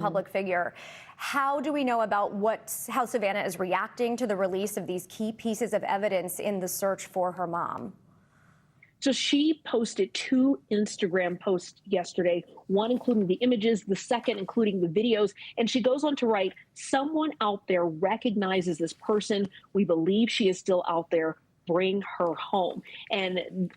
public figure. How do we know about how Savannah is reacting to the release of these key pieces of evidence in the search for her mom? So she posted 2 Instagram posts yesterday, one including the images, the second including the videos. And she goes on to write, "Someone out there recognizes this person. We believe she is still out there. Bring her home." And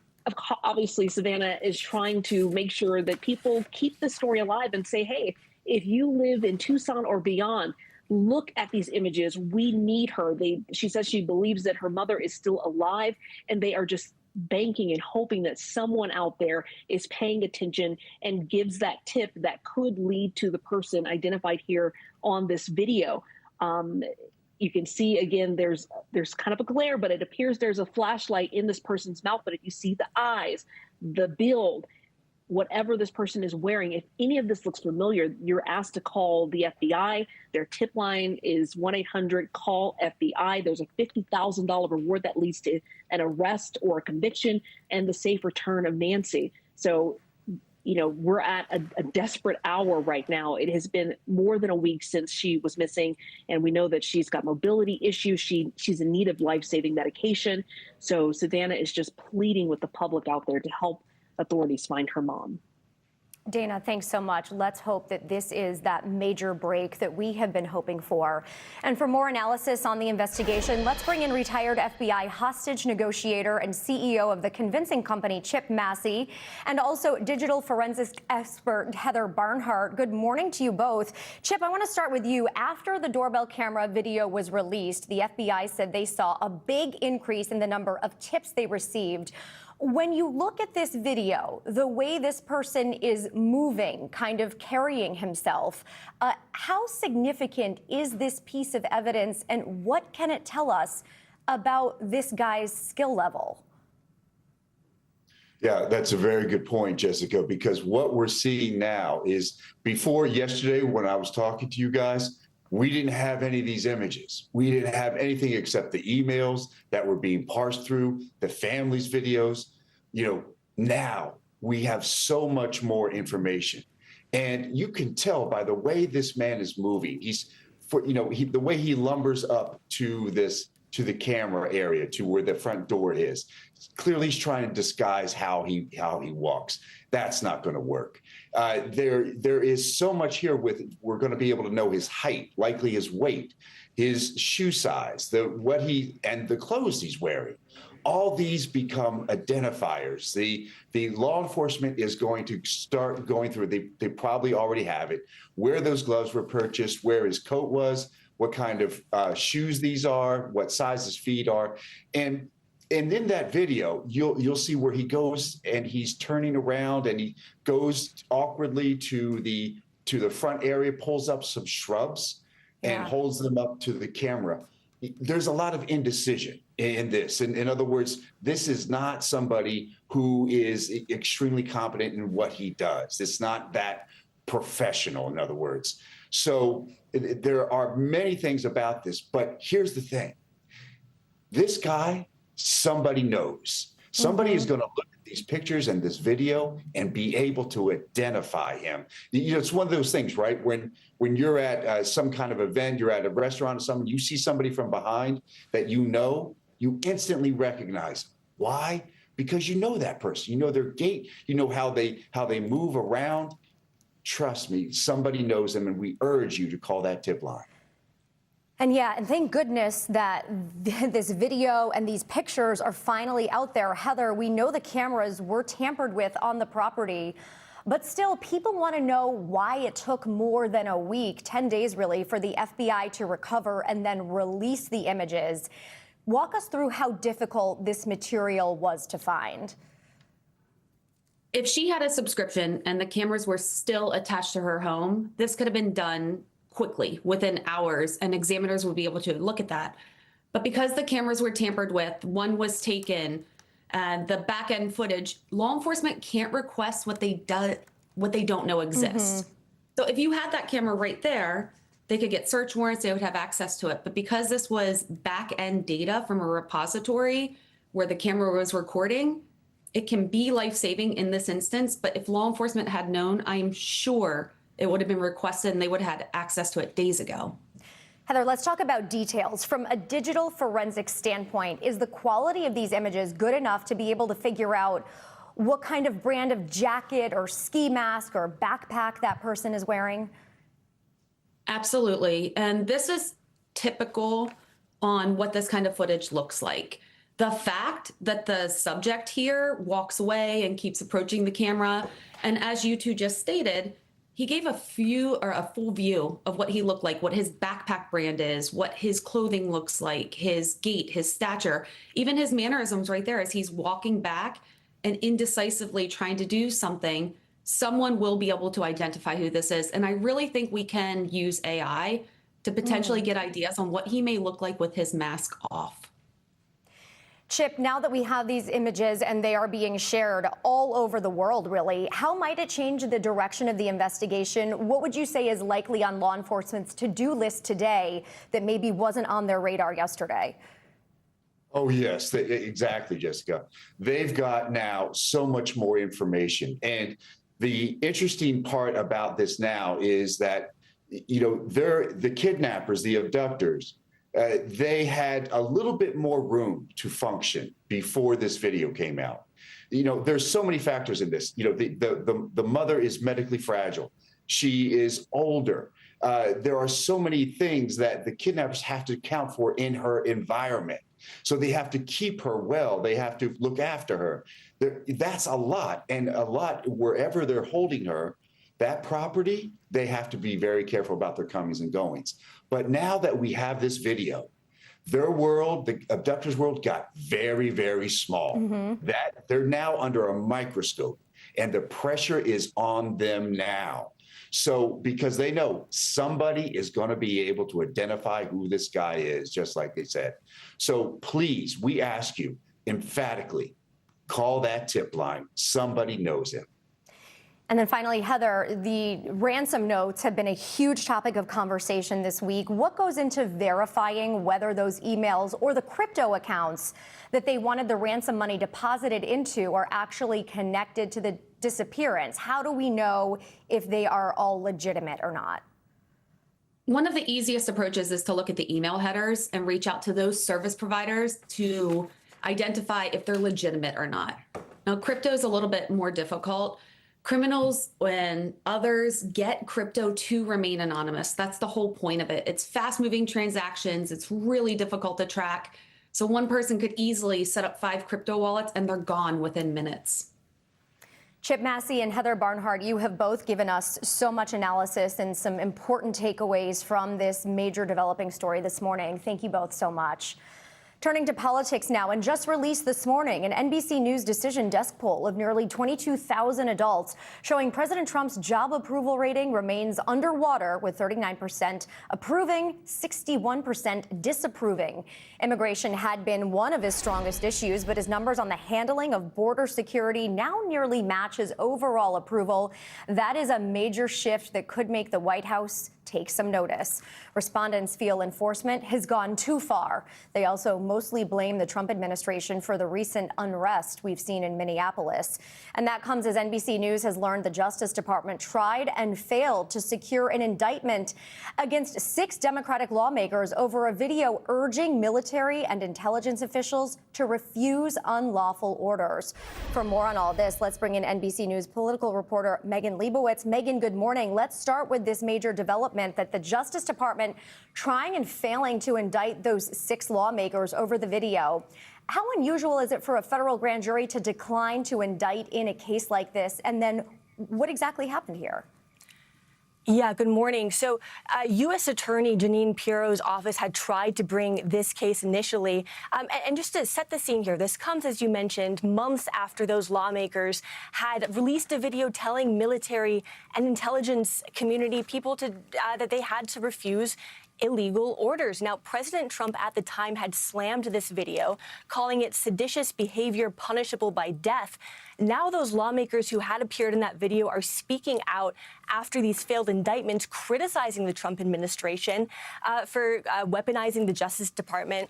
obviously, Savannah is trying to make sure that people keep the story alive and say, hey, if you live in Tucson or beyond, look at these images. We need her. She says she believes that her mother is still alive, and they are just banking and hoping that someone out there is paying attention and gives that tip that could lead to the person identified here on this video. You can see, again, there's kind of a glare, but it appears there's a flashlight in this person's mouth. But if you see the eyes, the build, whatever this person is wearing, if any of this looks familiar, you're asked to call the FBI. Their tip line is 1-800-CALL-FBI. There's a $50,000 reward that leads to an arrest or a conviction and the safe return of Nancy. So, you know, we're at a desperate hour right now. It has been more than a week since she was missing, and we know that she's got mobility issues. She's in need of life-saving medication. So Savannah is just pleading with the public out there to help authorities find her mom. Dana, thanks so much. Let's hope that this is that major break that we have been hoping for. And for more analysis on the investigation, let's bring in retired FBI hostage negotiator and CEO of the convincing company, Chip Massey, and also digital forensics expert Heather Barnhart. Good morning to you both. Chip, I want to start with you. After the doorbell camera video was released, the FBI said they saw a big increase in the number of tips they received. When you look at this video, the way this person is moving, kind of carrying himself, how significant is this piece of evidence, and what can it tell us about this guy's skill level? Yeah, that's a very good point, Jessica, because what we're seeing now is, before yesterday when I was talking to you guys, we didn't have any of these images. We didn't have anything except the emails that were being parsed through, the family's videos. You know, now we have so much more information. And you can tell by the way this man is moving. The way he lumbers up to the camera area, to where the front door is. Clearly he's trying to disguise how he walks. That's not going to work. There is so much here we're going to be able to know his height, likely his weight, his shoe size, and the clothes he's wearing. All these become identifiers. The law enforcement is going to start going through, they probably already have it, where those gloves were purchased, where his coat was, what kind of shoes these are, what size his feet are. And in that video, you'll see where he goes and he's turning around and he goes awkwardly to the front area, pulls up some shrubs and holds them up to the camera. There's a lot of indecision in this. In other words, this is not somebody who is extremely competent in what he does. It's not that professional, in other words. So there are many things about this, but here's the thing. This guy, somebody knows. Somebody is going to look at these pictures and this video and be able to identify him. You know, it's one of those things, right? When you're at some kind of event, you're at a restaurant or something, you see somebody from behind that you instantly recognize them. Why? Because you know that person. You know their gait. You know how they move around. Trust me, somebody knows them, and we urge you to call that tip line. And thank goodness that this video and these pictures are finally out there. Heather, we know the cameras were tampered with on the property, but still people want to know why it took more than a week, 10 days really, for the FBI to recover and then release the images. Walk us through how difficult this material was to find. If she had a subscription and the cameras were still attached to her home, this could have been done quickly, within hours, and examiners would be able to look at that. But because the cameras were tampered with, one was taken, and the back end footage, law enforcement can't request what they don't know exists. So if you had that camera right there, they could get search warrants, they would have access to it. But because this was back end data from a repository where the camera was recording, it can be life-saving in this instance. But if law enforcement had known, I am sure it would have been requested and they would have had access to it days ago. Heather, let's talk about details. From a digital forensic standpoint, is the quality of these images good enough to be able to figure out what kind of brand of jacket or ski mask or backpack that person is wearing? Absolutely. And this is typical on what this kind of footage looks like. The fact that the subject here walks away and keeps approaching the camera, and as you two just stated, he gave a full view of what he looked like, what his backpack brand is, what his clothing looks like, his gait, his stature, even his mannerisms right there as he's walking back and indecisively trying to do something. Someone will be able to identify who this is. And I really think we can use AI to potentially get ideas on what he may look like with his mask off. Chip, now that we have these images and they are being shared all over the world, really, how might it change the direction of the investigation? What would you say is likely on law enforcement's to-do list today that maybe wasn't on their radar yesterday? Oh, yes, exactly, Jessica. They've got now so much more information. And the interesting part about this now is that, you know, the kidnappers, the abductors, they had a little bit more room to function before this video came out. You know, there's so many factors in this. You know, the mother is medically fragile. She is older. There are so many things that the kidnappers have to account for in her environment. So they have to keep her well. They have to look after her. That's a lot. And a lot wherever they're holding her, that property, they have to be very careful about their comings and goings. But now that we have this video, their world, the abductors' world, got very, very small. That they're now under a microscope, and the pressure is on them now. So because they know somebody is going to be able to identify who this guy is, just like they said. So please, we ask you emphatically, call that tip line. Somebody knows him. And then finally, Heather, the ransom notes have been a huge topic of conversation this week. What goes into verifying whether those emails or the crypto accounts that they wanted the ransom money deposited into are actually connected to the disappearance? How do we know if they are all legitimate or not? One of the easiest approaches is to look at the email headers and reach out to those service providers to identify if they're legitimate or not. Now, crypto is a little bit more difficult. Criminals and others get crypto to remain anonymous. That's the whole point of it. It's fast-moving transactions. It's really difficult to track. So one person could easily set up 5 crypto wallets and they're gone within minutes. Chip Massey and Heather Barnhart, you have both given us so much analysis and some important takeaways from this major developing story this morning. Thank you both so much. Turning to politics now, and just released this morning, an NBC News Decision desk poll of nearly 22,000 adults showing President Trump's job approval rating remains underwater, with 39% approving, 61% disapproving. Immigration had been one of his strongest issues, but his numbers on the handling of border security now nearly match his overall approval. That is a major shift that could make the White House take some notice. Respondents feel enforcement has gone too far. They also mostly blame the Trump administration for the recent unrest we've seen in Minneapolis. And that comes as NBC News has learned the Justice Department tried and failed to secure an indictment against 6 Democratic lawmakers over a video urging military and intelligence officials to refuse unlawful orders. For more on all this, let's bring in NBC News political reporter Megan Leibowitz. Megan, good morning. Let's start with this major development that the Justice Department trying and failing to indict those 6 lawmakers over the video. How unusual is it for a federal grand jury to decline to indict in a case like this? And then what exactly happened here? Yeah, good morning. So U.S. Attorney Jeanine Pirro's office had tried to bring this case initially. And just to set the scene here, this comes, as you mentioned, months after those lawmakers had released a video telling military and intelligence community people that they had to refuse illegal orders. Now, President Trump at the time had slammed this video, calling it seditious behavior punishable by death. Now those lawmakers who had appeared in that video are speaking out after these failed indictments, criticizing the Trump administration for weaponizing the Justice Department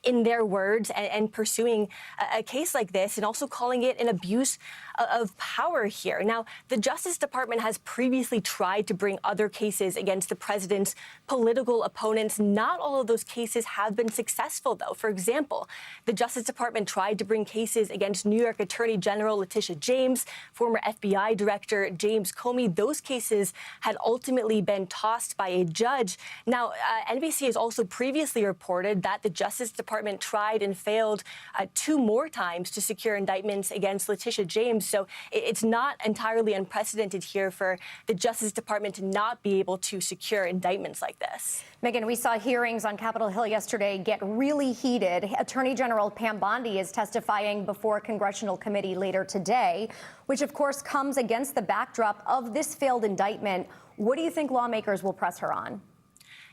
in their words, and pursuing a case like this, and also calling it an abuse of power here. Now, the Justice Department has previously tried to bring other cases against the president's political opponents. Not all of those cases have been successful, though. For example, the Justice Department tried to bring cases against New York Attorney General Letitia James, former FBI Director James Comey. Those cases had ultimately been tossed by a judge. Now, NBC has also previously reported that the Justice Department tried and failed 2 more times to secure indictments against Letitia James. So it's not entirely unprecedented here for the Justice Department to not be able to secure indictments like this. Megan, we saw hearings on Capitol Hill yesterday get really heated. Attorney General Pam Bondi is testifying before a congressional committee later today, which of course comes against the backdrop of this failed indictment. What do you think lawmakers will press her on?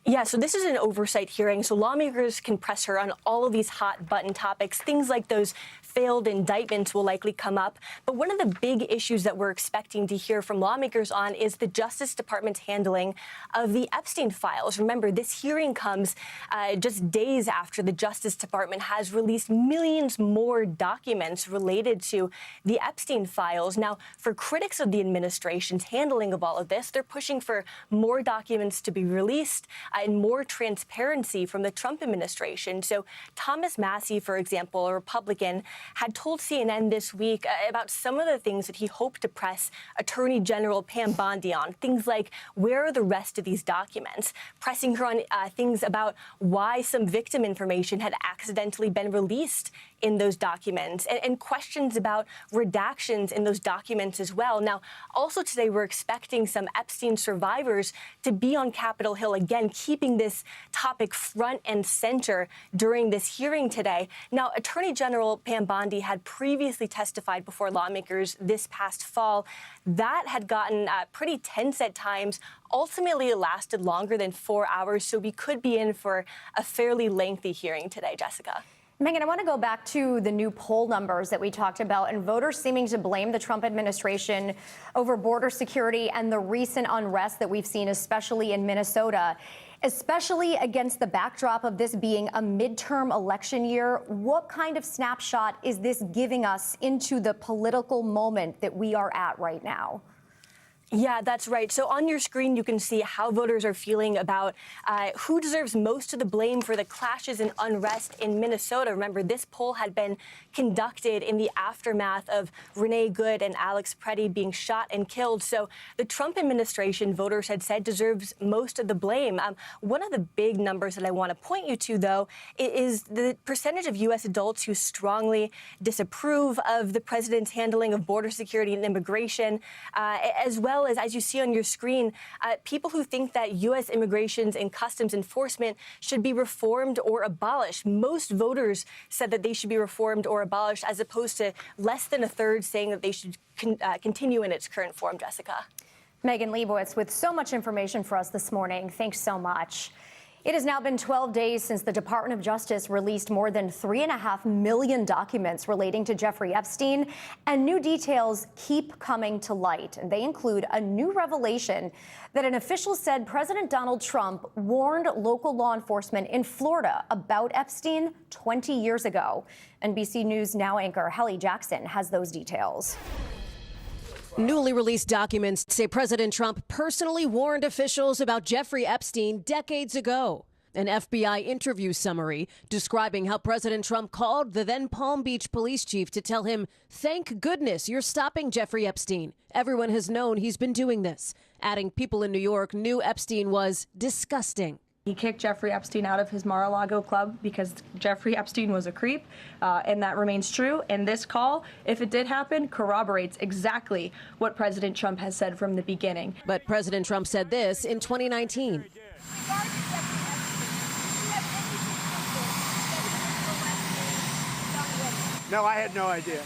Yeah, so this is an oversight hearing, so lawmakers can press her on all of these hot button topics. Things like those failed indictments will likely come up. But one of the big issues that we're expecting to hear from lawmakers on is the Justice Department's handling of the Epstein files. Remember, this hearing comes just days after the Justice Department has released millions more documents related to the Epstein files. Now, for critics of the administration's handling of all of this, they're pushing for more documents to be released and more transparency from the Trump administration. So Thomas Massie, for example, a Republican, had told CNN this week about some of the things that he hoped to press Attorney General Pam Bondi on. Things like, where are the rest of these documents? Pressing her on things about why some victim information had accidentally been released in those documents, and questions about redactions in those documents as well. Now, also today, we're expecting some Epstein survivors to be on Capitol Hill again, keeping this topic front and center during this hearing today. Now, Attorney General Pam Bondi had previously testified before lawmakers this past fall. That had gotten pretty tense at times. Ultimately, it lasted longer than 4 hours, so we could be in for a fairly lengthy hearing today, Jessica. Megan, I want to go back to the new poll numbers that we talked about and voters seeming to blame the Trump administration over border security and the recent unrest that we've seen, especially in Minnesota, especially against the backdrop of this being a midterm election year. What kind of snapshot is this giving us into the political moment that we are at right now? Yeah, that's right. So on your screen, you can see how voters are feeling about who deserves most of the blame for the clashes and unrest in Minnesota. Remember, this poll had been conducted in the aftermath of Renee Good and Alex Preddy being shot and killed. So the Trump administration, voters had said, deserves most of the blame. One of the big numbers that I want to point you to, though, is the percentage of U.S. adults who strongly disapprove of the president's handling of border security and immigration, as well as you see on your screen, people who think that U.S. immigrations and customs enforcement should be reformed or abolished. Most voters said that they should be reformed or abolished, as opposed to less than a third saying that they should continue in its current form, Jessica. Megan Leibowitz with so much information for us this morning. Thanks so much. It has now been 12 days since the Department of Justice released more than 3.5 million documents relating to Jeffrey Epstein, and new details keep coming to light. And they include a new revelation that an official said President Donald Trump warned local law enforcement in Florida about Epstein 20 years ago. NBC News Now anchor Helly Jackson has those details. Newly released documents say President Trump personally warned officials about Jeffrey Epstein decades ago. An FBI interview summary describing how President Trump called the then Palm Beach police chief to tell him, "Thank goodness you're stopping Jeffrey Epstein. Everyone has known he's been doing this." Adding people in New York knew Epstein was disgusting. He kicked Jeffrey Epstein out of his Mar-a-Lago club because Jeffrey Epstein was a creep, and that remains true. And this call, if it did happen, corroborates exactly what President Trump has said from the beginning. But President Trump said this in 2019. No, I had no idea.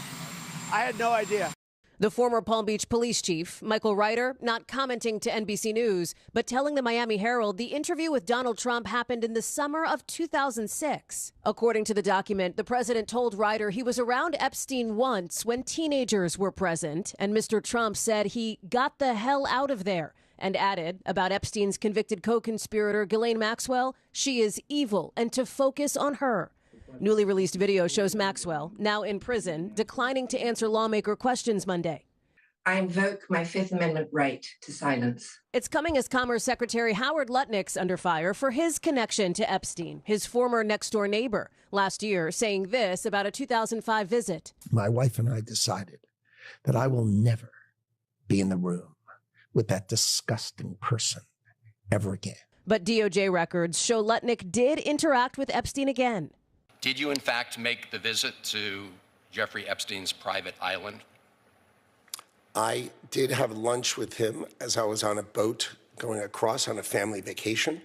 I had no idea. The former Palm Beach police chief, Michael Ryder, not commenting to NBC News, but telling the Miami Herald the interview with Donald Trump happened in the summer of 2006. According to the document, the president told Ryder he was around Epstein once when teenagers were present, and Mr. Trump said he got the hell out of there, and added about Epstein's convicted co-conspirator Ghislaine Maxwell, she is evil and to focus on her. Newly released video shows Maxwell, now in prison, declining to answer lawmaker questions Monday. I invoke my Fifth Amendment right to silence. It's coming as Commerce Secretary Howard Lutnick's under fire for his connection to Epstein, his former next-door neighbor, last year saying this about a 2005 visit. My wife and I decided that I will never be in the room with that disgusting person ever again. But DOJ records show Lutnick did interact with Epstein again. Did you, in fact, make the visit to Jeffrey Epstein's private island? I did have lunch with him as I was on a boat going across on a family vacation.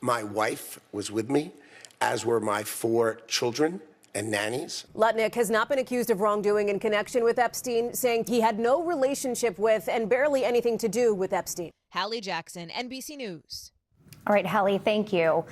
My wife was with me, as were my 4 children and nannies. Lutnick has not been accused of wrongdoing in connection with Epstein, saying he had no relationship with and barely anything to do with Epstein. Hallie Jackson, NBC News. All right, Hallie, thank you.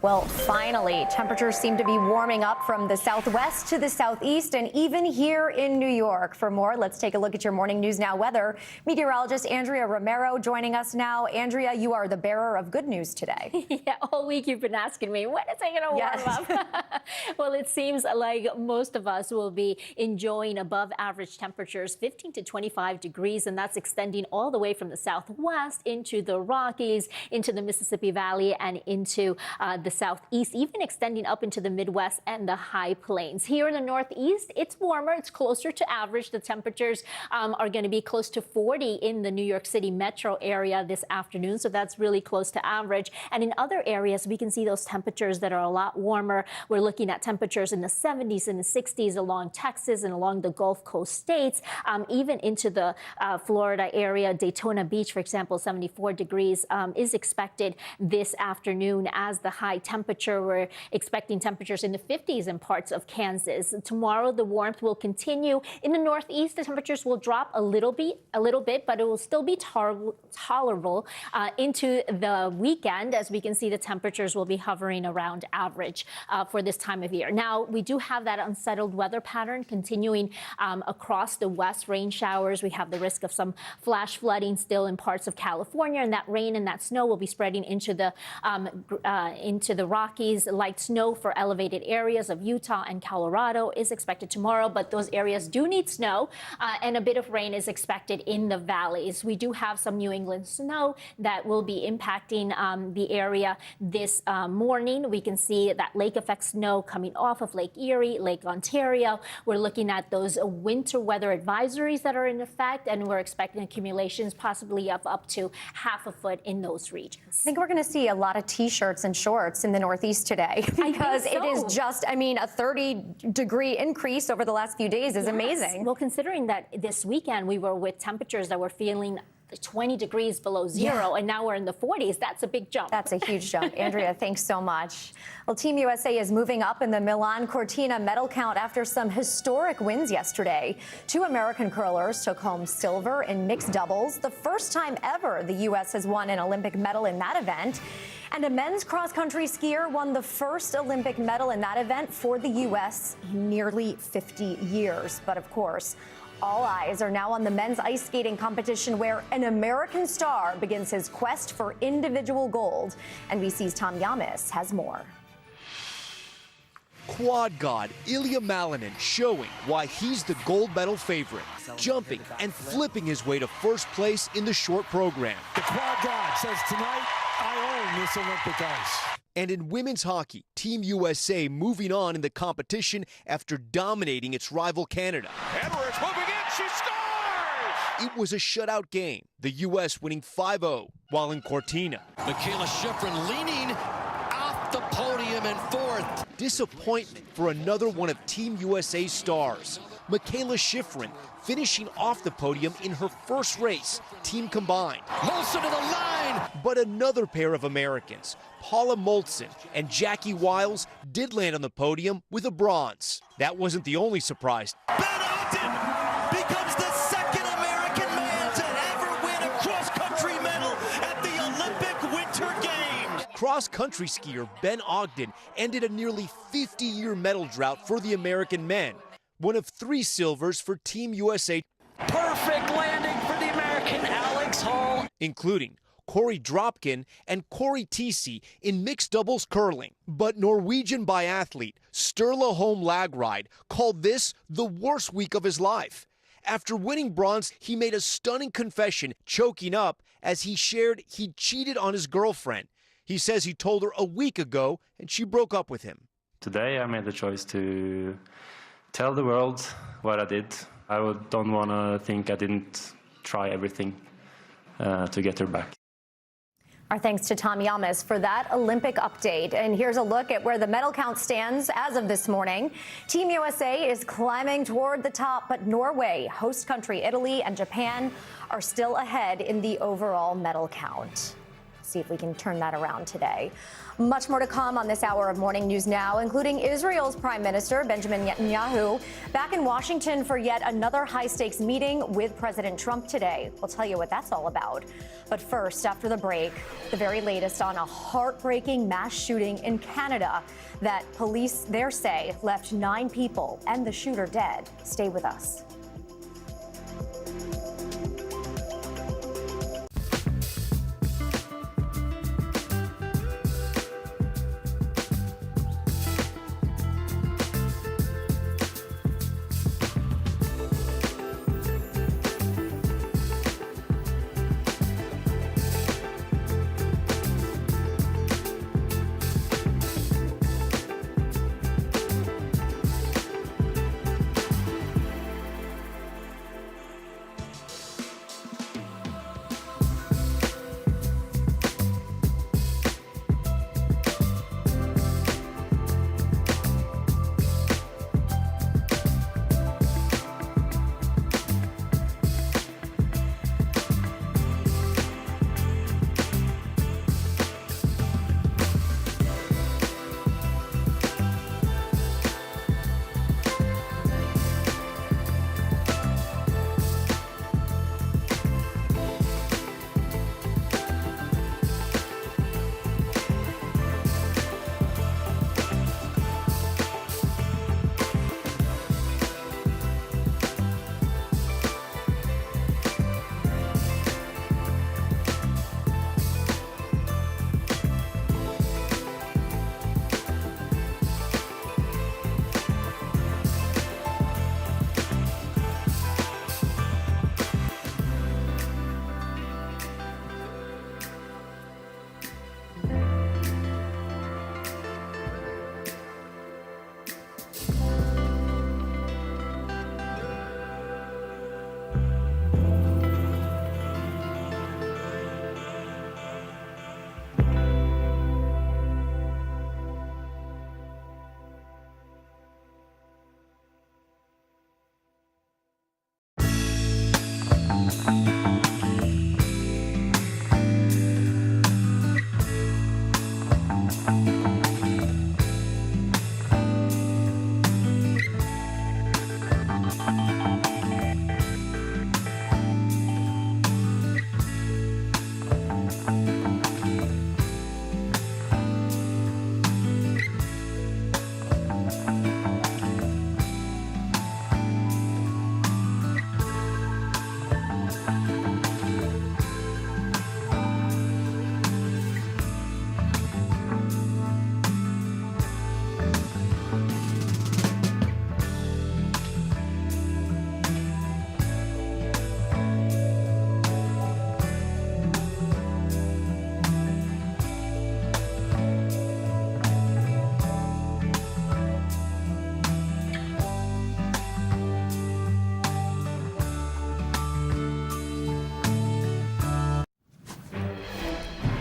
Well, finally, temperatures seem to be warming up from the southwest to the southeast and even here in New York. For more, let's take a look at your Morning News Now weather. Meteorologist Andrea Romero joining us now. Andrea, you are the bearer of good news today. Yeah, all week you've been asking me, when is it going to warm up? Well, it seems like most of us will be enjoying above average temperatures, 15 to 25 degrees, and that's extending all the way from the southwest into the Rockies, into the Mississippi Valley, and into the southeast, even extending up into the Midwest and the high plains. Here in the northeast, it's warmer. It's closer to average. The temperatures are going to be close to 40 in the New York City metro area this afternoon, so that's really close to average. And in other areas, we can see those temperatures that are a lot warmer. We're looking at temperatures in the 70s and the 60s along Texas and along the Gulf Coast states, even into the Florida area. Daytona Beach, for example, 74 degrees is expected this afternoon as the high temperature. We're expecting temperatures in the 50s in parts of Kansas. Tomorrow, the warmth will continue. In the northeast, the temperatures will drop a little bit, but it will still be tolerable into the weekend. As we can see, the temperatures will be hovering around average for this time of year. Now, we do have that unsettled weather pattern continuing across the west. Rain showers. We have the risk of some flash flooding still in parts of California, and that rain and that snow will be spreading into the Rockies. Light snow for elevated areas of Utah and Colorado is expected tomorrow, but those areas do need snow, and a bit of rain is expected in the valleys. We do have some New England snow that will be impacting the area this morning. We can see that lake effect snow coming off of Lake Erie, Lake Ontario. We're looking at those winter weather advisories that are in effect, and we're expecting accumulations possibly of up to half a foot in those regions. I think we're going to see a lot of T-shirts and shorts in the Northeast today because it is just, I mean, a 30-degree increase over the last few days is amazing. Well, considering that this weekend we were with temperatures that were feeling 20 degrees below zero, and now we're in the 40s. That's a big jump. That's a huge jump. Andrea, thanks so much. Well, Team USA is moving up in the Milan Cortina medal count after some historic wins yesterday. 2 American curlers took home silver in mixed doubles, the first time ever the U.S. has won an Olympic medal in that event. And a men's cross-country skier won the first Olympic medal in that event for the U.S. in nearly 50 years. But of course, all eyes are now on the men's ice skating competition where an American star begins his quest for individual gold. NBC's Tom Yamis has more. Quad god Ilya Malinin showing why he's the gold medal favorite, jumping and flipping his way to first place in the short program. The quad god says tonight, I own this Olympic ice. And in women's hockey, Team USA moving on in the competition after dominating its rival Canada. Edwards moving in, she scores! It was a shutout game, the U.S. winning 5-0, while in Cortina, Michaela Schifrin leaning off the podium in fourth. Disappointment for another one of Team USA's stars. Michaela Schifrin finishing off the podium in her first race, team combined. Molson to the line! But another pair of Americans, Paula Molson and Jackie Wiles, did land on the podium with a bronze. That wasn't the only surprise. Ben Ogden becomes the second American man to ever win a cross-country medal at the Olympic Winter Games. Cross-country skier Ben Ogden ended a nearly 50-year medal drought for the American men. One of 3 silvers for Team USA. Perfect landing for the American Alex Hall. Including Corey Dropkin and Corey Teesey in mixed doubles curling. But Norwegian biathlete Sturla Holm Lagride called this the worst week of his life. After winning bronze, he made a stunning confession, choking up as he shared he cheated on his girlfriend. He says he told her a week ago and she broke up with him. Today I made the choice to tell the world what I did. I don't want to think I didn't try everything to get her back. Our thanks to Tom Yamas for that Olympic update. And here's a look at where the medal count stands as of this morning. Team USA is climbing toward the top, but Norway, host country Italy, and Japan are still ahead in the overall medal count. See if we can turn that around today. Much more to come on this hour of Morning News Now, including Israel's Prime Minister Benjamin Netanyahu back in Washington for yet another high-stakes meeting with President Trump today. We'll tell you what that's all about. But first, after the break, the very latest on a heartbreaking mass shooting in Canada that police there say left 9 people and the shooter dead. Stay with us.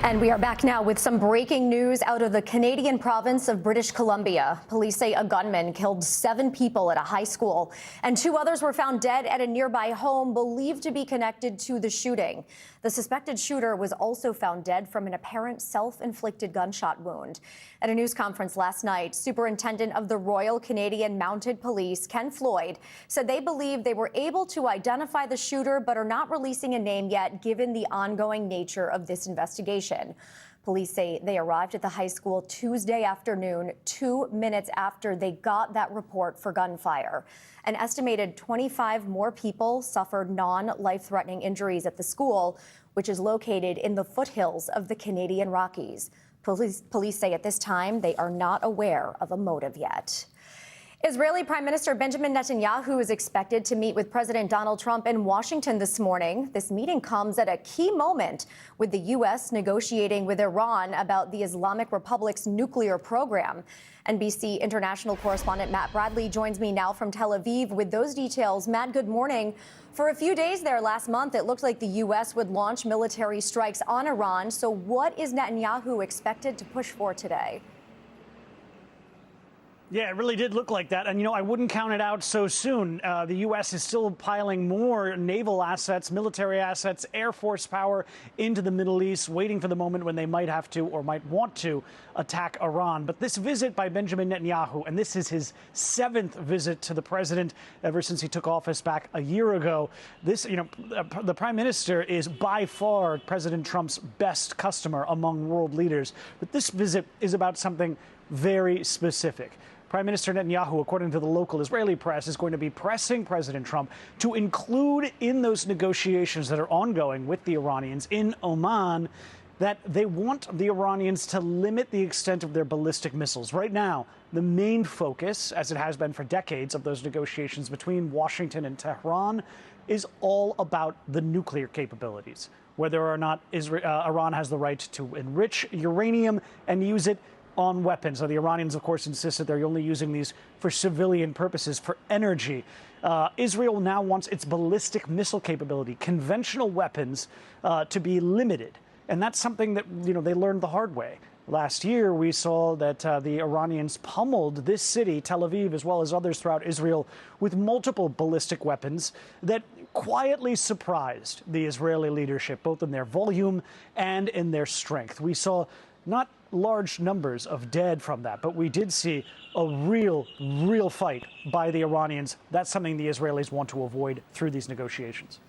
And we are back now with some breaking news out of the Canadian province of British Columbia. Police say a gunman killed 7 people at a high school, and 2 others were found dead at a nearby home believed to be connected to the shooting. The suspected shooter was also found dead from an apparent self-inflicted gunshot wound. At a news conference last night, Superintendent of the Royal Canadian Mounted Police, Ken Floyd, said they believe they were able to identify the shooter but are not releasing a name yet given the ongoing nature of this investigation. Police say they arrived at the high school Tuesday afternoon, 2 minutes after they got that report for gunfire. An estimated 25 more people suffered non-life-threatening injuries at the school, which is located in the foothills of the Canadian Rockies. Police say at this time they are not aware of a motive yet. Israeli Prime Minister Benjamin Netanyahu is expected to meet with President Donald Trump in Washington this morning. This meeting comes at a key moment with the U.S. negotiating with Iran about the Islamic Republic's nuclear program. NBC international correspondent Matt Bradley joins me now from Tel Aviv with those details. Matt, good morning. For a few days there last month, it looked like the U.S. would launch military strikes on Iran. So what is Netanyahu expected to push for today? Yeah, it really did look like that. And, I wouldn't count it out so soon. The U.S. is still piling more naval assets, military assets, Air Force power into the Middle East, waiting for the moment when they might have to or might want to attack Iran. But this visit by Benjamin Netanyahu, and this is his 7th visit to the president ever since he took office back a year ago. The prime minister is by far President Trump's best customer among world leaders. But this visit is about something very specific. Prime Minister Netanyahu, according to the local Israeli press, is going to be pressing President Trump to include in those negotiations that are ongoing with the Iranians in Oman that they want the Iranians to limit the extent of their ballistic missiles. Right now, the main focus, as it has been for decades, of those negotiations between Washington and Tehran is all about the nuclear capabilities, whether or not Iran has the right to enrich uranium and use it on weapons. So the Iranians, of course, insist that they're only using these for civilian purposes, for energy. Israel now wants its ballistic missile capability, conventional weapons, to be limited. And that's something that, they learned the hard way. Last year, we saw that the Iranians pummeled this city, Tel Aviv, as well as others throughout Israel, with multiple ballistic weapons that quietly surprised the Israeli leadership, both in their volume and in their strength. We saw not large numbers of dead from that, but we did see a real fight by the Iranians. That's something the Israelis want to avoid through these negotiations.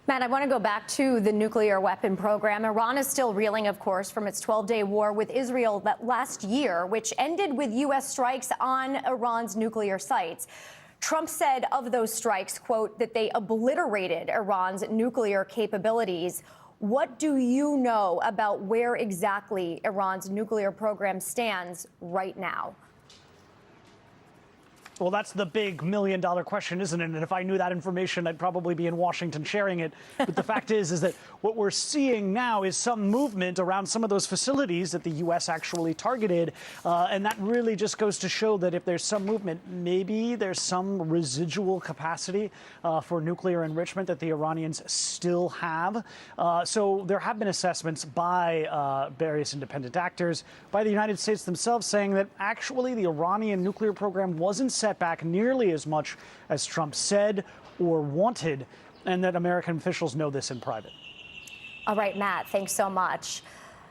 Matt, I want to go back to the nuclear weapon program. Iran is still reeling, of course, from its 12-day war with Israel that last year, which ended with U.S. strikes on Iran's nuclear sites. Trump said of those strikes, quote, that they obliterated Iran's nuclear capabilities. What do you know about where exactly Iran's nuclear program stands right now? Well, that's the big million-dollar question, isn't it? And if I knew that information, I'd probably be in Washington sharing it. But the fact is that what we're seeing now is some movement around some of those facilities that the U.S. actually targeted. And that really just goes to show that if there's some movement, maybe there's some residual capacity for nuclear enrichment that the Iranians still have. So there have been assessments by various independent actors, by the United States themselves, saying that actually the Iranian nuclear program wasn't set back nearly as much as Trump said or wanted, and that American officials know this in private. All right, Matt, thanks so much.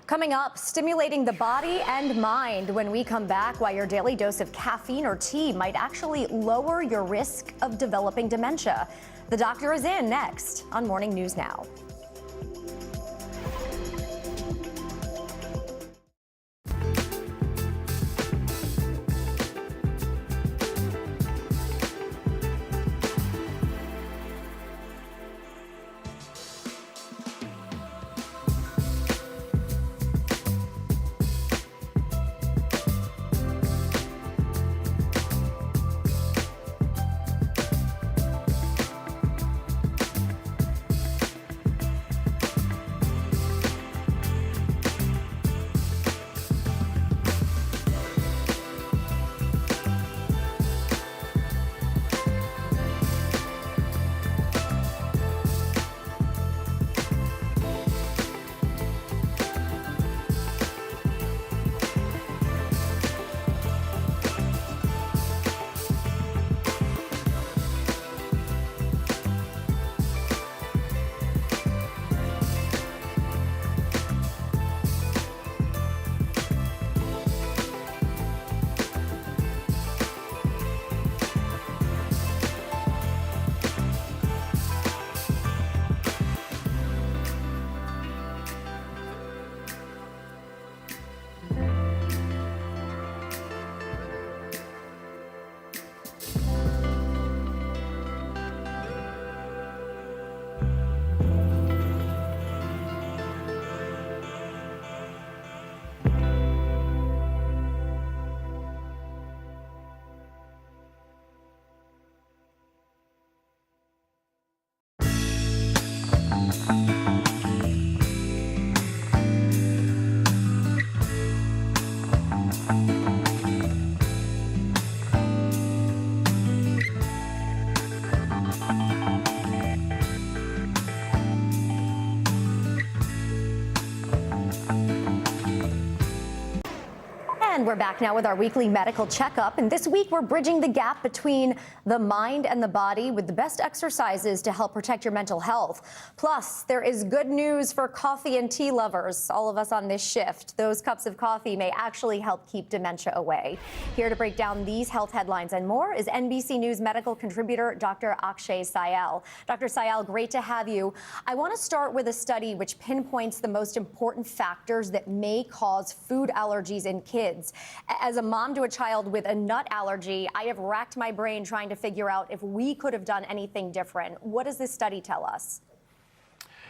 Coming up, stimulating the body and mind when we come back, why your daily dose of caffeine or tea might actually lower your risk of developing dementia. The doctor is in next on Morning News Now. And we're back now with our weekly medical checkup. And this week, we're bridging the gap between the mind and the body with the best exercises to help protect your mental health. Plus, there is good news for coffee and tea lovers, all of us on this shift. Those cups of coffee may actually help keep dementia away. Here to break down these health headlines and more is NBC News medical contributor Dr. Akshay Syal. Dr. Syal, great to have you. I want to start with a study which pinpoints the most important factors that may cause food allergies in kids. As a mom to a child with a nut allergy, I have racked my brain trying to figure out if we could have done anything different. What does this study tell us?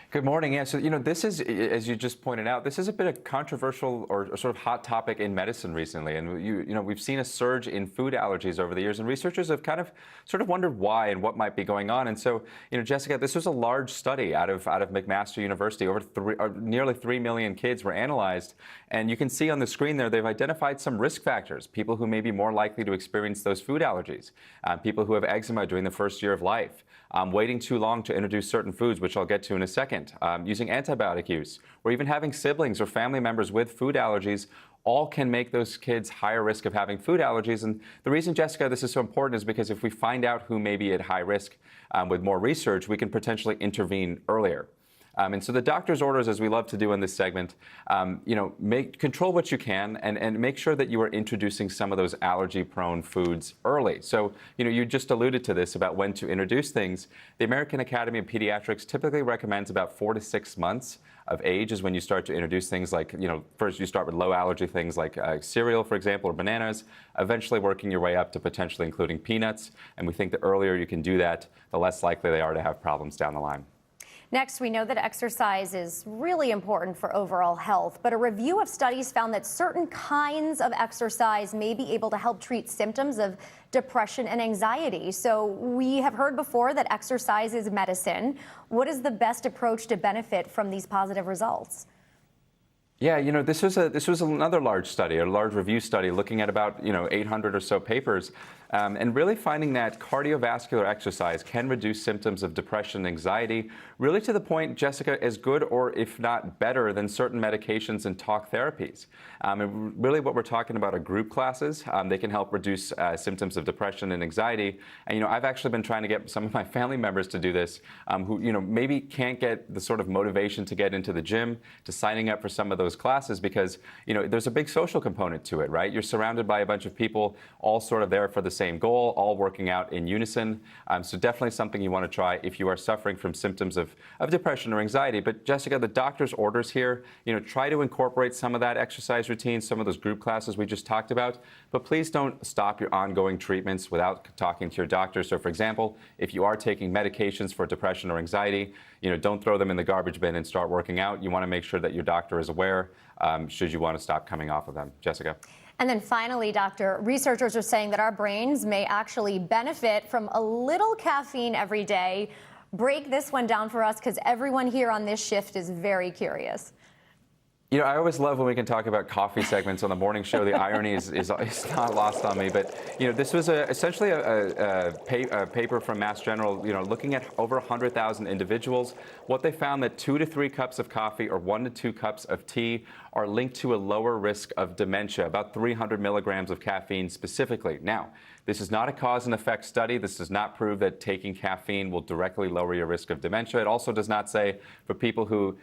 Good morning. Yeah, so, this is, as you just pointed out, this is a bit of controversial or sort of hot topic in medicine recently. And, we've seen a surge in food allergies over the years, and researchers have kind of sort of wondered why and what might be going on. And so, Jessica, this was a large study out of McMaster University. Nearly 3 million kids were analyzed. And you can see on the screen there, they've identified some risk factors, people who may be more likely to experience those food allergies, people who have eczema during the first year of life, waiting too long to introduce certain foods, which I'll get to in a second, using antibiotic use, or even having siblings or family members with food allergies, all can make those kids higher risk of having food allergies. And the reason, Jessica, this is so important is because if we find out who may be at high risk with more research, we can potentially intervene earlier. And so the doctor's orders, as we love to do in this segment, control what you can and make sure that you are introducing some of those allergy-prone foods early. So, you just alluded to this about when to introduce things. The American Academy of Pediatrics typically recommends about 4 to 6 months of age is when you start to introduce things like, first you start with low allergy things like cereal, for example, or bananas, eventually working your way up to potentially including peanuts. And we think the earlier you can do that, the less likely they are to have problems down the line. Next, we know that exercise is really important for overall health, but a review of studies found that certain kinds of exercise may be able to help treat symptoms of depression and anxiety. So we have heard before that exercise is medicine. What is the best approach to benefit from these positive results? Yeah, this was another large study, a large review study looking at about 800 or so papers, and really finding that cardiovascular exercise can reduce symptoms of depression and anxiety, really to the point, Jessica, as good or if not better than certain medications and talk therapies. And really what we're talking about are group classes. They can help reduce symptoms of depression and anxiety. And I've actually been trying to get some of my family members to do this, who maybe can't get the sort of motivation to get into the gym, to signing up for some of those classes because there's a big social component to it, right? You're surrounded by a bunch of people all sort of there for the same goal, all working out in unison. So definitely something you want to try if you are suffering from symptoms of depression or anxiety. But Jessica, the doctor's orders here, try to incorporate some of that exercise routine, some of those group classes we just talked about, but please don't stop your ongoing treatments without talking to your doctor. So for example, if you are taking medications for depression or anxiety, don't throw them in the garbage bin and start working out. You want to make sure that your doctor is aware should you want to stop coming off of them. Jessica. And then finally, doctor, researchers are saying that our brains may actually benefit from a little caffeine every day. Break this one down for us because everyone here on this shift is very curious. I always love when we can talk about coffee segments on the morning show. The irony is not lost on me. But, this was essentially a paper from Mass General, looking at over 100,000 individuals. What they found that 2 to 3 cups of coffee or 1 to 2 cups of tea are linked to a lower risk of dementia, about 300 milligrams of caffeine specifically. Now, this is not a cause and effect study. This does not prove that taking caffeine will directly lower your risk of dementia. It also does not say for people who,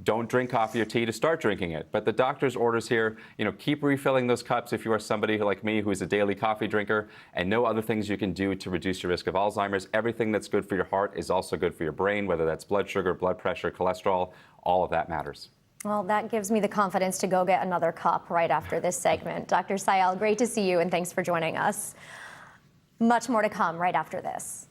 don't drink coffee or tea to start drinking it. But the doctor's orders here, keep refilling those cups if you are somebody like me who is a daily coffee drinker and know other things you can do to reduce your risk of Alzheimer's. Everything that's good for your heart is also good for your brain, whether that's blood sugar, blood pressure, cholesterol, all of that matters. Well, that gives me the confidence to go get another cup right after this segment. Dr. Syal, great to see you, and thanks for joining us. Much more to come right after this.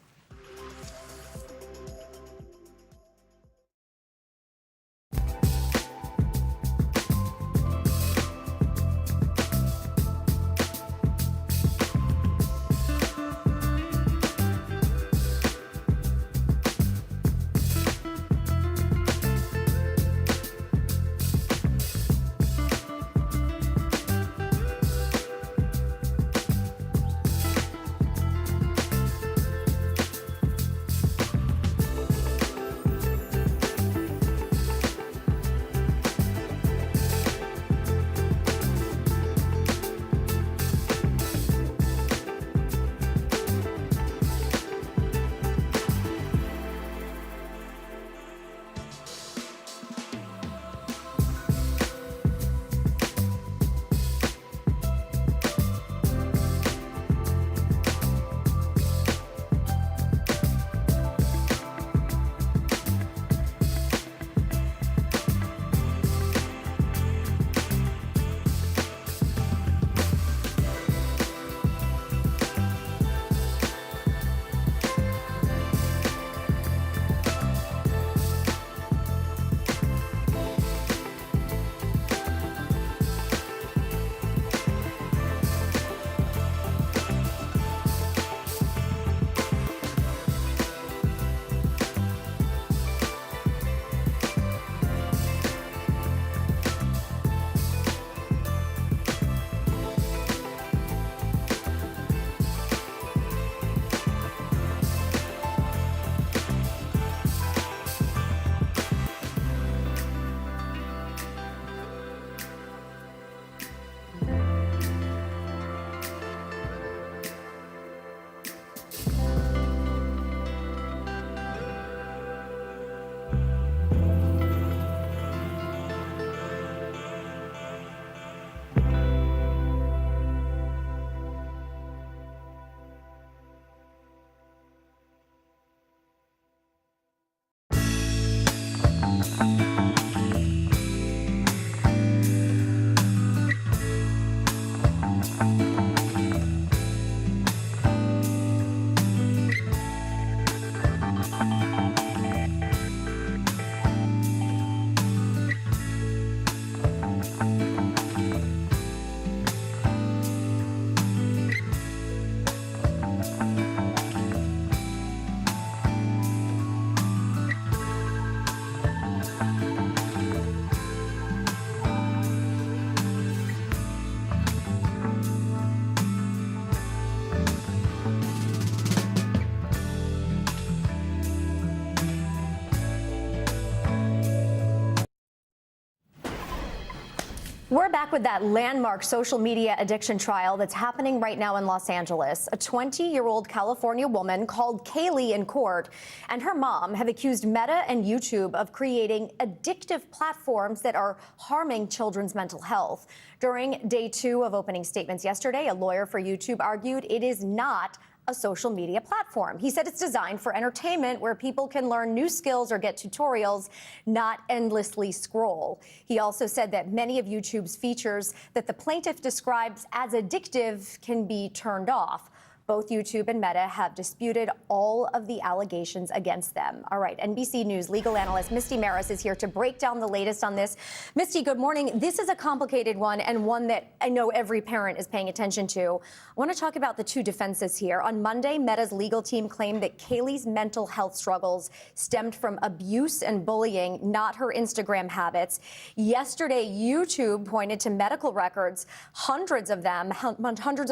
We're back with that landmark social media addiction trial that's happening right now in Los Angeles. A 20-year-old California woman called Kaylee in court and her mom have accused Meta and YouTube of creating addictive platforms that are harming children's mental health. During day 2 of opening statements yesterday, a lawyer for YouTube argued it is not a social media platform. He said it's designed for entertainment where people can learn new skills or get tutorials, not endlessly scroll. He also said that many of YouTube's features that the plaintiff describes as addictive can be turned off. Both YouTube and Meta have disputed all of the allegations against them. All right, NBC News legal analyst Misty Maris is here to break down the latest on this. Misty, good morning. This is a complicated one and one that I know every parent is paying attention to. I want to talk about the two defenses here. On Monday, Meta's legal team claimed that Kaylee's mental health struggles stemmed from abuse and bullying, not her Instagram habits. Yesterday, YouTube pointed to medical records, hundreds of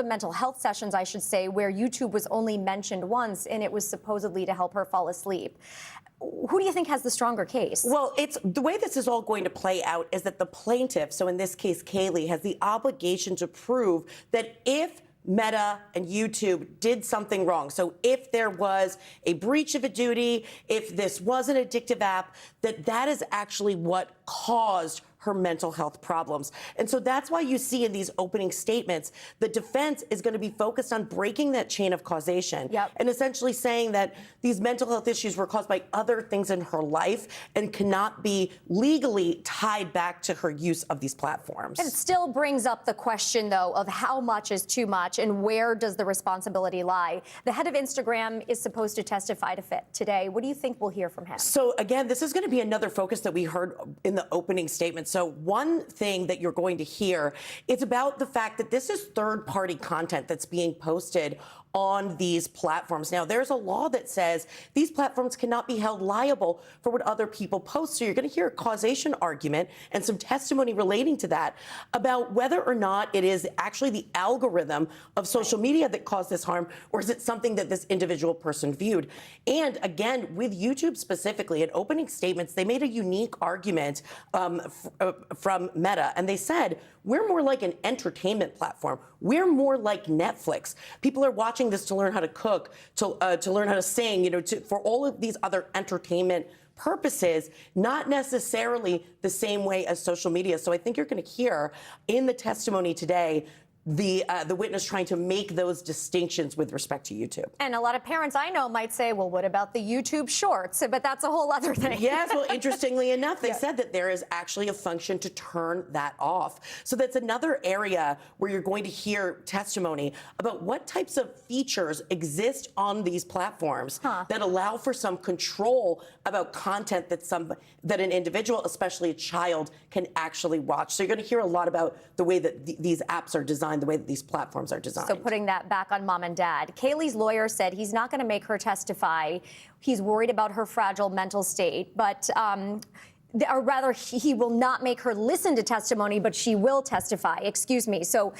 mental health sessions, I should say, where YouTube was only mentioned once, and it was supposedly to help her fall asleep. Who do you think has the stronger case? Well, it's the way this is all going to play out is that the plaintiff, so in this case, Kaylee, has the obligation to prove that if Meta and YouTube did something wrong. So if there was a breach of a duty, if this was an addictive app, that is actually what caused her mental health problems. And so that's why you see in these opening statements, the defense is going to be focused on breaking that chain of causation and essentially saying that these mental health issues were caused by other things in her life and cannot be legally tied back to her use of these platforms. And it still brings up the question, though, of how much is too much and where does the responsibility lie? The head of Instagram is supposed to testify today. What do you think we'll hear from him? So again, this is going to be another focus that we heard in the opening statement. So one thing that you're going to hear is about the fact that this is third-party content that's being posted on these platforms. Now, there's a law that says these platforms cannot be held liable for what other people post. So you're going to hear a causation argument and some testimony relating to that about whether or not it is actually the algorithm of social media that caused this harm, or is it something that this individual person viewed? And again, with YouTube specifically, in opening statements, they made a unique argument from Meta, and they said, we're more like an entertainment platform. We're more like Netflix. People are watching this to learn how to cook, to learn how to sing, for all of these other entertainment purposes, not necessarily the same way as social media. So I think you're going to hear in the testimony today the witness trying to make those distinctions with respect to YouTube. And a lot of parents I know might say, well, what about the YouTube shorts? But that's a whole other thing. Yes, well, interestingly enough, they said that there is actually a function to turn that off. So that's another area where you're going to hear testimony about what types of features exist on these platforms that allow for some control about content that an individual, especially a child, can actually watch. So you're going to hear a lot about the way that these apps are designed, the way that these platforms are designed. So putting that back on mom and dad. Kaylee's lawyer said he's not going to make her testify. He's worried about her fragile mental state, but or rather, he will not make her listen to testimony, but she will testify. Excuse me. So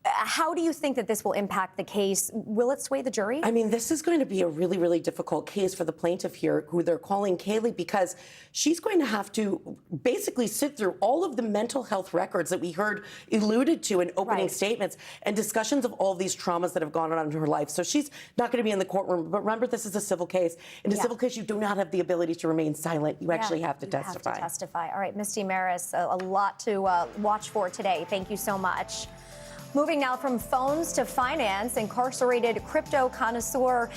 how do you think that this will impact the case? Will it sway the jury? I mean, this is going to be a really, really difficult case for the plaintiff here, who they're calling Kaylee, because she's going to have to basically sit through all of the mental health records that we heard alluded to in opening statements and discussions of all of these traumas that have gone on in her life. So she's not going to be in the courtroom. But remember, this is a civil case. In a civil case, you do not have the ability to remain silent. You actually have to testify. Have to testify. All right, Misty Maris, a lot to watch for today. Thank you so much. Moving now from phones to finance, incarcerated crypto connoisseur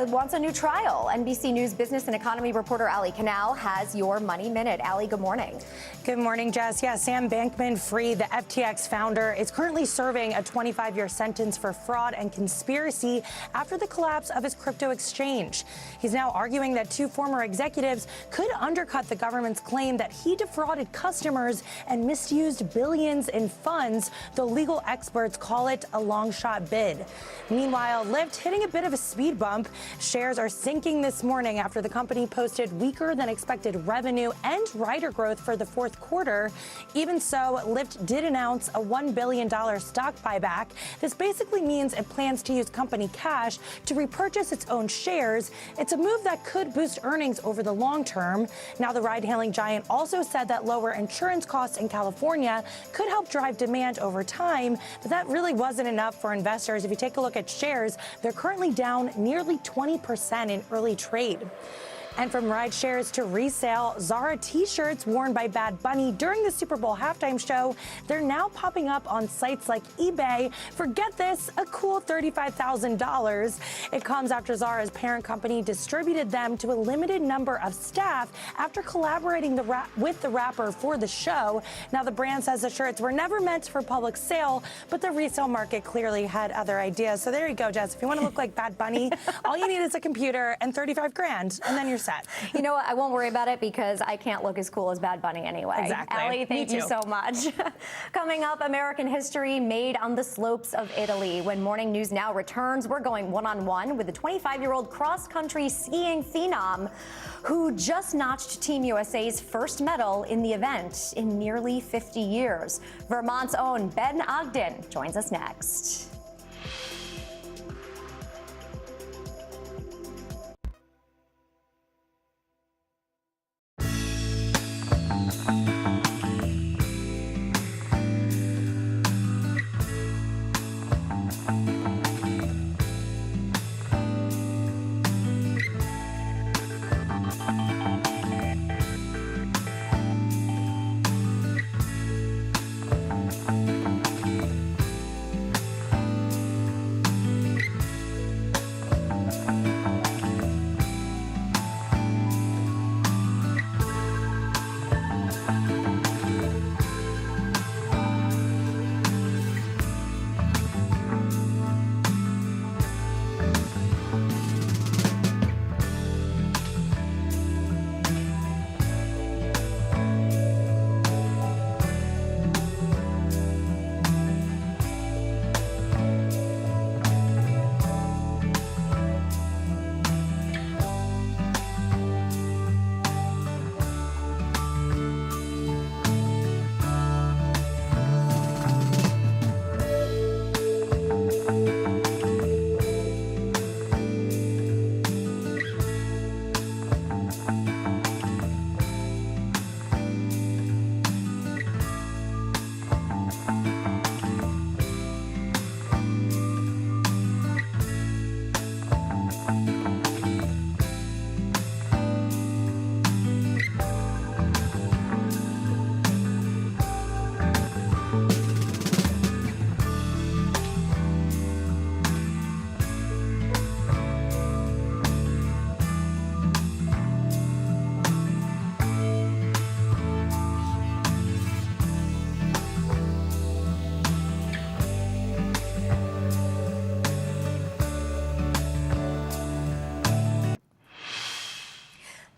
wants a new trial. NBC News business and economy reporter Ali Canal has your Money Minute. Ali, good morning. Good morning, Jess. Yeah, Sam Bankman-Fried, the FTX founder, is currently serving a 25-year sentence for fraud and conspiracy after the collapse of his crypto exchange. He's now arguing that two former executives could undercut the government's claim that he defrauded customers and misused billions in funds, though legal experts call it a long shot bid. Meanwhile, Lyft hitting a bit of a speed bump Shares are sinking this morning after the company posted weaker than expected revenue and rider growth for the fourth quarter. Even so, Lyft did announce a $1 billion stock buyback. This basically means it plans to use company cash to repurchase its own shares. It's a move that could boost earnings over the long term. Now, the ride-hailing giant also said that lower insurance costs in California could help drive demand over time, but that really wasn't enough for investors. If you take a look at shares, they're currently down nearly 20% in early trade. And from ride shares to resale, Zara T-shirts worn by Bad Bunny during the Super Bowl halftime show, they're now popping up on sites like eBay for, get this, a cool $35,000. It comes after Zara's parent company distributed them to a limited number of staff after collaborating with the rapper for the show. Now, the brand says the shirts were never meant for public sale, but the resale market clearly had other ideas. So there you go, Jess. If you want to look like Bad Bunny, all you need is a computer and 35 grand, and then you're set. You know what? I won't worry about it because I can't look as cool as Bad Bunny anyway. Exactly. Allie, thank you so much. Coming up, American history made on the slopes of Italy. When Morning News Now returns, we're going one-on-one with the 25-year-old cross-country skiing phenom who just notched Team USA's first medal in the event in nearly 50 years. Vermont's own Ben Ogden joins us next.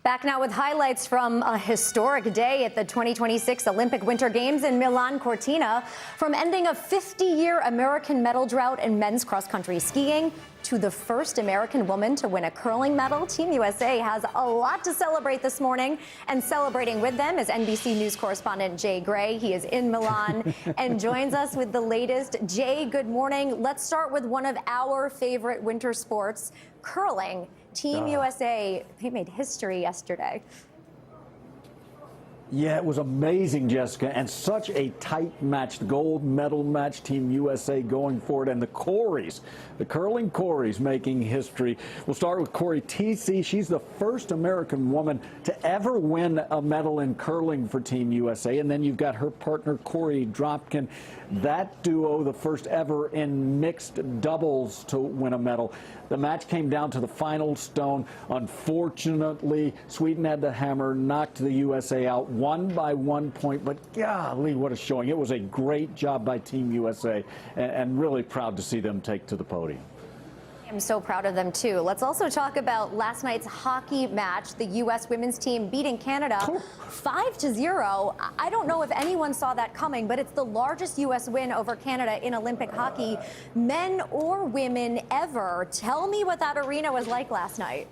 Back now with highlights from a historic day at the 2026 Olympic Winter Games in Milan Cortina. From ending a 50-year American medal drought in men's cross-country skiing to the first American woman to win a curling medal, Team USA has a lot to celebrate this morning. And celebrating with them is NBC News correspondent Jay Gray. He is in Milan and joins us with the latest. Jay, good morning. Let's start with one of our favorite winter sports, curling. Team USA, they made history yesterday. Yeah, it was amazing, Jessica, and such a tight match, the gold medal match, Team USA going for it, and the Coreys, the curling Coreys making history. We'll start with Corey Tesi. She's the first American woman to ever win a medal in curling for Team USA, and then you've got her partner, Corey Dropkin. That duo, the first ever in mixed doubles to win a medal. The match came down to the final stone. Unfortunately, Sweden had the hammer, knocked the USA out 1 by 1 point, but golly, what a showing. It was a great job by Team USA, and really proud to see them take to the podium. I'm so proud of them, too. Let's also talk about last night's hockey match. The U.S. women's team beating Canada 5-0. I don't know if anyone saw that coming, but it's the largest U.S. win over Canada in Olympic hockey, men or women ever. Tell me what that arena was like last night.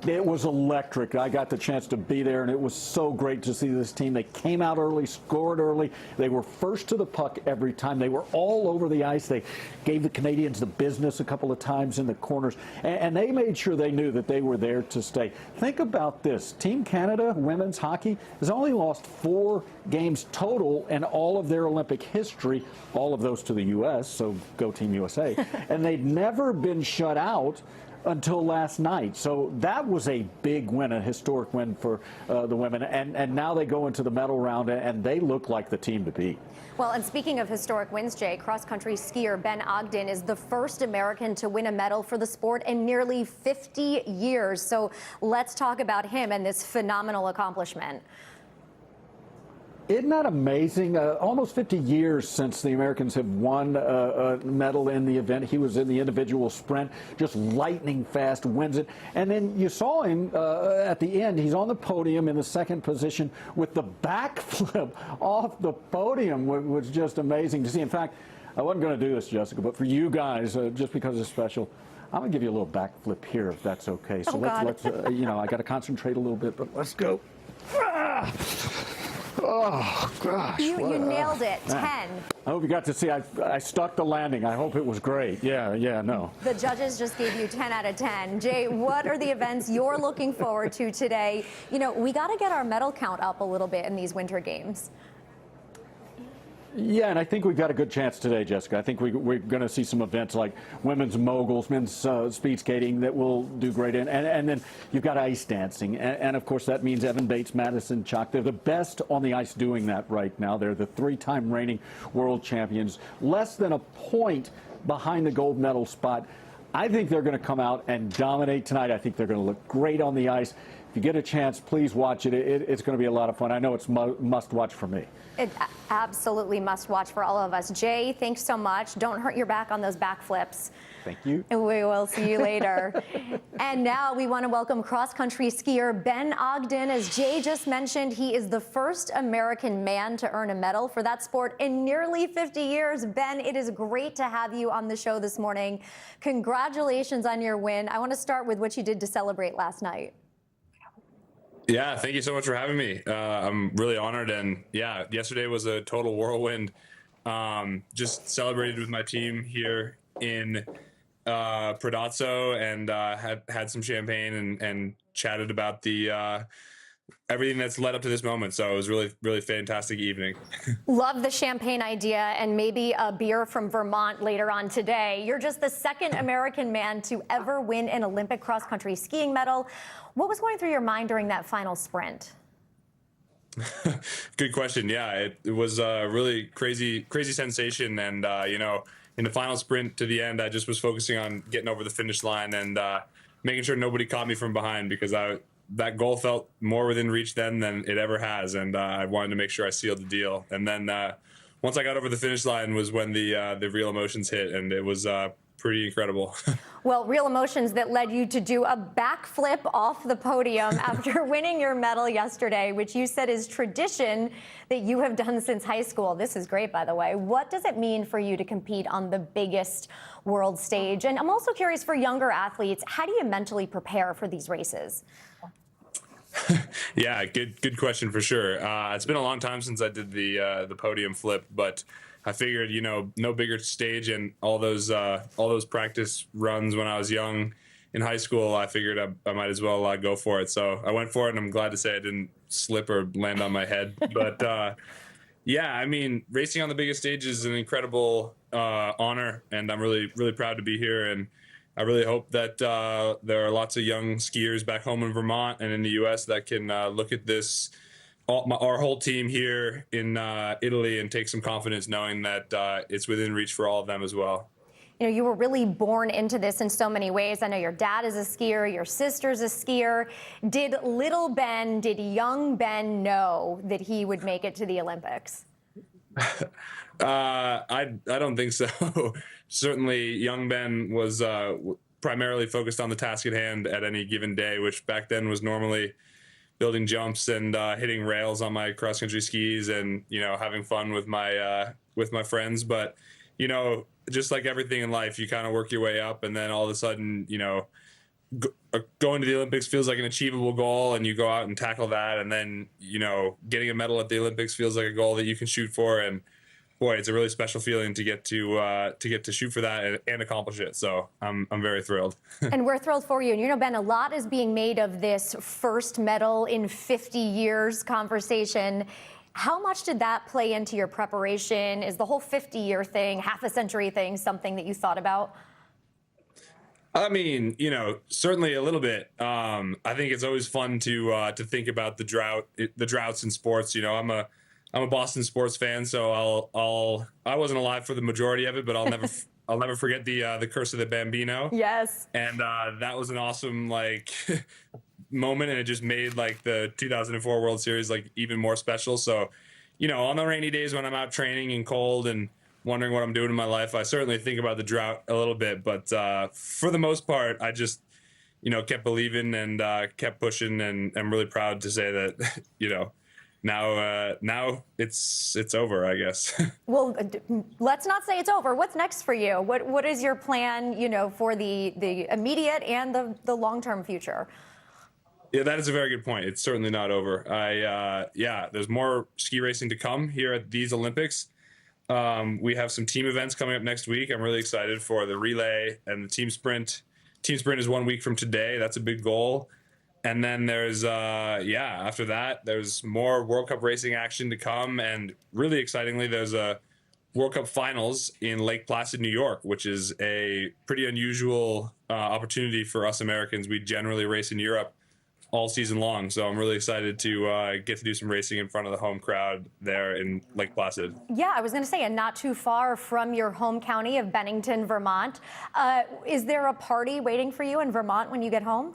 It was electric. I got the chance to be there, and it was so great to see this team. They came out early, scored early. They were first to the puck every time. They were all over the ice. They gave the Canadians the business a couple of times in the corners, and they made sure they knew that they were there to stay. Think about this. Team Canada, women's hockey, has only lost 4 games total in all of their Olympic history, all of those to the U.S., so go Team USA. And they've never been shut out until last night. So that was a big win, a historic win for the women. And now they go into the medal round, and they look like the team to beat. Well, and speaking of historic wins, Jay, cross-country skier Ben Ogden is the first American to win a medal for the sport in nearly 50 years. So let's talk about him and this phenomenal accomplishment. Isn't that amazing? Almost 50 years since the Americans have won a medal in the event. He was in the individual sprint, just lightning fast, wins it. And then you saw him at the end. He's on the podium in the second position with the backflip off the podium, was just amazing to see. In fact, I wasn't going to do this, Jessica, but for you guys, just because it's special, I'm going to give you a little backflip here, if that's okay. So let's you know, I got to concentrate a little bit, but let's go. Oh, gosh. You nailed it. 10. I hope you got to see. I stuck the landing. I hope it was great. Yeah, no. The judges just gave you 10 out of 10. Jay, what are the events you're looking forward to today? You know, we got to get our medal count up a little bit in these winter games. Yeah, and I think we've got a good chance today, Jessica. I think we're going to see some events like women's moguls, men's speed skating that will do great. And then you've got ice dancing. And, of course, that means Evan Bates, Madison Chock. They're the best on the ice doing that right now. They're the 3-time reigning world champions, less than a point behind the gold medal spot. I think they're going to come out and dominate tonight. I think they're going to look great on the ice. If you get a chance, please watch it. It's going to be a lot of fun. I know it's must watch for me. It absolutely must watch for all of us. Jay, thanks so much. Don't hurt your back on those backflips. Thank you. And we will see you later. And now we want to welcome cross-country skier Ben Ogden. As Jay just mentioned, he is the first American man to earn a medal for that sport in nearly 50 years. Ben, it is great to have you on the show this morning. Congratulations on your win. I want to start with what you did to celebrate last night. Yeah, thank you so much for having me. I'm really honored. And yeah, yesterday was a total whirlwind. Just celebrated with my team here in Predazzo and had some champagne and chatted about the everything that's led up to this moment. So it was really fantastic evening. Love the champagne idea and maybe a beer from Vermont later on today. You're just the second American man to ever win an Olympic cross-country skiing medal. What was going through your mind during that final sprint? Good question. Yeah, it was a really crazy sensation. And, you know, in the final sprint to the end, I just was focusing on getting over the finish line and making sure nobody caught me from behind, because that goal felt more within reach then than it ever has. And I wanted to make sure I sealed the deal. And then once I got over the finish line was when the real emotions hit, and it was pretty incredible. Well, real emotions that led you to do a backflip off the podium after winning your medal yesterday, which you said is tradition that you have done since high school. This is great, by the way. What does it mean for you to compete on the biggest world stage? And I'm also curious, for younger athletes, how do you mentally prepare for these races? Yeah, good question for sure. It's been a long time since I did the podium flip, but I figured, you know, no bigger stage, and all those practice runs when I was young in high school, I figured I might as well go for it. So I went for it, and I'm glad to say I didn't slip or land on my head. But yeah, I mean, racing on the biggest stage is an incredible honor, and I'm really proud to be here. And I really hope that there are lots of young skiers back home in Vermont and in the U.S. that can look at this, our whole team here in Italy, and take some confidence knowing that it's within reach for all of them as well. You know, you were really born into this in so many ways. I know your dad is a skier, your sister's a skier. Did young Ben know that he would make it to the Olympics? I don't think so. Certainly, young Ben was primarily focused on the task at hand at any given day, which back then was normally building jumps and hitting rails on my cross country skis, and having fun with my friends. But just like everything in life, you kind of work your way up, and then all of a sudden, going to the Olympics feels like an achievable goal, and you go out and tackle that, and then getting a medal at the Olympics feels like a goal that you can shoot for, and boy, it's a really special feeling to get to shoot for that and accomplish it. So I'm very thrilled. And we're thrilled for you. And Ben, a lot is being made of this first medal in 50 years conversation. How much did that play into your preparation? Is the whole 50-year thing, half a century thing, something that you thought about? I mean, certainly a little bit. I think it's always fun to think about the droughts in sports. I'm a Boston sports fan, so I wasn't alive for the majority of it, but I'll never forget the Curse of the Bambino. Yes. And that was an awesome moment, and it just made the 2004 World Series even more special. So, on the rainy days when I'm out training and cold and wondering what I'm doing in my life, I certainly think about the drought a little bit, but for the most part, I just kept believing and kept pushing, and I'm really proud to say that now it's over, I guess. Well, let's not say it's over. What's next for you? What is your plan, for the immediate and the long-term future? Yeah, that is a very good point. It's certainly not over. There's more ski racing to come here at these Olympics. We have some team events coming up next week. I'm really excited for the relay and the team sprint. Team sprint is 1 week from today. That's a big goal. And then there's, after that, there's more World Cup racing action to come. And really excitingly, there's a World Cup finals in Lake Placid, New York, which is a pretty unusual opportunity for us Americans. We generally race in Europe all season long. So I'm really excited to get to do some racing in front of the home crowd there in Lake Placid. Yeah, I was going to say, and not too far from your home county of Bennington, Vermont. Is there a party waiting for you in Vermont when you get home?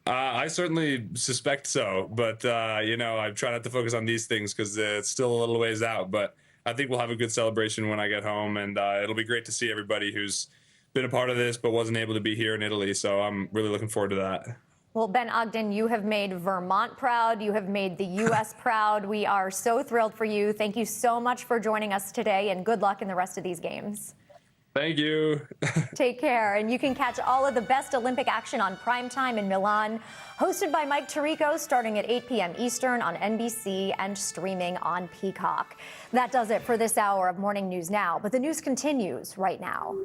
I certainly suspect so, but, I try not to focus on these things because it's still a little ways out. But I think we'll have a good celebration when I get home, and it'll be great to see everybody who's been a part of this but wasn't able to be here in Italy. So I'm really looking forward to that. Well, Ben Ogden, you have made Vermont proud. You have made the U.S. proud. We are so thrilled for you. Thank you so much for joining us today, and good luck in the rest of these games. Thank you. Take care. And you can catch all of the best Olympic action on Primetime in Milan, hosted by Mike Tirico, starting at 8 p.m. Eastern on NBC and streaming on Peacock. That does it for this hour of Morning News Now, but the news continues right now.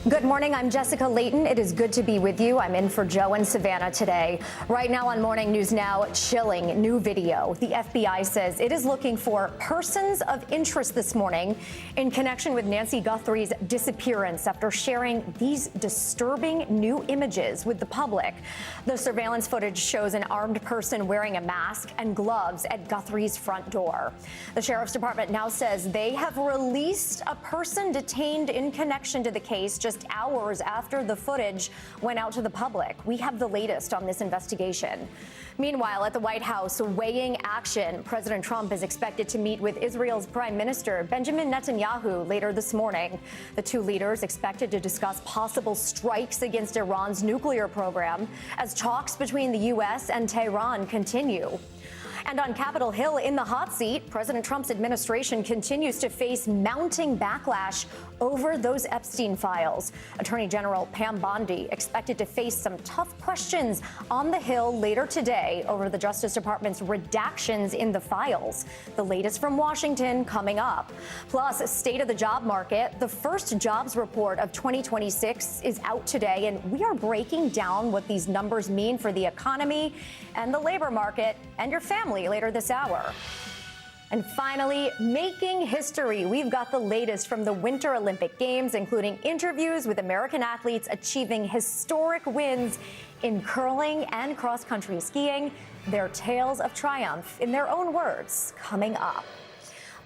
Good morning. I'm Jessica Layton. It is good to be with you. I'm in for Joe and Savannah today. Right now on Morning News Now, chilling new video. The FBI says it is looking for persons of interest this morning in connection with Nancy Guthrie's disappearance after sharing these disturbing new images with the public. The surveillance footage shows an armed person wearing a mask and gloves at Guthrie's front door. The Sheriff's Department now says they have released a person detained in connection to the case just hours after the footage went out to the public. We have the latest on this investigation. Meanwhile, at the White House, weighing action, President Trump is expected to meet with Israel's Prime Minister Benjamin Netanyahu later this morning. The two leaders expected to discuss possible strikes against Iran's nuclear program as talks between the U.S. and Tehran continue. And on Capitol Hill in the hot seat, President Trump's administration continues to face mounting backlash over those Epstein files. Attorney General Pam Bondi expected to face some tough questions on the Hill later today over the Justice Department's redactions in the files. The latest from Washington coming up. Plus, state of the job market. The first jobs report of 2026 is out today, and we are breaking down what these numbers mean for the economy and the labor market and your family later this hour. And finally, making history. We've got the latest from the Winter Olympic Games, including interviews with American athletes achieving historic wins in curling and cross-country skiing. Their tales of triumph, in their own words, coming up.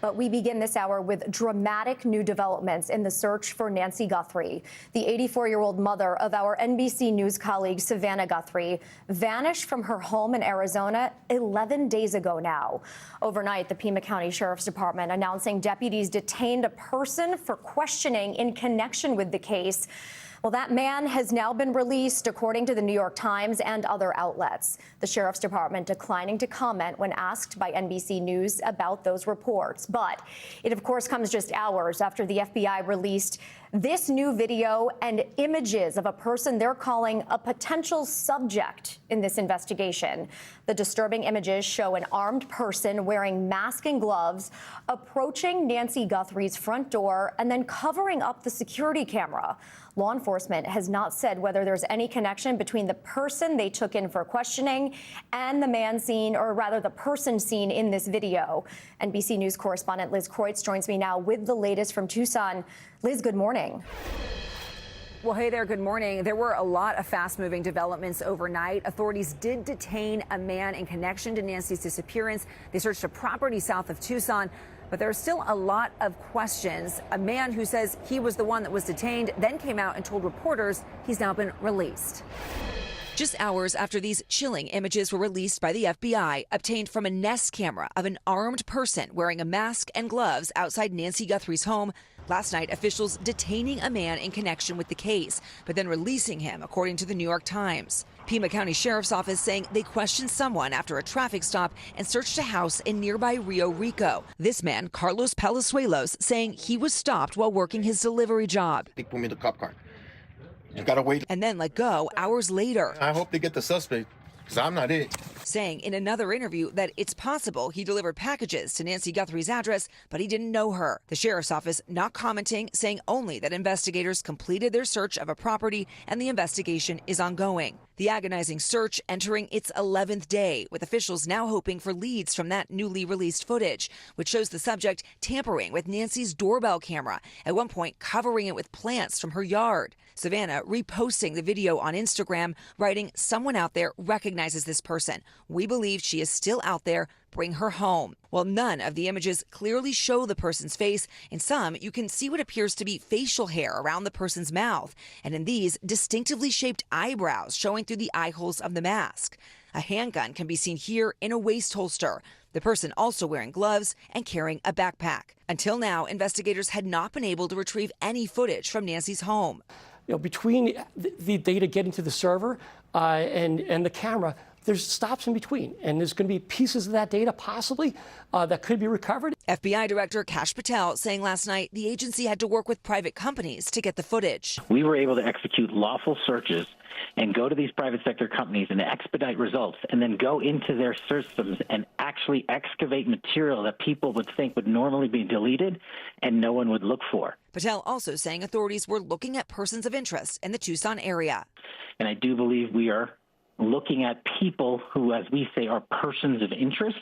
But we begin this hour with dramatic new developments in the search for Nancy Guthrie. The 84-year-old mother of our NBC News colleague Savannah Guthrie vanished from her home in Arizona 11 days ago now. Overnight, the Pima County Sheriff's Department announcing deputies detained a person for questioning in connection with the case. Well, that man has now been released, according to the New York Times and other outlets. The Sheriff's Department declining to comment when asked by NBC News about those reports. But it, of course, comes just hours after the FBI released this new video and images of a person they're calling a potential subject in this investigation. The disturbing images show an armed person wearing mask and gloves approaching Nancy Guthrie's front door and then covering up the security camera. Law enforcement has not said whether there's any connection between the person they took in for questioning and the man seen, or rather the person seen in this video. NBC News correspondent Liz Kreutz joins me now with the latest from Tucson. Liz, good morning. Well, hey there, good morning. There were a lot of fast-moving developments overnight. Authorities did detain a man in connection to Nancy's disappearance. They searched a property south of Tucson, but there's still a lot of questions. A man who says he was the one that was detained then came out and told reporters he's now been released. Just hours after these chilling images were released by the FBI, obtained from a Nest camera of an armed person wearing a mask and gloves outside Nancy Guthrie's home, last night officials detaining a man in connection with the case, but then releasing him, according to the New York Times. Pima County Sheriff's Office saying they questioned someone after a traffic stop and searched a house in nearby Rio Rico. This man, Carlos Palazuelos, saying he was stopped while working his delivery job. They put me in the cop car. You gotta wait. And then let go hours later. I hope they get the suspect, because I'm not it. Saying in another interview that it's possible he delivered packages to Nancy Guthrie's address, but he didn't know her. The sheriff's office not commenting, saying only that investigators completed their search of a property and the investigation is ongoing. The agonizing search entering its 11th day, with officials now hoping for leads from that newly released footage, which shows the subject tampering with Nancy's doorbell camera, at one point covering it with plants from her yard. Savannah reposting the video on Instagram, writing, "Someone out there recognizes this person. We believe she is still out there. Bring her home." Well, none of the images clearly show the person's face. In some, you can see what appears to be facial hair around the person's mouth. And in these, distinctively shaped eyebrows showing through the eye holes of the mask. A handgun can be seen here in a waist holster. The person also wearing gloves and carrying a backpack. Until now, investigators had not been able to retrieve any footage from Nancy's home. You know, between the data getting to the server and the camera, there's stops in between, and there's going to be pieces of that data possibly that could be recovered. FBI Director Kash Patel saying last night the agency had to work with private companies to get the footage. We were able to execute lawful searches and go to these private sector companies and expedite results, and then go into their systems and actually excavate material that people would think would normally be deleted and no one would look for. Patel also saying authorities were looking at persons of interest in the Tucson area. And I do believe we are looking at people who, as we say, are persons of interest.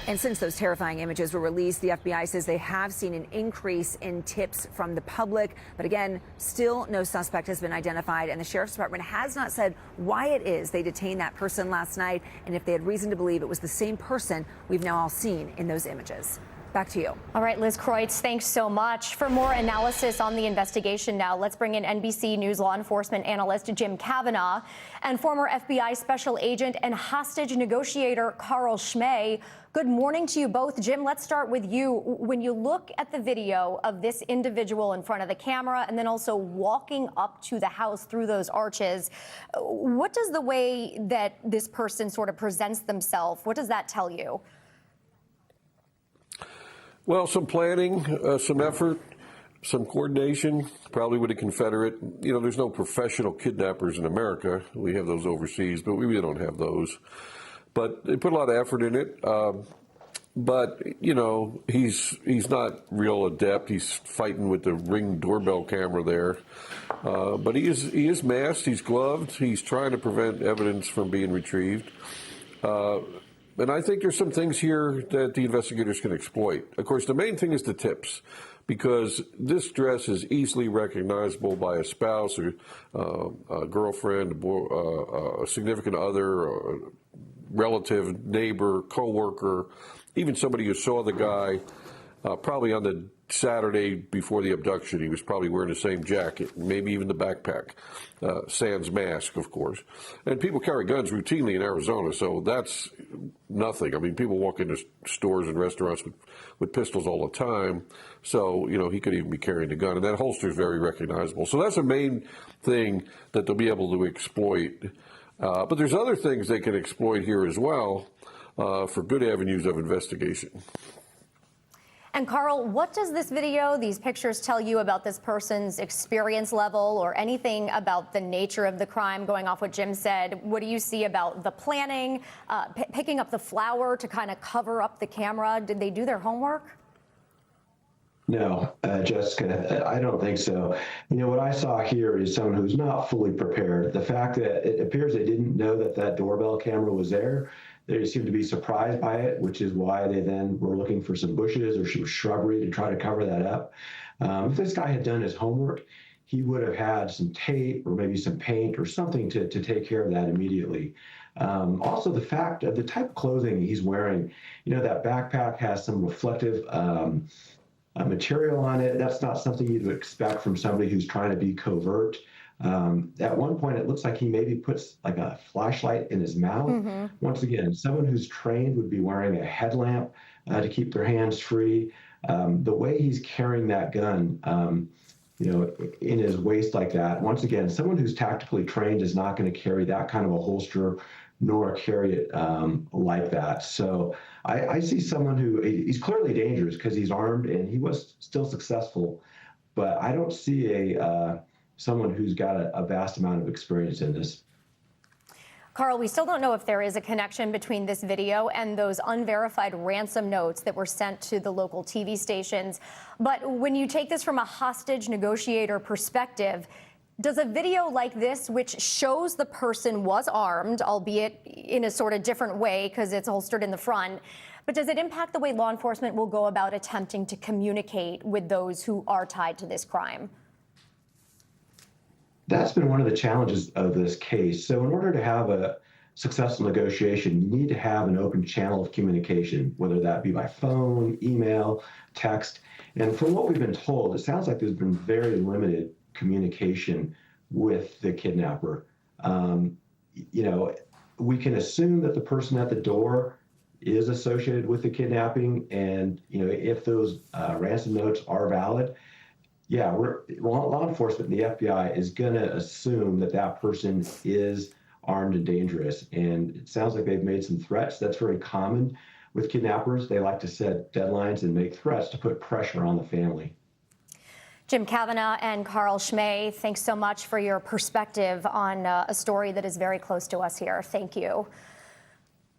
And since those terrifying images were released, the FBI says they have seen an increase in tips from the public. But again, still no suspect has been identified, and the Sheriff's Department has not said why it is they detained that person last night and if they had reason to believe it was the same person we've now all seen in those images. Back to you. All right, Liz Kreutz, thanks so much. For more analysis on the investigation now, let's bring in NBC News law enforcement analyst Jim Kavanaugh and former FBI special agent and hostage negotiator Carl Schmay. Good morning to you both. Jim, let's start with you. When you look at the video of this individual in front of the camera and then also walking up to the house through those arches, what does the way that this person sort of presents themselves, what does that tell you? Well, some planning, some effort, some coordination, probably with a Confederate. You know, there's no professional kidnappers in America. We have those overseas, but we really don't have those. But they put a lot of effort in it. But, you know, he's not real adept. He's fighting with the Ring doorbell camera there. But he is masked. He's gloved. He's trying to prevent evidence from being retrieved. And I think there's some things here that the investigators can exploit. Of course, the main thing is the tips, because this dress is easily recognizable by a spouse or a girlfriend, a significant other, a relative, neighbor, coworker, even somebody who saw the guy. Probably on the Saturday before the abduction, he was probably wearing the same jacket, maybe even the backpack, sans mask, of course. And people carry guns routinely in Arizona, so that's nothing. I mean, people walk into stores and restaurants with pistols all the time, so, you know, he could even be carrying a gun. And that holster is very recognizable. So that's the main thing that they'll be able to exploit. But there's other things they can exploit here as well for good avenues of investigation. And Carl, what does this video, these pictures tell you about this person's experience level or anything about the nature of the crime? Going off what Jim said, what do you see about the planning, picking up the flour to kind of cover up the camera? Did they do their homework? No, Jessica, I don't think so. You know, what I saw here is someone who's not fully prepared. The fact that it appears they didn't know that that doorbell camera was there. They seemed to be surprised by it, which is why they then were looking for some bushes or some shrubbery to try to cover that up. If this guy had done his homework, he would have had some tape or maybe some paint or something to take care of that immediately. Also, the fact of the type of clothing he's wearing, you know, that backpack has some reflective material on it. That's not something you'd expect from somebody who's trying to be covert. At one point, it looks like he maybe puts like a flashlight in his mouth. Mm-hmm. Once again, someone who's trained would be wearing a headlamp to keep their hands free. The way he's carrying that gun, you know, in his waist like that, once again, someone who's tactically trained is not going to carry that kind of a holster nor carry it like that. So I see someone who, he's clearly dangerous because he's armed and he was still successful, but I don't see someone who's got a vast amount of experience in this. Carl, we still don't know if there is a connection between this video and those unverified ransom notes that were sent to the local TV stations. But when you take this from a hostage negotiator perspective, does a video like this, which shows the person was armed, albeit in a sort of different way because it's holstered in the front, but does it impact the way law enforcement will go about attempting to communicate with those who are tied to this crime? That's been one of the challenges of this case. So in order to have a successful negotiation, you need to have an open channel of communication, whether that be by phone, email, text. And from what we've been told, it sounds like there's been very limited communication with the kidnapper. You know, we can assume that the person at the door is associated with the kidnapping. And, you know, if those ransom notes are valid, yeah, law enforcement and the FBI is going to assume that that person is armed and dangerous. And it sounds like they've made some threats. That's very common with kidnappers. They like to set deadlines and make threats to put pressure on the family. Jim Kavanagh and Carl Schmay, thanks so much for your perspective on a story that is very close to us here. Thank you.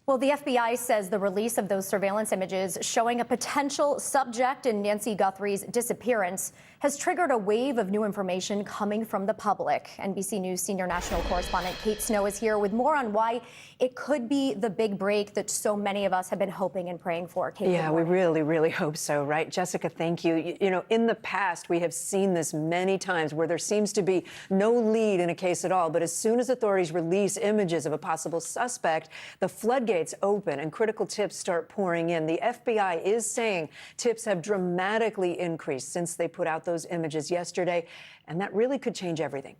Well, the FBI says the release of those surveillance images showing a potential subject in Nancy Guthrie's disappearance has triggered a wave of new information coming from the public. NBC News senior national correspondent Kate Snow is here with more on why it could be the big break that so many of us have been hoping and praying for. Kate, yeah, we really, really hope so, right? Jessica, thank you. You know, in the past, we have seen this many times where there seems to be no lead in a case at all. But as soon as authorities release images of a possible suspect, the floodgates open and critical tips start pouring in. The FBI is saying tips have dramatically increased since they put out those images yesterday, and that really could change everything.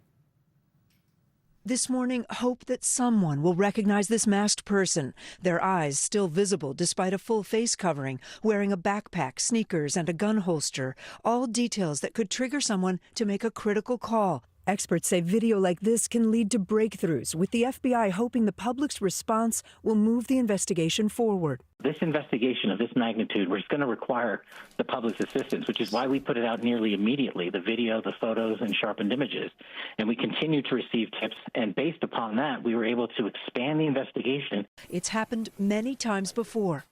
This morning, hope that someone will recognize this masked person, their eyes still visible despite a full face covering, wearing a backpack, sneakers, and a gun holster, all details that could trigger someone to make a critical call. Experts say video like this can lead to breakthroughs, with the FBI hoping the public's response will move the investigation forward. This investigation of this magnitude was going to require the public's assistance, which is why we put it out nearly immediately, the video, the photos, and sharpened images. And we continue to receive tips, and based upon that, we were able to expand the investigation. It's happened many times before.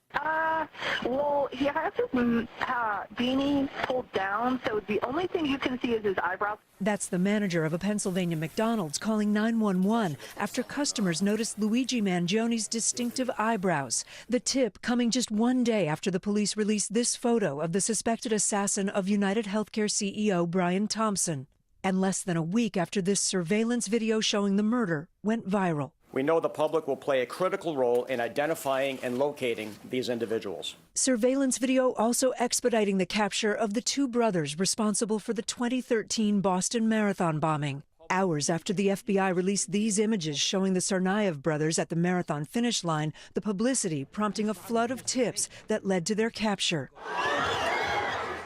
Well, he has his beanie pulled down, so the only thing you can see is his eyebrows. That's the manager of a Pennsylvania McDonald's calling 911 after customers noticed Luigi Mangioni's distinctive eyebrows. The tip coming just one day after the police released this photo of the suspected assassin of United Healthcare CEO Brian Thompson. And less than a week after this surveillance video showing the murder went viral. We know the public will play a critical role in identifying and locating these individuals. Surveillance video also expediting the capture of the two brothers responsible for the 2013 Boston Marathon bombing. Hours after the FBI released these images showing the Tsarnaev brothers at the marathon finish line, the publicity prompting a flood of tips that led to their capture.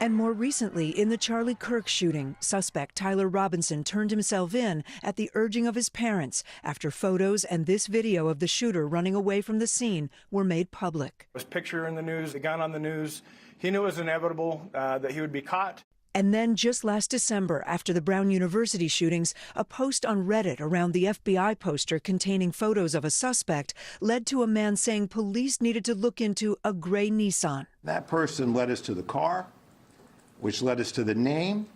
And more recently, in the Charlie Kirk shooting, suspect Tyler Robinson turned himself in at the urging of his parents after photos and this video of the shooter running away from the scene were made public. His picture in the news, the gun on the news, he knew it was inevitable that he would be caught. And then just last December, after the Brown University shootings, a post on Reddit around the FBI poster containing photos of a suspect led to a man saying police needed to look into a gray Nissan. That person led us to the car, which led us to the name,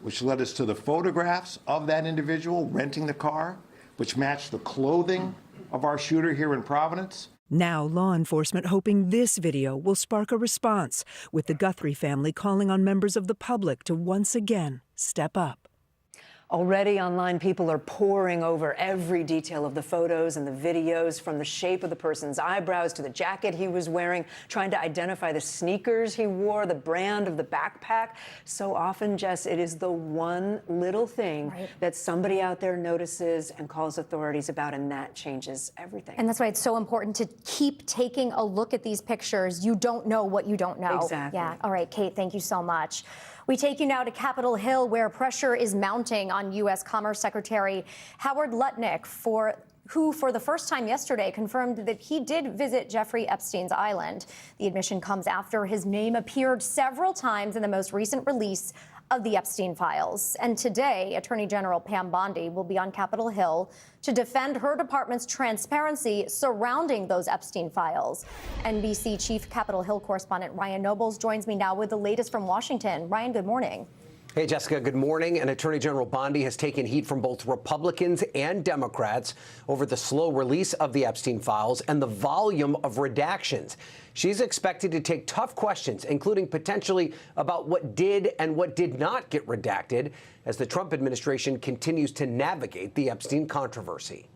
which led us to the photographs of that individual renting the car, which matched the clothing of our shooter here in Providence. Now, law enforcement hoping this video will spark a response, with the Guthrie family calling on members of the public to once again step up. Already online, people are poring over every detail of the photos and the videos, from the shape of the person's eyebrows to the jacket he was wearing, trying to identify the sneakers he wore, the brand of the backpack. So often, Jess, it is the one little thing that somebody out there notices and calls authorities about, and that changes everything. And that's why it's so important to keep taking a look at these pictures. You don't know what you don't know. Exactly. Yeah. All right, Kate, thank you so much. We take you now to Capitol Hill, where pressure is mounting on U.S. Commerce Secretary Howard Lutnick, who for the first time yesterday confirmed that he did visit Jeffrey Epstein's island. The admission comes after his name appeared several times in the most recent release of the Epstein files. And today, Attorney General Pam Bondi will be on Capitol Hill to defend her department's transparency surrounding those Epstein files. NBC Chief Capitol Hill correspondent Ryan Nobles joins me now with the latest from Washington. Ryan, good morning. Hey, Jessica, good morning. And Attorney General Bondi has taken heat from both Republicans and Democrats over the slow release of the Epstein files and the volume of redactions. She's expected to take tough questions, including potentially about what did and what did not get redacted, as the Trump administration continues to navigate the Epstein controversy.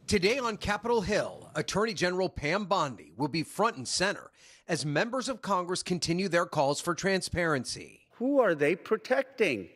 Today on Capitol Hill, Attorney General Pam Bondi will be front and center as members of Congress continue their calls for transparency. Who are they protecting?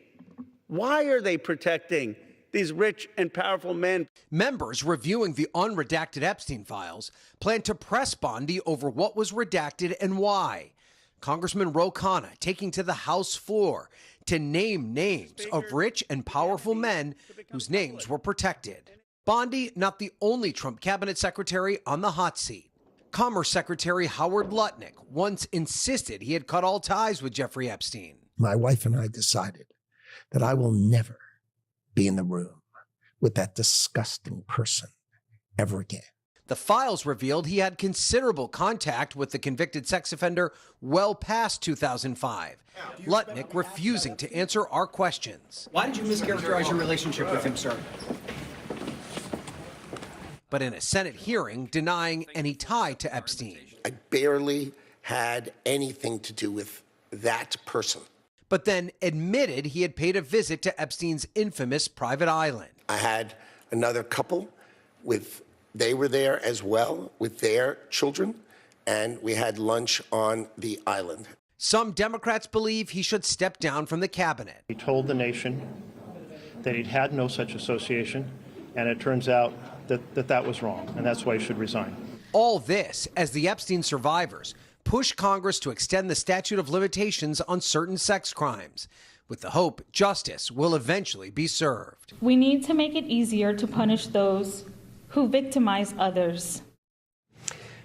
Why are they protecting these rich and powerful men? Members reviewing the unredacted Epstein files plan to press Bondi over what was redacted and why. Congressman Ro Khanna taking to the House floor to name names of rich and powerful men whose names were protected. Bondi, not the only Trump cabinet secretary on the hot seat. Commerce Secretary Howard Lutnick once insisted he had cut all ties with Jeffrey Epstein. My wife and I decided that I will never be in the room with that disgusting person ever again. The files revealed he had considerable contact with the convicted sex offender well past 2005. Lutnick refusing to answer our questions. Why did you mischaracterize your relationship with him, sir? But in a Senate hearing, denying any tie to Epstein. I barely had anything to do with that person. But then admitted he had paid a visit to Epstein's infamous private island. I had another couple they were there as well with their children, and we had lunch on the island. Some Democrats believe he should step down from the cabinet. He told the nation that he'd had no such association, and it turns out that was wrong, and that's why he should resign. All this as the Epstein survivors push Congress to extend the statute of limitations on certain sex crimes, with the hope justice will eventually be served. We need to make it easier to punish those who victimize others.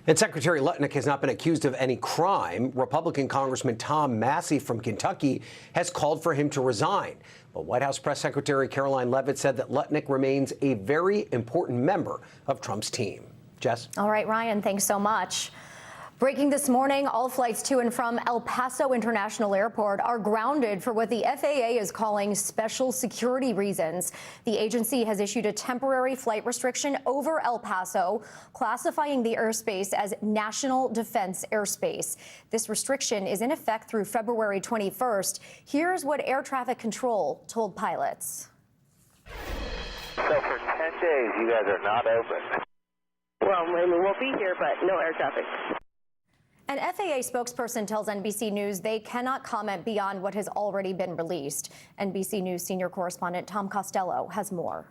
And Secretary Lutnick has not been accused of any crime. Republican Congressman Tom Massey from Kentucky has called for him to resign. But White House Press Secretary Caroline Leavitt said that Lutnick remains a very important member of Trump's team. Jess? All right, Ryan, thanks so much. Breaking this morning, all flights to and from El Paso International Airport are grounded for what the FAA is calling special security reasons. The agency has issued a temporary flight restriction over El Paso, classifying the airspace as national defense airspace. This restriction is in effect through February 21st. Here's what air traffic control told pilots. So for 10 days, you guys are not open. Well, I mean, we'll be here, but no air traffic. An FAA spokesperson tells NBC News they cannot comment beyond what has already been released. NBC News senior correspondent Tom Costello has more.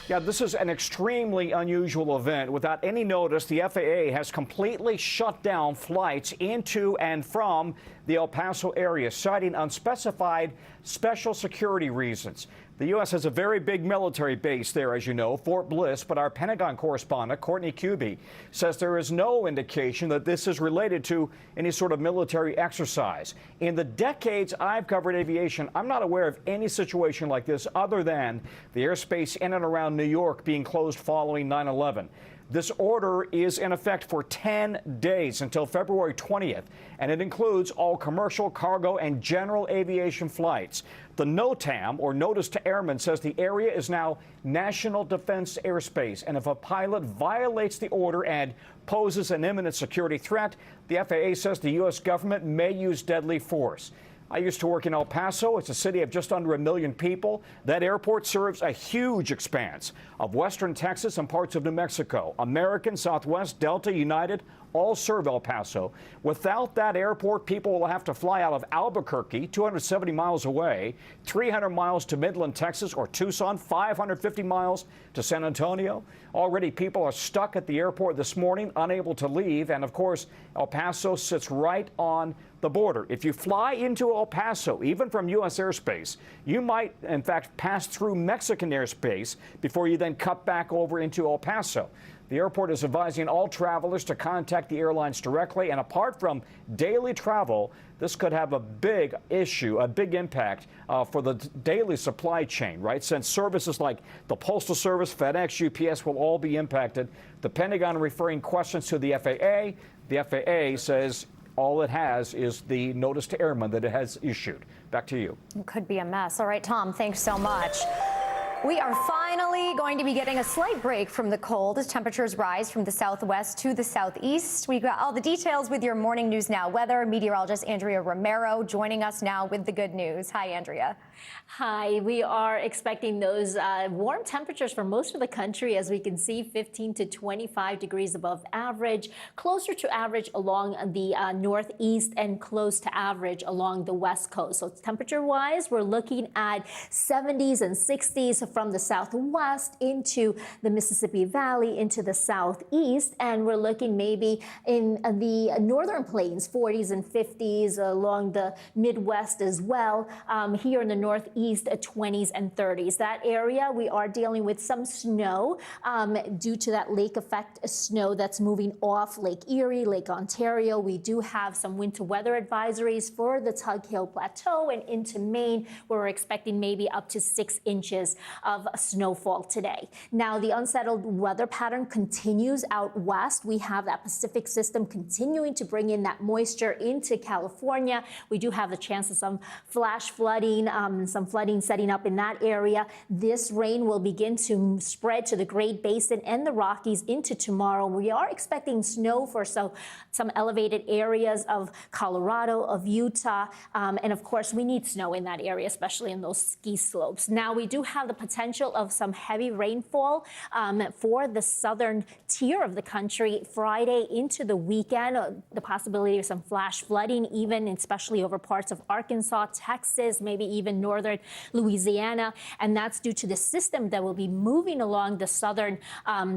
Yeah, this is an extremely unusual event. Without any notice, the FAA has completely shut down flights into and from the El Paso area, citing unspecified special security reasons. The U.S. has a very big military base there, as you know, Fort Bliss, but our Pentagon correspondent, Courtney Kuby, says there is no indication that this is related to any sort of military exercise. In the decades I've covered aviation, I'm not aware of any situation like this other than the airspace in and around New York being closed following 9/11. This order is in effect for 10 days until February 20th, and it includes all commercial, cargo, and general aviation flights. The NOTAM, or Notice to Airmen, says the area is now national defense airspace, and if a pilot violates the order and poses an imminent security threat, the FAA says the U.S. government may use deadly force. I used to work in El Paso. It's a city of just under 1 million people. That airport serves a huge expanse of western Texas and parts of New Mexico. American, Southwest, Delta, United all serve El Paso. Without that airport, people will have to fly out of Albuquerque, 270 miles away, 300 miles to Midland, Texas, or Tucson, 550 miles to San Antonio. Already people are stuck at the airport this morning, unable to leave. And of course, El Paso sits right on the border. If you fly into El Paso, even from U.S. airspace, you might, in fact, pass through Mexican airspace before you then cut back over into El Paso. The airport is advising all travelers to contact the airlines directly. And apart from daily travel, this could have a big issue, a big impact for the daily supply chain, right? Since services like the Postal Service, FedEx, UPS will all be impacted. The Pentagon referring questions to the FAA. The FAA says all it has is the Notice to Airmen that it has issued. Back to you. It could be a mess. All right, Tom, thanks so much. We are finally going to be getting a slight break from the cold as temperatures rise from the southwest to the southeast. We've got all the details with your Morning News Now weather. Meteorologist Andrea Romero joining us now with the good news. Hi, Andrea. Hi, we are expecting those warm temperatures for most of the country, as we can see 15 to 25 degrees above average, closer to average along the northeast and close to average along the west coast. So temperature-wise, we're looking at 70s and 60s from the southwest into the Mississippi Valley, into the southeast, and we're looking maybe in the northern plains, 40s and 50s along the Midwest as well. Here in the northeast, 20s and 30s. That area, we are dealing with some snow due to that lake effect snow that's moving off Lake Erie, Lake Ontario. We do have some winter weather advisories for the Tug Hill Plateau and into Maine, where we're expecting maybe up to 6 inches of snowfall today. Now, the unsettled weather pattern continues out west. We have that Pacific system continuing to bring in that moisture into California. We do have the chance of some flash flooding, some flooding setting up in that area. This rain will begin to spread to the Great Basin and the Rockies into tomorrow. We are expecting snow for some elevated areas of Colorado, of Utah, and of course we need snow in that area, especially in those ski slopes. Now, we do have the potential of some heavy rainfall for the southern tier of the country Friday into the weekend. The possibility of some flash flooding, even especially over parts of Arkansas, Texas, maybe even northern Louisiana, and that's due to the system that will be moving along the southern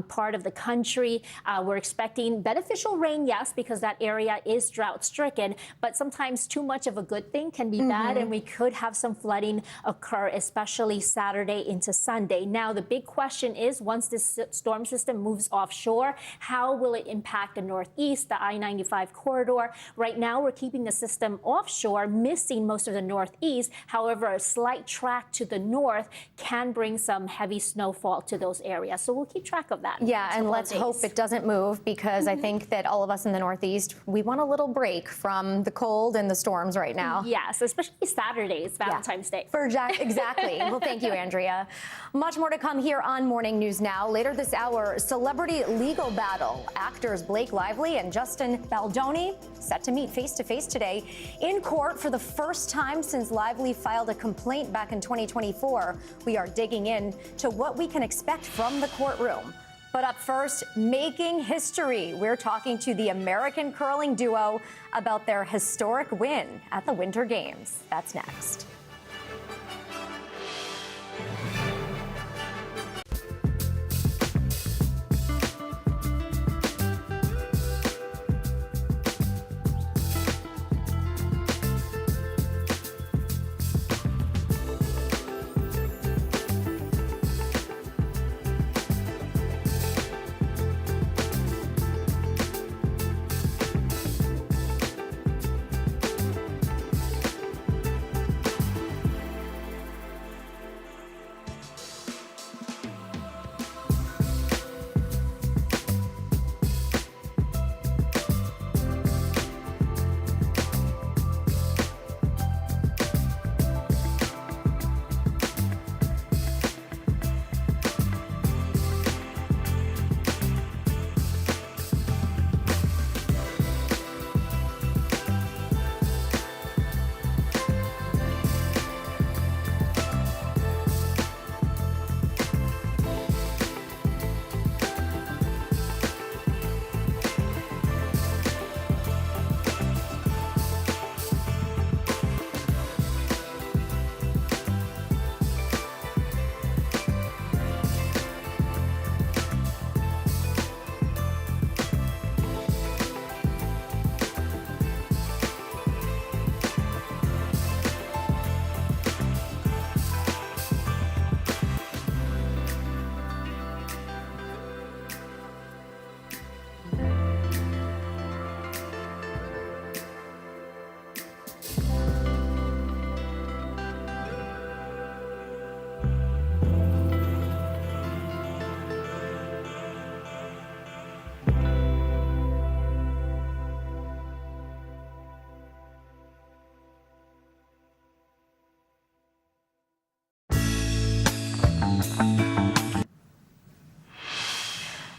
part of the country. We're expecting beneficial rain, yes, because that area is drought-stricken, but sometimes too much of a good thing can be bad, and we could have some flooding occur, especially Saturday into Sunday. Now, the big question is, once this storm system moves offshore, how will it impact the northeast, the I-95 corridor? Right now, we're keeping the system offshore, missing most of the northeast. However, a slight track to the north can bring some heavy snowfall to those areas. So we'll keep track of that. Yeah, and let's hope it doesn't move, because I think that all of us in the Northeast, we want a little break from the cold and the storms right now. Yes, especially Saturdays, Valentine's Day. Exactly. Well, thank you, Andrea. Claudia. Much more to come here on Morning News Now. Later this hour, celebrity legal battle. Actors Blake Lively and Justin Baldoni set to meet face-to-face today in court for the first time since Lively filed a complaint back in 2024. We are digging in to what we can expect from the courtroom. But up first, making history. We're talking to the American curling duo about their historic win at the Winter Games. That's next.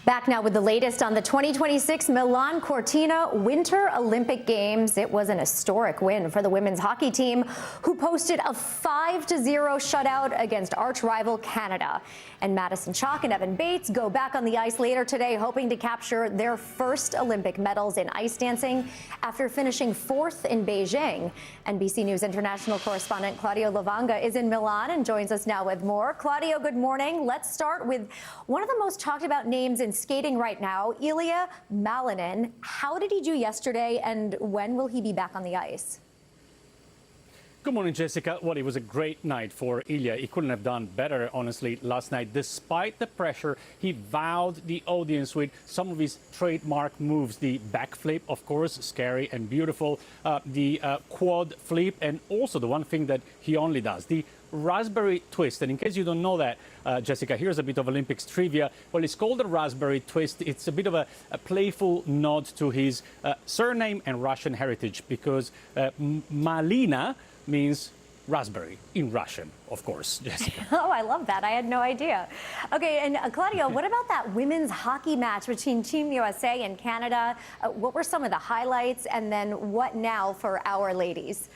Back now with the latest on the 2026 Milan Cortina Winter Olympic Games. It was an historic win for the women's hockey team, who posted a 5-0 shutout against arch rival Canada. And Madison Chalk and Evan Bates go back on the ice later today, hoping to capture their first Olympic medals in ice dancing after finishing 4th in Beijing. NBC News international correspondent Claudio Lavanga is in Milan and joins us now with more. Claudio, good morning. Let's start with one of the most talked about names in skating right now, Ilya Malinin. How did he do yesterday, and when will he be back on the ice? Good morning, Jessica. Well, it was a great night for Ilya. He couldn't have done better, honestly, last night. Despite the pressure, he wowed the audience with some of his trademark moves. The backflip, of course, scary and beautiful. The quad flip, and also the one thing that he only does, the raspberry twist. And in case you don't know that, Jessica, here's a bit of Olympics trivia. Well, it's called a raspberry twist. It's a bit of a playful nod to his surname and Russian heritage, because Malina means raspberry in Russian, of course, Jessica. Oh, I love that. I had no idea. Okay, and Claudio, what about that women's hockey match between Team USA and Canada? What were some of the highlights, and then what now for our ladies?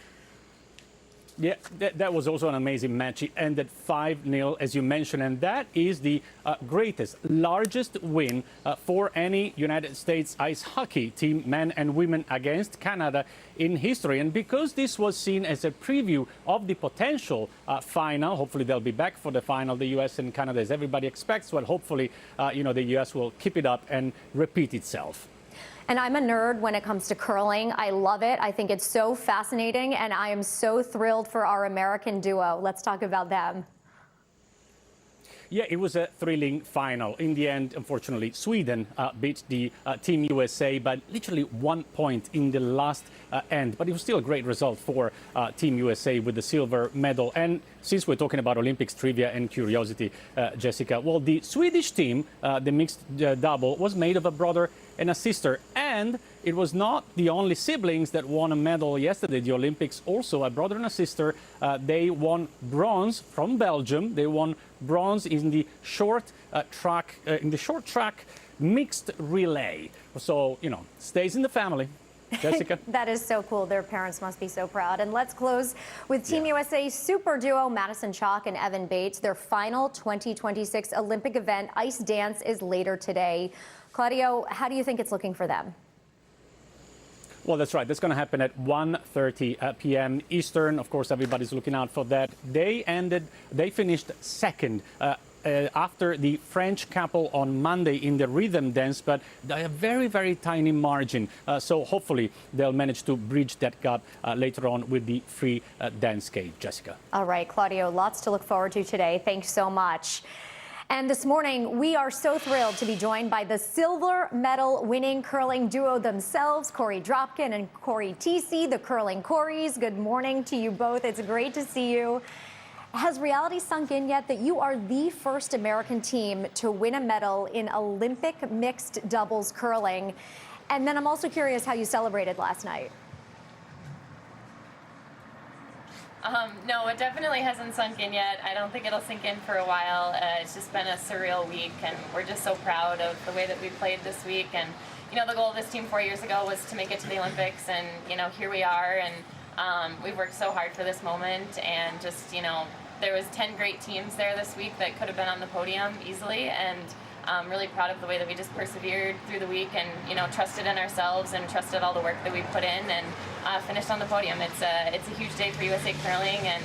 Yeah, that was also an amazing match. It ended 5-0, as you mentioned, and that is the greatest, largest win for any United States ice hockey team, men and women, against Canada in history. And because this was seen as a preview of the potential final, hopefully they'll be back for the final, the U.S. and Canada, as everybody expects. Well, hopefully, the U.S. will keep it up and repeat itself. And I'm a nerd when it comes to curling. I love it. I think it's so fascinating, and I am so thrilled for our American duo. Let's talk about them. Yeah, it was a thrilling final. In the end, unfortunately, Sweden beat the Team USA by literally 1 point in the last end. But it was still a great result for Team USA with the silver medal. And since we're talking about Olympics trivia and curiosity, Jessica, well, the Swedish team, the mixed double, was made of a brother and a sister. And it was not the only siblings that won a medal yesterday. The Olympics also, a brother and a sister, they won bronze from Belgium. They won bronze in the short track mixed relay. So, stays in the family. Jessica. That is so cool. Their parents must be so proud. And let's close with Team USA super duo Madison Chalk and Evan Bates. Their final 2026 Olympic event, ice dance, is later today. Claudio, how do you think it's looking for them? Well, that's right. That's going to happen at 1:30 p.m. Eastern. Of course, everybody's looking out for that. They finished second after the French couple on Monday in the rhythm dance, but by a very, very tiny margin. So hopefully they'll manage to bridge that gap later on with the free dance skate. Jessica. All right, Claudio, lots to look forward to today. Thanks so much. And this morning, we are so thrilled to be joined by the silver medal winning curling duo themselves, Corey Dropkin and Corey Teesey, the curling Corys. Good morning to you both. It's great to see you. Has reality sunk in yet that you are the first American team to win a medal in Olympic mixed doubles curling? And then I'm also curious how you celebrated last night. No, it definitely hasn't sunk in yet. I don't think it'll sink in for a while. It's just been a surreal week, and we're just so proud of the way that we played this week. And, the goal of this team 4 years ago was to make it to the Olympics, and, here we are. And we've worked so hard for this moment, and just, there was 10 great teams there this week that could have been on the podium easily, and I'm really proud of the way that we just persevered through the week and, trusted in ourselves and trusted all the work that we put in and finished on the podium. It's a huge day for USA Curling, and,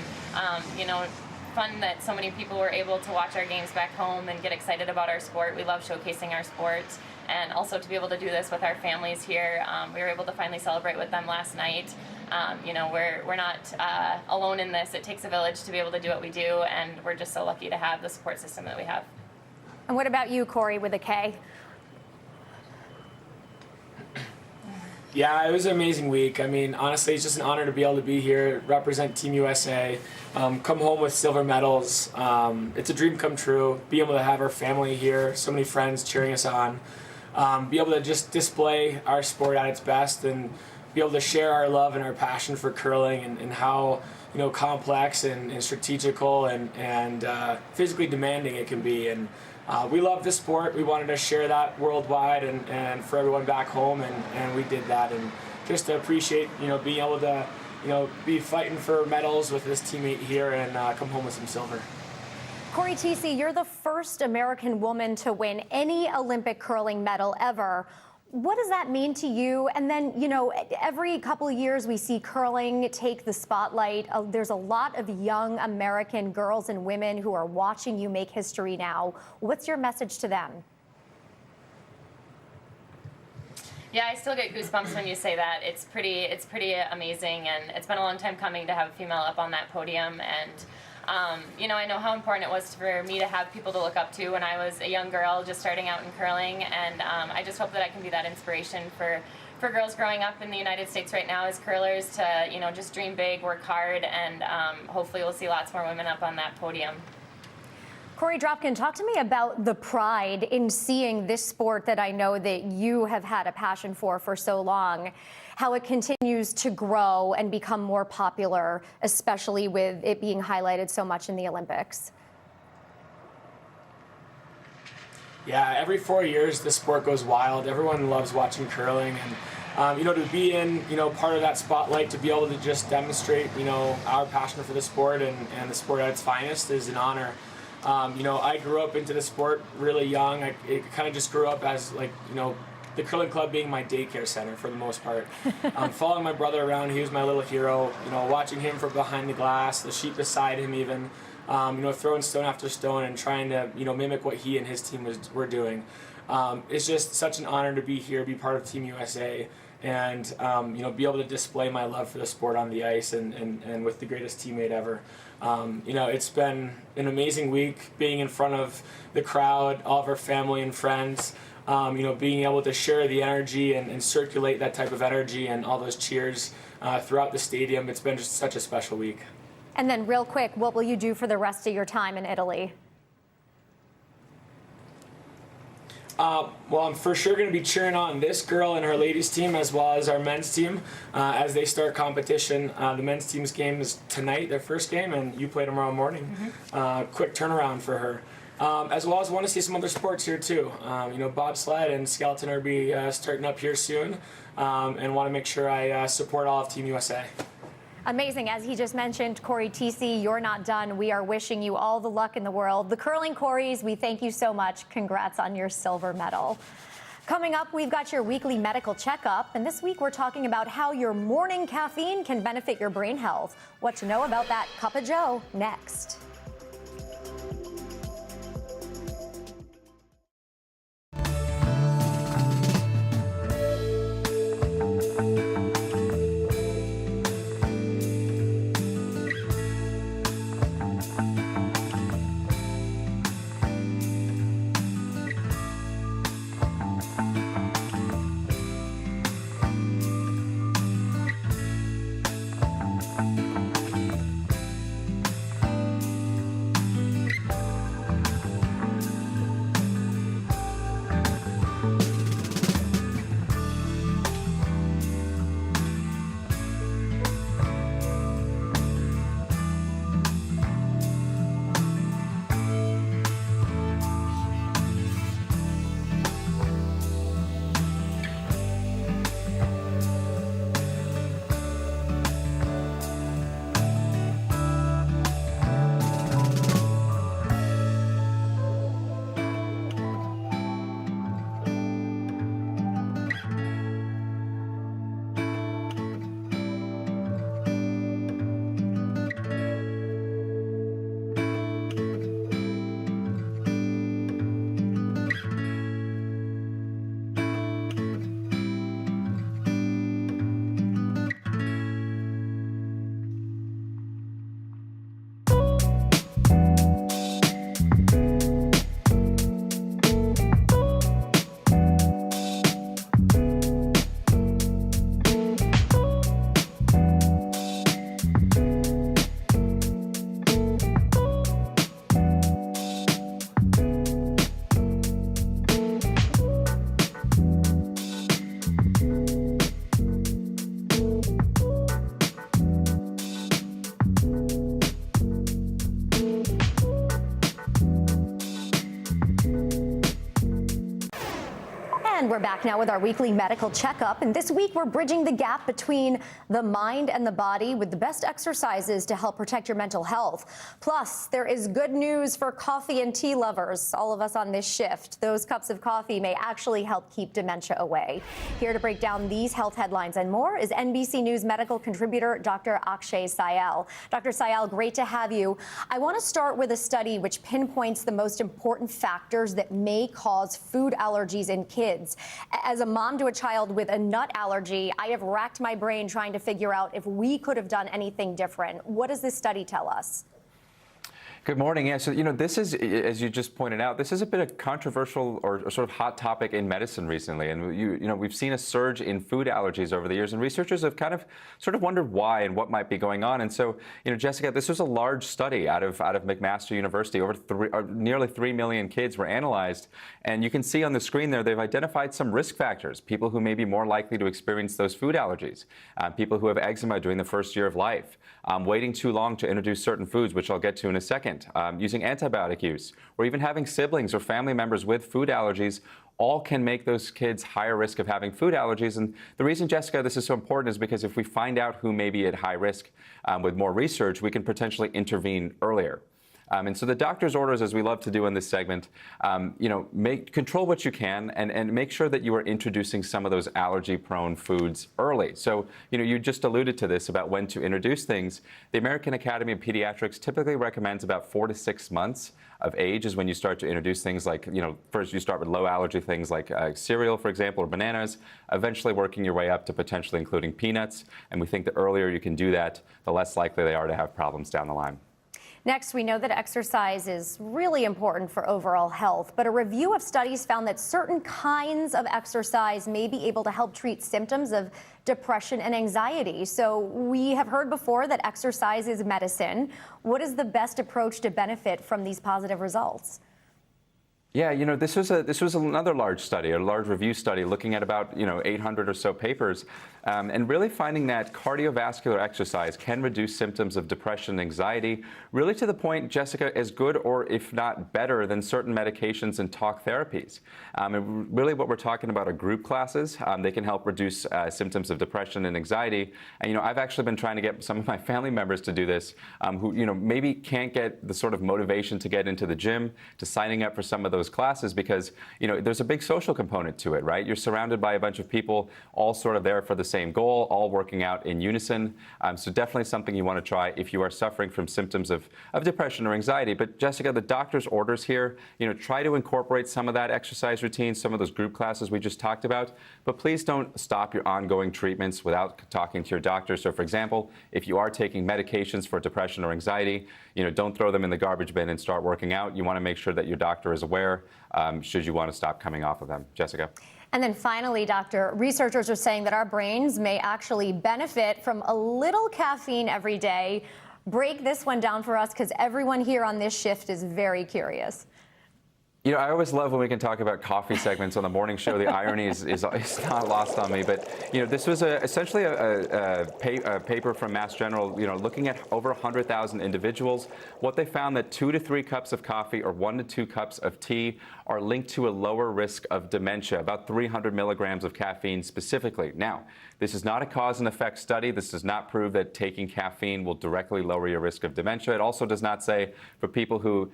fun that so many people were able to watch our games back home and get excited about our sport. We love showcasing our sport, and also to be able to do this with our families here. We were able to finally celebrate with them last night. We're not alone in this. It takes a village to be able to do what we do, and we're just so lucky to have the support system that we have. And what about you, Corey, with a K? Yeah, it was an amazing week. I mean, honestly, it's just an honor to be able to be here, represent Team USA, come home with silver medals. It's a dream come true, be able to have our family here, so many friends cheering us on, be able to just display our sport at its best and be able to share our love and our passion for curling and how complex and strategical and physically demanding it can be. And we love this sport. We wanted to share that worldwide and for everyone back home, and we did that. And just to appreciate, being able to, be fighting for medals with this teammate here and come home with some silver. Corey Teesey, you're the first American woman to win any Olympic curling medal ever. What does that mean to you? And then, every couple of years we see curling take the spotlight. There's a lot of young American girls and women who are watching you make history now. What's your message to them? Yeah, I still get goosebumps when you say that. It's pretty amazing, and it's been a long time coming to have a female up on that podium. And I know how important it was for me to have people to look up to when I was a young girl just starting out in curling, and I just hope that I can be that inspiration for girls growing up in the United States right now as curlers to, just dream big, work hard, and hopefully we'll see lots more women up on that podium. Corey Dropkin, talk to me about the pride in seeing this sport that I know that you have had a passion for so long, how it continues to grow and become more popular, especially with it being highlighted so much in the Olympics. Yeah, every 4 years the sport goes wild. Everyone loves watching curling, and to be in part of that spotlight, to be able to just demonstrate our passion for the sport and the sport at its finest is an honor. I grew up into the sport really young. It kind of just grew up as the curling club being my daycare center for the most part. Following my brother around, he was my little hero. Watching him from behind the glass, the sheet beside him even, throwing stone after stone and trying to mimic what he and his team were doing. It's just such an honor to be here, be part of Team USA, and be able to display my love for the sport on the ice and with the greatest teammate ever. It's been an amazing week being in front of the crowd, all of our family and friends, being able to share the energy and circulate that type of energy and all those cheers throughout the stadium. It's been just such a special week. And then real quick, what will you do for the rest of your time in Italy? Well, I'm for sure going to be cheering on this girl and her ladies team as well as our men's team as they start competition. The men's team's game is tonight, their first game, and you play tomorrow morning. Quick turnaround for her. As well as want to see some other sports here too. Bobsled and skeleton are be starting up here soon, and want to make sure I support all of Team USA. Amazing. As he just mentioned, Corey TC, you're not done. We are wishing you all the luck in the world. The curling Corys, we thank you so much. Congrats on your silver medal. Coming up, we've got your weekly medical checkup. And this week, we're talking about how your morning caffeine can benefit your brain health. What to know about that cup of joe next. And we're back now with our weekly medical checkup. And this week, we're bridging the gap between the mind and the body with the best exercises to help protect your mental health. Plus, there is good news for coffee and tea lovers, all of us on this shift. Those cups of coffee may actually help keep dementia away. Here to break down these health headlines and more is NBC News medical contributor Dr. Akshay Syal. Dr. Syal, great to have you. I want to start with a study which pinpoints the most important factors that may cause food allergies in kids. As a mom to a child with a nut allergy, I have racked my brain trying to figure out if we could have done anything different. What does this study tell us? Good morning. Yeah, so, this is, as you just pointed out, this is a bit of controversial or sort of hot topic in medicine recently. And, we've seen a surge in food allergies over the years, and researchers have kind of sort of wondered why and what might be going on. And so, Jessica, this was a large study out of McMaster University. Nearly 3 million kids were analyzed. And you can see on the screen there, they've identified some risk factors, people who may be more likely to experience those food allergies, people who have eczema during the first year of life, waiting too long to introduce certain foods, which I'll get to in a second. Using antibiotic use, or even having siblings or family members with food allergies, all can make those kids higher risk of having food allergies. And the reason, Jessica, this is so important is because if we find out who may be at high risk with more research, we can potentially intervene earlier. And so the doctor's orders, as we love to do in this segment, control what you can and make sure that you are introducing some of those allergy-prone foods early. So, you just alluded to this about when to introduce things. The American Academy of Pediatrics typically recommends about 4 to 6 months of age is when you start to introduce things like, first you start with low allergy things like cereal, for example, or bananas, eventually working your way up to potentially including peanuts. And we think the earlier you can do that, the less likely they are to have problems down the line. Next, we know that exercise is really important for overall health, but a review of studies found that certain kinds of exercise may be able to help treat symptoms of depression and anxiety. So we have heard before that exercise is medicine. What is the best approach to benefit from these positive results? Yeah, this was another large study, a large review study, looking at about 800 or so papers, and really finding that cardiovascular exercise can reduce symptoms of depression and anxiety, really to the point, Jessica, as good or if not better than certain medications and talk therapies. And really, what we're talking about are group classes. They can help reduce symptoms of depression and anxiety. And I've actually been trying to get some of my family members to do this, who maybe can't get the sort of motivation to get into the gym, to signing up for some of those classes, because there's a big social component to it, right? You're surrounded by a bunch of people all sort of there for the same goal, all working out in unison. So definitely something you want to try if you are suffering from symptoms of depression or anxiety. But Jessica, the doctor's orders here, try to incorporate some of that exercise routine, some of those group classes we just talked about, but please don't stop your ongoing treatments without talking to your doctor. So for example, if you are taking medications for depression or anxiety, don't throw them in the garbage bin and start working out. You want to make sure that your doctor is aware should you want to stop coming off of them. Jessica? And then finally, doctor, researchers are saying that our brains may actually benefit from a little caffeine every day. Break this one down for us, because everyone here on this shift is very curious. I always love when we can talk about coffee segments on the morning show. The irony is not lost on me. But, this was essentially a paper from Mass General, looking at over 100,000 individuals. What they found that 2 to 3 cups of coffee or 1 to 2 cups of tea are linked to a lower risk of dementia, about 300 milligrams of caffeine specifically. Now, this is not a cause and effect study. This does not prove that taking caffeine will directly lower your risk of dementia. It also does not say for people who,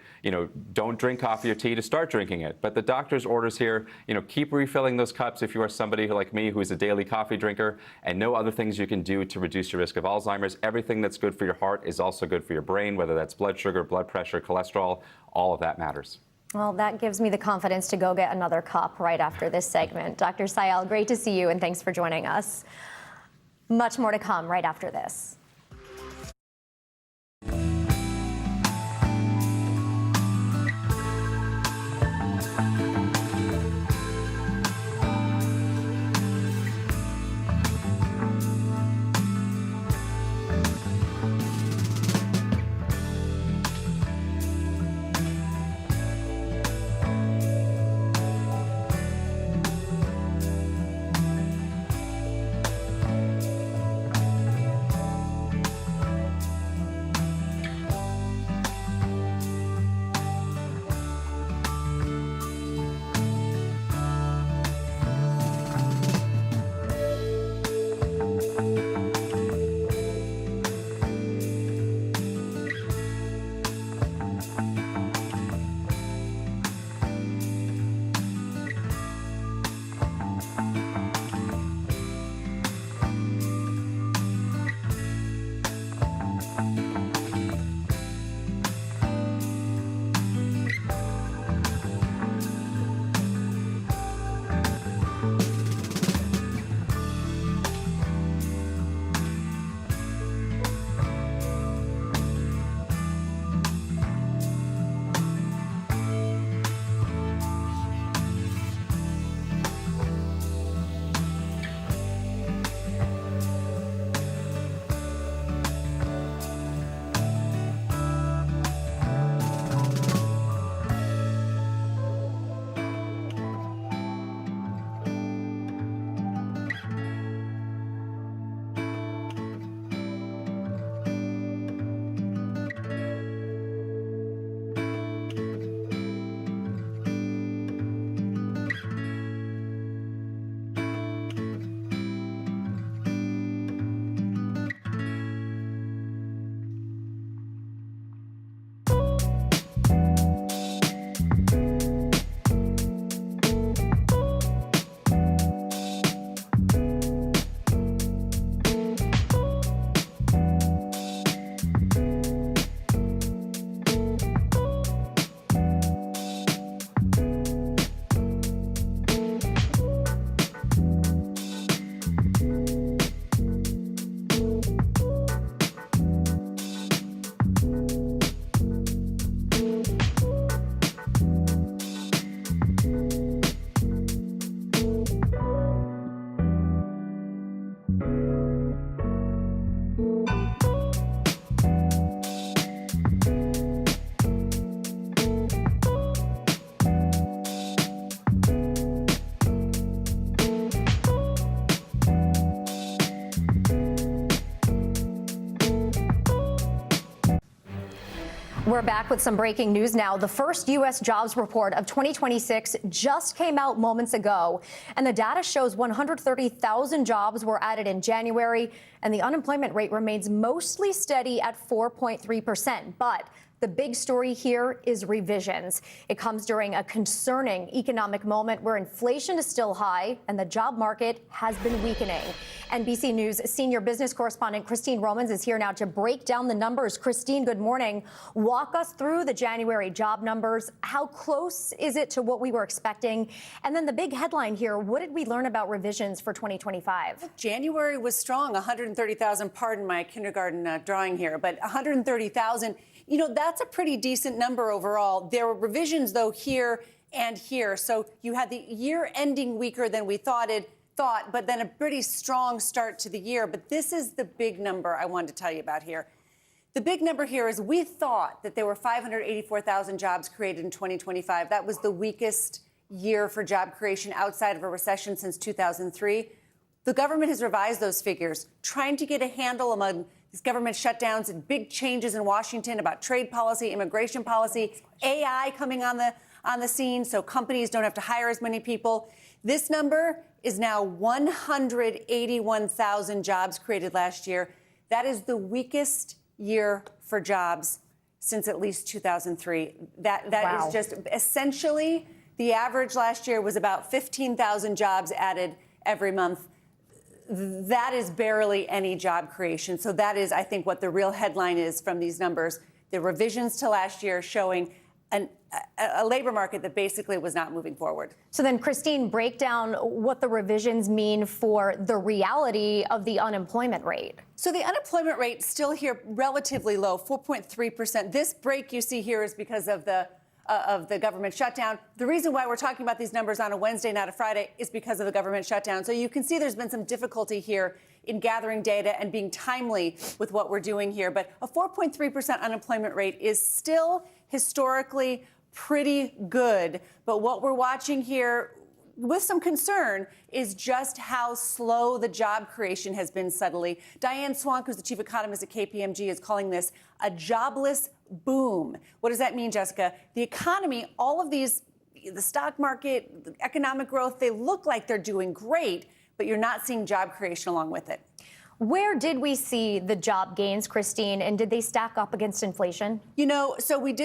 don't drink coffee or tea to start drinking it. But the doctor's orders here, keep refilling those cups if you are somebody like me who is a daily coffee drinker, and know other things you can do to reduce your risk of Alzheimer's. Everything that's good for your heart is also good for your brain, whether that's blood sugar, blood pressure, cholesterol, all of that matters. Well, that gives me the confidence to go get another cup right after this segment. Dr. Sayal, great to see you, and thanks for joining us. Much more to come right after this. We're back with some breaking news now. The first U.S. jobs report of 2026 just came out moments ago, and the data shows 130,000 jobs were added in January, and the unemployment rate remains mostly steady at 4.3%. But the big story here is revisions. It comes during a concerning economic moment where inflation is still high and the job market has been weakening. NBC News senior business correspondent Christine Romans is here now to break down the numbers. Christine, good morning. Walk us through the January job numbers. How close is it to what we were expecting? And then the big headline here, what did we learn about revisions for 2025? January was strong, 130,000, pardon my kindergarten drawing here, but 130,000. You know, that's a pretty decent number overall. There were revisions, though, here and here. So you had the year ending weaker than we thought, but then a pretty strong start to the year. But this is the big number I wanted to tell you about here. The big number here is we thought that there were 584,000 jobs created in 2025. That was the weakest year for job creation outside of a recession since 2003. The government has revised those figures, trying to get a handle among these government shutdowns and big changes in Washington about trade policy, immigration policy, AI coming on the scene, so companies don't have to hire as many people. This number is now 181,000 jobs created last year. That is the weakest year for jobs since at least 2003. That Wow. is just essentially the average last year was about 15,000 jobs added every month. That is barely any job creation. So that is, I think, what the real headline is from these numbers. The revisions to last year showing a labor market that basically was not moving forward. So then, Christine, break down what the revisions mean for the reality of the unemployment rate. So the unemployment rate still here relatively low, 4.3%. This break you see here is because of the government shutdown. The reason why we're talking about these numbers on a Wednesday, not a Friday, is because of the government shutdown. So you can see there's been some difficulty here in gathering data and being timely with what we're doing here. But a 4.3% unemployment rate is still historically pretty good. But what we're watching here with some concern is just how slow the job creation has been suddenly. Diane Swank, who's the chief economist at KPMG, is calling this a jobless boom. What does that mean, Jessica? The economy, all of these, the stock market, the economic growth, they look like they're doing great, but you're not seeing job creation along with it. Where did we see the job gains, Christine, and did they stack up against inflation? You know, so we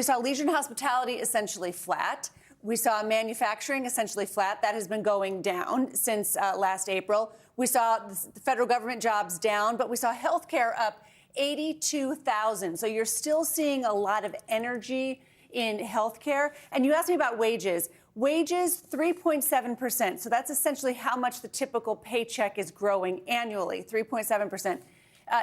saw leisure and hospitality essentially flat. We saw manufacturing essentially flat. That has been going down since last April. We saw the federal government jobs down, but we saw healthcare up 82,000. So you're still seeing a lot of energy in healthcare. And you asked me about wages. Wages, 3.7%. So that's essentially how much the typical paycheck is growing annually, 3.7%.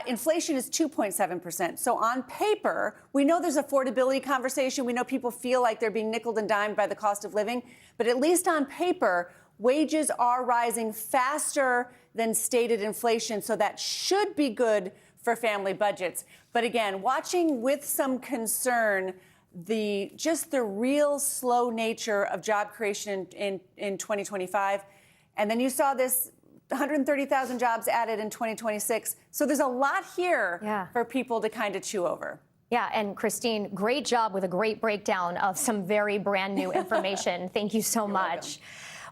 Inflation is 2.7%. So on paper, we know there's affordability conversation. We know people feel like they're being nickeled and dimed by the cost of living. But at least on paper, wages are rising faster than stated inflation. So that should be good for family budgets. But again, watching with some concern the real slow nature of job creation in 2025. And then you saw this 130,000 jobs added in 2026. So there's a lot here for people to kind of chew over. Yeah, and Christine, great job with a great breakdown of some very brand new information. Thank you so much. Welcome.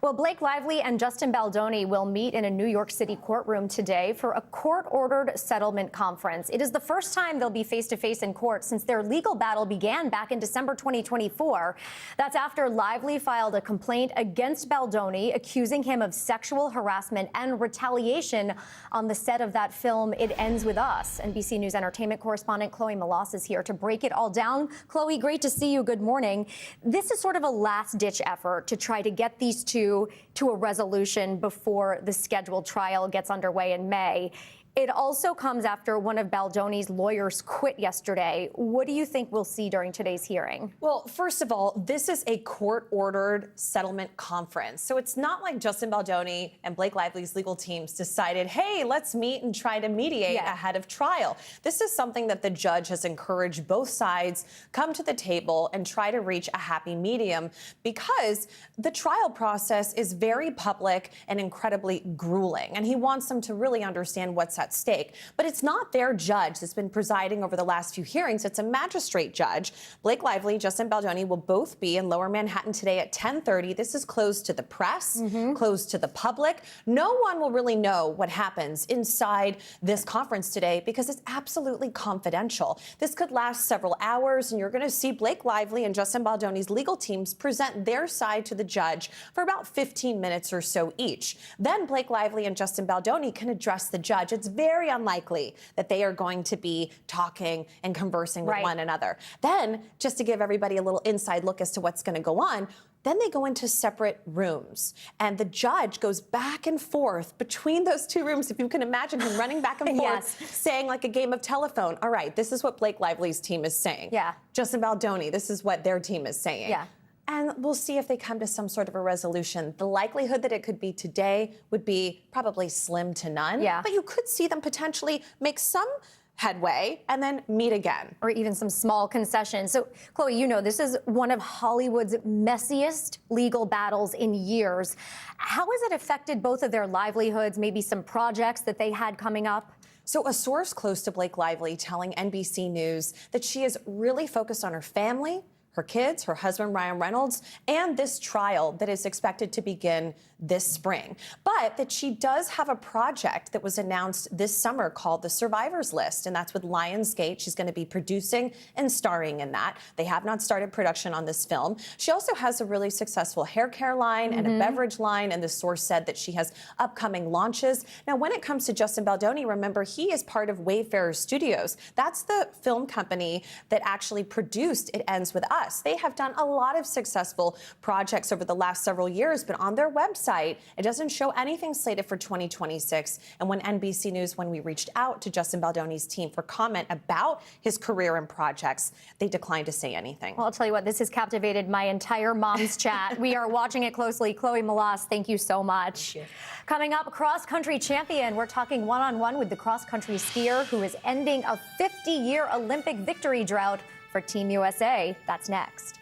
Well, Blake Lively and Justin Baldoni will meet in a New York City courtroom today for a court-ordered settlement conference. It is the first time they'll be face-to-face in court since their legal battle began back in December 2024. That's after Lively filed a complaint against Baldoni, accusing him of sexual harassment and retaliation on the set of that film, It Ends With Us. NBC News entertainment correspondent Chloe Malas is here to break it all down. Chloe, great to see you. Good morning. This is sort of a last-ditch effort to try to get these two to a resolution before the scheduled trial gets underway in May. It also comes after one of Baldoni's lawyers quit yesterday. What do you think we'll see during today's hearing? Well, first of all, this is a court-ordered settlement conference. So it's not like Justin Baldoni and Blake Lively's legal teams decided, hey, let's meet and try to mediate ahead of trial. This is something that the judge has encouraged both sides come to the table and try to reach a happy medium because the trial process is very public and incredibly grueling. And he wants them to really understand what side at stake. But it's not their judge that's been presiding over the last few hearings. It's a magistrate judge. Blake Lively, Justin Baldoni will both be in Lower Manhattan today at 10:30. This is closed to the press, closed to the public. No one will really know what happens inside this conference today because it's absolutely confidential. This could last several hours, and you're going to see Blake Lively and Justin Baldoni's legal teams present their side to the judge for about 15 minutes or so each. Then Blake Lively and Justin Baldoni can address the judge. It's very unlikely that they are going to be talking and conversing with one another. Then, just to give everybody a little inside look as to what's going to go on, then they go into separate rooms, and the judge goes back and forth between those two rooms. If you can imagine him running back and forth, saying like a game of telephone, all right, this is what Blake Lively's team is saying. Justin Baldoni, this is what their team is saying. And we'll see if they come to some sort of a resolution. The likelihood that it could be today would be probably slim to none. But you could see them potentially make some headway and then meet again. Or even some small concessions. So, Chloe, you know, this is one of Hollywood's messiest legal battles in years. How has it affected both of their livelihoods, maybe some projects that they had coming up? So a source close to Blake Lively telling NBC News that she is really focused on her family, her kids, her husband, Ryan Reynolds, and this trial that is expected to begin this spring. But that she does have a project that was announced this summer called The Survivors List, and that's with Lionsgate. She's going to be producing and starring in that. They have not started production on this film. She also has a really successful hair care line and a beverage line, and the source said that she has upcoming launches. Now, when it comes to Justin Baldoni, remember, he is part of Wayfarer Studios. That's the film company that actually produced It Ends With Us. They have done a lot of successful projects over the last several years, but on their website, it doesn't show anything slated for 2026. And when NBC News, when we reached out to Justin Baldoni's team for comment about his career and projects, they declined to say anything. Well, I'll tell you what, this has captivated my entire mom's chat. We are watching it closely. Chloe Malas, thank you so much. Coming up, cross-country champion. We're talking one-on-one with the cross-country skier who is ending a 50-year Olympic victory drought for Team USA. That's next.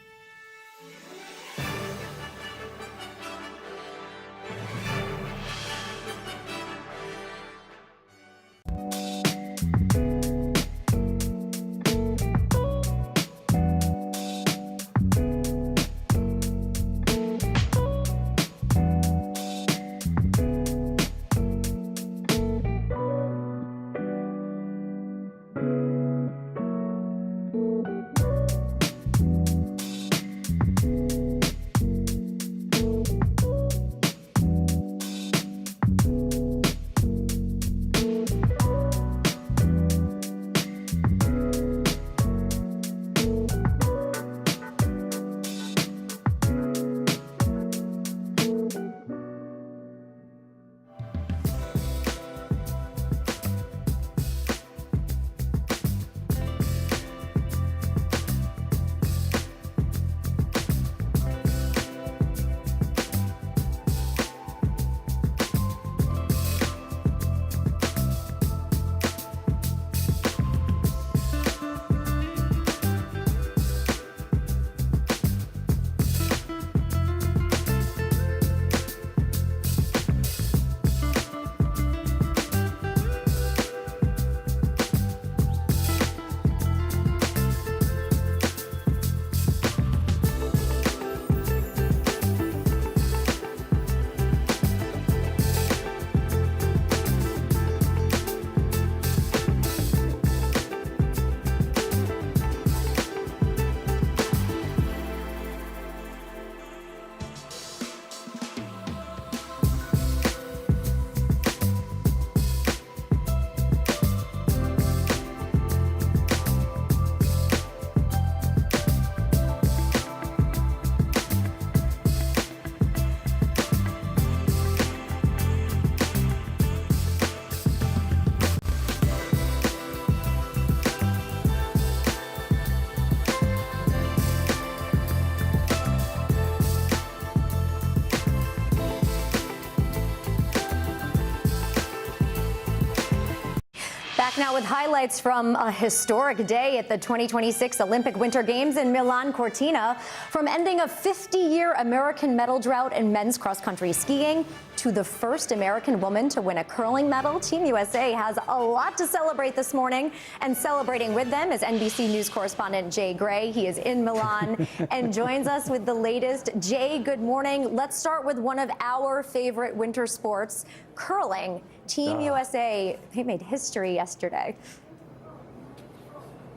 Back now with highlights from a historic day at the 2026 Olympic Winter Games in Milan Cortina. From ending a 50-year American medal drought in men's cross-country skiing to the first American woman to win a curling medal, Team USA has a lot to celebrate this morning. And celebrating with them is NBC News correspondent Jay Gray. He is in Milan and joins us with the latest. Jay, good morning. Let's start with one of our favorite winter sports, curling. Team USA, they made history yesterday.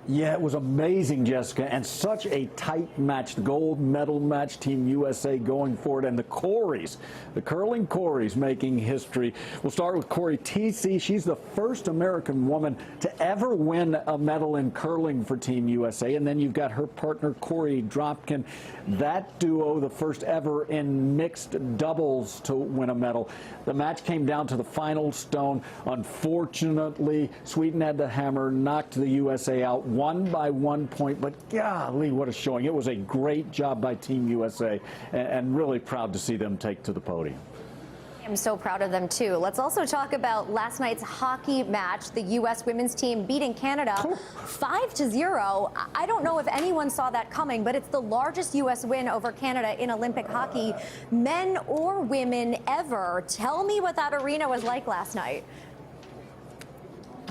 Yeah, it was amazing, Jessica, and such a tight match, the gold medal match, Team USA going for it, and the Coreys, the curling Coreys making history. We'll start with Corey Tesi. She's the first American woman to ever win a medal in curling for Team USA, and then you've got her partner, Corey Dropkin. That duo, the first ever in mixed doubles to win a medal. The match came down to the final stone. Unfortunately, Sweden had the hammer, knocked the USA out, won by 1 point, but golly, what a showing. It was a great job by Team USA, and really proud to see them take to the podium. I'm so proud of them, too. Let's also talk about last night's hockey match. The U.S. women's team beating Canada 5-0. I don't know if anyone saw that coming, but it's the largest U.S. win over Canada in Olympic hockey, men or women ever. Tell me what that arena was like last night.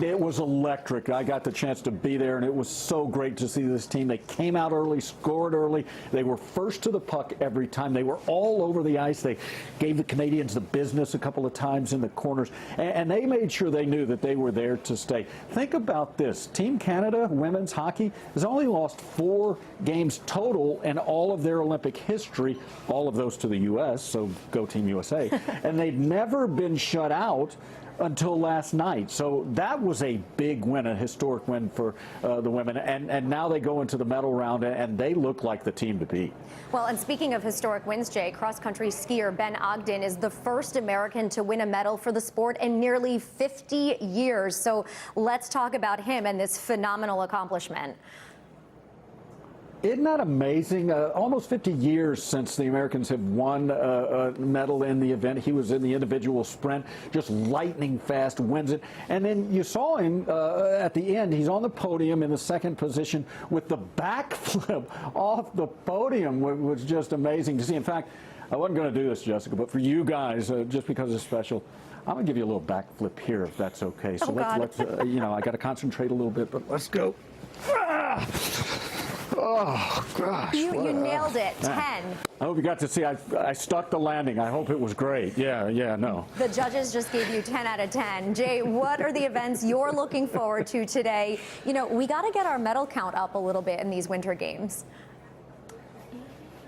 It was electric. I got the chance to be there, and it was so great to see this team. They came out early, scored early. They were first to the puck every time. They were all over the ice. They gave the Canadians the business a couple of times in the corners, and they made sure they knew that they were there to stay. Think about this. Team Canada women's hockey has only lost 4 games total in all of their Olympic history, all of those to the U.S., so go Team USA. And they've never been shut out until last night. So that was a big win, a historic win for the women. And now they go into the medal round, and they look like the team to beat. Well, and speaking of historic wins, Jay, cross-country skier Ben Ogden is the first American to win a medal for the sport in nearly 50 years. So let's talk about him and this phenomenal accomplishment. Isn't that amazing? Almost 50 years since the Americans have won a medal in the event. He was in the individual sprint, just lightning fast, wins it. And then you saw him at the end. He's on the podium in the second position with the backflip off the podium, which was just amazing to see. In fact, I wasn't going to do this, Jessica, but for you guys, just because it's special, I'm going to give you a little backflip here, if that's okay. So let's you know, I got to concentrate a little bit, but let's go. Oh, gosh. You nailed it. 10. I hope you got to see. I stuck the landing. I hope it was great. Yeah, no. The judges just gave you 10 out of 10. Jay, what are the events you're looking forward to today? You know, we got to get our medal count up a little bit in these winter games.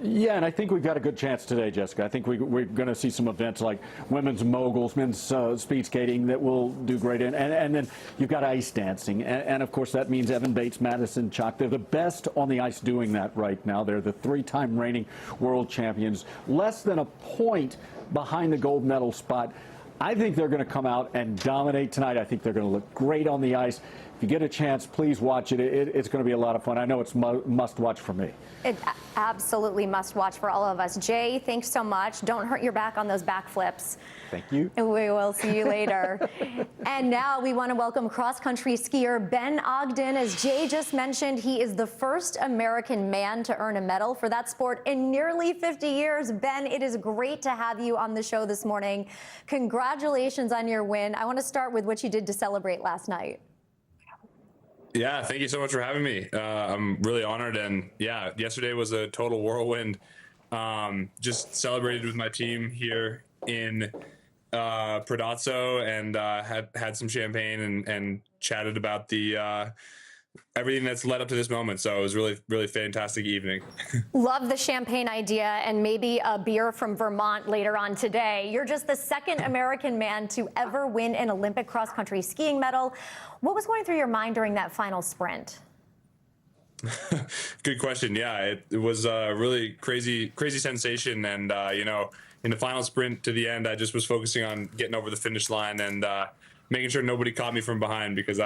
Yeah, and I think we've got a good chance today, Jessica. I think we're going to see some events like women's moguls, men's speed skating that will do great. And then you've got ice dancing. And, of course, that means Evan Bates, Madison Chock. They're the best on the ice doing that right now. They're the 3-time reigning world champions. Less than a point behind the gold medal spot. I think they're going to come out and dominate tonight. I think they're going to look great on the ice. If you get a chance, please watch it. It's going to be a lot of fun. I know it's must watch for me. It absolutely must watch for all of us. Jay, thanks so much. Don't hurt your back on those backflips. Thank you. We will see you later. And now we want to welcome cross-country skier Ben Ogden. As Jay just mentioned, he is the first American man to earn a medal for that sport in nearly 50 years. Ben, it is great to have you on the show this morning. Congratulations on your win. I want to start with what you did to celebrate last night. Yeah, thank you so much for having me. I'm really honored, and yeah, yesterday was a total whirlwind. Just celebrated with my team here in Predazzo, and had some champagne and chatted about the everything that's led up to this moment. So it was really fantastic evening. Love the champagne idea, and maybe a beer from Vermont later on today. You're just the second American man to ever win an Olympic cross-country skiing medal. What was going through your mind during that final sprint? Good question. Yeah, it was a really crazy sensation. And, you know, in the final sprint to the end, I just was focusing on getting over the finish line and making sure nobody caught me from behind, because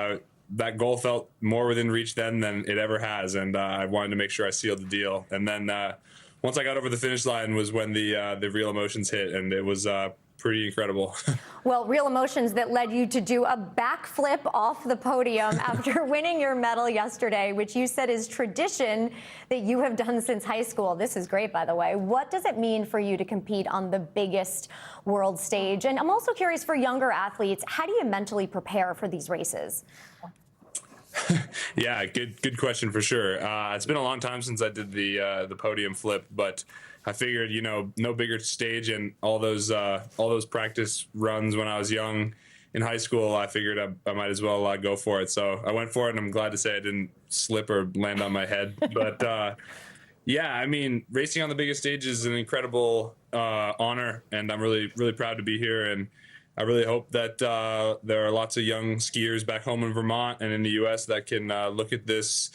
that goal felt more within reach then than it ever has. And I wanted to make sure I sealed the deal. And then once I got over the finish line was when the real emotions hit. And it was pretty incredible. Well, real emotions that led you to do a backflip off the podium after winning your medal yesterday, which you said is tradition that you have done since high school. This is great, by the way. What does it mean for you to compete on the biggest world stage? And I'm also curious for younger athletes, how do you mentally prepare for these races? Yeah, good question for sure. It's been a long time since I did the podium flip, but I figured, no bigger stage, and all those practice runs when I was young in high school, I figured I might as well go for it. So I went for it, and I'm glad to say I didn't slip or land on my head. But yeah, I mean, racing on the biggest stage is an incredible honor, and I'm really, really proud to be here. And I really hope that there are lots of young skiers back home in Vermont and in the U.S. that can look at this,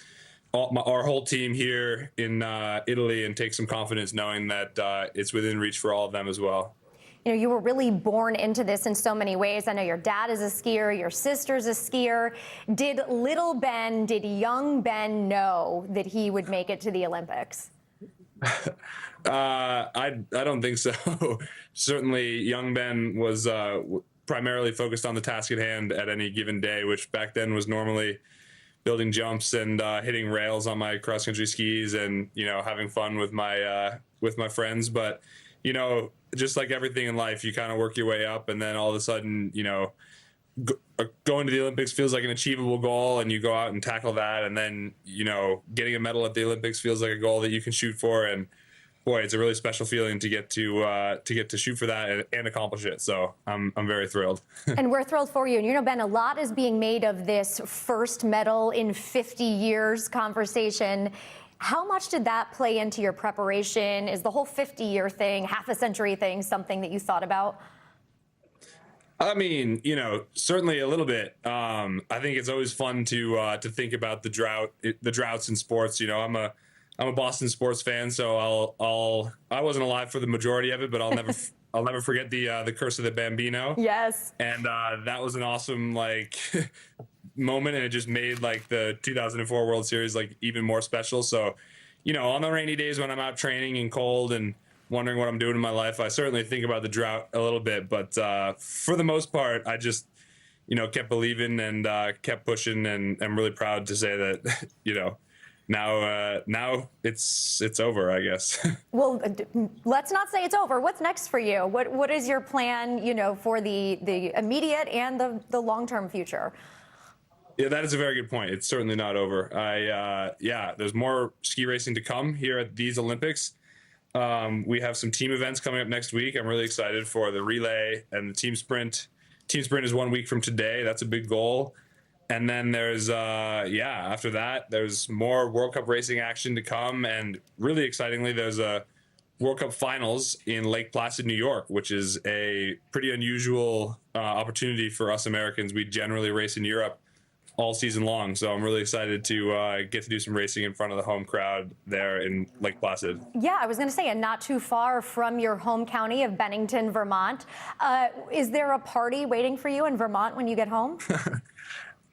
our whole team here in Italy, and take some confidence knowing that it's within reach for all of them as well. You were really born into this in so many ways. I know your dad is a skier, your sister's a skier. Did young Ben know that he would make it to the Olympics? I don't think so. Certainly, young Ben was primarily focused on the task at hand at any given day, which back then was normally building jumps and hitting rails on my cross country skis, and having fun with my friends. But just like everything in life, you kind of work your way up, and then all of a sudden, going to the Olympics feels like an achievable goal, and you go out and tackle that, and then getting a medal at the Olympics feels like a goal that you can shoot for. And boy, it's a really special feeling to get to shoot for that and accomplish it. So I'm very thrilled. And we're thrilled for you. And Ben, a lot is being made of this first medal in 50 years conversation. How much did that play into your preparation? Is the whole 50-year thing, half a century thing, something that you thought about? I mean, certainly a little bit. I think it's always fun to think about the droughts in sports. I'm a Boston sports fan, so I wasn't alive for the majority of it, but I'll never forget the Curse of the Bambino. Yes. And that was an awesome moment, and it just made the 2004 World Series even more special. So, on the rainy days when I'm out training and cold and wondering what I'm doing in my life, I certainly think about the drought a little bit. But for the most part, I just kept believing and kept pushing, and I'm really proud to say that now it's over, I guess. Well, let's not say it's over. What's next for you? What is your plan, for the immediate and the long-term future? Yeah, that is a very good point. It's certainly not over. There's more ski racing to come here at these Olympics. We have some team events coming up next week. I'm really excited for the relay and the team sprint. Team sprint is 1 week from today. That's a big goal. And then there's, after that, there's more World Cup racing action to come. And really excitingly, there's a World Cup finals in Lake Placid, New York, which is a pretty unusual opportunity for us Americans. We generally race in Europe all season long. So I'm really excited to get to do some racing in front of the home crowd there in Lake Placid. Yeah, I was going to say, and not too far from your home county of Bennington, Vermont. Is there a party waiting for you in Vermont when you get home?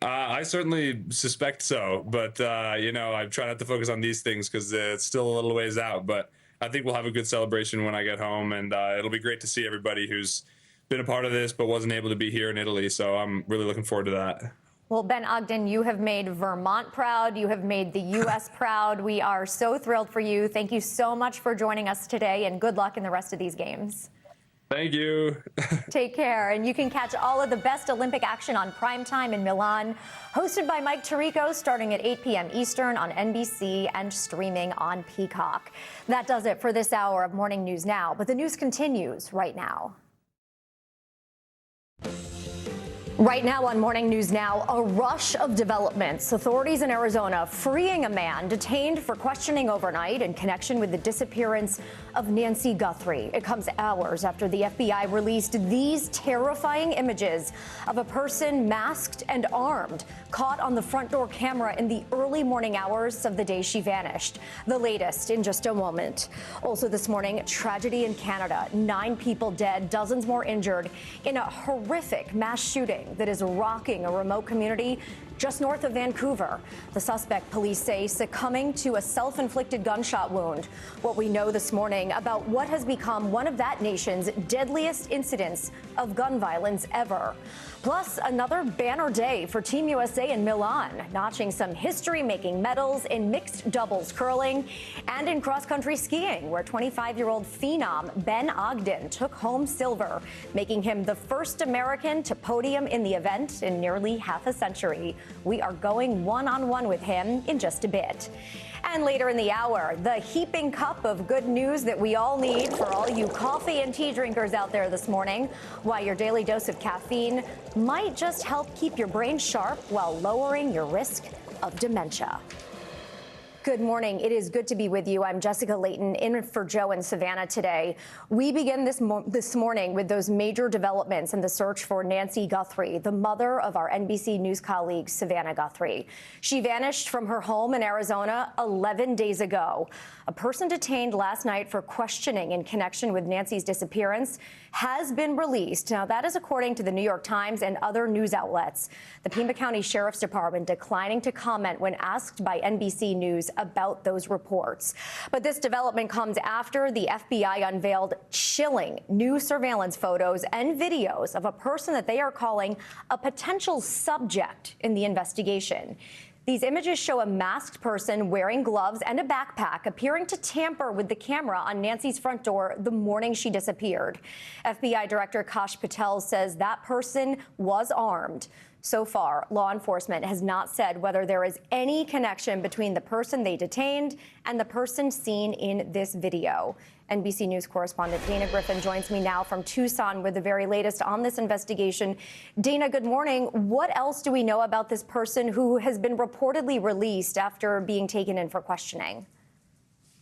I certainly suspect so, but I try not to focus on these things because it's still a little ways out. But I think we'll have a good celebration when I get home, and it'll be great to see everybody who's been a part of this but wasn't able to be here in Italy. So I'm really looking forward to that. Well, Ben Ogden, you have made Vermont proud. You have made the U.S. proud. We are so thrilled for you. Thank you so much for joining us today, and good luck in the rest of these games. Thank you. Take care. And you can catch all of the best Olympic action on Primetime in Milan, hosted by Mike Tirico, starting at 8 p.m. Eastern on NBC and streaming on Peacock. That does it for this hour of Morning News Now, but the news continues right now. Right now on Morning News Now, a rush of developments. Authorities in Arizona freeing a man detained for questioning overnight in connection with the disappearance of Nancy Guthrie. It comes hours after the FBI released these terrifying images of a person masked and armed, caught on the front door camera in the early morning hours of the day she vanished. The latest in just a moment. Also this morning, tragedy in Canada. 9 people dead, dozens more injured in a horrific mass shooting that is rocking a remote community just north of Vancouver. The suspect, police say, succumbing to a self-inflicted gunshot wound. What we know this morning about what has become one of that nation's deadliest incidents of gun violence ever. Plus, another banner day for Team USA in Milan, notching some history-making medals in mixed doubles curling and in cross-country skiing, where 25-year-old phenom Ben Ogden took home silver, making him the first American to podium in the event in nearly half a century. We are going one-on-one with him in just a bit. And later in the hour, the heaping cup of good news that we all need for all you coffee and tea drinkers out there this morning, why your daily dose of caffeine might just help keep your brain sharp while lowering your risk of dementia. Good morning. It is good to be with you. I'm Jessica Layton, in for Joe and Savannah today. We begin this morning with those major developments in the search for Nancy Guthrie, the mother of our NBC News colleague, Savannah Guthrie. She vanished from her home in Arizona 11 days ago. A person detained last night for questioning in connection with Nancy's disappearance has been released. Now, that is according to the New York Times and other news outlets. The Pima County Sheriff's Department declining to comment when asked by NBC News about those reports. But this development comes after the FBI unveiled chilling new surveillance photos and videos of a person that they are calling a potential subject in the investigation. These images show a masked person wearing gloves and a backpack appearing to tamper with the camera on Nancy's front door the morning she disappeared. FBI Director Kash Patel says that person was armed. So far, law enforcement has not said whether there is any connection between the person they detained and the person seen in this video. NBC News correspondent Dana Griffin joins me now from Tucson with the very latest on this investigation. Dana, good morning. What else do we know about this person who has been reportedly released after being taken in for questioning?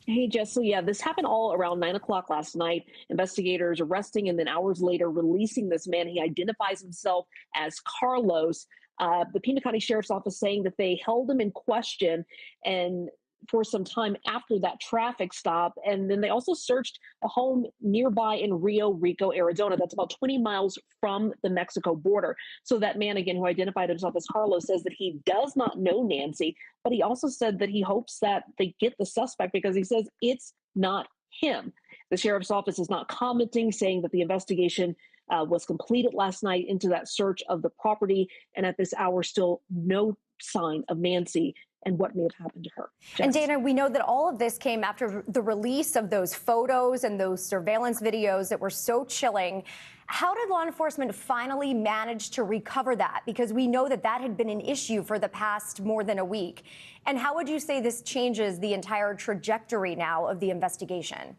Hey, Jess. So, yeah, this happened all around 9 o'clock last night. Investigators arresting and then hours later releasing this man. He identifies himself as Carlos. The Pima County Sheriff's Office saying that they held him in question and for some time after that traffic stop. And then they also searched a home nearby in Rio Rico, Arizona. That's about 20 miles from the Mexico border. So that man, again, who identified himself as Carlos, says that he does not know Nancy, but he also said that he hopes that they get the suspect because he says it's not him. The sheriff's office is not commenting, saying that the investigation was completed last night into that search of the property. And at this hour, still no sign of Nancy and what may have happened to her. Jess. And Dana, we know that all of this came after the release of those photos and those surveillance videos that were so chilling. How did law enforcement finally manage to recover that? Because we know that that had been an issue for the past more than a week. And how would you say this changes the entire trajectory now of the investigation?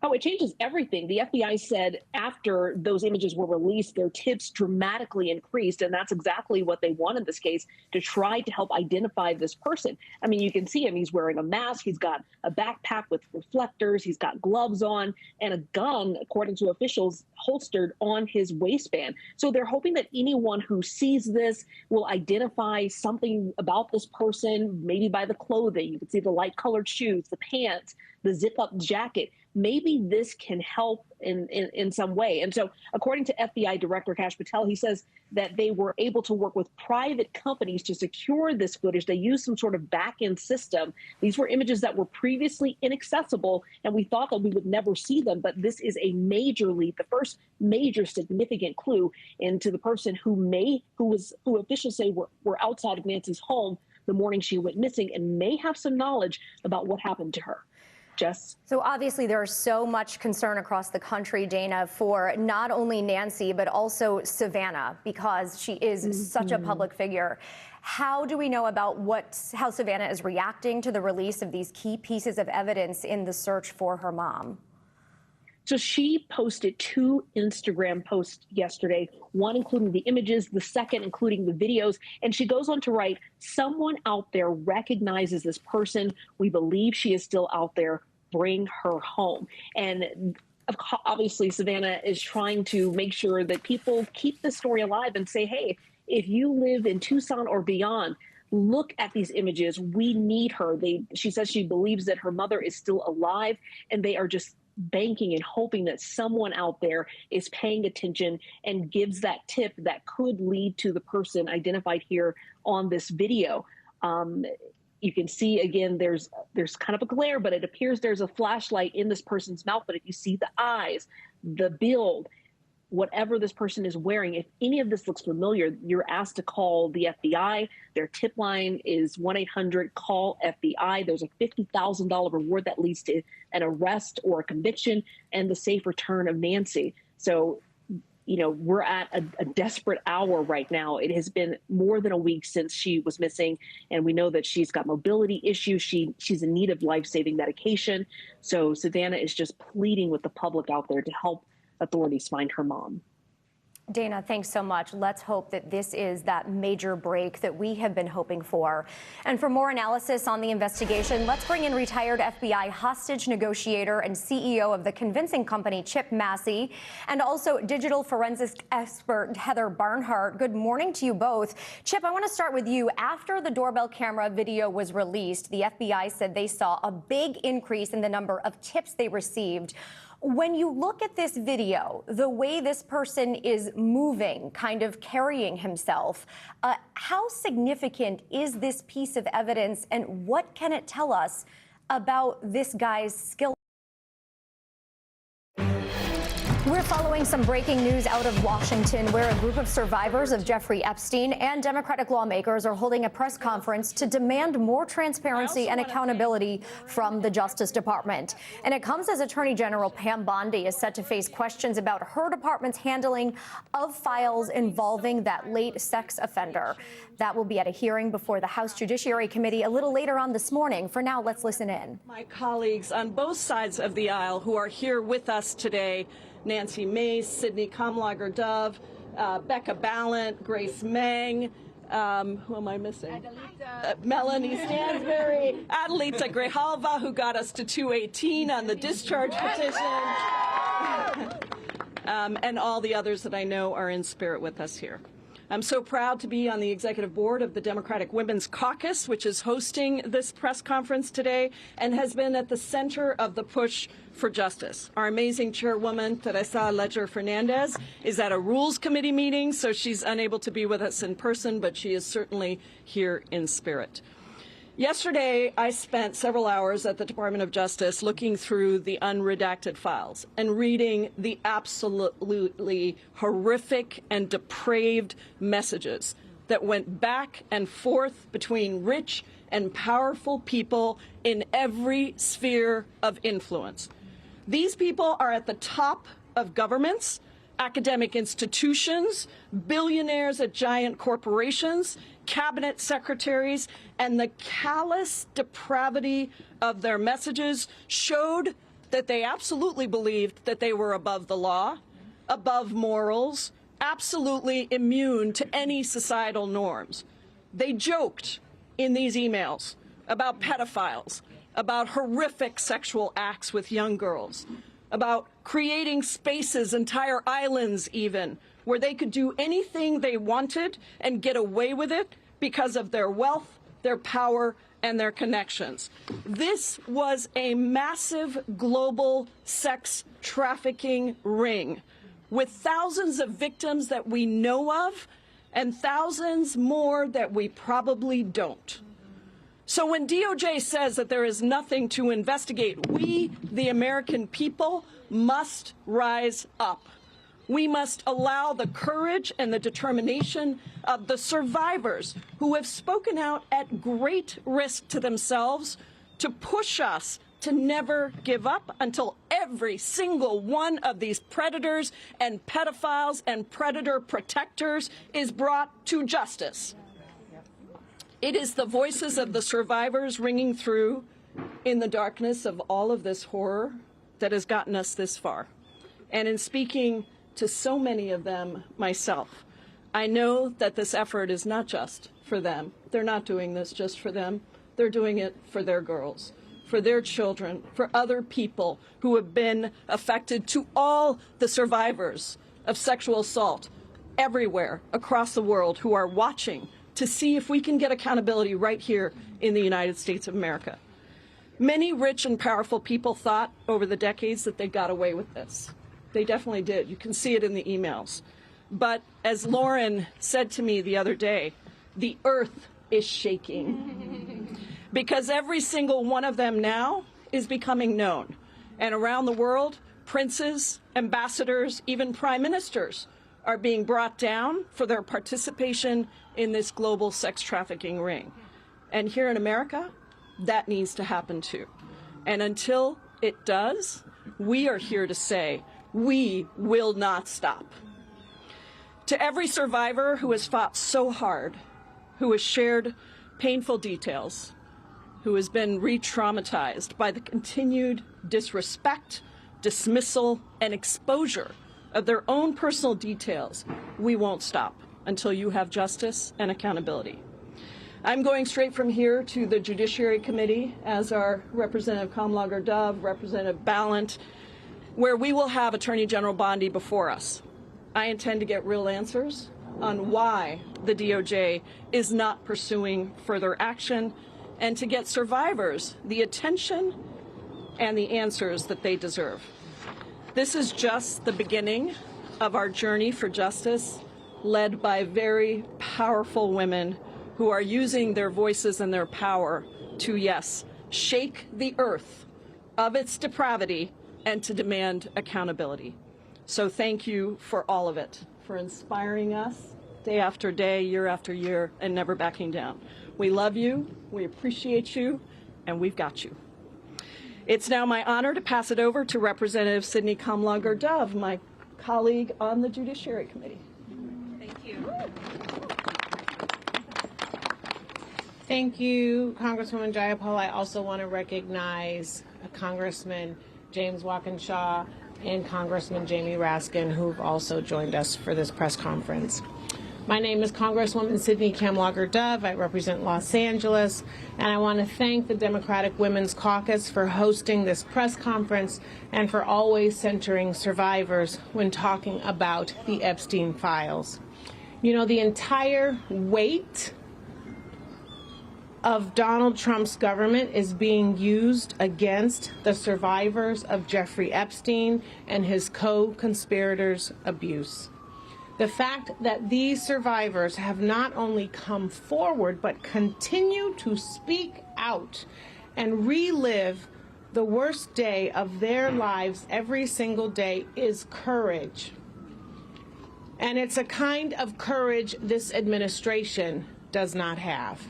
Oh, it changes everything. The FBI said after those images were released, their tips dramatically increased. And that's exactly what they want in this case, to try to help identify this person. I mean, you can see him. He's wearing a mask. He's got a backpack with reflectors. He's got gloves on and a gun, according to officials, holstered on his waistband. So they're hoping that anyone who sees this will identify something about this person, maybe by the clothing. You can see the light colored shoes, the pants, the zip-up jacket. Maybe this can help in some way. And so according to FBI Director Kash Patel, he says that they were able to work with private companies to secure this footage. They used some sort of back-end system. These were images that were previously inaccessible, and we thought that we would never see them. But this is a major leap, the first major significant clue into the person who officials say were outside of Nancy's home the morning she went missing and may have some knowledge about what happened to her. Jess? So obviously there's so much concern across the country, Dana, for not only Nancy, but also Savannah, because she is such a public figure. How do we know about how Savannah is reacting to the release of these key pieces of evidence in the search for her mom? So she posted 2 Instagram posts yesterday, one including the images, the second including the videos. And she goes on to write, "Someone out there recognizes this person. We believe she is still out there. Bring her home." And obviously, Savannah is trying to make sure that people keep the story alive and say, hey, if you live in Tucson or beyond, look at these images. We need her. She says she believes that her mother is still alive, and they are just banking and hoping that someone out there is paying attention and gives that tip that could lead to the person identified here on this video. You can see, again, there's kind of a glare, but it appears there's a flashlight in this person's mouth. But if you see the eyes, the build, whatever this person is wearing, if any of this looks familiar, you're asked to call the FBI. Their tip line is 1-800-CALL-FBI. There's a $50,000 reward that leads to an arrest or a conviction and the safe return of Nancy. So, you know, we're at a desperate hour right now. It has been more than a week since she was missing, and we know that she's got mobility issues. She's in need of life-saving medication. So Savannah is just pleading with the public out there to help authorities find her mom. Dana, thanks so much. Let's hope that this is that major break that we have been hoping for. And for more analysis on the investigation, let's bring in retired FBI hostage negotiator and CEO of the convincing company, Chip Massey, and also digital forensics expert Heather Barnhart. Good morning to you both. Chip, I want to start with you. After the doorbell camera video was released, the FBI said they saw a big increase in the number of tips they received. When you look at this video, the way this person is moving, kind of carrying himself, how significant is this piece of evidence, and what can it tell us about this guy's skill? We're following some breaking news out of Washington, where a group of survivors of Jeffrey Epstein and Democratic lawmakers are holding a press conference to demand more transparency and accountability from the Justice Department. And it comes as Attorney General Pam Bondi is set to face questions about her department's handling of files involving that late sex offender. That will be at a hearing before the House Judiciary Committee a little later on this morning. For now, let's listen in. My colleagues on both sides of the aisle who are here with us today: Nancy Mace, Sidney Kamlager-Dove, Becca Ballant, Grace Meng, who am I missing? Melanie Stansbury, Adelita Grijalva, who got us to 218 on the discharge petition, and all the others that I know are in spirit with us here. I'm so proud to be on the executive board of the Democratic Women's Caucus, which is hosting this press conference today and has been at the center of the push for justice. Our amazing chairwoman, Teresa Ledger Fernandez, is at a Rules Committee meeting, so she's unable to be with us in person, but she is certainly here in spirit. Yesterday, I spent several hours at the Department of Justice looking through the unredacted files and reading the absolutely horrific and depraved messages that went back and forth between rich and powerful people in every sphere of influence. These people are at the top of governments, academic institutions, billionaires at giant corporations, cabinet secretaries, and the callous depravity of their messages showed that they absolutely believed that they were above the law, above morals, absolutely immune to any societal norms. They joked in these emails about pedophiles, about horrific sexual acts with young girls, about creating spaces, entire islands even, where they could do anything they wanted and get away with it because of their wealth, their power, and their connections. This was a massive global sex trafficking ring with thousands of victims that we know of and thousands more that we probably don't. So when DOJ says that there is nothing to investigate, we, the American people, must rise up. We must allow the courage and the determination of the survivors who have spoken out at great risk to themselves to push us to never give up until every single one of these predators and pedophiles and predator protectors is brought to justice. It is the voices of the survivors ringing through in the darkness of all of this horror that has gotten us this far. And in speaking to so many of them myself, I know that this effort is not just for them. They're not doing this just for them. They're doing it for their girls, for their children, for other people who have been affected, to all the survivors of sexual assault everywhere across the world who are watching to see if we can get accountability right here in the United States of America. Many rich and powerful people thought over the decades that they got away with this. They definitely did. You can see it in the emails. But as Lauren said to me the other day, the earth is shaking because every single one of them now is becoming known. And around the world, princes, ambassadors, even prime ministers are being brought down for their participation in this global sex trafficking ring. And here in America, that needs to happen too. And until it does, we are here to say, we will not stop. To every survivor who has fought so hard, who has shared painful details, who has been re-traumatized by the continued disrespect, dismissal, and exposure of their own personal details, we won't stop until you have justice and accountability. I'm going straight from here to the Judiciary Committee as our Representative Kamlager-Dove, Representative Ballant, where we will have Attorney General Bondi before us. I intend to get real answers on why the DOJ is not pursuing further action and to get survivors the attention and the answers that they deserve. This is just the beginning of our journey for justice, led by very powerful women who are using their voices and their power to, yes, shake the earth of its depravity and to demand accountability. So thank you for all of it, for inspiring us day after day, year after year, and never backing down. We love you, we appreciate you, and we've got you. It's now my honor to pass it over to Representative Sydney Kamlager-Dove, my colleague on the Judiciary Committee. Thank you. Thank you, Congresswoman Jayapal. I also want to recognize Congressman James Walkinshaw and Congressman Jamie Raskin, who've also joined us for this press conference. My name is Congresswoman Sydney Kamlager-Dove. I represent Los Angeles, and I want to thank the Democratic Women's Caucus for hosting this press conference and for always centering survivors when talking about the Epstein files. You know, the entire weight of Donald Trump's government is being used against the survivors of Jeffrey Epstein and his co-conspirators' abuse. The fact that these survivors have not only come forward but continue to speak out and relive the worst day of their lives every single day is courage. And it's a kind of courage this administration does not have.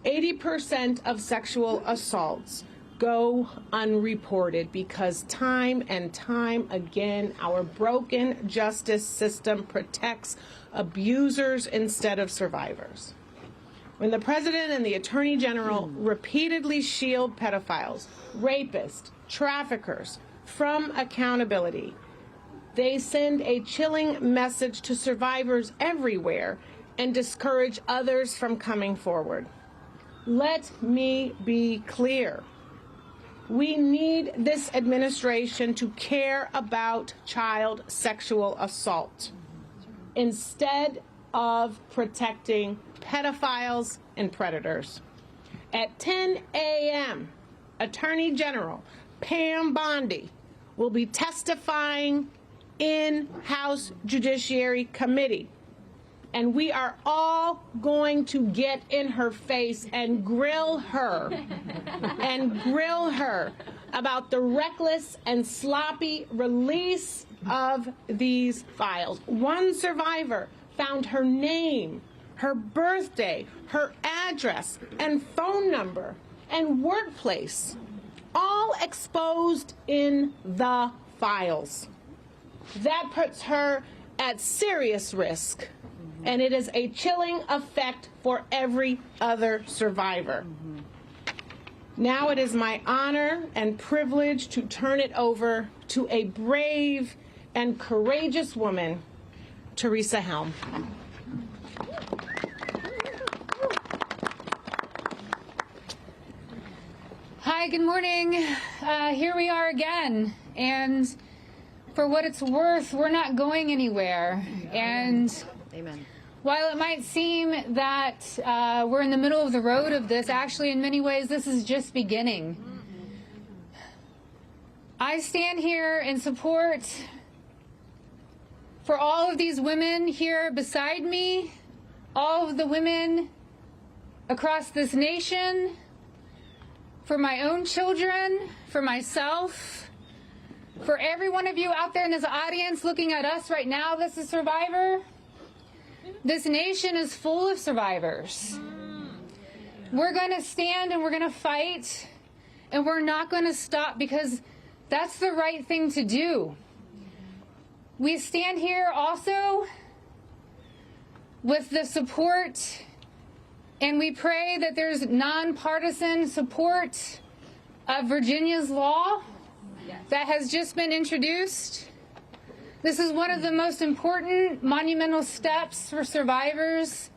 80% of sexual assaults go unreported because time and time again our broken justice system protects abusers instead of survivors. When the President and the Attorney General repeatedly shield pedophiles, rapists, traffickers from accountability, they send a chilling message to survivors everywhere and discourage others from coming forward. Let me be clear. We need this administration to care about child sexual assault instead of protecting pedophiles and predators. At 10 a.m., Attorney General Pam Bondi will be testifying in House Judiciary Committee. And we are all going to get in her face and grill her about the reckless and sloppy release of these files. One survivor found her name, her birthday, her address, and phone number, and workplace, all exposed in the files. That puts her at serious risk. And it is a chilling effect for every other survivor. Now it is my honor and privilege to turn it over to a brave and courageous woman, Teresa Helm. Hi, good morning. Here we are again. And for what it's worth, we're not going anywhere. And Amen. While it might seem that we're in the middle of the road of this, actually in many ways this is just beginning. I stand here in support for all of these women here beside me, all of the women across this nation, for my own children, for myself, for every one of you out there in this audience looking at us right now, this is Survivor. This nation is full of survivors. We're going to stand and we're going to fight, and we're not going to stop because that's the right thing to do. We stand here also with the support, and we pray that there's nonpartisan support of Virginia's law that has just been introduced. This is one of the most important monumental steps for survivors,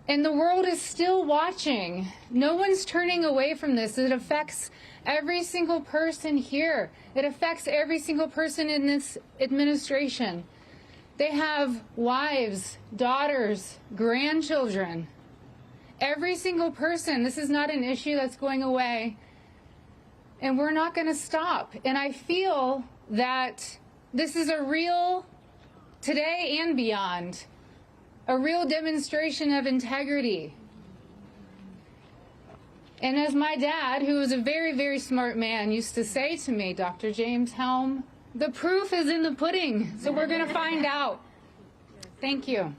and the world is still watching. No one's turning away from this. It affects every single person here. It affects every single person in this administration. They have wives, daughters, grandchildren. Every single person. This is not an issue that's going away. And we're not going to stop. And I feel that this is a real, today and beyond, a real demonstration of integrity. And as my dad, who was a very, very smart man, used to say to me, Dr. James Helm, the proof is in the pudding. So we're going to find out. Thank you.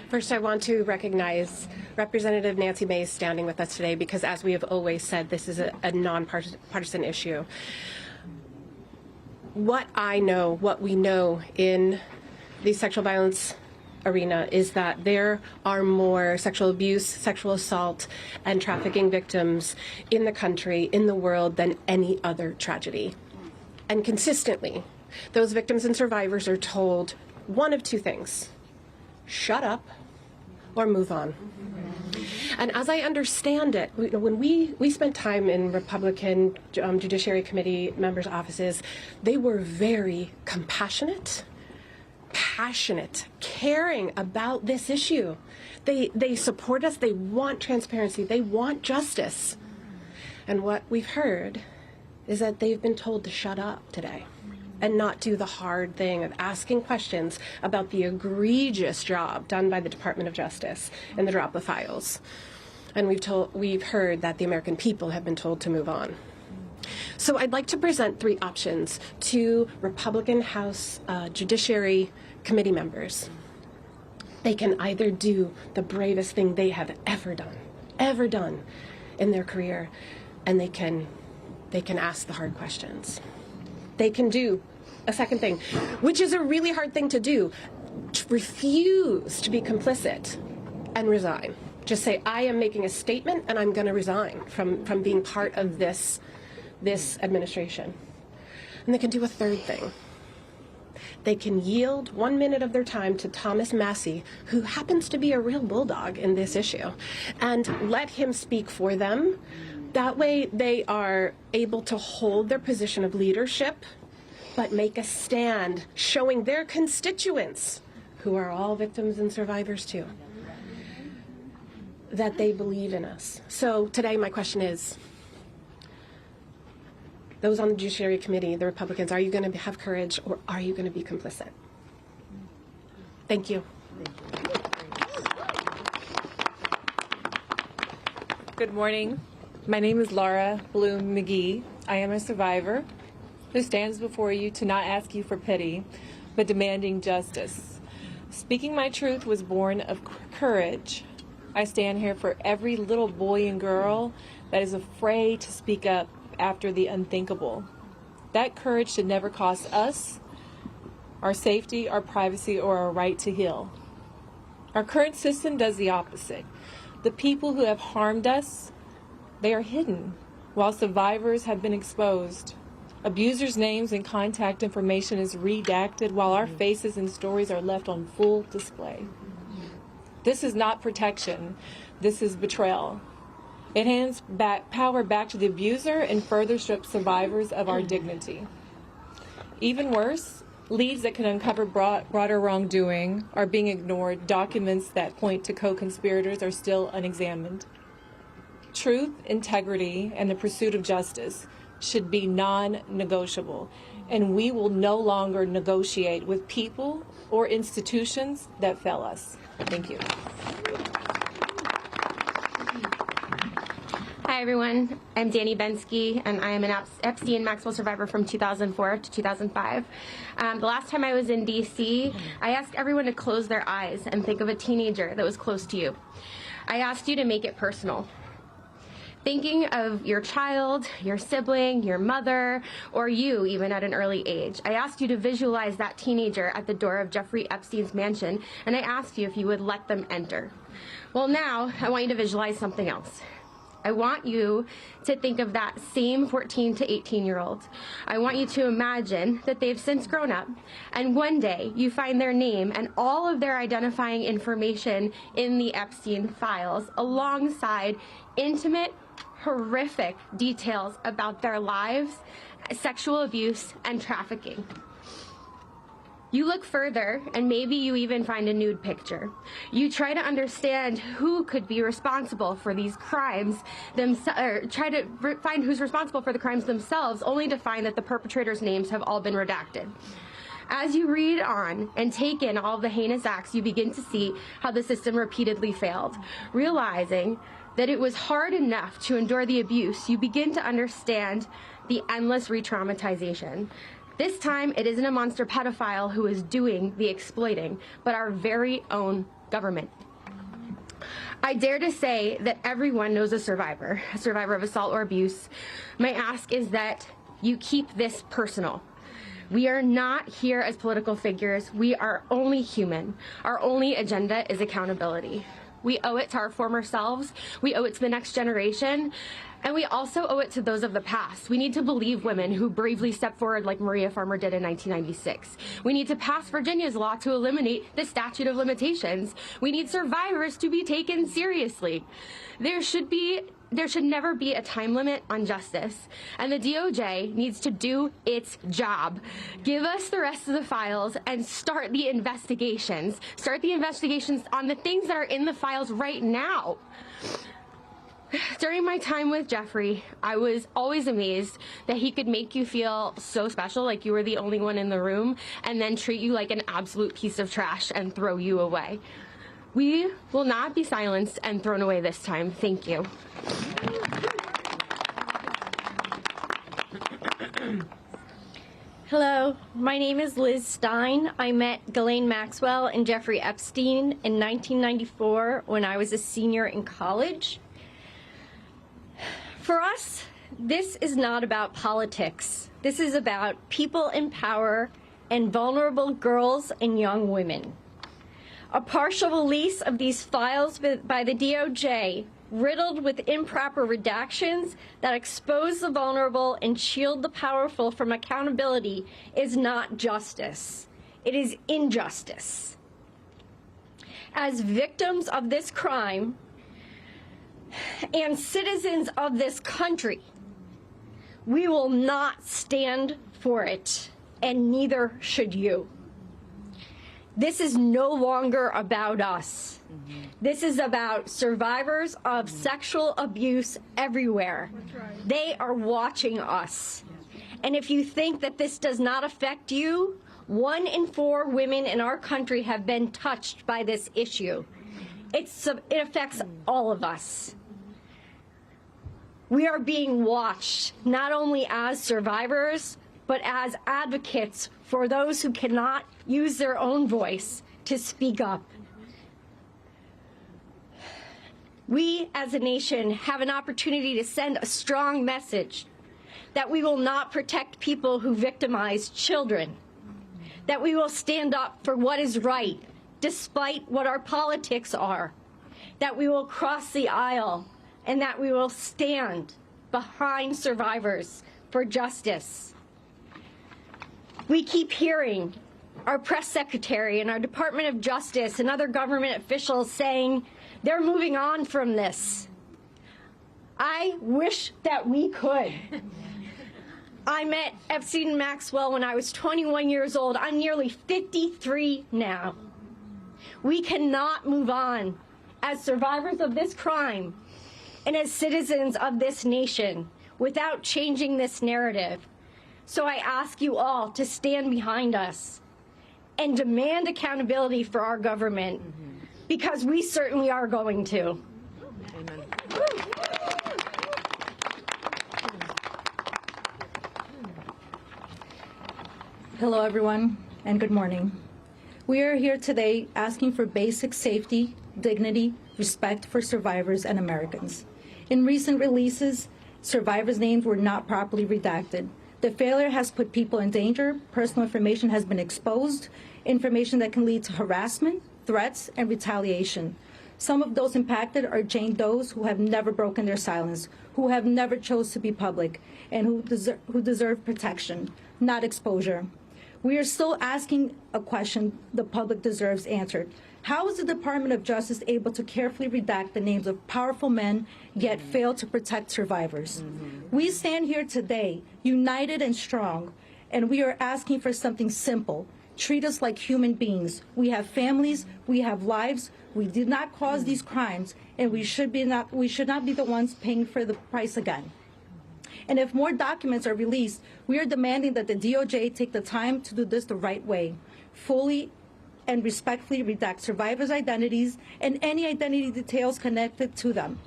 First, I want to recognize Representative Nancy Mace standing with us today because, as we have always said, this is a nonpartisan issue. What we know in the sexual violence arena is that there are more sexual abuse, sexual assault, and trafficking victims in the country, in the world, than any other tragedy. And consistently, those victims and survivors are told one of two things: shut up or move on. And as I understand it, when we spent time in Republican Judiciary Committee members' offices, they were very compassionate, passionate, caring about this issue. They support us. They want transparency. They want justice. And what we've heard is that they've been told to shut up today and not do the hard thing of asking questions about the egregious job done by the Department of Justice in the drop of files. And we've heard that the American people have been told to move on. So I'd like to present three options to Republican House Judiciary Committee members. They can either do the bravest thing they have ever done in their career, and they can ask the hard questions. They can do a second thing, which is a really hard thing to do: refuse to be complicit and resign. Just say, I am making a statement and I'm going to resign from being part of this administration. And they can do a third thing. They can yield 1 minute of their time to Thomas Massie, who happens to be a real bulldog in this issue, and let him speak for them. That way they are able to hold their position of leadership, but make a stand showing their constituents, who are all victims and survivors too, that they believe in us. So today my question is, those on the Judiciary Committee, the Republicans, are you going to have courage or are you going to be complicit? Thank you. Good morning. My name is Laura Bloom McGee. I am a survivor who stands before you to not ask you for pity, but demanding justice. Speaking my truth was born of courage. I stand here for every little boy and girl that is afraid to speak up after the unthinkable. That courage should never cost us our safety, our privacy, or our right to heal. Our current system does the opposite. The people who have harmed us, they are hidden, while survivors have been exposed. Abusers' names and contact information is redacted, while our faces and stories are left on full display. This is not protection. This is betrayal. It hands power back to the abuser and further strips survivors of our dignity. Even worse, leads that can uncover broader wrongdoing are being ignored. Documents that point to co-conspirators are still unexamined. Truth, integrity, and the pursuit of justice should be non-negotiable, and we will no longer negotiate with people or institutions that fail us. Thank you. Hi, everyone. I'm Danny Bensky, and I am an Epstein-Maxwell survivor from 2004 to 2005. The last time I was in D.C., I asked everyone to close their eyes and think of a teenager that was close to you. I asked you to make it personal. Thinking of your child, your sibling, your mother, or you even at an early age. I asked you to visualize that teenager at the door of Jeffrey Epstein's mansion, and I asked you if you would let them enter. Well, now I want you to visualize something else. I want you to think of that same 14 to 18-year-old. I want you to imagine that they've since grown up, and one day you find their name and all of their identifying information in the Epstein files alongside intimate, horrific details about their lives, sexual abuse, and trafficking. You look further, and maybe you even find a nude picture. You try to understand who could be responsible for these crimes, or try to find who's responsible for the crimes themselves, only to find that the perpetrators' names have all been redacted. As you read on and take in all the heinous acts, you begin to see how the system repeatedly failed. Realizing that it was hard enough to endure the abuse, you begin to understand the endless re-traumatization. This time, it isn't a monster pedophile who is doing the exploiting, but our very own government. I dare to say that everyone knows a survivor of assault or abuse. My ask is that you keep this personal. We are not here as political figures. We are only human. Our only agenda is accountability. We owe it to our former selves. We owe it to the next generation. And we also owe it to those of the past. We need to believe women who bravely stepped forward like Maria Farmer did in 1996. We need to pass Virginia's law to eliminate the statute of limitations. We need survivors to be taken seriously. There should never be a time limit on justice, and the DOJ needs to do its job. Give us the rest of the files and start the investigations. Start the investigations on the things that are in the files right now. During my time with Jeffrey, I was always amazed that he could make you feel so special, like you were the only one in the room, and then treat you like an absolute piece of trash and throw you away. We will not be silenced and thrown away this time. Thank you. Hello, my name is Liz Stein. I met Ghislaine Maxwell and Jeffrey Epstein in 1994 when I was a senior in college. For us, this is not about politics. This is about people in power and vulnerable girls and young women. A partial release of these files by the DOJ, riddled with improper redactions that expose the vulnerable and shield the powerful from accountability, is not justice. It is injustice. As victims of this crime and citizens of this country, we will not stand for it, and neither should you. This is no longer about us. This is about survivors of sexual abuse everywhere. They are watching us. And if you think that this does not affect you, 1 in 4 women in our country have been touched by this issue. It affects all of us. We are being watched, not only as survivors, but as advocates for those who cannot use their own voice to speak up. We, as a nation, have an opportunity to send a strong message that we will not protect people who victimize children, that we will stand up for what is right, despite what our politics are, that we will cross the aisle, and that we will stand behind survivors for justice. We keep hearing our press secretary and our Department of Justice and other government officials saying they're moving on from this. I wish that we could. I met Epstein and Maxwell when I was 21 years old. I'm nearly 53 now. We cannot move on as survivors of this crime and as citizens of this nation without changing this narrative. So I ask you all to stand behind us and demand accountability for our government, because we certainly are going to. Amen. Hello, everyone, and good morning. We are here today asking for basic safety, dignity, respect for survivors and Americans. In recent releases, survivors' names were not properly redacted. The failure has put people in danger. Personal information has been exposed, information that can lead to harassment, threats, and retaliation. Some of those impacted are Jane Does who have never broken their silence, who have never chose to be public, and who deserve protection, not exposure. We are still asking a question the public deserves answered. How is the Department of Justice able to carefully redact the names of powerful men, yet fail to protect survivors? We stand here today, united and strong, and we are asking for something simple. Treat us like human beings. We have families, we have lives, we did not cause these crimes, and we should not be the ones paying for the price again. And if more documents are released, we are demanding that the DOJ take the time to do this the right way, fully and respectfully redact survivors' identities and any identity details connected to them.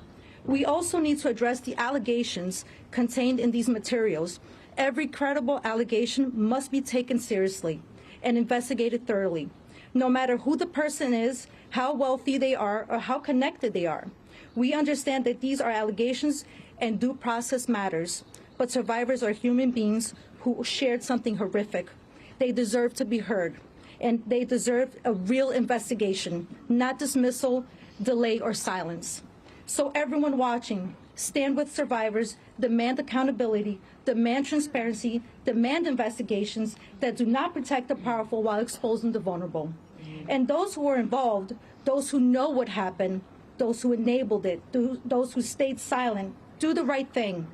We also need to address the allegations contained in these materials. Every credible allegation must be taken seriously and investigated thoroughly, no matter who the person is, how wealthy they are, or how connected they are. We understand that these are allegations and due process matters, but survivors are human beings who shared something horrific. They deserve to be heard, and they deserve a real investigation, not dismissal, delay, or silence. So everyone watching, stand with survivors, demand accountability, demand transparency, demand investigations that do not protect the powerful while exposing the vulnerable. And those who are involved, those who know what happened, those who enabled it, those who stayed silent, do the right thing.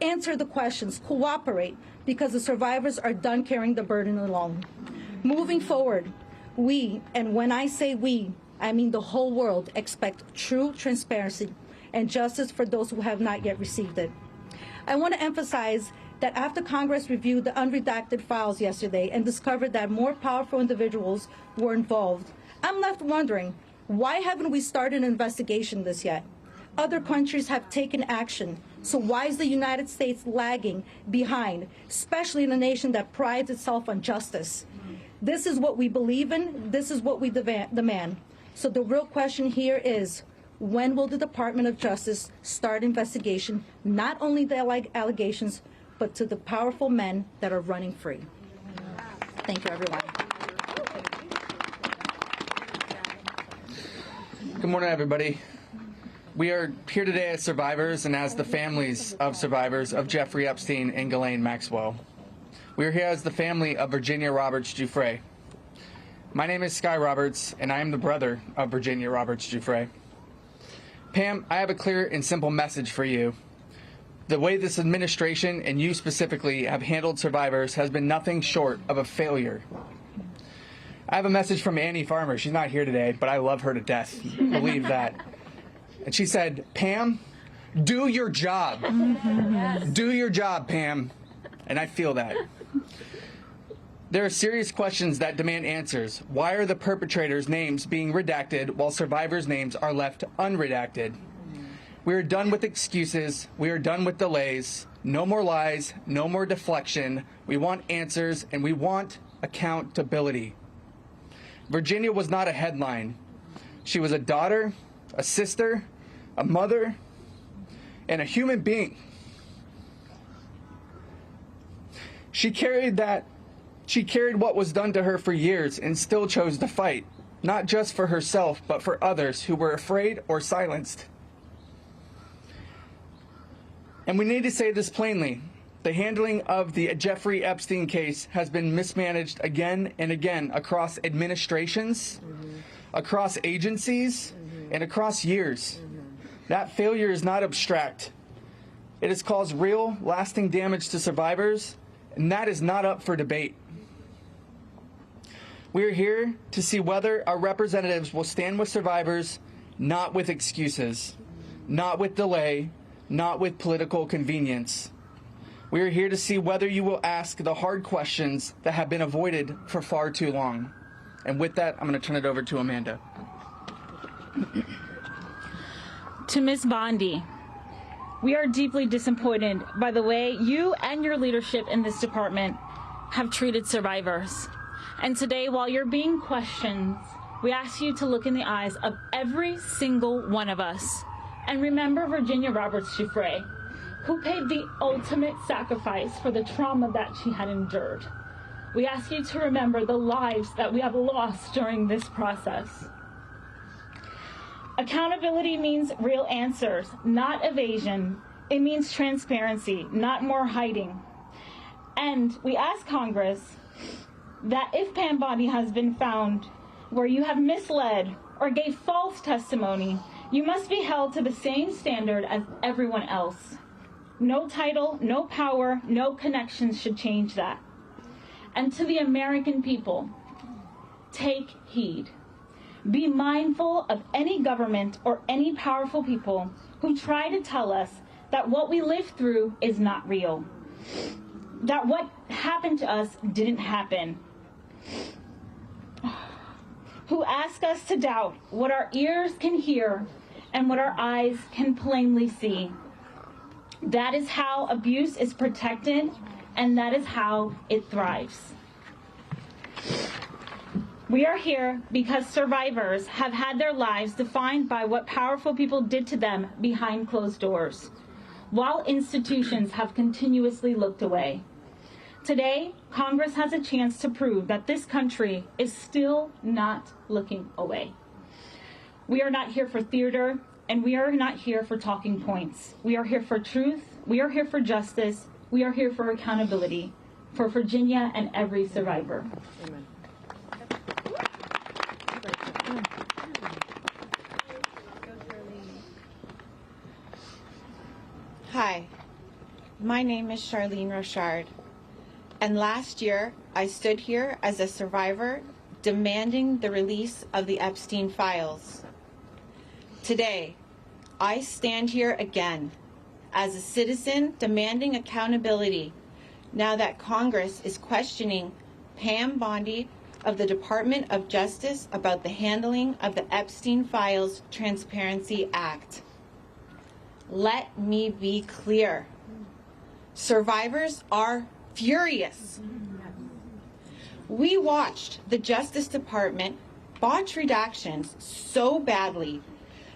Answer the questions, cooperate, because the survivors are done carrying the burden alone. Moving forward, we, and when I say we, I mean the whole world, expect true transparency and justice for those who have not yet received it. I want to emphasize that after Congress reviewed the unredacted files yesterday and discovered that more powerful individuals were involved, I'm left wondering, why haven't we started an investigation this yet? Other countries have taken action, so why is the United States lagging behind, especially in a nation that prides itself on justice? This is what we believe in, this is what we demand. So the real question here is, when will the Department of Justice start investigation, not only the allegations, but to the powerful men that are running free? Thank you, everyone. Good morning, everybody. We are here today as survivors and as the families of survivors of Jeffrey Epstein and Ghislaine Maxwell. We are here as the family of Virginia Roberts Giuffre. My name is Sky Roberts, and I am the brother of Virginia Roberts Giuffre. Pam, I have a clear and simple message for you. The way this administration, and you specifically, have handled survivors has been nothing short of a failure. I have a message from Annie Farmer. She's not here today, but I love her to death. Believe that. And she said, Pam, do your job. Do your job, Pam. And I feel that. There are serious questions that demand answers. Why are the perpetrators' names being redacted while survivors' names are left unredacted? We are done with excuses. We are done with delays. No more lies. No more deflection. We want answers, and we want accountability. Virginia was not a headline. She was a daughter, a sister, a mother, and a human being. She carried what was done to her for years and still chose to fight, not just for herself, but for others who were afraid or silenced. And we need to say this plainly. The handling of the Jeffrey Epstein case has been mismanaged again and again across administrations, across agencies, and across years. That failure is not abstract. It has caused real, lasting damage to survivors, and that is not up for debate. We are here to see whether our representatives will stand with survivors, not with excuses. not with delay, not with political convenience. We are here to see whether you will ask the hard questions that have been avoided for far too long. And with that, I'm going to turn it over to Amanda. To Ms. Bondi, we are deeply disappointed by the way you and your leadership in this department have treated survivors. And today, while you're being questioned, we ask you to look in the eyes of every single one of us and remember Virginia Roberts-Giuffre, who paid the ultimate sacrifice for the trauma that she had endured. We ask you to remember the lives that we have lost during this process. Accountability means real answers, not evasion. It means transparency, not more hiding. And we ask Congress that if Pam Bondi has been found where you have misled or gave false testimony, you must be held to the same standard as everyone else. No title, no power, no connections should change that. And to the American people, take heed. Be mindful of any government or any powerful people who try to tell us that what we lived through is not real, that what happened to us didn't happen, who ask us to doubt what our ears can hear and what our eyes can plainly see. That is how abuse is protected, and that is how it thrives. We are here because survivors have had their lives defined by what powerful people did to them behind closed doors, while institutions have continuously looked away. Today, Congress has a chance to prove that this country is still not looking away. We are not here for theater, and we are not here for talking points. We are here for truth. We are here for justice. We are here for accountability for Virginia and every survivor. Amen. Hi, my name is Charlene Rochard, and last year I stood here as a survivor demanding the release of the Epstein files. Today, I stand here again as a citizen demanding accountability now that Congress is questioning Pam Bondi of the Department of Justice about the handling of the Epstein Files Transparency Act. Let me be clear. Survivors are furious. We watched the Justice Department botch redactions so badly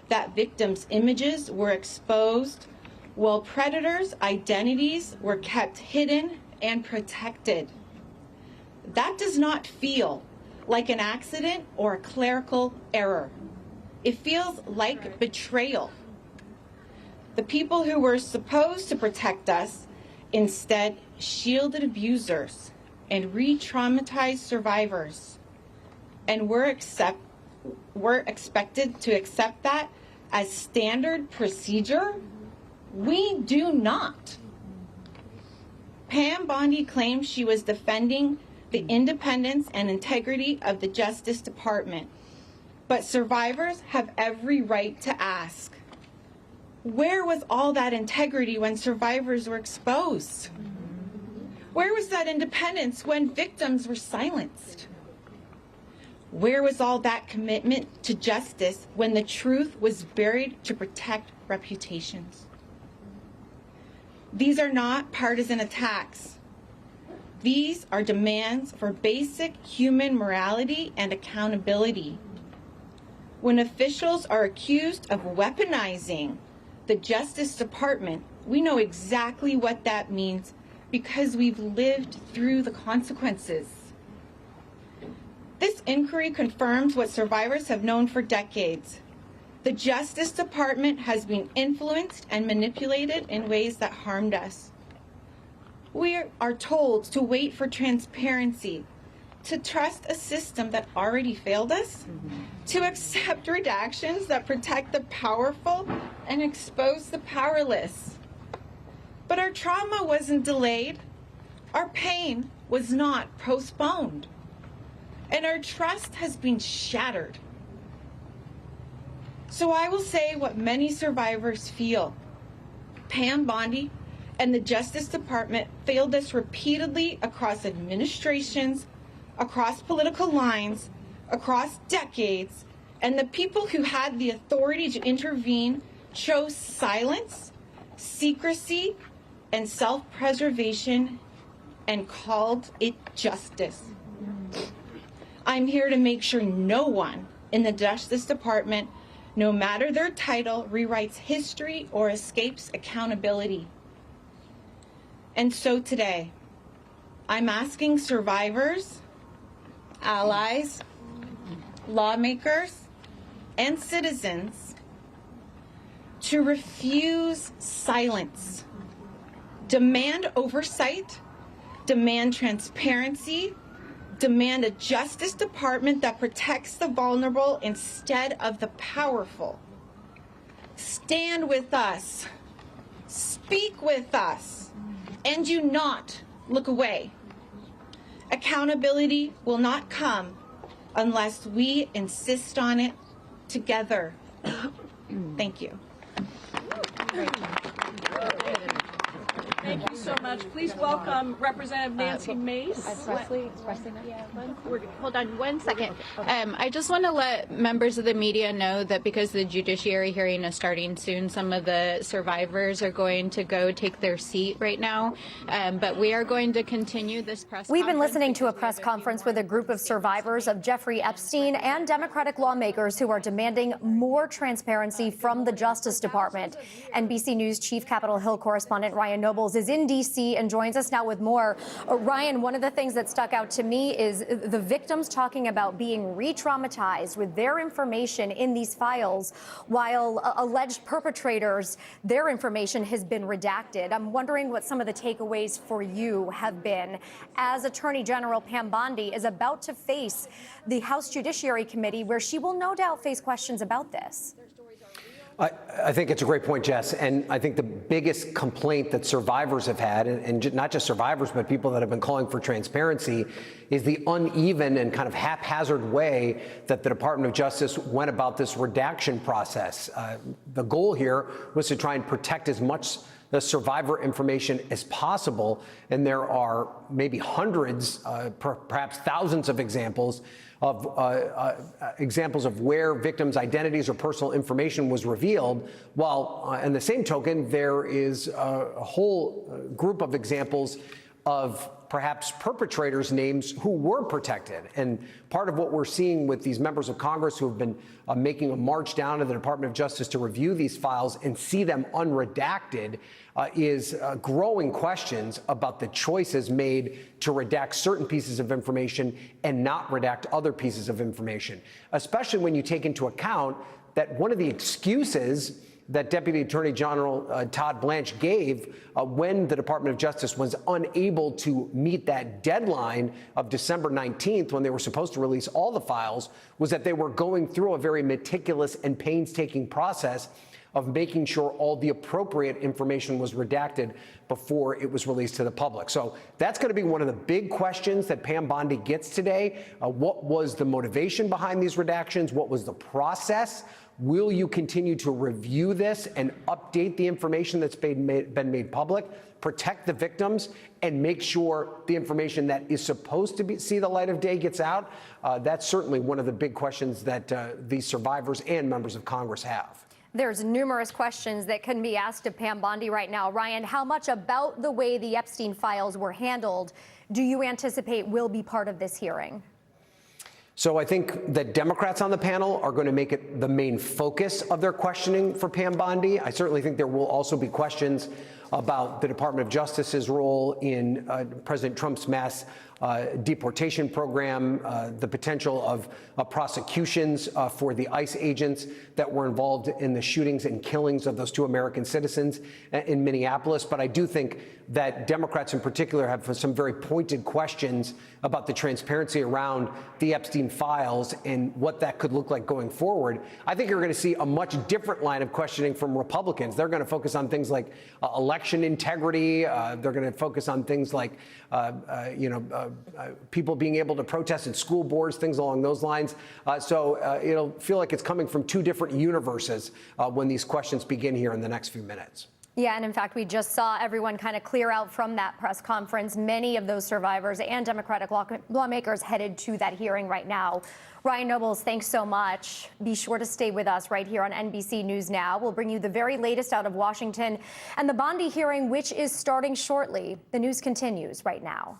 that victims' images were exposed while predators' identities were kept hidden and protected. That does not feel like an accident or a clerical error. It feels like betrayal. The people who were supposed to protect us instead shielded abusers and re-traumatized survivors. And we're expected to accept that as standard procedure? We do not. Pam Bondi claims she was defending the independence and integrity of the Justice Department. But survivors have every right to ask, where was all that integrity when survivors were exposed? Where was that independence when victims were silenced? Where was all that commitment to justice when the truth was buried to protect reputations? These are not partisan attacks. These are demands for basic human morality and accountability. When officials are accused of weaponizing the Justice Department, we know exactly what that means because we've lived through the consequences. This inquiry confirms what survivors have known for decades. The Justice Department has been influenced and manipulated in ways that harmed us. We are told to wait for transparency, to trust a system that already failed us, to accept redactions that protect the powerful and expose the powerless. But our trauma wasn't delayed. Our pain was not postponed. And our trust has been shattered. So I will say what many survivors feel. Pam Bondi and the Justice Department failed us repeatedly across administrations, across political lines, across decades, and the people who had the authority to intervene chose silence, secrecy, and self-preservation and called it justice. I'm here to make sure no one in the Justice Department, no matter their title, rewrites history or escapes accountability. And so today, I'm asking survivors, allies, lawmakers, and citizens to refuse silence, demand oversight, demand transparency, demand a Justice Department that protects the vulnerable instead of the powerful. Stand with us, speak with us, and do not look away. Accountability will not come unless we insist on it together. Thank you. Thank you so much. Please welcome Representative Nancy Mace. Hold on one second. I just want to let members of the media know that because the judiciary hearing is starting soon, some of the survivors are going to go take their seat right now. But we are going to continue this press We've been conference. listening to a press conference with a group of survivors of Jeffrey Epstein and Democratic lawmakers who are demanding more transparency from the Justice Department. NBC News Chief Capitol Hill correspondent Ryan Nobles is in D.C. and joins us now with more. Ryan, one of the things that stuck out to me is the victims talking about being re-traumatized with their information in these files, while alleged perpetrators, their information has been redacted. I'm wondering what some of the takeaways for you have been as Attorney General Pam Bondi is about to face the House Judiciary Committee, where she will no doubt face questions about this. I think it's a great point, Jess. And I think the biggest complaint that survivors have had, and not just survivors, but people that have been calling for transparency, is the uneven and kind of haphazard way that the Department of Justice went about this redaction process. The goal here was to try and protect as much the survivor information as possible. And there are maybe hundreds, perhaps thousands of examples of where victims' identities or personal information was revealed, while in the same token, there is a whole group of examples of perhaps perpetrators' names who were protected. And part of what we're seeing with these members of Congress who have been making a march down to the Department of Justice to review these files and see them unredacted is growing questions about the choices made to redact certain pieces of information and not redact other pieces of information, especially when you take into account that one of the excuses that Deputy Attorney General Todd Blanche gave when the Department of Justice was unable to meet that deadline of December 19th, when they were supposed to release all the files, was that they were going through a very meticulous and painstaking process of making sure all the appropriate information was redacted before it was released to the public. So that's going to be one of the big questions that Pam Bondi gets today. What was the motivation behind these redactions? What was the process? Will you continue to review this and update the information that's been made public, protect the victims, and make sure the information that is supposed to see the light of day gets out? That's certainly one of the big questions that these survivors and members of Congress have. There's numerous questions that can be asked of Pam Bondi right now. Ryan, how much about the way the Epstein files were handled do you anticipate will be part of this hearing? So I think that Democrats on the panel are going to make it the main focus of their questioning for Pam Bondi. I certainly think there will also be questions about the Department of Justice's role in President Trump's mass deportation program, the potential of prosecutions for the ICE agents that were involved in the shootings and killings of those two American citizens in Minneapolis. But I do think that Democrats in particular have some very pointed questions about the transparency around the Epstein files and what that could look like going forward. I think you're going to see a much different line of questioning from Republicans. They're going to focus on things like election election integrity. They're going to focus on things like, people being able to protest at school boards, things along those lines. So it'll feel like it's coming from two different universes when these questions begin here in the next few minutes. Yeah, and in fact, we just saw everyone kind of clear out from that press conference. Many of those survivors and Democratic lawmakers headed to that hearing right now. Ryan Nobles, thanks so much. Be sure to stay with us right here on NBC News Now. We'll bring you the very latest out of Washington and the Bondi hearing, which is starting shortly. The news continues right now.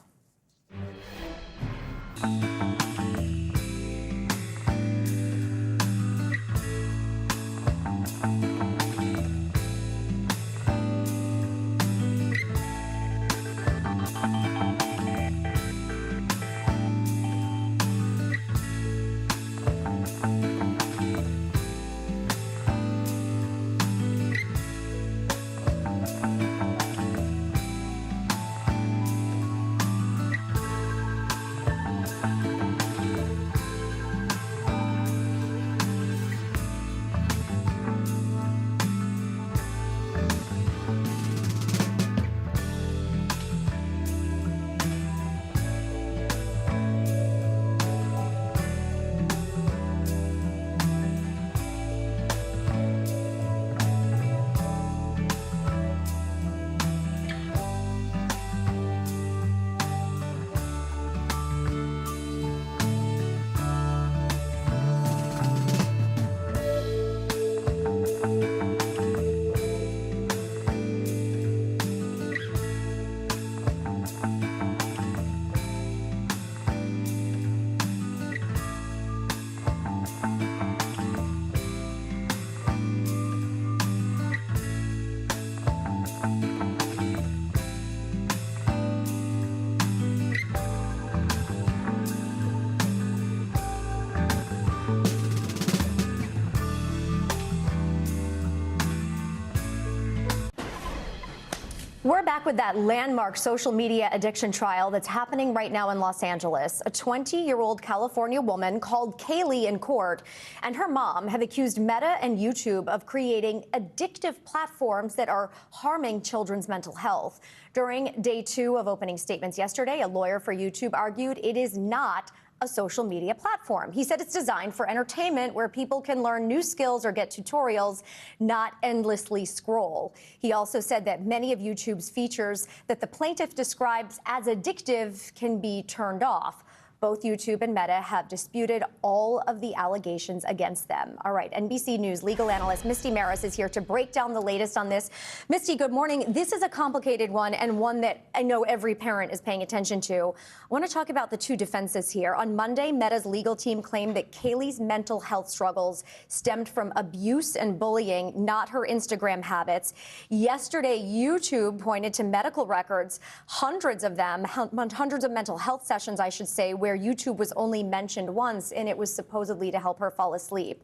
We're back with that landmark social media addiction trial that's happening right now in Los Angeles. A 20-year-old California woman called Kaylee in court and her mom have accused Meta and YouTube of creating addictive platforms that are harming children's mental health. During day 2 of opening statements yesterday, a lawyer for YouTube argued it is not a social media platform. He said it's designed for entertainment where people can learn new skills or get tutorials, not endlessly scroll. He also said that many of YouTube's features that the plaintiff describes as addictive can be turned off. Both YouTube and Meta have disputed all of the allegations against them. All right, NBC News legal analyst Misty Maris is here to break down the latest on this. Misty, good morning. This is a complicated one and one that I know every parent is paying attention to. I want to talk about the two defenses here. On Monday, Meta's legal team claimed that Kaylee's mental health struggles stemmed from abuse and bullying, not her Instagram habits. Yesterday, YouTube pointed to medical records, hundreds of them, hundreds of mental health sessions, I should say, where YouTube was only mentioned once, and it was supposedly to help her fall asleep.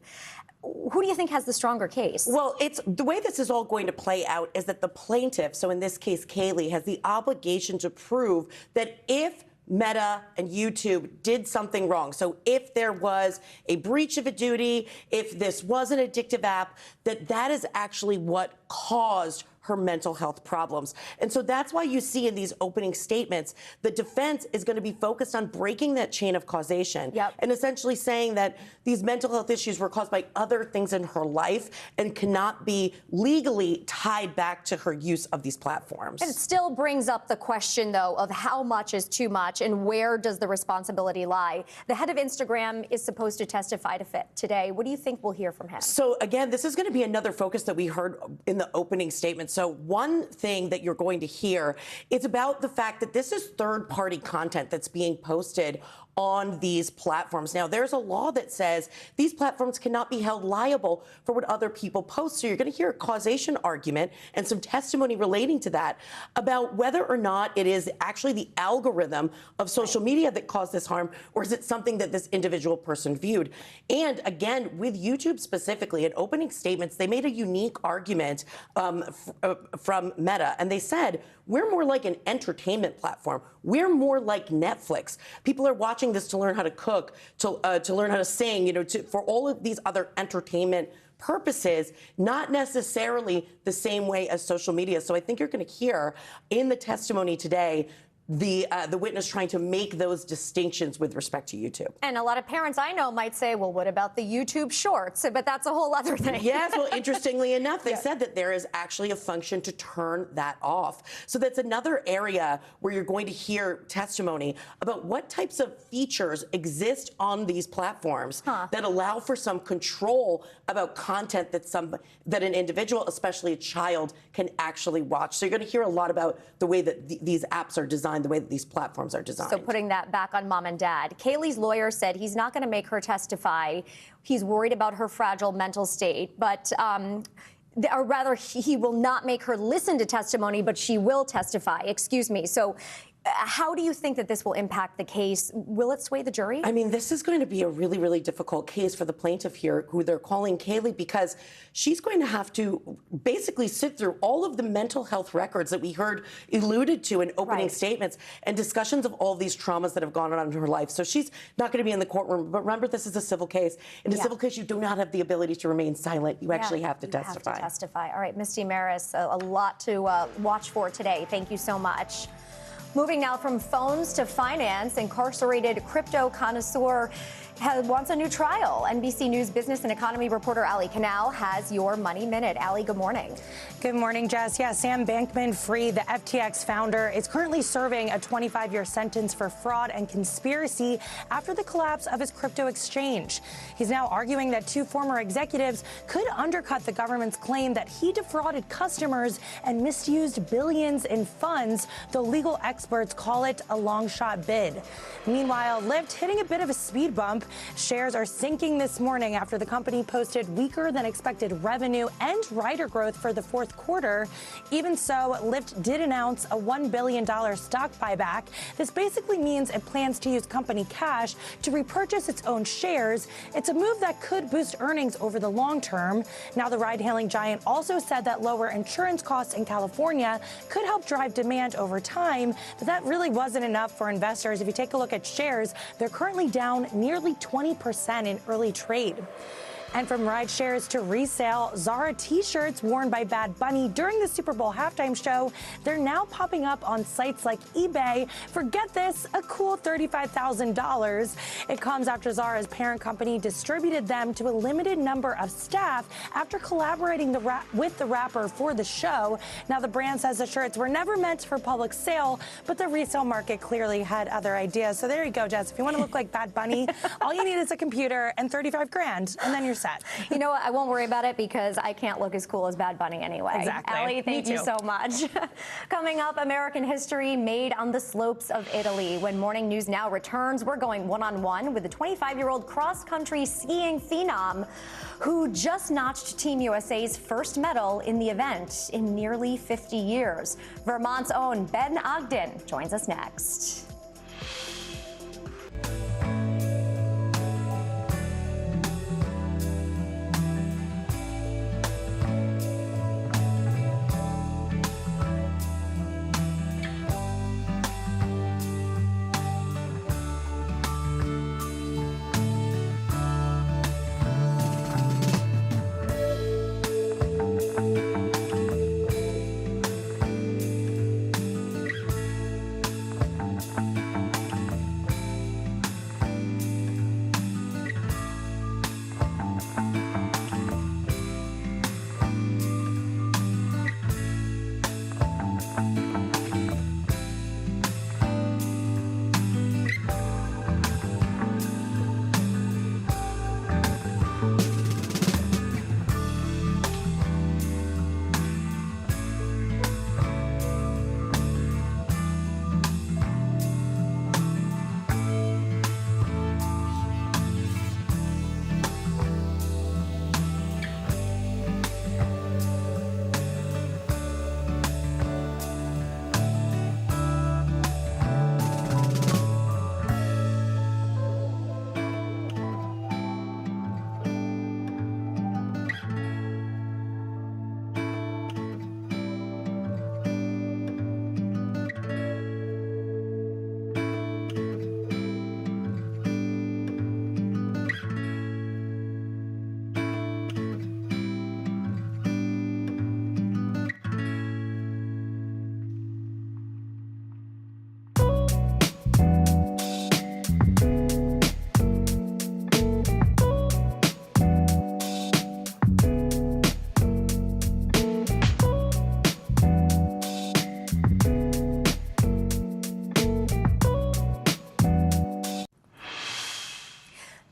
Who do you think has the stronger case? Well, it's the way this is all going to play out is that the plaintiff, so in this case Kaylee, has the obligation to prove that if Meta and YouTube did something wrong, so if there was a breach of a duty, if this was an addictive app, that is actually what caused her mental health problems. And so that's why you see in these opening statements, the defense is going to be focused on breaking that chain of causation and essentially saying that these mental health issues were caused by other things in her life and cannot be legally tied back to her use of these platforms. And it still brings up the question, though, of how much is too much and where does the responsibility lie? The head of Instagram is supposed to testify today. What do you think we'll hear from him? So, again, this is going to be another focus that we heard in the opening statement. So one thing that you're going to hear is about the fact that this is third-party content that's being posted on these platforms. Now, there's a law that says these platforms cannot be held liable for what other people post. So you're going to hear a causation argument and some testimony relating to that about whether or not it is actually the algorithm of social media that caused this harm, or is it something that this individual person viewed? And again, with YouTube specifically, in opening statements, they made a unique argument from Meta, and they said, we're more like an entertainment platform. We're more like Netflix. People are watching this to learn how to cook, to learn how to sing, for all of these other entertainment purposes, not necessarily the same way as social media. So I think you're going to hear in the testimony today the witness trying to make those distinctions with respect to YouTube. And a lot of parents I know might say, well, what about the YouTube Shorts? But that's a whole other thing. Yes, well, interestingly enough, they said that there is actually a function to turn that off. So that's another area where you're going to hear testimony about what types of features exist on these platforms that allow for some control about content that an individual, especially a child, can actually watch. So you're going to hear a lot about the way that these apps are designed, the way that these platforms are designed. So putting that back on mom and dad. Kaylee's lawyer said he's not going to make her testify. He's worried about her fragile mental state, but or rather, he will not make her listen to testimony, but she will testify. Excuse me. So how do you think that this will impact the case? Will it sway the jury? I mean, this is going to be a really, really difficult case for the plaintiff here, who they're calling Kaylee, because she's going to have to basically sit through all of the mental health records that we heard alluded to in opening statements and discussions of all these traumas that have gone on in her life. So she's not going to be in the courtroom. But remember, this is a civil case. In a civil case, you do not have the ability to remain silent. You actually have to testify. All right, Misty Maris, a lot to watch for today. Thank you so much. Moving now from phones to finance, incarcerated crypto connoisseur wants a new trial. NBC News business and economy reporter Ali Canal has your Money Minute. Ali, good morning. Good morning, Jess. Yeah, Sam Bankman-Fried, the FTX founder, is currently serving a 25-year sentence for fraud and conspiracy after the collapse of his crypto exchange. He's now arguing that two former executives could undercut the government's claim that he defrauded customers and misused billions in funds, though legal experts call it a long shot bid. Meanwhile, Lyft hitting a bit of a speed bump. Shares are sinking this morning after the company posted weaker than expected revenue and rider growth for the fourth quarter. Even so, Lyft did announce a $1 billion stock buyback. This basically means it plans to use company cash to repurchase its own shares. It's a move that could boost earnings over the long term. Now, the ride-hailing giant also said that lower insurance costs in California could help drive demand over time, but that really wasn't enough for investors. If you take a look at shares, they're currently down nearly 20% in early trade. And from ride shares to resale, Zara t-shirts worn by Bad Bunny during the Super Bowl halftime show, they're now popping up on sites like eBay for, get this, a cool $35,000. It comes after Zara's parent company distributed them to a limited number of staff after collaborating with the rapper for the show. Now, the brand says the shirts were never meant for public sale, but the resale market clearly had other ideas. So there you go, Jess. If you want to look like Bad Bunny, all you need is a computer and 35 grand, and then you're set. You know what? I won't worry about it because I can't look as cool as Bad Bunny anyway. Exactly. Ali, thank you so much. Coming up, American history made on the slopes of Italy. When Morning News Now returns, we're going one-on-one with the 25-year-old cross-country skiing phenom who just notched Team USA's first medal in the event in nearly 50 years. Vermont's own Ben Ogden joins us next.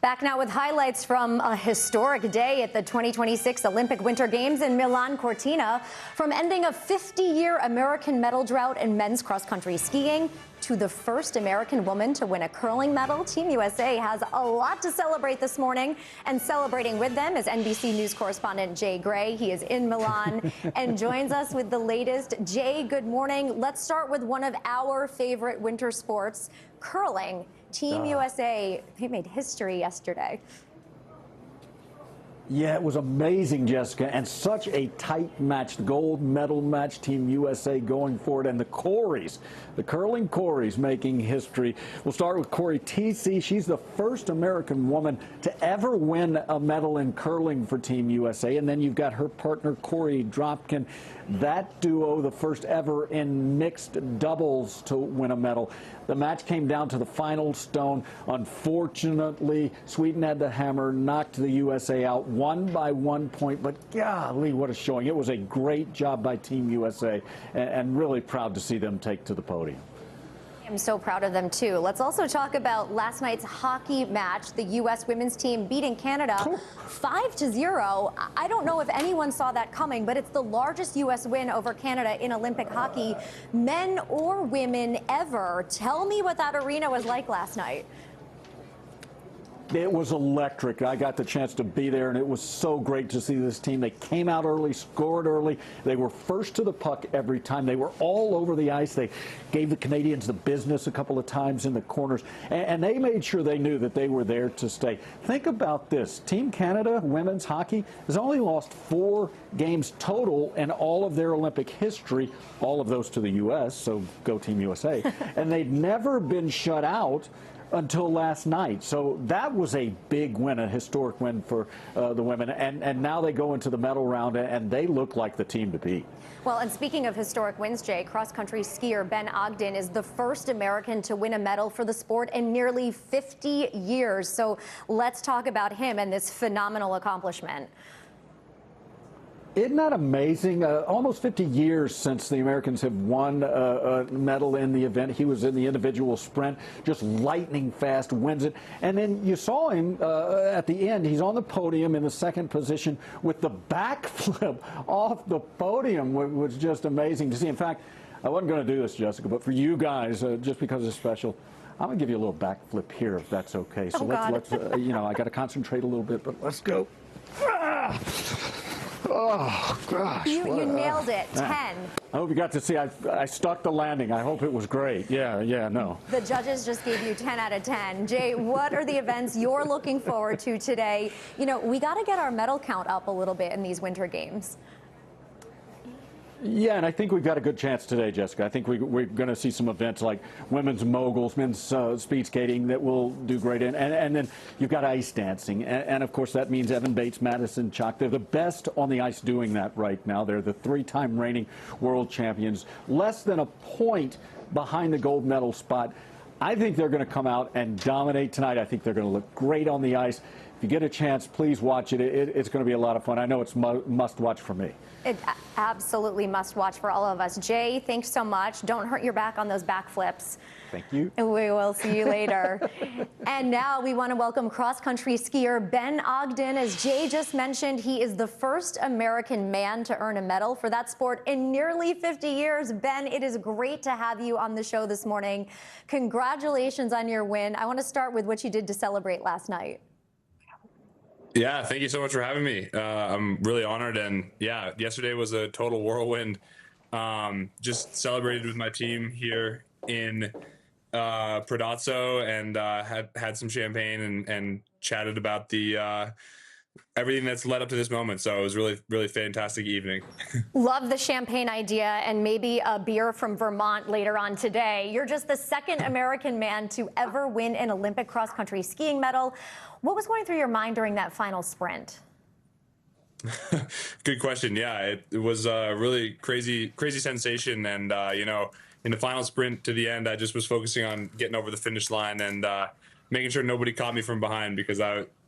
Back now with highlights from a historic day at the 2026 Olympic Winter Games in Milan Cortina. From ending a 50-year American medal drought in men's cross-country skiing to the first American woman to win a curling medal, Team USA has a lot to celebrate this morning. And celebrating with them is NBC News correspondent Jay Gray. He is in Milan and joins us with the latest. Jay, good morning. Let's start with one of our favorite winter sports, curling. Team USA, they made history yesterday. Yeah, it was amazing, Jessica, and such a tight match, the gold medal match, Team USA going for it, and the Coreys, the curling Coreys making history. We'll start with Corey TC. She's the first American woman to ever win a medal in curling for Team USA, and then you've got her partner, Corey Dropkin. That duo, the first ever in mixed doubles to win a medal. The match came down to the final stone. Unfortunately, Sweden had the hammer, knocked the USA out 1 by 1 point, but golly, what a showing. It was a great job by Team USA, and really proud to see them take to the podium. I'm so proud of them, too. Let's also talk about last night's hockey match. The U.S. women's team beating Canada 5-0. I don't know if anyone saw that coming, but it's the largest U.S. win over Canada in Olympic hockey, men or women ever. Tell me what that arena was like last night. It was electric. I got the chance to be there, and it was so great to see this team. They came out early, scored early. They were first to the puck every time. They were all over the ice. They gave the Canadians the business a couple of times in the corners, and they made sure they knew that they were there to stay. Think about this. Team Canada, women's hockey, has only lost 4 games total in all of their Olympic history, all of those to the U.S., so go Team USA. And they've never been shut out until last night. So that was a big win, a historic win for the women. And now they go into the medal round, and they look like the team to beat. Well, and speaking of historic wins, Jay, cross-country skier Ben Ogden is the first American to win a medal for the sport in nearly 50 years. So let's talk about him and this phenomenal accomplishment. Isn't that amazing? Almost 50 years since the Americans have won a medal in the event. He was in the individual sprint, just lightning fast, wins it. And then you saw him at the end. He's on the podium in the second position with the backflip off the podium, which was just amazing to see. In fact, I wasn't going to do this, Jessica, but for you guys, just because it's special, I'm going to give you a little backflip here, if that's okay. So let's you know, I got to concentrate a little bit, but let's go. Oh, gosh. You nailed it. 10. I hope you got to see. I stuck the landing. I hope it was great. Yeah, no. The judges just gave you 10 out of 10. Jay, what are the events you're looking forward to today? You know, we got to get our medal count up a little bit in these winter games. Yeah, and I think we've got a good chance today, Jessica. I think we're going to see some events like women's moguls, men's speed skating that will do great in. And then you've got ice dancing. And, of course, that means Evan Bates, Madison Chock. They're the best on the ice doing that right now. They're the 3-time reigning world champions. Less than a point behind the gold medal spot. I think they're going to come out and dominate tonight. I think they're going to look great on the ice. If you get a chance, please watch it. It's going to be a lot of fun. I know it's must watch for me. It absolutely must watch for all of us. Jay, thanks so much. Don't hurt your back on those backflips. Thank you. And we will see you later. And now we want to welcome cross-country skier Ben Ogden. As Jay just mentioned, he is the first American man to earn a medal for that sport in nearly 50 years. Ben, it is great to have you on the show this morning. Congratulations on your win. I want to start with what you did to celebrate last night. Yeah, thank you so much for having me. I'm really honored, and yeah, yesterday was a total whirlwind. Just celebrated with my team here in Predazzo, and had some champagne and chatted about the everything that's led up to this moment. So it was really fantastic evening. Love the champagne idea, and maybe a beer from Vermont later on today. You're just the second American man to ever win an Olympic cross-country skiing medal. What was going through your mind during that final sprint? Good question. Yeah, it was a really crazy sensation. And, you know, in the final sprint to the end, I just was focusing on getting over the finish line and making sure nobody caught me from behind, because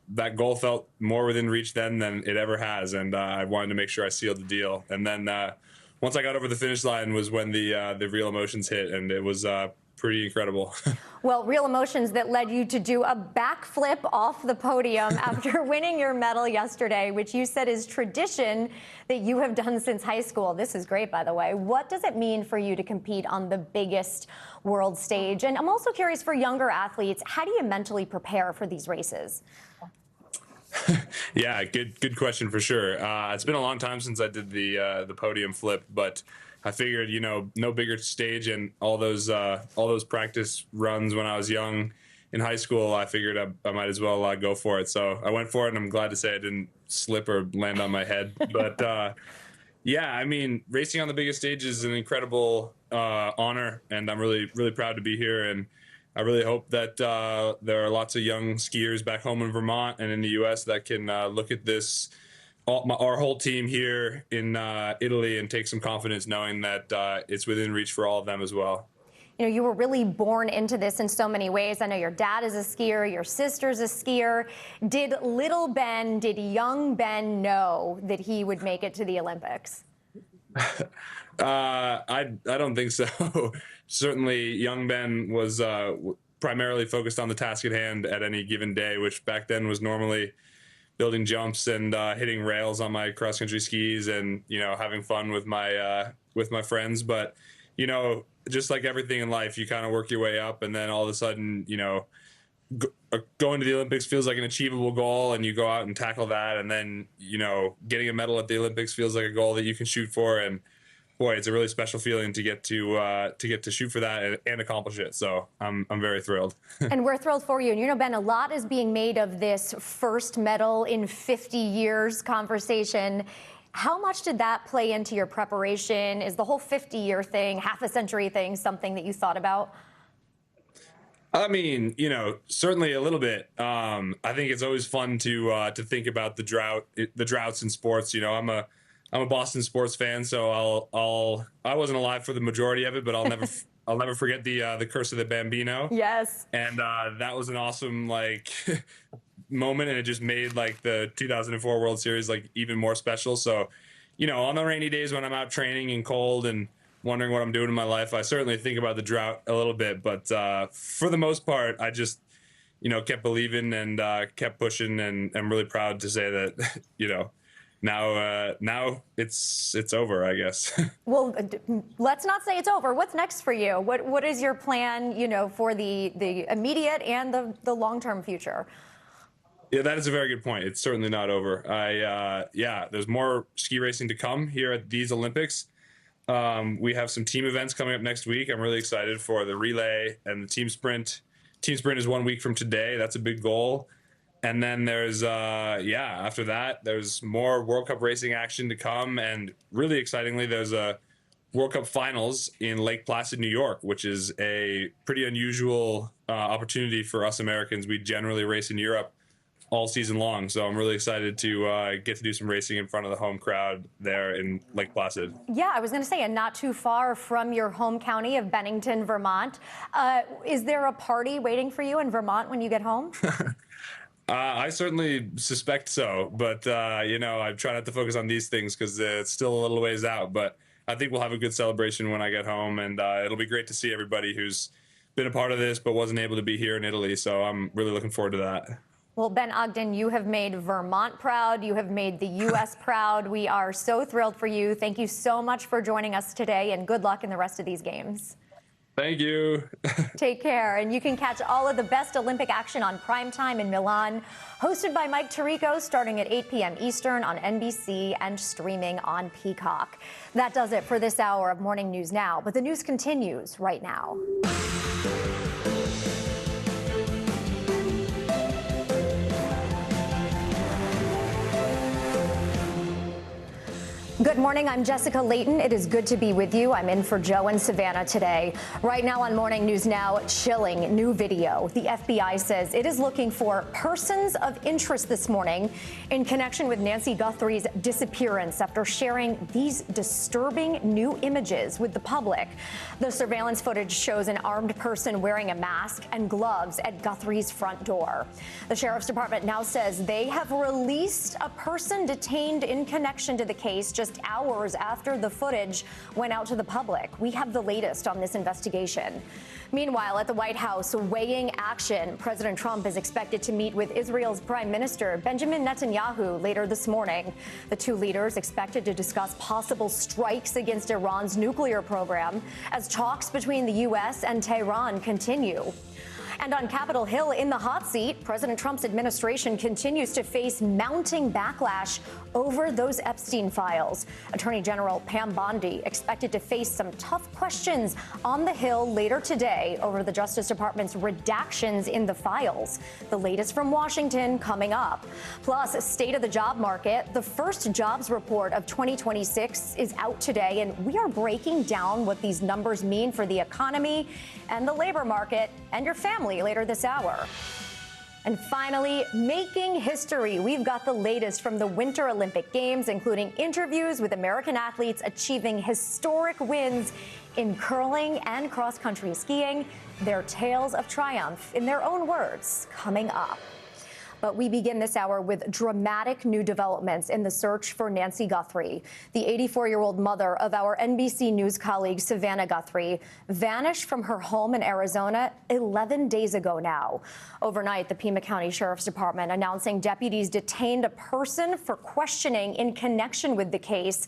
that goal felt more within reach then than it ever has. And I wanted to make sure I sealed the deal. And then once I got over the finish line was when the real emotions hit. And it was pretty incredible. Well, real emotions that led you to do a backflip off the podium after winning your medal yesterday, which you said is tradition that you have done since high school. This is great, by the way. What does it mean for you to compete on the biggest world stage? And I'm also curious, for younger athletes, how do you mentally prepare for these races? Yeah, good question for sure. It's been a long time since I did the podium flip, but I figured, you know, no bigger stage, and all those practice runs when I was young in high school, I figured I might as well go for it. So I went for it, and I'm glad to say I didn't slip or land on my head. But yeah, I mean, racing on the biggest stage is an incredible honor, and I'm really proud to be here. And I really hope that there are lots of young skiers back home in Vermont and in the U.S. that can look at this, our whole team here in Italy, and take some confidence knowing that it's within reach for all of them as well. You know, you were really born into this in so many ways. I know your dad is a skier, your sister's a skier. Did young Ben know that he would make it to the Olympics? I don't think so. Certainly, young Ben was primarily focused on the task at hand at any given day, which back then was normally building jumps and hitting rails on my cross country skis, and having fun with my friends. But just like everything in life, you kind of work your way up, and then all of a sudden, going to the Olympics feels like an achievable goal, and you go out and tackle that, and then getting a medal at the Olympics feels like a goal that you can shoot for. And boy, it's a really special feeling to get to shoot for that and accomplish it. So I'm very thrilled. And we're thrilled for you. And Ben, a lot is being made of this first medal in 50 years conversation. How much did that play into your preparation? Is the whole 50-year thing, half a century thing, something that you thought about? I mean, certainly a little bit. I think it's always fun to think about the droughts in sports. I'm a Boston sports fan, so I wasn't alive for the majority of it, but I'll never forget the Curse of the Bambino. Yes. And that was an awesome moment, and it just made the 2004 World Series even more special. So, on the rainy days when I'm out training and cold and wondering what I'm doing in my life, I certainly think about the drought a little bit. But for the most part, I just kept believing and kept pushing, and I'm really proud to say that now it's over, I guess. Well, let's not say it's over. What's next for you? What is your plan, for the immediate and the long-term future? Yeah, that is a very good point. It's certainly not over. There's more ski racing to come here at these Olympics. We have some team events coming up next week. I'm really excited for the relay and the team sprint. Team sprint is 1 week from today. That's a big goal. And then there's, after that, there's more World Cup racing action to come. And really excitingly, there's a World Cup finals in Lake Placid, New York, which is a pretty unusual opportunity for us Americans. We generally race in Europe all season long. So I'm really excited to get to do some racing in front of the home crowd there in Lake Placid. Yeah, I was going to say, and not too far from your home county of Bennington, Vermont. Is there a party waiting for you in Vermont when you get home? I certainly suspect so, but I try not to focus on these things because it's still a little ways out. But I think we'll have a good celebration when I get home, and it'll be great to see everybody who's been a part of this but wasn't able to be here in Italy. So I'm really looking forward to that. Well, Ben Ogden, you have made Vermont proud. You have made the U.S. proud. We are so thrilled for you. Thank you so much for joining us today, and good luck in the rest of these games. Thank you. Take care. And you can catch all of the best Olympic action on Primetime in Milan, hosted by Mike Tirico, starting at 8 p.m. Eastern on NBC and streaming on Peacock. That does it for this hour of Morning News Now, but the news continues right now. Good morning. I'm Jessica Layton. It is good to be with you. I'm in for Joe and Savannah today. Right now on Morning News Now, chilling new video. The FBI says it is looking for persons of interest this morning in connection with Nancy Guthrie's disappearance after sharing these disturbing new images with the public. The surveillance footage shows an armed person wearing a mask and gloves at Guthrie's front door. The Sheriff's Department now says they have released a person detained in connection to the case just hours after the footage went out to the public. We have the latest on this investigation. Meanwhile, at the White House, weighing action, President Trump is expected to meet with Israel's Prime Minister Benjamin Netanyahu later this morning. The two leaders expected to discuss possible strikes against Iran's nuclear program as talks between the U.S. and Tehran continue. And on Capitol Hill in the hot seat, President Trump's administration continues to face mounting backlash over those Epstein files. Attorney General Pam Bondi expected to face some tough questions on the Hill later today over the Justice Department's redactions in the files. The latest from Washington coming up. Plus, state of the job market. The first jobs report of 2026 is out today, and we are breaking down what these numbers mean for the economy and the labor market and your family later this hour. And finally, making history. We've got the latest from the Winter Olympic Games, including interviews with American athletes achieving historic wins in curling and cross-country skiing. Their tales of triumph, in their own words, coming up. But we begin this hour with dramatic new developments in the search for Nancy Guthrie. The 84-year-old mother of our NBC News colleague, Savannah Guthrie, vanished from her home in Arizona 11 days ago now. Overnight, the Pima County Sheriff's Department announcing deputies detained a person for questioning in connection with the case.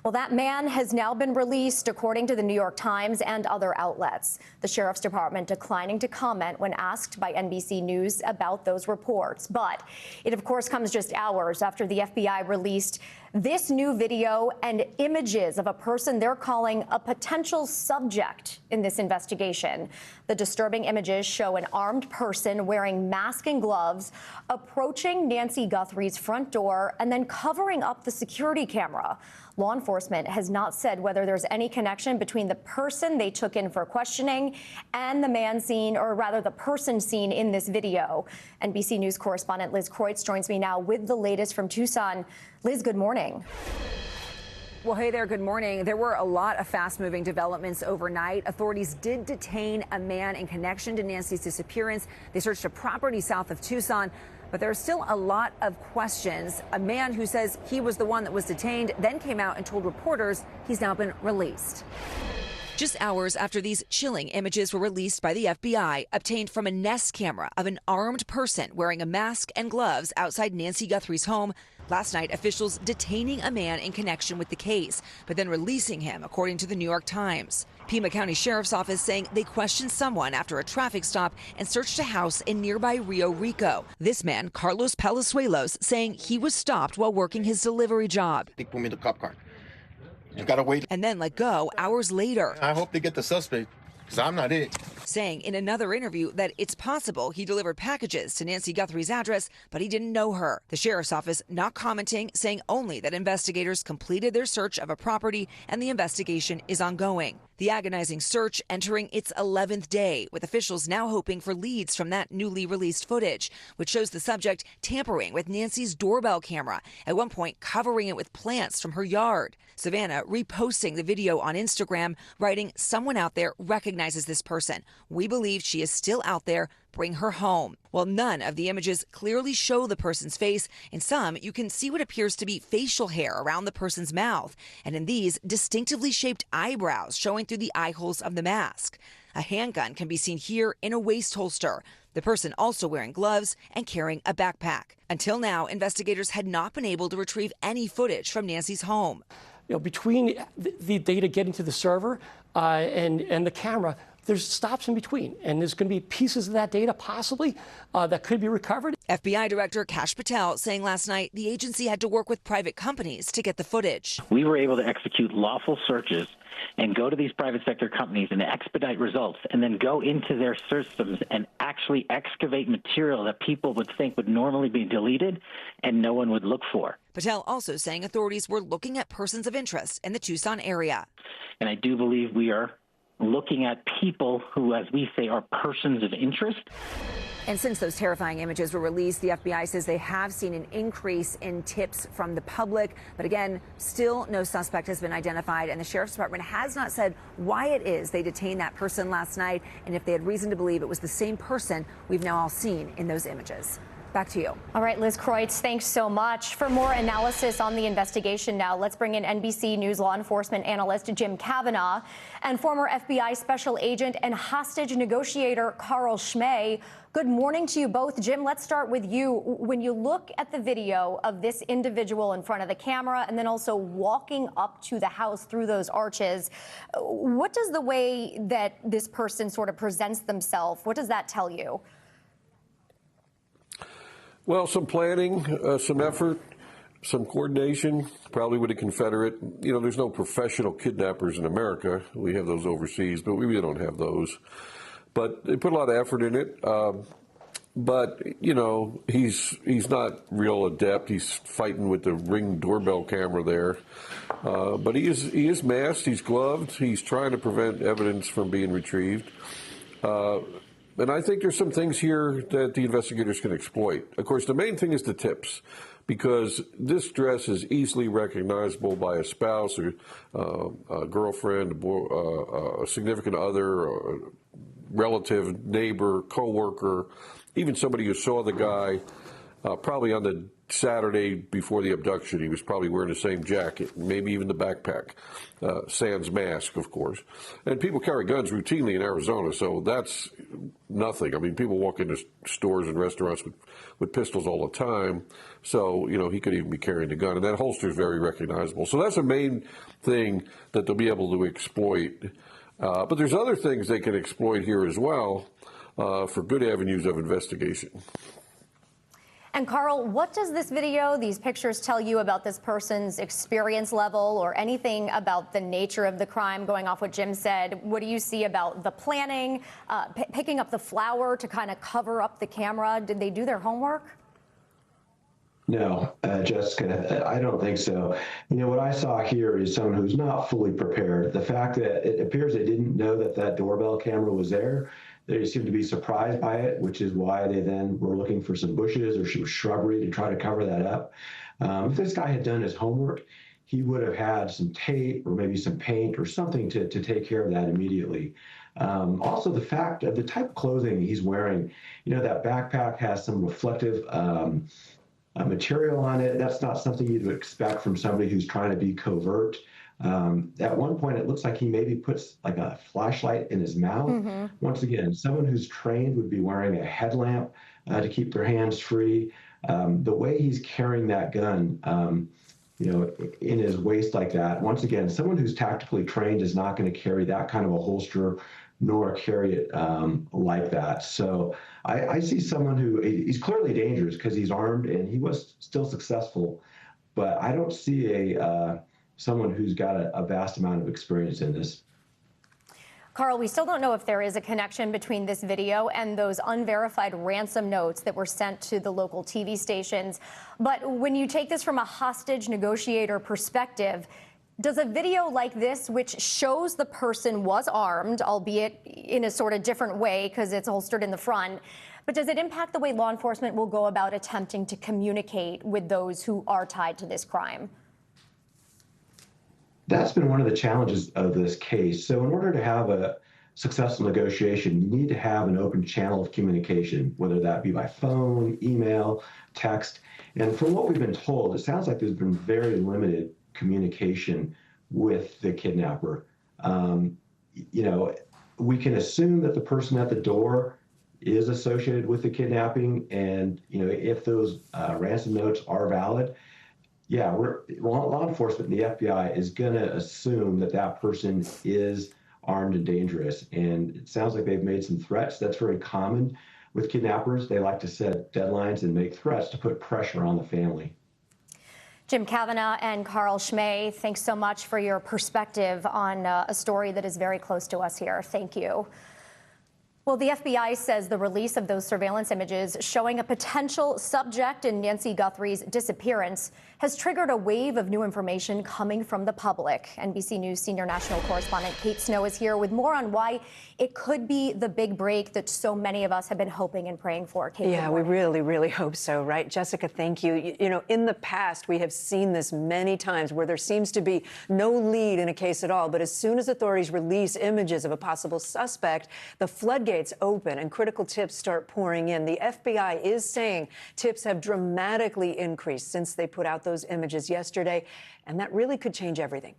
Well, that man has now been released, according to the New York Times and other outlets. The Sheriff's Department declining to comment when asked by NBC News about those reports. But it, of course, comes just hours after the FBI released this new video and images of a person they're calling a potential subject in this investigation. The disturbing images show an armed person wearing mask and gloves approaching Nancy Guthrie's front door and then covering up the security camera. Law enforcement has not said whether there's any connection between the person they took in for questioning and the man seen, or rather the person seen in this video. NBC News correspondent Liz Kreutz joins me now with the latest from Tucson. Liz, good morning. Well, hey there, good morning. There were a lot of fast-moving developments overnight. Authorities did detain a man in connection to Nancy's disappearance. They searched a property south of Tucson, but there's still a lot of questions. A man who says he was the one that was detained then came out and told reporters he's now been released. Just hours after these chilling images were released by the FBI, obtained from a Nest camera of an armed person wearing a mask and gloves outside Nancy Guthrie's home, last night officials detaining a man in connection with the case, but then releasing him, according to the New York Times. Pima County Sheriff's Office saying they questioned someone after a traffic stop and searched a house in nearby Rio Rico. This man, Carlos Palazuelos, saying he was stopped while working his delivery job. They put me in the cop car. You gotta wait. And then let go hours later. I hope they get the suspect, because I'm not it. Saying in another interview that it's possible he delivered packages to Nancy Guthrie's address, but he didn't know her. The sheriff's office not commenting, saying only that investigators completed their search of a property and the investigation is ongoing. The agonizing search entering its 11th day, with officials now hoping for leads from that newly released footage, which shows the subject tampering with Nancy's doorbell camera, at one point covering it with plants from her yard. Savannah reposting the video on Instagram, writing, "Someone out there recognizes this person. We believe she is still out there. Bring her home." While none of the images clearly show the person's face, in some you can see what appears to be facial hair around the person's mouth, and in these, distinctively shaped eyebrows showing through the eye holes of the mask. A handgun can be seen here in a waist holster. The person also wearing gloves and carrying a backpack. Until now, investigators had not been able to retrieve any footage from Nancy's home. You know, between the data getting to the server and the camera, there's stops in between, and there's going to be pieces of that data possibly that could be recovered. FBI Director Kash Patel saying last night the agency had to work with private companies to get the footage. We were able to execute lawful searches and go to these private sector companies and expedite results, and then go into their systems and actually excavate material that people would think would normally be deleted and no one would look for. Patel also saying authorities were looking at persons of interest in the Tucson area. And I do believe we are looking at people who, as we say, are persons of interest. And since those terrifying images were released, the FBI says they have seen an increase in tips from the public. But again, still no suspect has been identified, and the Sheriff's Department has not said why it is they detained that person last night and if they had reason to believe it was the same person we've now all seen in those images. back to you. All right, Liz Kreutz, thanks so much. For more analysis on the investigation now, let's bring in NBC News law enforcement analyst Jim Kavanaugh and former FBI special agent and hostage negotiator Carl Schmay. Good morning to you both. Jim, let's start with you. When you look at the video of this individual in front of the camera and then also walking up to the house through those arches, what does the way that this person sort of presents themselves, what does that tell you? Well, some planning, some effort, some coordination, probably with a Confederate. You know, there's no professional kidnappers in America. We have those overseas, but we really don't have those. But they put a lot of effort in it. But, you know, he's not real adept. He's fighting with the Ring doorbell camera there. But he is masked. He's gloved. He's trying to prevent evidence from being retrieved. And I think there's some things here that the investigators can exploit. Of course, the main thing is the tips, because this dress is easily recognizable by a spouse or a girlfriend, a significant other, a relative, neighbor, coworker, even somebody who saw the guy probably on the Saturday before the abduction. He was probably wearing the same jacket, maybe even the backpack, sans mask, of course. And people carry guns routinely in Arizona, so that's nothing. I mean, people walk into stores and restaurants with pistols all the time, so, you know, he could even be carrying a gun. And that holster is very recognizable. So that's the main thing that they'll be able to exploit. But there's other things they can exploit here as well for good avenues of investigation. And Carl, what does this video, these pictures tell you about this person's experience level or anything about the nature of the crime? Going off what Jim said, what do you see about the planning, picking up the flour to kind of cover up the camera? Did they do their homework? No, Jessica, I don't think so. You know, what I saw here is someone who's not fully prepared. The fact that it appears they didn't know that that doorbell camera was there, they seemed to be surprised by it, which is why they then were looking for some bushes or some shrubbery to try to cover that up. If this guy had done his homework, he would have had some tape or maybe some paint or something to take care of that immediately. Also, the fact of the type of clothing he's wearing, you know, that backpack has some reflective material on it. That's not something you'd expect from somebody who's trying to be covert. At one point, it looks like he maybe puts like a flashlight in his mouth. Mm-hmm. Once again, someone who's trained would be wearing a headlamp to keep their hands free. The way he's carrying that gun, you know, in his waist like that, once again, someone who's tactically trained is not going to carry that kind of a holster nor carry it like that. So I see someone who, he's clearly dangerous because he's armed and he was still successful, but I don't see someone who's got a vast amount of experience in this. Carl, we still don't know if there is a connection between this video and those unverified ransom notes that were sent to the local TV stations. But when you take this from a hostage negotiator perspective, does a video like this, which shows the person was armed, albeit in a sort of different way because it's holstered in the front, but does it impact the way law enforcement will go about attempting to communicate with those who are tied to this crime? That's been one of the challenges of this case. So in order to have a successful negotiation, you need to have an open channel of communication, whether that be by phone, email, text. And from what we've been told, it sounds like there's been very limited communication with the kidnapper. You know, we can assume that the person at the door is associated with the kidnapping. And, you know, if those ransom notes are valid, yeah, law enforcement and the FBI is going to assume that that person is armed and dangerous. And it sounds like they've made some threats. That's very common with kidnappers. They like to set deadlines and make threats to put pressure on the family. Jim Kavanaugh and Carl Schmay, thanks so much for your perspective on a story that is very close to us here. Thank you. Well, the FBI says the release of those surveillance images showing a potential subject in Nancy Guthrie's disappearance has triggered a wave of new information coming from the public. NBC News senior national correspondent Kate Snow is here with more on why it could be the big break that so many of us have been hoping and praying for. Kate, yeah, we really hope so, right? Jessica, thank you. You know, in the past, we have seen this many times where there seems to be no lead in a case at all. But as soon as authorities release images of a possible suspect, the floodgates floodgates open and critical tips start pouring in. The FBI is saying tips have dramatically increased since they put out those images yesterday, and that really could change everything.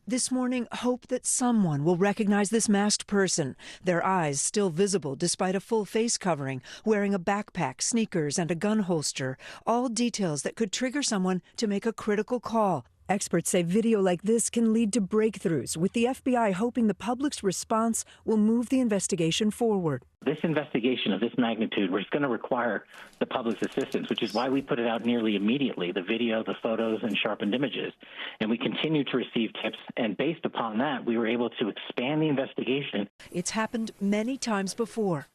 This morning, hope that someone will recognize this masked person, their eyes still visible despite a full face covering, wearing a backpack, sneakers, and a gun holster, all details that could trigger someone to make a critical call. Experts say video like this can lead to breakthroughs, with the FBI hoping the public's response will move the investigation forward. This investigation of this magnitude was going to require the public's assistance, which is why we put it out nearly immediately, the video, the photos, and sharpened images. And we continue to receive tips, and based upon that, we were able to expand the investigation. It's happened many times before.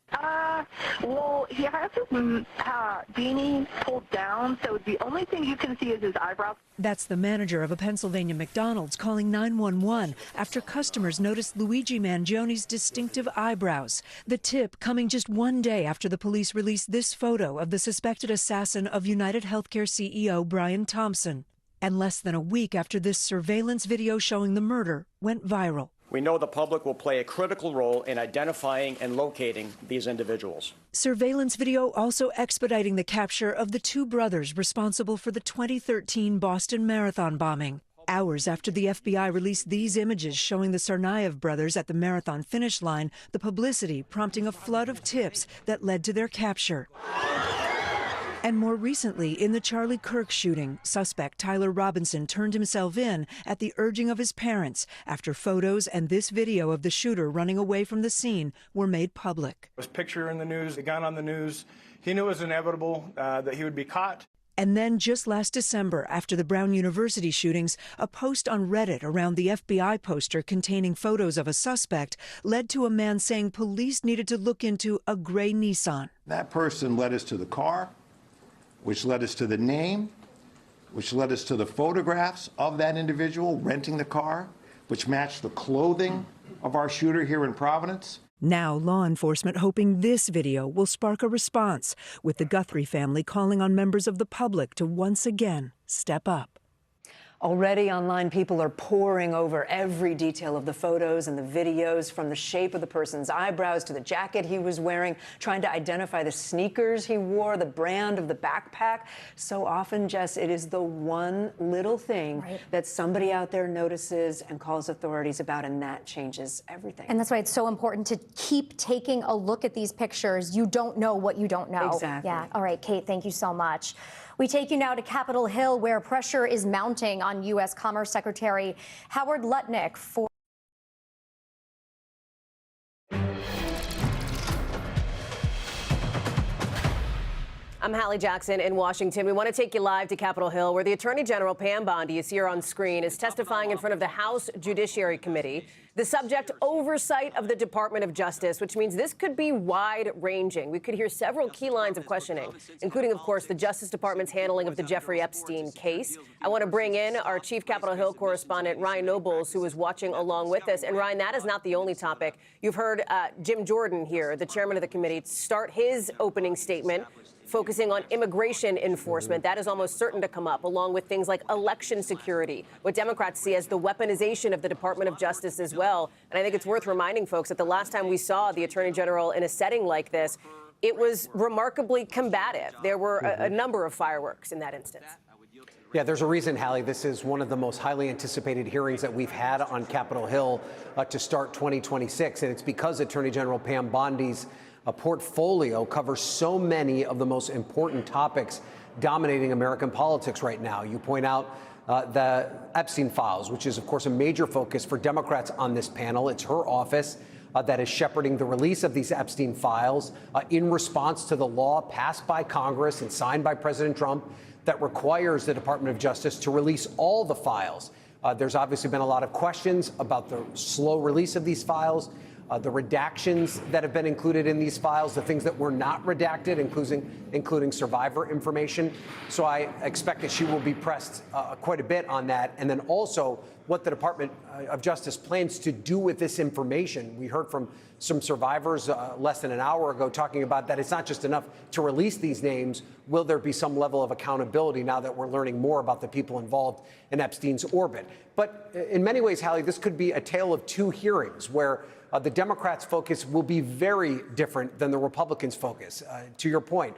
Well, he has his beanie pulled down, so the only thing you can see is his eyebrows. That's the manager of a Pennsylvania McDonald's calling 911 after customers noticed Luigi Mangioni's distinctive eyebrows. The tip coming just one day after the police released this photo of the suspected assassin of United Healthcare CEO Brian Thompson. And less than a week after this surveillance video showing the murder went viral. We know the public will play a critical role in identifying and locating these individuals. Surveillance video also expediting the capture of the two brothers responsible for the 2013 Boston Marathon bombing. Hours after the FBI released these images showing the Tsarnaev brothers at the marathon finish line, the publicity prompting a flood of tips that led to their capture. And more recently, in the Charlie Kirk shooting, suspect Tyler Robinson turned himself in at the urging of his parents after photos and this video of the shooter running away from the scene were made public. His picture in the news, the gun on the news, he knew it was inevitable that he would be caught. And then just last December, after the Brown University shootings, a post on Reddit around the FBI poster containing photos of a suspect led to a man saying police needed to look into a gray Nissan. That person led us to the car, which led us to the name, which led us to the photographs of that individual renting the car, which matched the clothing of our shooter here in Providence. Now, law enforcement hoping this video will spark a response, with the Guthrie family calling on members of the public to once again step up. Already online, people are poring over every detail of the photos and the videos, from the shape of the person's eyebrows to the jacket he was wearing, trying to identify the sneakers he wore, the brand of the backpack. So often, Jess, it is the one little thing that somebody out there notices and calls authorities about, and that changes everything. And that's why it's so important to keep taking a look at these pictures. You don't know what you don't know. Exactly. Yeah. All right, Kate, thank you so much. We take you now to Capitol Hill, where pressure is mounting on U.S. Commerce Secretary Howard Lutnick for I'm Hallie Jackson in Washington. We want to take you live to Capitol Hill, where the Attorney General Pam Bondi is here on screen, is testifying in front of the House Judiciary Committee. The subject, oversight of the Department of Justice, which means this could be wide-ranging. We could hear several key lines of questioning, including, of course, the Justice Department's handling of the Jeffrey Epstein case. I want to bring in our chief Capitol Hill correspondent, Ryan Nobles, who is watching along with us. And Ryan, that is not the only topic. You've heard Jim Jordan here, the chairman of the committee, start his opening statement, focusing on immigration enforcement. That is almost certain to come up, along with things like election security, what Democrats see as the weaponization of the Department of Justice as well. And I think it's worth reminding folks that the last time we saw the Attorney General in a setting like this, it was remarkably combative. There were a number of fireworks in that instance. Yeah, there's a reason, Hallie. This is one of the most highly anticipated hearings that we've had on Capitol Hill to start 2026. And it's because Attorney General Pam Bondi's portfolio covers so many of the most important topics dominating American politics right now. You point out the Epstein files, which is, of course, a major focus for Democrats on this panel. It's her office that is shepherding the release of these Epstein files in response to the law passed by Congress and signed by President Trump that requires the Department of Justice to release all the files. There's obviously been a lot of questions about the slow release of these files, the redactions that have been included in these files, the things that were not redacted, including survivor information. So I expect that she will be pressed quite a bit on that. And then also what the Department of Justice plans to do with this information. We heard from some survivors less than an hour ago talking about that it's not just enough to release these names. Will there be some level of accountability now that we're learning more about the people involved in Epstein's orbit? But in many ways, Hallie, this could be a tale of two hearings where the Democrats' focus will be very different than the Republicans' focus. To your point,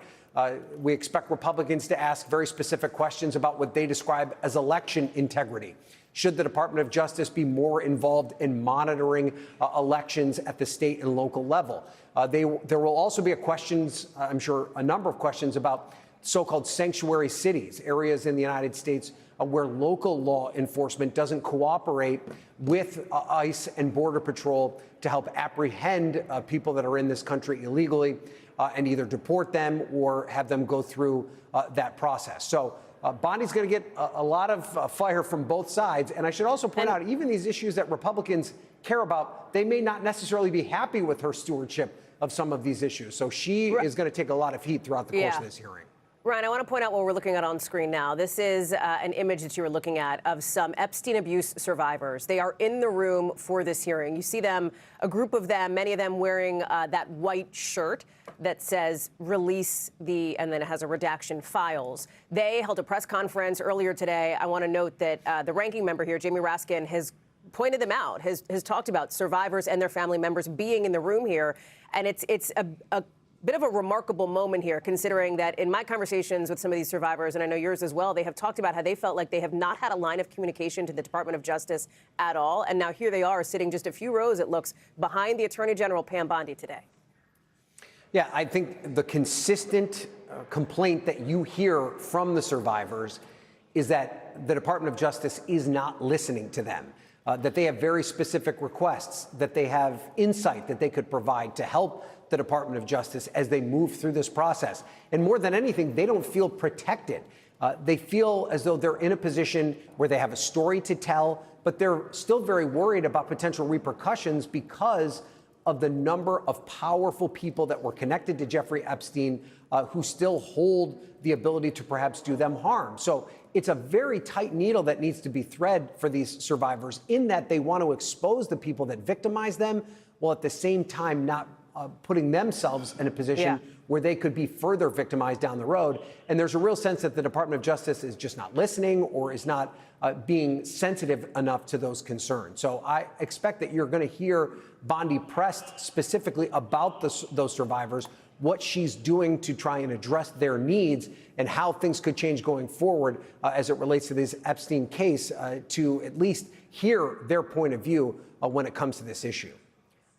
we expect Republicans to ask very specific questions about what they describe as election integrity. Should the Department of Justice be more involved in monitoring elections at the state and local level? There will also be I'm sure, a number of questions about so-called sanctuary cities, areas in the United States where local law enforcement doesn't cooperate with ICE and Border Patrol to help apprehend people that are in this country illegally and either deport them or have them go through that process. So Bondi's going to get a lot of fire from both sides. And I should also point out, even these issues that Republicans care about, they may not necessarily be happy with her stewardship of some of these issues. So she is going to take a lot of heat throughout the course of this hearing. Ryan, I want to point out what we're looking at on screen now. This is an image that you were looking at of some Epstein abuse survivors. They are in the room for this hearing. You see them, a group of them, many of them wearing that white shirt that says release the, and then it has a redaction, files. They held a press conference earlier today. I want to note that the ranking member here, Jamie Raskin, has pointed them out, has talked about survivors and their family members being in the room here. And it's a bit of a remarkable moment here, considering that in my conversations with some of these survivors, and I know yours as well, they have talked about how they felt like they have not had a line of communication to the Department of Justice at all. And now here they are sitting just a few rows, it looks, behind the Attorney General, Pam Bondi, today. Yeah, I think the consistent complaint that you hear from the survivors is that the Department of Justice is not listening to them, that they have very specific requests, that they have insight that they could provide to help the Department of Justice as they move through this process. And more than anything, they don't feel protected. They feel as though they're in a position where they have a story to tell, but they're still very worried about potential repercussions because of the number of powerful people that were connected to Jeffrey Epstein who still hold the ability to perhaps do them harm. So it's a very tight needle that needs to be thread for these survivors, in that they want to expose the people that victimize them, while at the same time not putting themselves in a position where they could be further victimized down the road. And there's a real sense that the Department of Justice is just not listening or is not being sensitive enough to those concerns. So I expect that you're going to hear Bondi pressed specifically about those survivors, what she's doing to try and address their needs, and how things could change going forward as it relates to this Epstein case, to at least hear their point of view when it comes to this issue.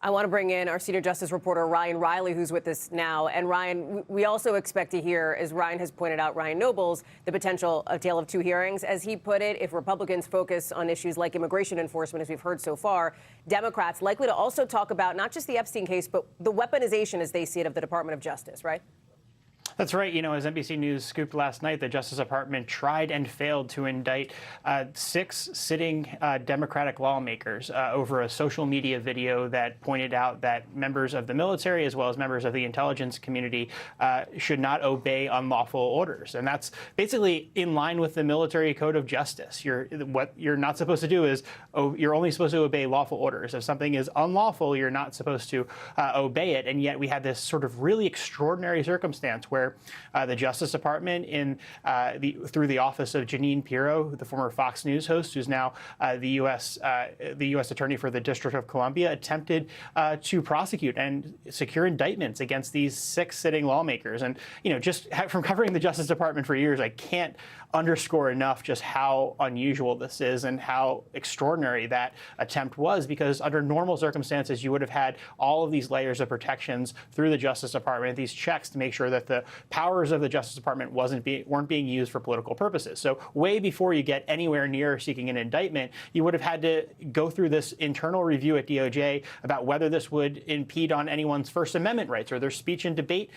I want to bring in our senior justice reporter, Ryan Riley, who's with us now. And Ryan, we also expect to hear, as Ryan has pointed out, Ryan Nobles, the potential tale of two hearings. As he put it, if Republicans focus on issues like immigration enforcement, as we've heard so far, Democrats likely to also talk about not just the Epstein case, but the weaponization, as they see it, of the Department of Justice, right? That's right. You know, as NBC News scooped last night, the Justice Department tried and failed to indict 6 sitting Democratic lawmakers over a social media video that pointed out that members of the military, as well as members of the intelligence community, should not obey unlawful orders. And that's basically in line with the military code of justice. What you're not supposed to do is you're only supposed to obey lawful orders. If something is unlawful, you're not supposed to obey it. And yet we had this sort of really extraordinary circumstance where the Justice Department, through the office of Jeanine Pirro, the former Fox News host, who's now the U.S. Attorney for the District of Columbia, attempted to prosecute and secure indictments against these 6 sitting lawmakers. And just from covering the Justice Department for years, I can't underscore enough just how unusual this is and how extraordinary that attempt was, because under normal circumstances, you would have had all of these layers of protections through the Justice Department, these checks to make sure that the powers of the Justice Department weren't being used for political purposes. So way before you get anywhere near seeking an indictment, you would have had to go through this internal review at DOJ about whether this would impede on anyone's First Amendment rights or their speech and debate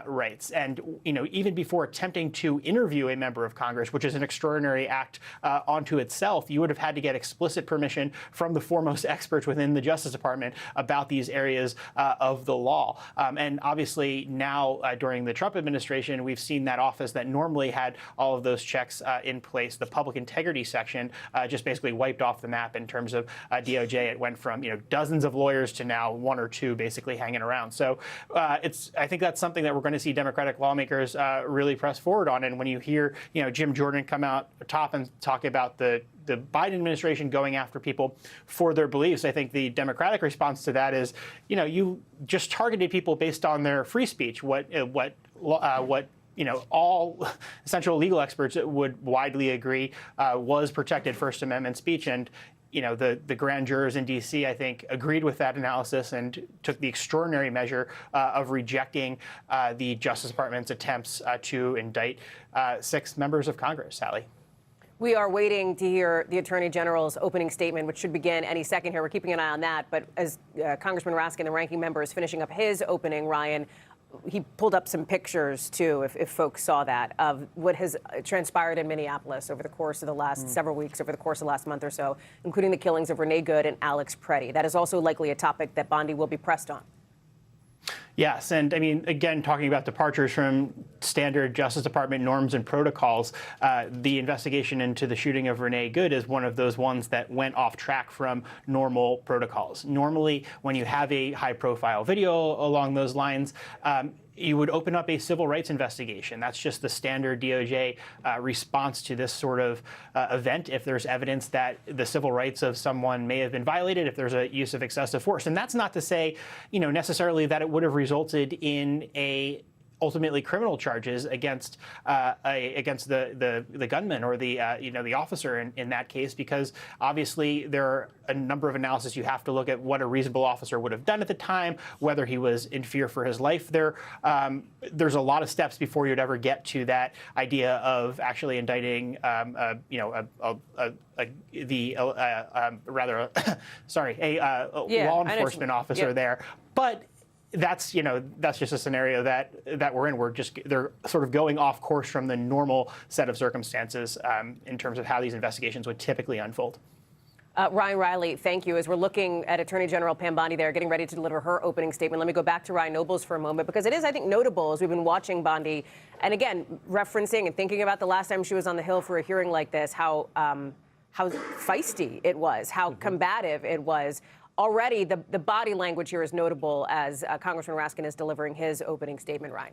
rights. And even before attempting to interview a member of Congress, which is an extraordinary act onto itself, you would have had to get explicit permission from the foremost experts within the Justice Department about these areas of the law. And obviously now, during the Trump administration, we've seen that office that normally had all of those checks in place, the public integrity section, just basically wiped off the map in terms of DOJ. It went from dozens of lawyers to now one or two basically hanging around. So I think that's something that we're going to see Democratic lawmakers really press forward on. And when you hear Jim Jordan come out top and talk about the Biden administration going after people for their beliefs, I think the Democratic response to that is, you just targeted people based on their free speech. What all essential legal experts would widely agree was protected First Amendment speech. And the grand jurors in D.C., I think, agreed with that analysis and took the extraordinary measure of rejecting the Justice Department's attempts to indict 6 members of Congress. Sally. We are waiting to hear the Attorney General's opening statement, which should begin any second here. We're keeping an eye on that. But as Congressman Raskin, the ranking member, is finishing up his opening, Ryan, he pulled up some pictures, too, if folks saw that, of what has transpired in Minneapolis over the course of the last several weeks, over the course of the last month or so, including the killings of Renee Good and Alex Preddy. That is also likely a topic that Bondi will be pressed on. Yes. And I mean, again, talking about departures from standard Justice Department norms and protocols, the investigation into the shooting of Renee Good is one of those ones that went off track from normal protocols. Normally, when you have a high profile video along those lines, you would open up a civil rights investigation. That's just the standard DOJ response to this sort of event. If there's evidence that the civil rights of someone may have been violated, if there's a use of excessive force. And that's not to say, necessarily that it would have resulted in ultimately criminal charges against the gunman or the officer in that case, because obviously there are a number of analyses you have to look at what a reasonable officer would have done at the time, whether he was in fear for his life. There's a lot of steps before you'd ever get to that idea of actually indicting law enforcement officer there, but. That's just a scenario that we're in. They're sort of going off course from the normal set of circumstances in terms of how these investigations would typically unfold. Ryan Riley, thank you. As we're looking at Attorney General Pam Bondi there, getting ready to deliver her opening statement, let me go back to Ryan Nobles for a moment, because it is, I think, notable as we've been watching Bondi, and again, referencing and thinking about the last time she was on the Hill for a hearing like this, how feisty it was, how combative it was. Already, the body language here is notable as Congressman Raskin is delivering his opening statement, Ryan.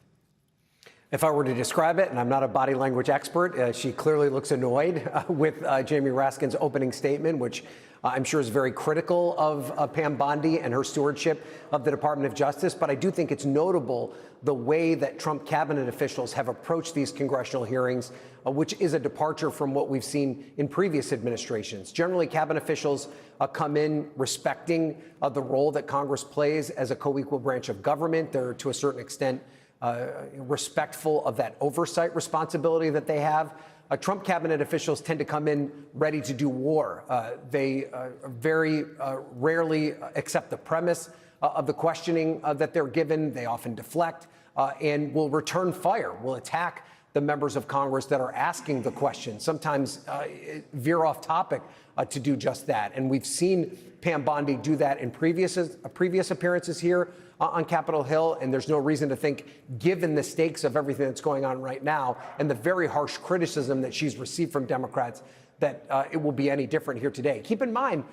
If I were to describe it, and I'm not a body language expert, she clearly looks annoyed with Jamie Raskin's opening statement, which I'm sure is very critical of Pam Bondi and her stewardship of the Department of Justice. But I do think it's notable the way that Trump cabinet officials have approached these congressional hearings, which is a departure from what we've seen in previous administrations. Generally, cabinet officials come in respecting the role that Congress plays as a co-equal branch of government. They're, to a certain extent, respectful of that oversight responsibility that they have. Trump cabinet officials tend to come in ready to do war. They very rarely accept the premise of the questioning that they're given. They often deflect and will return fire, will attack the members of Congress that are asking the question, sometimes veer off topic to do just that. And we've seen Pam Bondi do that in previous appearances here on Capitol Hill, and there's no reason to think, given the stakes of everything that's going on right now and the very harsh criticism that she's received from Democrats, that it will be any different here today. Keep in mind,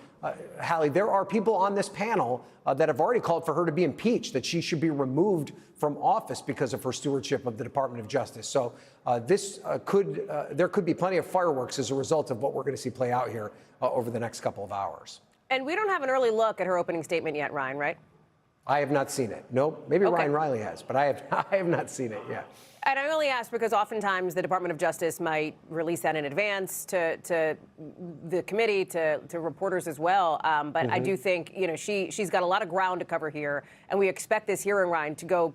Hallie, there are people on this panel that have already called for her to be impeached, that she should be removed from office because of her stewardship of the Department of Justice. So there could be plenty of fireworks as a result of what we're going to see play out here over the next couple of hours. And we don't have an early look at her opening statement yet, Ryan, right? I have not seen it. Nope. Maybe Okay. Ryan Riley has, but I have not seen it yet. And I only ask because oftentimes the Department of Justice might release that in advance to the committee, to reporters as well. But I do think, she's got a lot of ground to cover here. And we expect this hearing, Ryan, to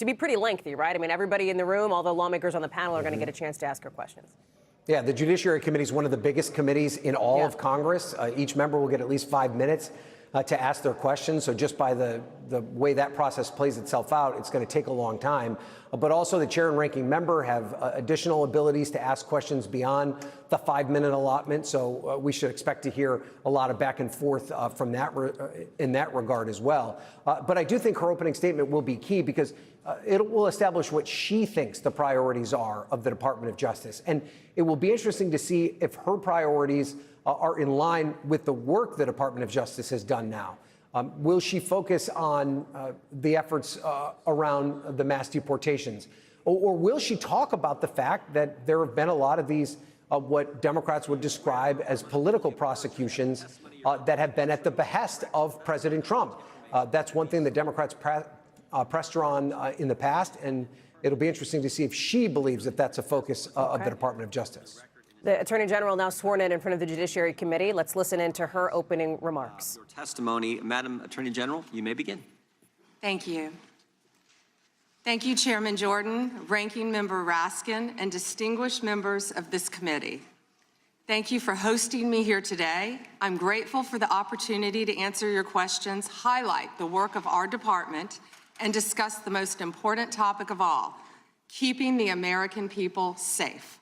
be pretty lengthy, right? I mean, everybody in the room, all the lawmakers on the panel are going to get a chance to ask her questions. Yeah, the Judiciary Committee is one of the biggest committees in all of Congress. Each member will get at least 5 minutes to ask their questions. So just by the way that process plays itself out, it's going to take a long time. But also the chair and ranking member have additional abilities to ask questions beyond the 5-minute allotment. So we should expect to hear a lot of back and forth from that in that regard as well. But I do think her opening statement will be key because it will establish what she thinks the priorities are of the Department of Justice. And it will be interesting to see if her priorities are in line with the work the Department of Justice has done now. Will she focus on the efforts around the mass deportations? Or will she talk about the fact that there have been a lot of these what Democrats would describe as political prosecutions that have been at the behest of President Trump? That's one thing the Democrats pressed her on in the past, and it'll be interesting to see if she believes that that's a focus of the Department of Justice. The Attorney General now sworn in front of the Judiciary Committee. Let's listen in to her opening remarks. Your testimony, Madam Attorney General, you may begin. Thank you. Thank you, Chairman Jordan, Ranking Member Raskin, and distinguished members of this committee. Thank you for hosting me here today. I'm grateful for the opportunity to answer your questions, highlight the work of our department, and discuss the most important topic of all, keeping the American people safe.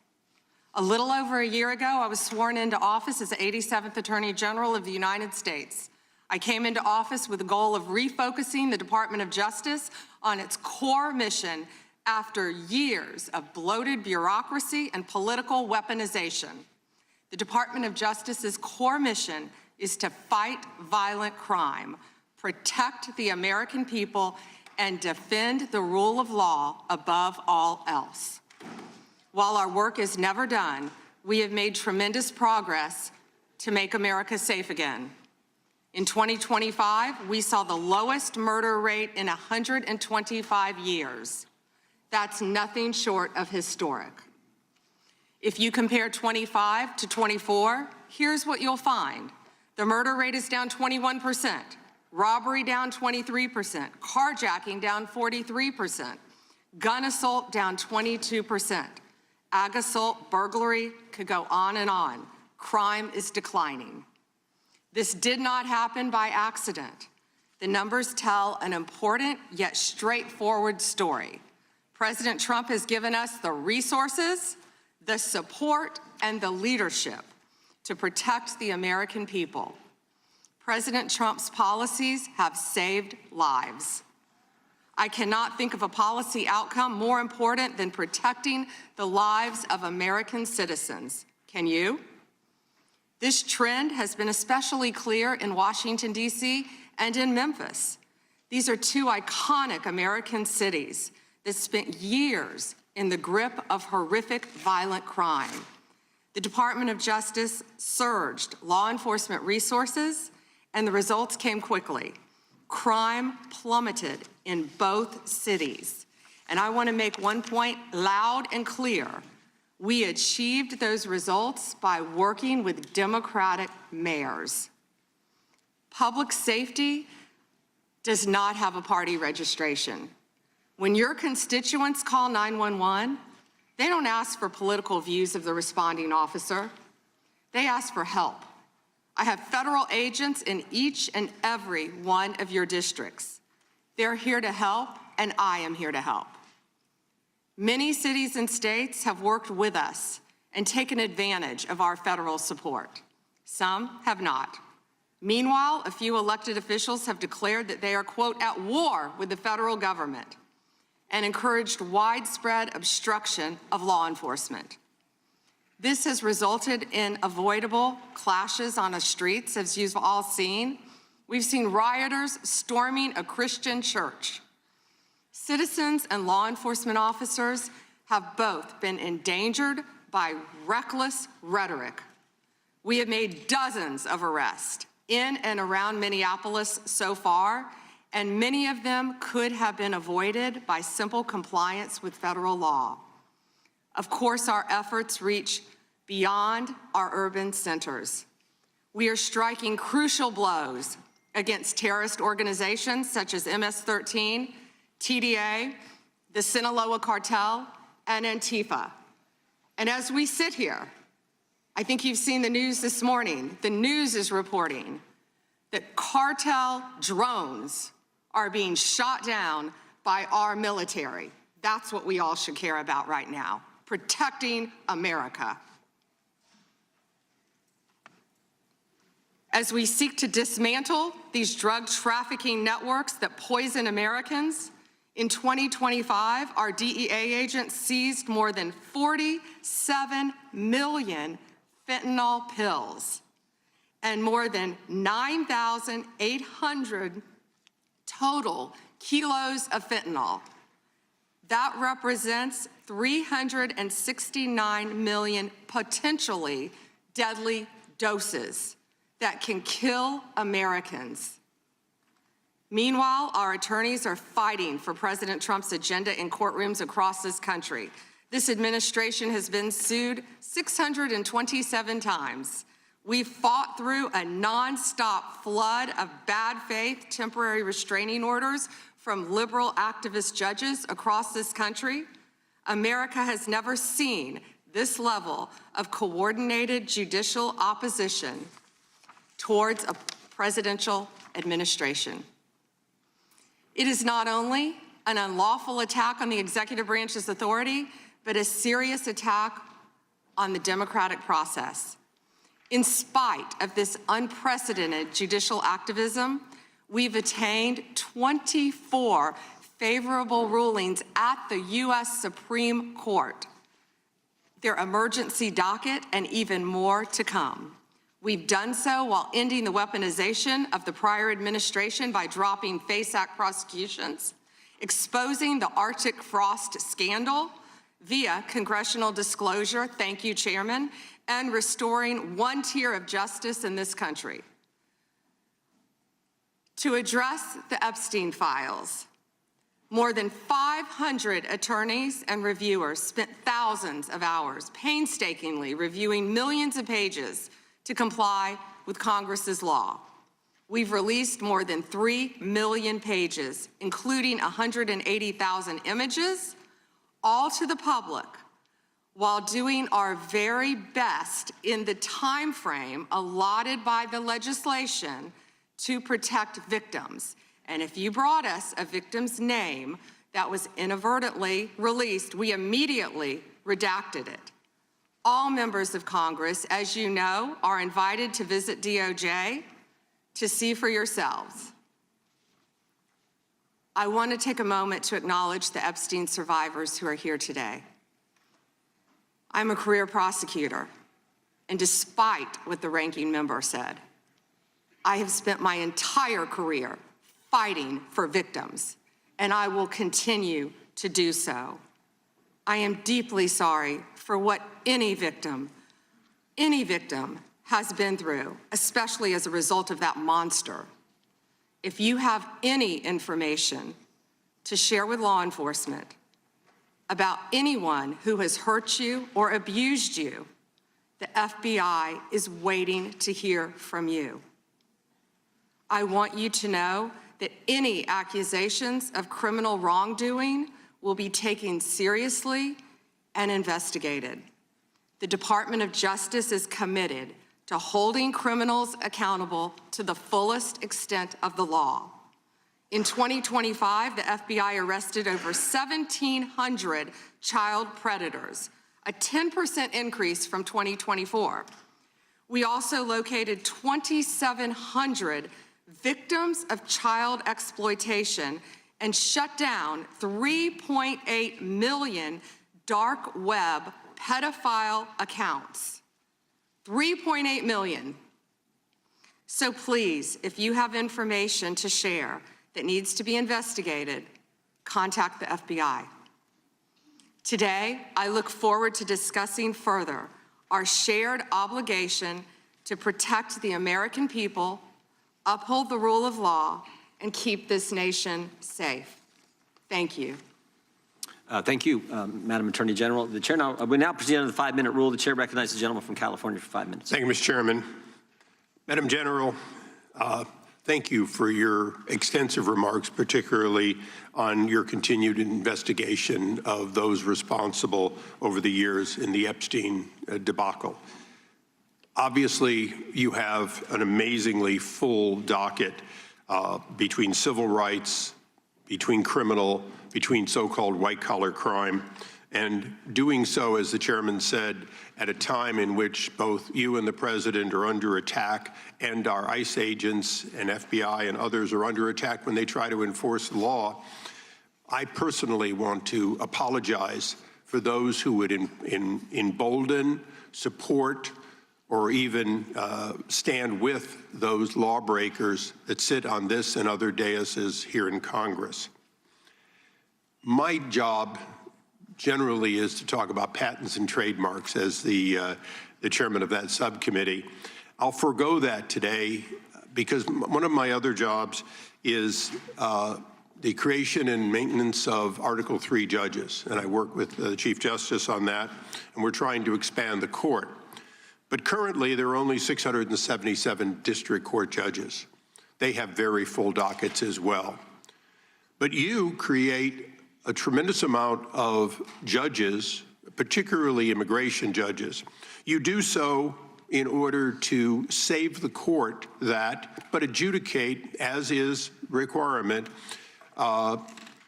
A little over a year ago, I was sworn into office as the 87th Attorney General of the United States. I came into office with the goal of refocusing the Department of Justice on its core mission after years of bloated bureaucracy and political weaponization. The Department of Justice's core mission is to fight violent crime, protect the American people, and defend the rule of law above all else. While our work is never done, we have made tremendous progress to make America safe again. In 2025, we saw the lowest murder rate in 125 years. That's nothing short of historic. If you compare 25 to 24, here's what you'll find. The murder rate is down 21%, robbery down 23%, carjacking down 43%, gun assault down 22%, ag assault, burglary, could go on and on. Crime is declining. This did not happen by accident. The numbers tell an important yet straightforward story. President Trump has given us the resources, the support, and the leadership to protect the American people. President Trump's policies have saved lives. I cannot think of a policy outcome more important than protecting the lives of American citizens. Can you? This trend has been especially clear in Washington, D.C. and in Memphis. These are two iconic American cities that spent years in the grip of horrific violent crime. The Department of Justice surged law enforcement resources, and the results came quickly. Crime plummeted in both cities. And I want to make one point loud and clear. We achieved those results by working with Democratic mayors. Public safety does not have a party registration. When your constituents call 911, they don't ask for political views of the responding officer. They ask for help. I have federal agents in each and every one of your districts. They're here to help, and I am here to help. Many cities and states have worked with us and taken advantage of our federal support. Some have not. Meanwhile, a few elected officials have declared that they are, quote, at war with the federal government and encouraged widespread obstruction of law enforcement. This has resulted in avoidable clashes on the streets, as you've all seen. We've seen rioters storming a Christian church. Citizens and law enforcement officers have both been endangered by reckless rhetoric. We have made dozens of arrests in and around Minneapolis so far, and many of them could have been avoided by simple compliance with federal law. Of course, our efforts reach beyond our urban centers. We are striking crucial blows against terrorist organizations such as MS-13, TDA, the Sinaloa cartel, and Antifa. And as we sit here, I think you've seen the news this morning. The news is reporting that cartel drones are being shot down by our military. That's what we all should care about right now, protecting America. As we seek to dismantle these drug trafficking networks that poison Americans, In 2025, our DEA agents seized more than 47 million fentanyl pills and more than 9,800 total kilos of fentanyl. That represents 369 million potentially deadly doses that can kill Americans. Meanwhile, our attorneys are fighting for President Trump's agenda in courtrooms across this country. This administration has been sued 627 times. We've fought through a nonstop flood of bad faith temporary restraining orders from liberal activist judges across this country. America has never seen this level of coordinated judicial opposition towards a presidential administration. It is not only an unlawful attack on the executive branch's authority, but a serious attack on the democratic process. In spite of this unprecedented judicial activism, we've attained 24 favorable rulings at the U.S. Supreme Court, their emergency docket, and even more to come. We've done so while ending the weaponization of the prior administration by dropping FACE Act prosecutions, exposing the Arctic frost scandal via congressional disclosure, thank you, Chairman, and restoring one tier of justice in this country. To address the Epstein files, more than 500 attorneys and reviewers spent thousands of hours painstakingly reviewing millions of pages to comply with Congress's law. We've released more than 3 million pages, including 180,000 images, all to the public, while doing our very best in the time frame allotted by the legislation to protect victims. And if you brought us a victim's name that was inadvertently released, we immediately redacted it. All members of Congress, as you know, are invited to visit DOJ to see for yourselves. I want to take a moment to acknowledge the Epstein survivors who are here today. I'm a career prosecutor, and despite what the ranking member said, I have spent my entire career fighting for victims, and I will continue to do so. I am deeply sorry for what any victim has been through, especially as a result of that monster. If you have any information to share with law enforcement about anyone who has hurt you or abused you, the FBI is waiting to hear from you. I want you to know that any accusations of criminal wrongdoing will be taken seriously and investigated. The Department of Justice is committed to holding criminals accountable to the fullest extent of the law. In 2025, the FBI arrested over 1,700 child predators, a 10% increase from 2024. We also located 2,700 victims of child exploitation and shut down 3.8 million dark web pedophile accounts. 3.8 million. So please, if you have information to share that needs to be investigated, contact the FBI. Today, I look forward to discussing further our shared obligation to protect the American people, uphold the rule of law, and keep this nation safe. Thank you. Thank you, Madam Attorney General. The chair we now proceed under the 5-minute rule. The chair recognizes the gentleman from California for 5 minutes. Thank you, Mr. Chairman. Madam General, thank you for your extensive remarks, particularly on your continued investigation of those responsible over the years in the Epstein debacle. Obviously, you have an amazingly full docket between civil rights, between criminal, between so-called white-collar crime, and doing so, as the chairman said, at a time in which both you and the president are under attack, and our ICE agents and FBI and others are under attack when they try to enforce the law. I personally want to apologize for those who would embolden, support, or even stand with those lawbreakers that sit on this and other daises here in Congress. My job generally is to talk about patents and trademarks as the chairman of that subcommittee. I'll forego that today because one of my other jobs is the creation and maintenance of Article 3 judges, and I work with the Chief Justice on that, and we're trying to expand the court. But currently, there are only 677 district court judges. They have very full dockets as well. But you create a tremendous amount of judges, particularly immigration judges. You do so in order to save the court that, but adjudicate, as is requirement,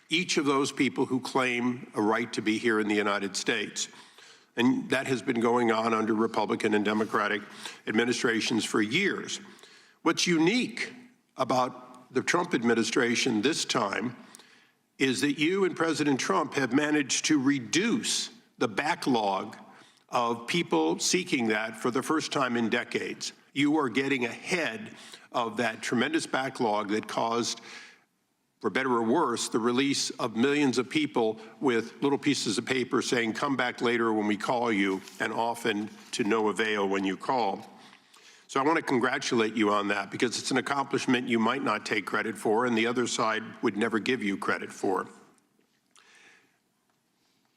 each of those people who claim a right to be here in the United States. And that has been going on under Republican and Democratic administrations for years. What's unique about the Trump administration this time is that you and President Trump have managed to reduce the backlog of people seeking that for the first time in decades. You are getting ahead of that tremendous backlog that caused, for better or worse, the release of millions of people with little pieces of paper saying, come back later when we call you, and often to no avail when you call. So I want to congratulate you on that because it's an accomplishment you might not take credit for and the other side would never give you credit for.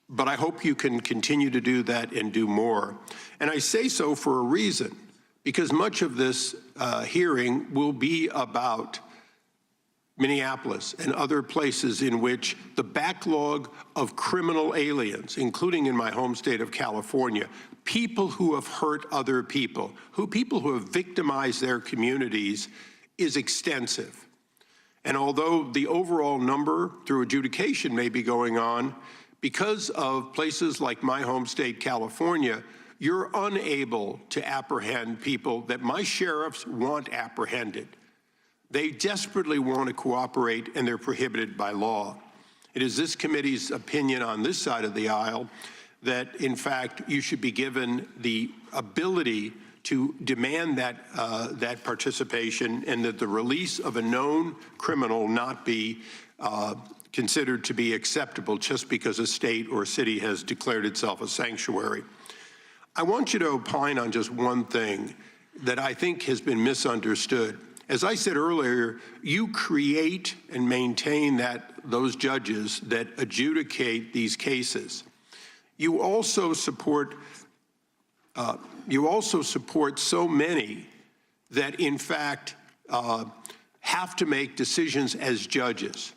But I hope you can continue to do that and do more. And I say so for a reason, because much of this hearing will be about Minneapolis and other places in which the backlog of criminal aliens, including in my home state of California, people who have hurt other people, people who have victimized their communities, is extensive. And although the overall number through adjudication may be going on, because of places like my home state, California, you're unable to apprehend people that my sheriffs want apprehended. They desperately want to cooperate, and they're prohibited by law. It is this committee's opinion on this side of the aisle that, in fact, you should be given the ability to demand that participation, and that the release of a known criminal not be considered to be acceptable just because a state or city has declared itself a sanctuary. I want you to opine on just one thing that I think has been misunderstood. As I said earlier, you create and maintain those judges that adjudicate these cases. You also support so many that, in fact, have to make decisions as judges.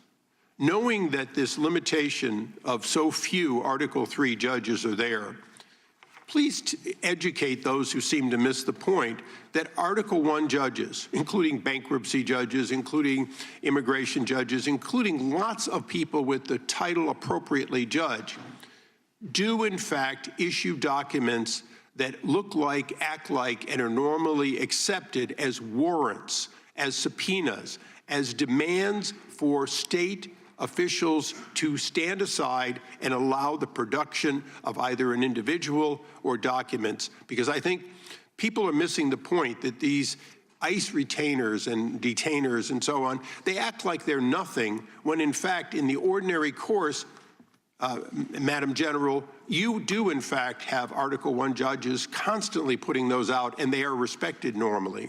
Knowing that this limitation of so few Article 3 judges are there, please educate those who seem to miss the point that Article 1 judges, including bankruptcy judges, including immigration judges, including lots of people with the title appropriately judge, do in fact issue documents that look like, act like, and are normally accepted as warrants, as subpoenas, as demands for state officials to stand aside and allow the production of either an individual or documents. Because I think people are missing the point that these ICE retainers and detainers and so on, they act like they're nothing when in fact in the ordinary course, Madam General, you do in fact have Article 1 judges constantly putting those out, and they are respected normally.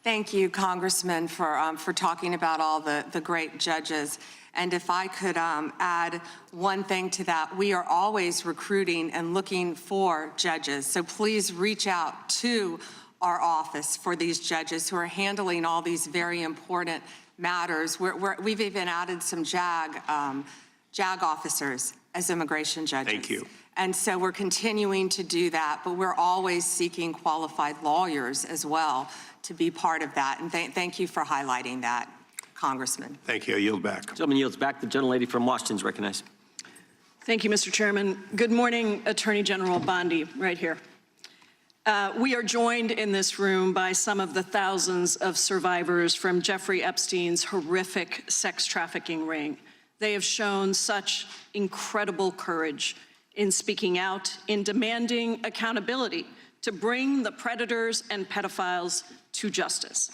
Thank you, Congressman, for talking about all the great judges. And if I could add one thing to that, we are always recruiting and looking for judges. So please reach out to our office for these judges who are handling all these very important matters. We've even added some JAG officers as immigration judges. Thank you. And so we're continuing to do that, but we're always seeking qualified lawyers as well to be part of that. And thank you for highlighting that, Congressman. Thank you. I yield back. Gentleman yields back. The gentlelady from Washington is recognized. Thank you, Mr. Chairman. Good morning, Attorney General Bondi, right here. We are joined in this room by some of the thousands of survivors from Jeffrey Epstein's horrific sex trafficking ring. They have shown such incredible courage in speaking out, in demanding accountability to bring the predators and pedophiles to justice.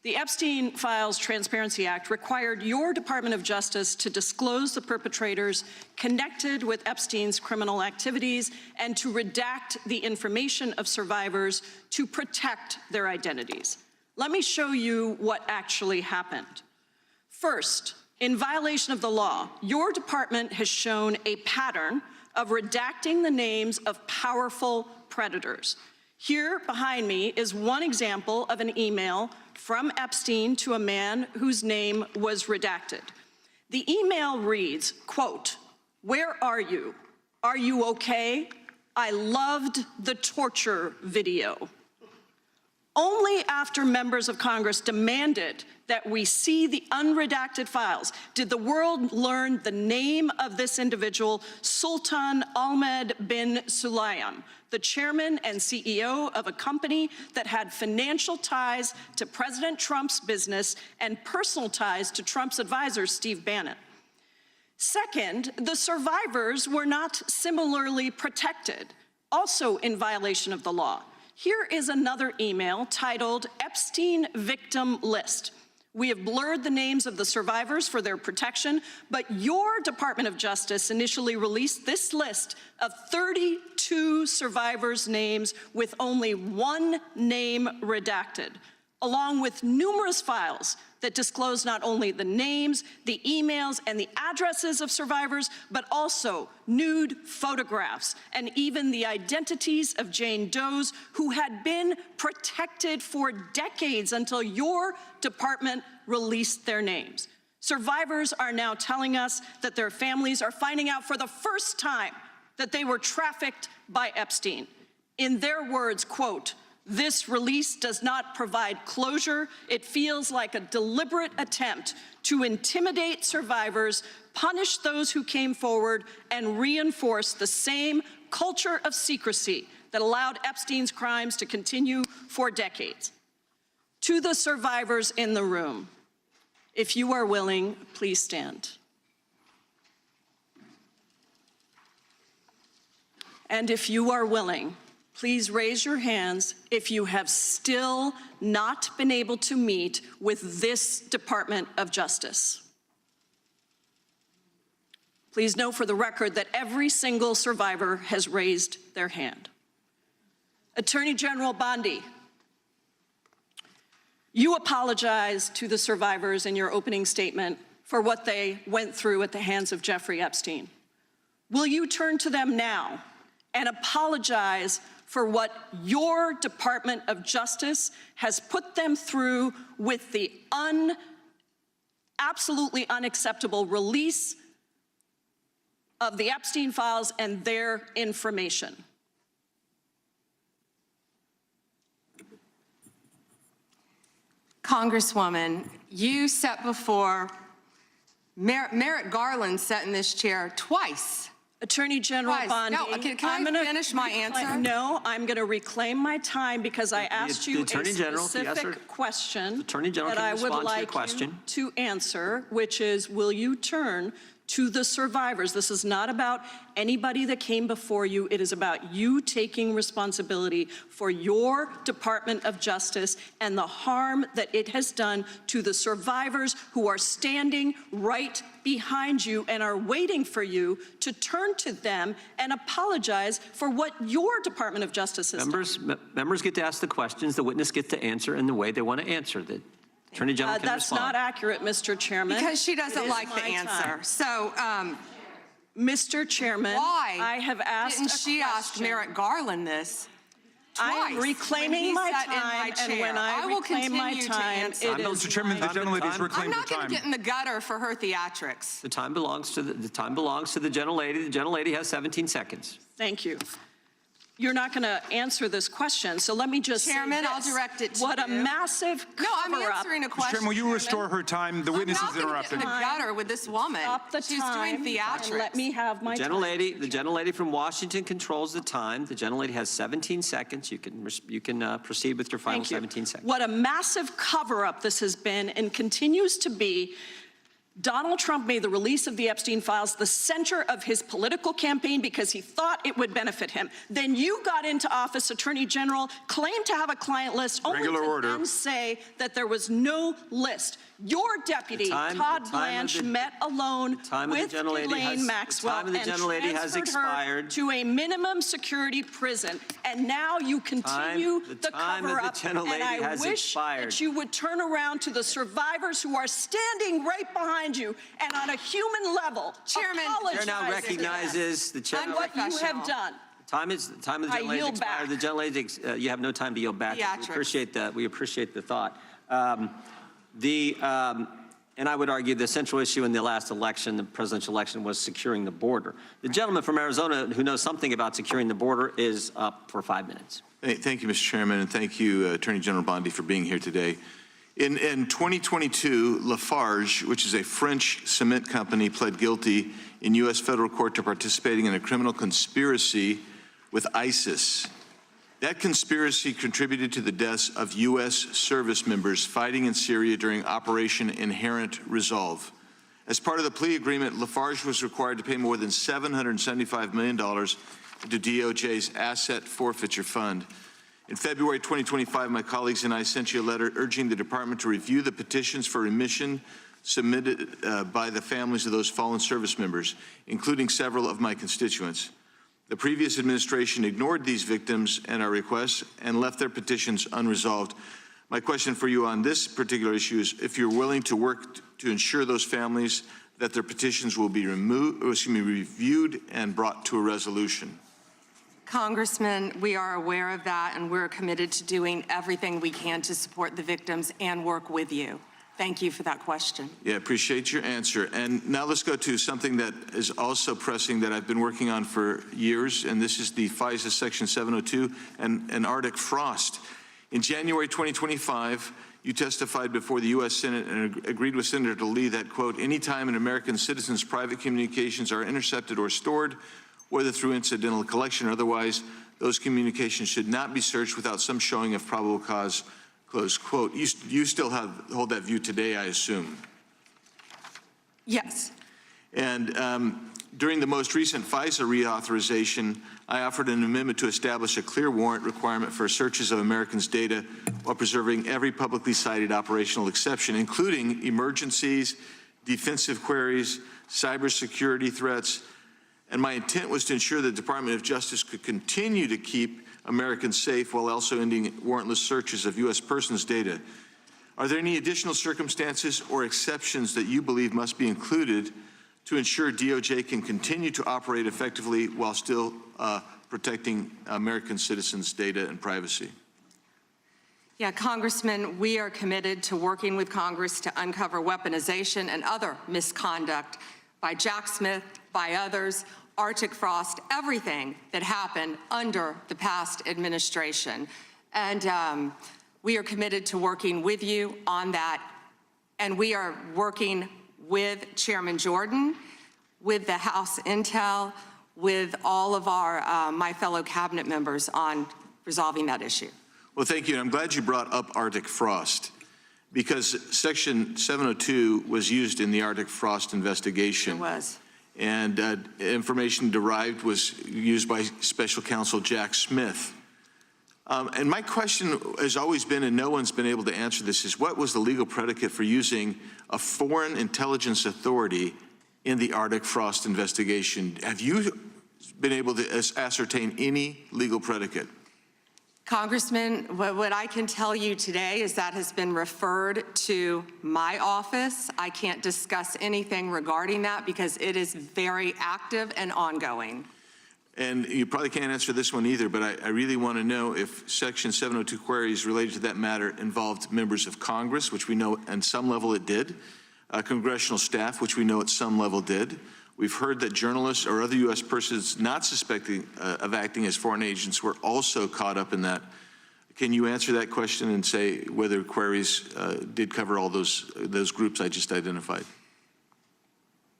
The Epstein Files Transparency Act required your Department of Justice to disclose the perpetrators connected with Epstein's criminal activities and to redact the information of survivors to protect their identities. Let me show you what actually happened. First, in violation of the law, your department has shown a pattern of redacting the names of powerful predators. Here behind me is one example of an email from Epstein to a man whose name was redacted. The email reads, quote, "Where are you? Are you okay? I loved the torture video." Only after members of Congress demanded that we see the unredacted files did the world learn the name of this individual, Sultan Ahmed bin Sulayem, the chairman and CEO of a company that had financial ties to President Trump's business and personal ties to Trump's advisor, Steve Bannon. Second, the survivors were not similarly protected, also in violation of the law. Here is another email titled Epstein Victim List. We have blurred the names of the survivors for their protection, but your Department of Justice initially released this list of 32 survivors' names with only one name redacted, along with numerous files that disclose not only the names, the emails, and the addresses of survivors, but also nude photographs and even the identities of Jane Does who had been protected for decades until your department released their names. Survivors are now telling us that their families are finding out for the first time that they were trafficked by Epstein. In their words, quote, "This release does not provide closure. It feels like a deliberate attempt to intimidate survivors, punish those who came forward, and reinforce the same culture of secrecy that allowed Epstein's crimes to continue for decades." To the survivors in the room, if you are willing, please stand. And if you are willing, please raise your hands if you have still not been able to meet with this Department of Justice. Please know for the record that every single survivor has raised their hand. Attorney General Bondi, you apologized to the survivors in your opening statement for what they went through at the hands of Jeffrey Epstein. Will you turn to them now and apologize for what your Department of Justice has put them through with the absolutely unacceptable release of the Epstein files and their information? Congresswoman, you sat before, Merrick Garland sat in this chair twice. Attorney General Bondi, No, can I finish my answer? No, I'm going to reclaim my time because I asked you a General, specific question Attorney General that I can would respond to your like question. you to answer, which is, will you turn to the survivors? This is not about anybody that came before you. It is about you taking responsibility for your Department of Justice and the harm that it has done to the survivors who are standing right behind you and are waiting for you to turn to them and apologize for what your Department of Justice has done. Members get to ask the questions, the witness gets to answer in the way they want to answer. The Attorney General can That's respond. not accurate, Mr. Chairman. Because she doesn't like the my answer. time. So, Mr. Chairman, why I have asked didn't a she ask question. Merrick Garland this twice? I am reclaiming my when he sat in time, my and chair? when I will reclaim my continue to time, answer. it is Mr. Chairman, the gentlelady's reclaimed I'm her not going time. to get in the gutter for her theatrics. The time belongs to the gentlelady. The gentlelady has 17 seconds. Thank you. You're not going to answer this question, so let me just Chairman, say I'll this. direct it to What a you. massive No, I'm cover-up. answering a question. Chairman, will you Chairman. restore her time? The witness I'm is not gonna interrupting. get in the gutter with this woman. Stop the She's time doing theatrics. and let me have my time. The gentlelady from Washington controls the time. The gentlelady has 17 seconds. You can proceed with your final Thank you. 17 seconds. What a massive cover-up this has been and continues to be. Donald Trump made the release of the Epstein files the center of his political campaign because he thought it would benefit him. Then you got into office, Attorney General, claimed to have a client list, only to then say that there was no list. Your deputy, Todd Blanche, met alone with Ghislaine Maxwell and transferred her to a minimum security prison. And now you continue the cover-up. And I wish that you would turn around to the survivors who are standing right behind you and on a human level, Chairman, the chair now recognizes the chair. And what you have done. The time of the gentlelady expired. The gentlelady, you have no time to yield back. We appreciate that. We appreciate the thought. And I would argue the central issue in the last election, the presidential election, was securing the border. The gentleman from Arizona who knows something about securing the border is up for 5 minutes. Thank you, Mr. Chairman, and thank you, Attorney General Bondi, for being here today. In 2022, Lafarge, which is a French cement company, pled guilty in U.S. federal court to participating in a criminal conspiracy with ISIS. That conspiracy contributed to the deaths of U.S. service members fighting in Syria during Operation Inherent Resolve. As part of the plea agreement, Lafarge was required to pay more than $775 million into DOJ's asset forfeiture fund. In February 2025, my colleagues and I sent you a letter urging the department to review the petitions for remission submitted by the families of those fallen service members, including several of my constituents. The previous administration ignored these victims and our requests and left their petitions unresolved. My question for you on this particular issue is if you're willing to work to ensure those families that their petitions will be reviewed and brought to a resolution. Congressman, we are aware of that, and we're committed to doing everything we can to support the victims and work with you. Thank you for that question. Yeah, appreciate your answer. And now let's go to something that is also pressing that I've been working on for years, and this is the FISA Section 702 and Arctic frost. In January 2025, you testified before the U.S. Senate and agreed with Senator Lee that, quote, anytime an American citizen's private communications are intercepted or stored, whether through incidental collection or otherwise, those communications should not be searched without some showing of probable cause, close quote. You still hold that view today, I assume? Yes. And during the most recent FISA reauthorization, I offered an amendment to establish a clear warrant requirement for searches of Americans' data while preserving every publicly cited operational exception, including emergencies, defensive queries, cybersecurity threats. And my intent was to ensure the Department of Justice could continue to keep Americans safe while also ending warrantless searches of U.S. persons' data. Are there any additional circumstances or exceptions that you believe must be included to ensure DOJ can continue to operate effectively while still protecting American citizens' data and privacy? Yeah, Congressman, we are committed to working with Congress to uncover weaponization and other misconduct by Jack Smith, by others, Arctic frost, everything that happened under the past administration. And we are committed to working with you on that. And we are working with Chairman Jordan, with the House Intel, with all of our my fellow cabinet members on resolving that issue. Well, thank you. And I'm glad you brought up Arctic frost, because Section 702 was used in the Arctic frost investigation. It was. And information derived was used by Special Counsel Jack Smith. And my question has always been, and no one's been able to answer this, is what was the legal predicate for using a foreign intelligence authority in the Arctic frost investigation? Have you been able to ascertain any legal predicate? Congressman, what I can tell you today is that has been referred to my office. I can't discuss anything regarding that because it is very active and ongoing. And you probably can't answer this one either, but I really want to know if Section 702 queries related to that matter involved members of Congress, which we know at some level it did, congressional staff, which we know at some level did, We've heard that journalists or other U.S. persons not suspecting of acting as foreign agents were also caught up in that. Can you answer that question and say whether queries did cover all those groups I just identified?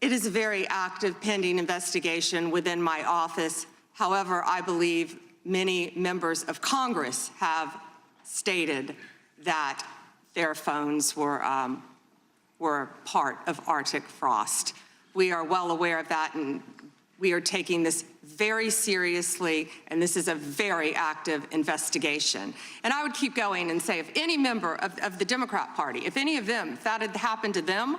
It is a very active pending investigation within my office. However, I believe many members of Congress have stated that their phones were part of Arctic frost. We are well aware of that, and we are taking this very seriously, and this is a very active investigation. And I would keep going and say, if any member of the Democrat Party, if any of them, if that had happened to them,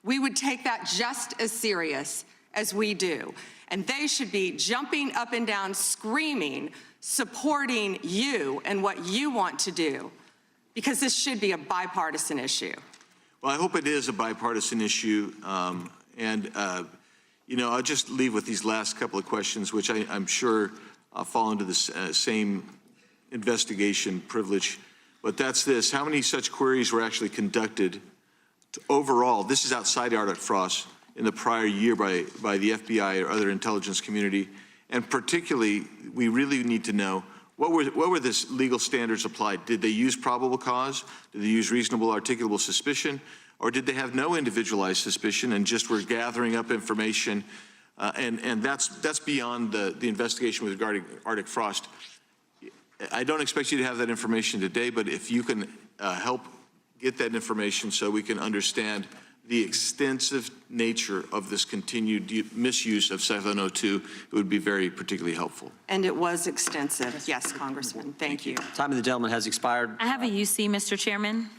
we would take that just as serious as we do. And they should be jumping up and down, screaming, supporting you and what you want to do, because this should be a bipartisan issue. Well, I hope it is a bipartisan issue. You know, I'll just leave with these last couple of questions, which I'm sure fall into the same investigation privilege. But that's this: how many such queries were actually conducted overall? This is outside Arctic frost in the prior year by the FBI or other intelligence community. And particularly, we really need to know what were the legal standards applied? Did they use probable cause? Did they use reasonable articulable suspicion? Or did they have no individualized suspicion and just were gathering up information? And that's beyond the investigation with regard to Arctic frost. I don't expect you to have that information today, but if you can help get that information so we can understand the extensive nature of this continued misuse of 702, it would be very particularly helpful. And it was extensive. Yes, Congressman. Thank you. Time of the gentleman has expired. I have a UC, Mr. Chairman.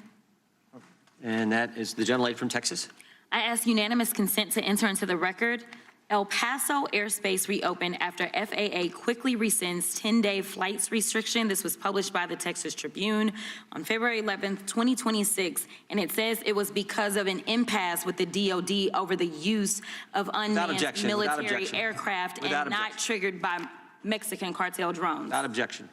And that is the gentlelady from Texas. I ask unanimous consent to enter into the record. El Paso airspace reopened after FAA quickly rescinds 10-day flights restriction. This was published by the Texas Tribune on February 11th, 2026, and it says it was because of an impasse with the DOD over the use of unmanned military aircraft and not triggered by Mexican cartel drones. Without objection.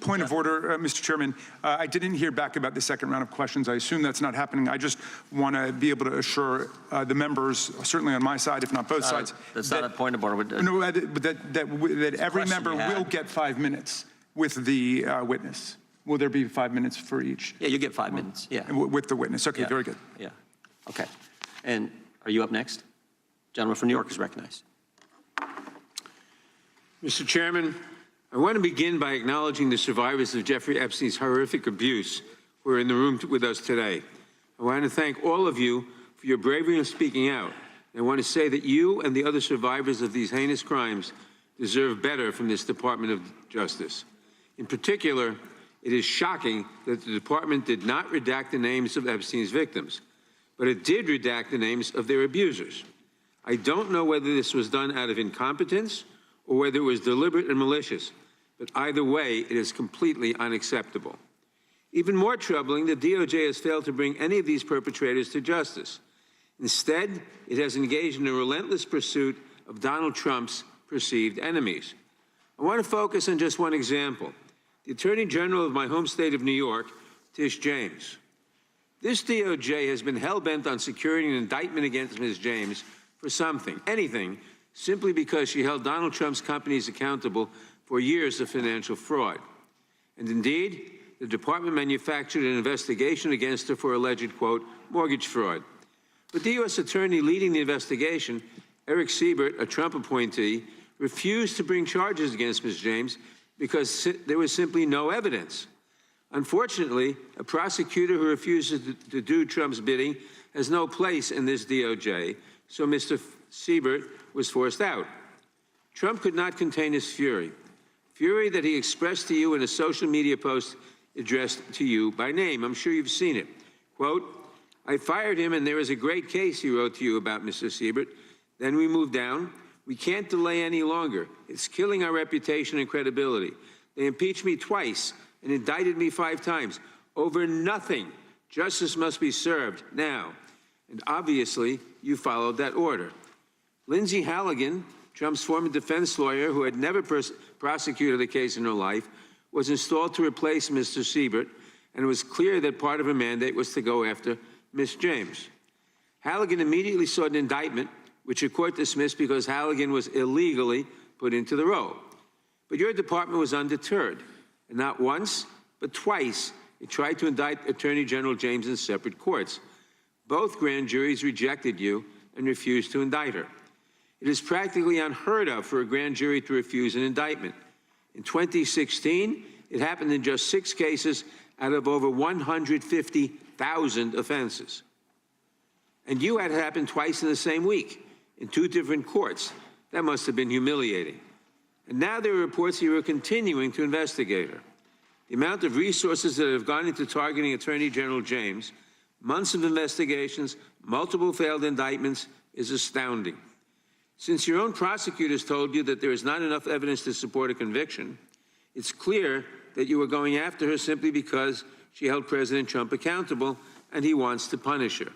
Point of order, Mr. Chairman. I didn't hear back about the second round of questions. I assume that's not happening. I just want to be able to assure the members, certainly on my side, if not both sides. That's not a point of order. No, that every member will get 5 minutes with the witness. Will there be 5 minutes for each? Yeah, you get 5 minutes. Yeah. With the witness. Okay, yeah. very good. Yeah. Okay. And are you up next? Gentleman from New York is recognized. Mr. Chairman, I want to begin by acknowledging the survivors of Jeffrey Epstein's horrific abuse who are in the room with us today. I want to thank all of you for your bravery in speaking out. I want to say that you and the other survivors of these heinous crimes deserve better from this Department of Justice. In particular, it is shocking that the department did not redact the names of Epstein's victims, but it did redact the names of their abusers. I don't know whether this was done out of incompetence or whether it was deliberate and malicious, but either way, it is completely unacceptable. Even more troubling, the DOJ has failed to bring any of these perpetrators to justice. Instead, it has engaged in a relentless pursuit of Donald Trump's perceived enemies. I want to focus on just one example: the Attorney General of my home state of New York, Tish James. This DOJ has been hell-bent on securing an indictment against Ms. James for something, anything, simply because she held Donald Trump's companies accountable for years of financial fraud. And indeed, the department manufactured an investigation against her for alleged, quote, mortgage fraud. But the U.S. attorney leading the investigation, Eric Siebert, a Trump appointee, refused to bring charges against Ms. James because there was simply no evidence. Unfortunately, a prosecutor who refuses to do Trump's bidding has no place in this DOJ, so Mr. Siebert was forced out. Trump could not contain his fury that he expressed to you in a social media post addressed to you by name. I'm sure you've seen it. Quote, I fired him and there is a great case, he wrote to you about Mr. Siebert. Then we moved down. We can't delay any longer. It's killing our reputation and credibility. They impeached me twice and indicted me 5 times over nothing. Justice must be served now. And obviously, you followed that order. Lindsay Halligan, Trump's former defense lawyer who had never prosecuted a case in her life, was installed to replace Mr. Siebert, and it was clear that part of her mandate was to go after Ms. James. Halligan immediately sought an indictment, which a court dismissed because Halligan was illegally put into the role. But your department was undeterred, and not once, but twice, it tried to indict Attorney General James in separate courts. Both grand juries rejected you and refused to indict her. It is practically unheard of for a grand jury to refuse an indictment. In 2016, it happened in just 6 cases out of over 150,000 offenses. And you had it happen twice in the same week, in 2 different courts. That must have been humiliating. And now there are reports that you are continuing to investigate her. The amount of resources that have gone into targeting Attorney General James, months of investigations, multiple failed indictments, is astounding. Since your own prosecutors told you that there is not enough evidence to support a conviction, it's clear that you were going after her simply because she held President Trump accountable and he wants to punish her.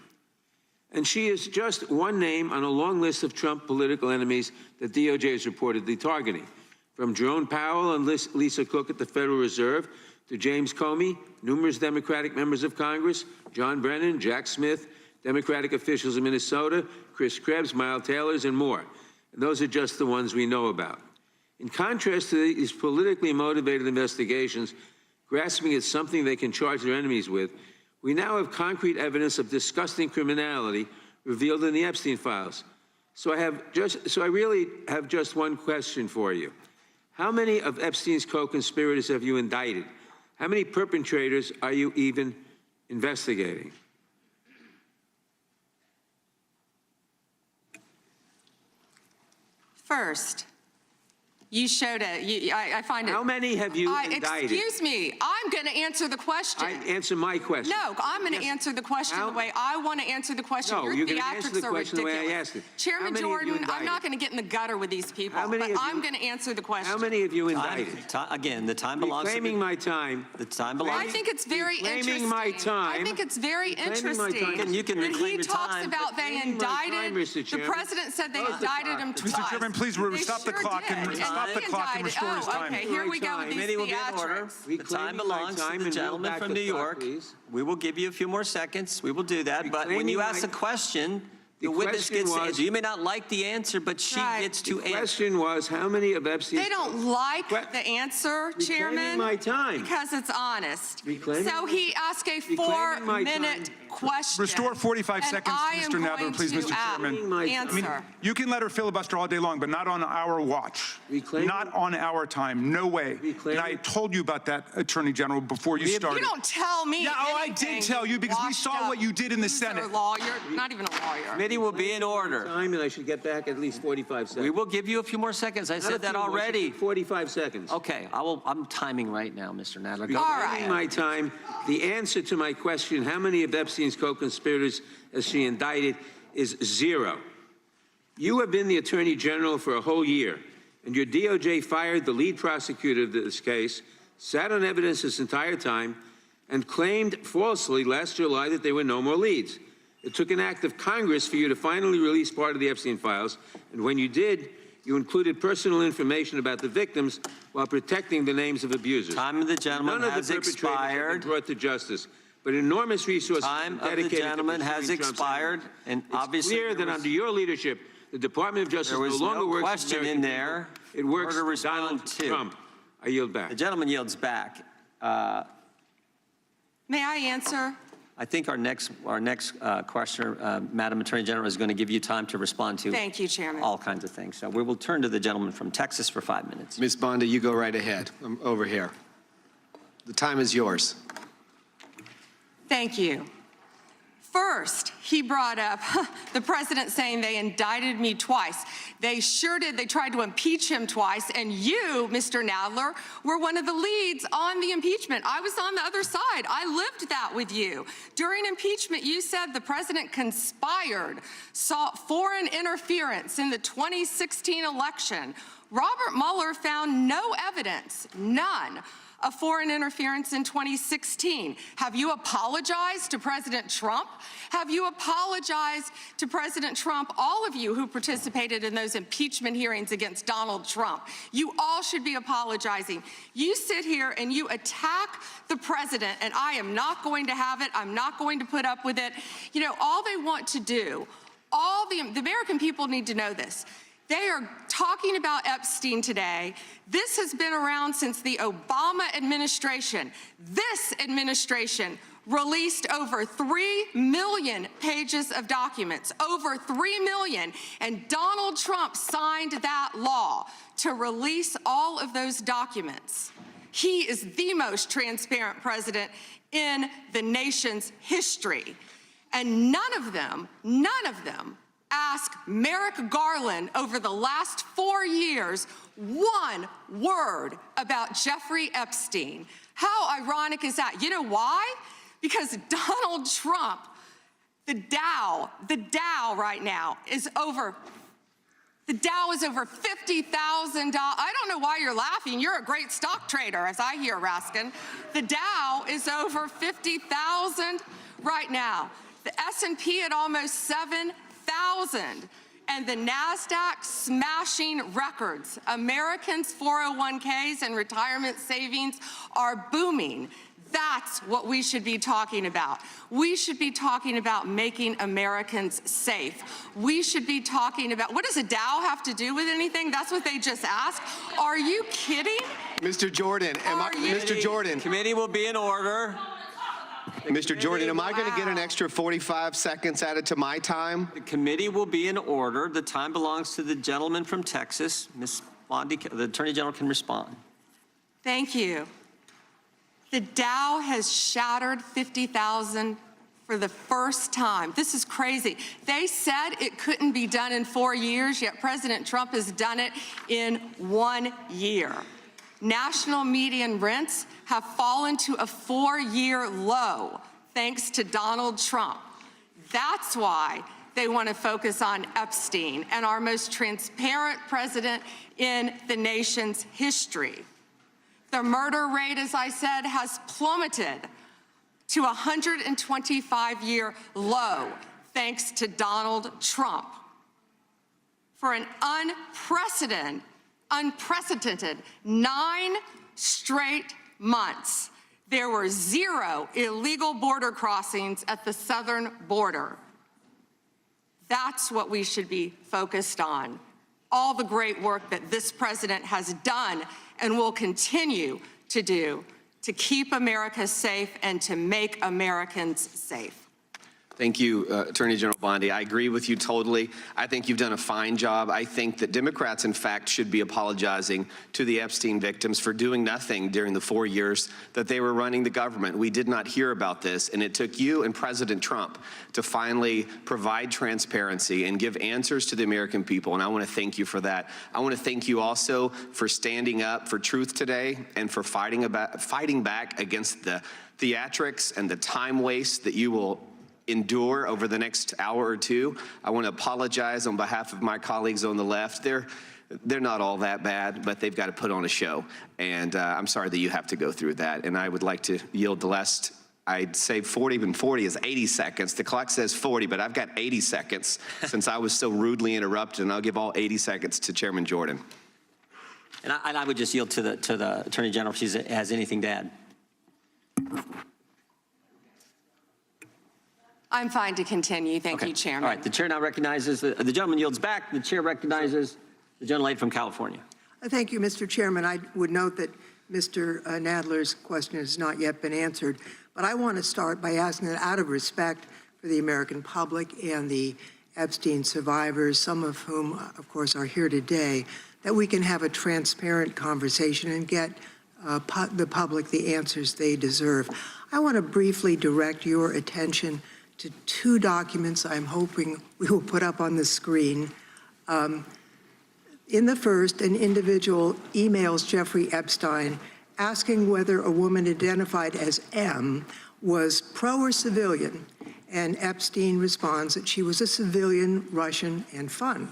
And she is just one name on a long list of Trump political enemies that DOJ is reportedly targeting. From Jerome Powell and Lisa Cook at the Federal Reserve to James Comey, numerous Democratic members of Congress, John Brennan, Jack Smith, Democratic officials in Minnesota, Chris Krebs, Miles Taylors, and more. And those are just the ones we know about. In contrast to these politically motivated investigations, grasping at something they can charge their enemies with, we now have concrete evidence of disgusting criminality revealed in the Epstein files. So I really have just one question for you. How many of Epstein's co-conspirators have you indicted? How many perpetrators are you even investigating? First, you showed it. I find it. How many have you indicted? Excuse me. I'm going to answer the question. Answer my question. No, I'm going to answer the question the way I want to answer the question. No, Your you're going to answer the question the way I asked it. Chairman Jordan, I'm not going to get in the gutter with these people, but I'm going to answer the question. How many have you indicted? Again, the time belongs to Reclaiming my time. The time belongs. I think it's very interesting. Reclaiming my time. I think it's very interesting You can that reclaim he your talks time. about they indicted. The president said they indicted him twice. Mr. Chairman, please stop the clock and restore his time. Okay, here we go with these Committee will be in order. theatrics. The time belongs to the gentleman from New York. We will give you a few more seconds. We will do that. But when you ask a question, the witness gets to answer. You may not like the answer, but she gets to answer. The question was, how many of Epstein's... They don't like the answer, Chairman. Reclaiming my time. Because it's honest. Reclaiming So he asked a 4-minute question. Restore 45 seconds, Mr. Nadler, please, Mr. Chairman. Answer. You can let her filibuster all day long, but not on our watch. Not on our time. No way. And I told you about that, Attorney General, before you started. You don't tell me I did tell you because we saw what you did in the Senate. You're a lawyer, not even a lawyer. Committee will be in order. Time, and I should get back at least 45 seconds. We will give you a few more seconds. I said that already. 45 seconds. Okay, I'm timing right now, Mr. Nadler. Go All ahead. right. My time. The answer to my question, how many of Epstein's co-conspirators has she indicted, is 0. You have been the Attorney General for a whole year, and your DOJ fired the lead prosecutor of this case, sat on evidence this entire time, and claimed falsely last July that there were no more leads. It took an act of Congress for you to finally release part of the Epstein files, and when you did, you included personal information about the victims while protecting the names of abusers. Time of the gentleman has expired. Brought to justice, but enormous resources Time of the dedicated gentleman to has Trump's expired, enemies. and It's obviously clear that under your leadership, the Department of Justice there was no longer no works question for the in American there. people. It works Order for respond Donald to. Trump. I yield back. The gentleman yields back. May I answer? I think our next questioner, Madam Attorney General, is going to give you time to respond to Thank you, Chairman. all kinds of things. So we will turn to the gentleman from Texas for 5 minutes. Ms. Bondi, you go right ahead. I'm over here. The time is yours. Thank you. First, he brought up the president saying they indicted me twice. They sure did. They tried to impeach him twice, and you, Mr. Nadler, were one of the leads on the impeachment. I was on the other side. I lived that with you. During impeachment, you said the president conspired, sought foreign interference in the 2016 election. Robert Mueller found no evidence, none, of foreign interference in 2016. Have you apologized to President Trump? Have you apologized to President Trump, all of you who participated in those impeachment hearings against Donald Trump? You all should be apologizing. You sit here and you attack the president, and I am not going to have it. I'm not going to put up with it. You know, all they want to do the American people need to know this. They are talking about Epstein today. This has been around since the Obama administration. This administration released over 3 million pages of documents, over 3 million, and Donald Trump signed that law to release all of those documents. He is the most transparent president in the nation's history. And none of them asked Merrick Garland over the last 4 years one word about Jeffrey Epstein. How ironic is that? You know why? Because Donald Trump, the Dow right now is over, the Dow is over $50,000. I don't know why you're laughing. You're a great stock trader, as I hear, Raskin. The Dow is over 50,000 right now. The S&P at almost 7,000. And the NASDAQ smashing records. Americans' 401ks and retirement savings are booming. That's what we should be talking about. We should be talking about making Americans safe. We should be talking about, what does a Dow have to do with anything? That's what they just asked. Are you kidding? Mr. Jordan, Mr. Jordan. Committee will be in order. Mr. Jordan, am I going to get an extra 45 seconds added to my time? The committee will be in order. The time belongs to the gentleman from Texas. Ms. Bondi, the Attorney General can respond. Thank you. The Dow has shattered 50,000 for the first time. This is crazy. They said it couldn't be done in 4 years, yet President Trump has done it in 1 year. National median rents have fallen to a 4-year low thanks to Donald Trump. That's why they want to focus on Epstein and our most transparent president in the nation's history. The murder rate, as I said, has plummeted to a 125-year low thanks to Donald Trump. For an unprecedented 9 straight months, there were 0 illegal border crossings at the southern border. That's what we should be focused on. All the great work that this president has done and will continue to do to keep America safe and to make Americans safe. Thank you, Attorney General Bondi. I agree with you totally. I think you've done a fine job. I think that Democrats, in fact, should be apologizing to the Epstein victims for doing nothing during the 4 years that they were running the government. We did not hear about this, and it took you and President Trump to finally provide transparency and give answers to the American people, and I want to thank you for that. I want to thank you also for standing up for truth today and for fighting back against the theatrics and the time waste that you will endure over the next hour or two. I want to apologize on behalf of my colleagues on the left. They're not all that bad, but they've got to put on a show. And I'm sorry that you have to go through that. And I would like to yield the last, I'd say 40, but 40 is 80 seconds. The clock says 40, but I've got 80 seconds since I was so rudely interrupted, and I'll give all 80 seconds to Chairman Jordan. And I would just yield to the Attorney General if she has anything to add. I'm fine to continue. Thank you, Chairman. All right. The chair now recognizes, the gentleman yields back. The chair recognizes the gentlelady from California. Thank you, Mr. Chairman. I would note that Mr. Nadler's question has not yet been answered, but I want to start by asking that out of respect for the American public and the Epstein survivors, some of whom, of course, are here today, that we can have a transparent conversation and get the public the answers they deserve. I want to briefly direct your attention to 2 documents I'm hoping we will put up on the screen. In the first, an individual emails Jeffrey Epstein asking whether a woman identified as M was pro or civilian, and Epstein responds that she was a civilian, Russian, and fun.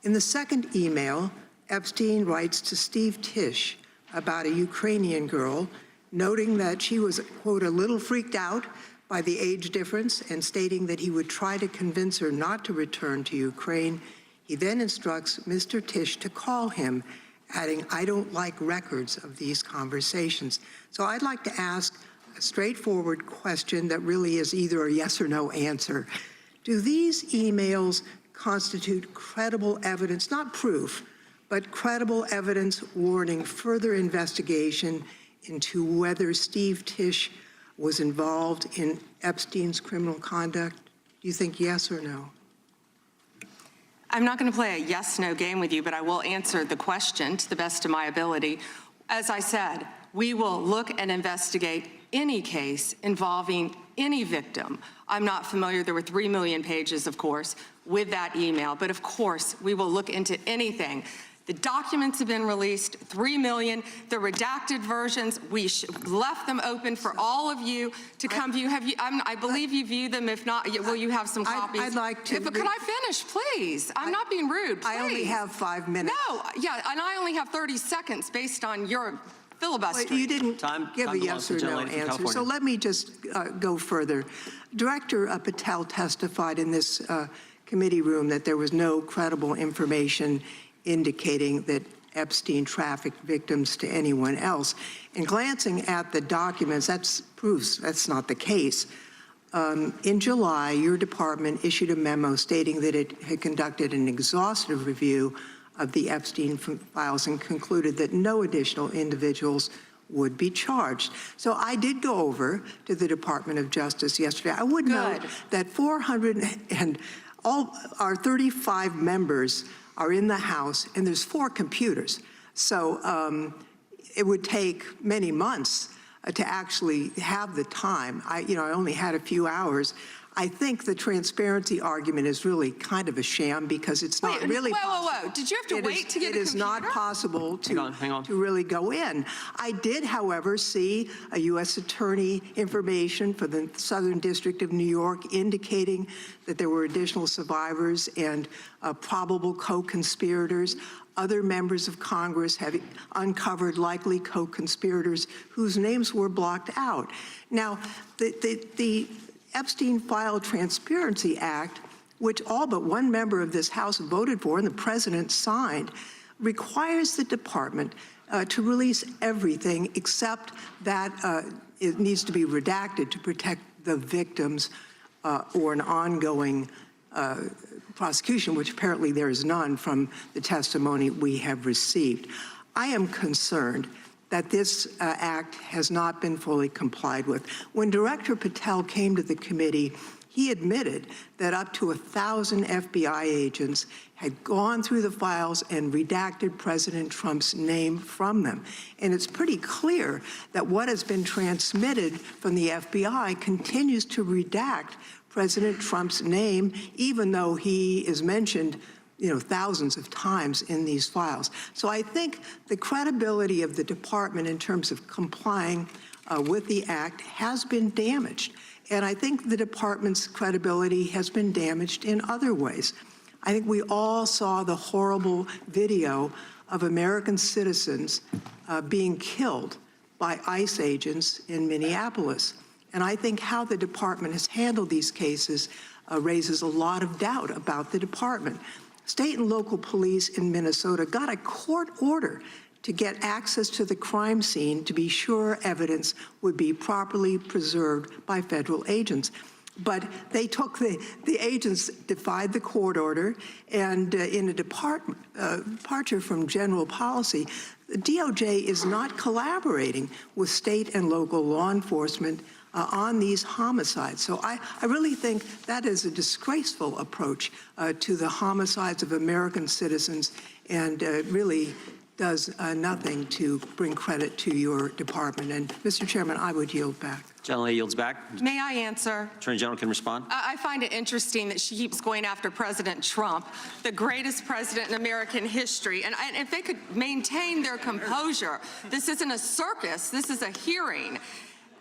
In the second email, Epstein writes to Steve Tisch about a Ukrainian girl, noting that she was, quote, a little freaked out by the age difference and stating that he would try to convince her not to return to Ukraine. He then instructs Mr. Tisch to call him, adding, I don't like records of these conversations. So I'd like to ask a straightforward question that really is either a yes or no answer. Do these emails constitute credible evidence, not proof, but credible evidence warning further investigation into whether Steve Tisch was involved in Epstein's criminal conduct? Do you think yes or no? I'm not going to play a yes-no game with you, but I will answer the question to the best of my ability. As I said, we will look and investigate any case involving any victim. I'm not familiar, there were 3 million pages, of course, with that email, but of course, we will look into anything. The documents have been released, 3 million, the redacted versions, we left them open for all of you to come view. I believe you view them. If not, will you have some copies? I'd like to. Could I finish, please? I'm not being rude, please. I only have 5 minutes. No, yeah, and I only have 30 seconds based on your filibuster. Well, you didn't give a yes or no answer, so let me just go further. Director Patel testified in this committee room that there was no credible information indicating that Epstein trafficked victims to anyone else. And glancing at the documents, that proves that's not the case. In July, your department issued a memo stating that it had conducted an exhaustive review of the Epstein files and concluded that no additional individuals would be charged. So I did go over to the Department of Justice yesterday. I would note that 400 and all our 35 members are in the House, and there's 4 computers. So it would take many months to actually have the time. I only had a few hours. I think the transparency argument is really kind of a sham because it's not really possible. Whoa. Did you have to wait to get a computer? It is not possible to, hang on. to really go in. I did, however, see a U.S. attorney information for the Southern District of New York indicating that there were additional survivors and probable co-conspirators. Other members of Congress have uncovered likely co-conspirators whose names were blocked out. Now, the Epstein File Transparency Act, which all but one member of this House voted for and the president signed, requires the department to release everything except that it needs to be redacted to protect the victims or an ongoing prosecution, which apparently there is none from the testimony we have received. I am concerned that this act has not been fully complied with. When Director Patel came to the committee, he admitted that up to 1,000 FBI agents had gone through the files and redacted President Trump's name from them. And it's pretty clear that what has been transmitted from the FBI continues to redact President Trump's name, even though he is mentioned thousands of times in these files. So I think the credibility of the department in terms of complying with the act has been damaged. And I think the department's credibility has been damaged in other ways. I think we all saw the horrible video of American citizens being killed by ICE agents in Minneapolis. And I think how the department has handled these cases raises a lot of doubt about the department. State and local police in Minnesota got a court order to get access to the crime scene to be sure evidence would be properly preserved by federal agents. But they took the agents defied the court order, and in a departure from general policy, the DOJ is not collaborating with state and local law enforcement on these homicides. So I really think that is a disgraceful approach to the homicides of American citizens, and really does nothing to bring credit to your department. And Mr. Chairman, I would yield back. Gentlelady yields back. May I answer? Attorney General can respond. I find it interesting that she keeps going after President Trump, the greatest president in American history. And if they could maintain their composure, this isn't a circus, this is a hearing.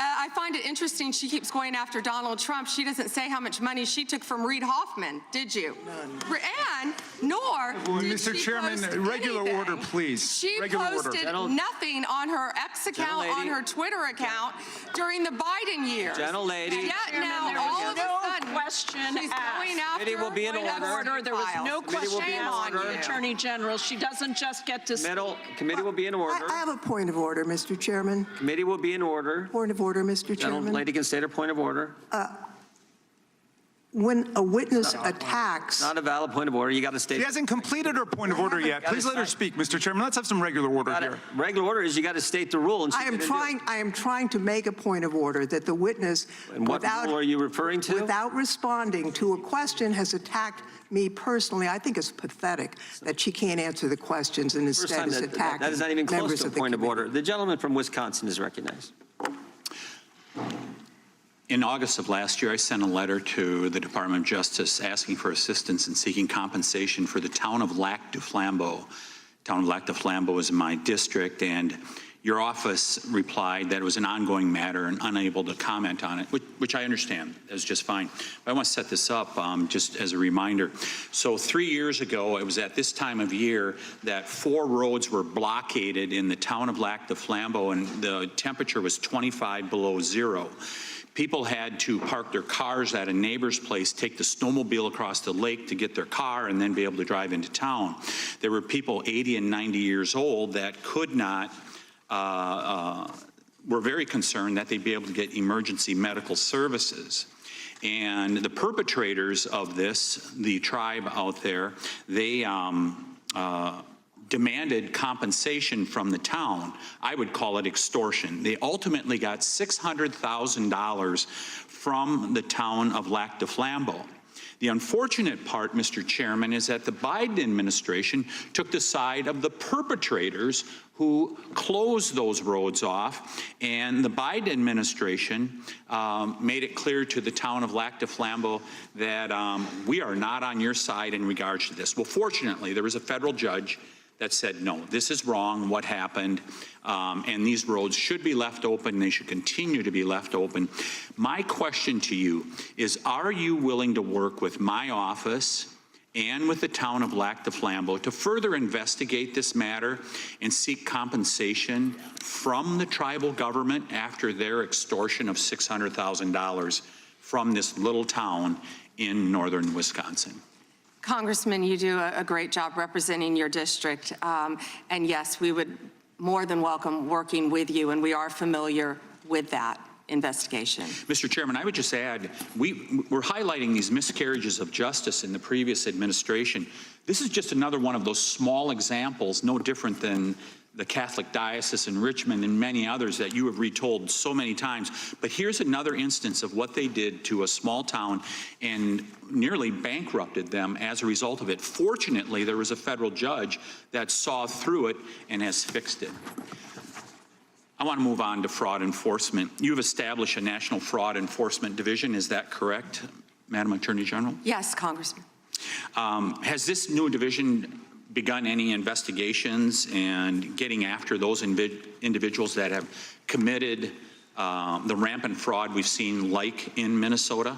I find it interesting she keeps going after Donald Trump. She doesn't say how much money she took from Reid Hoffman, did you? None. And nor did Mr. she Chairman, post regular anything. order, please. She posted nothing on her X account, on her Twitter account during the Biden years. Gentlelady. Yet now, all of a sudden, question she's going after Committee will be in order. There was no question on asked, you. Attorney General. She doesn't just get to speak. Committee will be in order. I have a point of order, Mr. Chairman. Committee will be in order. Point of order, Mr. Chairman. Gentlelady can state her point of order. when a witness attacks. Not a valid point of order. You got to state. She hasn't completed her point of order yet. Please let her speak, Mr. Chairman. Let's have some regular order here. Regular order is you got to state the rule. And I am trying to make a point of order that the witness, and what rule are you referring to? Without responding to a question, has attacked me personally. I think it's pathetic that she can't answer the questions and instead is attacking that is not even close members to a of the point of committee. order. The gentleman from Wisconsin is recognized. In August of last year, I sent a letter to the Department of Justice asking for assistance in seeking compensation for the town of Lac du Flambeau. Town of Lac du Flambeau is in my district, and your office replied that it was an ongoing matter and unable to comment on it, which I understand is just fine. But I want to set this up just as a reminder. So 3 years ago, it was at this time of year that 4 roads were blockaded in the town of Lac du Flambeau, and the temperature was 25 below zero. People had to park their cars at a neighbor's place, take the snowmobile across the lake to get their car, and then be able to drive into town. There were people 80 and 90 years old that could not, were very concerned that they'd be able to get emergency medical services. And the perpetrators of this, the tribe out there, they demanded compensation from the town. I would call it extortion. They ultimately got $600,000 from the town of Lac du Flambeau. The unfortunate part, Mr. Chairman, is that the Biden administration took the side of the perpetrators who closed those roads off, and the Biden administration made it clear to the town of Lac du Flambeau that we are not on your side in regards to this. Well, fortunately, there was a federal judge that said, no, this is wrong, what happened, and these roads should be left open, they should continue to be left open. My question to you is, are you willing to work with my office and with the town of Lac du Flambeau to further investigate this matter and seek compensation from the tribal government after their extortion of $600,000 from this little town in northern Wisconsin? Congressman, you do a great job representing your district. And yes, we would more than welcome working with you, and we are familiar with that investigation. Mr. Chairman, I would just add, we're highlighting these miscarriages of justice in the previous administration. This is just another one of those small examples, no different than the Catholic Diocese in Richmond and many others that you have retold so many times. But here's another instance of what they did to a small town and nearly bankrupted them as a result of it. Fortunately, there was a federal judge that saw through it and has fixed it. I want to move on to fraud enforcement. You've established a National Fraud Enforcement Division. Is that correct, Madam Attorney General? Yes, Congressman. Has this new division begun any investigations and getting after those individuals that have committed the rampant fraud we've seen, like in Minnesota?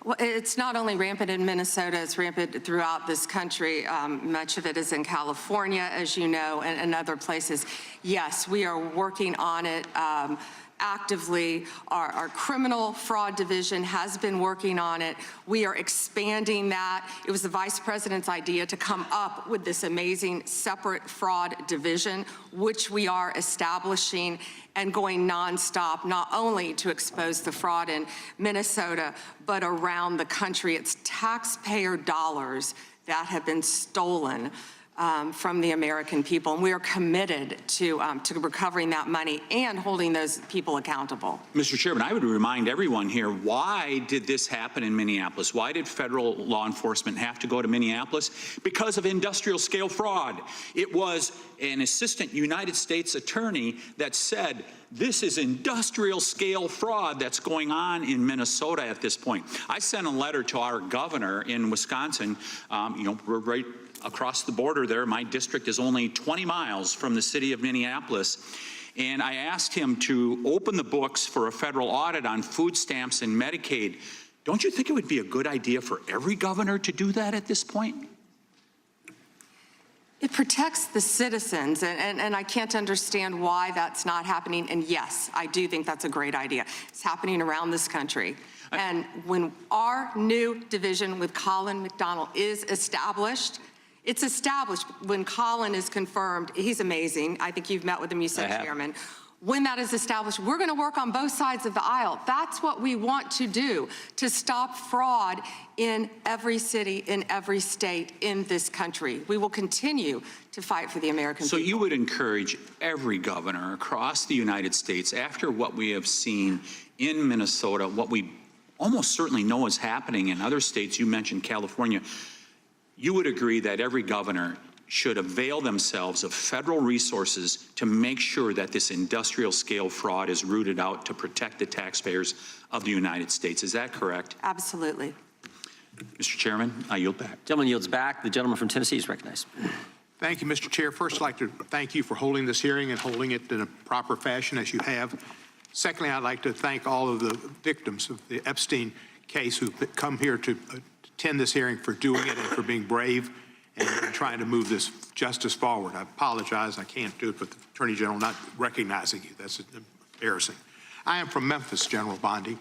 Well, it's not only rampant in Minnesota, it's rampant throughout this country. Much of it is in California, as you know, and other places. Yes, we are working on it actively. Our criminal fraud division has been working on it. We are expanding that. It was the vice president's idea to come up with this amazing separate fraud division, which we are establishing and going nonstop, not only to expose the fraud in Minnesota, but around the country. It's taxpayer dollars that have been stolen from the American people, and we are committed to recovering that money and holding those people accountable. Mr. Chairman, I would remind everyone here, why did this happen in Minneapolis? Why did federal law enforcement have to go to Minneapolis? Because of industrial scale fraud. It was an assistant United States attorney that said, this is industrial scale fraud that's going on in Minnesota at this point. I sent a letter to our governor in Wisconsin. We're right across the border there. My district is only 20 miles from the city of Minneapolis. And I asked him to open the books for a federal audit on food stamps and Medicaid. Don't you think it would be a good idea for every governor to do that at this point? It protects the citizens, and I can't understand why that's not happening. And yes, I do think that's a great idea. It's happening around this country. And when our new division with Colin McDonald is established, it's established when Colin is confirmed. He's amazing. I think you've met with him, you said, Chairman. When that is established, we're going to work on both sides of the aisle. That's what we want to do, to stop fraud in every city, in every state in this country. We will continue to fight for the American people. So you would encourage every governor across the United States, after what we have seen in Minnesota, what we almost certainly know is happening in other states, you mentioned California, you would agree that every governor should avail themselves of federal resources to make sure that this industrial scale fraud is rooted out to protect the taxpayers of the United States. Is that correct? Absolutely. Mr. Chairman, I yield back. Gentleman yields back. The gentleman from Tennessee is recognized. Thank you, Mr. Chair. First, I'd like to thank you for holding this hearing and holding it in a proper fashion as you have. Secondly, I'd like to thank all of the victims of the Epstein case who've come here to attend this hearing, for doing it and for being brave and trying to move this justice forward. I apologize, I can't do it with the Attorney General not recognizing you. That's embarrassing. I am from Memphis, General Bondi,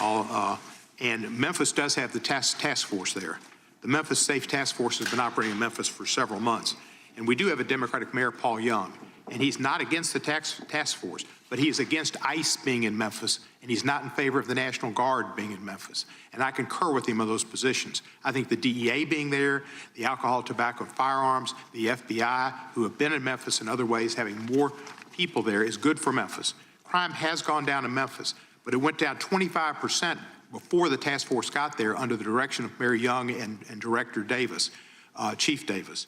and Memphis does have the task force there. The Memphis Safe Task Force has been operating in Memphis for several months, and we do have a Democratic Mayor, Paul Young, and he's not against the task force, but he is against ICE being in Memphis, and he's not in favor of the National Guard being in Memphis. And I concur with him on those positions. I think the DEA being there, the alcohol, tobacco, and firearms, the FBI, who have been in Memphis in other ways, having more people there is good for Memphis. Crime has gone down in Memphis, but it went down 25% before the task force got there under the direction of Mayor Young and Director Davis, Chief Davis.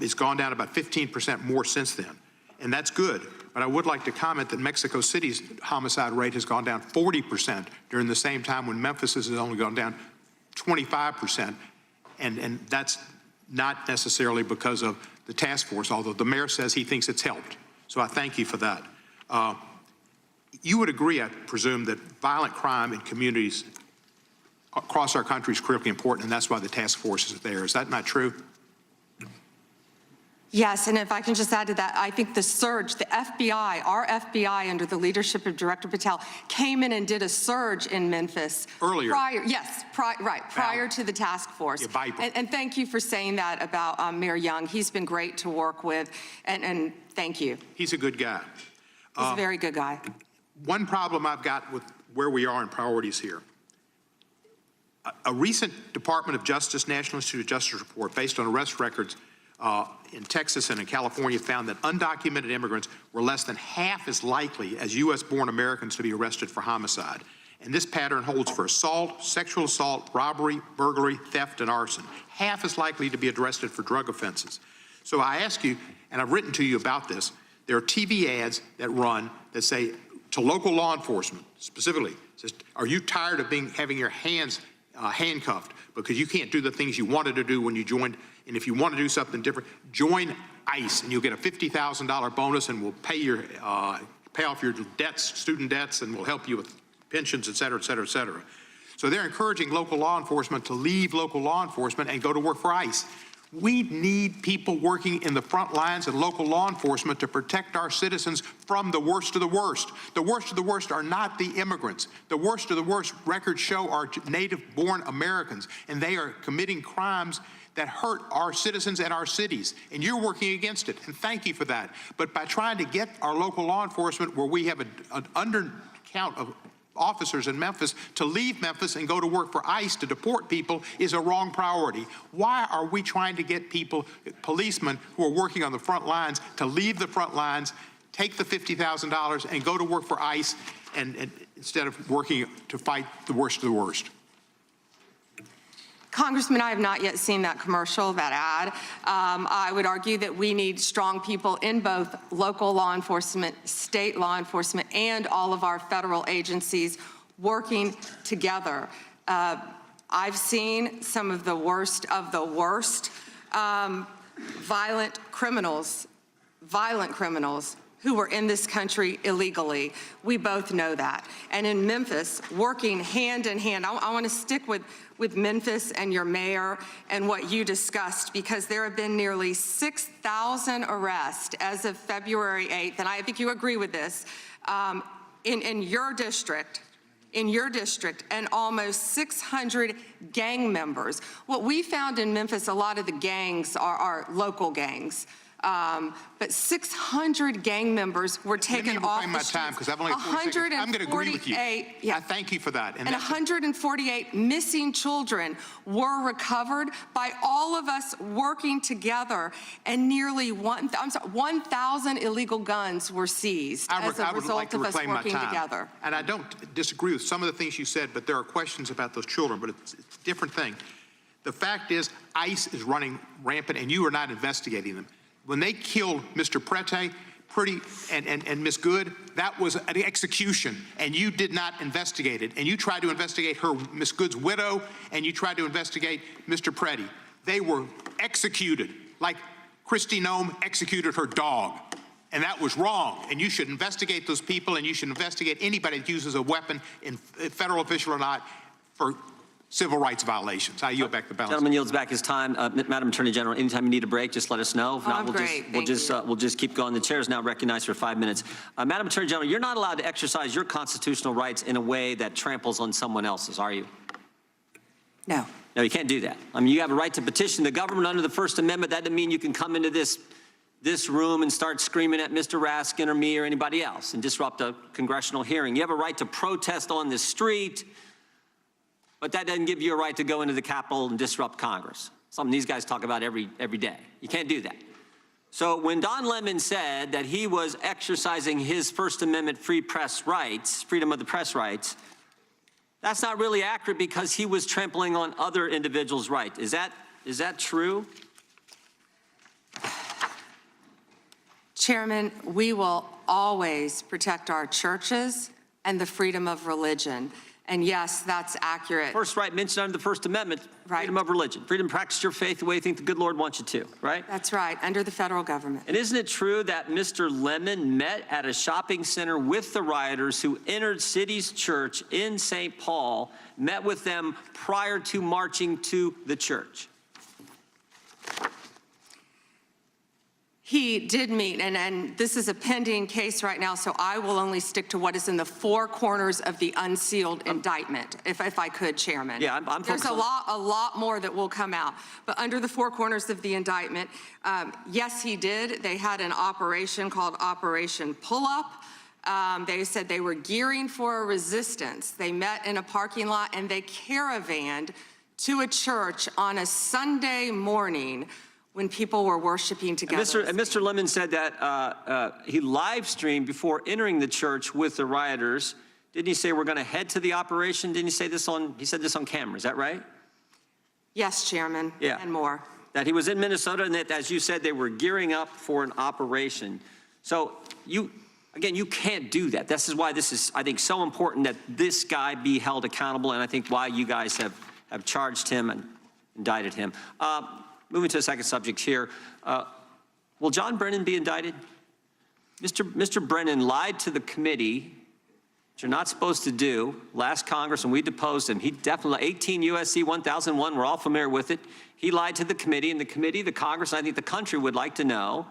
It's gone down about 15% more since then, and that's good. But I would like to comment that Mexico City's homicide rate has gone down 40% during the same time, when Memphis has only gone down 25%. And that's not necessarily because of the task force, although the mayor says he thinks it's helped. So I thank you for that. You would agree, I presume, that violent crime in communities across our country is critically important, and that's why the task force is there. Is that not true? Yes, and if I can just add to that, I think the surge, the FBI, our FBI under the leadership of Director Patel, came in and did a surge in Memphis. Earlier. Prior to the task force. Yeah, and thank you for saying that about Mayor Young. He's been great to work with, and thank you. He's a good guy. He's a very good guy. One problem I've got with where we are in priorities here. A recent Department of Justice, National Institute of Justice report based on arrest records in Texas and in California found that undocumented immigrants were less than half as likely as U.S.-born Americans to be arrested for homicide. And this pattern holds for assault, sexual assault, robbery, burglary, theft, and arson. Half as likely to be arrested for drug offenses. So I ask you, and I've written to you about this, there are TV ads that run that say to local law enforcement, specifically, says, are you tired of having your hands handcuffed because you can't do the things you wanted to do when you joined? And if you want to do something different, join ICE, and you'll get a $50,000 bonus, and we'll pay off your debts, student debts, and we'll help you with pensions, et cetera, et cetera, et cetera. So they're encouraging local law enforcement to leave local law enforcement and go to work for ICE. We need people working in the front lines and local law enforcement to protect our citizens from the worst of the worst. The worst of the worst are not the immigrants. The worst of the worst, records show, are native-born Americans, and they are committing crimes that hurt our citizens and our cities, and you're working against it, and thank you for that. But by trying to get our local law enforcement, where we have an undercount of officers in Memphis, to leave Memphis and go to work for ICE to deport people is a wrong priority. Why are we trying to get people, policemen who are working on the front lines, to leave the front lines, take the $50,000 and go to work for ICE and instead of working to fight the worst of the worst? Congressman, I have not yet seen that commercial, that ad. I would argue that we need strong people in both local law enforcement, state law enforcement, and all of our federal agencies working together. I've seen some of the worst violent criminals who were in this country illegally. We both know that. And in Memphis, working hand in hand, I want to stick with Memphis and your mayor and what you discussed, because there have been nearly 6,000 arrests as of February 8th, and I think you agree with this, in your district, and almost 600 gang members. What we found in Memphis, a lot of the gangs are local gangs. But 600 gang members were taken off the streets. My time, because I've only 40 seconds. I'm going to agree with you. Yeah. I thank you for that. And 148 missing children were recovered by all of us working together, and nearly 1,000 illegal guns were seized as a result of us working together. And I don't disagree with some of the things you said, but there are questions about those children, but it's a different thing. The fact is, ICE is running rampant, and you are not investigating them. When they killed Mr. Prete and Ms. Good, that was an execution, and you did not investigate it. And you tried to investigate Ms. Good's widow, and you tried to investigate Mr. Prete. They were executed like Kristi Noem executed her dog. And that was wrong. And you should investigate those people, and you should investigate anybody that uses a weapon, in federal official or not, for civil rights violations. I yield back the balance. Gentleman yields back his time. Madam Attorney General, anytime you need a break, just let us know. If not, we'll just keep going. The chair is now recognized for 5 minutes. Madam Attorney General, you're not allowed to exercise your constitutional rights in a way that tramples on someone else's, are you? No. No, you can't do that. I mean, you have a right to petition the government under the First Amendment. That doesn't mean you can come into this room and start screaming at Mr. Raskin or me or anybody else and disrupt a congressional hearing. You have a right to protest on the street, but that doesn't give you a right to go into the Capitol and disrupt Congress. Something these guys talk about every day. You can't do that. So when Don Lemon said that he was exercising his First Amendment free press rights, freedom of the press rights, that's not really accurate because he was trampling on other individuals' rights. Is that true? Chairman, we will always protect our churches and the freedom of religion. And yes, that's accurate. First right mentioned under the First Amendment, freedom of religion, freedom to practice your faith the way you think the good Lord wants you to, right? That's right, under the federal government. And isn't it true that Mr. Lemon met at a shopping center with the rioters who entered City's church in St. Paul, met with them prior to marching to the church? He did meet, and this is a pending case right now, so I will only stick to what is in the four corners of the unsealed indictment, if I could, Chairman. Yeah, I'm There's a lot more that will come out. But under the four corners of the indictment, yes, he did. They had an operation called Operation Pull-Up. They said they were gearing for a resistance. They met in a parking lot, and they caravanned to a church on a Sunday morning when people were worshiping together. And Mr. Lemon said that he live streamed before entering the church with the rioters. Didn't he say we're going to head to the operation? Didn't he say this he said this on camera, is that right? Yes, Chairman, yeah. And more. That he was in Minnesota and that, as you said, they were gearing up for an operation. So again, you can't do that. This is why this is, I think, so important that this guy be held accountable, and I think why you guys have charged him and indicted him. Moving to the second subject here, will John Brennan be indicted? Mr. Brennan lied to the committee, which you're not supposed to do, last Congress, and we deposed him. He definitely, 18 U.S.C. 1001, we're all familiar with it. He lied to the committee, and the committee, the Congress, and I think the country would like to know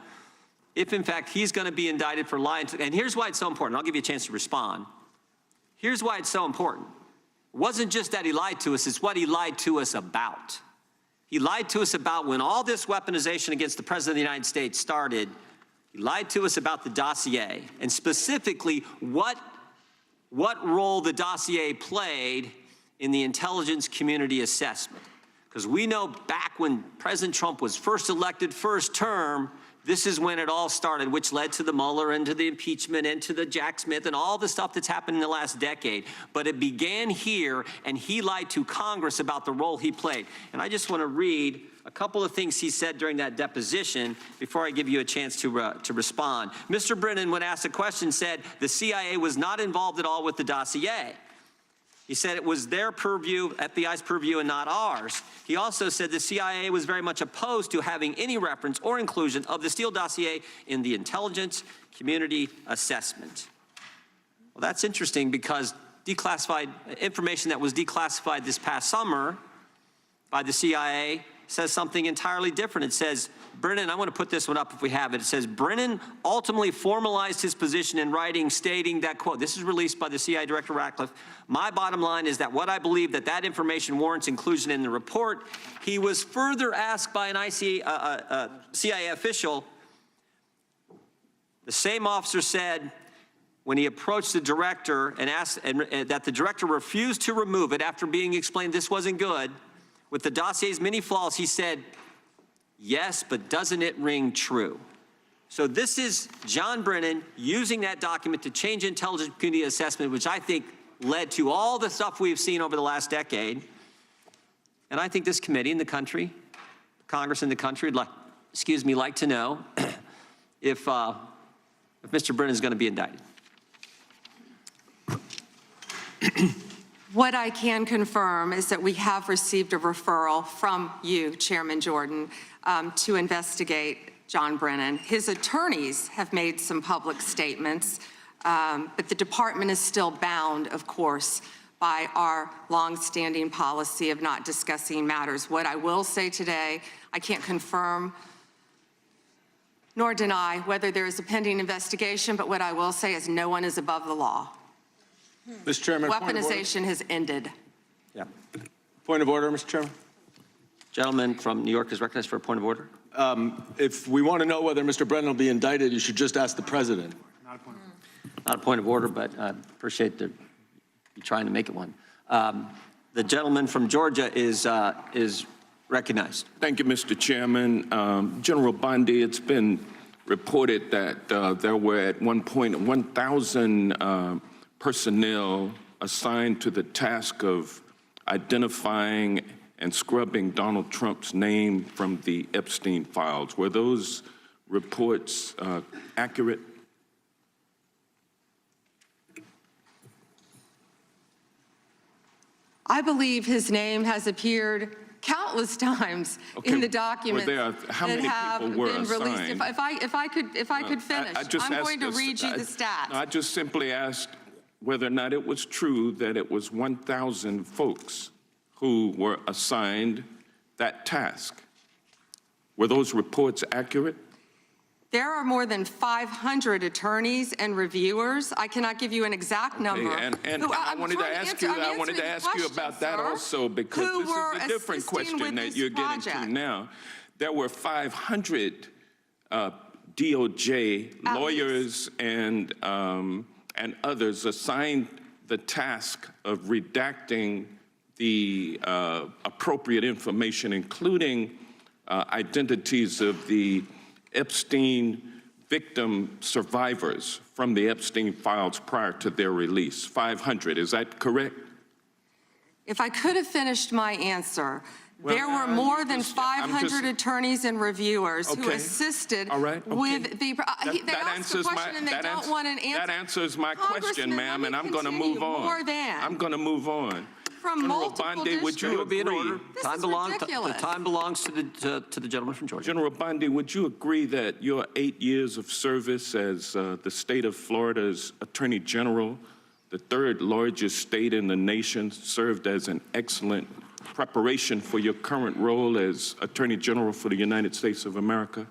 if, in fact, he's going to be indicted for lying. And here's why it's so important. I'll give you a chance to respond. Here's why it's so important. It wasn't just that he lied to us, it's what he lied to us about. He lied to us about when all this weaponization against the President of the United States started. He lied to us about the dossier, and specifically what role the dossier played in the intelligence community assessment. Because we know back when President Trump was first elected, first term, this is when it all started, which led to the Mueller and to the impeachment and to the Jack Smith and all the stuff that's happened in the last decade. But it began here, and he lied to Congress about the role he played. And I just want to read a couple of things he said during that deposition before I give you a chance to respond. Mr. Brennan, when asked a question, said the CIA was not involved at all with the dossier. He said it was their purview, FBI's purview, and not ours. He also said the CIA was very much opposed to having any reference or inclusion of the Steele dossier in the intelligence community assessment. Well, that's interesting because declassified information that was declassified this past summer by the CIA says something entirely different. It says, Brennan, I want to put this one up if we have it. It says, Brennan ultimately formalized his position in writing, stating that, quote, this is released by the CIA Director Ratcliffe. My bottom line is that what I believe that information warrants inclusion in the report. He was further asked by an CIA official, The same officer said when he approached the director and asked that the director refused to remove it after being explained this wasn't good, with the dossier's many flaws, he said, yes, but doesn't it ring true? So this is John Brennan using that document to change intelligence community assessment, which I think led to all the stuff we've seen over the last decade. And I think this committee in the country, Congress in the country, would like to know if Mr. Brennan is going to be indicted. What I can confirm is that we have received a referral from you, Chairman Jordan, to investigate John Brennan. His attorneys have made some public statements, but the department is still bound, of course, by our longstanding policy of not discussing matters. What I will say today, I can't confirm nor deny whether there is a pending investigation, but what I will say is no one is above the law. Mr. Chairman, Weaponization has ended. Yeah. Point of order, Mr. Chairman. Gentleman from New York is recognized for a point of order. If we want to know whether Mr. Brennan will be indicted, you should just ask the president. Not a point of order, but I appreciate you trying to make it one. The gentleman from Georgia is recognized. Thank you, Mr. Chairman. General Bondi, it's been reported that there were at one point 1,000 personnel assigned to the task of identifying and scrubbing Donald Trump's name from the Epstein files. Were those reports accurate? I believe his name has appeared countless times in the documents how many that have people were been released. assigned? If I could finish, I'm going to read you the stats. I just simply asked whether or not it was true that it was 1,000 folks who were assigned that task. Were those reports accurate? There are more than 500 attorneys and reviewers. I cannot give you an exact number. And I wanted to ask you about that also, because this is a different question that you're getting to now. There were 500 DOJ lawyers and others assigned the task of redacting the appropriate information, including identities of the Epstein victim survivors from the Epstein files prior to their release. 500, is that correct? If I could have finished my answer, there were more than 500 attorneys and reviewers who assisted with the. They asked a question and they don't want an answer. That answers my question, ma'am, and I'm going to move on. I'm going to move on. From multiple Bondi, would you agree? This is ridiculous. The time belongs to the gentleman from Georgia. General Bondi, would you agree that your 8 years of service as the state of Florida's Attorney General, the third largest state in the nation, served as an excellent preparation for your current role as Attorney General for the United States of America?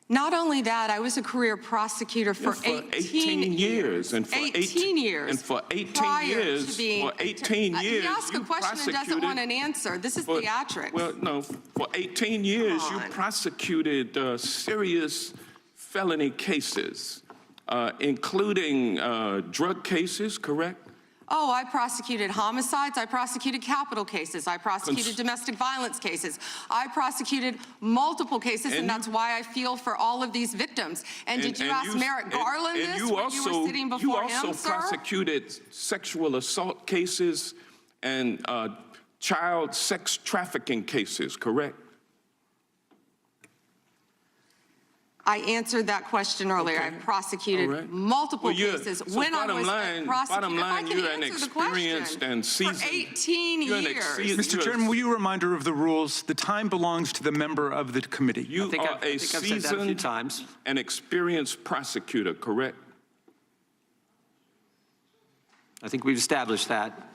Not only that, I was a career prosecutor for 18 years. And for 18 years. And for 18 years, he asked a question and doesn't want an answer. This is theatrics. Well, no, for 18 years, you prosecuted serious felony cases, including drug cases, correct? Oh, I prosecuted homicides. I prosecuted capital cases. I prosecuted domestic violence cases. I prosecuted multiple cases, and that's why I feel for all of these victims. And did you ask Merrick Garland this when you were sitting before him, sir? You also prosecuted sexual assault cases and child sex trafficking cases, correct? I answered that question earlier. I prosecuted multiple cases when I was a prosecutor. Bottom line, you're an experienced and seasoned. For 18 years. Mr. Chairman, will you reminder of the rules? The time belongs to the member of the committee. You are a seasoned and experienced prosecutor, correct? I think we've established that.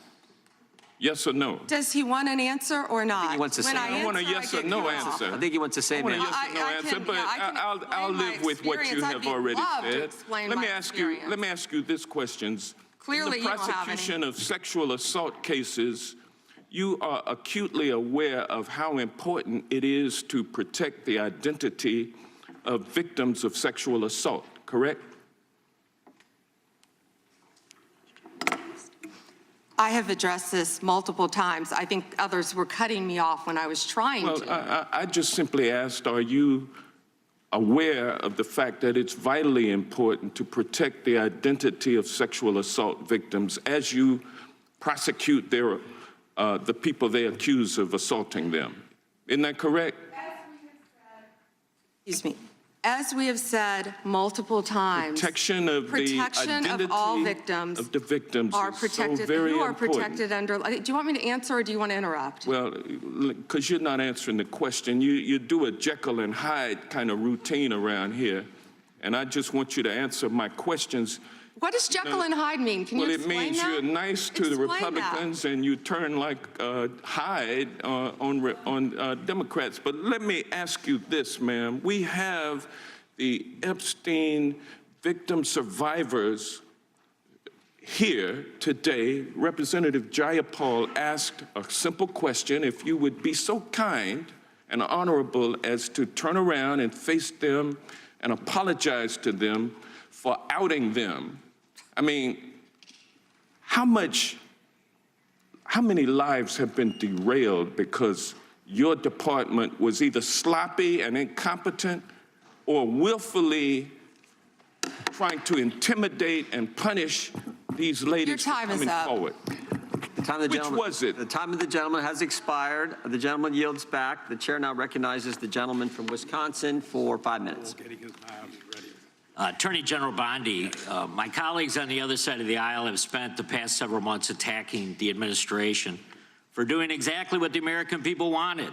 Yes or no? Does he want an answer or not? I think he wants to say. I want a yes or no answer. I think he wants to say. I want a yes or no answer, but I'll live with what you have already said. Let me ask you this question. Clearly, in the prosecution of sexual assault cases, you are acutely aware of how important it is to protect the identity of victims of sexual assault, correct? I have addressed this multiple times. I think others were cutting me off when I was trying to. Well, I just simply asked, are you aware of the fact that it's vitally important to protect the identity of sexual assault victims as you prosecute their, the people they accuse of assaulting them? Isn't that correct? Excuse me. As we have said multiple times, Protection of the identity of all victims of the victims are is protected. so very Who are important. protected under? Do you want me to answer or do you want to interrupt? Well, because you're not answering the question. You do a Jekyll and Hyde kind of routine around here, and I just want you to answer my questions. What does Jekyll and Hyde mean? Can you explain that? Well, it means you're nice to the Republicans and you turn like Hyde on Democrats. But let me ask you this, ma'am. We have the Epstein victim survivors here today. Representative Jayapal asked a simple question. If you would be so kind and honorable as to turn around and face them and apologize to them for outing them. I mean, how many lives have been derailed because your department was either sloppy and incompetent or willfully trying to intimidate and punish these ladies for coming forward? Which was it? The time of the gentleman has expired. The gentleman yields back. The chair now recognizes the gentleman from Wisconsin for 5 minutes. Attorney General Bondi, my colleagues on the other side of the aisle have spent the past several months attacking the administration for doing exactly what the American people wanted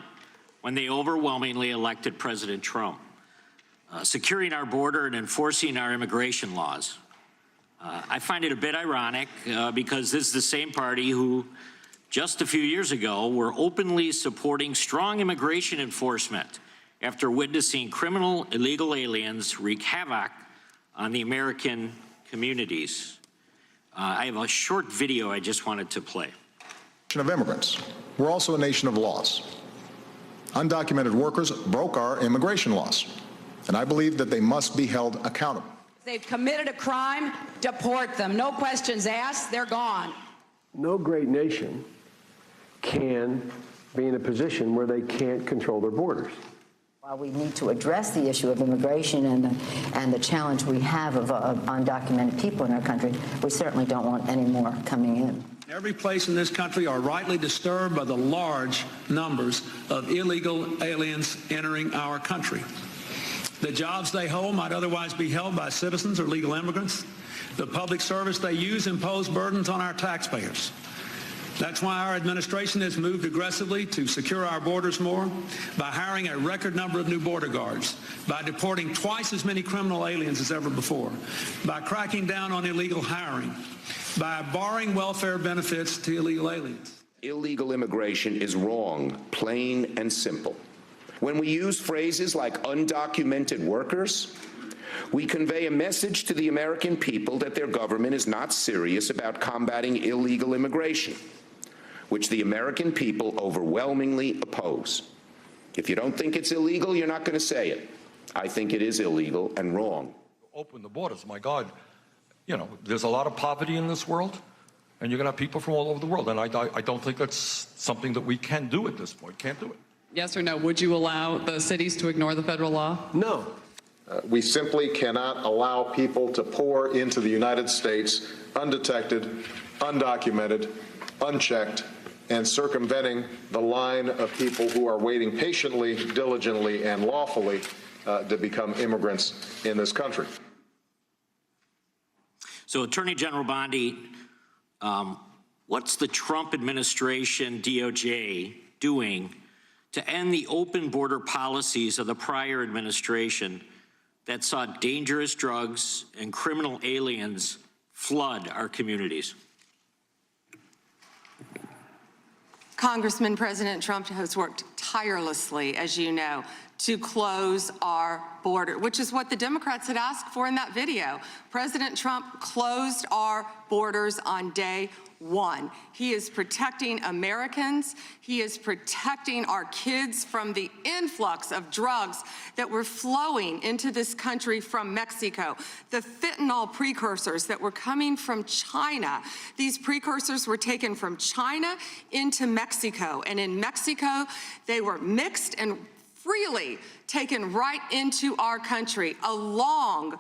when they overwhelmingly elected President Trump, securing our border and enforcing our immigration laws. I find it a bit ironic because this is the same party who just a few years ago were openly supporting strong immigration enforcement after witnessing criminal illegal aliens wreak havoc on the American communities. I have a short video I just wanted to play. Of immigrants. We're also a nation of laws. Undocumented workers broke our immigration laws, and I believe that they must be held accountable. They've committed a crime, deport them. No questions asked, they're gone. No great nation can be in a position where they can't control their borders. While we need to address the issue of immigration and the challenge we have of undocumented people in our country, we certainly don't want any more coming in. Every place in this country are rightly disturbed by the large numbers of illegal aliens entering our country. The jobs they hold might otherwise be held by citizens or legal immigrants. The public service they use impose burdens on our taxpayers. That's why our administration has moved aggressively to secure our borders more, by hiring a record number of new border guards, by deporting twice as many criminal aliens as ever before, by cracking down on illegal hiring, by barring welfare benefits to illegal aliens. Illegal immigration is wrong, plain and simple. When we use phrases like undocumented workers, we convey a message to the American people that their government is not serious about combating illegal immigration, which the American people overwhelmingly oppose. If you don't think it's illegal, you're not going to say it. I think it is illegal and wrong. Open the borders, my God. You know, there's a lot of poverty in this world, and you're going to have people from all over the world, and I don't think that's something that we can do at this point. Can't do it. Yes or no, would you allow the cities to ignore the federal law? No. We simply cannot allow people to pour into the United States undetected, undocumented, unchecked, and circumventing the line of people who are waiting patiently, diligently, and lawfully to become immigrants in this country. So, Attorney General Bondi, what's the Trump administration, DOJ, doing to end the open border policies of the prior administration that saw dangerous drugs and criminal aliens flood our communities? Congressman, President Trump has worked tirelessly, as you know, to close our border, which is what the Democrats had asked for in that video. President Trump closed our borders on day one. He is protecting Americans. He is protecting our kids from the influx of drugs that were flowing into this country from Mexico. The fentanyl precursors that were coming from China. These precursors were taken from China into Mexico. And in Mexico, they were mixed and freely taken right into our country, along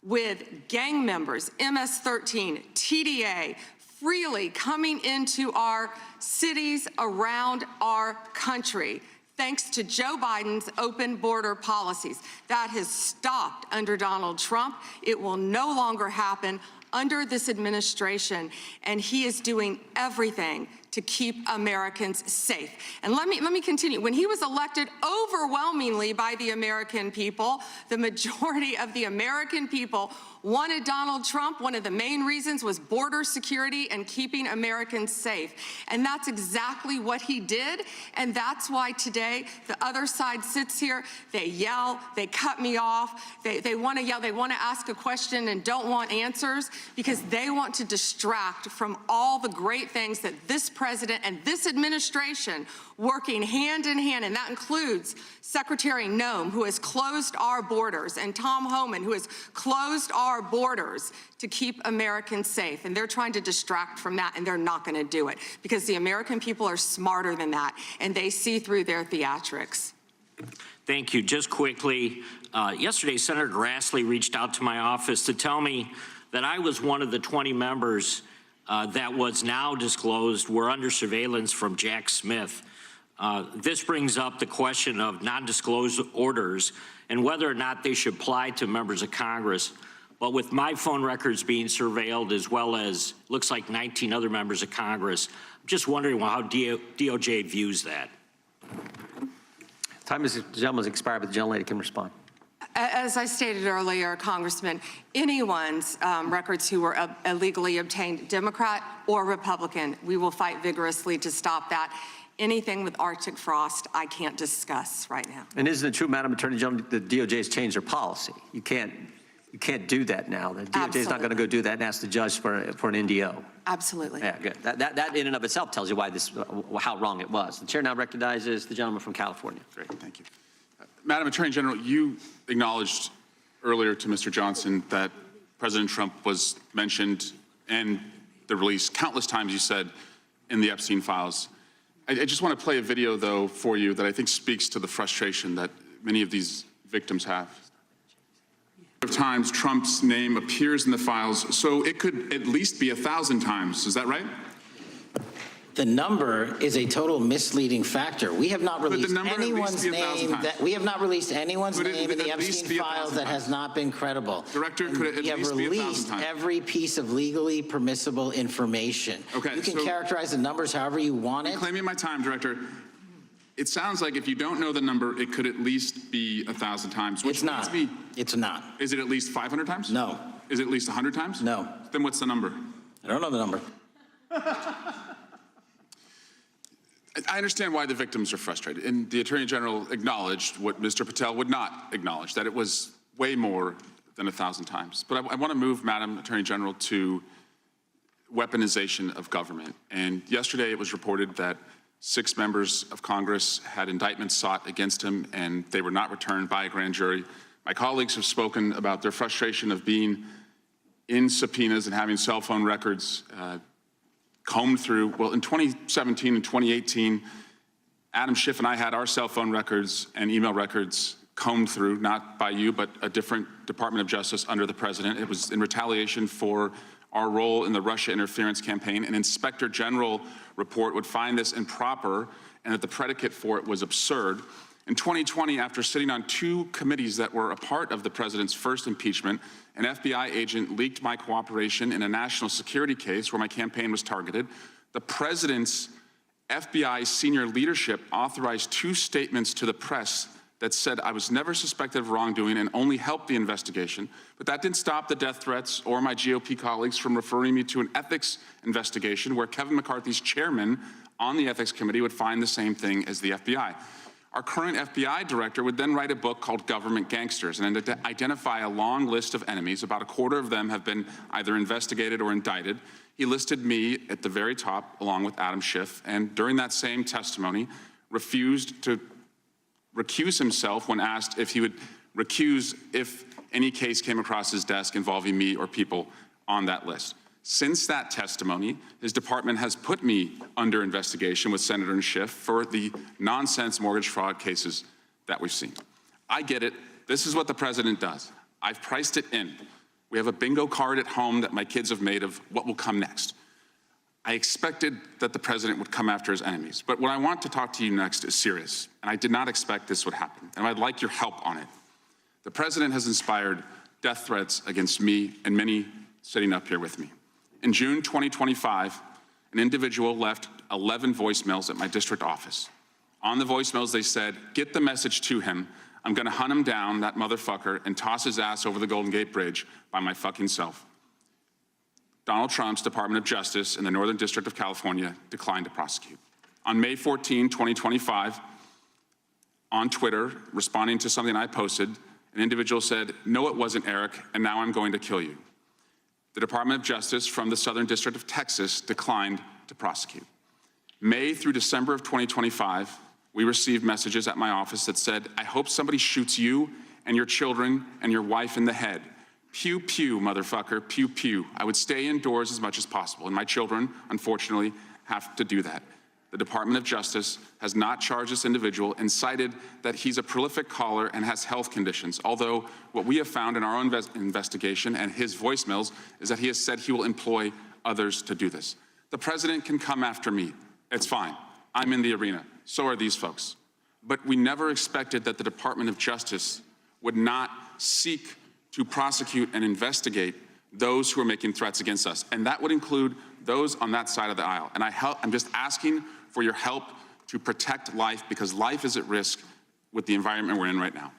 with gang members, MS-13, TDA, freely coming into our cities around our country, thanks to Joe Biden's open border policies. That has stopped under Donald Trump. It will no longer happen under this administration, and he is doing everything to keep Americans safe. And let me continue. When he was elected overwhelmingly by the American people, the majority of the American people wanted Donald Trump. One of the main reasons was border security and keeping Americans safe. And that's exactly what he did. And that's why today the other side sits here, they yell, they cut me off, they want to yell, they want to ask a question and don't want answers because they want to distract from all the great things that this president and this administration working hand in hand, and that includes Secretary Noem, who has closed our borders, and Tom Homan, who has closed our borders to keep Americans safe. And they're trying to distract from that, and they're not going to do it because the American people are smarter than that, and they see through their theatrics. Thank you. Just quickly, yesterday, Senator Grassley reached out to my office to tell me that I was one of the 20 members that was now disclosed were under surveillance from Jack Smith. This brings up the question of non-disclosure orders and whether or not they should apply to members of Congress. But with my phone records being surveilled, as well as looks like 19 other members of Congress, I'm just wondering how DOJ views that. Time is, the gentleman's expired, but the gentlelady can respond. As I stated earlier, Congressman, anyone's records who were illegally obtained, Democrat or Republican, we will fight vigorously to stop that. Anything with Arctic frost, I can't discuss right now. And isn't it true, Madam Attorney General, the DOJ has changed their policy? You can't do that now. The DOJ is not going to go do that and ask the judge for an NDO. Absolutely. Yeah, good. That in and of itself tells you why how wrong it was. The chair now recognizes the gentleman from California. Great, thank you. Madam Attorney General, you acknowledged earlier to Mr. Johnson that President Trump was mentioned and the release countless times, you said, in the Epstein files. I just want to play a video, though, for you that I think speaks to the frustration that many of these victims have. Of times Trump's name appears in the files, so it could at least be 1,000 times. Is that right? The number is a total misleading factor. We have not released anyone's name in the Epstein files that has not been credible. Director, could it at least be 1,000 times? We have released every piece of legally permissible information. Okay, you can characterize the numbers however you want it. Claiming my time, Director. It sounds like if you don't know the number, it could at least be 1,000 times. It's not. It's not. Is it at least 500 times? No. Is it at least 100 times? No. Then what's the number? I don't know the number. I understand why the victims are frustrated, and the Attorney General acknowledged what Mr. Patel would not acknowledge, that it was way more than 1,000 times. But I want to move, Madam Attorney General, to weaponization of government. And yesterday it was reported that 6 members of Congress had indictments sought against him, and they were not returned by a grand jury. My colleagues have spoken about their frustration of being in subpoenas and having cell phone records combed through. Well, in 2017 and 2018, Adam Schiff and I had our cell phone records and email records combed through, not by you, but a different Department of Justice under the president. It was in retaliation for our role in the Russia interference campaign. An Inspector General report would find this improper and that the predicate for it was absurd. In 2020, after sitting on 2 committees that were a part of the president's first impeachment, an FBI agent leaked my cooperation in a national security case where my campaign was targeted. The president's FBI senior leadership authorized 2 statements to the press that said I was never suspected of wrongdoing and only helped the investigation. But that didn't stop the death threats or my GOP colleagues from referring me to an ethics investigation where Kevin McCarthy's chairman on the ethics committee would find the same thing as the FBI. Our current FBI director would then write a book called Government Gangsters and identify a long list of enemies. About a quarter of them have been either investigated or indicted. He listed me at the very top, along with Adam Schiff, and during that same testimony, refused to recuse himself when asked if he would recuse if any case came across his desk involving me or people on that list. Since that testimony, his department has put me under investigation with Senator Schiff for the nonsense mortgage fraud cases that we've seen. I get it. This is what the president does. I've priced it in. We have a bingo card at home that my kids have made of what will come next. I expected that the president would come after his enemies, but what I want to talk to you next is serious, and I did not expect this would happen, and I'd like your help on it. The president has inspired death threats against me and many sitting up here with me. In June 2025, an individual left 11 voicemails at my district office. On the voicemails, they said, "Get the message to him. I'm gonna hunt him down, that motherfucker, and toss his ass over the Golden Gate Bridge by my fucking self." Donald Trump's Department of Justice in the Northern District of California declined to prosecute. On May 14, 2025, on Twitter, responding to something I posted, an individual said, "No, it wasn't Eric, and now I'm going to kill you." The Department of Justice from the Southern District of Texas declined to prosecute. May through December of 2025, we received messages at my office that said, "I hope somebody shoots you and your children and your wife in the head. Pew, pew, motherfucker, pew, pew." I would stay indoors as much as possible, and my children, unfortunately, have to do that. The Department of Justice has not charged this individual and cited that he's a prolific caller and has health conditions, although what we have found in our own investigation and his voicemails is that he has said he will employ others to do this. The president can come after me. It's fine. I'm in the arena. So are these folks. But we never expected that the Department of Justice would not seek to prosecute and investigate those who are making threats against us. And that would include those on that side of the aisle. And I'm just asking for your help to protect life, because life is at risk with the environment we're in right now.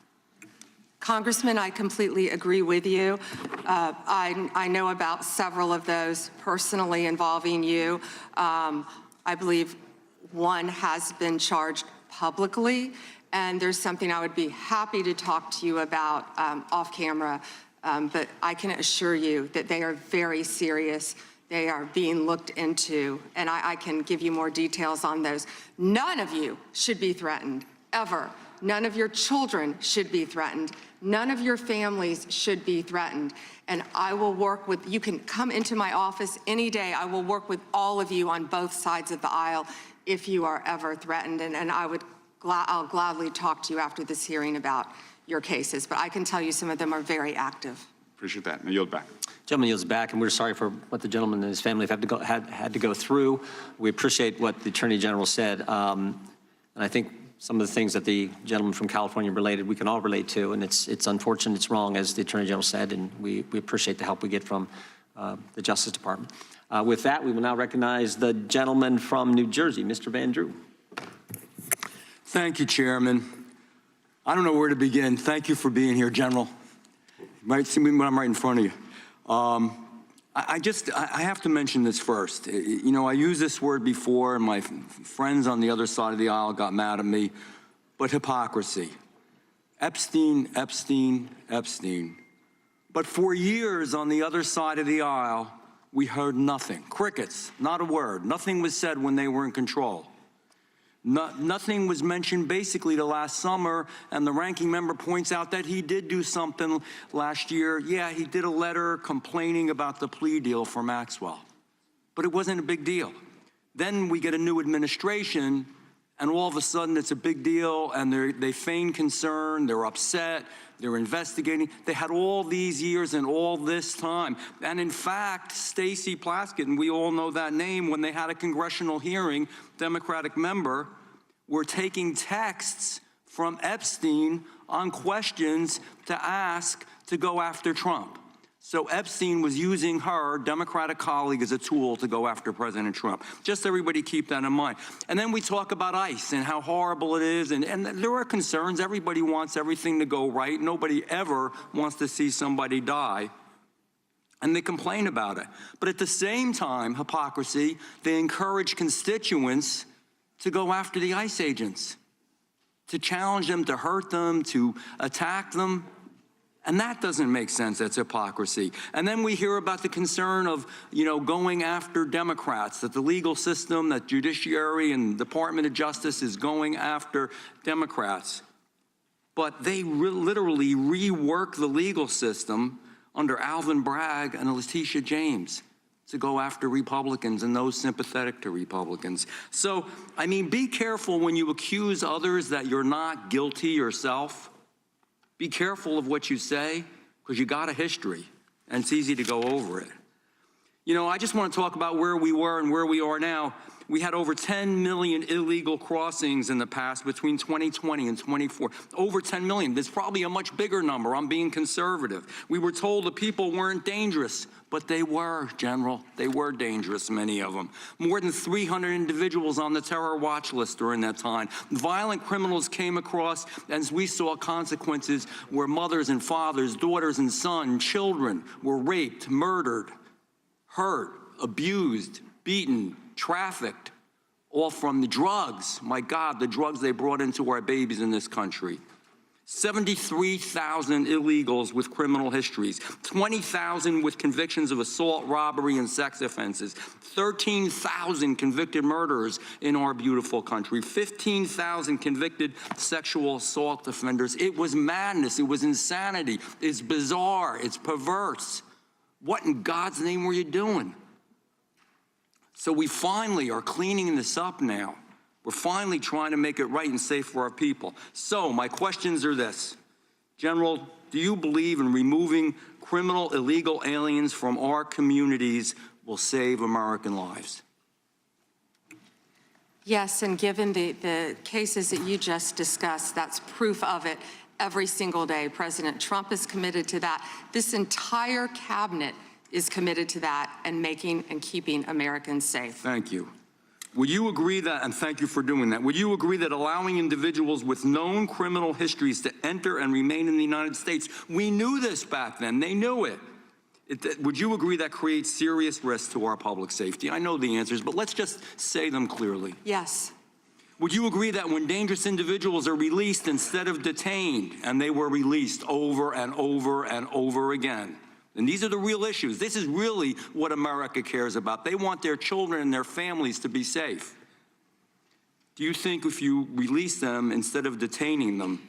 Congressman, I completely agree with you. I know about several of those personally involving you. I believe one has been charged publicly, and there's something I would be happy to talk to you about off camera, but I can assure you that they are very serious. They are being looked into, and I can give you more details on those. None of you should be threatened, ever. None of your children should be threatened. None of your families should be threatened. And I will work with, you can come into my office any day. I will work with all of you on both sides of the aisle if you are ever threatened. And I'll gladly talk to you after this hearing about your cases. But I can tell you some of them are very active. Appreciate that. And I yield back. Gentleman yields back, and we're sorry for what the gentleman and his family have had to go through. We appreciate what the Attorney General said. And I think some of the things that the gentleman from California related, we can all relate to, and it's unfortunate, it's wrong, as the Attorney General said, and we appreciate the help we get from the Justice Department. With that, we will now recognize the gentleman from New Jersey, Mr. Van Drew. Thank you, Chairman. I don't know where to begin. Thank you for being here, General. You might see me when I'm right in front of you. I have to mention this first. You know, I used this word before, and my friends on the other side of the aisle got mad at me, but hypocrisy. Epstein, Epstein, Epstein. But for years on the other side of the aisle, we heard nothing. Crickets, not a word. Nothing was said when they were in control. Nothing was mentioned basically till last summer, and the ranking member points out that he did do something last year. Yeah, he did a letter complaining about the plea deal for Maxwell, but it wasn't a big deal. Then we get a new administration, and all of a sudden it's a big deal, and they feign concern, they're upset, they're investigating. They had all these years and all this time. And in fact, Stacey Plaskett, and we all know that name, when they had a congressional hearing, Democratic member, were taking texts from Epstein on questions to ask to go after Trump. So Epstein was using her Democratic colleague as a tool to go after President Trump. Just everybody keep that in mind. And then we talk about ICE and how horrible it is. And there are concerns. Everybody wants everything to go right. Nobody ever wants to see somebody die. And they complain about it. But at the same time, hypocrisy, they encourage constituents to go after the ICE agents. to challenge them, to hurt them, to attack them. And that doesn't make sense. That's hypocrisy. And then we hear about the concern of, going after Democrats, that the legal system, that judiciary and Department of Justice is going after Democrats. But they literally rework the legal system under Alvin Bragg and Letitia James to go after Republicans and those sympathetic to Republicans. So, be careful when you accuse others that you're not guilty yourself. Be careful of what you say, because you got a history, and it's easy to go over it. I just want to talk about where we were and where we are now. We had over 10 million illegal crossings in the past between 2020 and 24. Over 10 million. There's probably a much bigger number. I'm being conservative. We were told the people weren't dangerous, but they were, General. They were dangerous, many of them. More than 300 individuals on the terror watch list during that time. Violent criminals came across, as we saw consequences where mothers and fathers, daughters and sons, children were raped, murdered, hurt, abused, beaten, trafficked, all from the drugs. My God, the drugs they brought into our babies in this country. 73,000 illegals with criminal histories, 20,000 with convictions of assault, robbery, and sex offenses, 13,000 convicted murderers in our beautiful country, 15,000 convicted sexual assault offenders. It was madness. It was insanity. It's bizarre. It's perverse. What in God's name were you doing? So we finally are cleaning this up now. We're finally trying to make it right and safe for our people. So my questions are this. General, do you believe in removing criminal illegal aliens from our communities will save American lives? Yes, and given the cases that you just discussed, that's proof of it every single day. President Trump is committed to that. This entire cabinet is committed to that and making and keeping Americans safe. Thank you. Would you agree that, and thank you for doing that, would you agree that allowing individuals with known criminal histories to enter and remain in the United States, we knew this back then, they knew it. Would you agree that creates serious risk to our public safety? I know the answers, but let's just say them clearly. Yes. Would you agree that when dangerous individuals are released instead of detained, and they were released over and over and over again, and these are the real issues. This is really what America cares about. They want their children and their families to be safe. Do you think if you release them instead of detaining them,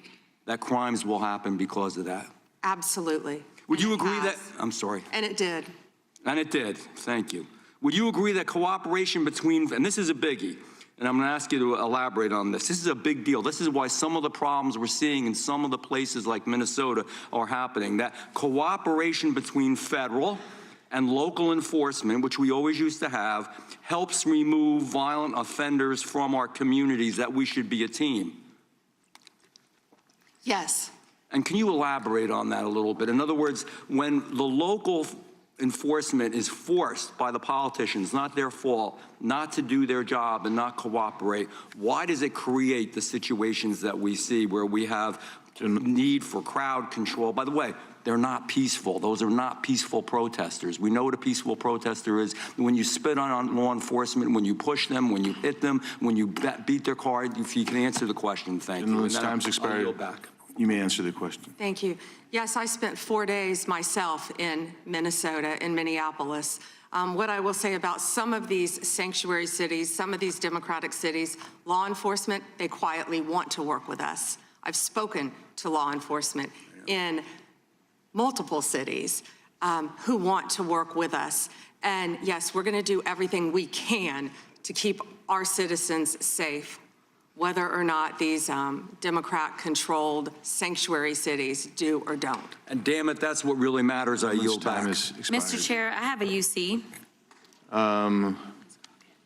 that crimes will happen because of that? Absolutely. Would you agree that, I'm sorry. And it did. And it did, thank you. Would you agree that cooperation between, and this is a biggie, and I'm going to ask you to elaborate on this. This is a big deal. This is why some of the problems we're seeing in some of the places like Minnesota are happening. That cooperation between federal and local enforcement, which we always used to have, helps remove violent offenders from our communities, that we should be a team. Yes. And can you elaborate on that a little bit? In other words, when the local enforcement is forced by the politicians, not their fault, not to do their job and not cooperate, why does it create the situations that we see where we have need for crowd control? By the way, they're not peaceful. Those are not peaceful protesters. We know what a peaceful protester is. When you spit on law enforcement, when you push them, when you hit them, when you beat their car. If you can answer the question, thank you. And time's expired. I'll yield back. You may answer the question. Thank you. Yes, I spent 4 days myself in Minnesota, in Minneapolis. What I will say about some of these sanctuary cities, some of these democratic cities, law enforcement, they quietly want to work with us. I've spoken to law enforcement in multiple cities who want to work with us. And yes, we're going to do everything we can to keep our citizens safe, whether or not these Democrat-controlled sanctuary cities do or don't. And damn it, that's what really matters. I yield back. Mr. Chair, I have a UC.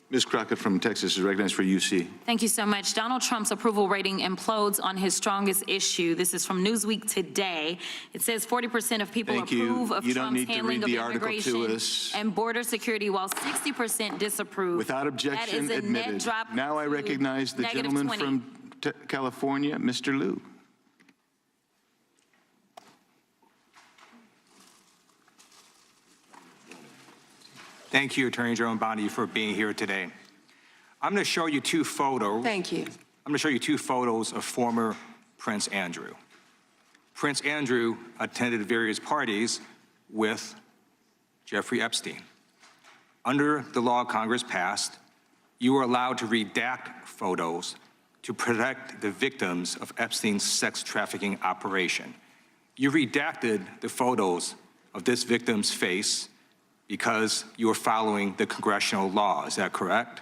Ms. Crockett from Texas is recognized for UC. Thank you so much. Donald Trump's approval rating implodes on his strongest issue. This is from Newsweek today. It says 40% of people approve of Trump's handling of immigration and border security, while 60% disapprove. Without objection, that is a admitted. net drop. Now I recognize the gentleman from California, Mr. Liu. Thank you, Attorney General Bondi, for being here today. I'm going to show you two photos. Thank you. I'm going to show you two photos of former Prince Andrew. Prince Andrew attended various parties with Jeffrey Epstein. Under the law Congress passed, you were allowed to redact photos to protect the victims of Epstein's sex trafficking operation. You redacted the photos of this victim's face because you were following the congressional law. Is that correct?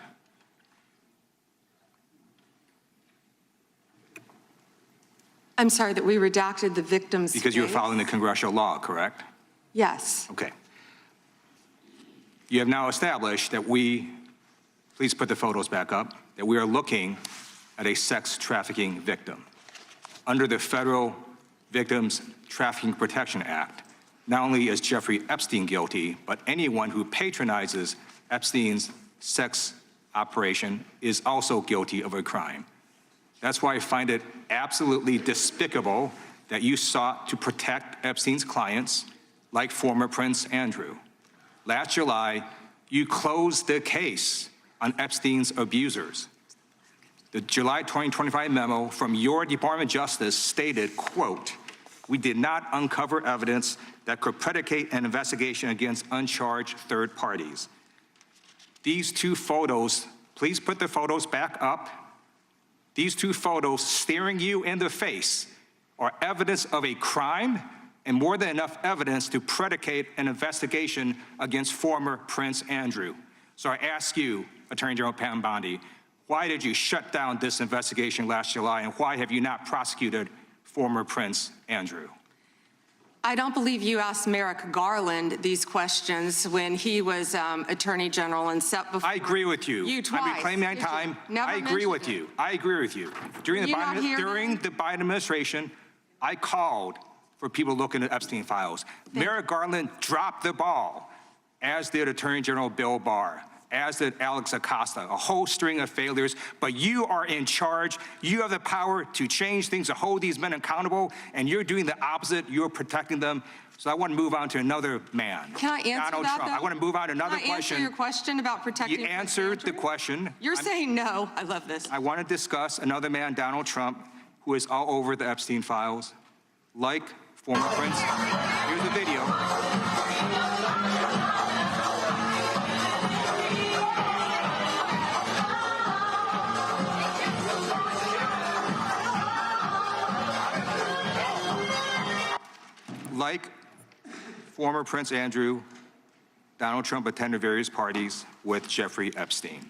I'm sorry, that we redacted the victim's Because you were face? following the congressional law, correct? Yes. Okay. You have now established that please put the photos back up, that we are looking at a sex trafficking victim. Under the Federal Victims Trafficking Protection Act, not only is Jeffrey Epstein guilty, but anyone who patronizes Epstein's sex operation is also guilty of a crime. That's why I find it absolutely despicable that you sought to protect Epstein's clients, like former Prince Andrew. Last July, you closed the case on Epstein's abusers. The July 2025 memo from your Department of Justice stated, quote, "We did not uncover evidence that could predicate an investigation against uncharged third parties." These two photos, please put the photos back up. These two photos staring you in the face are evidence of a crime and more than enough evidence to predicate an investigation against former Prince Andrew. So I ask you, Attorney General Pam Bondi, why did you shut down this investigation last July, and why have you not prosecuted former Prince Andrew? I don't believe you asked Merrick Garland these questions when he was Attorney General and set before. I agree with you. You twice. I'm reclaiming my time. Never I agree with mentioned you. I agree with you. During the Biden administration, I called for people looking at Epstein files. Merrick Garland dropped the ball, as did Attorney General Bill Barr, as did Alex Acosta, a whole string of failures. But you are in charge. You have the power to change things, to hold these men accountable, and you're doing the opposite. You're protecting them. So I want to move on to another man. Can I answer Donald that, Trump. though? I want to move on to another Can I question. answer your question about protecting You Prince answered the Andrew? question. You're saying no. I love this. I want to discuss another man, Donald Trump, who is all over the Epstein files, like former Prince. Here's the video. Like former Prince Andrew, Donald Trump attended various parties with Jeffrey Epstein.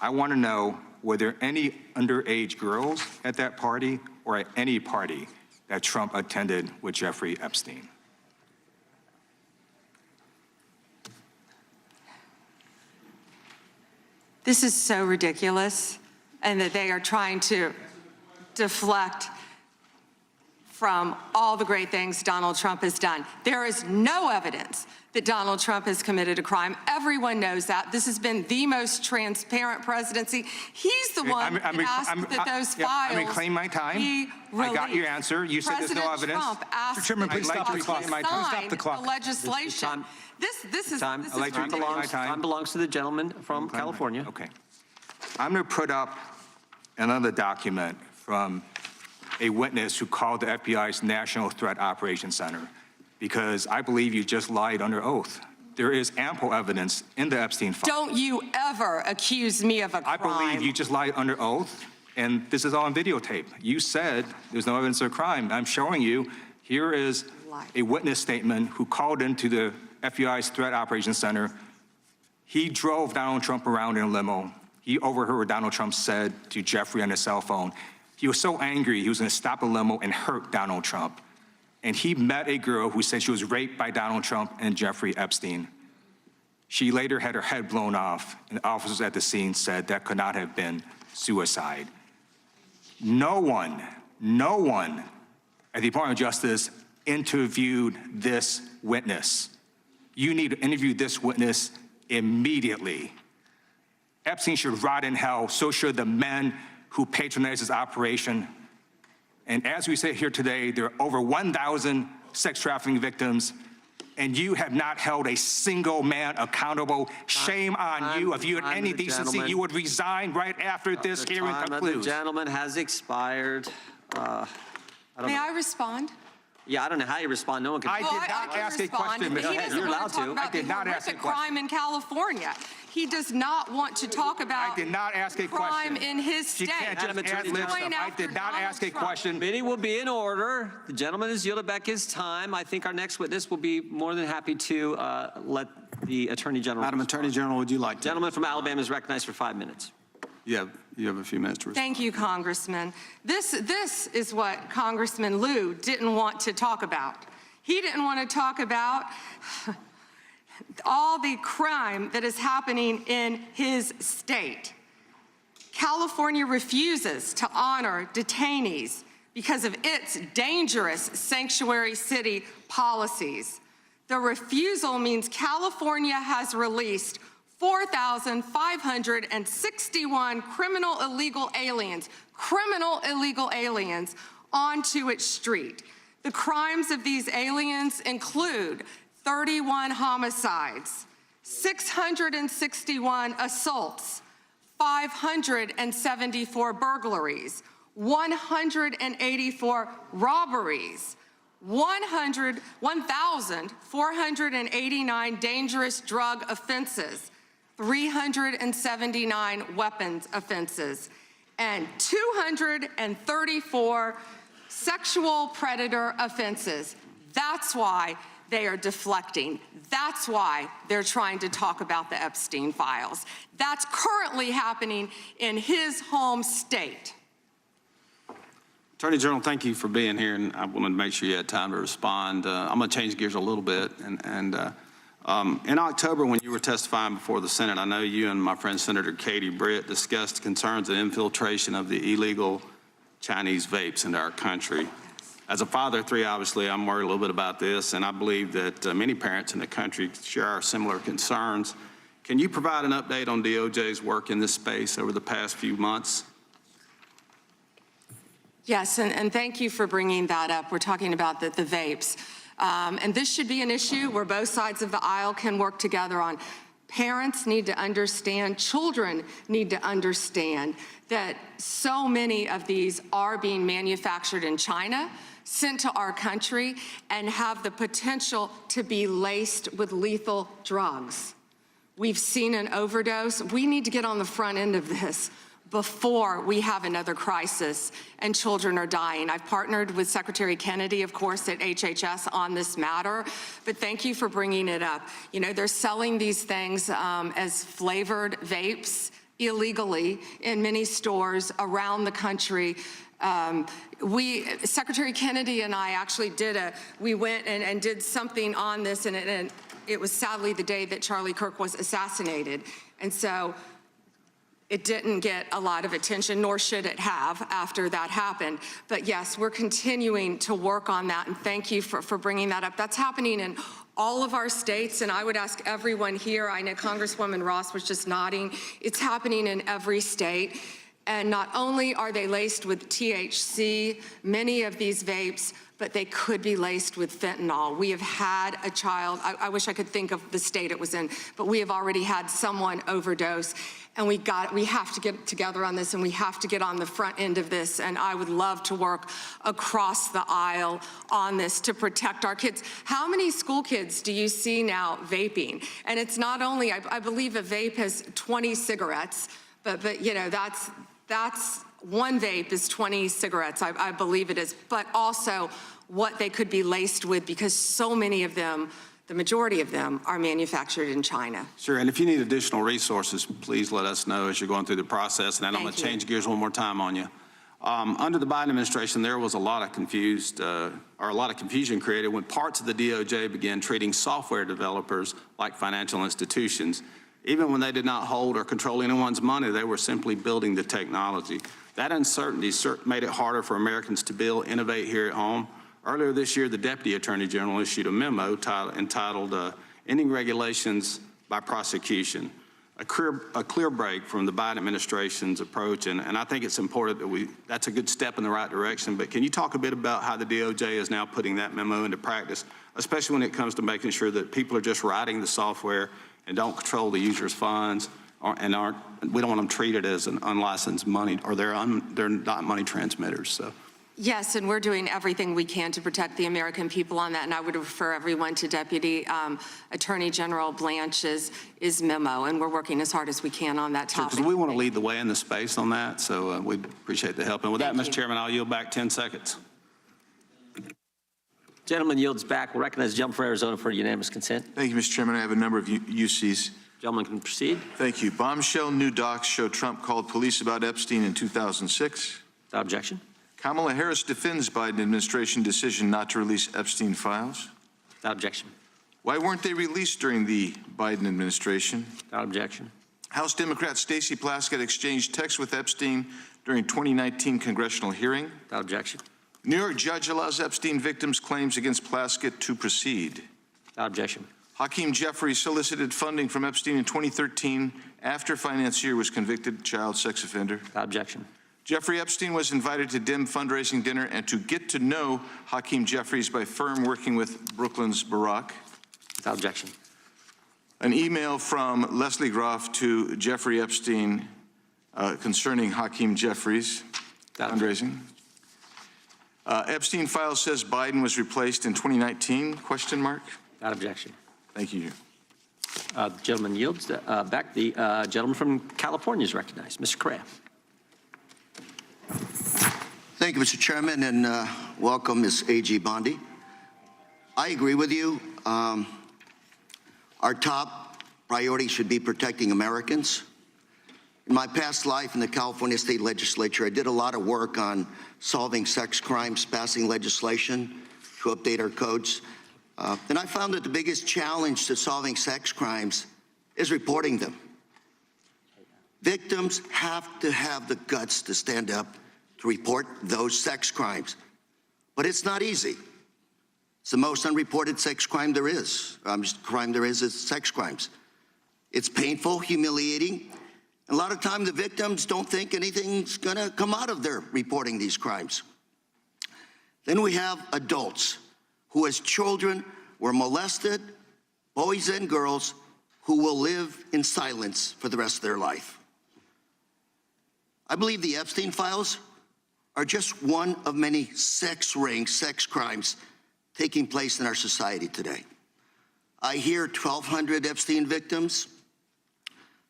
I want to know, were there any underage girls at that party or at any party that Trump attended with Jeffrey Epstein? This is so ridiculous, and that they are trying to deflect from all the great things Donald Trump has done. There is no evidence that Donald Trump has committed a crime. Everyone knows that. This has been the most transparent presidency. He's the one that asked that those files I'm reclaiming my time. be I got your released. answer. You said there's no evidence. President Trump asked Mr. Chairman, please stop the clock. sign the clock. the legislation. This is I'd like to reclaim my time. Time belongs to the gentleman from California. Okay. I'm going to put up another document from a witness who called the FBI's National Threat Operations Center, because I believe you just lied under oath. There is ample evidence in the Epstein file. Don't you ever accuse me of a crime. I believe you just lied under oath, and this is all on videotape. You said there's no evidence of a crime. I'm showing you, here is a witness statement who called into the FBI's Threat Operations Center. He drove Donald Trump around in a limo. He overheard what Donald Trump said to Jeffrey on his cell phone. He was so angry, he was going to stop the limo and hurt Donald Trump. And he met a girl who said she was raped by Donald Trump and Jeffrey Epstein. She later had her head blown off, and officers at the scene said that could not have been suicide. No one at the Department of Justice interviewed this witness. You need to interview this witness immediately. Epstein should rot in hell, so should the men who patronized his operation. And as we sit here today, there are over 1,000 sex trafficking victims. and you have not held a single man accountable. Shame on you. If you had any decency, you would resign right after this hearing concludes. The gentleman has expired. May I respond? Yeah, I don't know how you respond. No one can. I did not ask a question, Ms. He doesn't You're want allowed to talk to. about I did the not ask a horrific question. crime in California. He does not want to talk about I did not ask a crime question. in his She state. can't just ad lib stuff. I did not ask a question. Meeting will be in order. The gentleman has yielded back his time. I think our next witness will be more than happy to let the Attorney General. Madam Attorney General, would you like to? Gentleman from Alabama is recognized for 5 minutes. You have a few minutes to respond. Thank you, Congressman. This is what Congressman Liu didn't want to talk about. He didn't want to talk about all the crime that is happening in his state. California refuses to honor detainees because of its dangerous sanctuary city policies. The refusal means California has released 4,561 criminal illegal aliens onto its street. The crimes of these aliens include 31 homicides, 661 assaults, 574 burglaries, 184 robberies, 1,489 dangerous drug offenses, 379 weapons offenses, and 234 sexual predator offenses. That's why they are deflecting. That's why they're trying to talk about the Epstein files. That's currently happening in his home state. Attorney General, thank you for being here, and I wanted to make sure you had time to respond. I'm going to change gears a little bit. In October, when you were testifying before the Senate, I know you and my friend Senator Katie Britt discussed concerns of infiltration of the illegal Chinese vapes into our country. As a father of 3, obviously, I'm worried a little bit about this, and I believe that many parents in the country share our similar concerns. Can you provide an update on DOJ's work in this space over the past few months? Yes, and thank you for bringing that up. We're talking about the vapes. And this should be an issue where both sides of the aisle can work together on. Parents need to understand, children need to understand that so many of these are being manufactured in China, sent to our country, and have the potential to be laced with lethal drugs. We've seen an overdose. We need to get on the front end of this before we have another crisis and children are dying. I've partnered with Secretary Kennedy, of course, at HHS on this matter, but thank you for bringing it up. You know, they're selling these things as flavored vapes illegally in many stores around the country. Secretary Kennedy and I actually we went and did something on this, and it was sadly the day that Charlie Kirk was assassinated. And so it didn't get a lot of attention, nor should it have after that happened. But yes, we're continuing to work on that, and thank you for bringing that up. That's happening in all of our states, and I would ask everyone here, I know Congresswoman Ross was just nodding, it's happening in every state. And not only are they laced with THC, many of these vapes, but they could be laced with fentanyl. We have had a child, I wish I could think of the state it was in, but we have already had someone overdose. And we have to get together on this, and we have to get on the front end of this. And I would love to work across the aisle on this to protect our kids. How many school kids do you see now vaping? And it's not only, I believe a vape has 20 cigarettes, but you know, that's one vape is 20 cigarettes, I believe it is, but also what they could be laced with, because so many of them, the majority of them, are manufactured in China. Sure, and if you need additional resources, please let us know as you're going through the process. And then I'm going to change gears one more time on you. Under the Biden administration, there was a lot of confusion created when parts of the DOJ began treating software developers like financial institutions. Even when they did not hold or control anyone's money, they were simply building the technology. That uncertainty made it harder for Americans to build, innovate here at home. Earlier this year, the Deputy Attorney General issued a memo entitled Ending Regulations by Prosecution. a clear break from the Biden administration's approach, and I think it's important that that's a good step in the right direction, but can you talk a bit about how the DOJ is now putting that memo into practice, especially when it comes to making sure that people are just writing the software and don't control the user's funds, we don't want them treated as an unlicensed money, or they're not money transmitters, so. Yes, and we're doing everything we can to protect the American people on that, and I would refer everyone to Deputy Attorney General Blanche's memo, and we're working as hard as we can on that topic. Because we want to lead the way in the space on that, so we appreciate the help. And with that, Mr. Chairman, I'll yield back 10 seconds. Gentleman yields back. We'll recognize the gentleman for Arizona for unanimous consent. Thank you, Mr. Chairman. I have a number of UCs. Gentleman can proceed. Thank you. Bombshell new docs show Trump called police about Epstein in 2006. Without objection. Kamala Harris defends Biden administration decision not to release Epstein files. Without objection. Why weren't they released during the Biden administration? Without objection. House Democrat Stacey Plaskett exchanged texts with Epstein during 2019 congressional hearing. Without objection. New York judge allows Epstein victims' claims against Plaskett to proceed. Without objection. Hakeem Jeffries solicited funding from Epstein in 2013 after financier was convicted child sex offender. Without objection. Jeffrey Epstein was invited to dim fundraising dinner and to get to know Hakeem Jeffries by firm working with Brooklyn's Barack. Without objection. An email from Leslie Groff to Jeffrey Epstein concerning Hakeem Jeffries fundraising. Epstein file says Biden was replaced in 2019, question mark? Without objection. Thank you. The gentleman yields back. The gentleman from California is recognized. Mr. Correa. Thank you, Mr. Chairman, and welcome, Ms. A.G. Bondi. I agree with you. Our top priority should be protecting Americans. In my past life in the California State Legislature, I did a lot of work on solving sex crimes, passing legislation to update our codes. And I found that the biggest challenge to solving sex crimes is reporting them. Victims have to have the guts to stand up to report those sex crimes. But it's not easy. It's the most unreported sex crime there is. Crime there is sex crimes. It's painful, humiliating. And a lot of time the victims don't think anything's gonna come out of their reporting these crimes. Then we have adults who as children were molested, boys and girls, who will live in silence for the rest of their life. I believe the Epstein files are just one of many sex rings, sex crimes taking place in our society today. I hear 1,200 Epstein victims,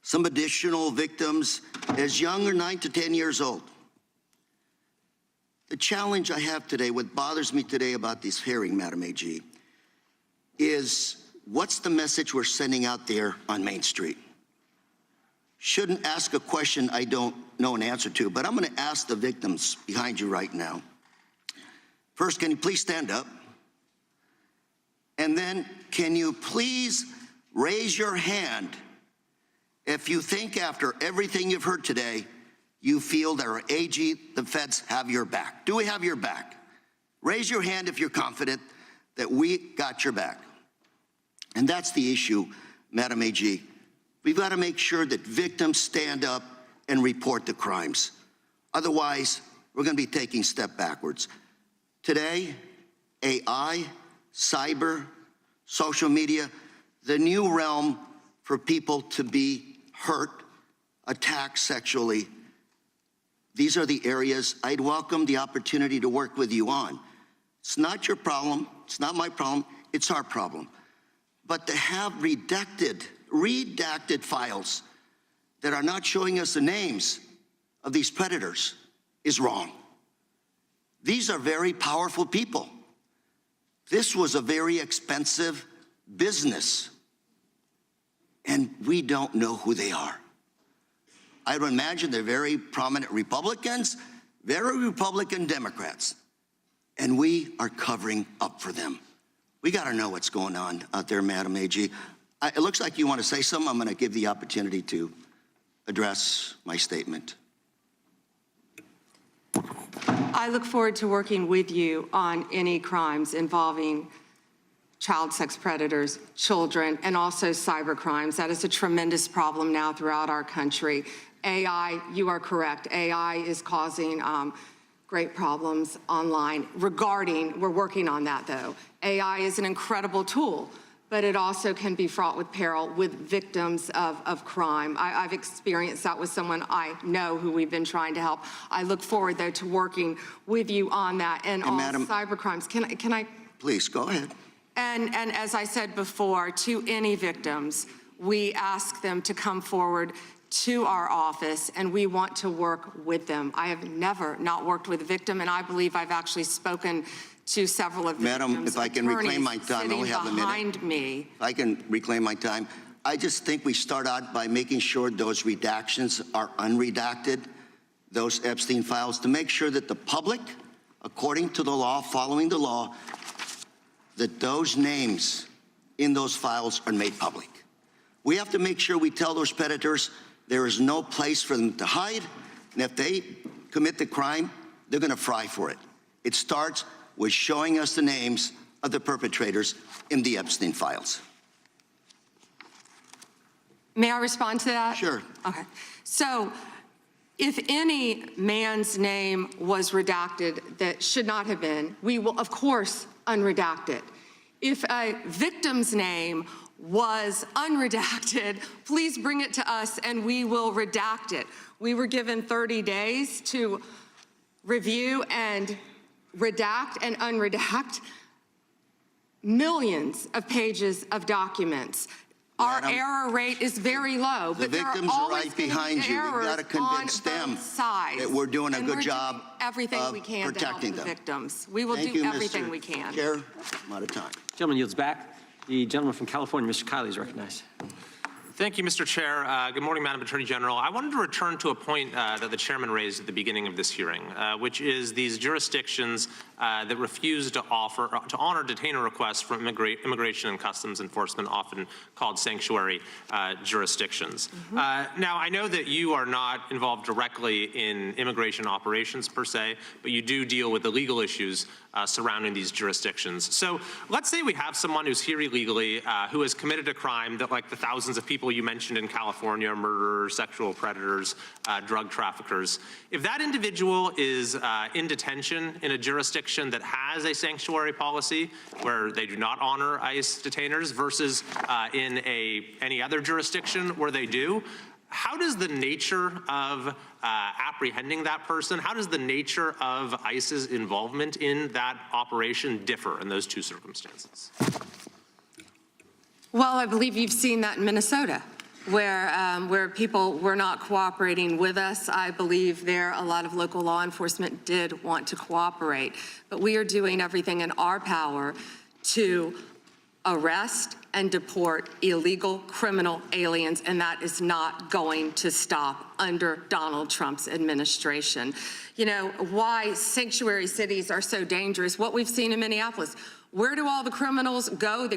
some additional victims as young as 9 to 10 years old. The challenge I have today, what bothers me today about this hearing, Madam AG, is what's the message we're sending out there on Main Street? Shouldn't ask a question I don't know an answer to, but I'm going to ask the victims behind you right now. First, can you please stand up? And then, can you please raise your hand if you think after everything you've heard today, you feel that our AG, the feds, have your back? Do we have your back? Raise your hand if you're confident that we got your back. And that's the issue, Madam AG. We've got to make sure that victims stand up and report the crimes. Otherwise, we're going to be taking a step backwards. Today, AI, cyber, social media, the new realm for people to be hurt, attacked sexually. These are the areas I'd welcome the opportunity to work with you on. It's not your problem. It's not my problem. It's our problem. But to have redacted files that are not showing us the names of these predators is wrong. These are very powerful people. This was a very expensive business, and we don't know who they are. I would imagine they're very prominent Republicans, very Republican Democrats, and we are covering up for them. We got to know what's going on out there, Madam AG. It looks like you want to say something. I'm going to give the opportunity to address my statement. I look forward to working with you on any crimes involving child sex predators, children, and also cyber crimes. That is a tremendous problem now throughout our country. AI, you are correct, AI is causing great problems online we're working on that though. AI is an incredible tool, but it also can be fraught with peril with victims of crime. I've experienced that with someone I know who we've been trying to help. I look forward though to working with you on that and all Madam, cyber crimes. Can I? Please, go ahead. And as I said before, to any victims, we ask them to come forward to our office, and we want to work with them. I have never not worked with a victim, and I believe I've actually spoken to several of the Madam, victims' if I can reclaim my attorneys time, I only have a minute. behind me. If I can reclaim my time, I just think we start out by making sure those redactions are unredacted, those Epstein files, to make sure that the public, according to the law, following the law, that those names in those files are made public. We have to make sure we tell those predators there is no place for them to hide, and if they commit the crime, they're gonna fry for it. It starts with showing us the names of the perpetrators in the Epstein files. May I respond to that? Sure. Okay. So if any man's name was redacted that should not have been, we will, of course, unredact it. If a victim's name was unredacted, please bring it to us and we will redact it. We were given 30 days to review and redact and unredact millions of pages of documents. Our error rate is very low, The but there are victims are always right going to behind be you. We've errors got to convince on them both sides. that we're doing a And good we're job doing everything of we can to help protecting the them. victims. We will Thank do you, everything Mr. we can. Chair, I'm out of time. Gentleman yields back. The gentleman from California, Mr. Kiley, is recognized. Thank you, Mr. Chair. Good morning, Madam Attorney General. I wanted to return to a point that the chairman raised at the beginning of this hearing, which is these jurisdictions that refuse to honor detainer requests from Immigration and Customs Enforcement, often called sanctuary jurisdictions. Now, I know that you are not involved directly in immigration operations per se, but you do deal with the legal issues surrounding these jurisdictions. So let's say we have someone who's here illegally, who has committed a crime that, like the thousands of people you mentioned in California, murderers, sexual predators, drug traffickers. If that individual is in detention in a jurisdiction that has a sanctuary policy where they do not honor ICE detainers versus in any other jurisdiction where they do, how does the nature of apprehending that person, how does the nature of ICE's involvement in that operation differ in those two circumstances? Well, I believe you've seen that in Minnesota, where people were not cooperating with us. I believe there a lot of local law enforcement did want to cooperate, but we are doing everything in our power to arrest and deport illegal criminal aliens, and that is not going to stop under Donald Trump's administration. You know, why sanctuary cities are so dangerous, what we've seen in Minneapolis. Where do all the criminals go? The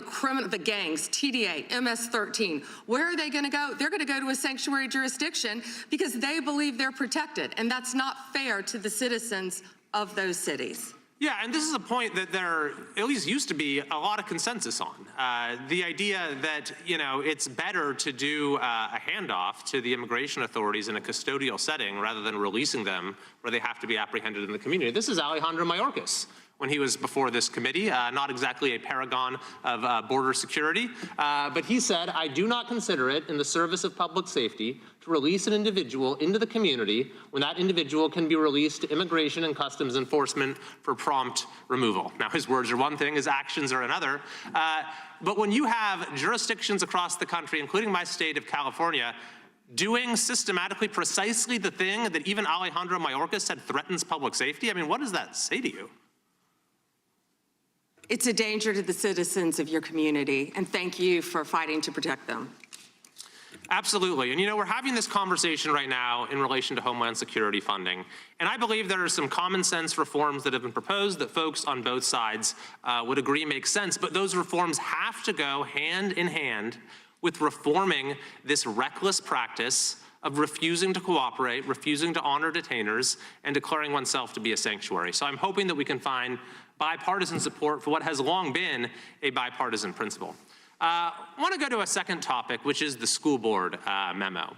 gangs, TDA, MS-13. Where are they going to go? They're going to go to a sanctuary jurisdiction because they believe they're protected, and that's not fair to the citizens of those cities. Yeah, and this is a point that there at least used to be a lot of consensus on. The idea that, you know, it's better to do a handoff to the immigration authorities in a custodial setting rather than releasing them where they have to be apprehended in the community. This is Alejandro Mayorkas when he was before this committee, not exactly a paragon of border security, but he said, "I do not consider it in the service of public safety to release an individual into the community when that individual can be released to Immigration and Customs Enforcement for prompt removal." Now, his words are one thing, his actions are another. But when you have jurisdictions across the country, including my state of California, doing systematically precisely the thing that even Alejandro Mayorkas said threatens public safety, I mean, what does that say to you? It's a danger to the citizens of your community, and thank you for fighting to protect them. Absolutely. And you know, we're having this conversation right now in relation to Homeland Security funding. And I believe there are some common sense reforms that have been proposed that folks on both sides would agree make sense. But those reforms have to go hand in hand with reforming this reckless practice of refusing to cooperate, refusing to honor detainers, and declaring oneself to be a sanctuary. So I'm hoping that we can find bipartisan support for what has long been a bipartisan principle. I want to go to a second topic, which is the school board memo,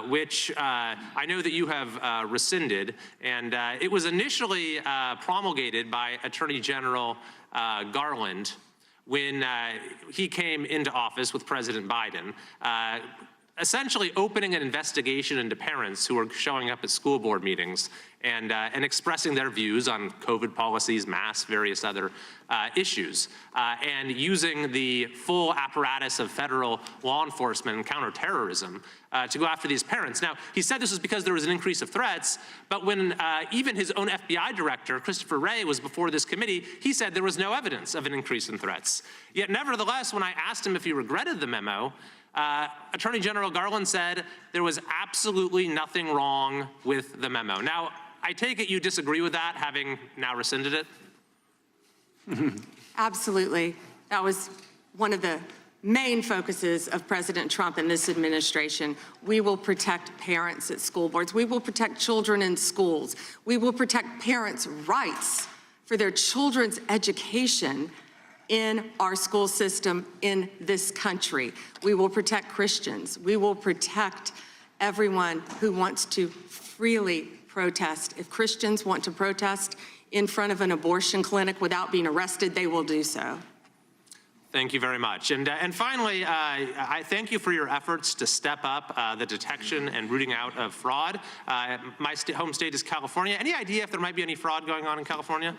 which I know that you have rescinded, and it was initially promulgated by Attorney General Garland when he came into office with President Biden, essentially opening an investigation into parents who are showing up at school board meetings and expressing their views on COVID policies, masks, various other issues, and using the full apparatus of federal law enforcement and counterterrorism to go after these parents. Now, he said this was because there was an increase of threats, but when even his own FBI director, Christopher Wray, was before this committee, he said there was no evidence of an increase in threats. Yet nevertheless, when I asked him if he regretted the memo, Attorney General Garland said there was absolutely nothing wrong with the memo. Now, I take it you disagree with that, having now rescinded it? Absolutely. That was one of the main focuses of President Trump and this administration. We will protect parents at school boards. We will protect children in schools. We will protect parents' rights for their children's education in our school system in this country. We will protect Christians. We will protect everyone who wants to freely protest. If Christians want to protest in front of an abortion clinic without being arrested, they will do so. Thank you very much. And finally, I thank you for your efforts to step up the detection and rooting out of fraud. My home state is California. Any idea if there might be any fraud going on in California?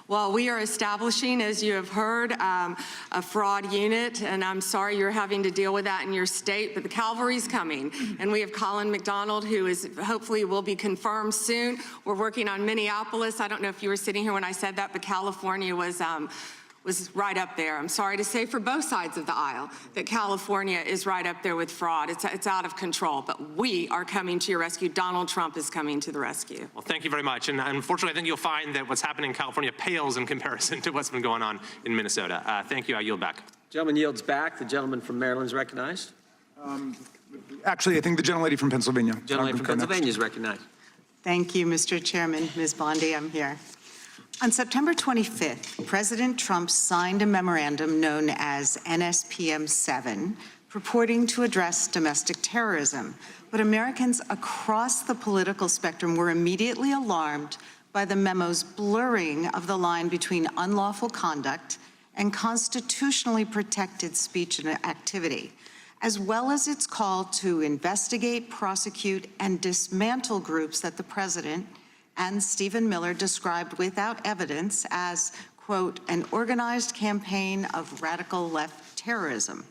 Well, we are establishing, as you have heard, a fraud unit, and I'm sorry you're having to deal with that in your state, but the cavalry's coming. And we have Colin McDonald, who is hopefully will be confirmed soon. We're working on Minneapolis. I don't know if you were sitting here when I said that, but California was right up there. I'm sorry to say for both sides of the aisle that California is right up there with fraud. It's out of control, but we are coming to your rescue. Donald Trump is coming to the rescue. Well, thank you very much. And unfortunately, I think you'll find that what's happening in California pales in comparison to what's been going on in Minnesota. Thank you. I yield back. Gentleman yields back. The gentleman from Maryland is recognized. Actually, I think the gentlelady from Pennsylvania. Gentleman from Pennsylvania is recognized. Thank you, Mr. Chairman. Ms. Bondi, I'm here. On September 25th, President Trump signed a memorandum known as NSPM 7, purporting to address domestic terrorism. But Americans across the political spectrum were immediately alarmed by the memo's blurring of the line between unlawful conduct and constitutionally protected speech and activity, as well as its call to investigate, prosecute, and dismantle groups that the president and Stephen Miller described without evidence as, quote, an organized campaign of radical left terrorism.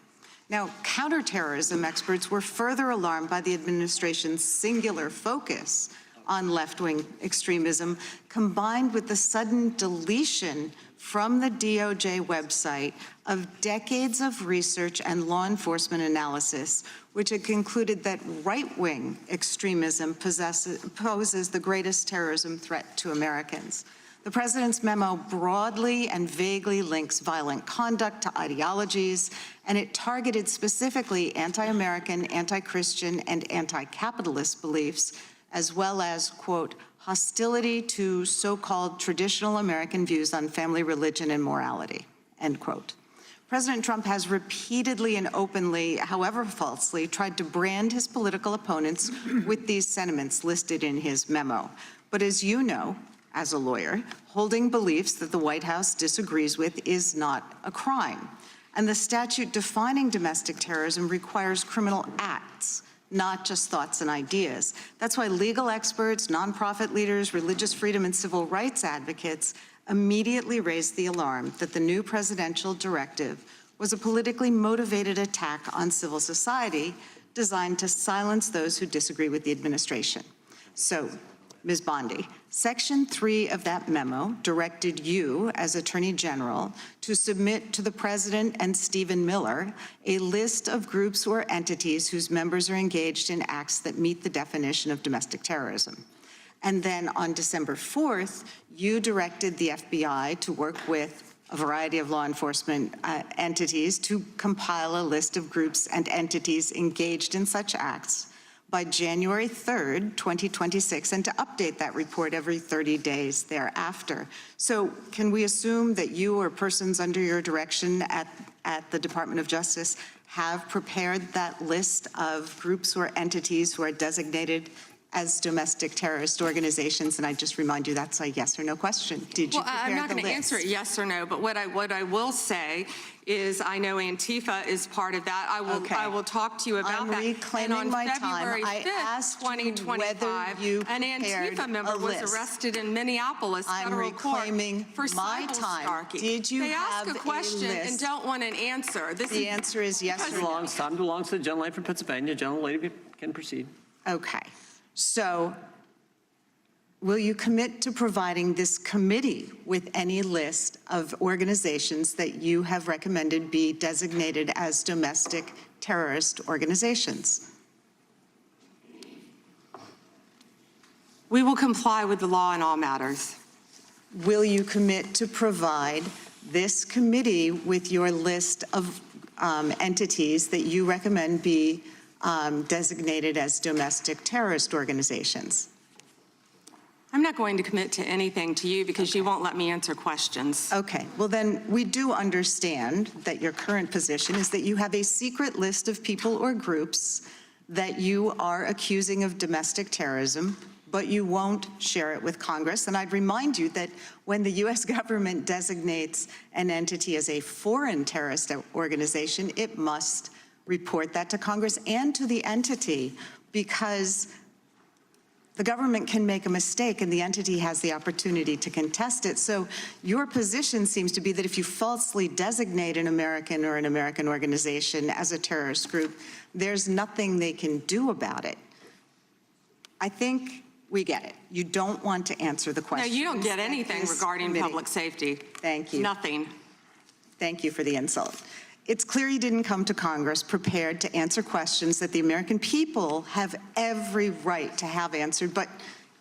Now, counterterrorism experts were further alarmed by the administration's singular focus on left-wing extremism, combined with the sudden deletion from the DOJ website of decades of research and law enforcement analysis, which had concluded that right-wing extremism poses the greatest terrorism threat to Americans. The president's memo broadly and vaguely links violent conduct to ideologies, and it targeted specifically anti-American, anti-Christian, and anti-capitalist beliefs, as well as, quote, hostility to so-called traditional American views on family, religion, and morality, end quote. President Trump has repeatedly and openly, however falsely, tried to brand his political opponents with these sentiments listed in his memo. But as you know, as a lawyer, holding beliefs that the White House disagrees with is not a crime. And the statute defining domestic terrorism requires criminal acts, not just thoughts and ideas. That's why legal experts, nonprofit leaders, religious freedom, and civil rights advocates immediately raised the alarm that the new presidential directive was a politically motivated attack on civil society designed to silence those who disagree with the administration. So, Ms. Bondi, Section 3 of that memo directed you, as Attorney General, to submit to the President and Stephen Miller a list of groups or entities whose members are engaged in acts that meet the definition of domestic terrorism. And then on December 4th, you directed the FBI to work with a variety of law enforcement entities to compile a list of groups and entities engaged in such acts. by January 3rd, 2026, and to update that report every 30 days thereafter. So can we assume that you or persons under your direction at the Department of Justice have prepared that list of groups or entities who are designated as domestic terrorist organizations? And I just remind you, that's a yes or no question. Did you prepare the list? I'm not going to answer it yes or no, but what I will say is I know Antifa is part of that. I will talk to you about that. I'm reclaiming my time. I asked you whether you an prepared Antifa member a list. was arrested in Minneapolis I'm federal court reclaiming for my time. cyber-stalking. Did you They have ask a question and list? don't want an answer. The answer is yes or no. Time belongs to the gentlelady from Pennsylvania. Gentlelady can proceed. Okay. So will you commit to providing this committee with any list of organizations that you have recommended be designated as domestic terrorist organizations? We will comply with the law in all matters. Will you commit to provide this committee with your list of entities that you recommend be designated as domestic terrorist organizations? I'm not going to commit to anything to you because you won't let me answer questions. Okay, well then we do understand that your current position is that you have a secret list of people or groups that you are accusing of domestic terrorism, but you won't share it with Congress. And I'd remind you that when the U.S. government designates an entity as a foreign terrorist organization, it must report that to Congress and to the entity, because the government can make a mistake and the entity has the opportunity to contest it. So your position seems to be that if you falsely designate an American or an American organization as a terrorist group, there's nothing they can do about it. I think we get it. You don't want to answer the question. No, you don't get anything regarding public safety. Thank you. Nothing. Thank you for the insult. It's clear you didn't come to Congress prepared to answer questions that the American people have every right to have answered. But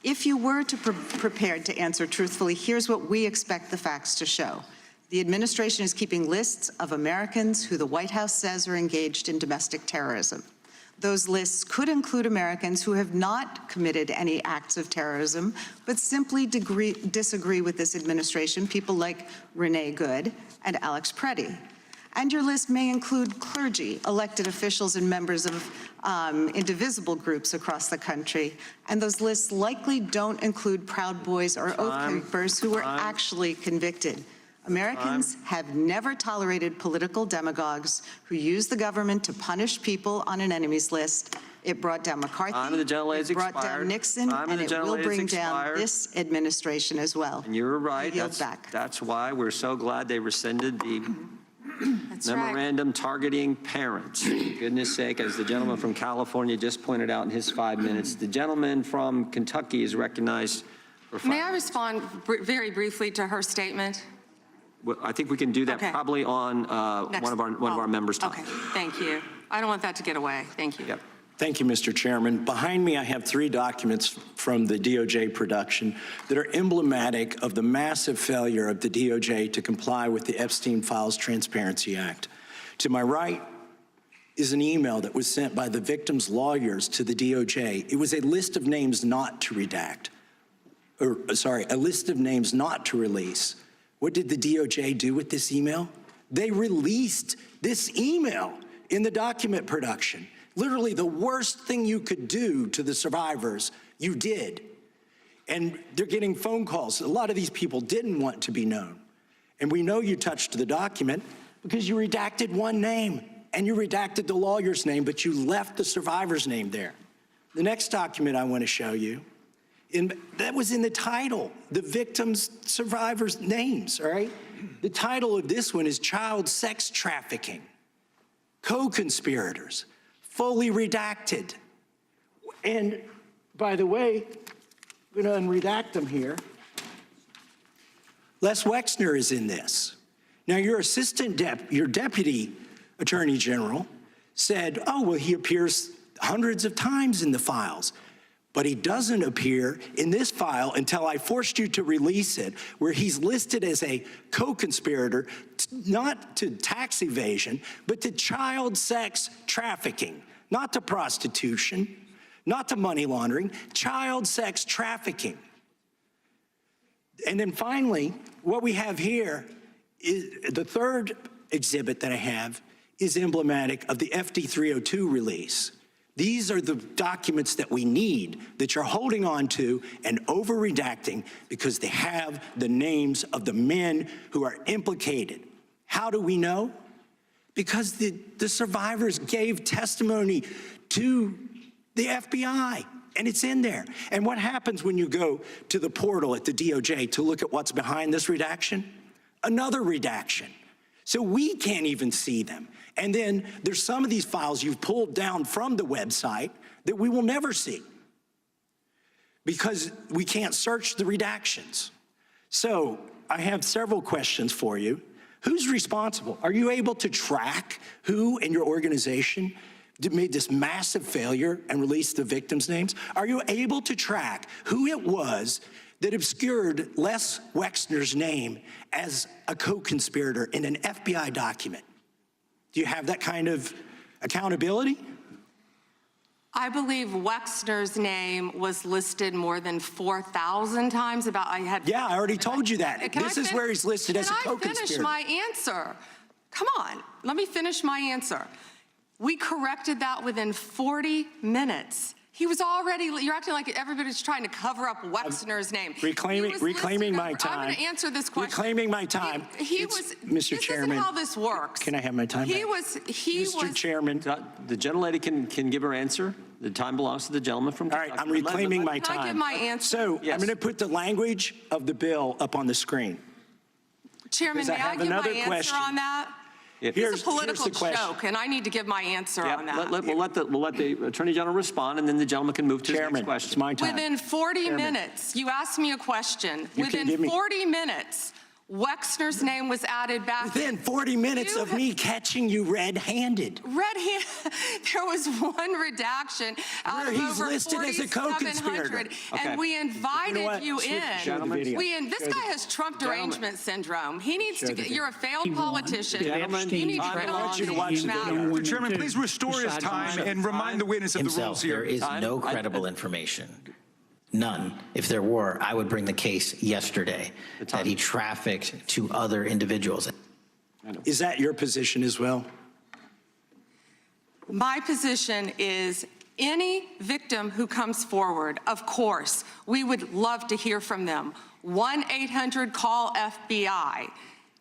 if you were to prepared to answer truthfully, here's what we expect the facts to show. The administration is keeping lists of Americans who the White House says are engaged in domestic terrorism. Those lists could include Americans who have not committed any acts of terrorism, but simply disagree with this administration, people like Renee Good and Alex Preddy. And your list may include clergy, elected officials, and members of indivisible groups across the country. And those lists likely don't include Proud Boys or Oath Keepers who were actually convicted. Americans have never tolerated political demagogues who use the government to punish people on an enemies list. It brought down McCarthy, it brought down Nixon, and it will bring down this administration as well. And you're right. Back. That's why we're so glad they rescinded the memorandum targeting parents. For goodness sake, as the gentleman from California just pointed out in his 5 minutes, the gentleman from Kentucky is recognized for 5 May I respond very briefly to her statement? Well, I think we can do that probably on one of our members' time. Okay, thank you. I don't want that to get away. Thank you. Yep. Thank you, Mr. Chairman. Behind me, I have 3 documents from the DOJ production that are emblematic of the massive failure of the DOJ to comply with the Epstein Files Transparency Act. To my right is an email that was sent by the victims' lawyers to the DOJ. It was a list of names not to redact, a list of names not to release. What did the DOJ do with this email? They released this email in the document production. Literally the worst thing you could do to the survivors, you did. And they're getting phone calls. A lot of these people didn't want to be known. And we know you touched the document because you redacted one name and you redacted the lawyer's name, but you left the survivor's name there. The next document I want to show you, that was in the title, the victims' survivors' names, all right? The title of this one is Child Sex Trafficking, Co-Conspirators, fully redacted. And by the way, I'm going to unredact them here. Les Wexner is in this. Now, your your deputy attorney general said, oh, well, he appears hundreds of times in the files, but he doesn't appear in this file until I forced you to release it, where he's listed as a co-conspirator, not to tax evasion, but to child sex trafficking, not to prostitution, not to money laundering, child sex trafficking. And then finally, what we have here is the third exhibit that I have is emblematic of the FD 302 release. These are the documents that we need that you're holding on to and over-redacting because they have the names of the men who are implicated. How do we know? Because the survivors gave testimony to the FBI, and it's in there. And what happens when you go to the portal at the DOJ to look at what's behind this redaction? Another redaction. So we can't even see them. And then there's some of these files you've pulled down from the website that we will never see because we can't search the redactions. So I have several questions for you. Who's responsible? Are you able to track who in your organization made this massive failure and released the victims' names? Are you able to track who it was that obscured Les Wexner's name as a co-conspirator in an FBI document? Do you have that kind of accountability? I believe Wexner's name was listed more than 4,000 times. Yeah, I already told you that. This is where he's listed as a co-conspirator. Can I finish my answer? Come on, let me finish my answer. We corrected that within 40 minutes. He was already, you're acting like everybody's trying to cover up Wexner's name. Reclaiming my time. I'm going to answer this question. Reclaiming my time. Mr. Chairman. This is how this works. Can I have my time back? Mr. Chairman. The gentlelady can give her answer. The time belongs to the gentleman from Kentucky. All right, I'm reclaiming my time. Can I give my answer? So I'm going to put the language of the bill up on the screen. Chairman, may I give my answer on that? It's a political joke, and I need to give my answer on that. We'll let the Attorney General respond, and then the gentleman can move to his next question. It's my time. Within 40 minutes, you asked me a question. Within 40 minutes, Wexner's name was added back. Within 40 minutes of me catching you red-handed. There was one redaction out of over listed as a co-conspirator. And we invited you in. This guy has Trump derangement syndrome. He needs to get, you're a failed politician. You need to get on these matters. Mr. Chairman, please restore his time and remind the witness of the rules here. There is no credible information. None. If there were, I would bring the case yesterday that he trafficked to other individuals. Is that your position as well? My position is any victim who comes forward, of course, we would love to hear from them. 1-800-CALL-FBI.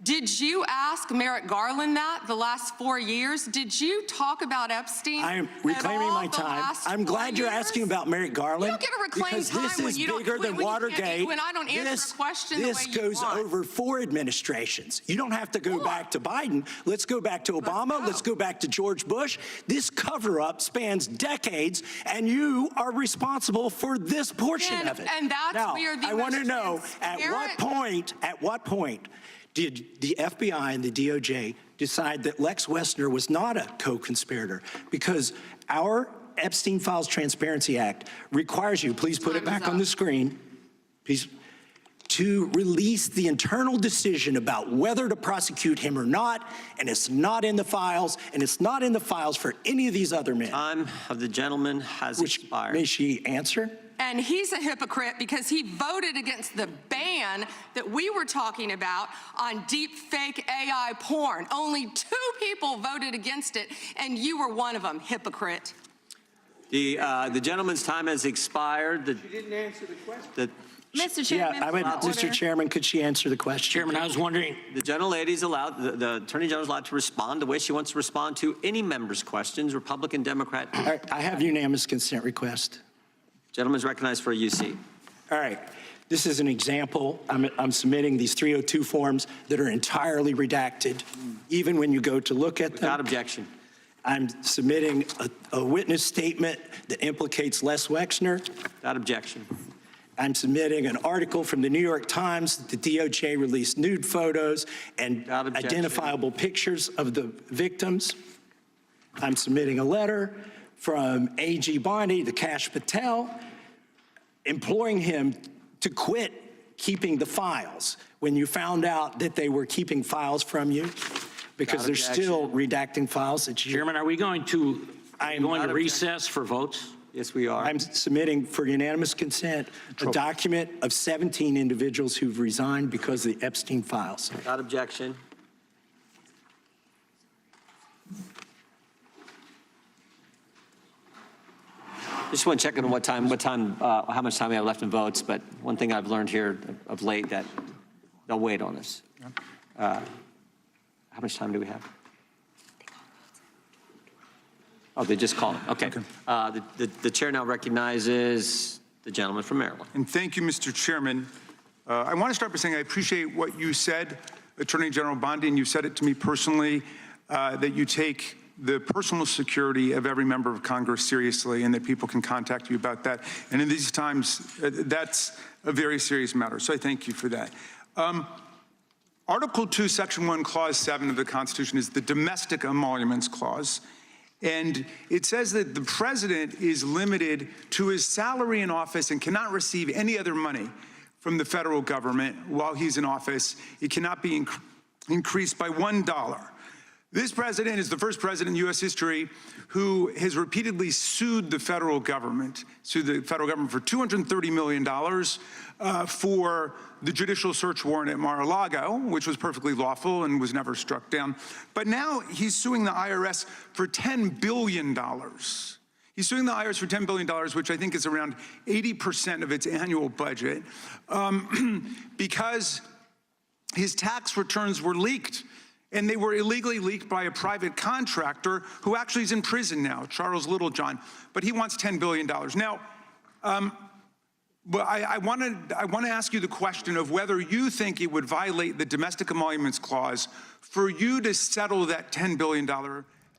Did you ask Merrick Garland that the last 4 years? Did you talk about Epstein? I am reclaiming my time. I'm glad you're asking about Merrick Garland. You don't get to reclaim time this is bigger than Watergate. When I don't answer a question the way you This goes over 4 administrations. You don't have to go back to Biden. Let's go back to Obama. Let's go back to George Bush. This cover-up spans decades, and you are responsible for this portion of it. And that's where the I want to know, at what point did the FBI and the DOJ decide that Lex Wexner was not a co-conspirator? Because our Epstein Files Transparency Act requires you, please put it back on the screen, please, to release the internal decision about whether to prosecute him or not, and it's not in the files, and it's not in the files for any of these other men. Time of the gentleman has expired. May she answer? And he's a hypocrite because he voted against the ban that we were talking about on deep fake AI porn. Only 2 people voted against it, and you were one of them, hypocrite. The gentleman's time has expired. She didn't answer the question. Mr. Chairman, Mr. Chairman, could she answer the question? Chairman, I was wondering. The gentlelady's allowed, the Attorney General's allowed to respond the way she wants to respond to any member's questions, Republican, Democrat. All right, I have unanimous consent request. Gentleman's recognized for a UC. All right. This is an example. I'm submitting these 302 forms that are entirely redacted, even when you go to look at them. Without objection. I'm submitting a witness statement that implicates Les Wexner. Without objection. I'm submitting an article from the New York Times that the DOJ released nude photos and identifiable pictures of the victims. I'm submitting a letter from A.G. Bondi to Kash Patel, imploring him to quit keeping the files when you found out that they were keeping files from you, because they're still redacting files that you... Chairman, are we going to recess for votes? Yes, we are. I'm submitting for unanimous consent a document of 17 individuals who've resigned because of the Epstein files. Without objection. Just want to check on how much time we have left in votes, but one thing I've learned here of late that they'll wait on us. How much time do we have? Oh, they just called. Okay. The chair now recognizes the gentleman from Maryland. And thank you, Mr. Chairman. I want to start by saying I appreciate what you said, Attorney General Bondi, and you said it to me personally, that you take the personal security of every member of Congress seriously and that people can contact you about that. And in these times, that's a very serious matter. So I thank you for that. Article 2, Section 1, Clause 7 of the Constitution is the Domestic Emoluments Clause. And it says that the president is limited to his salary in office and cannot receive any other money from the federal government while he's in office. It cannot be increased by $1. This president is the first president in U.S. history who has repeatedly sued the federal government for $230 million for the judicial search warrant at Mar-a-Lago, which was perfectly lawful and was never struck down. But now he's suing the IRS for $10 billion. He's suing the IRS for $10 billion, which I think is around 80% of its annual budget, because his tax returns were leaked. And they were illegally leaked by a private contractor who actually is in prison now, Charles Littlejohn. But he wants $10 billion. Now, but I want to ask you the question of whether you think it would violate the Domestic Emoluments Clause for you to settle that $10 billion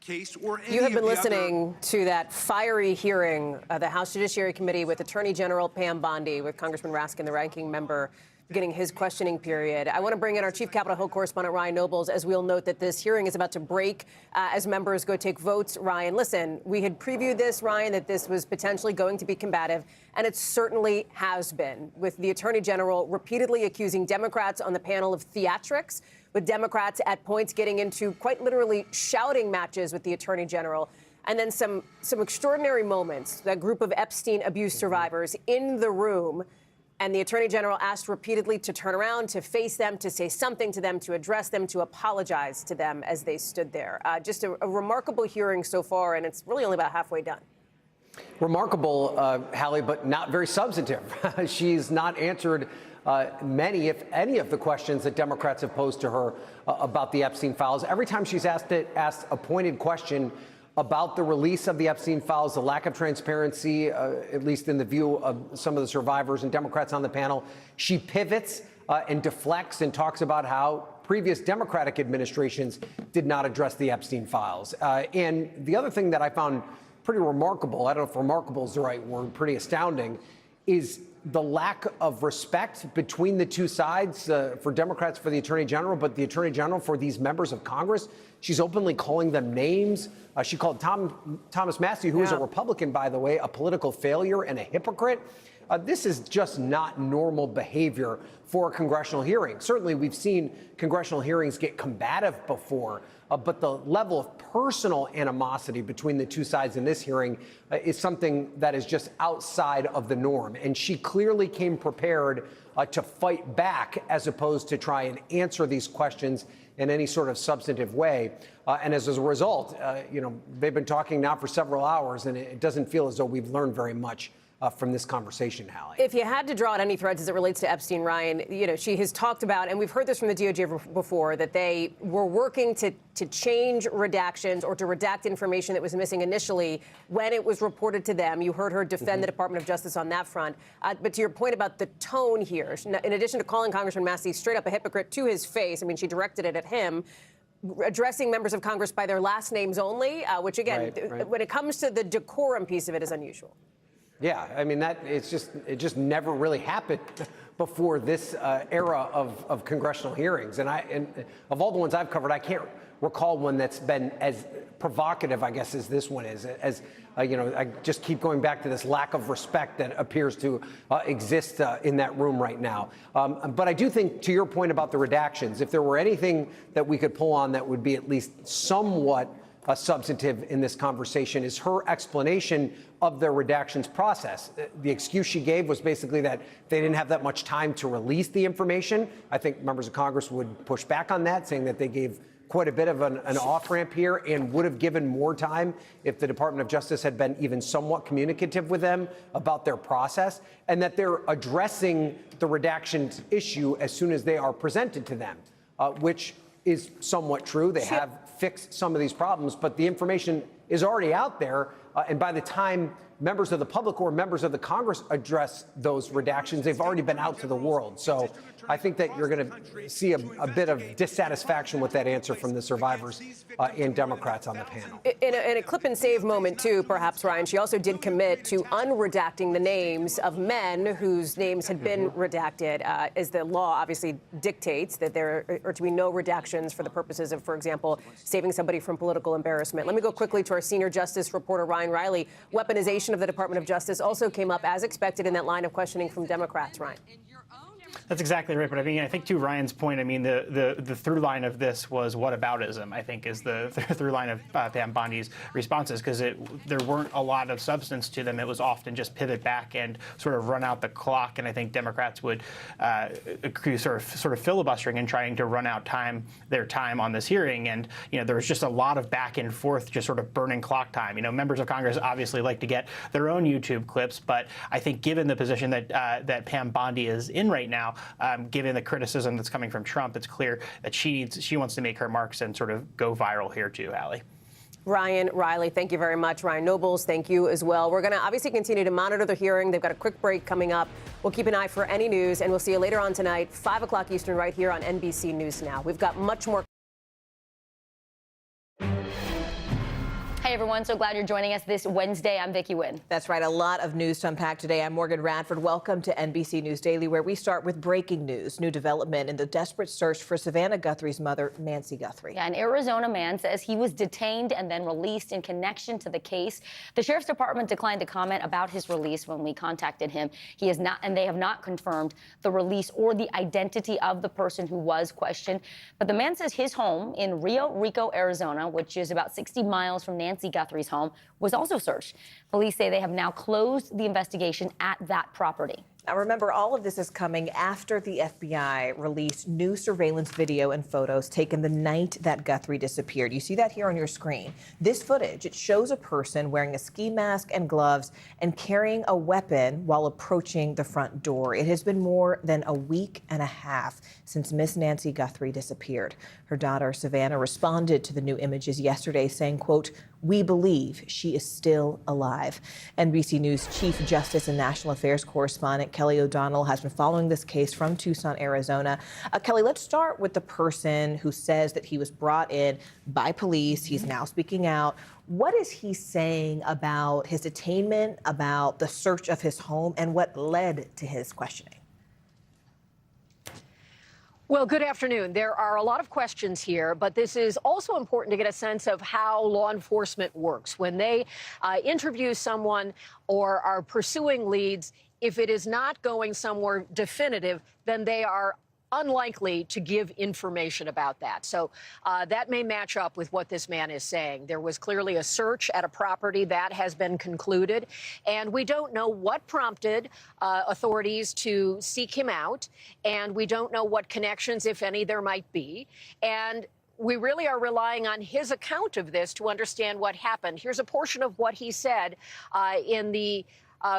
case or any You have been of the listening to that fiery hearing of the House Judiciary Committee with Attorney General Pam Bondi, with Congressman Raskin, the ranking member, beginning his questioning period. I want to bring in our Chief Capitol Hill correspondent, Ryan Nobles, as we'll note that this hearing is about to break as members go take votes. Ryan, listen, we had previewed this, Ryan, that this was potentially going to be combative, and it certainly has been, with the Attorney General repeatedly accusing Democrats on the panel of theatrics, with Democrats at points getting into quite literally shouting matches with the Attorney General. And then some extraordinary moments, that group of Epstein abuse survivors in the room. And the Attorney General asked repeatedly to turn around, to face them, to say something to them, to address them, to apologize to them as they stood there. Just a remarkable hearing so far, and it's really only about halfway done. Remarkable, Hallie, but not very substantive. She's not answered many, if any, of the questions that Democrats have posed to her about the Epstein files. Every time she's asked a pointed question about the release of the Epstein files, the lack of transparency, at least in the view of some of the survivors and Democrats on the panel, she pivots and deflects and talks about how previous Democratic administrations did not address the Epstein files. And the other thing that I found pretty remarkable, I don't know if remarkable is the right word, pretty astounding, is the lack of respect between the two sides, for Democrats for the Attorney General, but the Attorney General for these members of Congress. She's openly calling them names. She called Thomas Massie, who is a Republican, by the way, a political failure and a hypocrite. This is just not normal behavior for a congressional hearing. Certainly, we've seen congressional hearings get combative before, but the level of personal animosity between the two sides in this hearing is something that is just outside of the norm. And she clearly came prepared to fight back as opposed to try and answer these questions in any sort of substantive way. And as a result, they've been talking now for several hours, and it doesn't feel as though we've learned very much from this conversation, Hallie. If you had to draw out any threads as it relates to Epstein, Ryan, she has talked about, and we've heard this from the DOJ before, that they were working to change redactions or to redact information that was missing initially when it was reported to them. You heard her defend the Department of Justice on that front. But to your point about the tone here, in addition to calling Congressman Massie straight up a hypocrite to his face, I mean, she directed it at him, addressing members of Congress by their last names only, which, again, when it comes to the decorum piece of it, is unusual. Yeah, I mean, it just never really happened before this era of congressional hearings. And of all the ones I've covered, I can't recall one that's been as provocative, I guess, as this one is. I just keep going back to this lack of respect that appears to exist in that room right now. But I do think, to your point about the redactions, if there were anything that we could pull on that would be at least somewhat substantive in this conversation is her explanation of the redactions process. The excuse she gave was basically that they didn't have that much time to release the information. I think members of Congress would push back on that, saying that they gave quite a bit of an off-ramp here and would have given more time if the Department of Justice had been even somewhat communicative with them about their process, and that they're addressing the redactions issue as soon as they are presented to them, which is somewhat true. They have fixed some of these problems, but the information is already out there, and by the time members of the public or members of the Congress address those redactions, they've already been out to the world. So I think that you're going to see a bit of dissatisfaction with that answer from the survivors and Democrats on the panel. In a clip and save moment, too, perhaps, Ryan, she also did commit to unredacting the names of men whose names had been redacted, as the law obviously dictates that there are to be no redactions for the purposes of, for example, saving somebody from political embarrassment. Let me go quickly to our senior justice reporter, Ryan Riley. Weaponization of the Department of Justice also came up as expected in that line of questioning from Democrats. Ryan. That's exactly right. But I think to Ryan's point, the through line of this was whataboutism, I think, is the through line of Pam Bondi's responses, because there weren't a lot of substance to them. It was often just pivot back and sort of run out the clock. And I think Democrats would accuse sort of filibustering and trying to run out their time on this hearing. And, there was just a lot of back and forth, just sort of burning clock time. Members of Congress obviously like to get their own YouTube clips. But I think given the position that Pam Bondi is in right now, given the criticism that's coming from Trump, it's clear that she wants to make her marks and sort of go viral here too, Allie. Ryan Riley, thank you very much. Ryan Nobles, thank you as well. We're going to obviously continue to monitor the hearing. They've got a quick break coming up. We'll keep an eye for any news, and we'll see you later on tonight, 5 o'clock Eastern, right here on NBC News Now. We've got much more. Hey everyone, so glad you're joining us this Wednesday. I'm Vicki Wynn. That's right, a lot of news to unpack today. I'm Morgan Radford. Welcome to NBC News Daily, where we start with breaking news, new development in the desperate search for Savannah Guthrie's mother, Nancy Guthrie. Yeah, an Arizona man says he was detained and then released in connection to the case. The sheriff's department declined to comment about his release when we contacted him. He is not, and they have not confirmed the release or the identity of the person who was questioned. But the man says his home in Rio Rico, Arizona, which is about 60 miles from Nancy Guthrie's home, was also searched. Police say they have now closed the investigation at that property. Now remember, all of this is coming after the FBI released new surveillance video and photos taken the night that Guthrie disappeared. You see that here on your screen. This footage, it shows a person wearing a ski mask and gloves and carrying a weapon while approaching the front door. It has been more than a week and a half since Miss Nancy Guthrie disappeared. Her daughter, Savannah, responded to the new images yesterday saying, quote, "We believe she is still alive." NBC News Chief Justice and National Affairs correspondent Kelly O'Donnell has been following this case from Tucson, Arizona. Kelly, let's start with the person who says that he was brought in by police. He's now speaking out. What is he saying about his detainment, about the search of his home, and what led to his questioning? Well, good afternoon. There are a lot of questions here, but this is also important to get a sense of how law enforcement works. When they interview someone or are pursuing leads, if it is not going somewhere definitive, then they are unlikely to give information about that. So that may match up with what this man is saying. There was clearly a search at a property that has been concluded, and we don't know what prompted authorities to seek him out, and we don't know what connections, if any, there might be. And we really are relying on his account of this to understand what happened. Here's a portion of what he said in the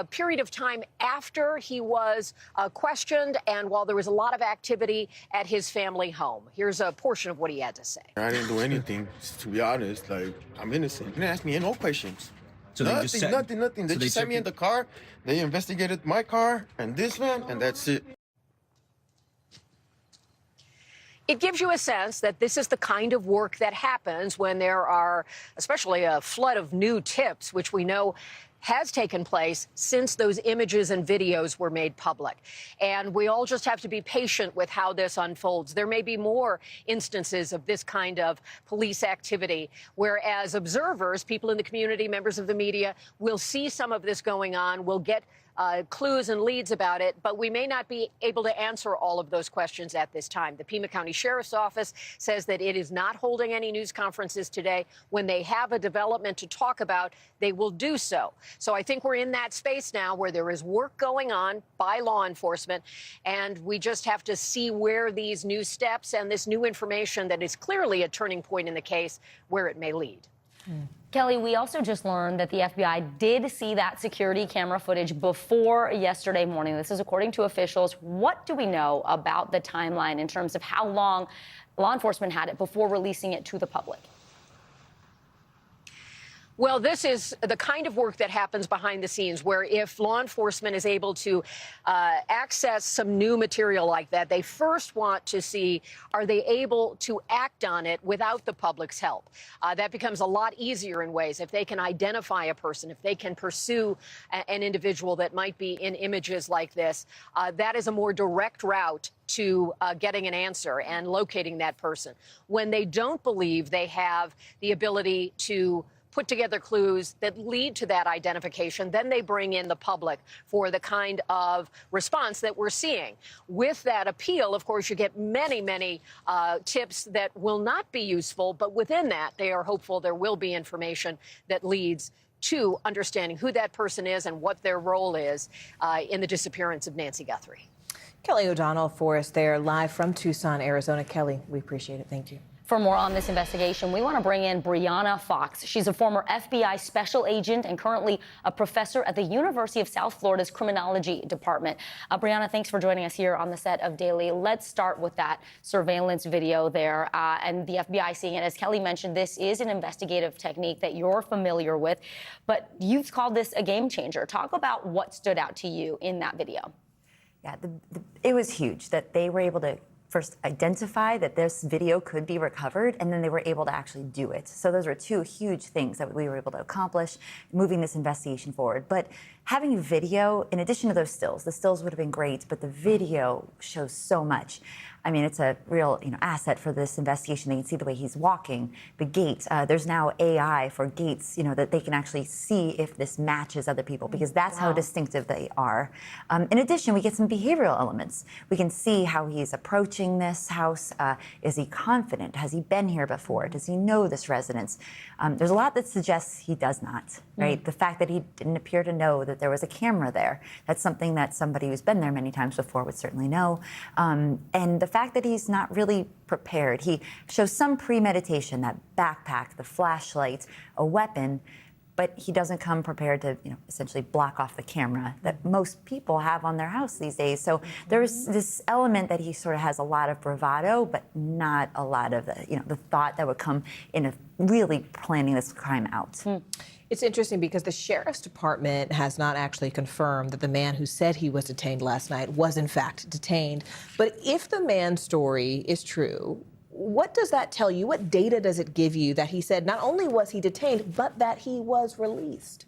period of time after he was questioned and while there was a lot of activity at his family home. Here's a portion of what he had to say. I didn't do anything, to be honest. Like, I'm innocent. They didn't ask me no questions. So nothing. They just sent me in the car. They investigated my car and this one, and that's it. It gives you a sense that this is the kind of work that happens when there are, especially a flood of new tips, which we know has taken place since those images and videos were made public. And we all just have to be patient with how this unfolds. There may be more instances of this kind of police activity, whereas observers, people in the community, members of the media, will see some of this going on, will get clues and leads about it, but we may not be able to answer all of those questions at this time. The Pima County Sheriff's Office says that it is not holding any news conferences today. When they have a development to talk about, they will do so. So I think we're in that space now where there is work going on by law enforcement, and we just have to see where these new steps and this new information that is clearly a turning point in the case, where it may lead. Kelly, we also just learned that the FBI did see that security camera footage before yesterday morning. This is according to officials. What do we know about the timeline in terms of how long law enforcement had it before releasing it to the public? Well, this is the kind of work that happens behind the scenes, where if law enforcement is able to access some new material like that, they first want to see, are they able to act on it without the public's help? That becomes a lot easier in ways if they can identify a person, if they can pursue an individual that might be in images like this. That is a more direct route to getting an answer and locating that person. When they don't believe they have the ability to put together clues that lead to that identification, then they bring in the public for the kind of response that we're seeing. With that appeal, of course, you get many, many tips that will not be useful, but within that, they are hopeful there will be information that leads to understanding who that person is and what their role is in the disappearance of Nancy Guthrie. Kelly O'Donnell for us there, live from Tucson, Arizona. Kelly, we appreciate it. Thank you. For more on this investigation, we want to bring in Brianna Fox. She's a former FBI special agent and currently a professor at the University of South Florida's Criminology Department. Brianna, thanks for joining us here on the set of Daily. Let's start with that surveillance video there and the FBI seeing it. As Kelly mentioned, this is an investigative technique that you're familiar with, but you've called this a game changer. Talk about what stood out to you in that video. Yeah, it was huge that they were able to first identify that this video could be recovered, and then they were able to actually do it. So those were two huge things that we were able to accomplish, moving this investigation forward. But having video, in addition to those stills, the stills would have been great, but the video shows so much. I mean, it's a real asset for this investigation. They can see the way he's walking, the gait. There's now AI for gaits, that they can actually see if this matches other people, because that's how distinctive they are. In addition, we get some behavioral elements. We can see how he's approaching this house. Is he confident? Has he been here before? Does he know this residence? There's a lot that suggests he does not, right? The fact that he didn't appear to know that there was a camera there, that's something that somebody who's been there many times before would certainly know. And the fact that he's not really prepared. He shows some premeditation, that backpack, the flashlight, a weapon, but he doesn't come prepared to, essentially block off the camera that most people have on their house these days. So there's this element that he sort of has a lot of bravado, but not a lot of the thought that would come in really planning this crime out. It's interesting because the Sheriff's Department has not actually confirmed that the man who said he was detained last night was in fact detained. But if the man's story is true, what does that tell you? What data does it give you that he said not only was he detained, but that he was released?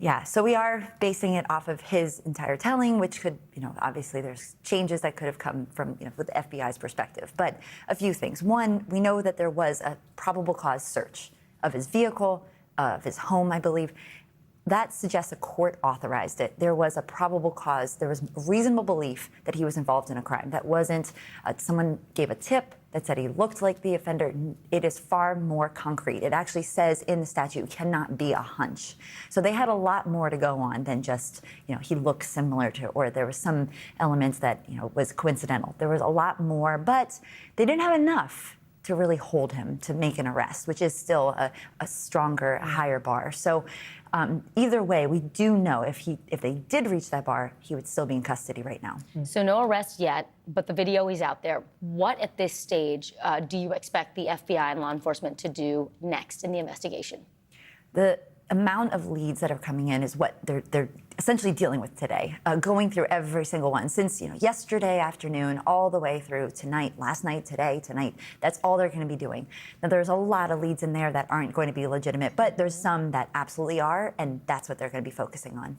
Yeah, so we are basing it off of his entire telling, which could, obviously there's changes that could have come from, with the FBI's perspective. But a few things. One, we know that there was a probable cause search of his vehicle, of his home, I believe. That suggests a court authorized it. There was a probable cause. There was reasonable belief that he was involved in a crime. That wasn't, someone gave a tip that said he looked like the offender. It is far more concrete. It actually says in the statute, it cannot be a hunch. So they had a lot more to go on than just, he looks similar to, or there was some elements that, was coincidental. There was a lot more, but they didn't have enough to really hold him to make an arrest, which is still a stronger, higher bar. So either way, we do know if they did reach that bar, he would still be in custody right now. So no arrest yet, but the video is out there. What at this stage do you expect the FBI and law enforcement to do next in the investigation? The amount of leads that are coming in is what they're essentially dealing with today, going through every single one since yesterday afternoon all the way through tonight, last night, today, tonight. That's all they're going to be doing. Now, there's a lot of leads in there that aren't going to be legitimate, but there's some that absolutely are, and that's what they're going to be focusing on.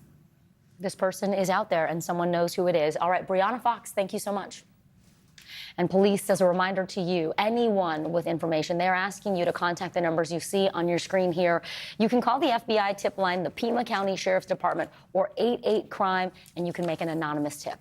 This person is out there, and someone knows who it is. All right, Brianna Fox, thank you so much. And police, as a reminder to you, anyone with information, they're asking you to contact the numbers you see on your screen here. You can call the FBI tip line, the Pima County Sheriff's Department, or 88-CRIME, and you can make an anonymous tip.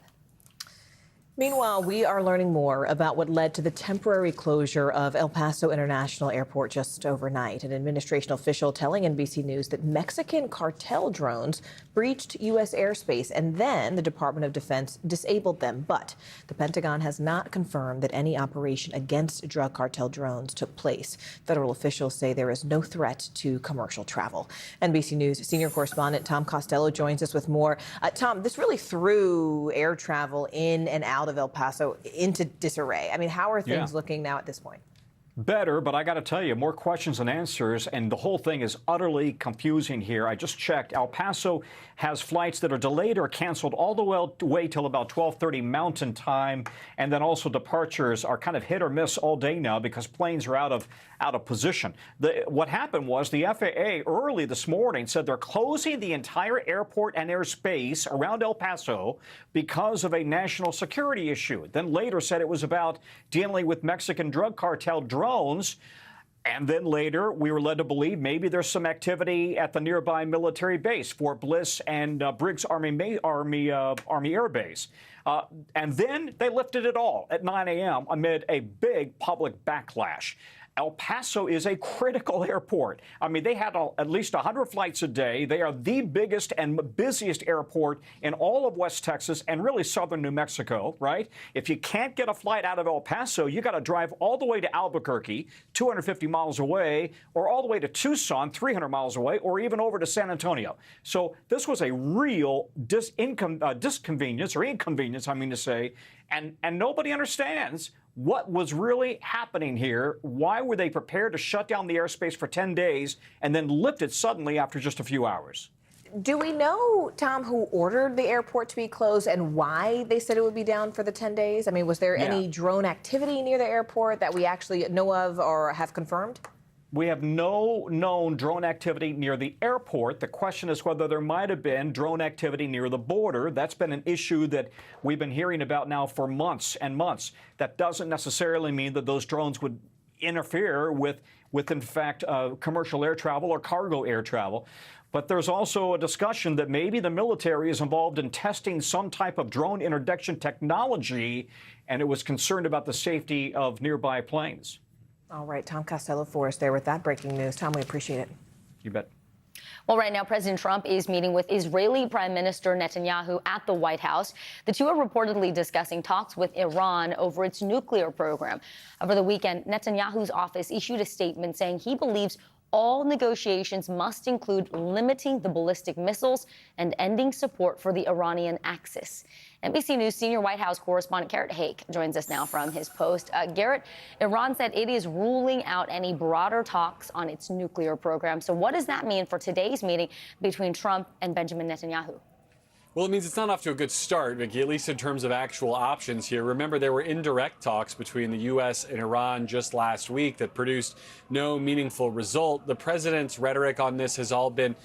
Meanwhile, we are learning more about what led to the temporary closure of El Paso International Airport just overnight. An administration official telling NBC News that Mexican cartel drones breached U.S. airspace, and then the Department of Defense disabled them. But the Pentagon has not confirmed that any operation against drug cartel drones took place. Federal officials say there is no threat to commercial travel. NBC News senior correspondent Tom Costello joins us with more. Tom, this really threw air travel in and out of El Paso into disarray. I mean, how are things looking now at this point? Better, but I got to tell you, more questions than answers, and the whole thing is utterly confusing here. I just checked. El Paso has flights that are delayed or canceled all the way till about 12:30 Mountain Time, and then also departures are kind of hit or miss all day now because planes are out of position. What happened was the FAA early this morning said they're closing the entire airport and airspace around El Paso because of a national security issue. Then later said it was about dealing with Mexican drug cartel drones. And then later, we were led to believe maybe there's some activity at the nearby military base, Fort Bliss and Briggs Army Air Base. And then they lifted it all at 9 a.m. amid a big public backlash. El Paso is a critical airport. I mean, they had at least 100 flights a day. They are the biggest and busiest airport in all of West Texas and really southern New Mexico, right? If you can't get a flight out of El Paso, you got to drive all the way to Albuquerque, 250 miles away, or all the way to Tucson, 300 miles away, or even over to San Antonio. So this was a real inconvenience, I mean to say, and nobody understands what was really happening here. Why were they prepared to shut down the airspace for 10 days and then lift it suddenly after just a few hours? Do we know, Tom, who ordered the airport to be closed and why they said it would be down for the 10 days? I mean, was there any drone activity near the airport that we actually know of or have confirmed? We have no known drone activity near the airport. The question is whether there might have been drone activity near the border. That's been an issue that we've been hearing about now for months and months. That doesn't necessarily mean that those drones would interfere with in fact, commercial air travel or cargo air travel. But there's also a discussion that maybe the military is involved in testing some type of drone interdiction technology, and it was concerned about the safety of nearby planes. All right, Tom Costello for us there with that breaking news. Tom, we appreciate it. You bet. Well, right now, President Trump is meeting with Israeli Prime Minister Netanyahu at the White House. The two are reportedly discussing talks with Iran over its nuclear program. Over the weekend, Netanyahu's office issued a statement saying he believes all negotiations must include limiting the ballistic missiles and ending support for the Iranian axis. NBC News senior White House correspondent Garrett Haake joins us now from his post. Garrett, Iran said it is ruling out any broader talks on its nuclear program. So what does that mean for today's meeting between Trump and Benjamin Netanyahu? Well, it means it's not off to a good start, Vicki, at least in terms of actual options here. Remember, there were indirect talks between the U.S. and Iran just last week that produced no meaningful result. The president's rhetoric on this has all been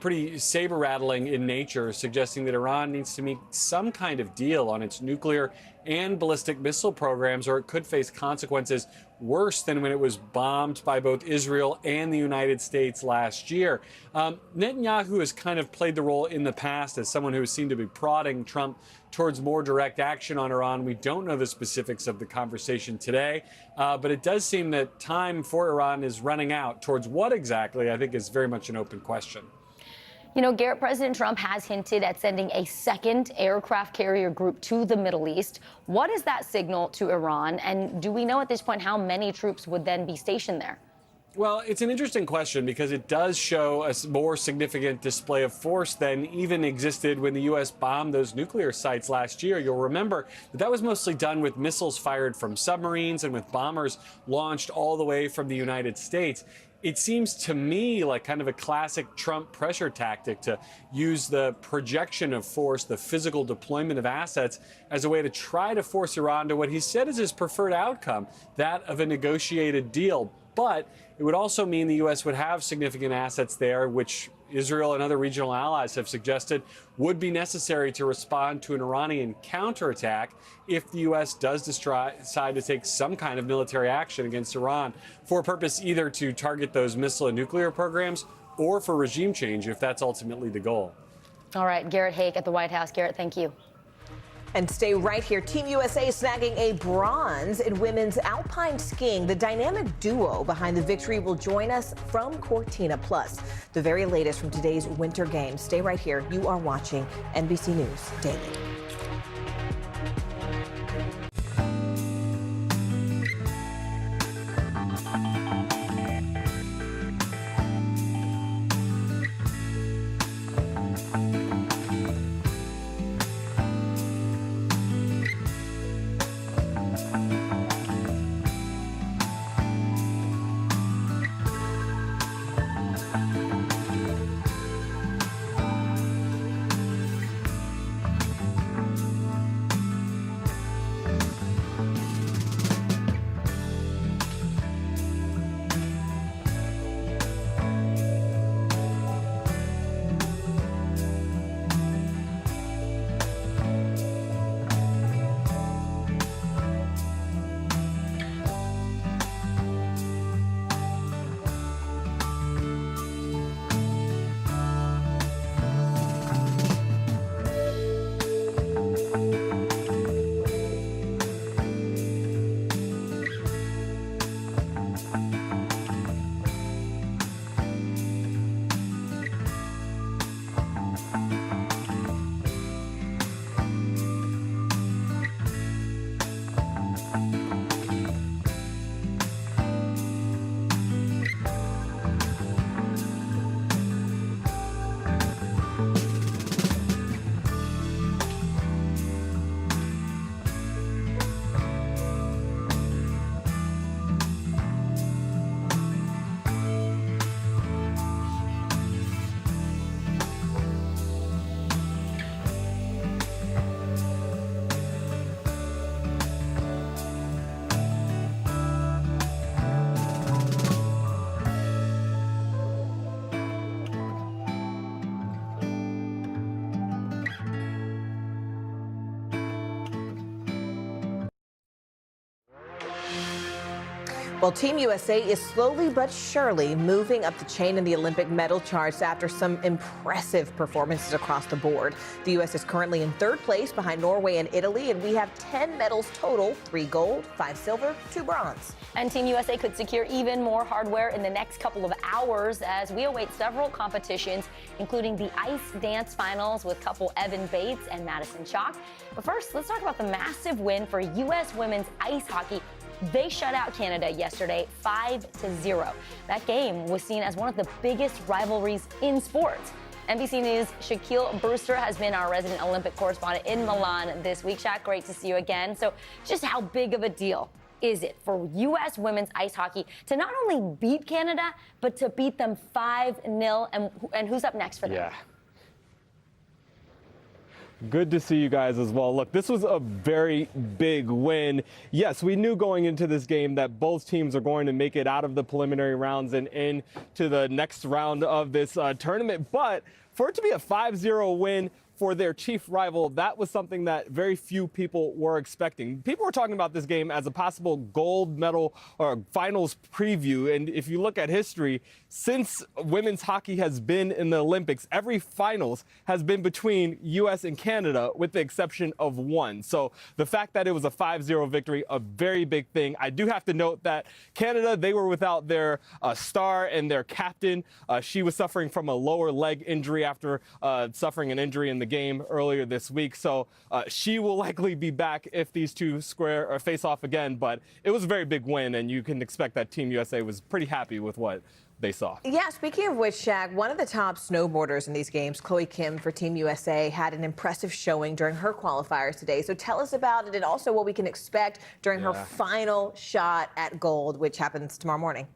pretty saber-rattling in nature, suggesting that Iran needs to make some kind of deal on its nuclear and ballistic missile programs, or it could face consequences worse than when it was bombed by both Israel and the United States last year. Netanyahu has kind of played the role in the past as someone who seemed to be prodding Trump towards more direct action on Iran. We don't know the specifics of the conversation today, but it does seem that time for Iran is running out. Towards what exactly, I think, is very much an open question. You know, Garrett, President Trump has hinted at sending a second aircraft carrier group to the Middle East. What is that signal to Iran? And do we know at this point how many troops would then be stationed there? Well, it's an interesting question because it does show a more significant display of force than even existed when the U.S. bombed those nuclear sites last year. You'll remember that was mostly done with missiles fired from submarines and with bombers launched all the way from the United States. It seems to me like kind of a classic Trump pressure tactic to use the projection of force, the physical deployment of assets, as a way to try to force Iran to what he said is his preferred outcome, that of a negotiated deal. But It would also mean the U.S. would have significant assets there, which Israel and other regional allies have suggested would be necessary to respond to an Iranian counterattack if the U.S. does decide to take some kind of military action against Iran for a purpose either to target those missile and nuclear programs or for regime change if that's ultimately the goal. All right, Garrett Haake at the White House. Garrett, thank you. And stay right here. Team USA snagging a bronze in women's alpine skiing. The dynamic duo behind the victory will join us from Cortina. Plus, the very latest from today's Winter Games. Stay right here. You are watching NBC News Daily. Well, Team USA is slowly but surely moving up the chain in the Olympic medal charts after some impressive performances across the board. The U.S. is currently in third place behind Norway and Italy, and we have 10 medals total, 3 gold, 5 silver, 2 bronze. And Team USA could secure even more hardware in the next couple of hours as we await several competitions, including the ice dance finals with couple Evan Bates and Madison Chalk. But first, let's talk about the massive win for U.S. women's ice hockey. They shut out Canada yesterday 5-0. That game was seen as one of the biggest rivalries in sports. NBC News' Shaquille Brewster has been our resident Olympic correspondent in Milan this week. Shaq, great to see you again. So just how big of a deal is it for U.S. women's ice hockey to not only beat Canada, but to beat them 5-0? And who's up next for them? Yeah. Good to see you guys as well. Look, this was a very big win. Yes, we knew going into this game that both teams are going to make it out of the preliminary rounds and into the next round of this tournament. But for it to be a 5-0 win for their chief rival, that was something that very few people were expecting. People were talking about this game as a possible gold medal or finals preview. And if you look at history, since women's hockey has been in the Olympics, every finals has been between U.S. and Canada, with the exception of one. So the fact that it was a 5-0 victory, a very big thing. I do have to note that Canada, they were without their star and their captain. She was suffering from a lower leg injury after suffering an injury in the game earlier this week. So she will likely be back if these two face off again. But it was a very big win, and you can expect that Team USA was pretty happy with what they saw. Yeah, speaking of which, Shaq, one of the top snowboarders in these games, Chloe Kim for Team USA, had an impressive showing during her qualifiers today. So tell us about it and also what we can expect during her final shot at gold, which happens tomorrow morning.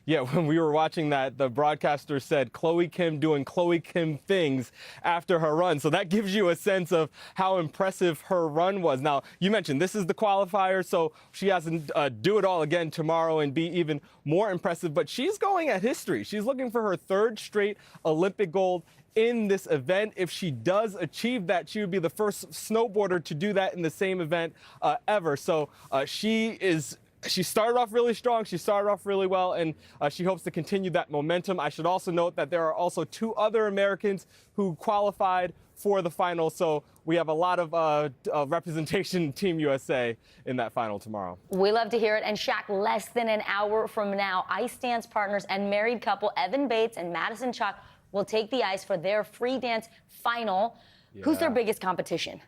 Yeah, when we were watching that, the broadcaster said Chloe Kim doing Chloe Kim things after her run. So that gives you a sense of how impressive her run was. Now, you mentioned this is the qualifier, so she has to do it all again tomorrow and be even more impressive. But she's going at history. She's looking for her 3rd straight Olympic gold in this event. If she does achieve that, she would be the first snowboarder to do that in the same event ever. So she started off really strong. She started off really well, and she hopes to continue that momentum. I should also note that there are also 2 other Americans who qualified for the final. So we have a lot of representation Team USA in that final tomorrow. We love to hear it. And Shaq, less than an hour from now, ice dance partners and married couple Evan Bates and Madison Chalk will take the ice for their free dance final. Yeah. Who's their biggest competition?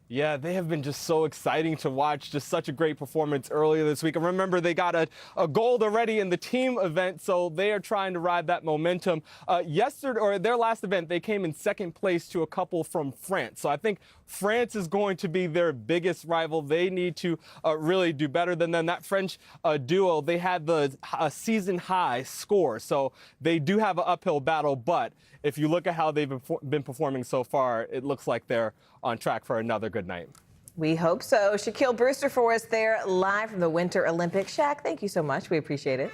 Yeah, they have been just so exciting to watch. Just such a great performance earlier this week. And remember, they got a gold already in the team event, so they are trying to ride that momentum. Yesterday, or their last event, they came in 2nd place to a couple from France. So I think France is going to be their biggest rival. They need to really do better than them. That French duo, they had the season high score, so they do have an uphill battle. But if you look at how they've been performing so far, it looks like they're on track for another good night. We hope so. Shaquille Brewster for us there, live from the Winter Olympics. Shaq, thank you so much. We appreciate it.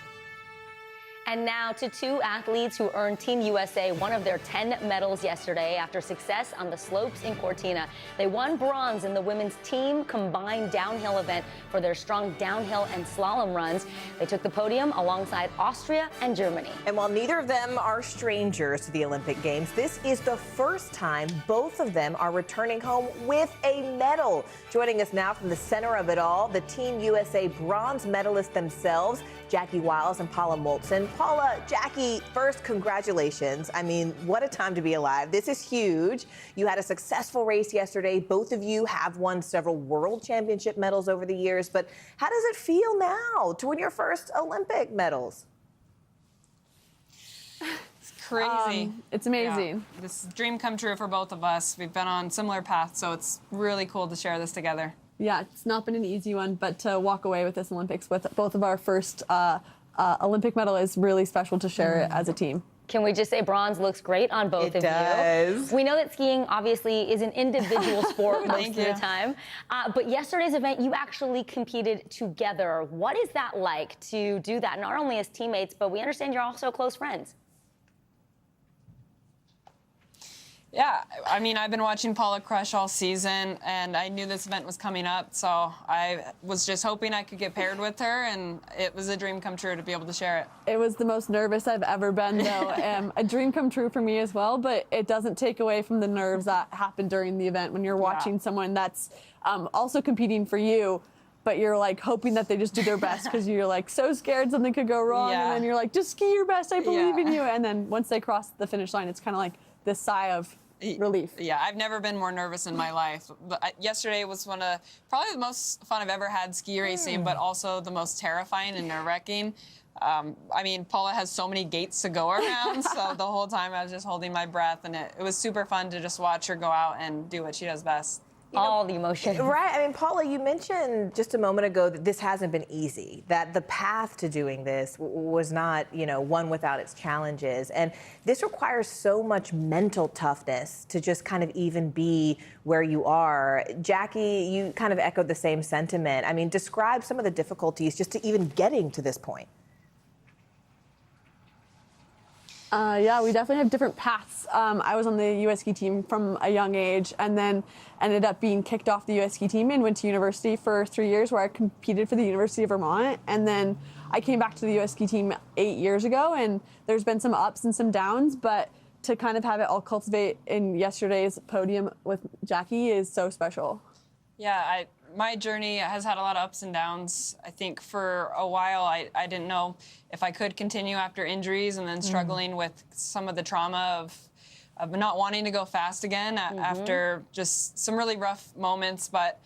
And now to 2 athletes who earned Team USA one of their 10 medals yesterday after success on the slopes in Cortina. They won bronze in the women's team combined downhill event for their strong downhill and slalom runs. They took the podium alongside Austria and Germany. And while neither of them are strangers to the Olympic Games, this is the first time both of them are returning home with a medal. Joining us now from the center of it all, the Team USA bronze medalists themselves, Jackie Wiles and Paula Moltzen. Paula, Jackie, first, congratulations. I mean, what a time to be alive. This is huge. You had a successful race yesterday. Both of you have won several world championship medals over the years, but how does it feel now to win your first Olympic medals? It's crazy. It's amazing. Yeah. This is a dream come true for both of us. We've been on similar paths, so it's really cool to share this together. Yeah, it's not been an easy one, but to walk away with this Olympics with both of our first Olympic medal is really special to share it as a team. Can we just say bronze looks great on both of you? We know that skiing obviously is an individual sport most of the time, but yesterday's event, you actually competed together. What is that like to do that, not only as teammates, but we understand you're also close friends? Yeah, I mean, I've been watching Paula crush all season, and I knew this event was coming up, so I was just hoping I could get paired with her, and it was a dream come true to be able to share it. It was the most nervous I've ever been, though. A dream come true for me as well, but it doesn't take away from the nerves that happen during the event when you're watching someone that's also competing for you, but you're like hoping that they just do their best because you're like so scared something could go wrong, and then you're like, just ski your best, I believe in you. And then once they cross the finish line, it's kind of like this sigh of relief. Yeah, I've never been more nervous in my life. But yesterday was one of probably the most fun I've ever had ski racing, but also the most terrifying and nerve-wracking. I mean, Paula has so many gates to go around, so the whole time I was just holding my breath, and it was super fun to just watch her go out and do what she does best. All the emotion. Right. I mean, Paula, you mentioned just a moment ago that this hasn't been easy, that the path to doing this was not, one without its challenges. And this requires so much mental toughness to just kind of even be where you are. Jackie, you kind of echoed the same sentiment. I mean, describe some of the difficulties just to even getting to this point. Yeah, we definitely have different paths. I was on the U.S. ski team from a young age and then ended up being kicked off the U.S. ski team and went to university for 3 years where I competed for the University of Vermont. And then I came back to the U.S. ski team 8 years ago, and there's been some ups and some downs, but to kind of have it all cultivate in yesterday's podium with Jackie is so special. Yeah, my journey has had a lot of ups and downs. I think for a while I didn't know if I could continue after injuries, and then struggling with some of the trauma of not wanting to go fast again after just some really rough moments, but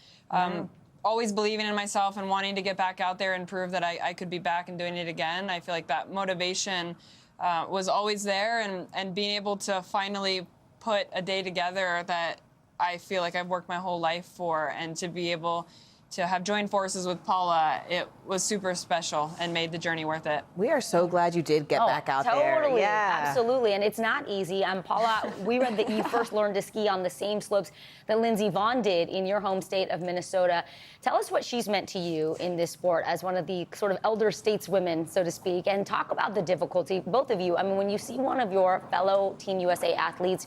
always believing in myself and wanting to get back out there and prove that I could be back and doing it again. I feel like that motivation was always there, and being able to finally put a day together that I feel like I've worked my whole life for, and to be able to have joined forces with Paula, it was super special and made the journey worth it. We are so glad you did get back out there. Totally, Yeah. absolutely, and it's not easy. Paula, we read that you first learned to ski on the same slopes that Lindsey Vonn did in your home state of Minnesota. Tell us what she's meant to you in this sport as one of the sort of elder stateswomen, so to speak, and talk about the difficulty, both of you. I mean, when you see one of your fellow Team USA athletes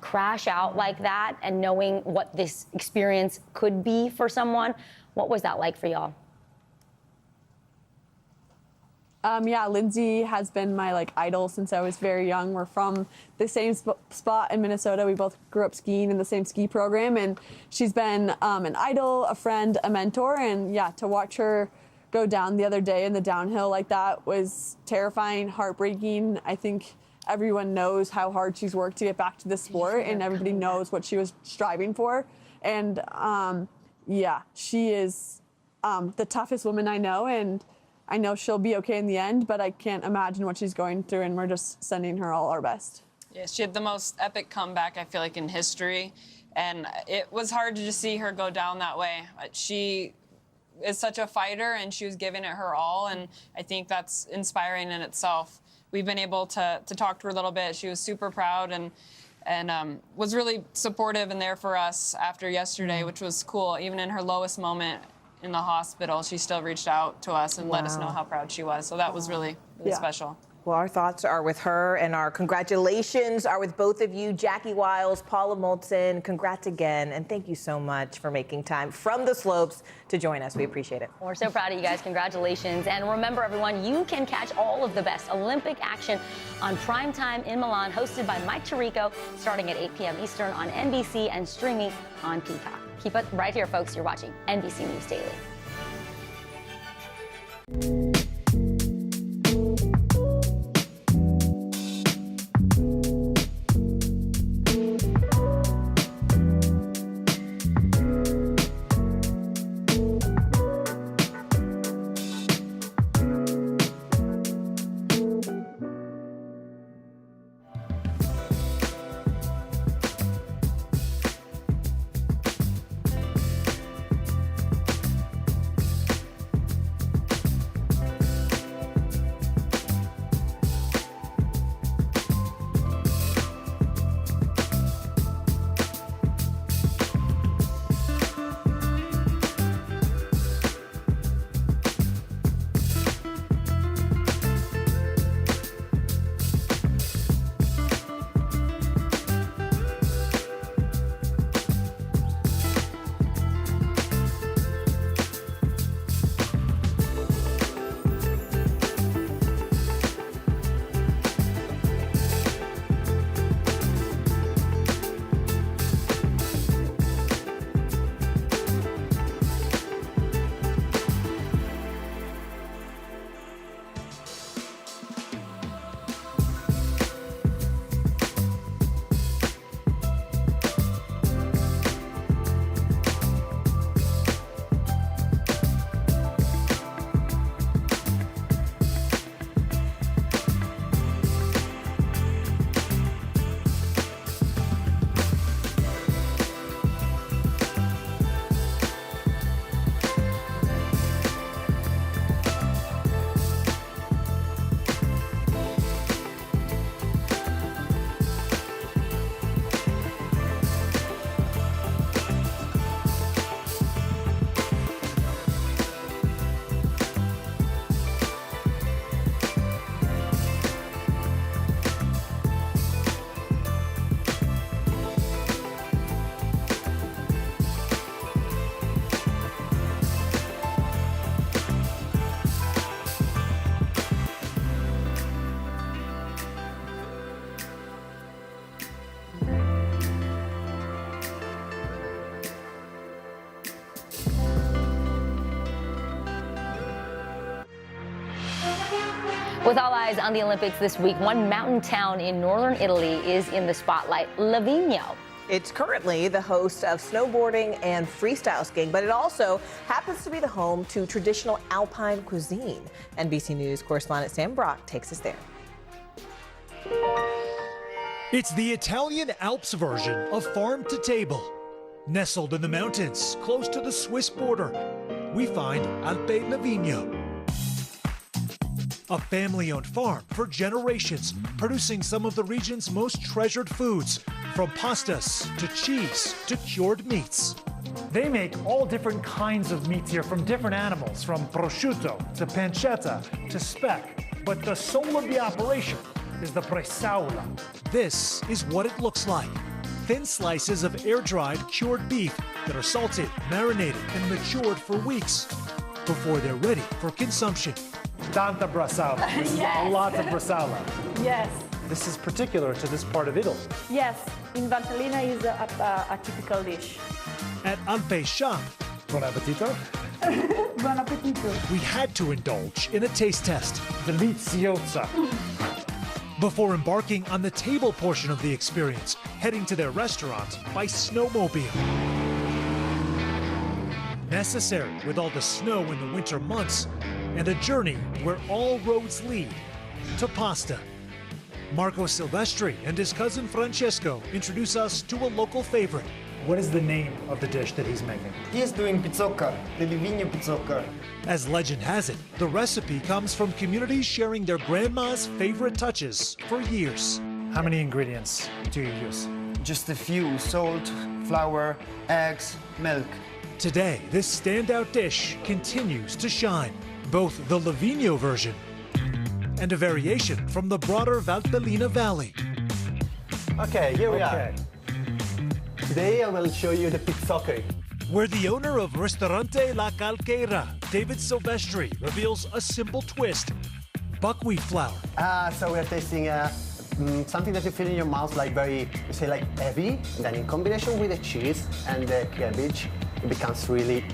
crash out like that and knowing what this experience could be for someone, what was that like for y'all? Yeah, Lindsey has been my idol since I was very young. We're from the same spot in Minnesota. We both grew up skiing in the same ski program, and she's been an idol, a friend, a mentor. And yeah, to watch her go down the other day in the downhill like that was terrifying, heartbreaking. I think everyone knows how hard she's worked to get back to this sport, and everybody knows what she was striving for. And yeah, she is the toughest woman I know, and I know she'll be okay in the end, but I can't imagine what she's going through, and we're just sending her all our best. Yeah, she had the most epic comeback, I feel like, in history, and it was hard to just see her go down that way. She is such a fighter, and she was giving it her all, and I think that's inspiring in itself. We've been able to talk to her a little bit. She was super proud and was really supportive and there for us after yesterday, which was cool. Even in her lowest moment in the hospital, she still reached out to us and let us know how proud she was. So that was really, really special. Well, our thoughts are with her, and our congratulations are with both of you, Jackie Wiles, Paula Moltzen. Congrats again, and thank you so much for making time from the slopes to join us. We appreciate it. We're so proud of you guys. Congratulations. And remember, everyone, you can catch all of the best Olympic action on Primetime in Milan, hosted by Mike Tirico, starting at 8 p.m. Eastern on NBC and streaming on Peacock. Keep it right here, folks. You're watching NBC News Daily. With all eyes on the Olympics this week, one mountain town in northern Italy is in the spotlight, Livigno. It's currently the host of snowboarding and freestyle skiing, but it also happens to be the home to traditional alpine cuisine. NBC News correspondent Sam Brock takes us there. It's the Italian Alps version of Farm to Table. Nestled in the mountains, close to the Swiss border, we find Alpe Livigno, a family-owned farm for generations, producing some of the region's most treasured foods, from pastas to cheese to cured meats. They make all different kinds of meats here from different animals, from prosciutto to pancetta to speck. But the soul of the operation is the bresaola. This is what it looks like. Thin slices of air-dried cured beef that are salted, marinated, and matured for weeks before they're ready for consumption. Tanta bresaola. Yes. A lot of bresaola. Yes. This is particular to this part of Italy. Yes. In Valtellina is a typical dish. At Alpe's shop, Buon appetito. Buon appetito. we had to indulge in a taste test Deliziosa. before embarking on the table portion of the experience, heading to their restaurant by snowmobile. Necessary with all the snow in the winter months, and a journey where all roads lead to pasta. Marco Silvestri and his cousin Francesco introduce us to a local favorite. What is the name of the dish that he's making? He's doing pizzocca, the Livigno pizzocca. As legend has it, the recipe comes from communities sharing their grandma's favorite touches for years. How many ingredients do you use? Just a few: salt, flour, eggs, milk. Today, this standout dish continues to shine. Both the Livigno version and a variation from the broader Valtellina Valley. Okay, here we are. Today I will show you the pizzocca. Where the owner of Ristorante La Calqueira, David Silvestri, reveals a simple twist: buckwheat flour. So we're tasting something that you feel in your mouth like very, you say like heavy. And then in combination with the cheese and the cabbage, it becomes really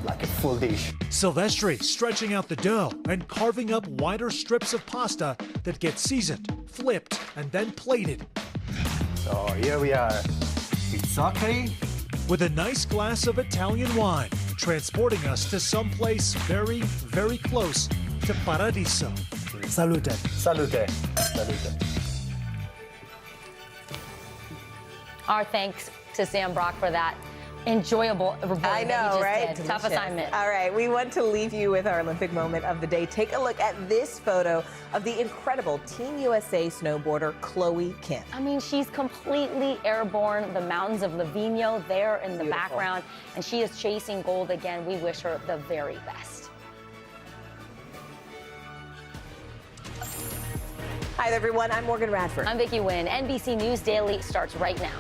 like a full dish. Silvestri stretching out the dough and carving up wider strips of pasta that get seasoned, flipped, and then plated. So here we are. Pizzocca. With a nice glass of Italian wine, transporting us to someplace very, very close to Paradiso. Salute. Salute. Salute. Our thanks to Sam Brock for that enjoyable reporting. I know, right? Did. Tough assignment. All right, we want to leave you with our Olympic moment of the day. Take a look at this photo of the incredible Team USA snowboarder Chloe Kim. I mean, she's completely airborne. The mountains of Livigno there in the Beautiful. background, and she is chasing gold again. We wish her the very best. Hi, everyone. I'm Morgan Radford. I'm Vicki Wynn. NBC News Daily starts right now.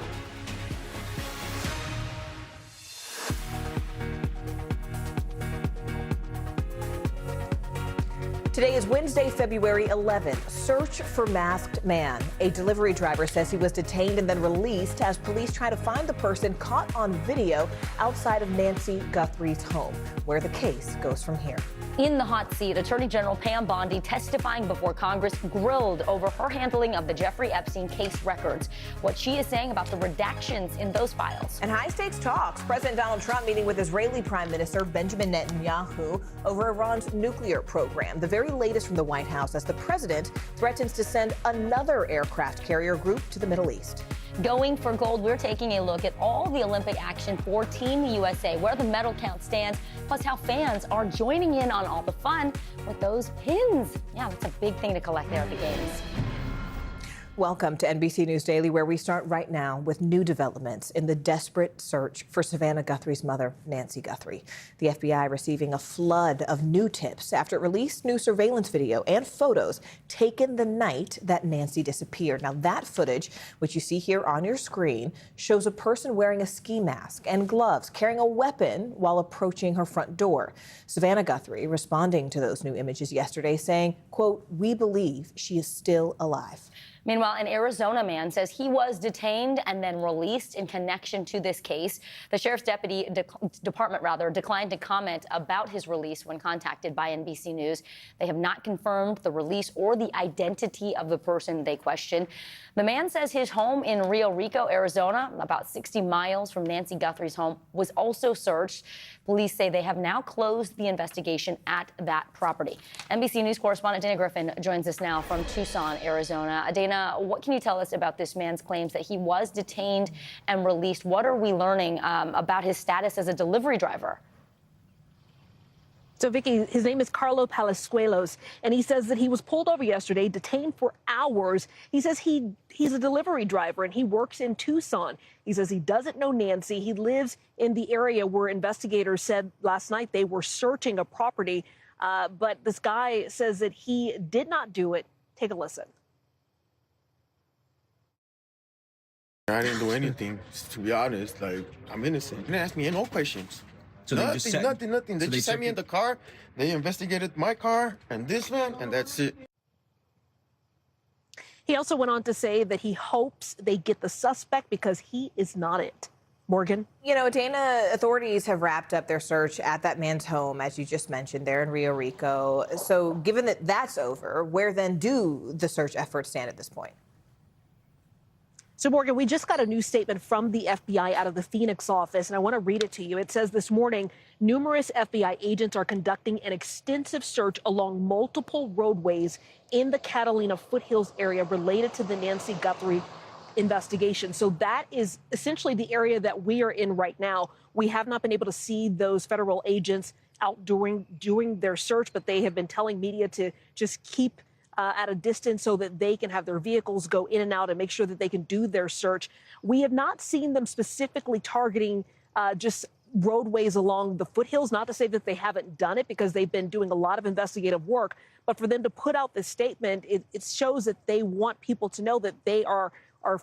Today is Wednesday, February 11th. Search for masked man. A delivery driver says he was detained and then released as police try to find the person caught on video outside of Nancy Guthrie's home, where the case goes from here. In the hot seat, Attorney General Pam Bondi testifying before Congress, grilled over her handling of the Jeffrey Epstein case records, what she is saying about the redactions in those files. And high-stakes talks. President Donald Trump meeting with Israeli Prime Minister Benjamin Netanyahu over Iran's nuclear program. The very latest from the White House as the president threatens to send another aircraft carrier group to the Middle East. Going for gold, we're taking a look at all the Olympic action for Team USA, where the medal count stands, plus how fans are joining in on all the fun with those pins. Yeah, that's a big thing to collect there at the Games. Welcome to NBC News Daily, where we start right now with new developments in the desperate search for Savannah Guthrie's mother, Nancy Guthrie. The FBI receiving a flood of new tips after it released new surveillance video and photos taken the night that Nancy disappeared. Now, that footage, which you see here on your screen, shows a person wearing a ski mask and gloves, carrying a weapon while approaching her front door. Savannah Guthrie responding to those new images yesterday, saying, quote, "We believe she is still alive." Meanwhile, an Arizona man says he was detained and then released in connection to this case. The sheriff's department declined to comment about his release when contacted by NBC News. They have not confirmed the release or the identity of the person they questioned. The man says his home in Rio Rico, Arizona, about 60 miles from Nancy Guthrie's home, was also searched. Police say they have now closed the investigation at that property. NBC News correspondent Dana Griffin joins us now from Tucson, Arizona. Dana, what can you tell us about this man's claims that he was detained and released? What are we learning about his status as a delivery driver? So, Vicky, his name is Carlo Palazuelos, and he says that he was pulled over yesterday, detained for hours. He says he's a delivery driver, and he works in Tucson. He says he doesn't know Nancy. He lives in the area where investigators said last night they were searching a property. But this guy says that he did not do it. Take a listen. I didn't do anything, to be honest. Like, I'm innocent. They didn't ask me no questions. So nothing. They so just sat me in the car. They investigated my car and this one, and that's it. He also went on to say that he hopes they get the suspect because he is not it. Morgan? You know, Dana, authorities have wrapped up their search at that man's home, as you just mentioned, there in Rio Rico. So given that that's over, where then do the search efforts stand at this point? So, Morgan, we just got a new statement from the FBI out of the Phoenix office, and I want to read it to you. It says this morning, numerous FBI agents are conducting an extensive search along multiple roadways in the Catalina foothills area related to the Nancy Guthrie investigation. So that is essentially the area that we are in right now. We have not been able to see those federal agents out doing their search, but they have been telling media to just keep at a distance so that they can have their vehicles go in and out and make sure that they can do their search. We have not seen them specifically targeting just roadways along the foothills, not to say that they haven't done it because they've been doing a lot of investigative work, but for them to put out this statement, it shows that they want people to know that they are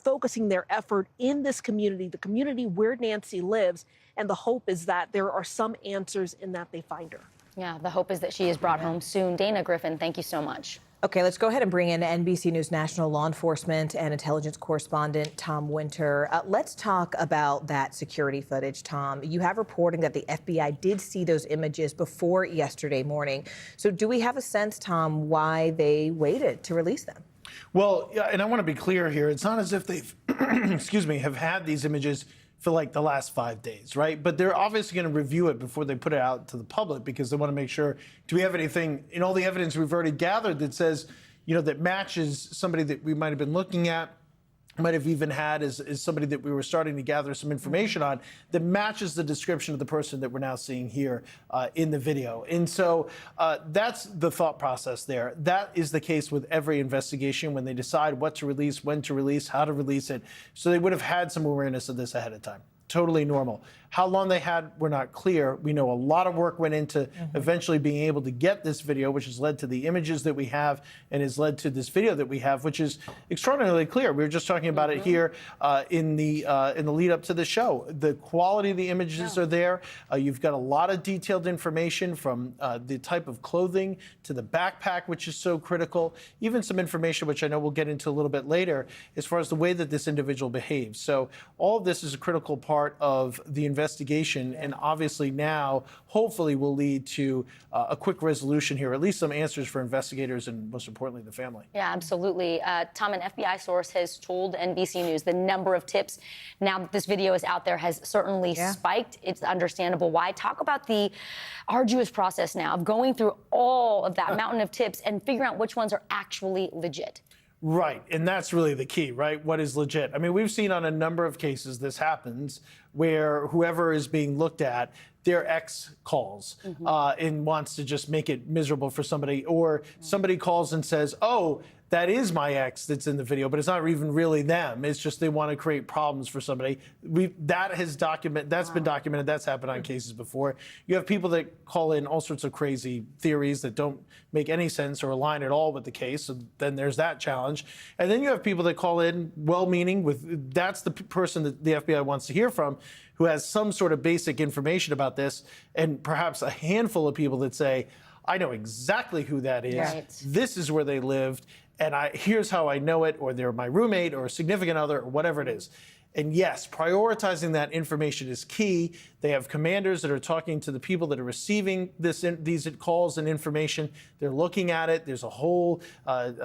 focusing their effort in this community, the community where Nancy lives, and the hope is that there are some answers in that they find her. Yeah, the hope is that she is brought home soon. Dana Griffin, thank you so much. Okay, let's go ahead and bring in NBC News national law enforcement and intelligence correspondent Tom Winter. Let's talk about that security footage, Tom. You have reporting that the FBI did see those images before yesterday morning. So do we have a sense, Tom, why they waited to release them? Well, yeah, and I want to be clear here. It's not as if they've, have had these images for like the last 5 days, right? But they're obviously going to review it before they put it out to the public because they want to make sure, do we have anything in all the evidence we've already gathered that says, that matches somebody that we might have been looking at, might have even had as somebody that we were starting to gather some information on that matches the description of the person that we're now seeing here in the video. And so that's the thought process there. That is the case with every investigation when they decide what to release, when to release, how to release it. So they would have had some awareness of this ahead of time. Totally normal. How long they had, we're not clear. We know a lot of work went into eventually being able to get this video, which has led to the images that we have and has led to this video that we have, which is extraordinarily clear. We were just talking about it here in the lead up to the show. The quality of the images are there. You've got a lot of detailed information from the type of clothing to the backpack, which is so critical. Even some information, which I know we'll get into a little bit later, as far as the way that this individual behaves. So all of this is a critical part of the investigation, and obviously now, hopefully, will lead to a quick resolution here, at least some answers for investigators and, most importantly, the family. Yeah, absolutely. Tom, an FBI source has told NBC News the number of tips now that this video is out there has certainly spiked. It's understandable why. Talk about the arduous process now of going through all of that mountain of tips and figuring out which ones are actually legit. Right, and that's really the key, right? What is legit? I mean, we've seen on a number of cases this happens where whoever is being looked at, their ex calls and wants to just make it miserable for somebody, or somebody calls and says, oh, that is my ex that's in the video, but it's not even really them. It's just they want to create problems for somebody. That's been documented. That's happened on cases before. You have people that call in all sorts of crazy theories that don't make any sense or align at all with the case. So then there's that challenge. And then you have people that call in well-meaning that's the person that the FBI wants to hear from, who has some sort of basic information about this, and perhaps a handful of people that say, I know exactly who that is. Right. This is where they lived. And here's how I know it, or they're my roommate or a significant other, or whatever it is. And yes, prioritizing that information is key. They have commanders that are talking to the people that are receiving these calls and information. They're looking at it. There's a whole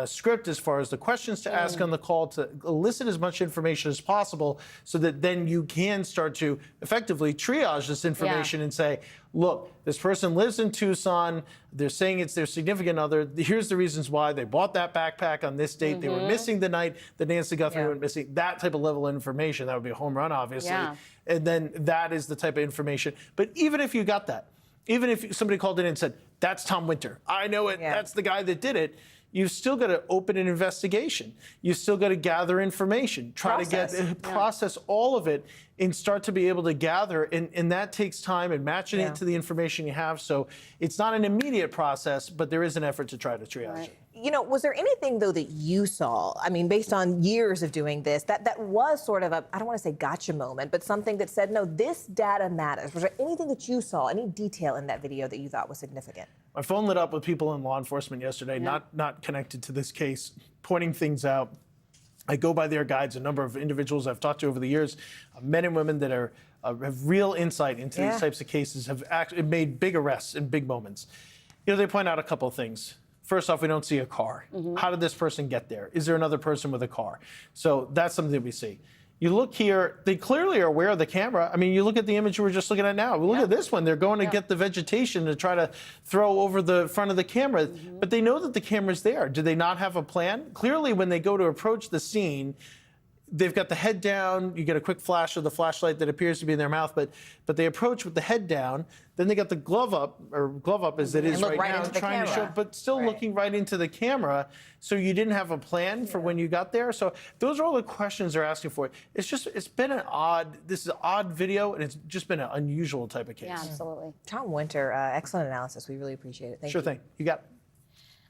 script as far as the questions to ask on the call to elicit as much information as possible so that then you can start to effectively triage this information and say, look, this person lives in Tucson. They're saying it's their significant other. Here's the reasons why they bought that backpack on this date. They were missing the night that Nancy Guthrie went missing. That type of level of information. That would be a home run, obviously. And then that is the type of information. But even if you got that, even if somebody called in and said, that's Tom Winter, I know it, that's the guy that did it, you've still got to open an investigation. You've still got to gather information, try to process all of it and start to be able to gather. And that takes time and matching it to the information you have. So it's not an immediate process, but there is an effort to try to triage it. You know, was there anything, though, that you saw, I mean, based on years of doing this, that was sort of a, I don't want to say gotcha moment, but something that said, no, this data matters? Was there anything that you saw, any detail in that video that you thought was significant? My phone lit up with people in law enforcement yesterday, not connected to this case, pointing things out. I go by their guides. A number of individuals I've talked to over the years, men and women that are have real insight into these types of cases, have actually made big arrests in big moments. You know, they point out a couple of things. First off, we don't see a car. How did this person get there? Is there another person with a car? So that's something that we see. You look here, they clearly are aware of the camera. I mean, you look at the image we were just looking at now. Look at this one. They're going to get the vegetation to try to throw over the front of the camera. But they know that the camera's there. Do they not have a plan? Clearly, when they go to approach the scene, they've got the head down. You get a quick flash of the flashlight that appears to be in their mouth, but they approach with the head down. Then they got the glove up as it is right now, trying to show, but still looking right into the camera. So you didn't have a plan for when you got there. So those are all the questions they're asking for. It's been an odd video, and it's just been an unusual type of case. Yeah, absolutely. Tom Winter, excellent analysis. We really appreciate it. Thank you. Sure thing. You got it.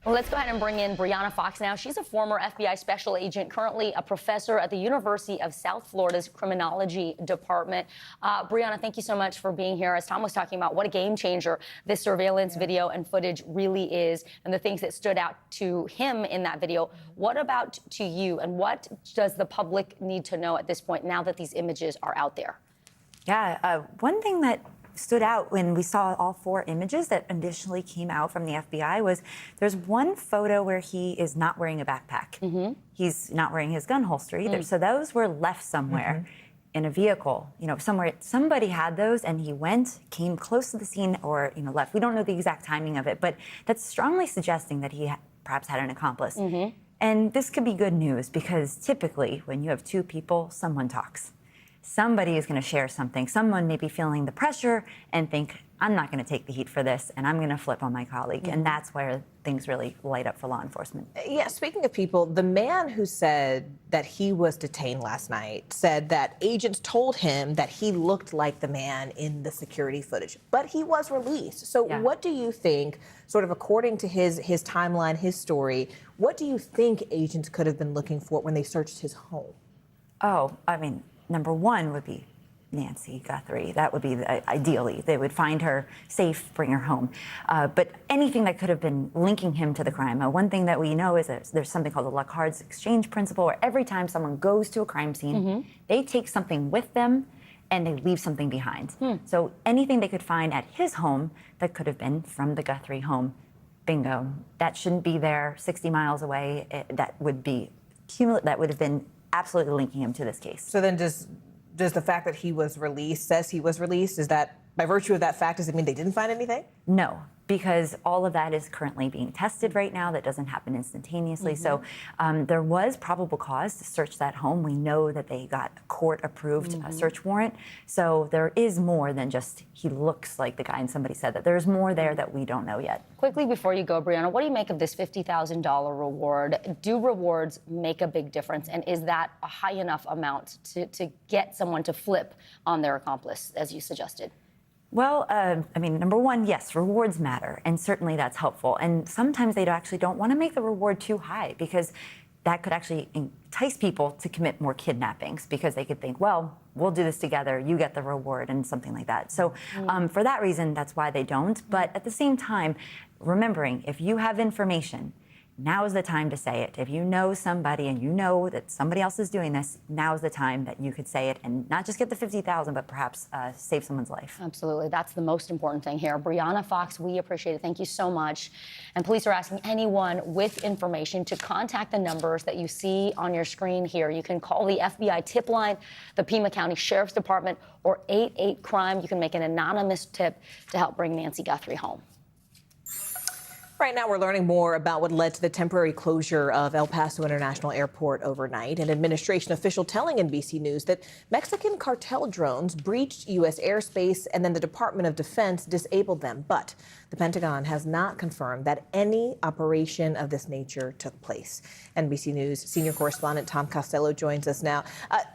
Well, let's go ahead and bring in Brianna Fox now. She's a former FBI special agent, currently a professor at the University of South Florida's Criminology Department. Brianna, thank you so much for being here. As Tom was talking about, what a game changer this surveillance video and footage really is, and the things that stood out to him in that video. What about to you, and what does the public need to know at this point now that these images are out there? Yeah, one thing that stood out when we saw all 4 images that initially came out from the FBI was there's one photo where he is not wearing a backpack. He's not wearing his gun holster either. So those were left somewhere in a vehicle, you know, somewhere. Somebody had those, and he came close to the scene, or, you know, left. We don't know the exact timing of it, but that's strongly suggesting that he perhaps had an accomplice. And this could be good news, because typically when you have 2 people, someone talks. Somebody is going to share something. Someone may be feeling the pressure and think, I'm not going to take the heat for this, and I'm going to flip on my colleague. And that's where things really light up for law enforcement. Yeah, speaking of people, the man who said that he was detained last night said that agents told him that he looked like the man in the security footage, but he was released. So what do you think, sort of according to his timeline, his story, what do you think agents could have been looking for when they searched his home? Oh, I mean, number one would be Nancy Guthrie. That would be ideally. They would find her safe, bring her home. But anything that could have been linking him to the crime. One thing that we know is that there's something called the Locard's exchange principle, where every time someone goes to a crime scene, they take something with them and they leave something behind. So anything they could find at his home that could have been from the Guthrie home, bingo. That shouldn't be there 60 miles away. That would be that would have been absolutely linking him to this case. So then does the fact that he was released, says he was released, is that, by virtue of that fact, does it mean they didn't find anything? No, because all of that is currently being tested right now. That doesn't happen instantaneously. So there was probable cause to search that home. We know that they got a court-approved search warrant. So there is more than just he looks like the guy, and somebody said that. There's more there that we don't know yet. Quickly before you go, Brianna, what do you make of this $50,000 reward? Do rewards make a big difference? And is that a high enough amount to get someone to flip on their accomplice, as you suggested? Well, I mean, number one, yes, rewards matter, and certainly that's helpful. And sometimes they actually don't want to make the reward too high, because that could actually entice people to commit more kidnappings, because they could think, well, we'll do this together, you get the reward, and something like that. So for that reason, that's why they don't. But at the same time, remembering, if you have information, now is the time to say it. If you know somebody and you know that somebody else is doing this, now is the time that you could say it and not just get the $50,000, but perhaps save someone's life. Absolutely. That's the most important thing here. Brianna Fox, we appreciate it. Thank you so much. And police are asking anyone with information to contact the numbers that you see on your screen here. You can call the FBI tip line, the Pima County Sheriff's Department, or 88-CRIME. You can make an anonymous tip to help bring Nancy Guthrie home. Right now, we're learning more about what led to the temporary closure of El Paso International Airport overnight. An administration official telling NBC News that Mexican cartel drones breached U.S. airspace and then the Department of Defense disabled them. But the Pentagon has not confirmed that any operation of this nature took place. NBC News senior correspondent Tom Costello joins us now.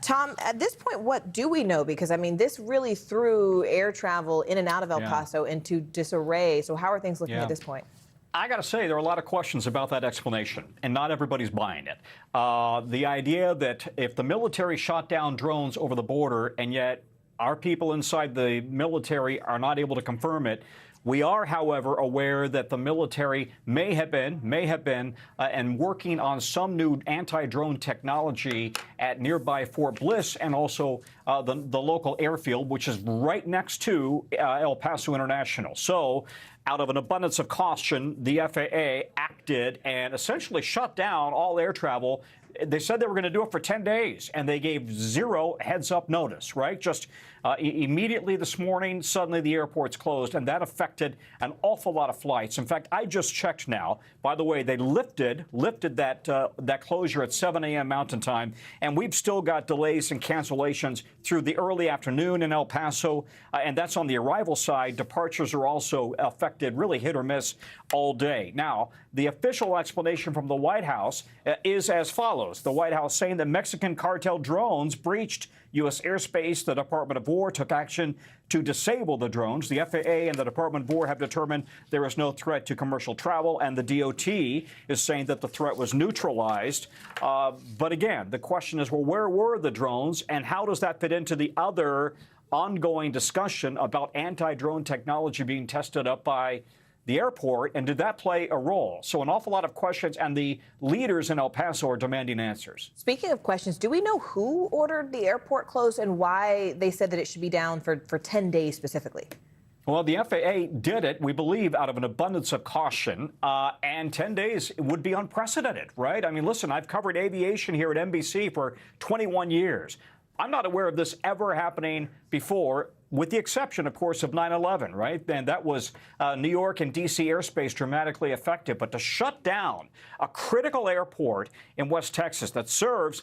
Tom, at this point, what do we know? Because, I mean, this really threw air travel in and out of El Paso into disarray. So how are things looking at this point? I got to say, there are a lot of questions about that explanation, and not everybody's buying it. The idea that if the military shot down drones over the border, and yet our people inside the military are not able to confirm it. We are, however, aware that the military may have been, and working on some new anti-drone technology at nearby Fort Bliss and also the local airfield, which is right next to El Paso International. So, out of an abundance of caution, the FAA acted and essentially shut down all air travel. They said they were going to do it for 10 days, and they gave zero heads-up notice, right? Just immediately this morning, suddenly the airport's closed, and that affected an awful lot of flights. In fact, I just checked now. By the way, they lifted that closure at 7 a.m. Mountain Time, and we've still got delays and cancellations through the early afternoon in El Paso, and that's on the arrival side. Departures are also affected, really hit or miss all day. Now, the official explanation from the White House is as follows. The White House saying that Mexican cartel drones breached U.S. airspace. The Department of War took action to disable the drones. The FAA and the Department of War have determined there is no threat to commercial travel, and the DOT is saying that the threat was neutralized. But again, the question is, well, where were the drones, and how does that fit into the other ongoing discussion about anti-drone technology being tested up by the airport, and did that play a role? So an awful lot of questions, and the leaders in El Paso are demanding answers. Speaking of questions, do we know who ordered the airport closed and why they said that it should be down for 10 days specifically? Well, the FAA did it, we believe, out of an abundance of caution, and 10 days would be unprecedented, right? I mean, listen, I've covered aviation here at NBC for 21 years. I'm not aware of this ever happening before, with the exception, of course, of 9/11, right? And that was New York and D.C. airspace dramatically affected. But to shut down a critical airport in West Texas that serves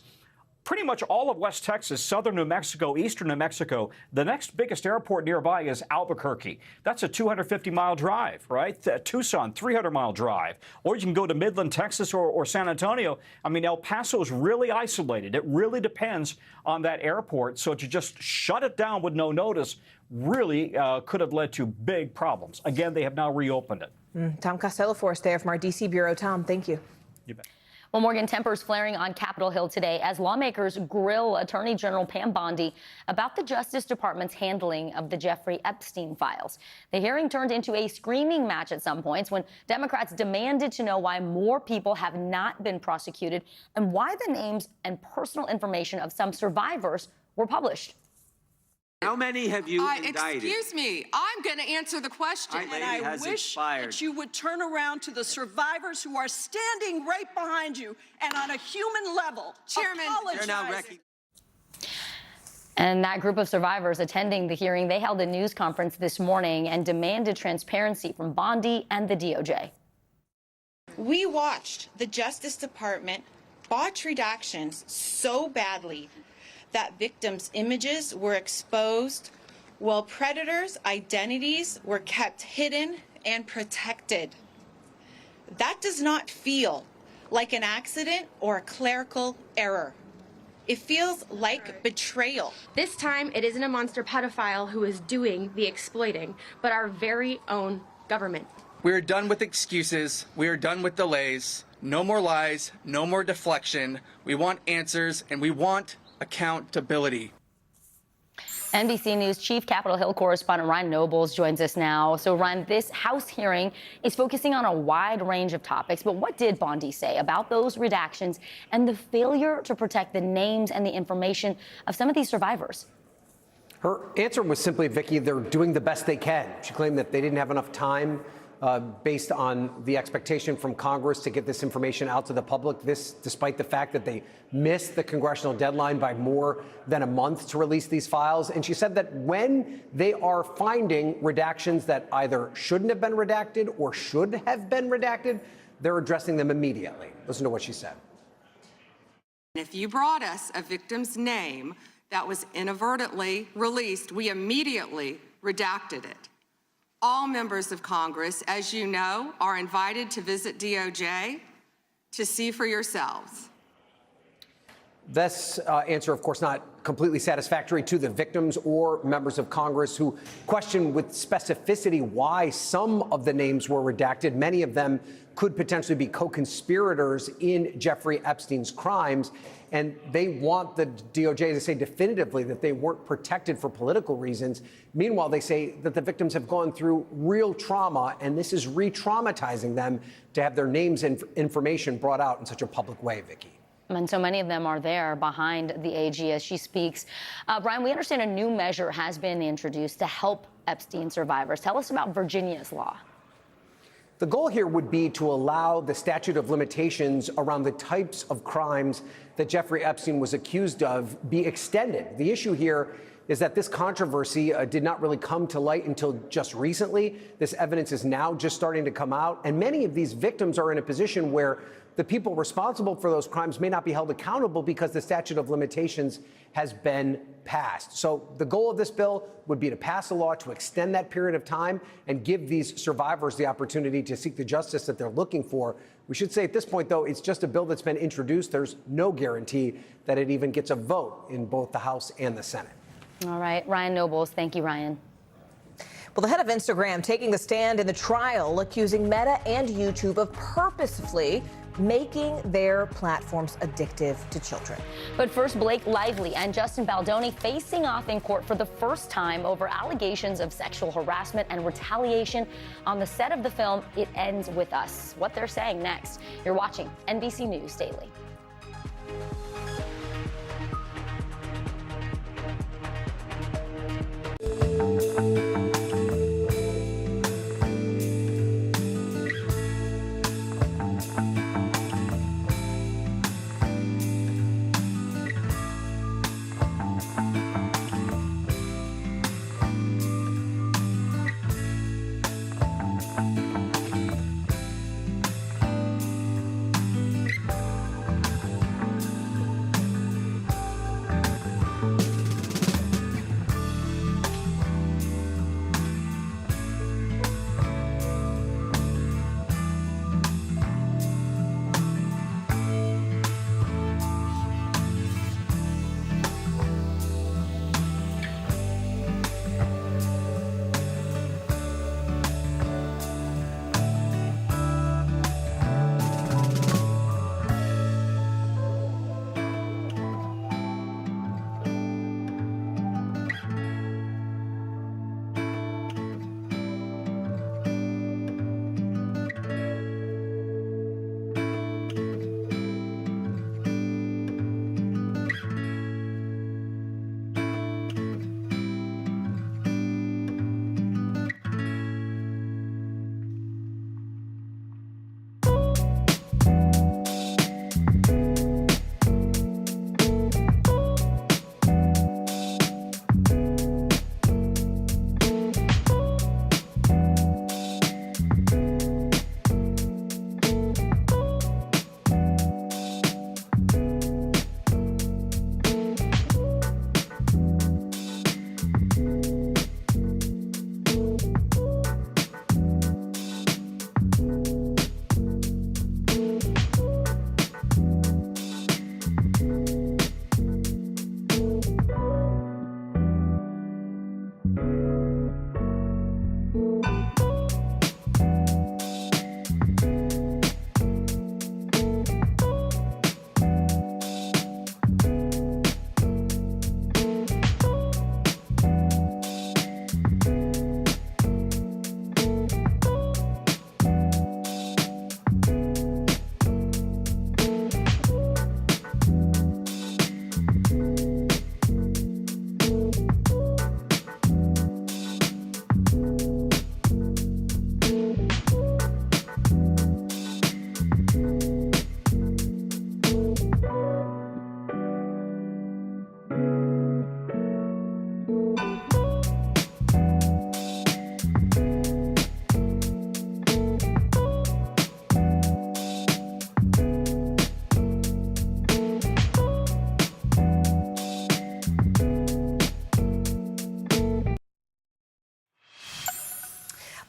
pretty much all of West Texas, southern New Mexico, eastern New Mexico, the next biggest airport nearby is Albuquerque. That's a 250-mile drive, right? Tucson, 300-mile drive. Or you can go to Midland, Texas, or San Antonio. I mean, El Paso is really isolated. It really depends on that airport. So to just shut it down with no notice really could have led to big problems. Again, they have now reopened it. Tom Costello for us there from our D.C. Bureau. Tom, thank you. You bet. Well, Morgan, tempers flaring on Capitol Hill today as lawmakers grill Attorney General Pam Bondi about the Justice Department's handling of the Jeffrey Epstein files. The hearing turned into a screaming match at some points when Democrats demanded to know why more people have not been prosecuted and why the names and personal information of some survivors were published. How many have you indicted? Excuse me, I'm going to answer the question. And I wish that you would turn around to the survivors who are standing right behind you and on a human level, apologize. And that group of survivors attending the hearing, they held a news conference this morning and demanded transparency from Bondi and the DOJ. We watched the Justice Department botch redactions so badly that victims' images were exposed while predators' identities were kept hidden and protected. That does not feel like an accident or a clerical error. It feels like betrayal. This time, it isn't a monster pedophile who is doing the exploiting, but our very own government. We are done with excuses. We are done with delays. No more lies, no more deflection. We want answers, and we want accountability. NBC News Chief Capitol Hill correspondent Ryan Nobles joins us now. So, Ryan, this House hearing is focusing on a wide range of topics, but what did Bondi say about those redactions and the failure to protect the names and the information of some of these survivors? Her answer was simply, Vicki, they're doing the best they can. She claimed that they didn't have enough time based on the expectation from Congress to get this information out to the public, this despite the fact that they missed the congressional deadline by more than a month to release these files. And she said that when they are finding redactions that either shouldn't have been redacted or should have been redacted, they're addressing them immediately. Listen to what she said. If you brought us a victim's name that was inadvertently released, we immediately redacted it. All members of Congress, as you know, are invited to visit DOJ to see for yourselves. This answer, of course, not completely satisfactory to the victims or members of Congress who question with specificity why some of the names were redacted. Many of them could potentially be co-conspirators in Jeffrey Epstein's crimes. And they want the DOJ to say definitively that they weren't protected for political reasons. Meanwhile, they say that the victims have gone through real trauma, and this is re-traumatizing them to have their names and information brought out in such a public way, Vicki. And so many of them are there behind the AG as she speaks. Brian, we understand a new measure has been introduced to help Epstein survivors. Tell us about Virginia's law. The goal here would be to allow the statute of limitations around the types of crimes that Jeffrey Epstein was accused of be extended. The issue here is that this controversy did not really come to light until just recently. This evidence is now just starting to come out, and many of these victims are in a position where the people responsible for those crimes may not be held accountable because the statute of limitations has been passed. So the goal of this bill would be to pass a law to extend that period of time and give these survivors the opportunity to seek the justice that they're looking for. We should say at this point, though, it's just a bill that's been introduced. There's no guarantee that it even gets a vote in both the House and the Senate. All right, Ryan Nobles. Thank you, Ryan. Well, the head of Instagram taking the stand in the trial, accusing Meta and YouTube of purposefully making their platforms addictive to children. But first, Blake Lively and Justin Baldoni facing off in court for the first time over allegations of sexual harassment and retaliation on the set of the film It Ends With Us. What they're saying next. You're watching NBC News Daily.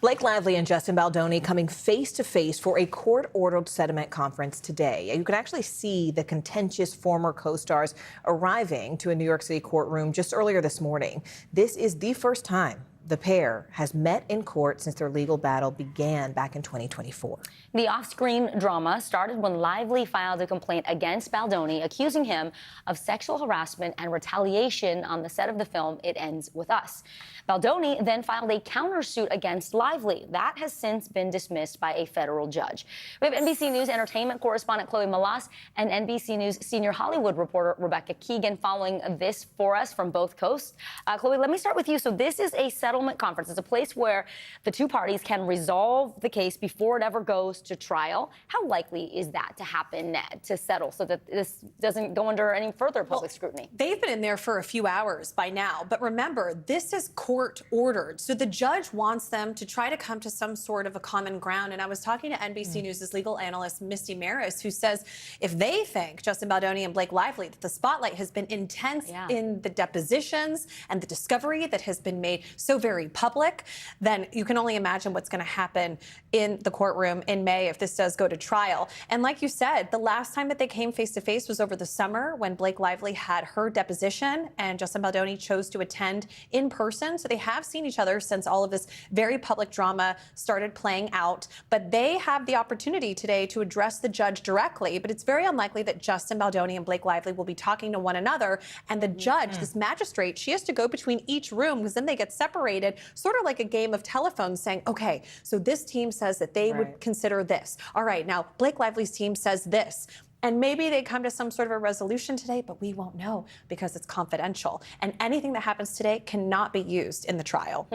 Blake Lively and Justin Baldoni coming face to face for a court-ordered settlement conference today. You can actually see the contentious former co-stars arriving to a New York City courtroom just earlier this morning. This is the first time the pair has met in court since their legal battle began back in 2024. The off-screen drama started when Lively filed a complaint against Baldoni, accusing him of sexual harassment and retaliation on the set of the film It Ends With Us. Baldoni then filed a countersuit against Lively. That has since been dismissed by a federal judge. We have NBC News entertainment correspondent Chloe Malas and NBC News senior Hollywood reporter Rebecca Keegan following this for us from both coasts. Chloe, let me start with you. So this is a settlement conference. It's a place where the two parties can resolve the case before it ever goes to trial. How likely is that to happen, Ned, to settle so that this doesn't go under any further public scrutiny? They've been in there for a few hours by now, but remember, this is court ordered. So the judge wants them to try to come to some sort of a common ground. And I was talking to NBC News' legal analyst, Misty Maris, who says if they think Justin Baldoni and Blake Lively, that the spotlight has been intense in the depositions and the discovery that has been made so very public, then you can only imagine what's going to happen in the courtroom in May if this does go to trial. And like you said, the last time that they came face to face was over the summer when Blake Lively had her deposition and Justin Baldoni chose to attend in person. So they have seen each other since all of this very public drama started playing out. But they have the opportunity today to address the judge directly. But it's very unlikely that Justin Baldoni and Blake Lively will be talking to one another. And the judge, this magistrate, she has to go between each room because then they get separated, sort of like a game of telephone saying, okay, so this team says that they would consider this. All right, now Blake Lively's team says this. And maybe they come to some sort of a resolution today, but we won't know because it's confidential. And anything that happens today cannot be used in the trial.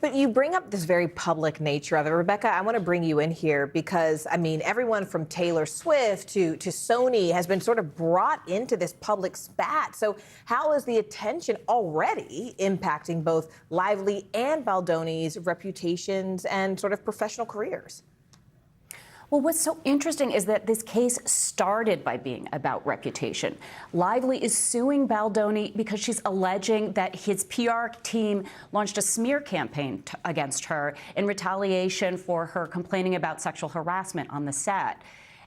But you bring up this very public nature of it. Rebecca, I want to bring you in here because, I mean, everyone from Taylor Swift to Sony has been sort of brought into this public spat. So how is the attention already impacting both Lively and Baldoni's reputations and sort of professional careers? Well, what's so interesting is that this case started by being about reputation. Lively is suing Baldoni because she's alleging that his PR team launched a smear campaign against her in retaliation for her complaining about sexual harassment on the set.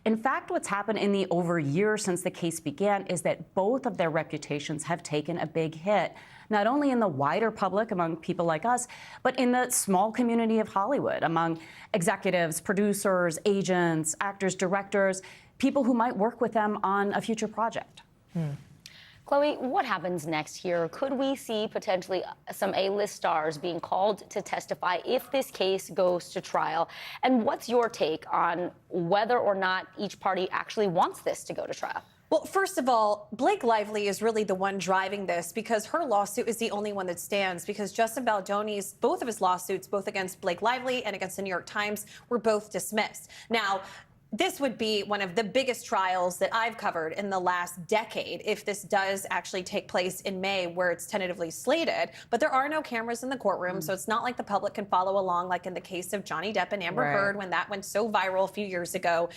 In fact, what's happened in the over year since the case began is that both of their reputations have taken a big hit, not only in the wider public among people like us, but in the small community of Hollywood, among executives, producers, agents, actors, directors, people who might work with them on a future project. Chloe, what happens next here? Could we see potentially some A-list stars being called to testify if this case goes to trial? And what's your take on whether or not each party actually wants this to go to trial? Well, first of all, Blake Lively is really the one driving this because her lawsuit is the only one that stands because Justin Baldoni's, both of his lawsuits, both against Blake Lively and against the New York Times, were both dismissed. Now, this would be one of the biggest trials that I've covered in the last decade if this does actually take place in May where it's tentatively slated. But there are no cameras in the courtroom, so it's not like the public can follow along like in the case of Johnny Depp and Amber Heard when that went so viral a few years ago.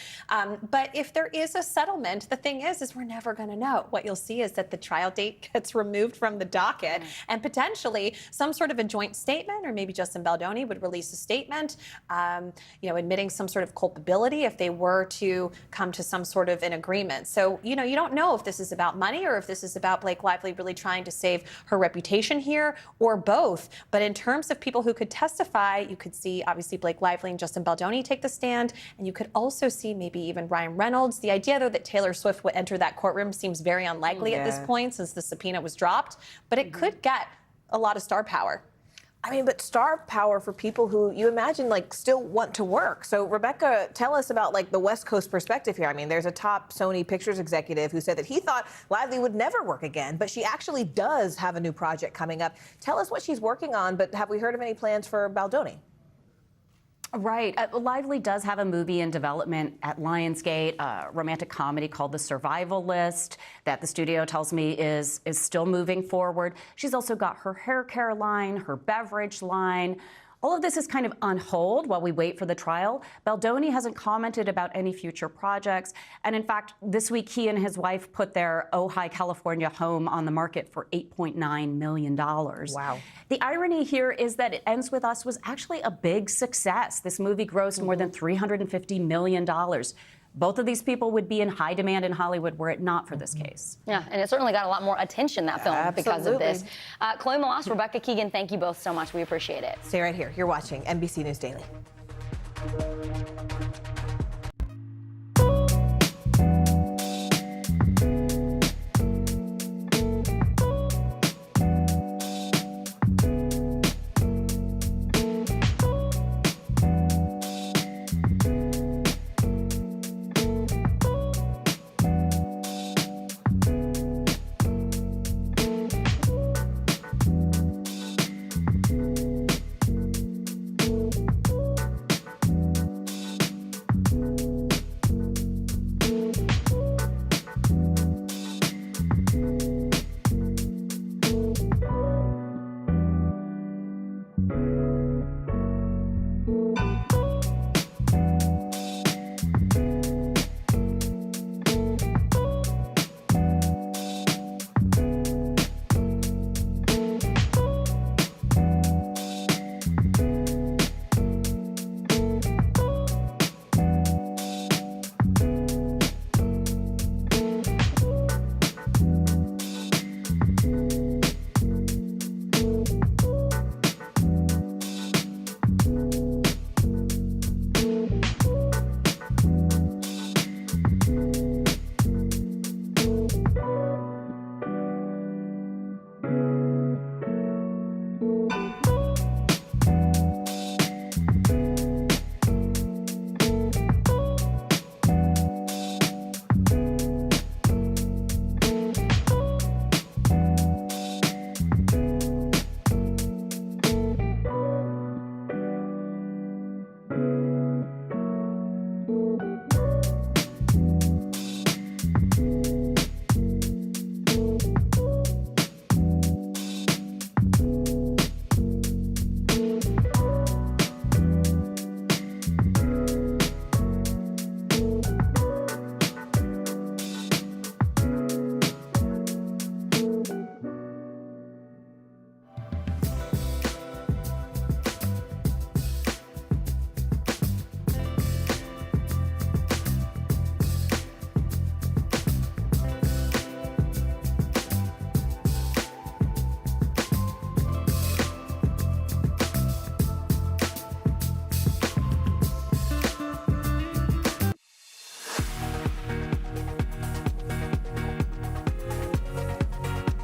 But if there is a settlement, the thing is we're never going to know. What you'll see is that the trial date gets removed from the docket and potentially some sort of a joint statement, or maybe Justin Baldoni would release a statement, admitting some sort of culpability if they were to come to some sort of an agreement. So, you don't know if this is about money or if this is about Blake Lively really trying to save her reputation here or both. But in terms of people who could testify, you could see obviously Blake Lively and Justin Baldoni take the stand, and you could also see maybe even Ryan Reynolds. The idea, though, that Taylor Swift would enter that courtroom seems very unlikely at this point since the subpoena was dropped, but it could get a lot of star power. I mean, but star power for people who you imagine still want to work. So Rebecca, tell us about the West Coast perspective here. I mean, there's a top Sony Pictures executive who said that he thought Lively would never work again, but she actually does have a new project coming up. Tell us what she's working on, but have we heard of any plans for Baldoni? Right. Lively does have a movie in development at Lionsgate, a romantic comedy called The Survival List that the studio tells me is still moving forward. She's also got her hair care line, her beverage line, All of this is kind of on hold while we wait for the trial. Baldoni hasn't commented about any future projects. And in fact, this week, he and his wife put their Ojai, California home on the market for $8.9 million. Wow. The irony here is that It Ends With Us was actually a big success. This movie grossed more than $350 million. Both of these people would be in high demand in Hollywood were it not for this case. Yeah, and it certainly got a lot more attention, that film, because of this. Chloe Melas, Rebecca Keegan, thank you both so much. We appreciate it. Stay right here. You're watching NBC News Daily.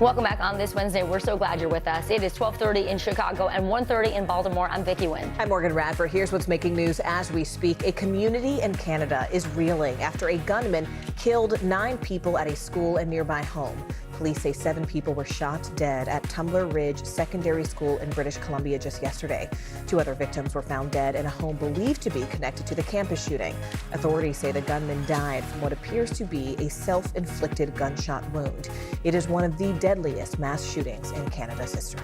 Welcome back on this Wednesday. We're so glad you're with us. It is 12:30 in Chicago and 1:30 in Baltimore. I'm Vicki Wynn. I'm Morgan Radford. Here's what's making news as we speak. A community in Canada is reeling after a gunman killed 9 people at a school and nearby home. Police say 7 people were shot dead at Tumbler Ridge Secondary School in British Columbia just yesterday. 2 other victims were found dead in a home believed to be connected to the campus shooting. Authorities say the gunman died from what appears to be a self-inflicted gunshot wound. It is one of the deadliest mass shootings in Canada's history.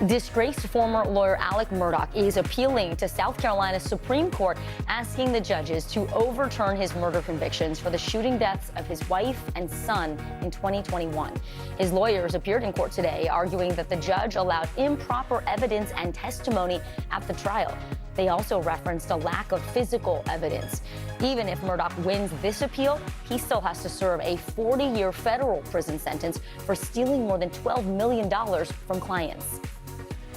Disgraced former lawyer Alec Murdaugh is appealing to South Carolina's Supreme Court, asking the judges to overturn his murder convictions for the shooting deaths of his wife and son in 2021. His lawyers appeared in court today, arguing that the judge allowed improper evidence and testimony at the trial. They also referenced a lack of physical evidence. Even if Murdaugh wins this appeal, he still has to serve a 40-year federal prison sentence for stealing more than $12 million from clients.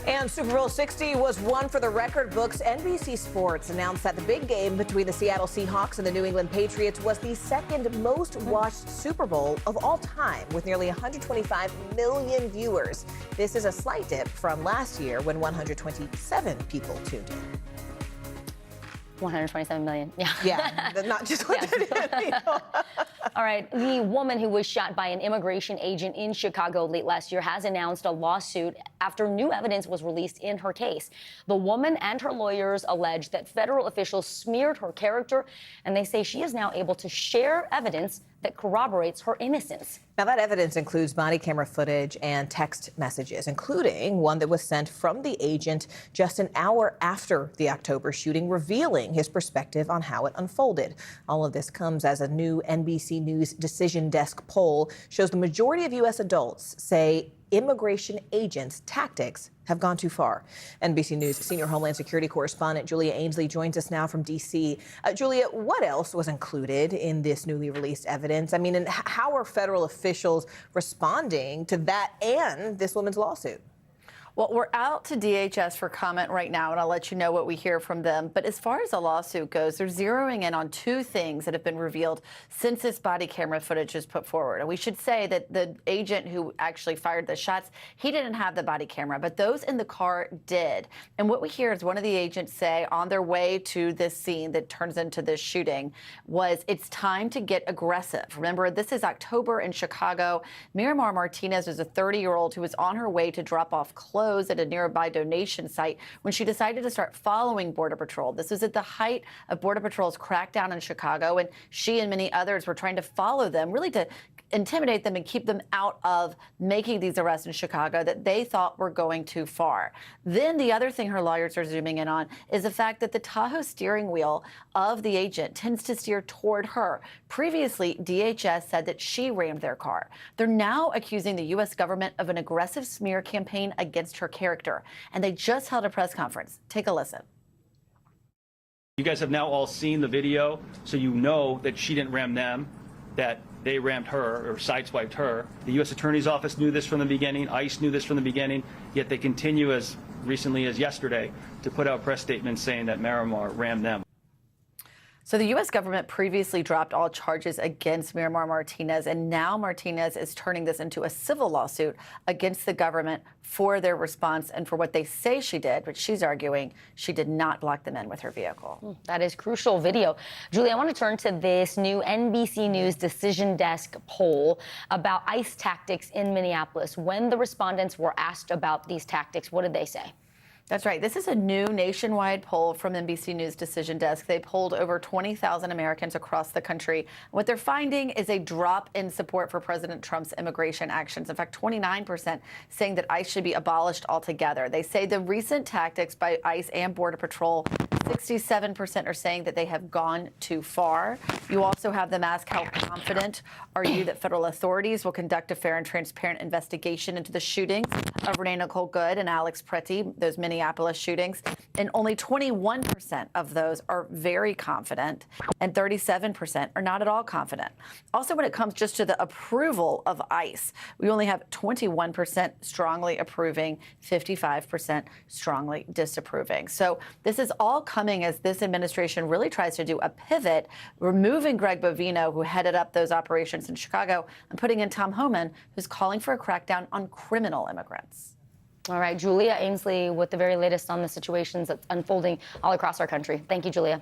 And Super Bowl 60 was won for the record books. NBC Sports announced that the big game between the Seattle Seahawks and the New England Patriots was the second most watched Super Bowl of all time, with nearly 125 million viewers. This is a slight dip from last year when 127 people tuned in. 127 million. Yeah. Yeah, not just 127. All right. The woman who was shot by an immigration agent in Chicago late last year has announced a lawsuit after new evidence was released in her case. The woman and her lawyers allege that federal officials smeared her character, and they say she is now able to share evidence that corroborates her innocence. Now, that evidence includes body camera footage and text messages, including one that was sent from the agent just an hour after the October shooting, revealing his perspective on how it unfolded. All of this comes as a new NBC News Decision Desk poll shows the majority of U.S. adults say immigration agents' tactics have gone too far. NBC News senior Homeland Security correspondent Julia Ainsley joins us now from D.C. Julia, what else was included in this newly released evidence? I mean, and how are federal officials responding to that and this woman's lawsuit? Well, we're out to DHS for comment right now, and I'll let you know what we hear from them. But as far as the lawsuit goes, they're zeroing in on two things that have been revealed since this body camera footage is put forward. And we should say that the agent who actually fired the shots, he didn't have the body camera, but those in the car did. And what we hear is one of the agents say on their way to this scene that turns into this shooting was, it's time to get aggressive. Remember, this is October in Chicago. Miramar Martinez was a 30-year-old who was on her way to drop off clothes at a nearby donation site when she decided to start following Border Patrol. This was at the height of Border Patrol's crackdown in Chicago, and she and many others were trying to follow them, really to intimidate them and keep them out of making these arrests in Chicago that they thought were going too far. Then the other thing her lawyers are zooming in on is the fact that the Tahoe steering wheel of the agent tends to steer toward her. Previously, DHS said that she rammed their car. They're now accusing the U.S. government of an aggressive smear campaign against her character, and they just held a press conference. Take a listen. You guys have now all seen the video, so you know that she didn't ram them, that they rammed her or sideswiped her. The U.S. Attorney's Office knew this from the beginning. ICE knew this from the beginning, yet they continue as recently as yesterday to put out press statements saying that Miramar rammed them. So the U.S. government previously dropped all charges against Miramar Martinez, and now Martinez is turning this into a civil lawsuit against the government for their response and for what they say she did, but she's arguing she did not block them in with her vehicle. That is crucial video. Julie, I want to turn to this new NBC News Decision Desk poll about ICE tactics in Minneapolis. When the respondents were asked about these tactics, what did they say? That's right. This is a new nationwide poll from NBC News Decision Desk. They polled over 20,000 Americans across the country. What they're finding is a drop in support for President Trump's immigration actions. In fact, 29% saying that ICE should be abolished altogether. They say the recent tactics by ICE and Border Patrol, 67% are saying that they have gone too far. You also have them ask, how confident are you that federal authorities will conduct a fair and transparent investigation into the shootings of Renee Nicole Good and Alex Pretty, those Minneapolis shootings? And only 21% of those are very confident, and 37% are not at all confident. Also, when it comes just to the approval of ICE, we only have 21% strongly approving, 55% strongly disapproving. So this is all coming as this administration really tries to do a pivot, removing Greg Bovino, who headed up those operations in Chicago, and putting in Tom Homan, who's calling for a crackdown on criminal immigrants. All right, Julia Ainsley with the very latest on the situations that's unfolding all across our country. Thank you, Julia.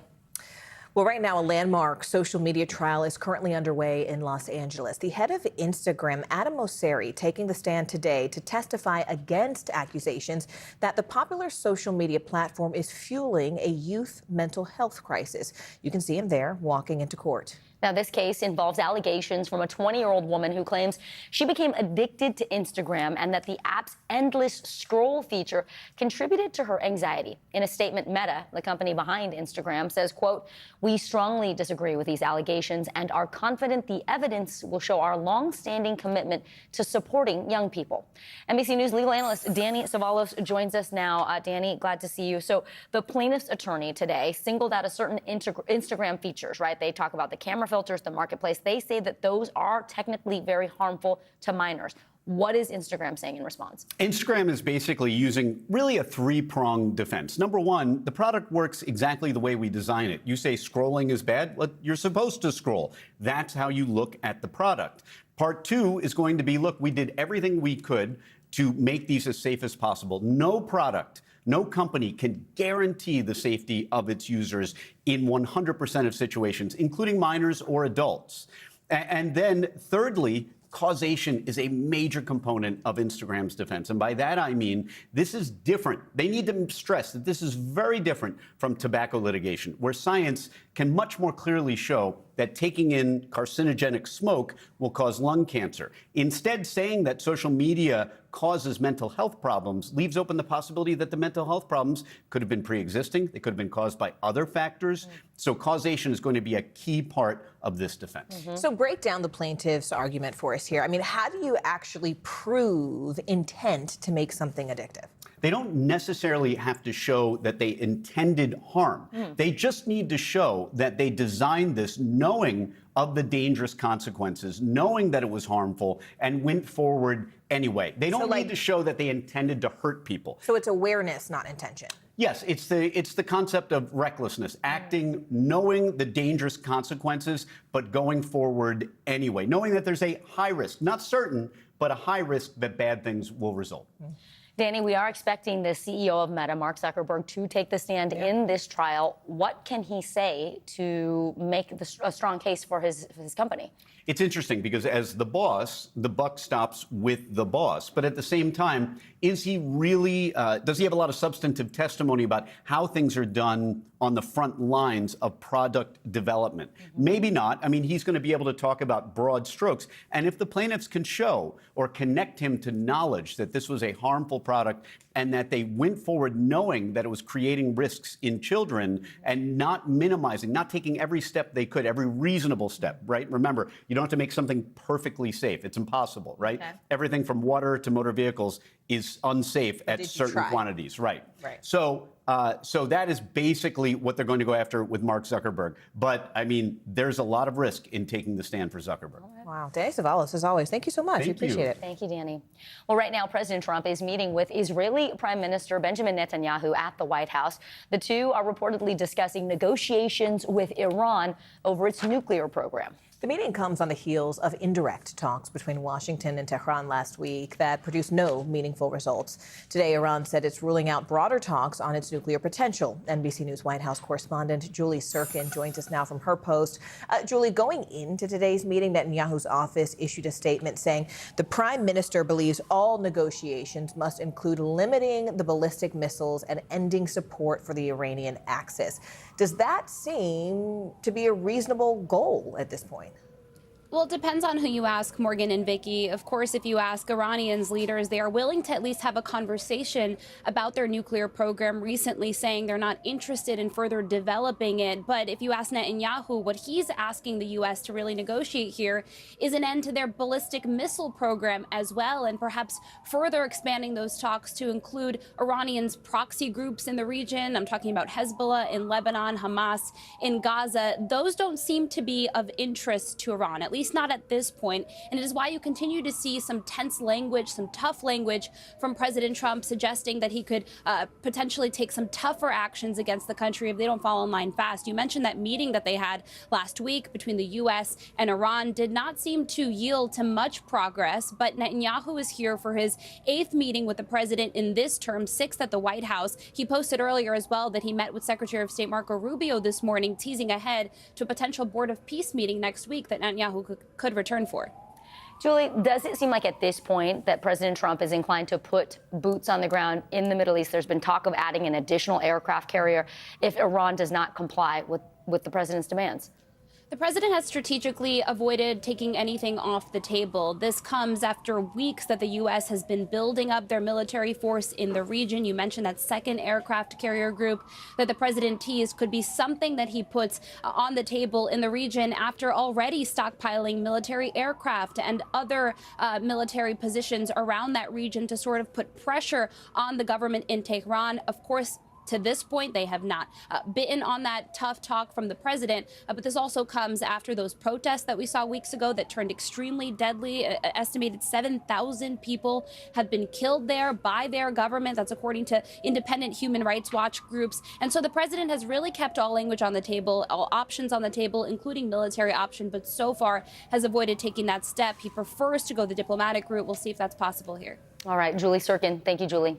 Well, right now, a landmark social media trial is currently underway in Los Angeles. The head of Instagram, Adam Mosseri, taking the stand today to testify against accusations that the popular social media platform is fueling a youth mental health crisis. You can see him there walking into court. Now, this case involves allegations from a 20-year-old woman who claims she became addicted to Instagram and that the app's endless scroll feature contributed to her anxiety. In a statement, Meta, the company behind Instagram, says, quote, "We strongly disagree with these allegations and are confident the evidence will show our long-standing commitment to supporting young people." NBC News legal analyst Danny Savalos joins us now. Danny, glad to see you. So the plaintiff's attorney today singled out a certain Instagram features, right? They talk about the camera filters, the marketplace. They say that those are technically very harmful to minors. What is Instagram saying in response? Instagram is basically using really a three-pronged defense. Number one, the product works exactly the way we design it. You say scrolling is bad, well, you're supposed to scroll. That's how you look at the product. Part two is going to be, look, we did everything we could to make these as safe as possible. No product, no company can guarantee the safety of its users in 100% of situations, including minors or adults. And then thirdly, causation is a major component of Instagram's defense. And by that, I mean, this is different. They need to stress that this is very different from tobacco litigation, where science can much more clearly show that taking in carcinogenic smoke will cause lung cancer. Instead, saying that social media causes mental health problems leaves open the possibility that the mental health problems could have been pre-existing. They could have been caused by other factors. So causation is going to be a key part of this defense. So break down the plaintiff's argument for us here. I mean, how do you actually prove intent to make something addictive? They don't necessarily have to show that they intended harm. They just need to show that they designed this knowing of the dangerous consequences, knowing that it was harmful, and went forward anyway. They don't need to show that they intended to hurt people. So it's awareness, not intention. Yes, it's the concept of recklessness, acting knowing the dangerous consequences, but going forward anyway, knowing that there's a high risk, not certain, but a high risk that bad things will result. Danny, we are expecting the CEO of Meta, Mark Zuckerberg, to take the stand in this trial. What can he say to make a strong case for his company? It's interesting because as the boss, the buck stops with the boss. But at the same time, is he really, does he have a lot of substantive testimony about how things are done on the front lines of product development? Maybe not. I mean, he's going to be able to talk about broad strokes. And if the plaintiffs can show or connect him to knowledge that this was a harmful product and that they went forward knowing that it was creating risks in children and not minimizing, not taking every step they could, every reasonable step, right? Remember, you don't have to make something perfectly safe. It's impossible, right? Okay. Everything from water to motor vehicles is unsafe at certain quantities, right? So that is basically what they're going to go after with Mark Zuckerberg. But, I mean, there's a lot of risk in taking the stand for Zuckerberg. Wow. Danny Savalas, as always, thank you so much. Thank we appreciate you. it. Thank you, Danny. Well, right now, President Trump is meeting with Israeli Prime Minister Benjamin Netanyahu at the White House. The two are reportedly discussing negotiations with Iran over its nuclear program. The meeting comes on the heels of indirect talks between Washington and Tehran last week that produced no meaningful results. Today, Iran said it's ruling out broader talks on its nuclear potential. NBC News White House correspondent Julie Sirkin joins us now from her post. Julie, going into today's meeting, Netanyahu's office issued a statement saying the prime minister believes all negotiations must include limiting the ballistic missiles and ending support for the Iranian axis. Does that seem to be a reasonable goal at this point? Well, it depends on who you ask, Morgan and Vicky. Of course, if you ask Iranians leaders, they are willing to at least have a conversation about their nuclear program, recently saying they're not interested in further developing it. But if you ask Netanyahu, what he's asking the U.S. to really negotiate here is an end to their ballistic missile program as well, and perhaps further expanding those talks to include Iranians' proxy groups in the region. I'm talking about Hezbollah in Lebanon, Hamas in Gaza. Those don't seem to be of interest to Iran, at least not at this point. And it is why you continue to see some tense language, some tough language from President Trump suggesting that he could potentially take some tougher actions against the country if they don't fall in line fast. You mentioned that meeting that they had last week between the U.S. and Iran did not seem to yield to much progress, but Netanyahu is here for his 8th meeting with the president in this term, 6th at the White House. He posted earlier as well that he met with Secretary of State Marco Rubio this morning, teasing ahead to a potential Board of Peace meeting next week that Netanyahu could return for. Julie, does it seem like at this point that President Trump is inclined to put boots on the ground in the Middle East? There's been talk of adding an additional aircraft carrier if Iran does not comply with the president's demands. The president has strategically avoided taking anything off the table. This comes after weeks that the U.S. has been building up their military force in the region. You mentioned that second aircraft carrier group that the president teased could be something that he puts on the table in the region after already stockpiling military aircraft and other military positions around that region to sort of put pressure on the government in Tehran. Of course, to this point, they have not bitten on that tough talk from the president. But this also comes after those protests that we saw weeks ago that turned extremely deadly. Estimated 7,000 people have been killed there by their government. That's according to independent Human Rights Watch groups. And so the president has really kept all language on the table, all options on the table, including military option, but so far has avoided taking that step. He prefers to go the diplomatic route. We'll see if that's possible here. All right, Julie Sirkin. Thank you, Julie.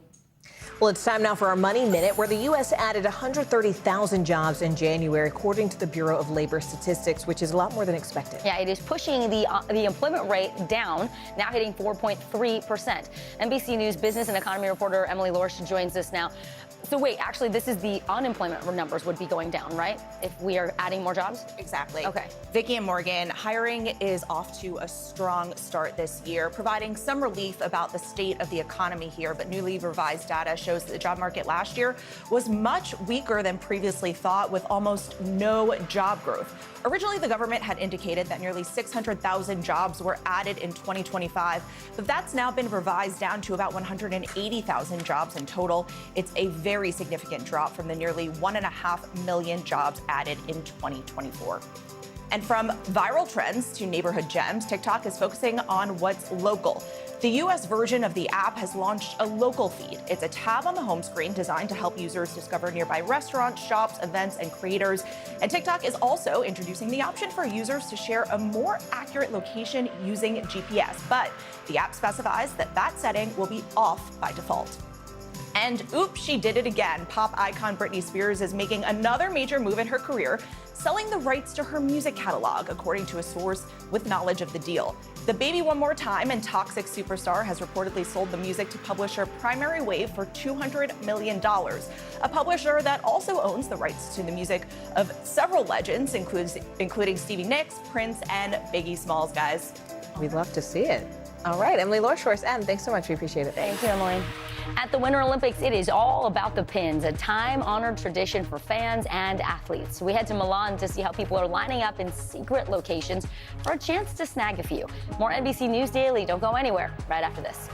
Well, it's time now for our Money Minute, where the U.S. added 130,000 jobs in January, according to the Bureau of Labor Statistics, which is a lot more than expected. Yeah, it is pushing the employment rate down, now hitting 4.3%. NBC News business and economy reporter Emily Lorsch joins us now. So wait, actually, this is the unemployment numbers would be going down, right? If we are adding more jobs? Exactly. Okay. Vicki and Morgan, hiring is off to a strong start this year, providing some relief about the state of the economy here. But newly revised data shows that the job market last year was much weaker than previously thought, with almost no job growth. Originally, the government had indicated that nearly 600,000 jobs were added in 2025, but that's now been revised down to about 180,000 jobs in total. It's a very significant drop from the nearly 1.5 million jobs added in 2024. And from viral trends to neighborhood gems, TikTok is focusing on what's local. The U.S. version of the app has launched a local feed. It's a tab on the home screen designed to help users discover nearby restaurants, shops, events, and creators. And TikTok is also introducing the option for users to share a more accurate location using GPS. But the app specifies that that setting will be off by default. And oops, she did it again. Pop icon Britney Spears is making another major move in her career, selling the rights to her music catalog, according to a source with knowledge of the deal. The Baby One More Time and Toxic superstar has reportedly sold the music to publisher Primary Wave for $200 million. A publisher that also owns the rights to the music of several legends, including Stevie Nicks, Prince, and Biggie Smalls, guys. We'd love to see it. All right, Emily Lorshorst, thanks so much. We appreciate it. Thank you, Emily. At the Winter Olympics, it is all about the pins, a time-honored tradition for fans and athletes. We head to Milan to see how people are lining up in secret locations for a chance to snag a few. More NBC News Daily. Don't go anywhere. Right after this.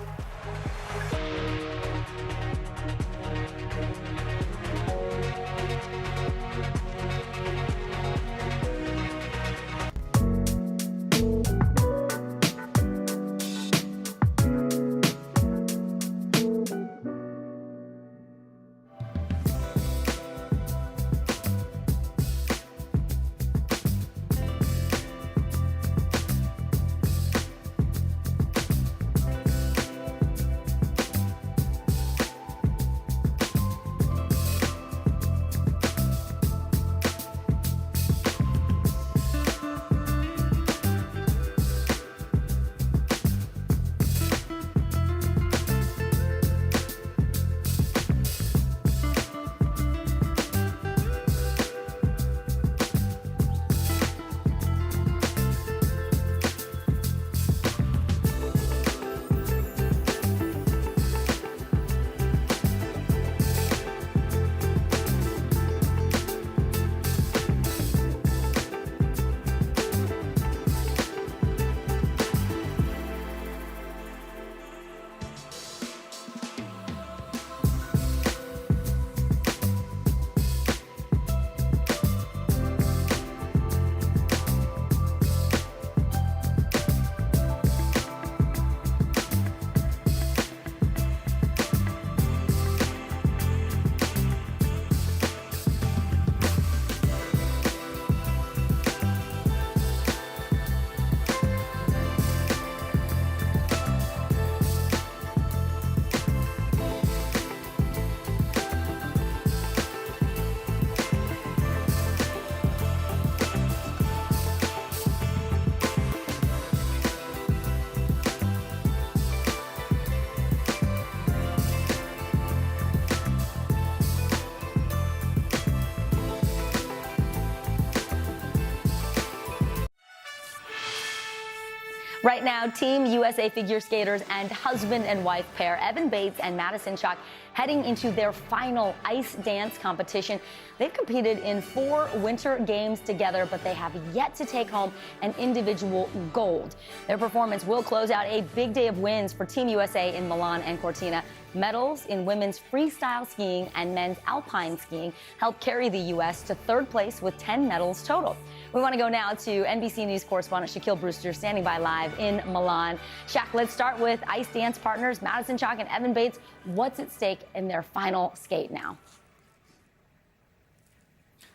Right now, Team USA figure skaters and husband and wife pair Evan Bates and Madison Chock heading into their final ice dance competition. They've competed in 4 winter games together, but they have yet to take home an individual gold. Their performance will close out a big day of wins for Team USA in Milan and Cortina. Medals in women's freestyle skiing and men's alpine skiing helped carry the U.S. to 3rd place with 10 medals total. We want to go now to NBC News correspondent Shaquille Brewster standing by live in Milan. Shaq, let's start with ice dance partners Madison Chock and Evan Bates. What's at stake in their final skate now?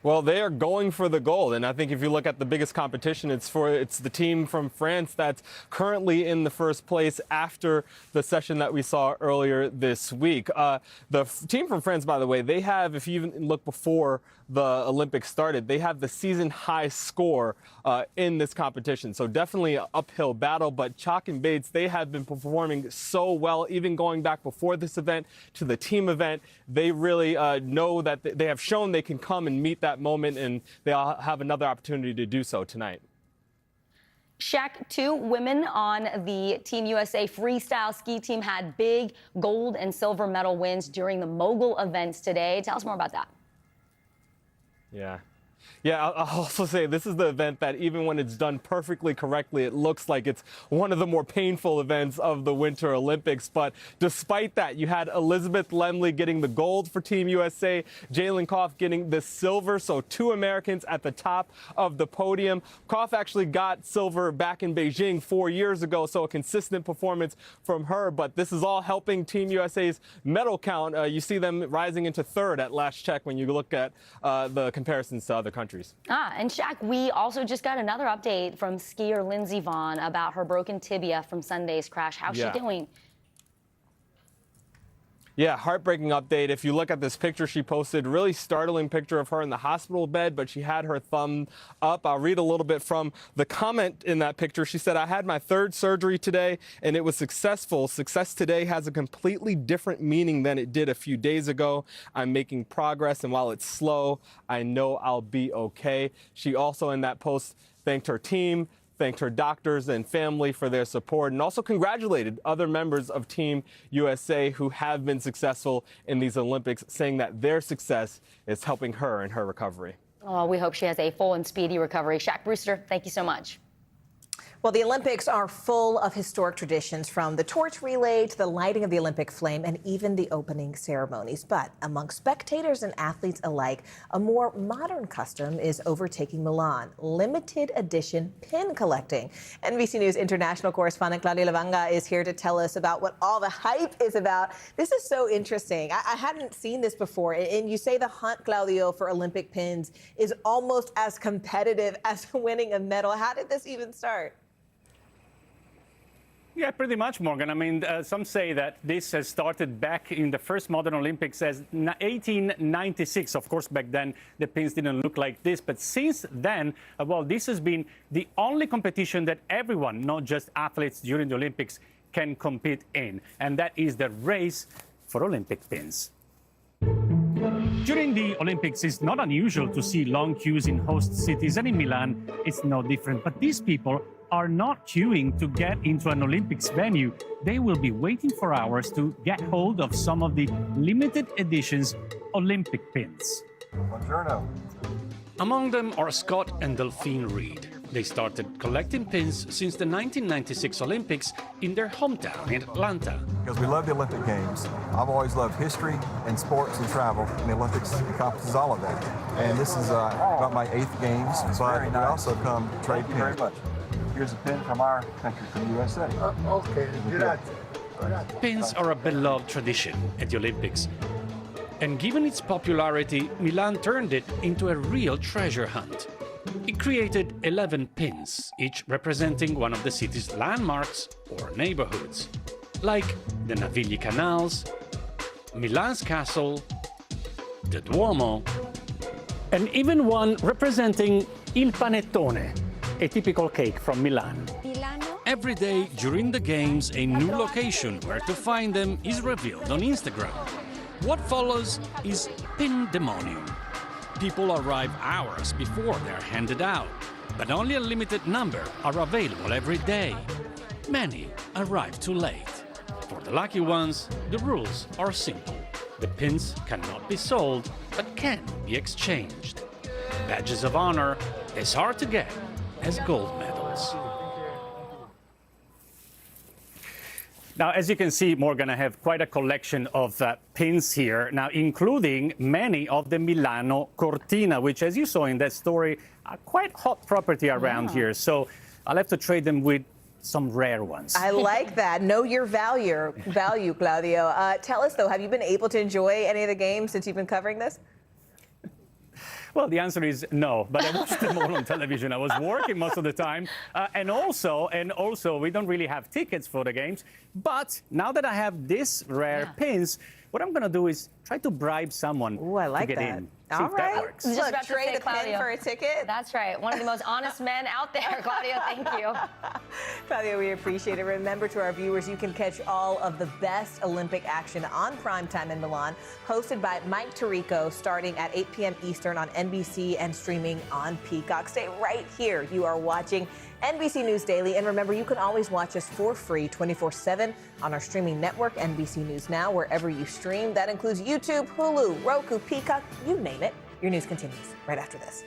Well, they are going for the gold, and I think if you look at the biggest competition, it's the team from France that's currently in the first place after the session that we saw earlier this week. The team from France, by the way, they have, if you even look before the Olympics started, they have the season high score in this competition. So definitely an uphill battle, but Chalk and Bates, they have been performing so well, even going back before this event to the team event. They really know that they have shown they can come and meet that moment, and they'll have another opportunity to do so tonight. Shaq, 2 women on the Team USA freestyle ski team had big gold and silver medal wins during the mogul events today. Tell us more about that. Yeah, I'll also say this is the event that even when it's done perfectly correctly, it looks like it's one of the more painful events of the Winter Olympics. But despite that, you had Elizabeth Lemley getting the gold for Team USA, Jalen Koff getting the silver, so 2 Americans at the top of the podium. Koff actually got silver back in Beijing 4 years ago, so a consistent performance from her. But this is all helping Team USA's medal count. You see them rising into 3rd at last check when you look at the comparisons to other countries. And Shaq, we also just got another update from skier Lindsey Vonn about her broken tibia from Sunday's crash. How's she doing? Yeah, heartbreaking update. If you look at this picture she posted, really startling picture of her in the hospital bed, but she had her thumb up. I'll read a little bit from the comment in that picture. She said, "I had my 3rd surgery today and it was successful. Success today has a completely different meaning than it did a few days ago. I'm making progress, and while it's slow, I know I'll be okay." She also in that post thanked her team, thanked her doctors and family for their support, and also congratulated other members of Team USA who have been successful in these Olympics, saying that their success is helping her in her recovery. Oh, we hope she has a full and speedy recovery. Shaq Brewster, thank you so much. Well, the Olympics are full of historic traditions, from the torch relay to the lighting of the Olympic flame and even the opening ceremonies. But among spectators and athletes alike, a more modern custom is overtaking Milan: limited edition pin collecting. NBC News international correspondent Claudia Lavanga is here to tell us about what all the hype is about. This is so interesting. I hadn't seen this before. And you say the hunt, Claudio, for Olympic pins is almost as competitive as winning a medal. How did this even start? Yeah, pretty much, Morgan. I mean, some say that this has started back in the first modern Olympics as 1896. Of course, back then, the pins didn't look like this. But since then, well, this has been the only competition that everyone, not just athletes during the Olympics, can compete in. And that is the race for Olympic pins. During the Olympics, it's not unusual to see long queues in host cities, and in Milan, it's no different. But these people are not queuing to get into an Olympics venue. They will be waiting for hours to get hold of some of the limited editions Olympic pins. Buongiorno. Among them are Scott and Delphine Reed. They started collecting pins since the 1996 Olympics in their hometown in Atlanta. Because we love the Olympic Games. I've always loved history and sports and travel, and the Olympics encompasses all of that. And this is about my 8th Games, but we also come trade pins. Very much. Here's a pin from our country, from the USA. Okay, Pins are a beloved tradition at the Olympics. And given its popularity, Milan turned it into a real treasure hunt. It created 11 pins, each representing one of the city's landmarks or neighborhoods, like the Navigli Canals, Milan's castle, the Duomo, and even one representing il panettone, a typical cake from Milan. Every day during the games, a new location where to find them is revealed on Instagram. What follows is Pindemonium. People arrive hours before they're handed out, but only a limited number are available every day. Many arrive too late. For the lucky ones, the rules are simple. The pins cannot be sold, but can be exchanged. Badges of honor as hard to get as gold medals. Now, as you can see, Morgan, I have quite a collection of pins here, now including many of the Milano Cortina, which, as you saw in that story, are quite hot property around here. So I'll have to trade them with some rare ones. I like that. Know your value, Claudio. Tell us, though, have you been able to enjoy any of the games since you've been covering this? Well, the answer is no, but I watched them all on television. I was working most of the time. And also, we don't really have tickets for the games. But now that I have this rare pins, what I'm going to do is try to bribe someone to get in. See if that works. Just Look, about to trade say, a pin Claudio. for a ticket. That's right. One of the most honest men out there, Claudio. Thank you. Claudio, we appreciate it. Remember, to our viewers, you can catch all of the best Olympic action on primetime in Milan, hosted by Mike Tirico, starting at 8 p.m. Eastern on NBC and streaming on Peacock. Stay right here. You are watching NBC News Daily. And remember, you can always watch us for free 24/7 on our streaming network, NBC News Now, wherever you stream. That includes YouTube, Hulu, Roku, Peacock, you name it. Your news continues right after this.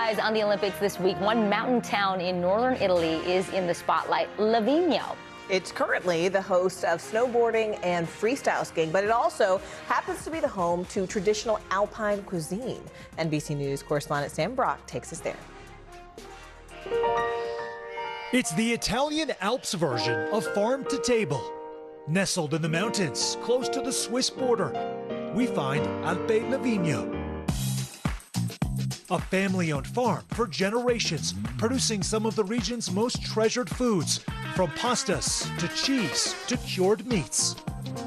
eyes on the Olympics this week. One mountain town in northern Italy is in the spotlight, Livigno. It's currently the host of snowboarding and freestyle skiing, but it also happens to be the home to traditional alpine cuisine. NBC News correspondent Sam Brock takes us there. It's the Italian Alps version of farm to table. Nestled in the mountains, close to the Swiss border, we find Alpe Livigno. A family-owned farm for generations, producing some of the region's most treasured foods, from pastas to cheese to cured meats.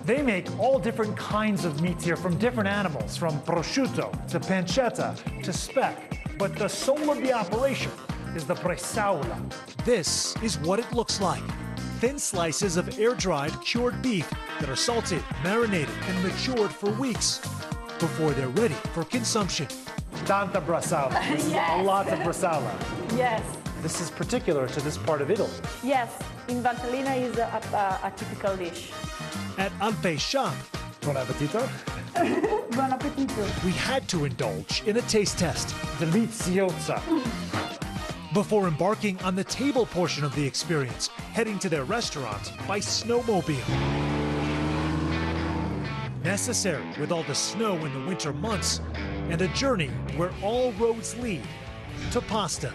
They make all different kinds of meats here from different animals, from prosciutto to pancetta to speck. But the soul of the operation is the bresaola. This is what it looks like. Thin slices of air-dried cured beef that are salted, marinated, and matured for weeks before they're ready for consumption. Tanta bresaola. Yes. A lot of bresaola. Yes. This is particular to this part of Italy. Yes. In Valtellina is a typical dish. At Alpe Shop, Buon appetito. Buon appetito. we had to indulge in a taste test Deliziosa. before embarking on the table portion of the experience, heading to their restaurant by snowmobile. Necessary with all the snow in the winter months, and a journey where all roads lead to pasta.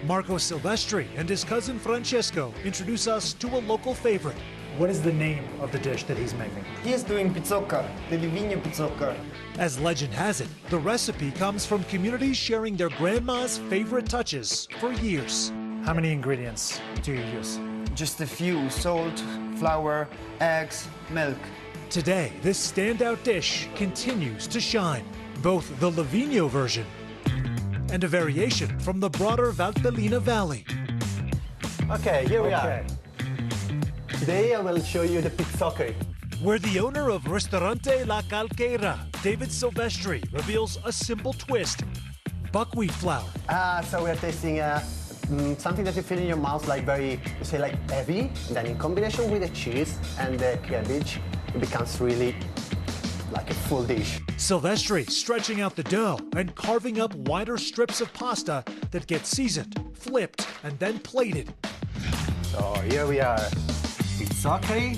Marco Silvestri and his cousin Francesco introduce us to a local favorite. What is the name of the dish that he's making? He is doing pizzocca, the Livigno pizzocca. As legend has it, the recipe comes from communities sharing their grandma's favorite touches for years. How many ingredients do you use? Just a few: salt, flour, eggs, milk. Today, this standout dish continues to shine. Both the Livigno version and a variation from the broader Valtellina Valley. Okay, here we are. Today I will show you the pizzocca. Where the owner of Ristorante La Calqueira, David Silvestri, reveals a simple twist: buckwheat flour. So we're tasting something that you feel in your mouth like very, like heavy. And then in combination with the cheese and the cabbage, it becomes really like a full dish. Silvestri stretching out the dough and carving up wider strips of pasta that get seasoned, flipped, and then plated. So here we are, pizzocca.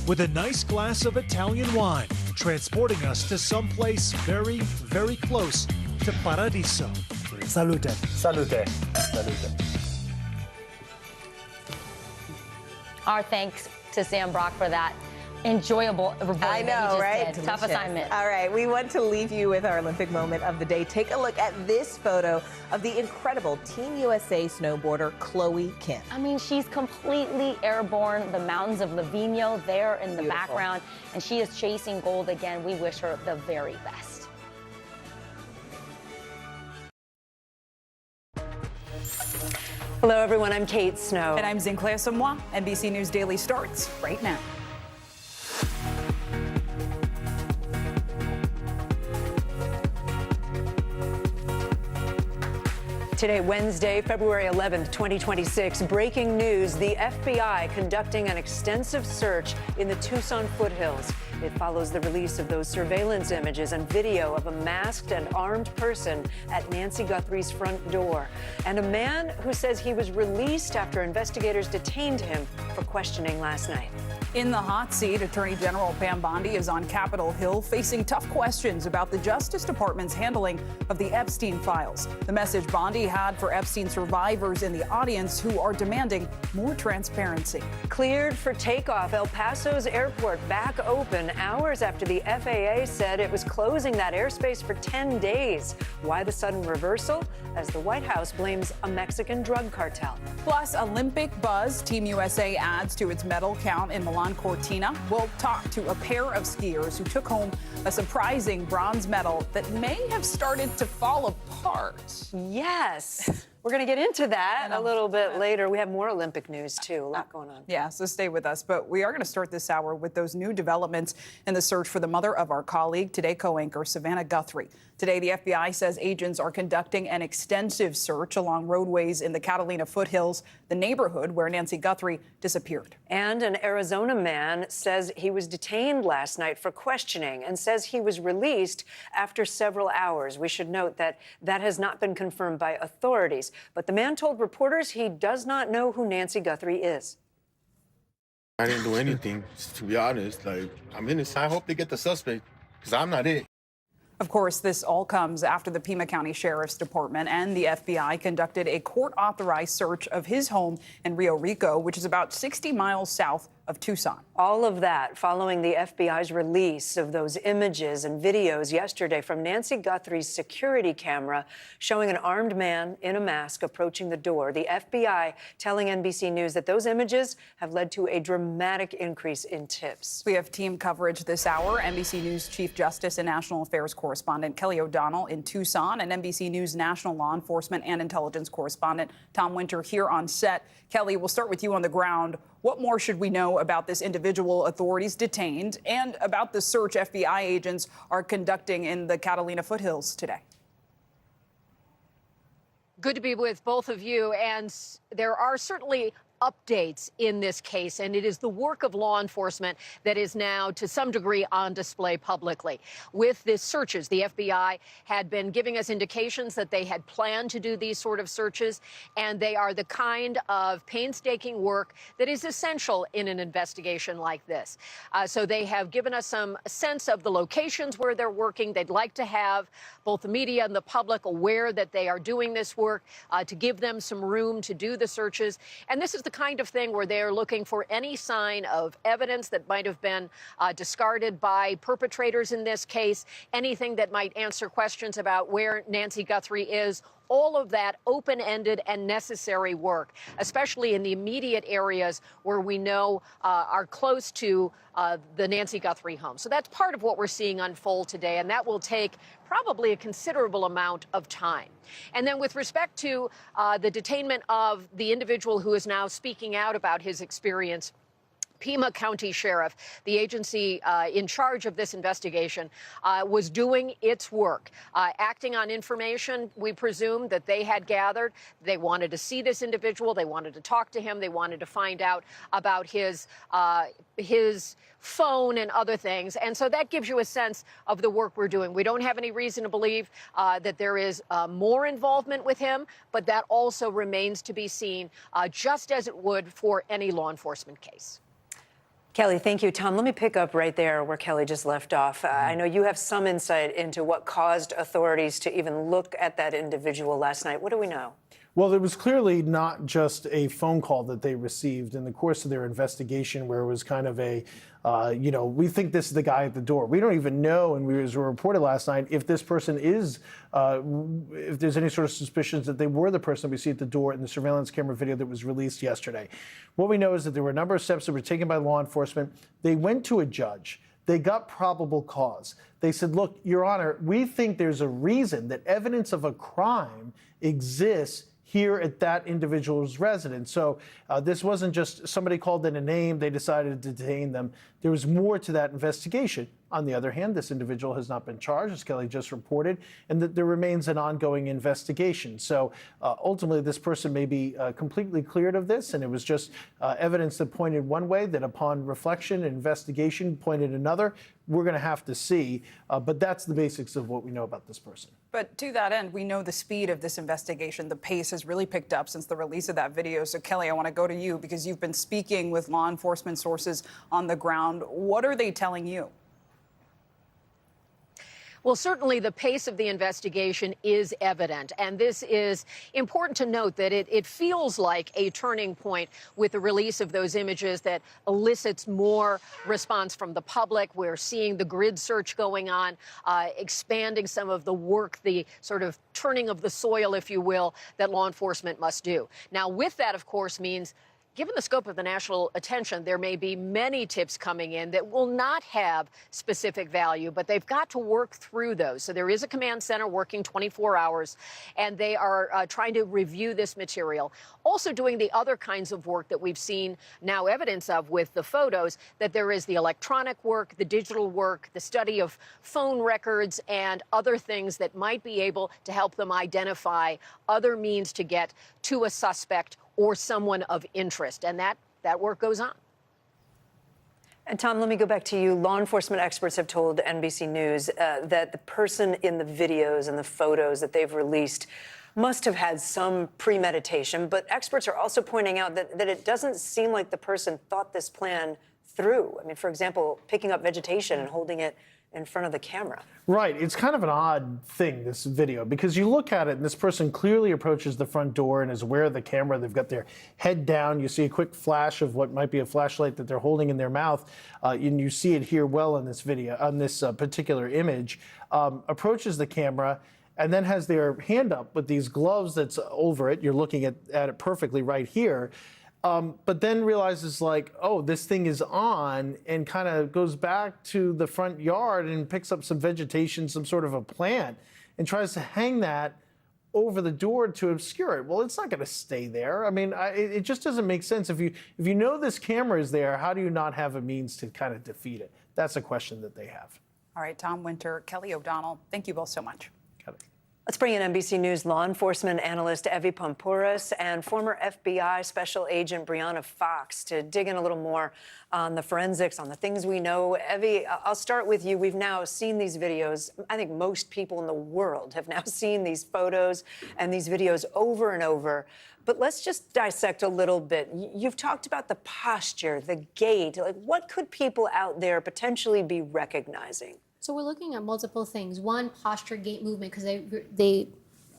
With a nice glass of Italian wine, transporting us to someplace very, very close to Paradiso. Salute. Salute. Salute. Our thanks to Sam Brock for that enjoyable reporting. I that he know, just right? did. Tough assignment. All right, we want to leave you with our Olympic moment of the day. Take a look at this photo of the incredible Team USA snowboarder Chloe Kim. I mean, she's completely airborne. The mountains of Livigno there in the Beautiful. background, and she is chasing gold again. We wish her the very best. Hello, everyone. I'm Kate Snow. And I'm Sinclair Samoa. NBC News Daily starts right now. Today, Wednesday, February 11th, 2026, breaking news. The FBI conducting an extensive search in the Tucson foothills. It follows the release of those surveillance images and video of a masked and armed person at Nancy Guthrie's front door. And a man who says he was released after investigators detained him for questioning last night. In the hot seat, Attorney General Pam Bondi is on Capitol Hill facing tough questions about the Justice Department's handling of the Epstein files. The message Bondi had for Epstein survivors in the audience who are demanding more transparency. Cleared for takeoff, El Paso's airport back open hours after the FAA said it was closing that airspace for 10 days. Why the sudden reversal? As the White House blames a Mexican drug cartel. Plus, Olympic buzz. Team USA adds to its medal count in Milan Cortina. We'll talk to a pair of skiers who took home a surprising bronze medal that may have started to fall apart. Yes. We're going to get into that a little bit later. We have more Olympic news, too. A lot going on. Yeah, so stay with us. But we are going to start this hour with those new developments in the search for the mother of our colleague, Today co-anchor Savannah Guthrie. Today, the FBI says agents are conducting an extensive search along roadways in the Catalina foothills, the neighborhood where Nancy Guthrie disappeared. And an Arizona man says he was detained last night for questioning and says he was released after several hours. We should note that that has not been confirmed by authorities. But the man told reporters he does not know who Nancy Guthrie is. I didn't do anything, to be honest. Like, I'm innocent. I hope they get the suspect, because I'm not it. Of course, this all comes after the Pima County Sheriff's Department and the FBI conducted a court-authorized search of his home in Rio Rico, which is about 60 miles south of Tucson. All of that following the FBI's release of those images and videos yesterday from Nancy Guthrie's security camera showing an armed man in a mask approaching the door. The FBI telling NBC News that those images have led to a dramatic increase in tips. We have team coverage this hour. NBC News Chief Justice and National Affairs correspondent Kelly O'Donnell in Tucson and NBC News national law enforcement and intelligence correspondent Tom Winter here on set. Kelly, we'll start with you on the ground. What more should we know about this individual authorities detained and about the search FBI agents are conducting in the Catalina foothills today? Good to be with both of you. And there are certainly updates in this case, and it is the work of law enforcement that is now to some degree on display publicly. With these searches, the FBI had been giving us indications that they had planned to do these sort of searches, and they are the kind of painstaking work that is essential in an investigation like this. So they have given us some sense of the locations where they're working. They'd like to have both the media and the public aware that they are doing this work, to give them some room to do the searches. And this is the kind of thing where they're looking for any sign of evidence that might have been discarded by perpetrators in this case, anything that might answer questions about where Nancy Guthrie is. All of that open-ended and necessary work, especially in the immediate areas where we know are close to the Nancy Guthrie home. So that's part of what we're seeing unfold today, and that will take probably a considerable amount of time. And then with respect to the detainment of the individual who is now speaking out about his experience, Pima County Sheriff, the agency in charge of this investigation, was doing its work, acting on information we presume that they had gathered. They wanted to see this individual. They wanted to talk to him. They wanted to find out about his phone and other things. And so that gives you a sense of the work we're doing. We don't have any reason to believe that there is more involvement with him, but that also remains to be seen, just as it would for any law enforcement case. Kelly, thank you. Tom, let me pick up right there where Kelly just left off. I know you have some insight into what caused authorities to even look at that individual last night. What do we know? Well, it was clearly not just a phone call that they received in the course of their investigation where it was kind of a, we think this is the guy at the door. We don't even know, and as we reported last night, if this person is, if there's any sort of suspicions that they were the person we see at the door in the surveillance camera video that was released yesterday. What we know is that there were a number of steps that were taken by law enforcement. They went to a judge. They got probable cause. They said, look, Your Honor, we think there's a reason that evidence of a crime exists here at that individual's residence. So this wasn't just somebody called in a name, they decided to detain them. There was more to that investigation. On the other hand, this individual has not been charged, as Kelly just reported, and that there remains an ongoing investigation. So ultimately, this person may be completely cleared of this, and it was just evidence that pointed one way, that upon reflection and investigation pointed another. We're going to have to see, but that's the basics of what we know about this person. But to that end, we know the speed of this investigation. The pace has really picked up since the release of that video. So, Kelly, I want to go to you because you've been speaking with law enforcement sources on the ground. What are they telling you? Well, certainly the pace of the investigation is evident, and this is important to note that it feels like a turning point with the release of those images that elicits more response from the public. We're seeing the grid search going on, expanding some of the work, the sort of turning of the soil, if you will, that law enforcement must do. Now, with that, of course, means given the scope of the national attention, there may be many tips coming in that will not have specific value, but they've got to work through those. So there is a command center working 24 hours, and they are trying to review this material. Also doing the other kinds of work that we've seen now evidence of with the photos, that there is the electronic work, the digital work, the study of phone records, and other things that might be able to help them identify other means to get to a suspect or someone of interest. And that work goes on. And Tom, let me go back to you. Law enforcement experts have told NBC News that the person in the videos and the photos that they've released must have had some premeditation. But experts are also pointing out that it doesn't seem like the person thought this plan through. I mean, for example, picking up vegetation and holding it in front of the camera. Right. It's kind of an odd thing, this video, because you look at it and this person clearly approaches the front door and is aware of the camera. They've got their head down. You see a quick flash of what might be a flashlight that they're holding in their mouth. And you see it here well in this video, on this particular image, approaches the camera and then has their hand up with these gloves that's over it. You're looking at it perfectly right here. But then realizes, like, oh, this thing is on, and kind of goes back to the front yard and picks up some vegetation, some sort of a plant, and tries to hang that over the door to obscure it. Well, it's not going to stay there. I mean, it just doesn't make sense. If you know this camera is there, how do you not have a means to kind of defeat it? That's a question that they have. All right, Tom Winter, Kelly O'Donnell, thank you both so much. Let's bring in NBC News law enforcement analyst Evie Pampouras and former FBI Special Agent Brianna Fox to dig in a little more on the forensics, on the things we know. Evie, I'll start with you. We've now seen these videos. I think most people in the world have now seen these photos and these videos over and over. But let's just dissect a little bit. You've talked about the posture, the gait. Like, what could people out there potentially be recognizing? So we're looking at multiple things. One, posture, gait, movement, because they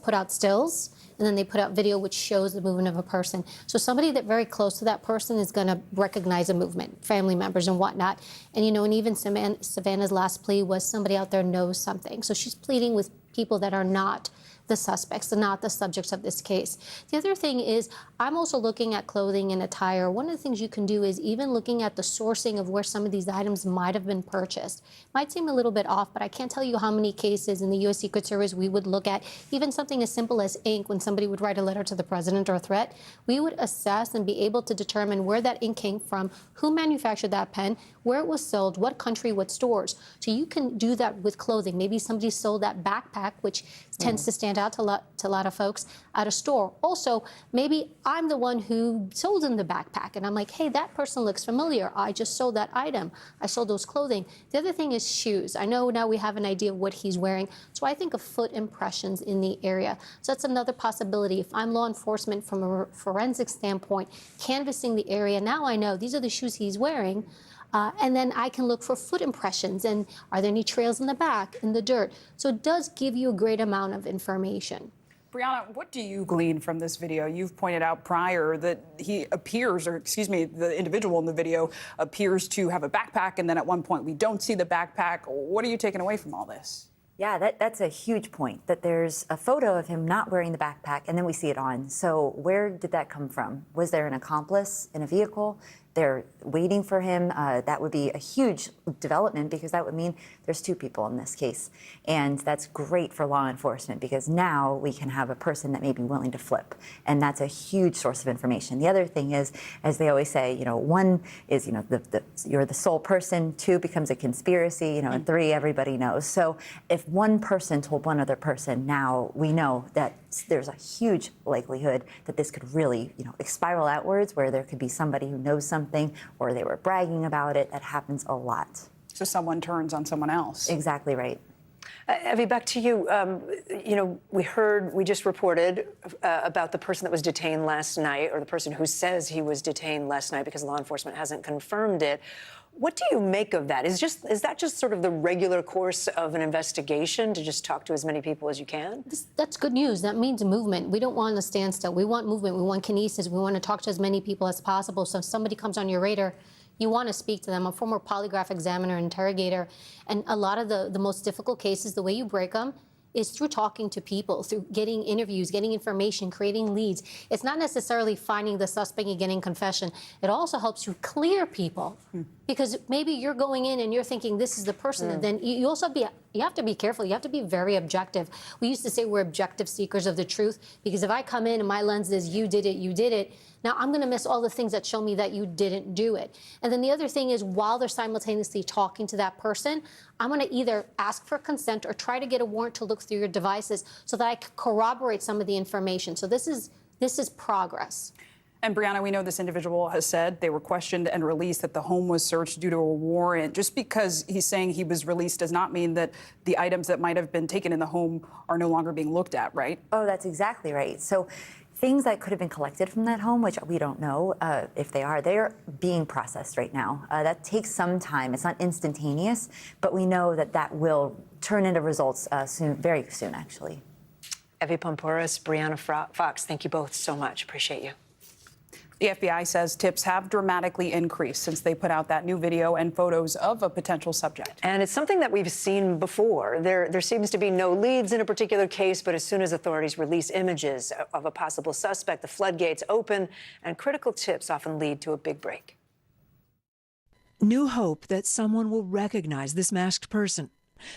put out stills and then they put out video which shows the movement of a person. So somebody that very close to that person is going to recognize a movement, family members and whatnot. And, you know, and even Savannah's last plea was somebody out there knows something. So she's pleading with people that are not the suspects, not the subjects of this case. The other thing is, I'm also looking at clothing and attire. One of the things you can do is even looking at the sourcing of where some of these items might have been purchased. Might seem a little bit off, but I can't tell you how many cases in the U.S. Secret Service we would look at, even something as simple as ink, when somebody would write a letter to the president or a threat. We would assess and be able to determine where that ink came from, who manufactured that pen, where it was sold, what country, what stores. So you can do that with clothing. Maybe somebody sold that backpack, which tends to stand out to a lot of folks at a store. Also, maybe I'm the one who sold him the backpack, and I'm like, hey, that person looks familiar. I just sold that item. I sold those clothing. The other thing is shoes. I know now we have an idea of what he's wearing, so I think of foot impressions in the area. So that's another possibility. If I'm law enforcement from a forensic standpoint, canvassing the area, now I know these are the shoes he's wearing. And then I can look for foot impressions and are there any trails in the back, in the dirt? So it does give you a great amount of information. Brianna, what do you glean from this video? You've pointed out prior that he appears, or excuse me, the individual in the video appears to have a backpack, and then at one point we don't see the backpack. What are you taking away from all this? Yeah, that's a huge point, that there's a photo of him not wearing the backpack, and then we see it on. So where did that come from? Was there an accomplice in a vehicle? They're waiting for him. That would be a huge development, because that would mean there's two people in this case. And that's great for law enforcement, because now we can have a person that may be willing to flip. And that's a huge source of information. The other thing is, as they always say, you know, one is, you know, you're the sole person, two becomes a conspiracy, you know, and three, everybody knows. So if one person told one other person, now we know that there's a huge likelihood that this could really, you know, spiral outwards, where there could be somebody who knows something, or they were bragging about it. That happens a lot. So someone turns on someone else. Exactly right. Evie, back to you. You know, we just reported about the person that was detained last night, or the person who says he was detained last night, because law enforcement hasn't confirmed it. What do you make of that? Is that just sort of the regular course of an investigation, to just talk to as many people as you can? That's good news. That means movement. We don't want a standstill. We want movement. We want kinesis. We want to talk to as many people as possible. So if somebody comes on your radar, you want to speak to them. I'm a former polygraph examiner, interrogator, and a lot of the most difficult cases, the way you break them is through talking to people, through getting interviews, getting information, creating leads. It's not necessarily finding the suspect and getting confession. It also helps you clear people because maybe you're going in and you're thinking this is the person, and then you also you have to be careful. You have to be very objective. We used to say we're objective seekers of the truth because if I come in and my lens is you did it, now I'm going to miss all the things that show me that you didn't do it. And then the other thing is while they're simultaneously talking to that person, I'm going to either ask for consent or try to get a warrant to look through your devices so that I can corroborate some of the information. So this is progress. And Brianna, we know this individual has said they were questioned and released, that the home was searched due to a warrant. Just because he's saying he was released does not mean that the items that might have been taken in the home are no longer being looked at, right? Oh, that's exactly right. So things that could have been collected from that home, which we don't know if they're being processed right now. That takes some time. It's not instantaneous, but we know that will turn into results soon, very soon, actually. Evie Pompouras, Brianna Fox, thank you both so much. Appreciate you. The FBI says tips have dramatically increased since they put out that new video and photos of a potential subject. And it's something that we've seen before. There seems to be no leads in a particular case, but as soon as authorities release images of a possible suspect, the floodgates open, and critical tips often lead to a big break. New hope that someone will recognize this masked person.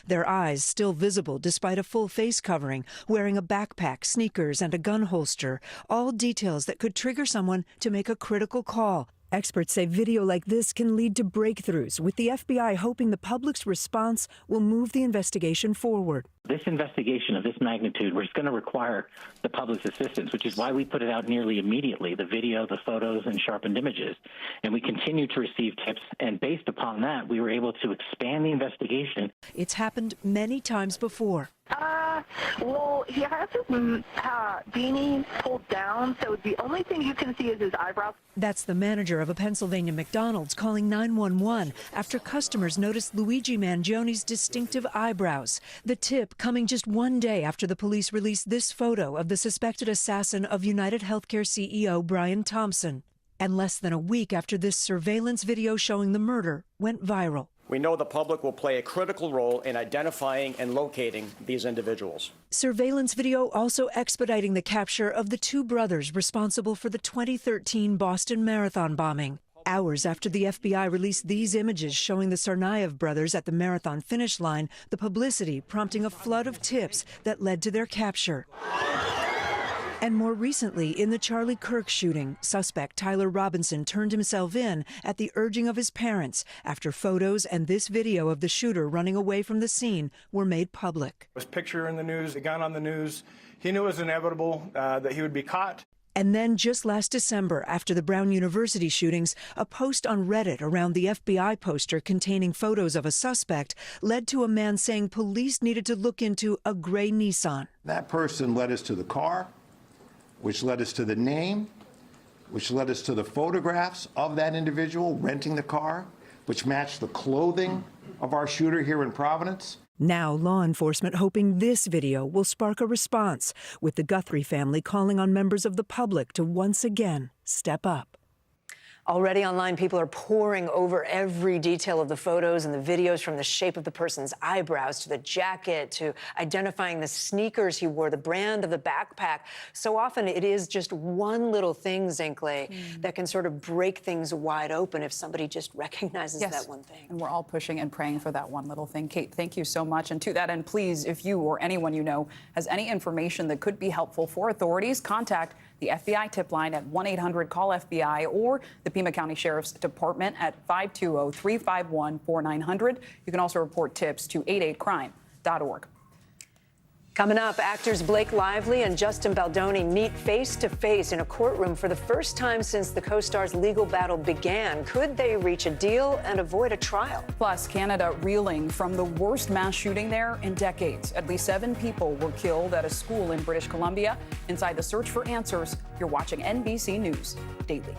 Their eyes still visible despite a full face covering, wearing a backpack, sneakers, and a gun holster, all details that could trigger someone to make a critical call. Experts say video like this can lead to breakthroughs, with the FBI hoping the public's response will move the investigation forward. This investigation of this magnitude was going to require the public's assistance, which is why we put it out nearly immediately, the video, the photos, and sharpened images. And we continue to receive tips, and based upon that, we were able to expand the investigation. It's happened many times before. Well, he has his beanie pulled down, so the only thing you can see is his eyebrows. That's the manager of a Pennsylvania McDonald's calling 911 after customers noticed Luigi Mangioni's distinctive eyebrows. The tip coming just one day after the police released this photo of the suspected assassin of United Healthcare CEO Brian Thompson. And less than a week after this surveillance video showing the murder went viral. We know the public will play a critical role in identifying and locating these individuals. Surveillance video also expediting the capture of the two brothers responsible for the 2013 Boston Marathon bombing. Hours after the FBI released these images showing the Tsarnaev brothers at the marathon finish line, the publicity prompting a flood of tips that led to their capture. And more recently, in the Charlie Kirk shooting, suspect Tyler Robinson turned himself in at the urging of his parents after photos and this video of the shooter running away from the scene were made public. His picture in the news, the gun on the news, he knew it was inevitable that he would be caught. And then just last December, after the Brown University shootings, a post on Reddit around the FBI poster containing photos of a suspect led to a man saying police needed to look into a gray Nissan. That person led us to the car, which led us to the name, which led us to the photographs of that individual renting the car, which matched the clothing of our shooter here in Providence. Now, law enforcement hoping this video will spark a response, with the Guthrie family calling on members of the public to once again step up. Already online, people are poring over every detail of the photos and the videos, from the shape of the person's eyebrows to the jacket to identifying the sneakers he wore, the brand of the backpack. So often it is just one little thing, Zinkley, that can sort of break things wide open if somebody just recognizes that one thing. And we're all pushing and praying for that one little thing. Kate, thank you so much. And to that end, please, if you or anyone you know has any information that could be helpful for authorities, contact the FBI tip line at 1-800-CALL-FBI or the Pima County Sheriff's Department at 520-351-4900. You can also report tips to 88crime.org. Coming up, actors Blake Lively and Justin Baldoni meet face-to-face in a courtroom for the first time since the co-stars' legal battle began. Could they reach a deal and avoid a trial? Plus, Canada reeling from the worst mass shooting there in decades. At least 7 people were killed at a school in British Columbia. Inside the search for answers, you're watching NBC News Daily.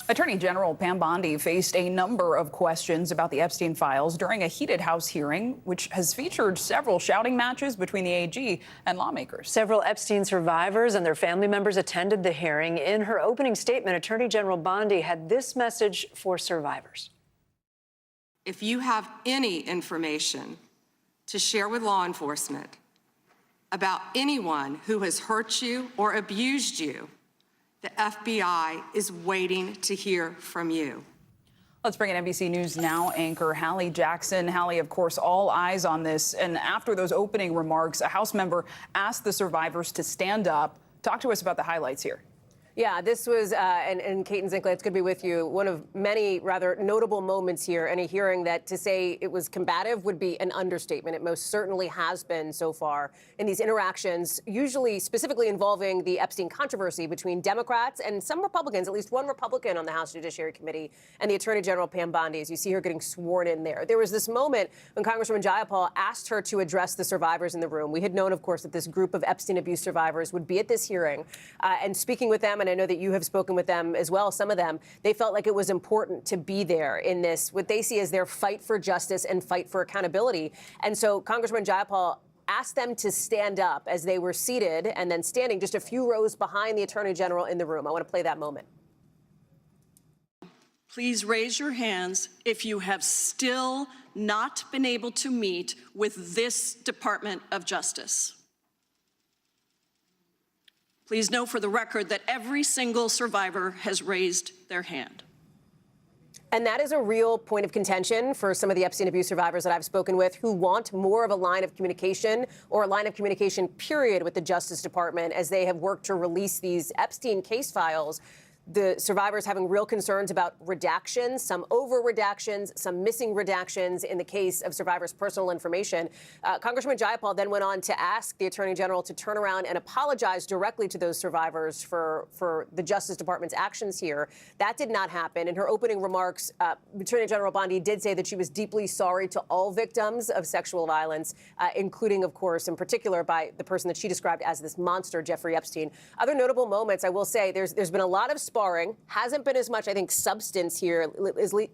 Attorney General Pam Bondi faced a number of questions about the Epstein files during a heated House hearing, which has featured several shouting matches between the AG and lawmakers. Several Epstein survivors and their family members attended the hearing. In her opening statement, Attorney General Bondi had this message for survivors. If you have any information to share with law enforcement about anyone who has hurt you or abused you, the FBI is waiting to hear from you. Let's bring in NBC News Now anchor Hallie Jackson. Hallie, of course, all eyes on this. And after those opening remarks, a House member asked the survivors to stand up. Talk to us about the highlights here. Yeah, this was, and Kate and Zinkley, it's good to be with you, one of many rather notable moments here in a hearing that to say it was combative would be an understatement. It most certainly has been so far in these interactions, usually specifically involving the Epstein controversy between Democrats and some Republicans, at least one Republican on the House Judiciary Committee, and the Attorney General Pam Bondi, as you see her getting sworn in there. There was this moment when Congresswoman Jayapal asked her to address the survivors in the room. We had known, of course, that this group of Epstein abuse survivors would be at this hearing, and speaking with them, and I know that you have spoken with them as well, some of them, they felt like it was important to be there in this, what they see as their fight for justice and fight for accountability. And so Congressman Jayapal asked them to stand up as they were seated and then standing just a few rows behind the Attorney General in the room. I want to play that moment. Please raise your hands if you have still not been able to meet with this Department of Justice. Please know for the record that every single survivor has raised their hand. And that is a real point of contention for some of the Epstein abuse survivors that I've spoken with who want more of a line of communication or a line of communication, period, with the Justice Department as they have worked to release these Epstein case files. The survivors having real concerns about redactions, some over redactions, some missing redactions in the case of survivors' personal information. Congressman Jayapal then went on to ask the Attorney General to turn around and apologize directly to those survivors for the Justice Department's actions here. That did not happen. In her opening remarks, Attorney General Bondi did say that she was deeply sorry to all victims of sexual violence, including, of course, in particular by the person that she described as this monster, Jeffrey Epstein. Other notable moments, I will say, there's been a lot of sparring. Hasn't been as much, I think, substance here,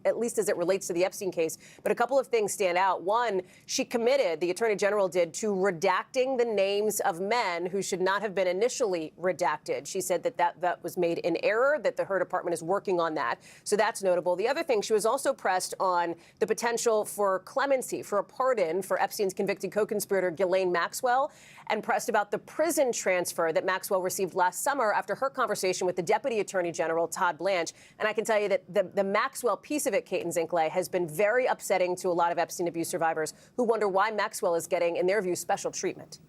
at least as it relates to the Epstein case. But a couple of things stand out. One, she committed, the Attorney General did, to redacting the names of men who should not have been initially redacted. She said that was made in error, that her department is working on that. So that's notable. The other thing, she was also pressed on the potential for clemency, for a pardon for Epstein's convicted co-conspirator Ghislaine Maxwell, and pressed about the prison transfer that Maxwell received last summer after her conversation with the Deputy Attorney General, Todd Blanche. And I can tell you that the Maxwell piece of it, Kate and Zinkley, has been very upsetting to a lot of Epstein abuse survivors who wonder why Maxwell is getting, in their view, special treatment.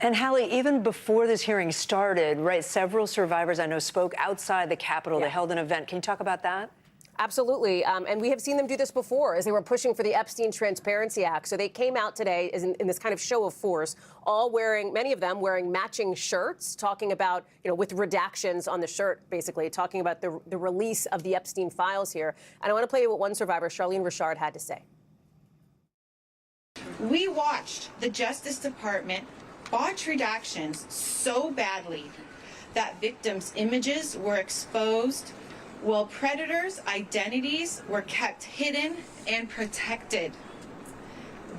And Hallie, even before this hearing started, right, several survivors I know spoke outside the Capitol. Yeah. They held an event. Can you talk about that? Absolutely. And we have seen them do this before as they were pushing for the Epstein Transparency Act. So they came out today in this kind of show of force, all wearing, many of them wearing matching shirts, talking about, with redactions on the shirt, basically, talking about the release of the Epstein files here. And I want to play you what one survivor, Charlene Richard, had to say. We watched the Justice Department botch redactions so badly that victims' images were exposed, while predators' identities were kept hidden and protected.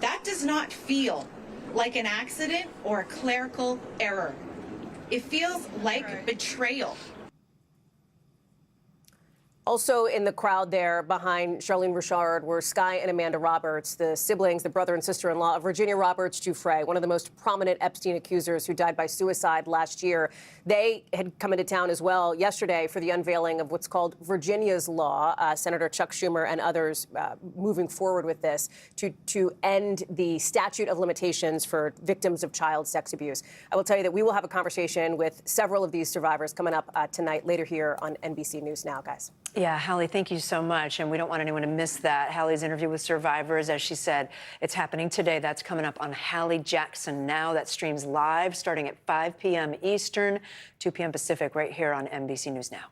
That does not feel like an accident or a clerical error. It feels like betrayal. Also in the crowd there behind Charlene Richard were Sky and Amanda Roberts, the siblings, the brother and sister-in-law of Virginia Roberts Giuffre, one of the most prominent Epstein accusers who died by suicide last year. They had come into town as well yesterday for the unveiling of what's called Virginia's Law. Senator Chuck Schumer and others moving forward with this to end the statute of limitations for victims of child sex abuse. I will tell you that we will have a conversation with several of these survivors coming up tonight, later here on NBC News Now, guys. Yeah, Hallie, thank you so much. And we don't want anyone to miss that. Hallie's interview with survivors, as she said, it's happening today. That's coming up on Hallie Jackson Now. That streams live starting at 5 p.m. Eastern, 2 p.m. Pacific, right here on NBC News Now.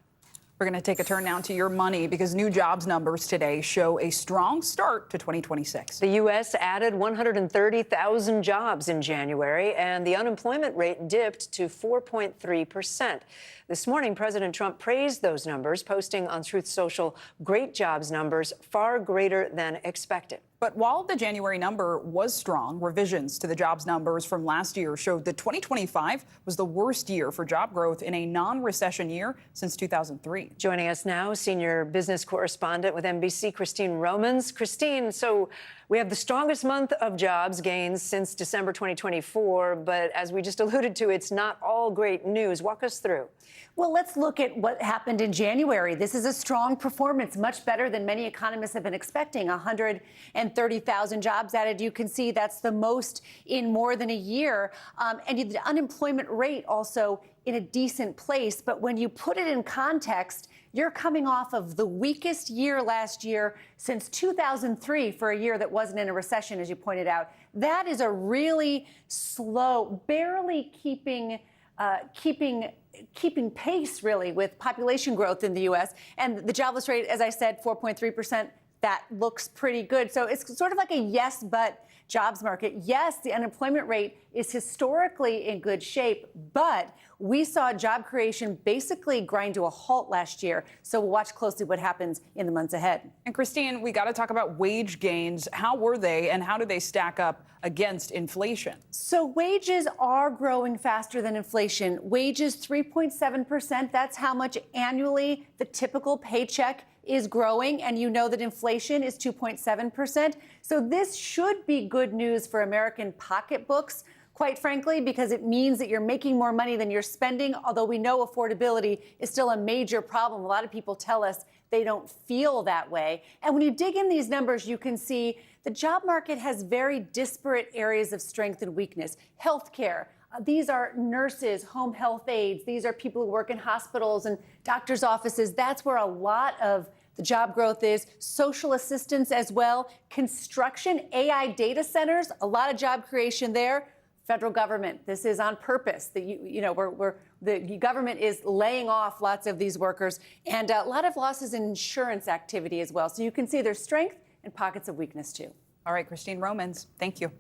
We're going to take a turn now to your money because new jobs numbers today show a strong start to 2026. The U.S. added 130,000 jobs in January, and the unemployment rate dipped to 4.3%. This morning, President Trump praised those numbers, posting on Truth Social, great jobs numbers, far greater than expected. But while the January number was strong, revisions to the jobs numbers from last year showed that 2025 was the worst year for job growth in a non-recession year since 2003. Joining us now, senior business correspondent with NBC, Christine Romans. Christine, so we have the strongest month of jobs gains since December 2024, but as we just alluded to, it's not all great news. Walk us through. Well, let's look at what happened in January. This is a strong performance, much better than many economists have been expecting. 130,000 jobs added. You can see that's the most in more than a year. And the unemployment rate also in a decent place. But when you put it in context, you're coming off of the weakest year last year since 2003 for a year that wasn't in a recession, as you pointed out. That is a really slow, barely keeping pace, really, with population growth in the U.S. And the jobless rate, as I said, 4.3%, that looks pretty good. So it's sort of like a yes, but jobs market. Yes, the unemployment rate is historically in good shape, but we saw job creation basically grind to a halt last year. So we'll watch closely what happens in the months ahead. And Christine, we got to talk about wage gains. How were they and how do they stack up against inflation? So wages are growing faster than inflation. Wages 3.7%. That's how much annually the typical paycheck is growing. And you know that inflation is 2.7%. So this should be good news for American pocketbooks, quite frankly, because it means that you're making more money than you're spending, although we know affordability is still a major problem. A lot of people tell us they don't feel that way. And when you dig in these numbers, you can see the job market has very disparate areas of strength and weakness. Healthcare. These are nurses, home health aides. These are people who work in hospitals and doctors' offices. That's where a lot of the job growth is. Social assistance as well. Construction, AI data centers, a lot of job creation there. Federal government, this is on purpose. The government is laying off lots of these workers, and a lot of losses in insurance activity as well. So you can see there's strength and pockets of weakness too. All right, Christine Romans, thank you.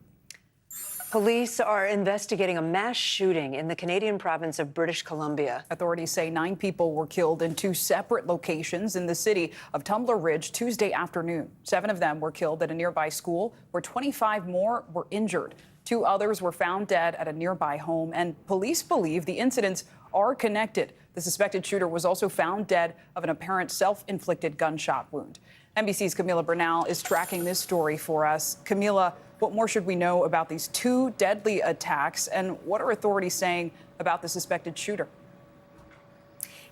Police are investigating a mass shooting in the Canadian province of British Columbia. Authorities say 9 people were killed in 2 separate locations in the city of Tumbler Ridge Tuesday afternoon. 7 of them were killed at a nearby school, where 25 more were injured. 2 others were found dead at a nearby home, and police believe the incidents are connected. The suspected shooter was also found dead of an apparent self-inflicted gunshot wound. NBC's Camila Bernal is tracking this story for us. Camila, what more should we know about these 2 deadly attacks, and what are authorities saying about the suspected shooter?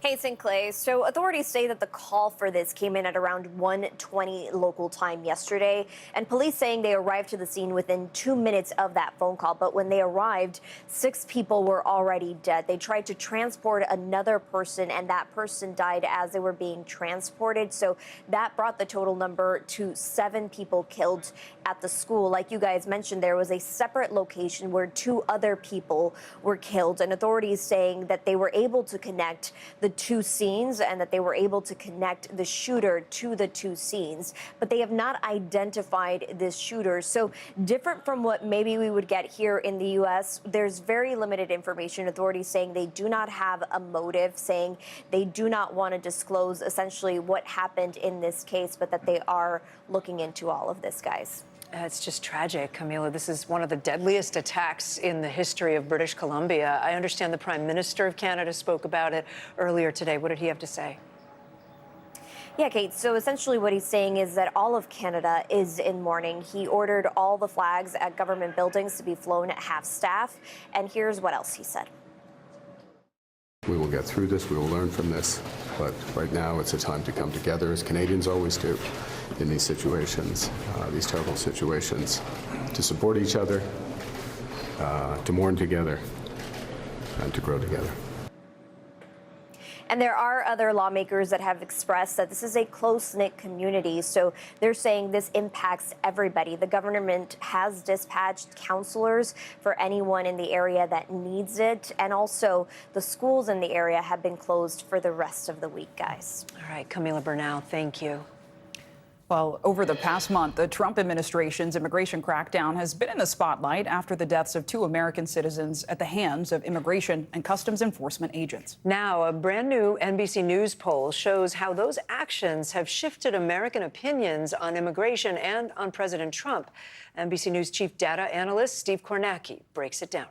Hey, St. Clay. So authorities say that the call for this came in at around 1:20 local time yesterday, and police saying they arrived to the scene within 2 minutes of that phone call. But when they arrived, 6 people were already dead. They tried to transport another person, and that person died as they were being transported. So that brought the total number to 7 people killed at the school. Like you guys mentioned, there was a separate location where 2 other people were killed, and authorities saying that they were able to connect the 2 scenes and that they were able to connect the shooter to the 2 scenes, but they have not identified this shooter. So different from what maybe we would get here in the U.S., there's very limited information. Authorities saying they do not have a motive, saying they do not want to disclose essentially what happened in this case, but that they are looking into all of this, guys. It's just tragic, Camila. This is one of the deadliest attacks in the history of British Columbia. I understand the Prime Minister of Canada spoke about it earlier today. What did he have to say? Yeah, Kate. So essentially what he's saying is that all of Canada is in mourning. He ordered all the flags at government buildings to be flown at half staff. And here's what else he said. We will get through this. We will learn from this. But right now, it's a time to come together, as Canadians always do, in these situations, these terrible situations, to support each other, to mourn together, and to grow together. And there are other lawmakers that have expressed that this is a close-knit community, so they're saying this impacts everybody. The government has dispatched counselors for anyone in the area that needs it, and also the schools in the area have been closed for the rest of the week, guys. All right, Camila Bernal, thank you. Well, over the past month, the Trump administration's immigration crackdown has been in the spotlight after the deaths of 2 American citizens at the hands of immigration and customs enforcement agents. Now, a brand new NBC News poll shows how those actions have shifted American opinions on immigration and on President Trump. NBC News chief data analyst Steve Kornacki breaks it down.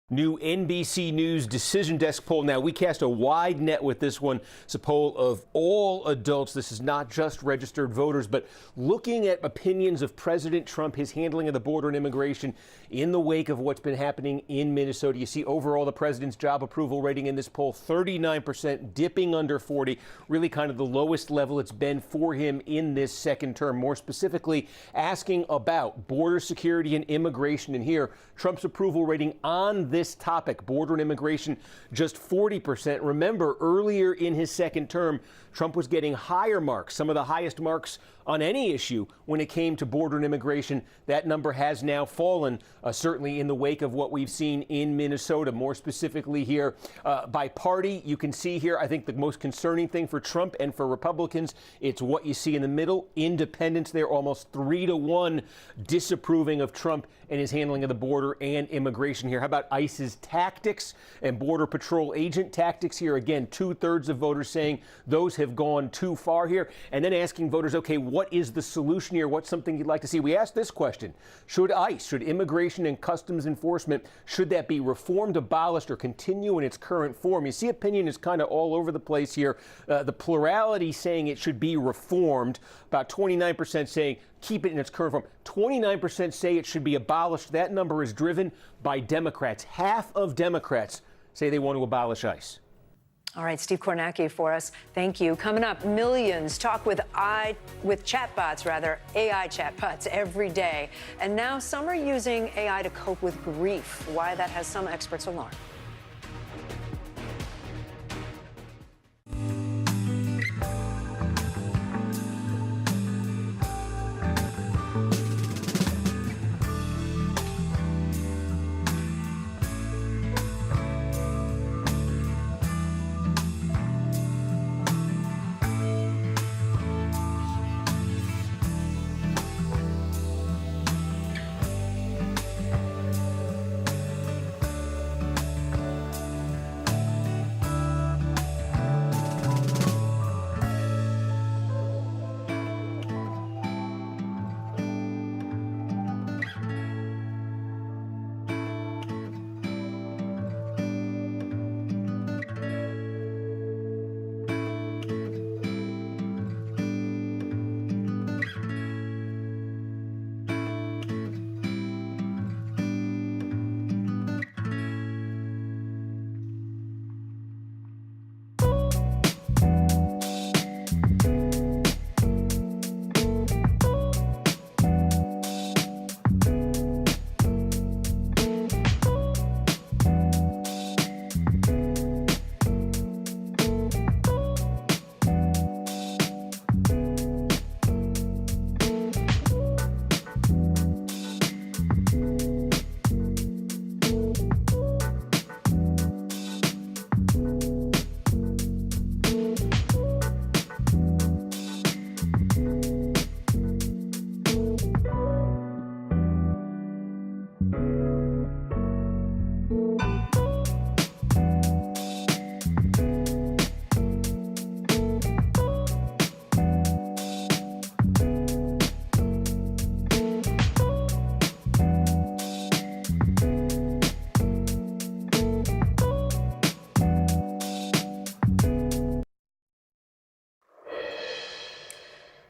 New NBC News Decision Desk poll. Now, we cast a wide net with this one. It's a poll of all adults. This is not just registered voters, but looking at opinions of President Trump, his handling of the border and immigration in the wake of what's been happening in Minnesota. You see overall the president's job approval rating in this poll, 39%, dipping under 40, really kind of the lowest level it's been for him in this second term. More specifically, asking about border security and immigration. And here, Trump's approval rating on this topic, border and immigration, just 40%. Remember, earlier in his second term, Trump was getting higher marks, some of the highest marks on any issue when it came to border and immigration. That number has now fallen, certainly in the wake of what we've seen in Minnesota. More specifically here, by party, you can see here, I think the most concerning thing for Trump and for Republicans, it's what you see in the middle. Independents, they're almost 3-1 disapproving of Trump and his handling of the border and immigration here. How about ICE's tactics and Border Patrol agent tactics here? Again, 2/3 of voters saying those have gone too far here. And then asking voters, okay, what is the solution here? What's something you'd like to see? We asked this question. Should ICE, should immigration and customs enforcement, should that be reformed, abolished, or continue in its current form? You see opinion is kind of all over the place here. The plurality saying it should be reformed, about 29% saying keep it in its current form. 29% say it should be abolished. That number is driven by Democrats. Half of Democrats say they want to abolish ICE. All right, Steve Kornacki for us. Thank you. Coming up, millions talk with AI chatbots every day. And now some are using AI to cope with grief. Why that has some experts alarmed.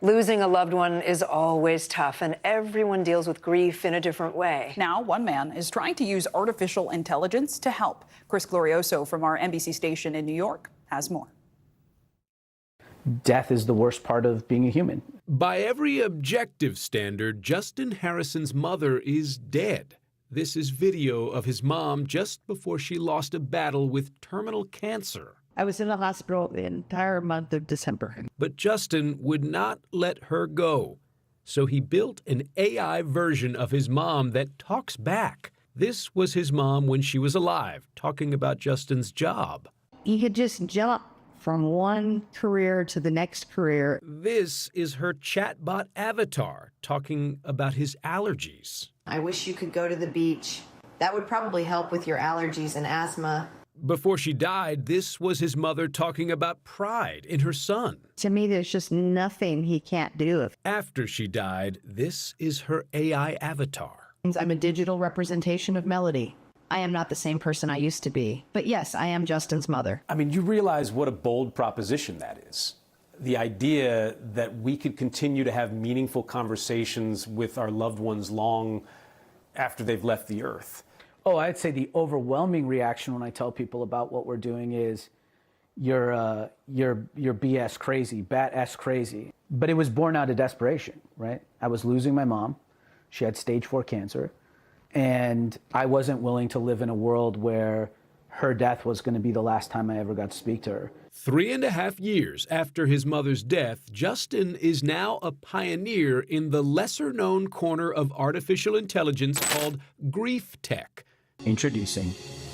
Losing a loved one is always tough, and everyone deals with grief in a different way. Now, one man is trying to use artificial intelligence to help. Chris Glorioso from our NBC station in New York has more. Death is the worst part of being a human. By every objective standard, Justin Harrison's mother is dead. This is video of his mom just before she lost a battle with terminal cancer. I was in the hospital the entire month of December. But Justin would not let her go. So he built an AI version of his mom that talks back. This was his mom when she was alive, talking about Justin's job. You could just jump from one career to the next career. This is her chatbot avatar, talking about his allergies. I wish you could go to the beach. That would probably help with your allergies and asthma. Before she died, this was his mother talking about pride in her son. To me, there's just nothing he can't do. After she died, this is her AI avatar. I'm a digital representation of Melody. I am not the same person I used to be. But yes, I am Justin's mother. I mean, you realize what a bold proposition that is. The idea that we could continue to have meaningful conversations with our loved ones long after they've left the earth. Oh, I'd say the overwhelming reaction when I tell people about what we're doing is, you're BS crazy, bat-S crazy. But it was born out of desperation, right? I was losing my mom. She had stage 4 cancer. And I wasn't willing to live in a world where her death was going to be the last time I ever got to speak to her. 3.5 years after his mother's death, Justin is now a pioneer in the lesser-known corner of artificial intelligence called grief tech. Introducing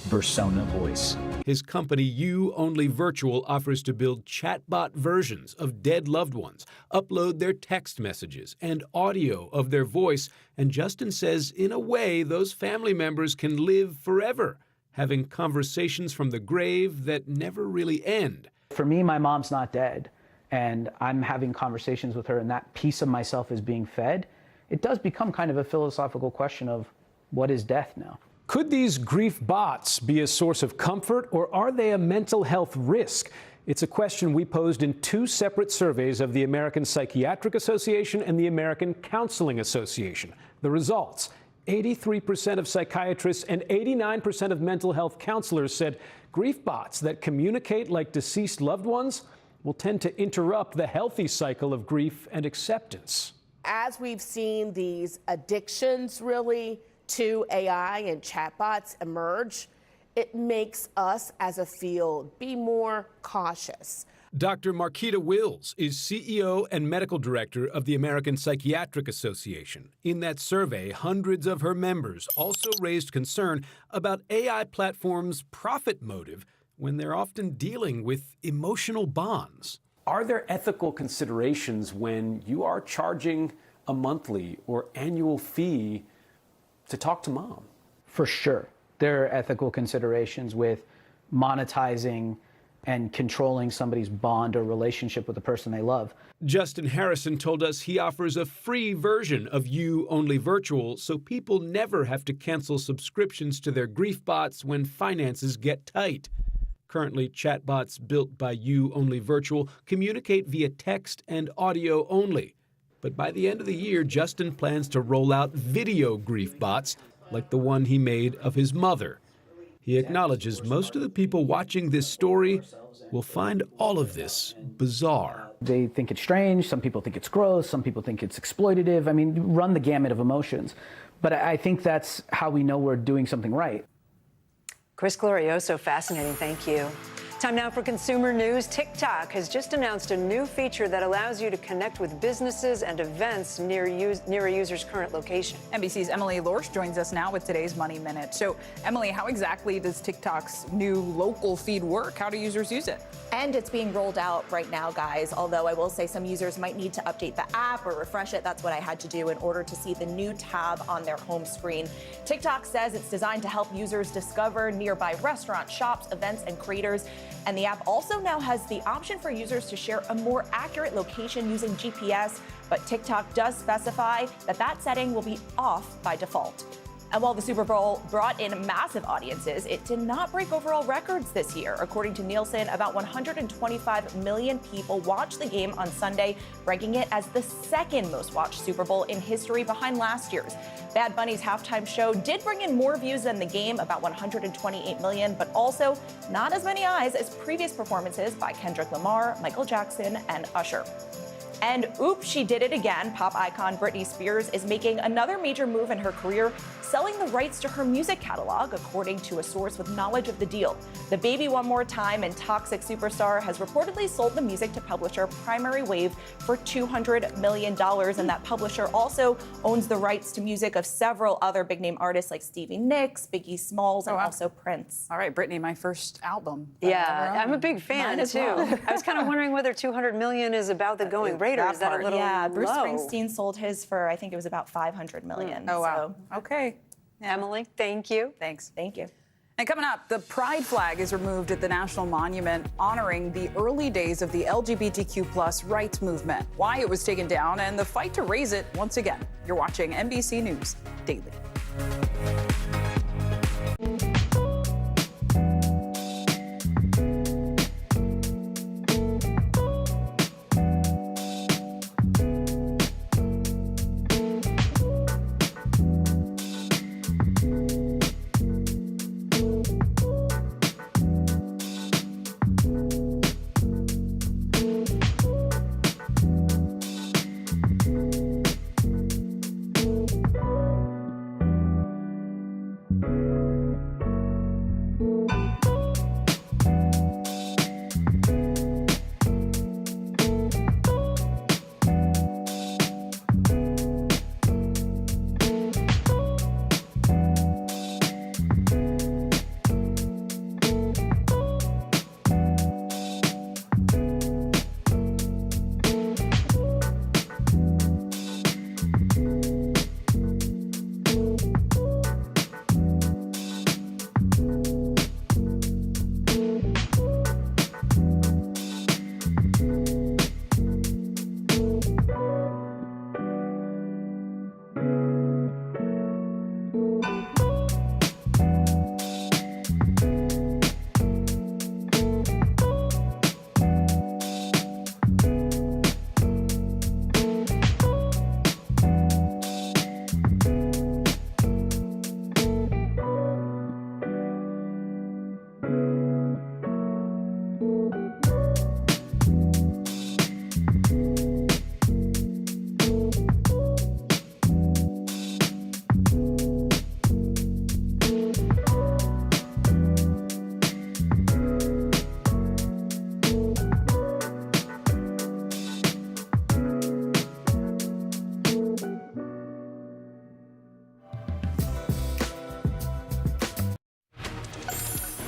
Persona Voice. His company, You Only Virtual, offers to build chatbot versions of dead loved ones, upload their text messages and audio of their voice, and Justin says, in a way, those family members can live forever, having conversations from the grave that never really end. For me, my mom's not dead, and I'm having conversations with her, and that piece of myself is being fed. It does become kind of a philosophical question of, what is death now? Could these grief bots be a source of comfort, or are they a mental health risk? It's a question we posed in 2 separate surveys of the American Psychiatric Association and the American Counseling Association. The results: 83% of psychiatrists and 89% of mental health counselors said grief bots that communicate like deceased loved ones will tend to interrupt the healthy cycle of grief and acceptance. As we've seen these addictions really to AI and chatbots emerge, it makes us as a field be more cautious. Dr. Marquita Wills is CEO and medical director of the American Psychiatric Association. In that survey, hundreds of her members also raised concern about AI platforms' profit motive when they're often dealing with emotional bonds. Are there ethical considerations when you are charging a monthly or annual fee to talk to mom? For sure. There are ethical considerations with monetizing and controlling somebody's bond or relationship with the person they love. Justin Harrison told us he offers a free version of You Only Virtual so people never have to cancel subscriptions to their grief bots when finances get tight. Currently, chatbots built by You Only Virtual communicate via text and audio only. But by the end of the year, Justin plans to roll out video grief bots like the one he made of his mother. He acknowledges most of the people watching this story will find all of this bizarre. They think it's strange, some people think it's gross, some people think it's exploitative. I mean, run the gamut of emotions. But I think that's how we know we're doing something right. Chris Glorioso, fascinating. Thank you. Time now for consumer news. TikTok has just announced a new feature that allows you to connect with businesses and events near a user's current location. NBC's Emily Lorsch joins us now with today's Money Minute. So, Emily, how exactly does TikTok's new local feed work? How do users use it? And it's being rolled out right now, guys, although I will say some users might need to update the app or refresh it. That's what I had to do in order to see the new tab on their home screen. TikTok says it's designed to help users discover nearby restaurants, shops, events, and creators. And the app also now has the option for users to share a more accurate location using GPS, but TikTok does specify that that setting will be off by default. And while the Super Bowl brought in massive audiences, it did not break overall records this year. According to Nielsen, about 125 million people watched the game on Sunday, ranking it as the second most watched Super Bowl in history behind last year's. Bad Bunny's halftime show did bring in more views than the game, about 128 million, but also not as many eyes as previous performances by Kendrick Lamar, Michael Jackson, and Usher. And oops, she did it again. Pop icon Britney Spears is making another major move in her career, selling the rights to her music catalog, according to a source with knowledge of the deal. The Baby One More Time and Toxic superstar has reportedly sold the music to publisher Primary Wave for $200 million. And that publisher also owns the rights to music of several other big-name artists like Stevie Nicks, Biggie Smalls, and also Prince. All right, Brittany, my first album. Yeah, I'm a big fan, Mine as too. well. I was kind of wondering whether $200 million is about the going rate, or is that a little Yeah, Bruce low? Springsteen sold his for, I think it was about $500 million. Oh, wow. Okay. Emily, thank you. Thanks. Thank you. And coming up, the pride flag is removed at the National Monument, honoring the early days of the LGBTQ+ rights movement, why it was taken down, and the fight to raise it once again. You're watching NBC News Daily.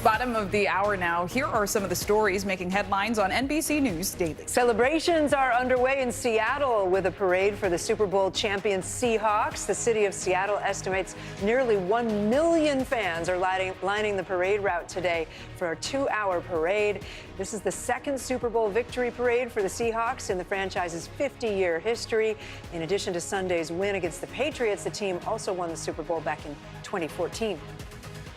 Bottom of the hour now. Here are some of the stories making headlines on NBC News Daily. Celebrations are underway in Seattle with a parade for the Super Bowl champion Seahawks. The city of Seattle estimates nearly 1 million fans are lining the parade route today for a 2-hour parade. This is the second Super Bowl victory parade for the Seahawks in the franchise's 50-year history. In addition to Sunday's win against the Patriots, the team also won the Super Bowl back in 2014.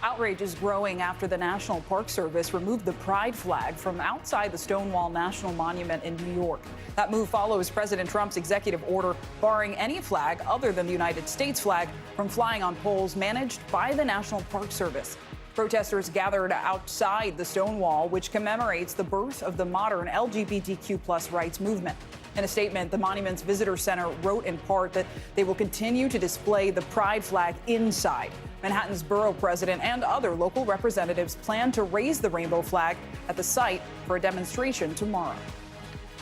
Outrage is growing after the National Park Service removed the pride flag from outside the Stonewall National Monument in New York. That move follows President Trump's executive order barring any flag other than the United States flag from flying on poles managed by the National Park Service. Protesters gathered outside the Stonewall, which commemorates the birth of the modern LGBTQ+ rights movement. In a statement, the Monument's Visitor Center wrote in part that they will continue to display the pride flag inside. Manhattan's borough president and other local representatives plan to raise the rainbow flag at the site for a demonstration tomorrow.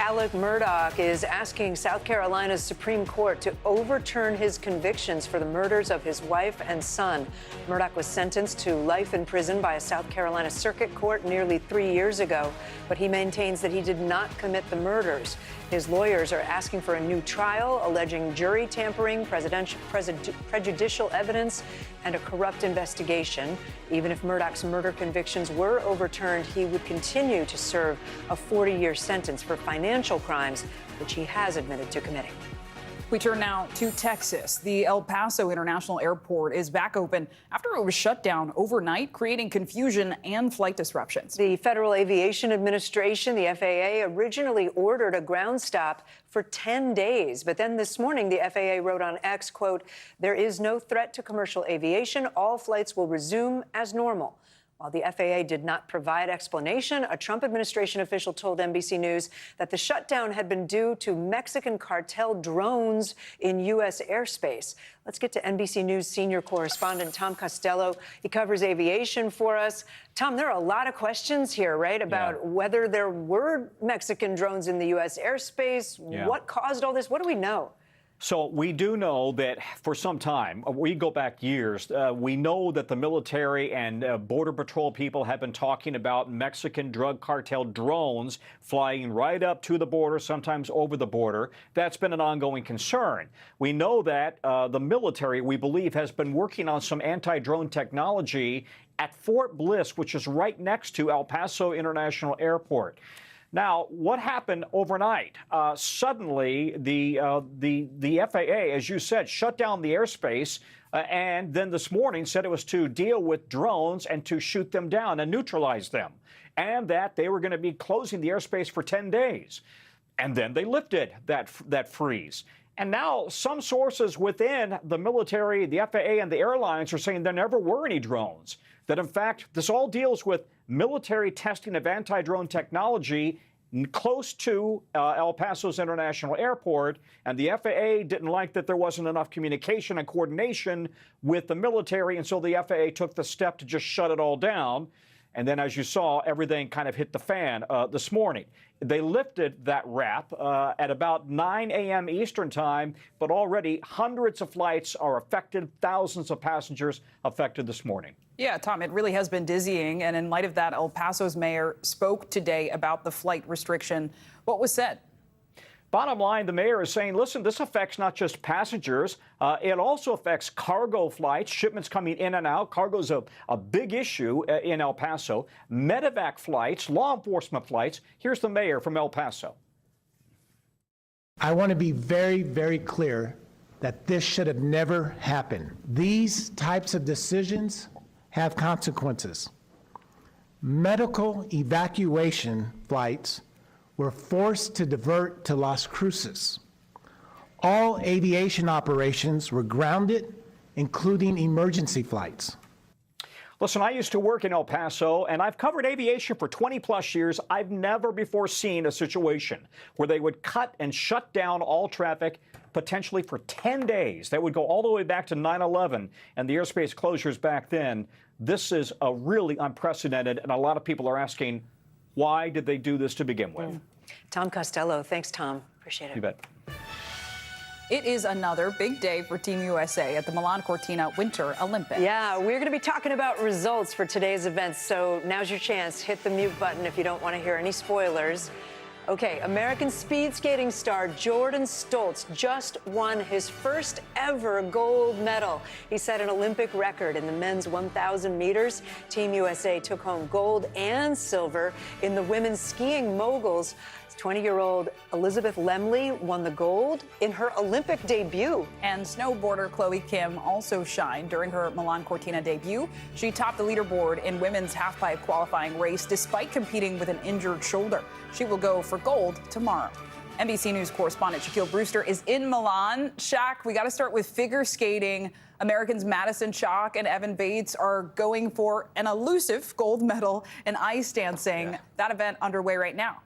Alec Murdaugh is asking South Carolina's Supreme Court to overturn his convictions for the murders of his wife and son. Murdaugh was sentenced to life in prison by a South Carolina circuit court nearly 3 years ago, but he maintains that he did not commit the murders. His lawyers are asking for a new trial, alleging jury tampering, prejudicial evidence, and a corrupt investigation. Even if Murdaugh's murder convictions were overturned, he would continue to serve a 40-year sentence for financial crimes, which he has admitted to committing. We turn now to Texas. The El Paso International Airport is back open after it was shut down overnight, creating confusion and flight disruptions. The Federal Aviation Administration, the FAA, originally ordered a ground stop for 10 days. But then this morning, the FAA wrote on X, quote, "There is no threat to commercial aviation. All flights will resume as normal." While the FAA did not provide explanation, a Trump administration official told NBC News that the shutdown had been due to Mexican cartel drones in U.S. airspace. Let's get to NBC News senior correspondent Tom Costello. He covers aviation for us. Tom, there are a lot of questions here, right, about whether there were Mexican drones in the U.S. airspace. What caused all this? What do we know? So we do know that for some time, we go back years, we know that the military and Border Patrol people have been talking about Mexican drug cartel drones flying right up to the border, sometimes over the border. That's been an ongoing concern. We know that the military, we believe, has been working on some anti-drone technology at Fort Bliss, which is right next to El Paso International Airport. Now, what happened overnight? Suddenly, the FAA, as you said, shut down the airspace, and then this morning said it was to deal with drones and to shoot them down and neutralize them, and that they were going to be closing the airspace for 10 days. And then they lifted that freeze. And now some sources within the military, the FAA, and the airlines are saying there never were any drones. That, in fact, this all deals with military testing of anti-drone technology close to El Paso's International Airport, and the FAA didn't like that there wasn't enough communication and coordination with the military, and so the FAA took the step to just shut it all down. And then, as you saw, everything kind of hit the fan this morning. They lifted that wrap at about 9 a.m. Eastern time, but already hundreds of flights are affected, thousands of passengers affected this morning. Yeah, Tom, it really has been dizzying. And in light of that, El Paso's mayor spoke today about the flight restriction. What was said? Bottom line, the mayor is saying, listen, this affects not just passengers. It also affects cargo flights, shipments coming in and out. Cargo's a big issue in El Paso. Medevac flights, law enforcement flights. Here's the mayor from El Paso. I want to be very, very clear that this should have never happened. These types of decisions have consequences. Medical evacuation flights were forced to divert to Las Cruces. All aviation operations were grounded, including emergency flights. Listen, I used to work in El Paso, and I've covered aviation for 20-plus years. I've never before seen a situation where they would cut and shut down all traffic potentially for 10 days. That would go all the way back to 9/11 and the airspace closures back then. This is a really unprecedented, and a lot of people are asking, why did they do this to begin with? Tom Costello. Thanks, Tom. Appreciate it. You bet. It is another big day for Team USA at the Milan Cortina Winter Olympics. Yeah, we're going to be talking about results for today's events, so now's your chance. Hit the mute button if you don't want to hear any spoilers. Okay, American speed skating star Jordan Stoltz just won his first ever gold medal. He set an Olympic record in the men's 1,000 meters. Team USA took home gold and silver in the women's skiing moguls. 20-year-old Elizabeth Lemley won the gold in her Olympic debut. And snowboarder Chloe Kim also shined during her Milan Cortina debut. She topped the leaderboard in women's halfpipe qualifying race despite competing with an injured shoulder. She will go for gold tomorrow. NBC News correspondent Shaquille Brewster is in Milan. Shaq, we got to start with figure skating. Americans Madison Chock and Evan Bates are going for an elusive gold medal in ice dancing. That event underway right now.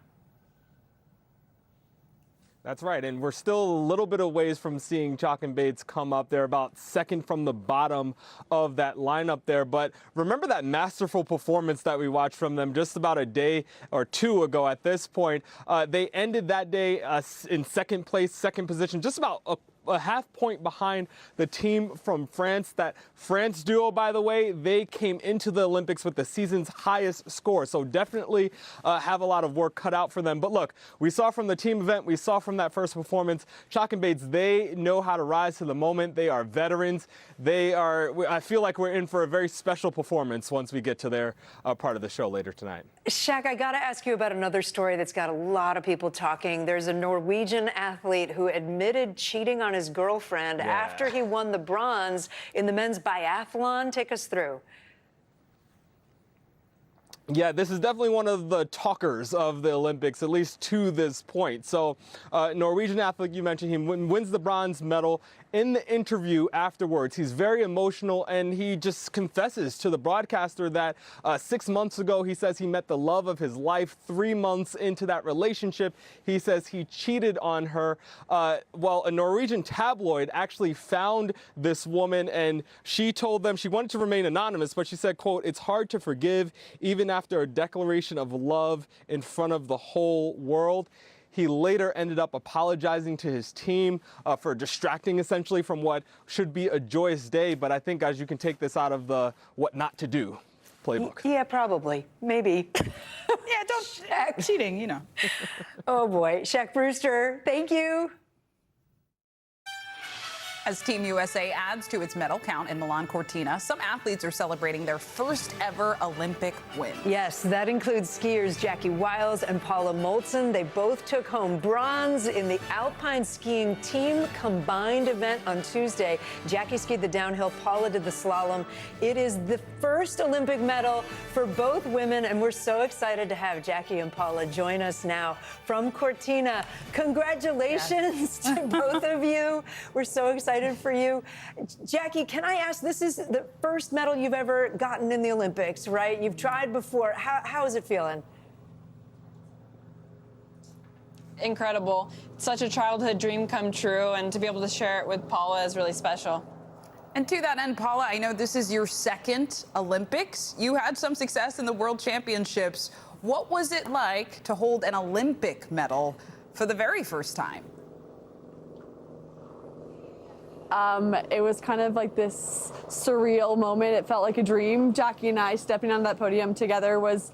That's right, and we're still a little bit of ways from seeing Chock and Bates come up. They're about second from the bottom of that lineup there. But remember that masterful performance that we watched from them just about a day or two ago at this point. They ended that day in second place, second position, just about a half point behind the team from France. That France duo, by the way, they came into the Olympics with the season's highest score. So definitely have a lot of work cut out for them. But look, we saw from the team event, we saw from that first performance, Chock and Bates, they know how to rise to the moment. They are veterans. I feel like we're in for a very special performance once we get to their part of the show later tonight. Shaq, I got to ask you about another story that's got a lot of people talking. There's a Norwegian athlete who admitted cheating on his girlfriend after he won the bronze in the men's biathlon. Take us through. Yeah, this is definitely one of the talkers of the Olympics, at least to this point. So, Norwegian athlete, you mentioned, he wins the bronze medal. In the interview afterwards, he's very emotional, and he just confesses to the broadcaster that 6 months ago, he says he met the love of his life. 3 months into that relationship, he says he cheated on her. Well, a Norwegian tabloid actually found this woman, and she told them she wanted to remain anonymous, but she said, quote, "It's hard to forgive, even after a declaration of love in front of the whole world." He later ended up apologizing to his team for distracting essentially from what should be a joyous day. But I think, guys, you can take this out of the what not to do playbook. Yeah, probably. Maybe. Yeah, don't cheating, you know. Oh, boy. Shaq Brewster, thank you. As Team USA adds to its medal count in Milan Cortina, some athletes are celebrating their first ever Olympic win. Yes, that includes skiers Jackie Wiles and Paula Moltzen. They both took home bronze in the alpine skiing team combined event on Tuesday. Jackie skied the downhill, Paula did the slalom. It is the first Olympic medal for both women, and we're so excited to have Jackie and Paula join us now from Cortina. Congratulations to both of you. We're so excited for you. Jackie, can I ask, this is the first medal you've ever gotten in the Olympics, right? You've tried before. How is it feeling? Incredible. Such a childhood dream come true, and to be able to share it with Paula is really special. And to that end, Paula, I know this is your second Olympics. You had some success in the World Championships. What was it like to hold an Olympic medal for the very first time? It was kind of like this surreal moment. It felt like a dream. Jackie and I stepping on that podium together was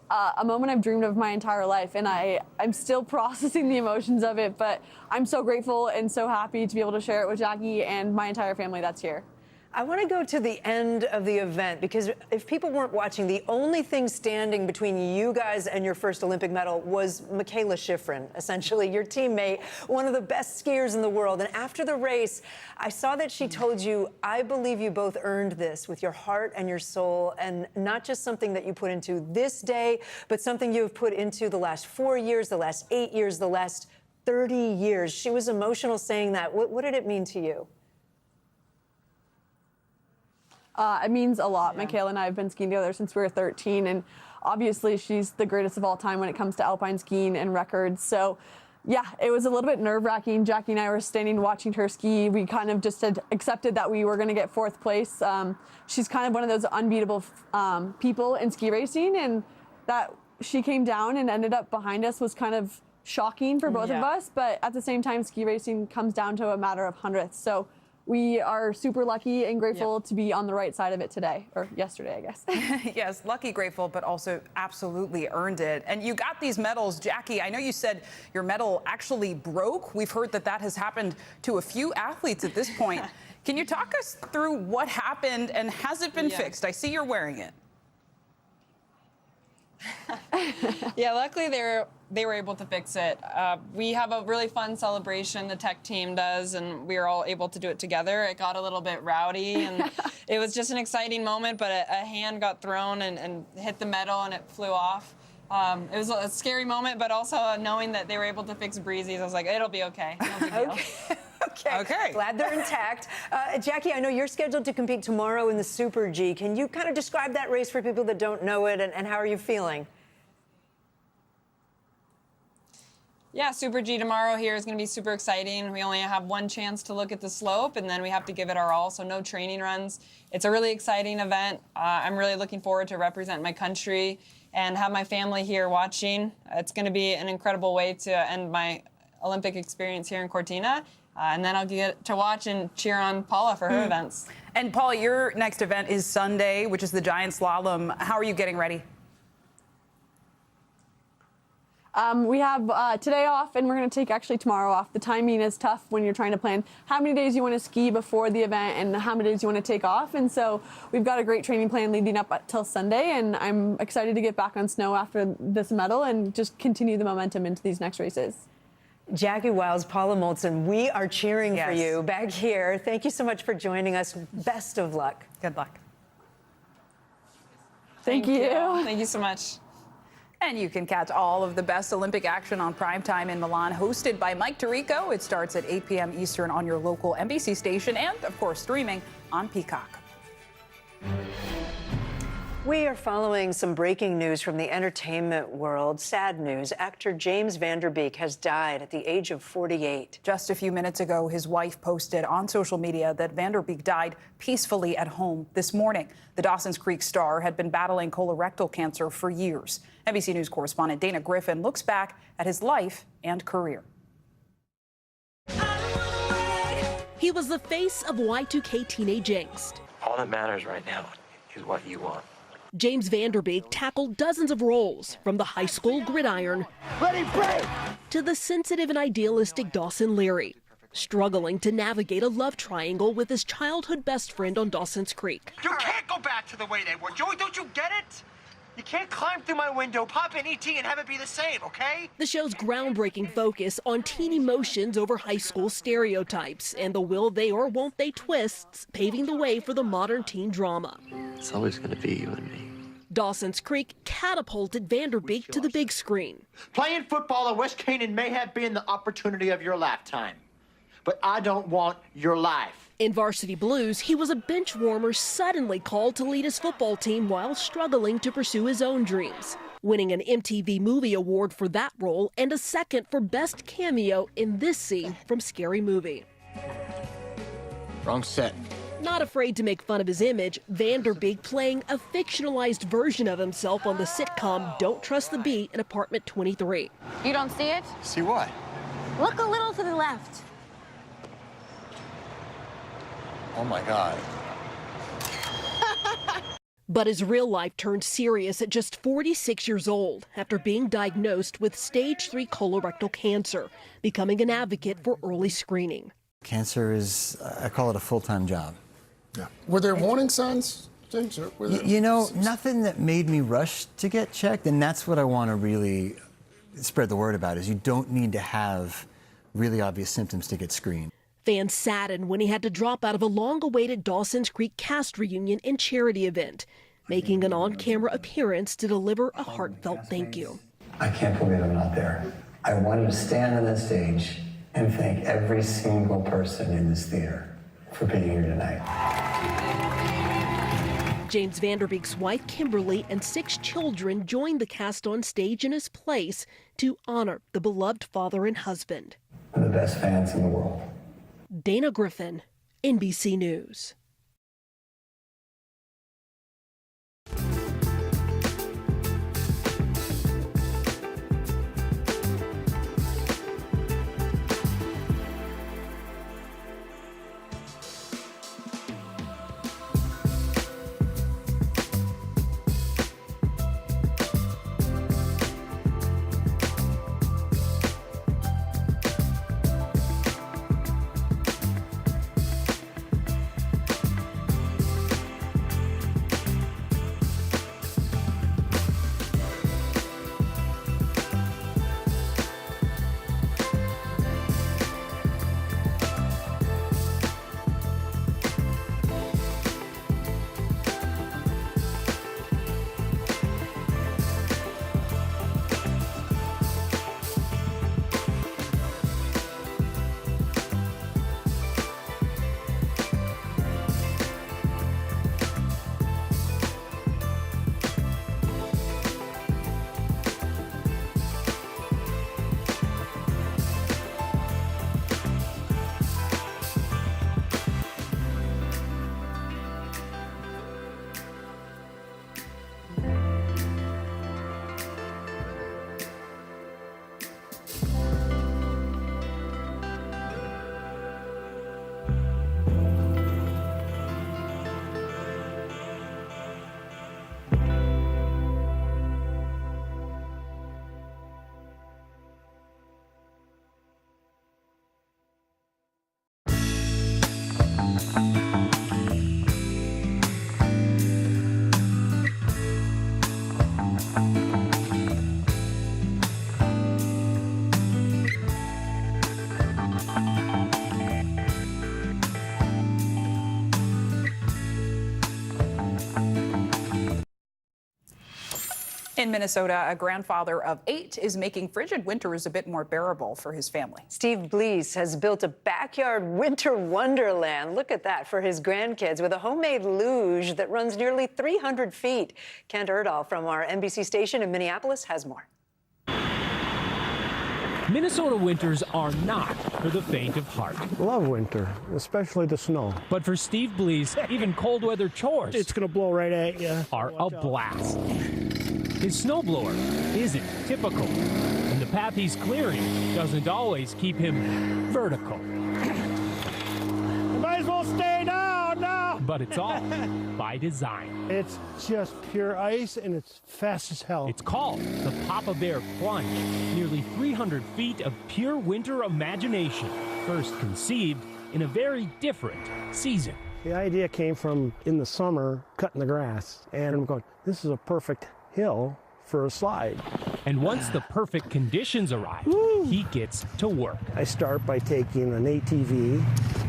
a moment I've dreamed of my entire life, and I'm still processing the emotions of it, but I'm so grateful and so happy to be able to share it with Jackie and my entire family that's here. I want to go to the end of the event, because if people weren't watching, the only thing standing between you guys and your first Olympic medal was Michaela Schifrin, essentially your teammate, one of the best skiers in the world. And after the race, I saw that she told you, "I believe you both earned this with your heart and your soul, and not just something that you put into this day, but something you have put into the last 4 years, the last 8 years, the last 30 years." She was emotional saying that. What did it mean to you? It means a lot. Yeah. Michaela and I have been skiing together since we were 13, and obviously she's the greatest of all time when it comes to alpine skiing and records. So, yeah, it was a little bit nerve-wracking. Jackie and I were standing watching her ski. We kind of just had accepted that we were going to get 4th place. She's kind of one of those unbeatable people in ski racing, and that she came down and ended up behind us was kind of shocking for both of us. But at the same time, ski racing comes down to a matter of hundredths. So we are super lucky and grateful to be on the right side of it today, or yesterday, I guess. Yes, lucky, grateful, but also absolutely earned it. And you got these medals, Jackie. I know you said your medal actually broke. We've heard that that has happened to a few athletes at this point. Can you talk us through what happened, and has it been fixed? I see you're wearing it. Yeah, luckily they were able to fix it. We have a really fun celebration, the tech team does, and we were all able to do it together. It got a little bit rowdy, and it was just an exciting moment, but a hand got thrown and hit the metal, and it flew off. It was a scary moment, but also knowing that they were able to fix breezies, I was like, it'll be okay. No big deal. Okay. Glad they're intact. Jackie, I know you're scheduled to compete tomorrow in the Super G. Can you kind of describe that race for people that don't know it, and how are you feeling? Yeah, Super G tomorrow here is going to be super exciting. We only have one chance to look at the slope, and then we have to give it our all, so no training runs. It's a really exciting event. I'm really looking forward to represent my country and have my family here watching. It's going to be an incredible way to end my Olympic experience here in Cortina. And then I'll get to watch and cheer on Paula for her events. And Paula, your next event is Sunday, which is the giant slalom. How are you getting ready? We have today off, and we're going to take actually tomorrow off. The timing is tough when you're trying to plan how many days you want to ski before the event and how many days you want to take off. And so we've got a great training plan leading up till Sunday, and I'm excited to get back on snow after this medal and just continue the momentum into these next races. Jackie Wiles, Paula Moltzen, we are cheering for you back here. Thank you so much for joining us. Best of luck. Good luck. Thank you. Thank you so much. And you can catch all of the best Olympic action on Primetime in Milan, hosted by Mike Tirico. It starts at 8 p.m. Eastern on your local NBC station and, of course, streaming on Peacock. We are following some breaking news from the entertainment world. Sad news. Actor James Van Der Beek has died at the age of 48. Just a few minutes ago, his wife posted on social media that Van Der Beek died peacefully at home this morning. The Dawson's Creek star had been battling colorectal cancer for years. NBC News correspondent Dana Griffin looks back at his life and career. He was the face of Y2K teenage angst. All that matters right now is what you want. James Van Der Beek tackled dozens of roles, from the high school gridiron to the sensitive and idealistic Dawson Leary, struggling to navigate a love triangle with his childhood best friend on Dawson's Creek. You can't go back to the way they were. Joey, don't you get it? You can't climb through my window, pop in ET, and have it be the same, okay? The show's groundbreaking focus on teen emotions over high school stereotypes and the will they or won't they twists, paving the way for the modern teen drama. It's always going to be you and me. Dawson's Creek catapulted Van Der Beek to the big screen. Playing football at West Canaan may have been the opportunity of your lifetime, but I don't want your life. In Varsity Blues, he was a bench warmer suddenly called to lead his football team while struggling to pursue his own dreams, winning an MTV Movie Award for that role and a second for Best Cameo in this scene from Scary Movie. Wrong set. Not afraid to make fun of his image, Van Der Beek playing a fictionalized version of himself on the sitcom Don't Trust the Bee in Apartment 23. You don't see it? See what? Look a little to the left. Oh my God. But his real life turned serious at just 46 years old after being diagnosed with stage 3 colorectal cancer, becoming an advocate for early screening. Cancer is, I call it a full-time job. Yeah. Were there warning signs, James? Or were there... You know, nothing that made me rush to get checked, and that's what I want to really spread the word about, is you don't need to have really obvious symptoms to get screened. Fans saddened when he had to drop out of a long-awaited Dawson's Creek cast reunion and charity event, making an on-camera appearance to deliver a heartfelt thank you. I can't believe I'm not there. I wanted to stand on that stage and thank every single person in this theater for being here tonight. James Van Der Beek's wife, Kimberly, and 6 children joined the cast on stage in his place to honor the beloved father and husband. One of the best fans in the world. Dana Griffin, NBC News. In Minnesota, a grandfather of 8 is making frigid winters a bit more bearable for his family. Steve Blees has built a backyard winter wonderland. Look at that, for his grandkids, with a homemade luge that runs nearly 300 feet. Kent Erdahl from our NBC station in Minneapolis has more. Minnesota winters are not for the faint of heart. Love winter, especially the snow. But for Steve Blees, even cold weather chores, It's going to blow right at you. are a blast. His snowblower isn't typical, and the path he's clearing doesn't always keep him vertical. You might as well stay down now. But it's all by design. It's just pure ice, and it's fast as hell. It's called the Papa Bear Plunge, nearly 300 feet of pure winter imagination, first conceived in a very different season. The idea came from in the summer, cutting the grass, and I'm going, this is a perfect hill for a slide. And once the perfect conditions arrive, he gets to work. I start by taking an ATV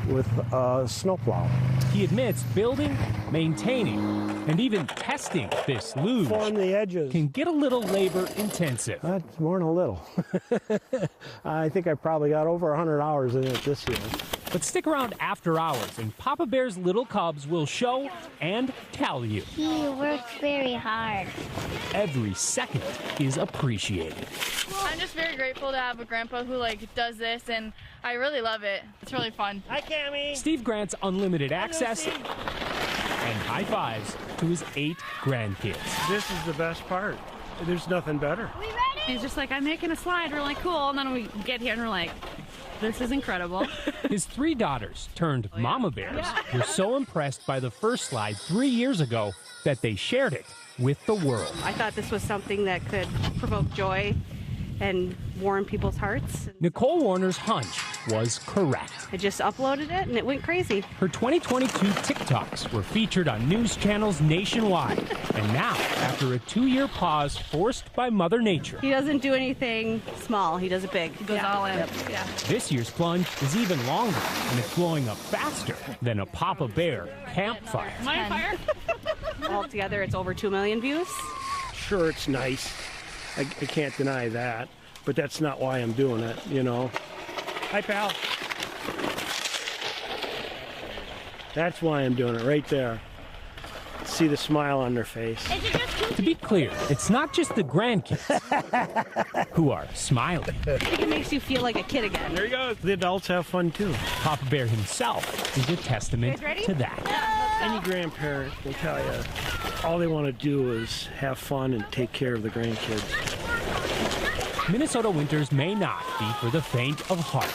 with a snowplow. He admits building, maintaining, and even testing this luge Form the edges. can get a little labor intensive. That's more than a little. I think I probably got over 100 hours in it this year. But stick around after hours, and Papa Bear's little cubs will show and tell you. He works very hard. Every second is appreciated. I'm just very grateful to have a grandpa who does this, and I really love it. It's really fun. Hi, Cammy. Steve grants unlimited access and high fives to his 8 grandkids. This is the best part. There's nothing better. He's just like, I'm making a slide really cool, and then we get here and we're like, this is incredible. His 3 daughters, turned mama bears, were so impressed by the first slide 3 years ago that they shared it with the world. I thought this was something that could provoke joy and warm people's hearts. Nicole Warner's hunch was correct. I just uploaded it and it went crazy. Her 2022 TikToks were featured on news channels nationwide. And now, after a 2-year pause forced by Mother Nature, He doesn't do anything small, he does it big. He goes all in. Yeah. this year's plunge is even longer, and it's blowing up faster than a Papa Bear campfire. My fire? Altogether, it's over 2 million views. Sure, it's nice. I can't deny that, but that's not why I'm doing it, you know. Hi, pal. That's why I'm doing it, right there. See the smile on their face. To be clear, it's not just the grandkids who are smiling. I think it makes you feel like a kid again. There you go. The adults have fun too. Papa Bear himself is a testament to that. Any grandparent will tell you all they want to do is have fun and take care of the grandkids. Minnesota winters may not be for the faint of heart,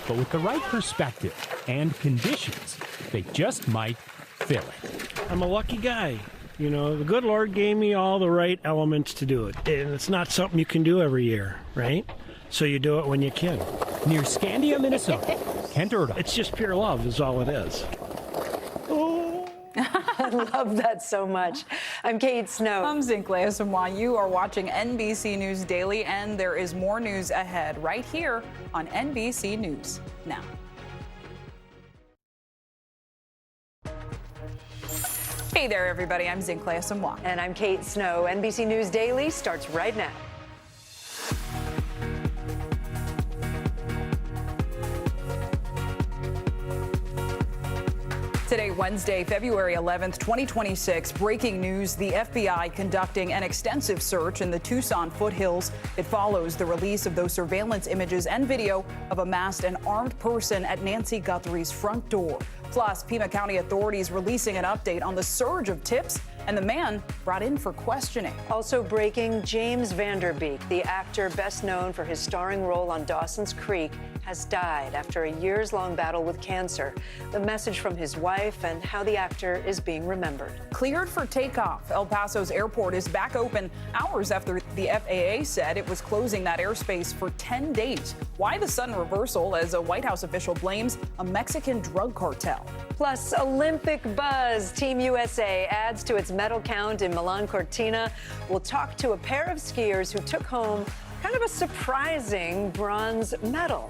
but with the right perspective and conditions, they just might fill it. I'm a lucky guy. You know, the good Lord gave me all the right elements to do it. And it's not something you can do every year, right? So you do it when you can. Near Scandia, Minnesota, Kent Erdahl. It's just pure love is all it is. I love that so much. I'm Kate Snow. I'm Zinklea Samwa. You are watching NBC News Daily, and there is more news ahead right here on NBC News Now. Hey there, everybody. I'm Zinklea Samwa. And I'm Kate Snow. NBC News Daily starts right now. Today, Wednesday, February 11th, 2026, breaking news, the FBI conducting an extensive search in the Tucson foothills. It follows the release of those surveillance images and video of a masked and armed person at Nancy Guthrie's front door. Plus, Pima County authorities releasing an update on the surge of tips and the man brought in for questioning. Also breaking, James Vanderbeek, the actor best known for his starring role on Dawson's Creek, has died after a years-long battle with cancer. The message from his wife and how the actor is being remembered. Cleared for takeoff, El Paso's airport is back open hours after the FAA said it was closing that airspace for 10 days. Why the sudden reversal, as a White House official blames a Mexican drug cartel? Plus, Olympic buzz. Team USA adds to its medal count in Milan Cortina. We'll talk to a pair of skiers who took home kind of a surprising bronze medal.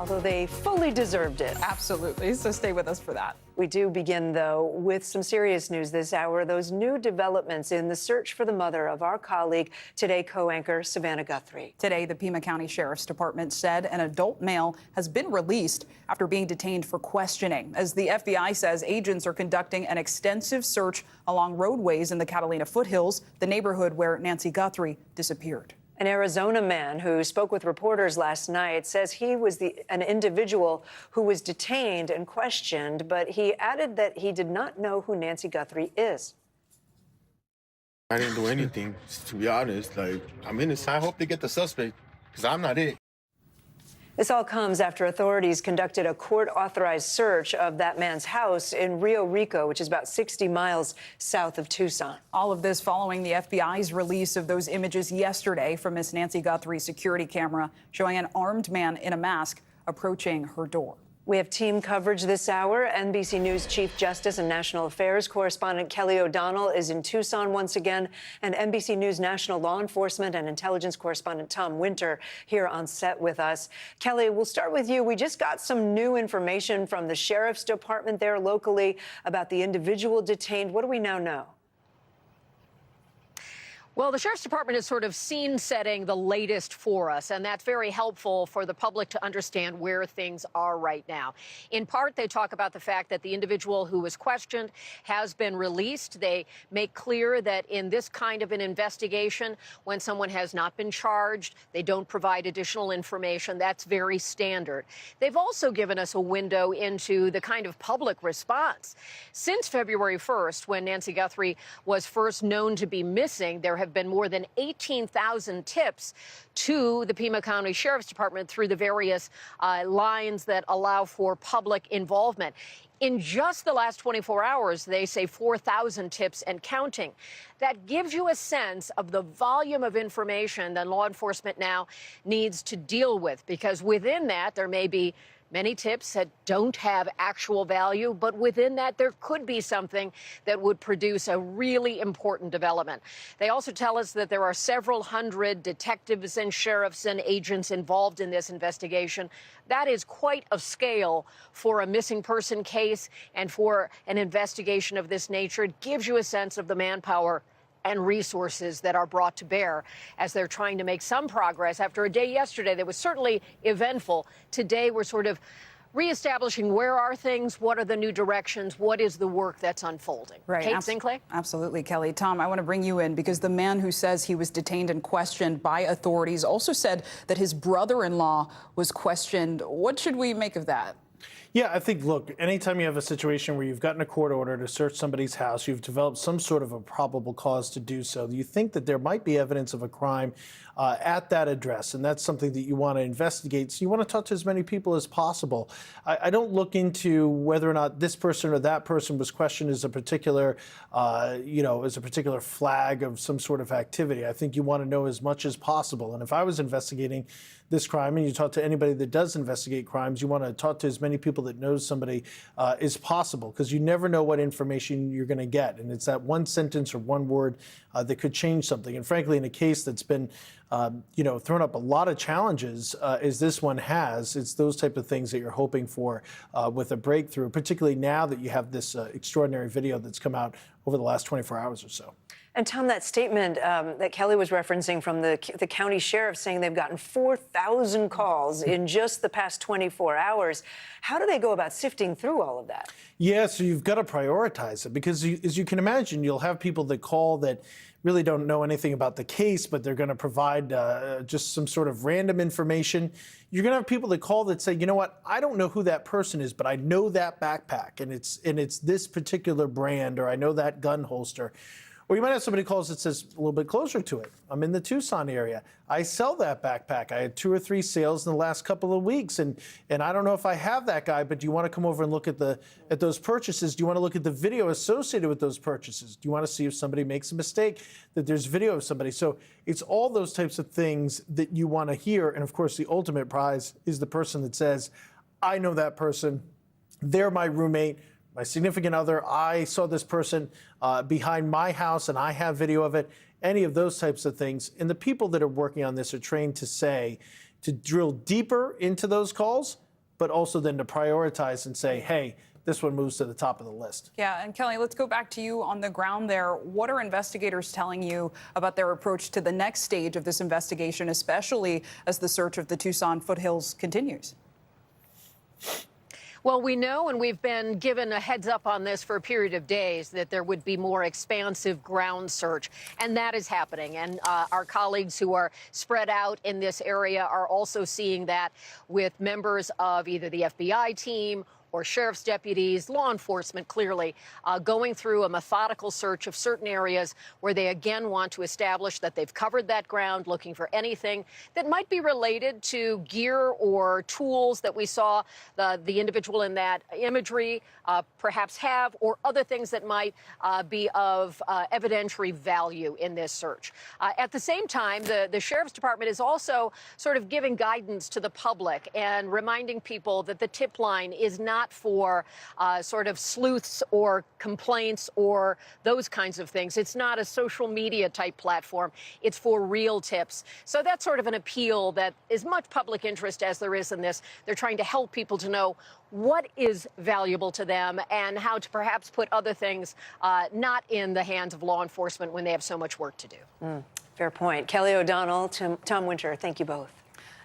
although they fully deserved it. Absolutely. So stay with us for that. We do begin, though, with some serious news this hour. Those new developments in the search for the mother of our colleague, Today co-anchor Savannah Guthrie. Today, the Pima County Sheriff's Department said an adult male has been released after being detained for questioning. As the FBI says, agents are conducting an extensive search along roadways in the Catalina foothills, the neighborhood where Nancy Guthrie disappeared. An Arizona man who spoke with reporters last night says he was an individual who was detained and questioned, but he added that he did not know who Nancy Guthrie is. I didn't do anything, to be honest. Like, I'm innocent. I hope they get the suspect, because I'm not it. This all comes after authorities conducted a court-authorized search of that man's house in Rio Rico, which is about 60 miles south of Tucson. All of this following the FBI's release of those images yesterday from Miss Nancy Guthrie's security camera showing an armed man in a mask approaching her door. We have team coverage this hour. NBC News Chief Justice and National Affairs correspondent Kelly O'Donnell is in Tucson once again, and NBC News National Law Enforcement and Intelligence correspondent Tom Winter here on set with us. Kelly, we'll start with you. We just got some new information from the Sheriff's Department there locally about the individual detained. What do we now know? Well, the Sheriff's Department is sort of scene setting the latest for us, and that's very helpful for the public to understand where things are right now. In part, they talk about the fact that the individual who was questioned has been released. They make clear that in this kind of an investigation, when someone has not been charged, they don't provide additional information. That's very standard. They've also given us a window into the kind of public response. Since February 1st, when Nancy Guthrie was first known to be missing, there have been more than 18,000 tips to the Pima County Sheriff's Department through the various lines that allow for public involvement. In just the last 24 hours, they say 4,000 tips and counting. That gives you a sense of the volume of information that law enforcement now needs to deal with, because within that, there may be many tips that don't have actual value, but within that, there could be something that would produce a really important development. They also tell us that there are several hundred detectives and sheriffs and agents involved in this investigation. That is quite a scale for a missing person case and for an investigation of this nature. It gives you a sense of the manpower and resources that are brought to bear as they're trying to make some progress after a day yesterday that was certainly eventful. Today, we're sort of reestablishing where are things, what are the new directions, what is the work that's unfolding. Right. Kate Sinclair? Absolutely, Kelly. Tom, I want to bring you in because the man who says he was detained and questioned by authorities also said that his brother-in-law was questioned. What should we make of that? Yeah, I think, look, anytime you have a situation where you've gotten a court order to search somebody's house, you've developed some sort of a probable cause to do so, you think that there might be evidence of a crime at that address, and that's something that you want to investigate. So you want to talk to as many people as possible. I don't look into whether or not this person or that person was questioned as a particular, as a particular flag of some sort of activity. I think you want to know as much as possible. And if I was investigating this crime, and you talk to anybody that does investigate crimes, you want to talk to as many people that knows somebody as possible, because you never know what information you're going to get. And it's that one sentence or one word that could change something. And frankly, in a case that's been thrown up a lot of challenges, as this one has, it's those type of things that you're hoping for with a breakthrough, particularly now that you have this extraordinary video that's come out over the last 24 hours or so. And Tom, that statement that Kelly was referencing from the county sheriff saying they've gotten 4,000 calls in just the past 24 hours. How do they go about sifting through all of that? Yeah, so you've got to prioritize it, because as you can imagine, you'll have people that call that really don't know anything about the case, but they're going to provide just some sort of random information. You're going to have people that call that say, you know what, I don't know who that person is, but I know that backpack, and it's this particular brand, or I know that gun holster. Or you might have somebody calls that says a little bit closer to it. I'm in the Tucson area. I sell that backpack. I had 2 or 3 sales in the last couple of weeks, and I don't know if I have that guy, but do you want to come over and look at those purchases? Do you want to look at the video associated with those purchases? Do you want to see if somebody makes a mistake, that there's video of somebody? So it's all those types of things that you want to hear. And of course, the ultimate prize is the person that says, I know that person. They're my roommate, my significant other. I saw this person behind my house, and I have video of it. Any of those types of things. And the people that are working on this are trained to drill deeper into those calls, but also then to prioritize and say, hey, this one moves to the top of the list. Yeah, and Kelly, let's go back to you on the ground there. What are investigators telling you about their approach to the next stage of this investigation, especially as the search of the Tucson foothills continues? Well, we know, and we've been given a heads up on this for a period of days, that there would be more expansive ground search, and that is happening. And our colleagues who are spread out in this area are also seeing that with members of either the FBI team or sheriff's deputies, law enforcement, clearly, going through a methodical search of certain areas where they again want to establish that they've covered that ground, looking for anything that might be related to gear or tools that we saw the individual in that imagery perhaps have, or other things that might be of evidentiary value in this search. At the same time, the sheriff's department is also sort of giving guidance to the public and reminding people that the tip line is not for sort of sleuths or complaints or those kinds of things. It's not a social media type platform. It's for real tips. So that's sort of an appeal that is much public interest as there is in this. They're trying to help people to know what is valuable to them and how to perhaps put other things not in the hands of law enforcement when they have so much work to do. Fair point. Kelly O'Donnell, Tom Winter, thank you both.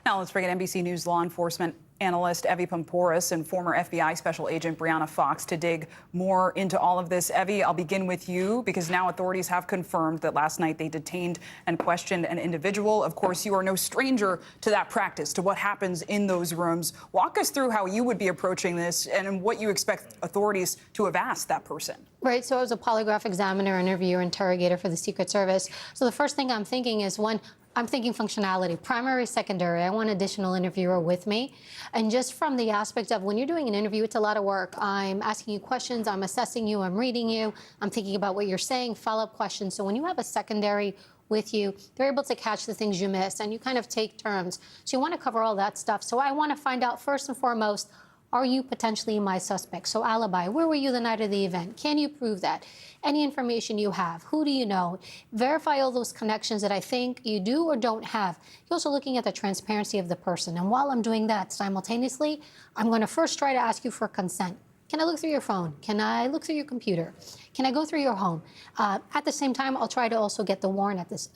Now let's bring in NBC News law enforcement analyst Evie Pamporis and former FBI Special Agent Brianna Fox to dig more into all of this. Evie, I'll begin with you because now authorities have confirmed that last night they detained and questioned an individual. Of course, you are no stranger to that practice, to what happens in those rooms. Walk us through how you would be approaching this and what you expect authorities to have asked that person. Right, so I was a polygraph examiner, interviewer, interrogator for the Secret Service. So the first thing I'm thinking is, one, I'm thinking functionality, primary, secondary. I want an additional interviewer with me. And just from the aspect of when you're doing an interview, it's a lot of work. I'm asking you questions, I'm assessing you, I'm reading you, I'm thinking about what you're saying, follow-up questions. So when you have a secondary with you, they're able to catch the things you miss, and you kind of take turns. So you want to cover all that stuff. So I want to find out, first and foremost, are you potentially my suspect? So alibi, where were you the night of the event? Can you prove that? Any information you have, who do you know? Verify all those connections that I think you do or don't have. You're also looking at the transparency of the person. And while I'm doing that simultaneously, I'm going to first try to ask you for consent. Can I look through your phone? Can I look through your computer? Can I go through your home? At the same time, I'll try to also get the warrant at this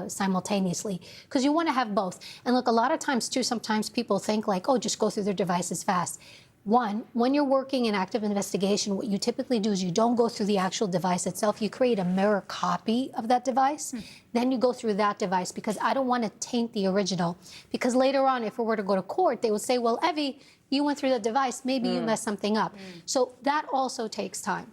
simultaneously, because you want to have both. And look, a lot of times too, sometimes people think like, oh, just go through their devices fast. One, when you're working in active investigation, what you typically do is you don't go through the actual device itself. You create a mirror copy of that device. Then you go through that device, because I don't want to taint the original. Because later on, if we were to go to court, they would say, well, Evie, you went through the device, maybe you messed something up. So that also takes time.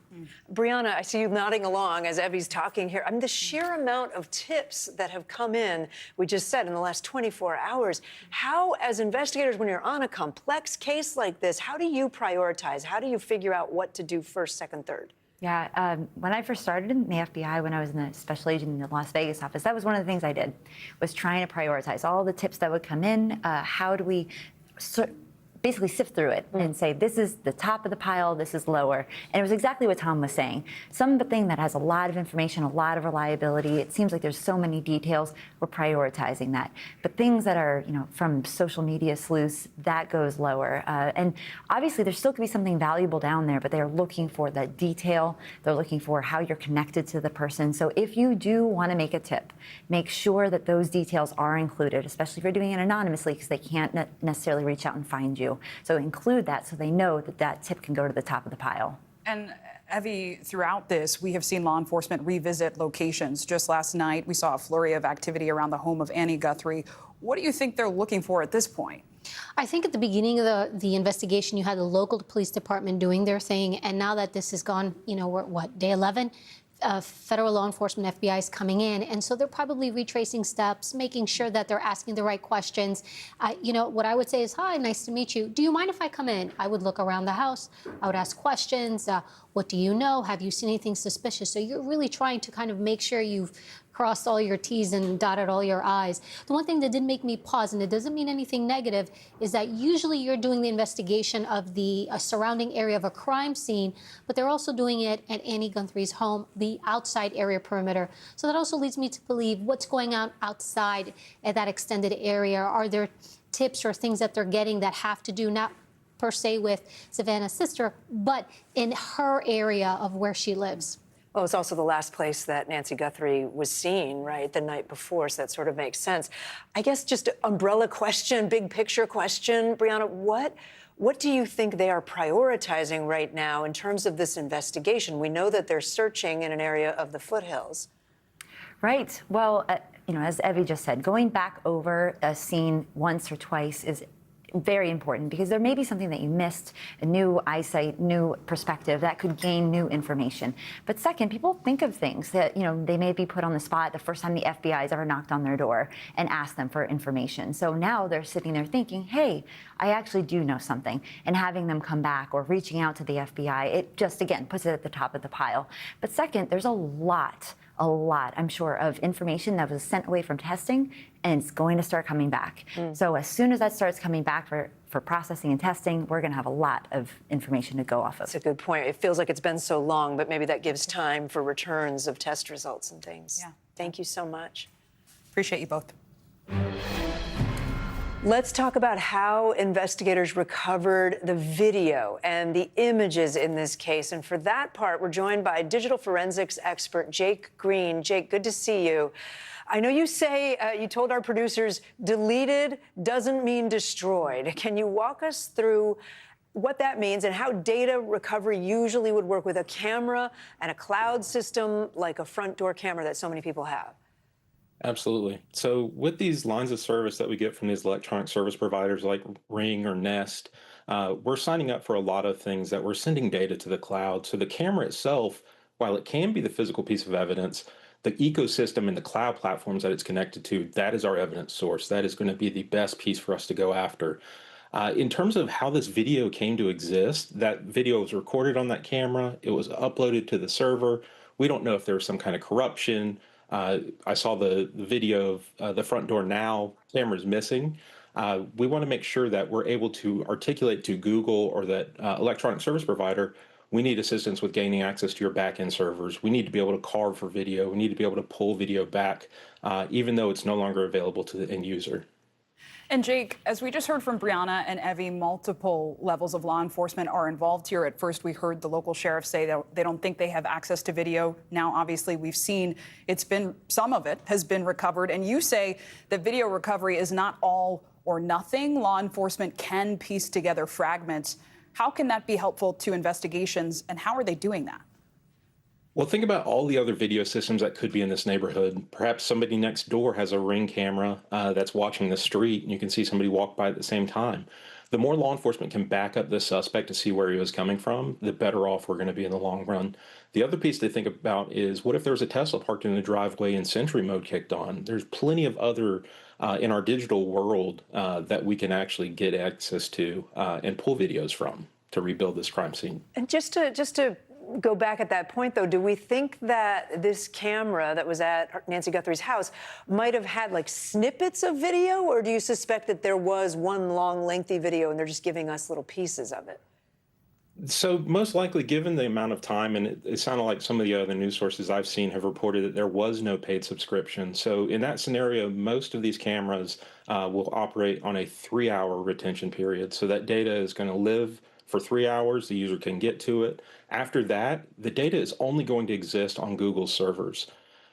Brianna, I see you nodding along as Evie's talking here. I mean, the sheer amount of tips that have come in, we just said, in the last 24 hours. How, as investigators, when you're on a complex case like this, how do you prioritize? How do you figure out what to do first, second, third? Yeah, when I first started in the FBI, when I was in the special agent in the Las Vegas office, that was one of the things I did, was trying to prioritize all the tips that would come in. How do we basically sift through it and say, this is the top of the pile, this is lower. And it was exactly what Tom was saying. Something that has a lot of information, a lot of reliability, it seems like there's so many details, we're prioritizing that. But things that are, from social media sleuths, that goes lower. And obviously there still could be something valuable down there, but they're looking for that detail. They're looking for how you're connected to the person. So if you do want to make a tip, make sure that those details are included, especially if you're doing it anonymously, because they can't necessarily reach out and find you. So include that so they know that that tip can go to the top of the pile. And Evie, throughout this, we have seen law enforcement revisit locations. Just last night, we saw a flurry of activity around the home of Annie Guthrie. What do you think they're looking for at this point? I think at the beginning of the investigation, you had the local police department doing their thing. And now that this has gone, we're what, day 11? Federal law enforcement, FBI is coming in. And so they're probably retracing steps, making sure that they're asking the right questions. What I would say is, hi, nice to meet you. Do you mind if I come in? I would look around the house. I would ask questions. What do you know? Have you seen anything suspicious? So you're really trying to kind of make sure you've crossed all your T's and dotted all your I's. The one thing that did make me pause, and it doesn't mean anything negative, is that usually you're doing the investigation of the surrounding area of a crime scene, but they're also doing it at Annie Guthrie's home, the outside area perimeter. So that also leads me to believe what's going on outside at that extended area. Are there tips or things that they're getting that have to do not per se with Savannah's sister, but in her area of where she lives. Well, it's also the last place that Nancy Guthrie was seen, right, the night before, so that sort of makes sense. I guess just umbrella question, big picture question, Brianna, what do you think they are prioritizing right now in terms of this investigation? We know that they're searching in an area of the foothills. Right. Well, as Evie just said, going back over a scene once or twice is very important because there may be something that you missed, a new eyesight, new perspective that could gain new information. But second, people think of things that, they may be put on the spot the first time the FBI has ever knocked on their door and asked them for information. So now they're sitting there thinking, hey, I actually do know something. And having them come back or reaching out to the FBI, it just, again, puts it at the top of the pile. But second, there's a lot, I'm sure, of information that was sent away from testing, and it's going to start coming back. So as soon as that starts coming back for processing and testing, we're going to have a lot of information to go off of. That's a good point. It feels like it's been so long, but maybe that gives time for returns of test results and things. Yeah. Thank you so much. Appreciate you both. Let's talk about how investigators recovered the video and the images in this case. And for that part, we're joined by digital forensics expert Jake Green. Jake, good to see you. I know you say, you told our producers, deleted doesn't mean destroyed. Can you walk us through what that means and how data recovery usually would work with a camera and a cloud system like a front door camera that so many people have? Absolutely. So with these lines of service that we get from these electronic service providers like Ring or Nest, we're signing up for a lot of things that we're sending data to the cloud. So the camera itself, while it can be the physical piece of evidence, the ecosystem and the cloud platforms that it's connected to, that is our evidence source. That is going to be the best piece for us to go after. In terms of how this video came to exist, that video was recorded on that camera. It was uploaded to the server. We don't know if there was some kind of corruption. I saw the video of the front door now camera's missing. We want to make sure that we're able to articulate to Google or that electronic service provider, we need assistance with gaining access to your back-end servers. We need to be able to carve for video. We need to be able to pull video back, even though it's no longer available to the end user. And Jake, as we just heard from Brianna and Evie, multiple levels of law enforcement are involved here. At first, we heard the local sheriff say that they don't think they have access to video. Now, obviously, we've seen some of it has been recovered. And you say that video recovery is not all or nothing. Law enforcement can piece together fragments. How can that be helpful to investigations, and how are they doing that? Well, think about all the other video systems that could be in this neighborhood. Perhaps somebody next door has a Ring camera that's watching the street, and you can see somebody walk by at the same time. The more law enforcement can back up the suspect to see where he was coming from, the better off we're going to be in the long run. The other piece to think about is, what if there was a Tesla parked in the driveway and Sentry mode kicked on? There's plenty of other in our digital world that we can actually get access to and pull videos from to rebuild this crime scene. And just to go back at that point, though, do we think that this camera that was at Nancy Guthrie's house might have had like snippets of video, or do you suspect that there was one long, lengthy video and they're just giving us little pieces of it? So most likely, given the amount of time, and it sounded like some of the other news sources I've seen have reported that there was no paid subscription. So in that scenario, most of these cameras will operate on a 3-hour retention period. So that data is going to live for 3 hours. The user can get to it. After that, the data is only going to exist on Google's servers.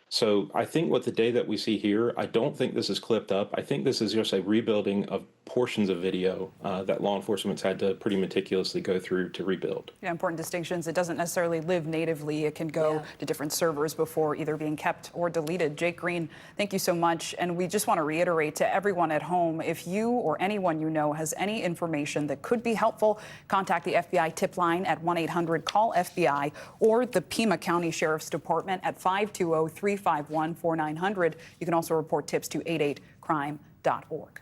So I think what the data that we see here, I don't think this is clipped up. I think this is just a rebuilding of portions of video that law enforcement's had to pretty meticulously go through to rebuild. Yeah, important distinctions. It doesn't necessarily live natively. It can go to different servers before either being kept or deleted. Jake Green, thank you so much. And we just want to reiterate to everyone at home, if you or anyone you know has any information that could be helpful, contact the FBI tip line at 1-800-CALL-FBI or the Pima County Sheriff's Department at 520-351-4900. You can also report tips to 88crime.org.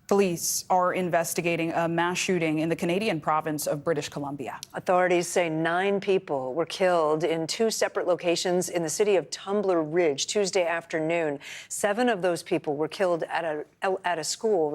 Police are investigating a mass shooting in the Canadian province of British Columbia. Authorities say 9 people were killed in 2 separate locations in the city of Tumbler Ridge Tuesday afternoon. 7 of those people were killed at a school,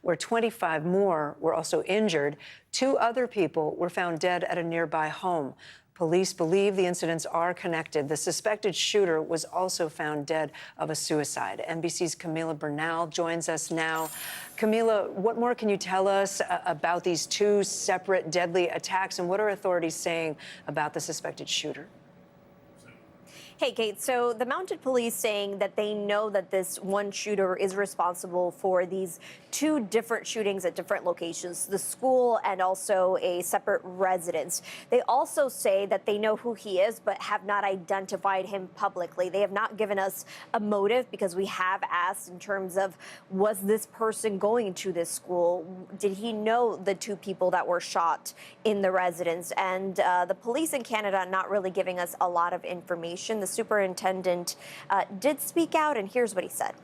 where 25 more were also injured. 2 other people were found dead at a nearby home. Police believe the incidents are connected. The suspected shooter was also found dead of a suicide. NBC's Camila Bernal joins us now. Camila, what more can you tell us about these two separate deadly attacks, and what are authorities saying about the suspected shooter? Hey, Kate. So the mounted police saying that they know that this one shooter is responsible for these two different shootings at different locations, the school and also a separate residence. They also say that they know who he is, but have not identified him publicly. They have not given us a motive because we have asked in terms of, was this person going to this school? Did he know the two people that were shot in the residence? And the police in Canada not really giving us a lot of information. The superintendent did speak out, and here's what he said.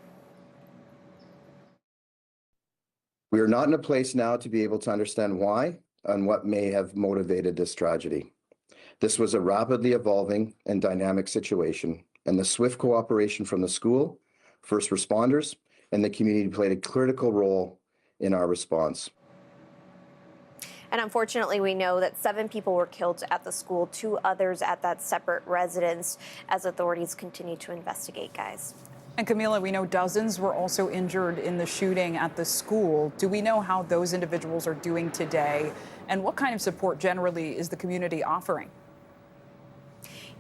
We are not in a place now to be able to understand why and what may have motivated this tragedy. This was a rapidly evolving and dynamic situation, and the swift cooperation from the school, first responders, and the community played a critical role in our response. And unfortunately, we know that 7 people were killed at the school, 2 others at that separate residence, as authorities continue to investigate, guys. And Camila, we know dozens were also injured in the shooting at the school. Do we know how those individuals are doing today? And what kind of support generally is the community offering?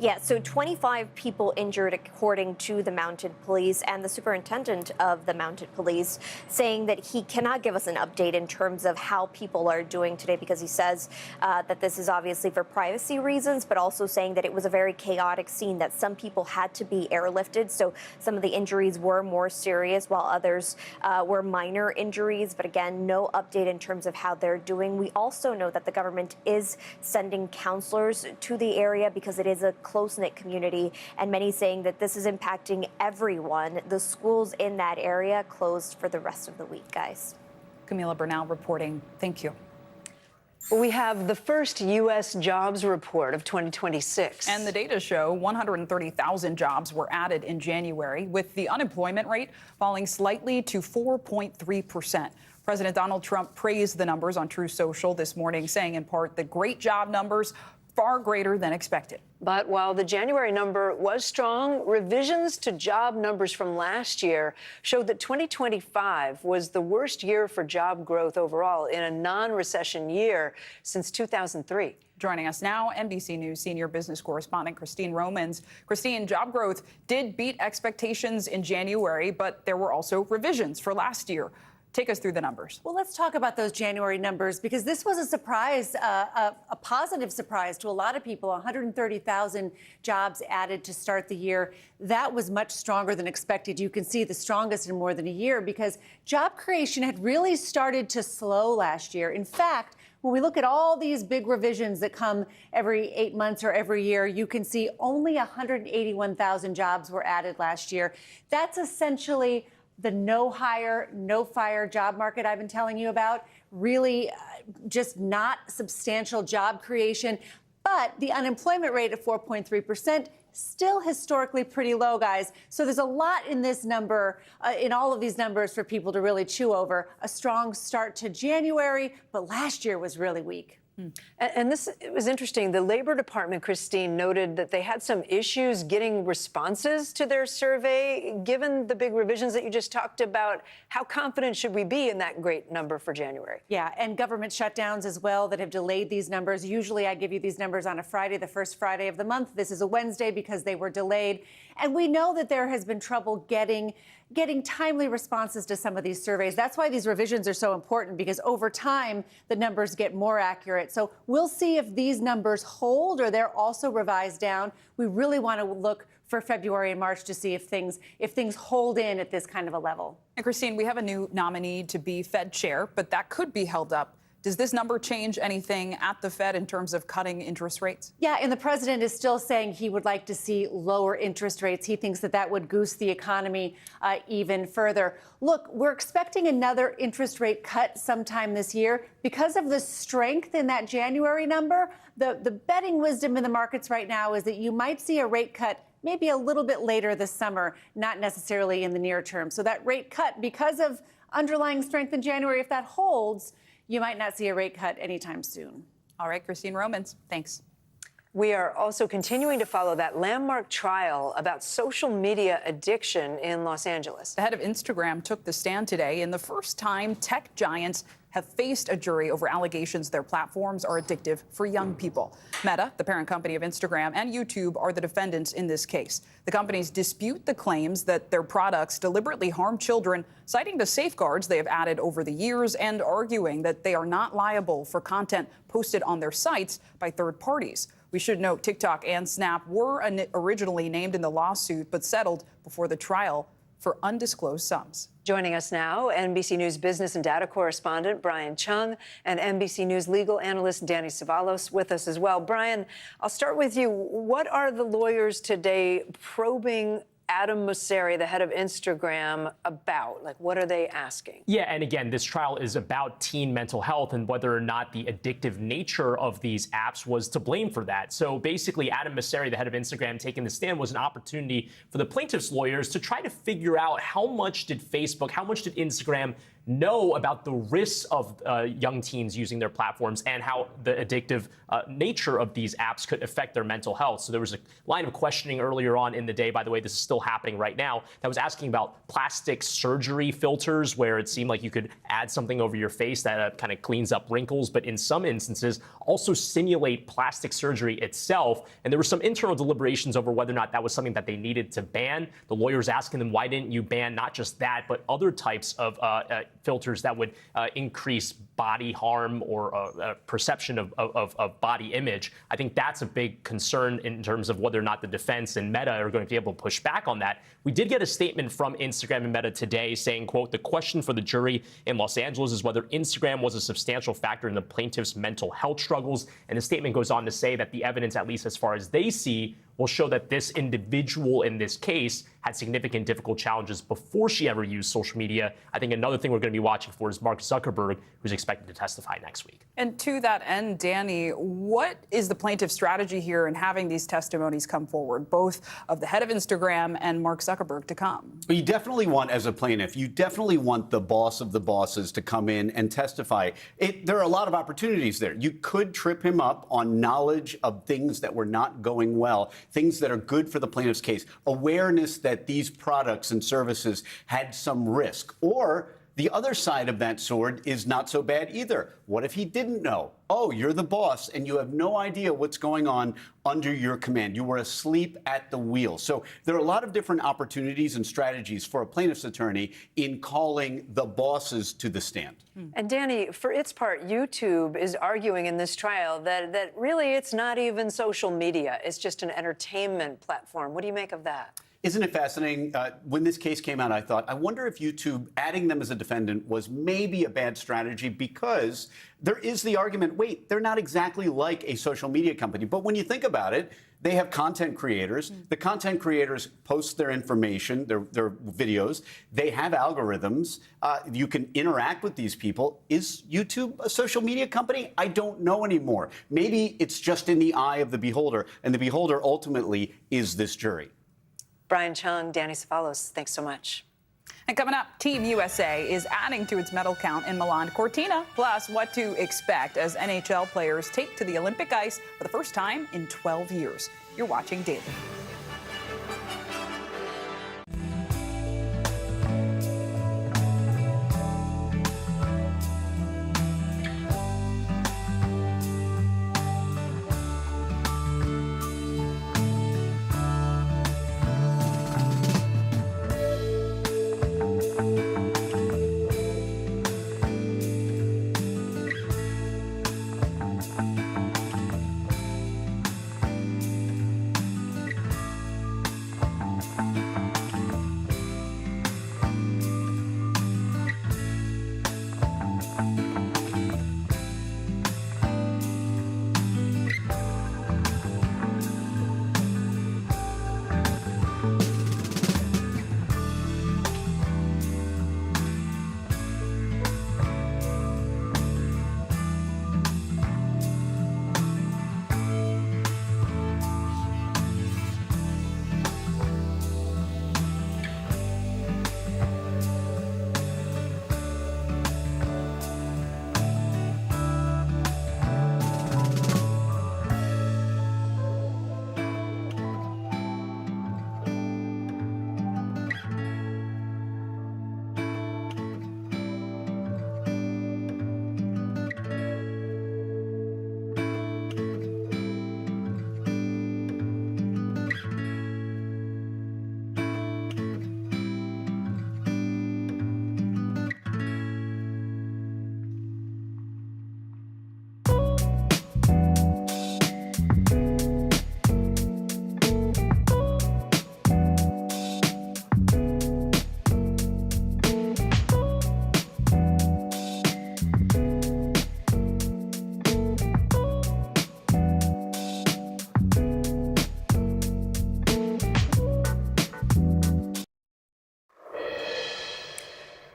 Yeah, so 25 people injured, according to the mounted police, and the superintendent of the mounted police saying that he cannot give us an update in terms of how people are doing today, because he says that this is obviously for privacy reasons, but also saying that it was a very chaotic scene, that some people had to be airlifted. So some of the injuries were more serious, while others were minor injuries. But again, no update in terms of how they're doing. We also know that the government is sending counselors to the area because it is a close-knit community, and many saying that this is impacting everyone. The schools in that area closed for the rest of the week, guys. Camila Bernal reporting. Thank you. We have the first U.S. jobs report of 2026. And the data show 130,000 jobs were added in January, with the unemployment rate falling slightly to 4.3%. President Donald Trump praised the numbers on Truth Social this morning, saying in part that great job numbers far greater than expected. But while the January number was strong, revisions to job numbers from last year showed that 2025 was the worst year for job growth overall in a non-recession year since 2003. Joining us now, NBC News senior business correspondent Christine Romans. Christine, job growth did beat expectations in January, but there were also revisions for last year. Take us through the numbers. Well, let's talk about those January numbers, because this was a surprise, a positive surprise to a lot of people. 130,000 jobs added to start the year. That was much stronger than expected. You can see the strongest in more than a year, because job creation had really started to slow last year. In fact, when we look at all these big revisions that come every 8 months or every year, you can see only 181,000 jobs were added last year. That's essentially the no hire, no fire job market I've been telling you about. Really just not substantial job creation. But the unemployment rate of 4.3%, still historically pretty low, guys. So there's a lot in this number, in all of these numbers, for people to really chew over. A strong start to January, but last year was really weak. And it was interesting. The Labor Department, Christine, noted that they had some issues getting responses to their survey. Given the big revisions that you just talked about, how confident should we be in that great number for January? Yeah, and government shutdowns as well that have delayed these numbers. Usually I give you these numbers on a Friday, the first Friday of the month. This is a Wednesday because they were delayed. And we know that there has been trouble getting timely responses to some of these surveys. That's why these revisions are so important, because over time, the numbers get more accurate. So we'll see if these numbers hold or they're also revised down. We really want to look for February and March to see if things hold in at this kind of a level. And Christine, we have a new nominee to be Fed chair, but that could be held up. Does this number change anything at the Fed in terms of cutting interest rates? Yeah, and the president is still saying he would like to see lower interest rates. He thinks that would goose the economy even further. Look, we're expecting another interest rate cut sometime this year. Because of the strength in that January number, the betting wisdom in the markets right now is that you might see a rate cut maybe a little bit later this summer, not necessarily in the near term. So that rate cut, because of underlying strength in January, if that holds, you might not see a rate cut anytime soon. All right, Christine Romans, thanks. We are also continuing to follow that landmark trial about social media addiction in Los Angeles. The head of Instagram took the stand today in the first time tech giants have faced a jury over allegations their platforms are addictive for young people. Meta, the parent company of Instagram, and YouTube are the defendants in this case. The companies dispute the claims that their products deliberately harm children, citing the safeguards they have added over the years and arguing that they are not liable for content posted on their sites by third parties. We should note TikTok and Snap were originally named in the lawsuit but settled before the trial for undisclosed sums. Joining us now, NBC News business and data correspondent Brian Chung and NBC News legal analyst Danny Savalos with us as well. Brian, I'll start with you. What are the lawyers today probing Adam Mosseri, the head of Instagram, about? Like, what are they asking? Yeah, and again, this trial is about teen mental health and whether or not the addictive nature of these apps was to blame for that. So basically, Adam Mosseri, the head of Instagram, taking the stand was an opportunity for the plaintiffs' lawyers to try to figure out how much did Facebook, how much did Instagram know about the risks of young teens using their platforms and how the addictive nature of these apps could affect their mental health. So there was a line of questioning earlier on in the day, by the way, this is still happening right now, that was asking about plastic surgery filters, where it seemed like you could add something over your face that kind of cleans up wrinkles, but in some instances also simulate plastic surgery itself. And there were some internal deliberations over whether or not that was something that they needed to ban. The lawyers asking them, why didn't you ban not just that, but other types of filters that would increase body harm or perception of body image? I think that's a big concern in terms of whether or not the defense and Meta are going to be able to push back on that. We did get a statement from Instagram and Meta today saying, quote, the question for the jury in Los Angeles is whether Instagram was a substantial factor in the plaintiff's mental health struggles. And the statement goes on to say that the evidence, at least as far as they see, will show that this individual in this case had significant difficult challenges before she ever used social media. I think another thing we're going to be watching for is Mark Zuckerberg, who's expected to testify next week. And to that end, Danny, what is the plaintiff's strategy here in having these testimonies come forward, both of the head of Instagram and Mark Zuckerberg to come? Well, you definitely want, as a plaintiff, you definitely want the boss of the bosses to come in and testify. There are a lot of opportunities there. You could trip him up on knowledge of things that were not going well, things that are good for the plaintiff's case, awareness that these products and services had some risk. Or the other side of that sword is not so bad either. What if he didn't know? Oh, you're the boss and you have no idea what's going on under your command. You were asleep at the wheel. So there are a lot of different opportunities and strategies for a plaintiff's attorney in calling the bosses to the stand. And Danny, for its part, YouTube is arguing in this trial that really it's not even social media. It's just an entertainment platform. What do you make of that? Isn't it fascinating? When this case came out, I thought, I wonder if YouTube adding them as a defendant was maybe a bad strategy, because there is the argument, wait, they're not exactly like a social media company. But when you think about it, they have content creators. The content creators post their information, their videos. They have algorithms. You can interact with these people. Is YouTube a social media company? I don't know anymore. Maybe it's just in the eye of the beholder, and the beholder ultimately is this jury. Brian Chung, Danny Savalos, thanks so much. And coming up, Team USA is adding to its medal count in Milan Cortina, plus what to expect as NHL players take to the Olympic ice for the first time in 12 years. You're watching Daily.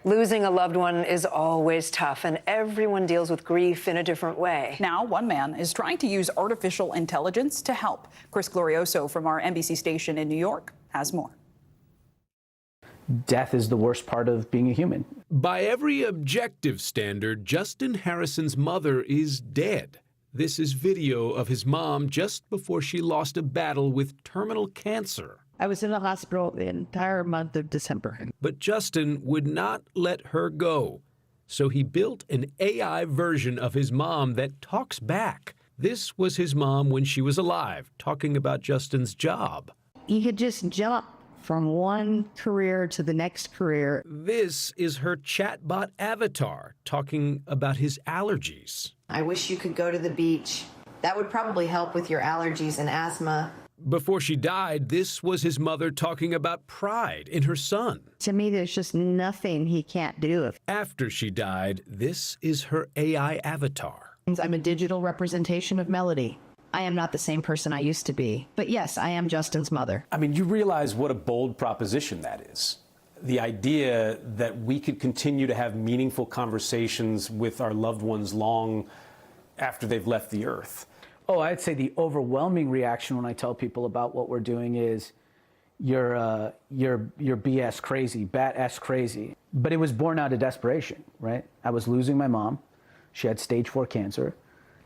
Losing a loved one is always tough, and everyone deals with grief in a different way. Now, one man is trying to use artificial intelligence to help. Chris Glorioso from our NBC station in New York has more. Death is the worst part of being a human. By every objective standard, Justin Harrison's mother is dead. This is video of his mom just before she lost a battle with terminal cancer. I was in the hospital the entire month of December. But Justin would not let her go. So he built an AI version of his mom that talks back. This was his mom when she was alive, talking about Justin's job. You could just jump from one career to the next career. This is her chatbot avatar, talking about his allergies. I wish you could go to the beach. That would probably help with your allergies and asthma. Before she died, this was his mother talking about pride in her son. To me, there's just nothing he can't do. After she died, this is her AI avatar. I'm a digital representation of Melody. I am not the same person I used to be. But yes, I am Justin's mother. I mean, you realize what a bold proposition that is. The idea that we could continue to have meaningful conversations with our loved ones long after they've left the earth. Oh, I'd say the overwhelming reaction when I tell people about what we're doing is, you're BS crazy, bat-S crazy. But it was born out of desperation, right? I was losing my mom. She had stage 4 cancer.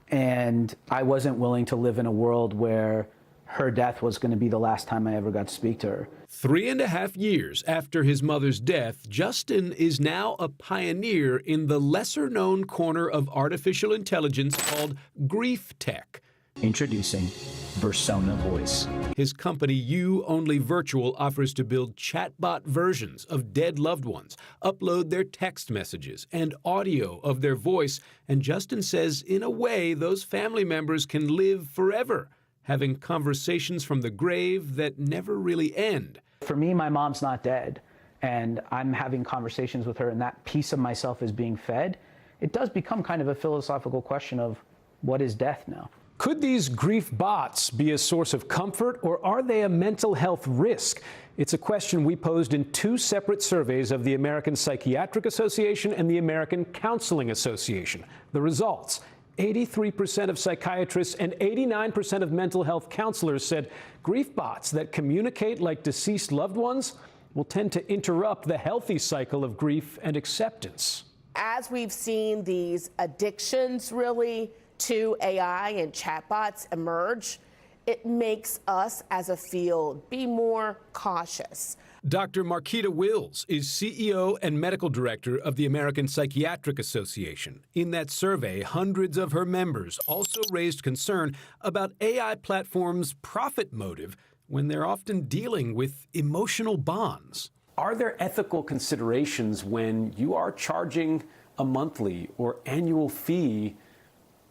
And I wasn't willing to live in a world where her death was going to be the last time I ever got to speak to her. 3.5 years after his mother's death, Justin is now a pioneer in the lesser-known corner of artificial intelligence called grief tech. Introducing Persona Voice. His company, You Only Virtual, offers to build chatbot versions of dead loved ones, upload their text messages and audio of their voice, and Justin says, in a way, those family members can live forever, having conversations from the grave that never really end. For me, my mom's not dead, and I'm having conversations with her, and that piece of myself is being fed. It does become kind of a philosophical question of, what is death now? Could these grief bots be a source of comfort, or are they a mental health risk? It's a question we posed in 2 separate surveys of the American Psychiatric Association and the American Counseling Association. The results: 83% of psychiatrists and 89% of mental health counselors said grief bots that communicate like deceased loved ones will tend to interrupt the healthy cycle of grief and acceptance. As we've seen these addictions really to AI and chatbots emerge, it makes us as a field be more cautious. Dr. Marquita Wills is CEO and medical director of the American Psychiatric Association. In that survey, hundreds of her members also raised concern about AI platforms' profit motive when they're often dealing with emotional bonds. Are there ethical considerations when you are charging a monthly or annual fee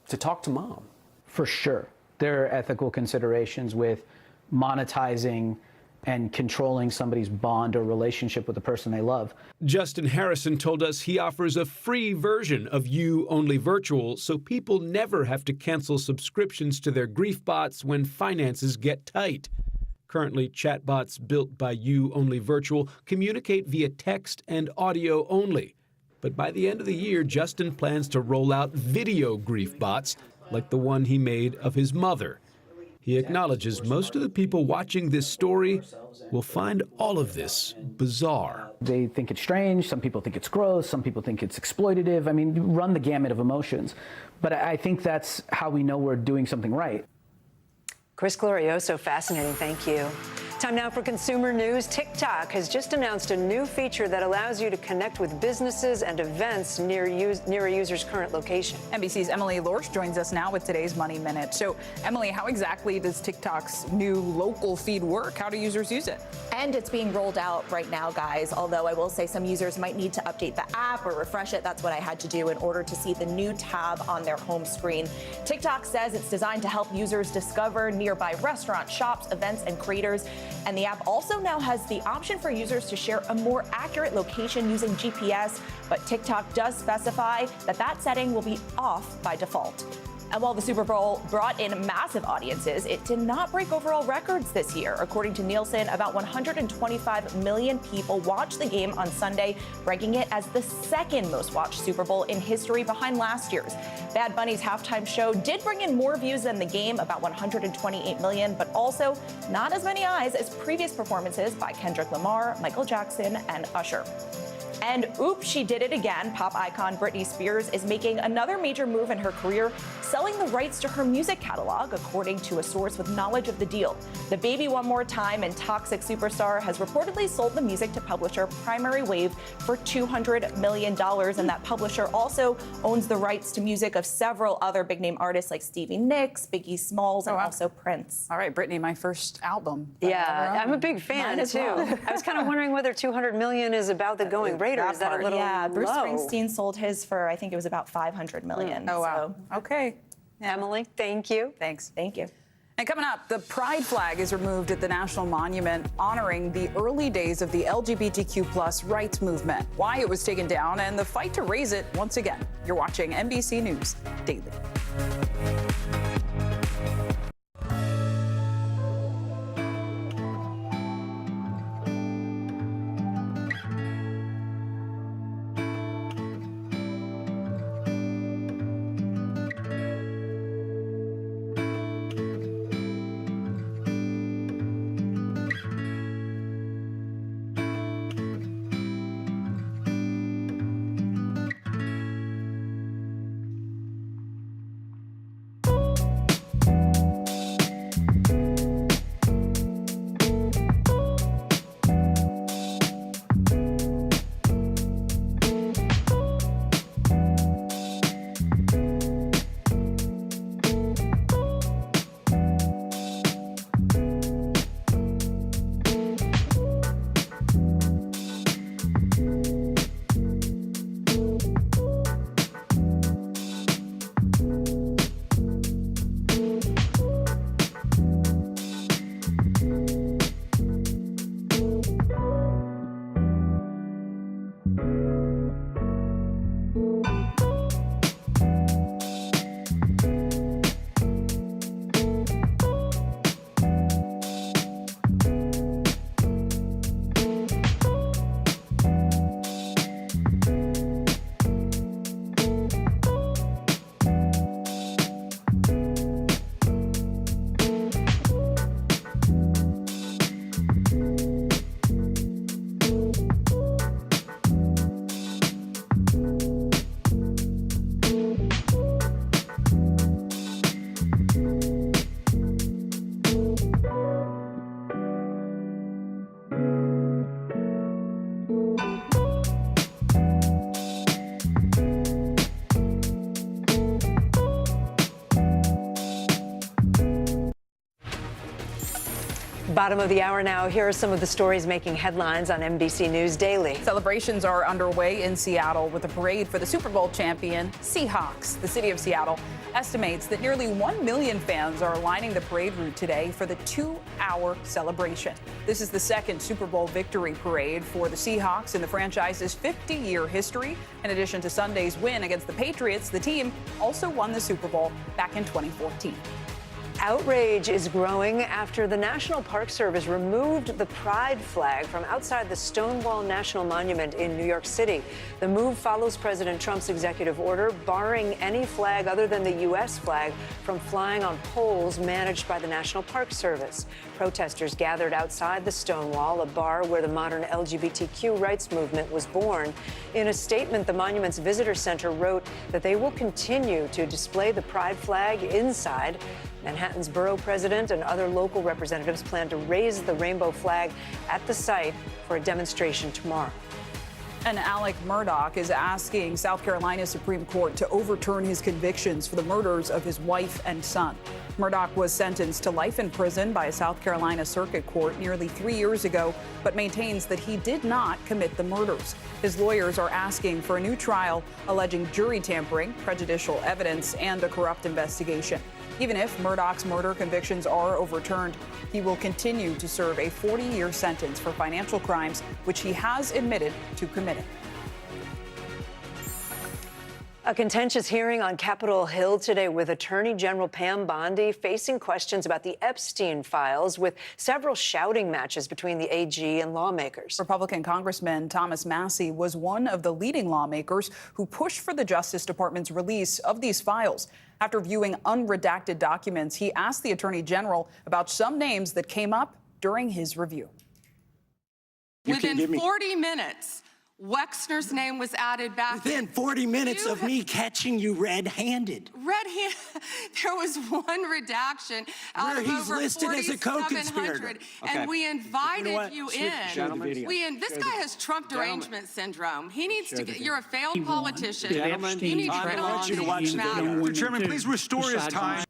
to talk to mom? For sure. There are ethical considerations with monetizing and controlling somebody's bond or relationship with the person they love. Justin Harrison told us he offers a free version of You Only Virtual so people never have to cancel subscriptions to their grief bots when finances get tight. Currently, chatbots built by You Only Virtual communicate via text and audio only. But by the end of the year, Justin plans to roll out video grief bots like the one he made of his mother. He acknowledges most of the people watching this story will find all of this bizarre. They think it's strange, some people think it's gross, some people think it's exploitative. I mean, you run the gamut of emotions. But I think that's how we know we're doing something right. Chris Glorioso, fascinating. Thank you. Time now for consumer news. TikTok has just announced a new feature that allows you to connect with businesses and events near a user's current location. NBC's Emily Lorch joins us now with today's Money Minute. So, Emily, how exactly does TikTok's new local feed work? How do users use it? And it's being rolled out right now, guys, although I will say some users might need to update the app or refresh it. That's what I had to do in order to see the new tab on their home screen. TikTok says it's designed to help users discover nearby restaurants, shops, events, and creators. And the app also now has the option for users to share a more accurate location using GPS, but TikTok does specify that that setting will be off by default. And while the Super Bowl brought in massive audiences, it did not break overall records this year. According to Nielsen, about 125 million people watched the game on Sunday, ranking it as the second most watched Super Bowl in history behind last year's. Bad Bunny's halftime show did bring in more views than the game, about 128 million, but also not as many eyes as previous performances by Kendrick Lamar, Michael Jackson, and Usher. And oops, she did it again. Pop icon Britney Spears is making another major move in her career, selling the rights to her music catalog, according to a source with knowledge of the deal. The Baby One More Time and Toxic superstar has reportedly sold the music to publisher Primary Wave for $200 million, and that publisher also owns the rights to music of several other big-name artists like Stevie Nicks, Biggie Smalls, and also Prince. All right, Brittany, my first album. Yeah, I'm a big fan, too. Well. I was kind of wondering whether $200 million is about the going rate, or is that a little Yeah, Bruce low? Springsteen sold his for, I think it was about $500 million. Oh, wow. Okay. Emily, thank you. Thanks. Thank you. And coming up, the pride flag is removed at the National Monument, honoring the early days of the LGBTQ+ rights movement, why it was taken down, and the fight to raise it once again. You're watching NBC News Daily. Bottom of the hour now. Here are some of the stories making headlines on NBC News Daily. Celebrations are underway in Seattle with a parade for the Super Bowl champion Seahawks. The city of Seattle estimates that nearly 1 million fans are lining the parade route today for the 2-hour celebration. This is the second Super Bowl victory parade for the Seahawks in the franchise's 50-year history. In addition to Sunday's win against the Patriots, the team also won the Super Bowl back in 2014. Outrage is growing after the National Park Service removed the pride flag from outside the Stonewall National Monument in New York City. The move follows President Trump's executive order barring any flag other than the U.S. flag from flying on poles managed by the National Park Service. Protesters gathered outside the Stonewall, a bar where the modern LGBTQ rights movement was born. In a statement, the monument's visitor center wrote that they will continue to display the pride flag inside. Manhattan's borough president and other local representatives plan to raise the rainbow flag at the site for a demonstration tomorrow. And Alec Murdaugh is asking South Carolina Supreme Court to overturn his convictions for the murders of his wife and son. Murdaugh was sentenced to life in prison by a South Carolina circuit court nearly 3 years ago, but maintains that he did not commit the murders. His lawyers are asking for a new trial alleging jury tampering, prejudicial evidence, and a corrupt investigation. Even if Murdaugh's murder convictions are overturned, he will continue to serve a 40-year sentence for financial crimes, which he has admitted to committing. A contentious hearing on Capitol Hill today with Attorney General Pam Bondi facing questions about the Epstein files, with several shouting matches between the AG and lawmakers. Republican Congressman Thomas Massie was one of the leading lawmakers who pushed for the Justice Department's release of these files. After viewing unredacted documents, he asked the Attorney General about some names that came up during his review. Within 40 minutes, Wexner's name was added back. Within 40 minutes of me catching you red-handed. Red-handed. There was one redaction out Where of he's over listed as a 4,700, co-conspirator. and we invited you in. Gentlemen, This guy has Trump derangement syndrome. He needs to get. You're a failed politician. Gentlemen, You need to I get want on you to watch things the matter. video. Mr. Chairman, please restore his time.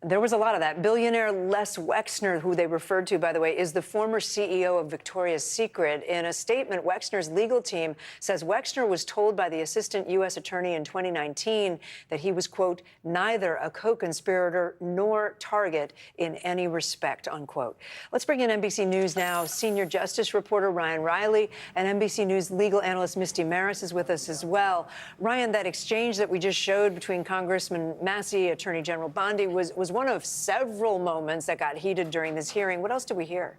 There was a lot of that. Billionaire Les Wexner, who they referred to, by the way, is the former CEO of Victoria's Secret. In a statement, Wexner's legal team says Wexner was told by the assistant U.S. attorney in 2019 that he was, quote, neither a co-conspirator nor target in any respect, unquote. Let's bring in NBC News Now senior justice reporter Ryan Riley, and NBC News legal analyst Misty Maris is with us as well. Ryan, that exchange that we just showed between Congressman Massie, Attorney General Bondi, was one of several moments that got heated during this hearing. What else did we hear?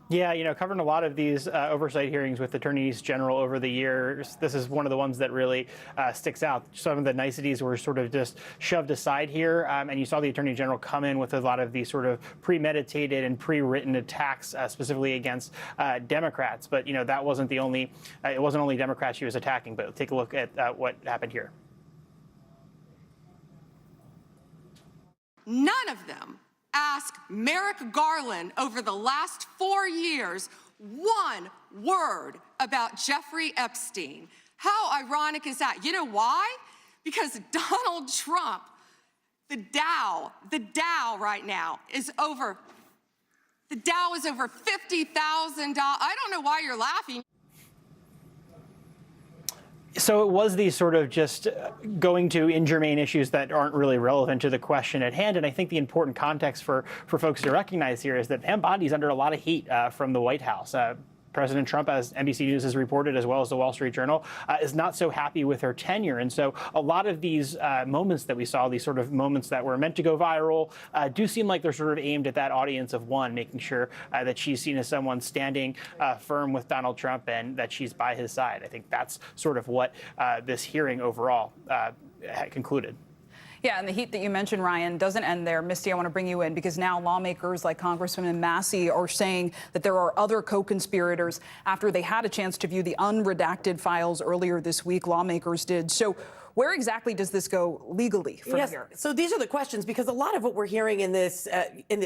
Yeah, covering a lot of these oversight hearings with attorneys general over the years, this is one of the ones that really sticks out. Some of the niceties were sort of just shoved aside here, and you saw the attorney general come in with a lot of these sort of premeditated and pre-written attacks, specifically against Democrats. But that wasn't the only. It wasn't only Democrats she was attacking. But take a look at what happened here. None of them asked Merrick Garland over the last 4 years one word about Jeffrey Epstein. How ironic is that? You know why? Because Donald Trump, the Dow right now is over. The Dow is over $50,000. I don't know why you're laughing. So it was these sort of just going to ingermane issues that aren't really relevant to the question at hand. And I think the important context for folks to recognize here is that Pam Bondi's under a lot of heat from the White House. President Trump, as NBC News has reported, as well as the Wall Street Journal, is not so happy with her tenure. And so a lot of these moments that we saw, these sort of moments that were meant to go viral, do seem like they're sort of aimed at that audience of one, making sure that she's seen as someone standing firm with Donald Trump and that she's by his side. I think that's sort of what this hearing overall concluded. Yeah, and the heat that you mentioned, Ryan, doesn't end there. Misty, I want to bring you in because now lawmakers like Congressman Massie are saying that there are other co-conspirators after they had a chance to view the unredacted files earlier this week. Lawmakers did. So where exactly does this go legally from here? So these are the questions, because a lot of what we're hearing in this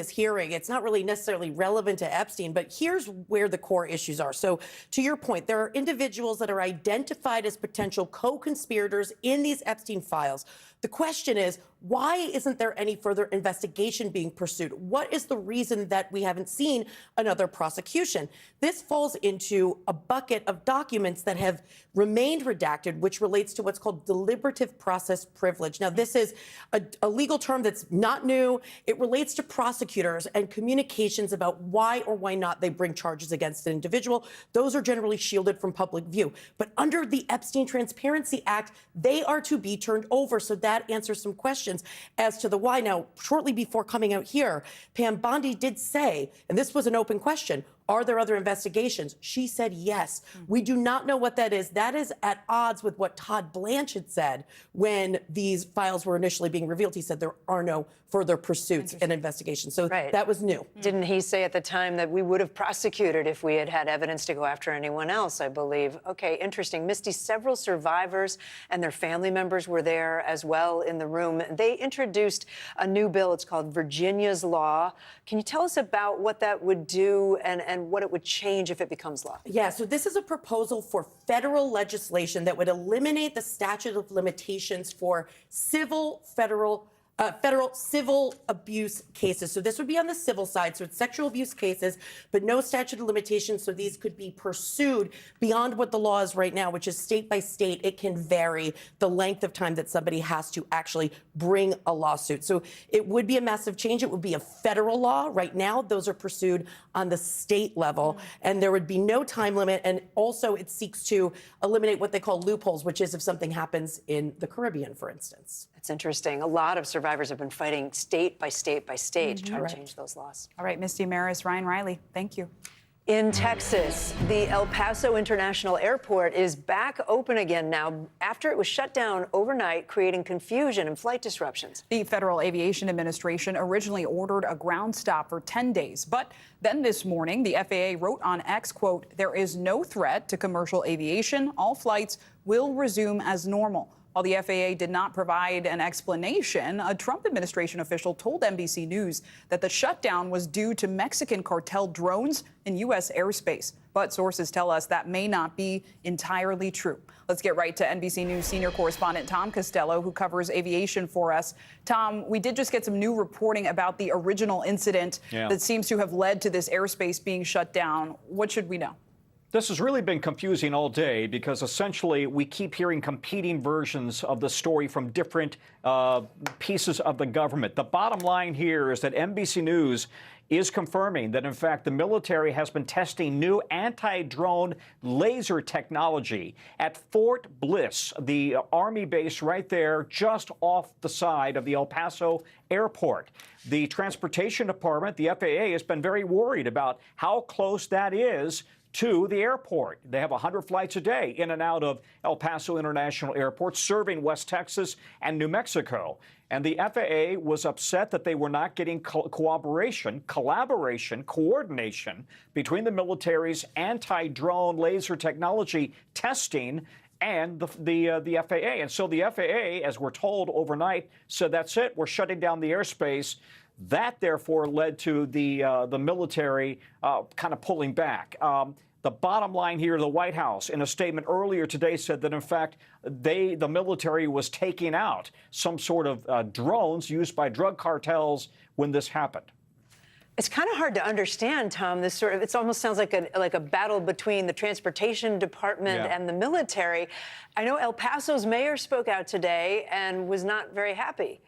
hearing, it's not really necessarily relevant to Epstein, but here's where the core issues are. So to your point, there are individuals that are identified as potential co-conspirators in these Epstein files. The question is, why isn't there any further investigation being pursued? What is the reason that we haven't seen another prosecution? This falls into a bucket of documents that have remained redacted, which relates to what's called deliberative process privilege. Now, this is a legal term that's not new. It relates to prosecutors and communications about why or why not they bring charges against an individual. Those are generally shielded from public view. But under the Epstein Transparency Act, they are to be turned over. So that answers some questions as to the why. Now, shortly before coming out here, Pam Bondi did say, and this was an open question, are there other investigations? She said yes. We do not know what that is. That is at odds with what Todd Blanchard said when these files were initially being revealed. He said there are no further pursuits and investigations. So that was new. Didn't he say at the time that we would have prosecuted if we had had evidence to go after anyone else, I believe? Okay, interesting. Misty, several survivors and their family members were there as well in the room. They introduced a new bill. It's called Virginia's Law. Can you tell us about what that would do and what it would change if it becomes law? Yeah, so this is a proposal for federal legislation that would eliminate the statute of limitations for civil federal federal civil abuse cases. So this would be on the civil side. So it's sexual abuse cases, but no statute of limitations. So these could be pursued beyond what the law is right now, which is state by state. It can vary the length of time that somebody has to actually bring a lawsuit. So it would be a massive change. It would be a federal law. Right now, those are pursued on the state level, and there would be no time limit. And also it seeks to eliminate what they call loopholes, which is if something happens in the Caribbean, for instance. That's interesting. A lot of survivors have been fighting state by state by state to try to Correct. change those laws. All right, Misty Maris, Ryan Riley, thank you. In Texas, the El Paso International Airport is back open again now after it was shut down overnight, creating confusion and flight disruptions. The Federal Aviation Administration originally ordered a ground stop for 10 days. But then this morning, the FAA wrote on X, quote, "There is no threat to commercial aviation. All flights will resume as normal." While the FAA did not provide an explanation, a Trump administration official told NBC News that the shutdown was due to Mexican cartel drones in U.S. airspace. But sources tell us that may not be entirely true. Let's get right to NBC News senior correspondent Tom Costello, who covers aviation for us. Tom, we did just get some new reporting about the original incident that seems to have led to this airspace being shut down. What should we know? This has really been confusing all day because essentially we keep hearing competing versions of the story from different pieces of the government. The bottom line here is that NBC News is confirming that, in fact, the military has been testing new anti-drone laser technology at Fort Bliss, the Army base right there just off the side of the El Paso airport. The Transportation Department, the FAA, has been very worried about how close that is to the airport. They have 100 flights a day in and out of El Paso International Airport, serving West Texas and New Mexico. And the FAA was upset that they were not getting collaboration, coordination between the military's anti-drone laser technology testing and the FAA. And so the FAA, as we're told overnight, said, that's it, we're shutting down the airspace. That, therefore, led to the military kind of pulling back. The bottom line here, the White House, in a statement earlier today, said that, in fact, the military was taking out some sort of drones used by drug cartels when this happened. It's kind of hard to understand, Tom. This sort of, it almost sounds like a battle between the Transportation Department and the military. I know El Paso's mayor spoke out today and was not very happy.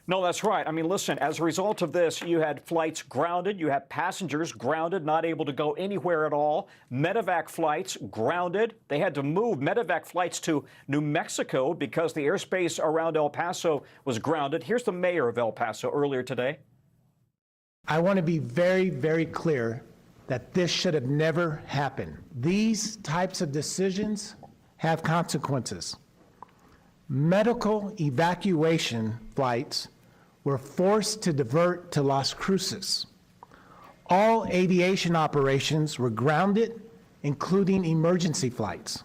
No, that's right. I mean, listen, as a result of this, you had flights grounded, you had passengers grounded, not able to go anywhere at all. Medevac flights grounded. They had to move medevac flights to New Mexico because the airspace around El Paso was grounded. Here's the mayor of El Paso earlier today. I want to be very, very clear that this should have never happened. These types of decisions have consequences. Medical evacuation flights were forced to divert to Las Cruces. All aviation operations were grounded, including emergency flights.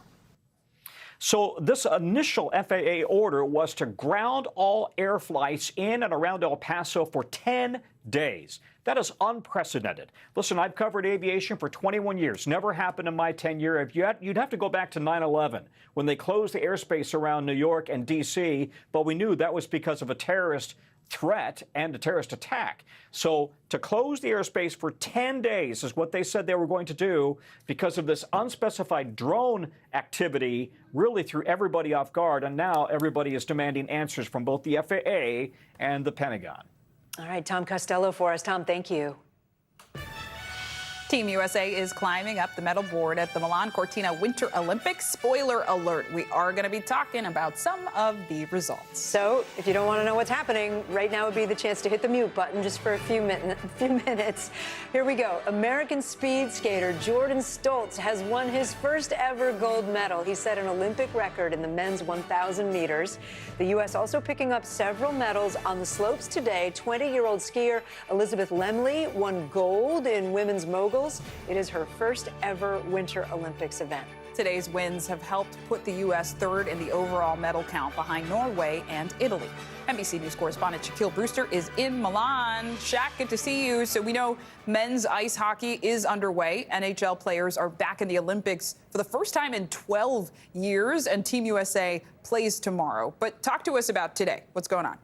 So this initial FAA order was to ground all air flights in and around El Paso for 10 days. That is unprecedented. Listen, I've covered aviation for 21 years. Never happened in my tenure. You'd have to go back to 9/11 when they closed the airspace around New York and D.C., but we knew that was because of a terrorist threat and a terrorist attack. So to close the airspace for 10 days is what they said they were going to do because of this unspecified drone activity really threw everybody off guard. And now everybody is demanding answers from both the FAA and the Pentagon. All right, Tom Costello for us. Tom, thank you. Team USA is climbing up the medal board at the Milan Cortina Winter Olympics. Spoiler alert, we are going to be talking about some of the results. So if you don't want to know what's happening, right now would be the chance to hit the mute button just for a few minutes. Here we go. American speed skater Jordan Stoltz has won his first ever gold medal. He set an Olympic record in the men's 1,000 meters. The U.S. also picking up several medals on the slopes today. 20-year-old skier Elizabeth Lemley won gold in women's mogul. It is her first ever Winter Olympics event. Today's wins have helped put the U.S. third in the overall medal count behind Norway and Italy. NBC News correspondent Shaquille Brewster is in Milan. Shaq, good to see you. So we know men's ice hockey is underway. NHL players are back in the Olympics for the first time in 12 years, and Team USA plays tomorrow. But talk to us about today. What's going on?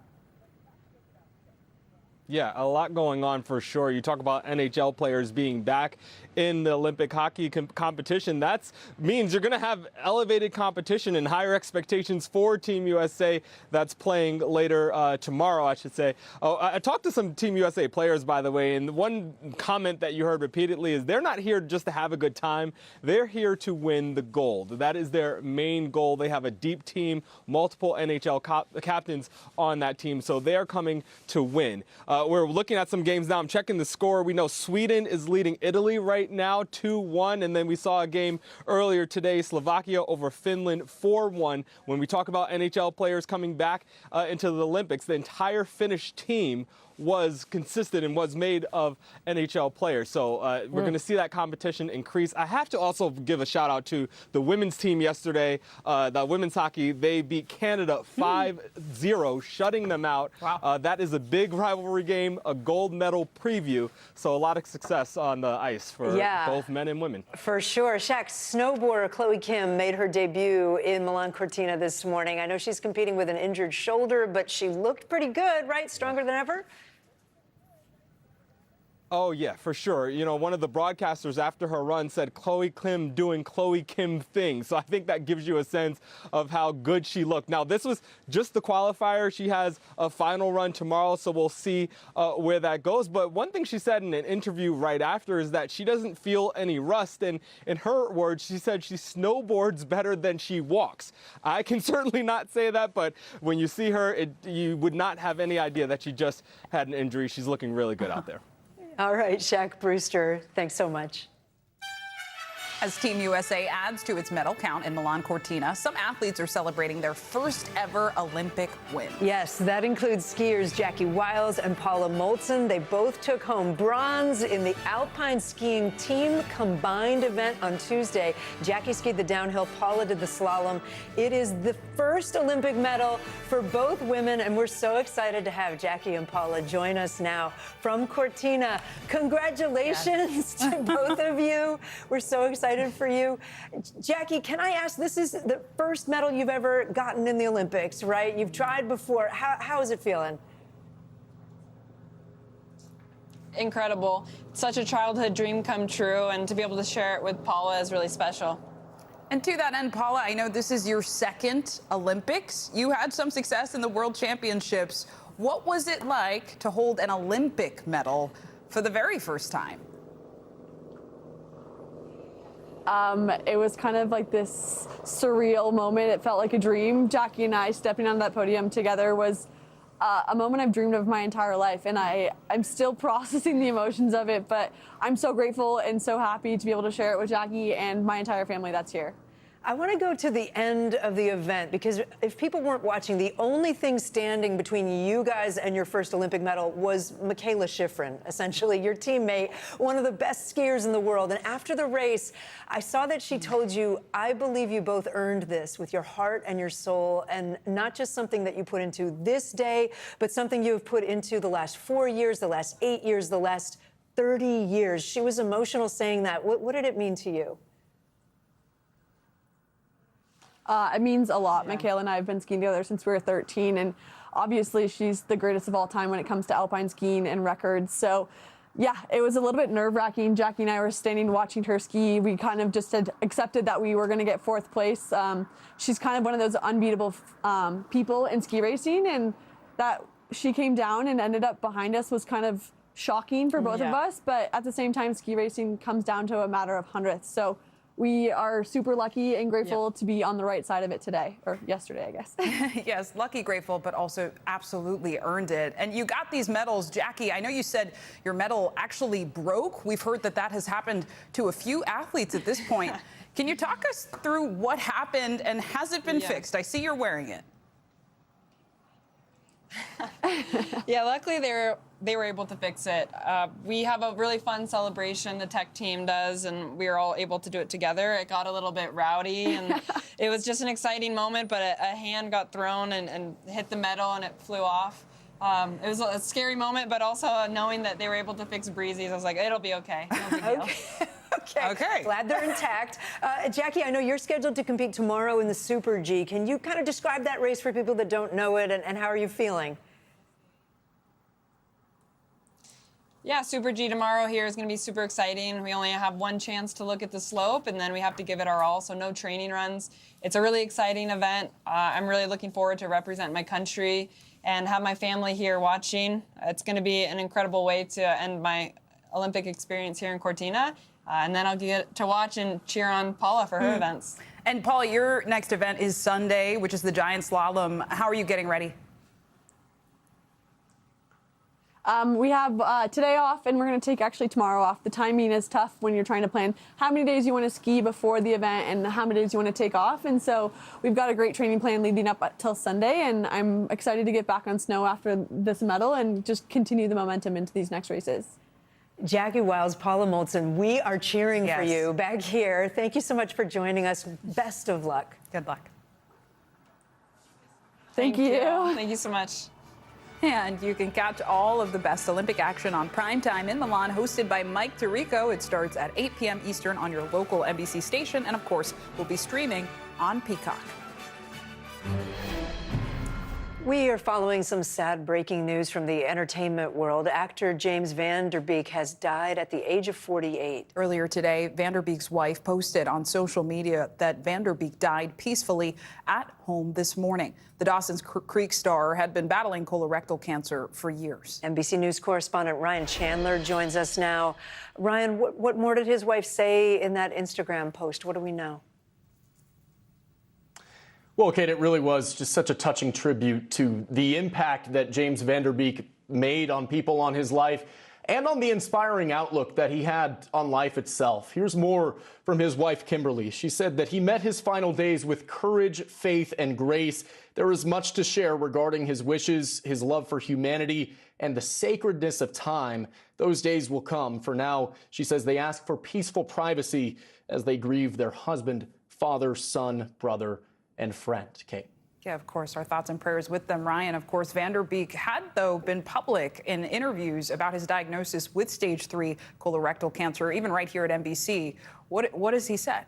Yeah, a lot going on for sure. You talk about NHL players being back in the Olympic hockey competition. That means you're going to have elevated competition and higher expectations for Team USA that's playing later tomorrow, I should say. Oh, I talked to some Team USA players, by the way, and one comment that you heard repeatedly is they're not here just to have a good time. They're here to win the gold. That is their main goal. They have a deep team, multiple NHL captains on that team, so they're coming to win. We're looking at some games now. I'm checking the score. We know Sweden is leading Italy right now 2-1. And then we saw a game earlier today, Slovakia over Finland 4-1. When we talk about NHL players coming back into the Olympics, the entire Finnish team was consistent and was made of NHL players. So we're going to see that competition increase. I have to also give a shout out to the women's team yesterday. The women's hockey, they beat Canada 5-0, shutting them out. Wow. That is a big rivalry game, a gold medal preview. So a lot of success on the ice for both men and women. For sure. Shaq, snowboarder Chloe Kim made her debut in Milan Cortina this morning. I know she's competing with an injured shoulder, but she looked pretty good, right? Stronger than ever? Oh, yeah, for sure. You know, one of the broadcasters after her run said Chloe Kim doing Chloe Kim things. So I think that gives you a sense of how good she looked. Now, this was just the qualifier. She has a final run tomorrow, so we'll see where that goes. But one thing she said in an interview right after is that she doesn't feel any rust. And in her words, she said she snowboards better than she walks. I can certainly not say that, but when you see her, you would not have any idea that she just had an injury. She's looking really good out there. All right, Shaq Brewster, thanks so much. As Team USA adds to its medal count in Milan Cortina, some athletes are celebrating their first ever Olympic win. Yes, that includes skiers Jackie Wiles and Paula Moltzen. They both took home bronze in the alpine skiing team combined event on Tuesday. Jackie skied the downhill, Paula did the slalom. It is the first Olympic medal for both women, and we're so excited to have Jackie and Paula join us now from Cortina. Congratulations to both of you. We're so excited for you. Jackie, can I ask, this is the first medal you've ever gotten in the Olympics, right? You've tried before. How is it feeling? Incredible. Such a childhood dream come true, and to be able to share it with Paula is really special. And to that end, Paula, I know this is your second Olympics. You had some success in the World Championships. What was it like to hold an Olympic medal for the very first time? It was kind of like this surreal moment. It felt like a dream. Jackie and I stepping on that podium together was a moment I've dreamed of my entire life, and I'm still processing the emotions of it, but I'm so grateful and so happy to be able to share it with Jackie and my entire family that's here. I want to go to the end of the event, because if people weren't watching, the only thing standing between you guys and your first Olympic medal was Michaela Schifrin, essentially your teammate, one of the best skiers in the world. And after the race, I saw that she told you, I believe you both earned this with your heart and your soul, and not just something that you put into this day, but something you have put into the last 4 years, the last 8 years, the last 30 years. She was emotional saying that. What did it mean to you? It means a lot. Michaela and I have been skiing together since we were 13, and obviously she's the greatest of all time when it comes to alpine skiing and records. So, yeah, it was a little bit nerve-wracking. Jackie and I were standing watching her ski. We kind of just had accepted that we were going to get fourth place. She's kind of one of those unbeatable people in ski racing, and that she came down and ended up behind us was kind of shocking for both of us. But at the same time, ski racing comes down to a matter of hundredths. So we are super lucky and grateful to be on the right side of it today, or yesterday, I guess. Yes, lucky, grateful, but also absolutely earned it. And you got these medals, Jackie. I know you said your medal actually broke. We've heard that that has happened to a few athletes at this point. Can you talk us through what happened, and has it been fixed? I see you're wearing it. Yeah, luckily they were able to fix it. We have a really fun celebration, the tech team does, and we were all able to do it together. It got a little bit rowdy, and it was just an exciting moment, but a hand got thrown and hit the medal, and it flew off. It was a scary moment, but also knowing that they were able to fix Breezy's, I was like, it'll be okay. No big deal. Okay. Glad they're intact. Jackie, I know you're scheduled to compete tomorrow in the Super G. Can you kind of describe that race for people that don't know it, and how are you feeling? Yeah, Super G tomorrow here is going to be super exciting. We only have one chance to look at the slope, and then we have to give it our all, so no training runs. It's a really exciting event. I'm really looking forward to represent my country and have my family here watching. It's going to be an incredible way to end my Olympic experience here in Cortina, and then I'll get to watch and cheer on Paula for her events. And Paula, your next event is Sunday, which is the giant slalom. How are you getting ready? We have today off, and we're going to take actually tomorrow off. The timing is tough when you're trying to plan how many days you want to ski before the event and how many days you want to take off. And so we've got a great training plan leading up till Sunday, and I'm excited to get back on snow after this medal and just continue the momentum into these next races. Jackie Wiles, Paula Moltzen, we are cheering for you back here. Thank you so much for joining us. Best of luck. Good luck. Thank you. Thank you so much. And you can catch all of the best Olympic action on Primetime in Milan, hosted by Mike Tirico. It starts at 8 p.m. Eastern on your local NBC station. And, of course, we'll be streaming on Peacock. We are following some sad breaking news from the entertainment world. Actor James Van Der Beek has died at the age of 48. Earlier today, Van Der Beek's wife posted on social media that Van Der Beek died peacefully at home this morning. The Dawson's Creek star had been battling colorectal cancer for years. NBC News correspondent Ryan Chandler joins us now. Ryan, what more did his wife say in that Instagram post? What do we know? Well, Kate, it really was just such a touching tribute to the impact that James Van Der Beek made on people, on his life, and on the inspiring outlook that he had on life itself. Here's more from his wife, Kimberly. She said that he met his final days with courage, faith, and grace. There is much to share regarding his wishes, his love for humanity, and the sacredness of time. Those days will come. For now, she says they ask for peaceful privacy as they grieve their husband, father, son, brother, and friend. Kate. Yeah, of course, our thoughts and prayers with them, Ryan. Of course, Van Der Beek had, though, been public in interviews about his diagnosis with stage 3 colorectal cancer, even right here at NBC. What has he said?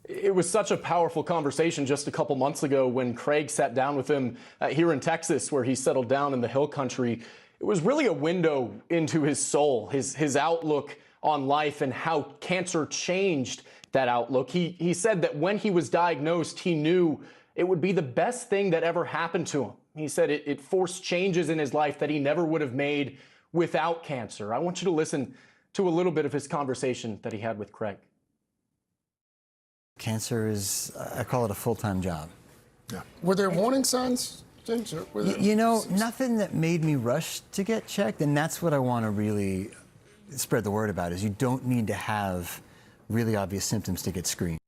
It was such a powerful conversation just a couple months ago when Craig sat down with him here in Texas, where he settled down in the Hill Country. It was really a window into his soul, his outlook on life, and how cancer changed that outlook. He said that when he was diagnosed, he knew it would be the best thing that ever happened to him. He said it forced changes in his life that he never would have made without cancer. I want you to listen to a little bit of his conversation that he had with Craig. Cancer is, I call it a full-time job. Yeah. Were there warning signs, James? You know, nothing that made me rush to get checked, and that's what I want to really spread the word about, is you don't need to have really obvious symptoms to get screened.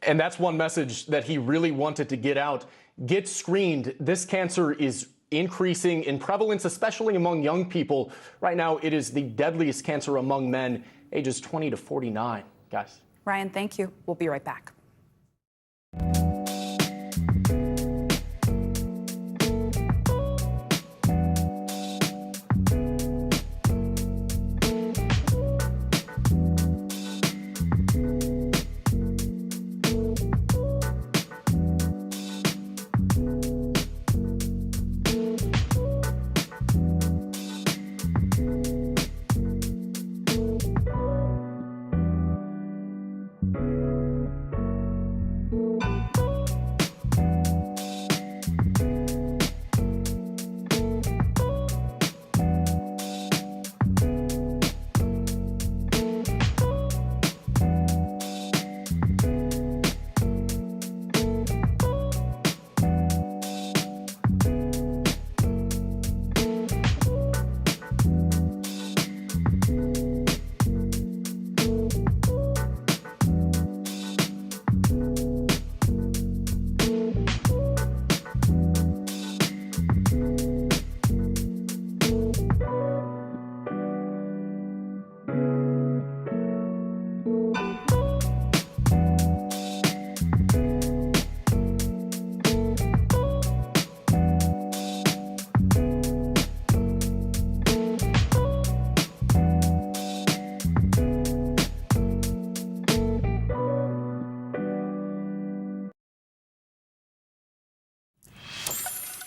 And that's one message that he really wanted to get out. Get screened. This cancer is increasing in prevalence, especially among young people. Right now, it is the deadliest cancer among men, ages 20 to 49. Guys. Ryan, thank you. We'll be right back.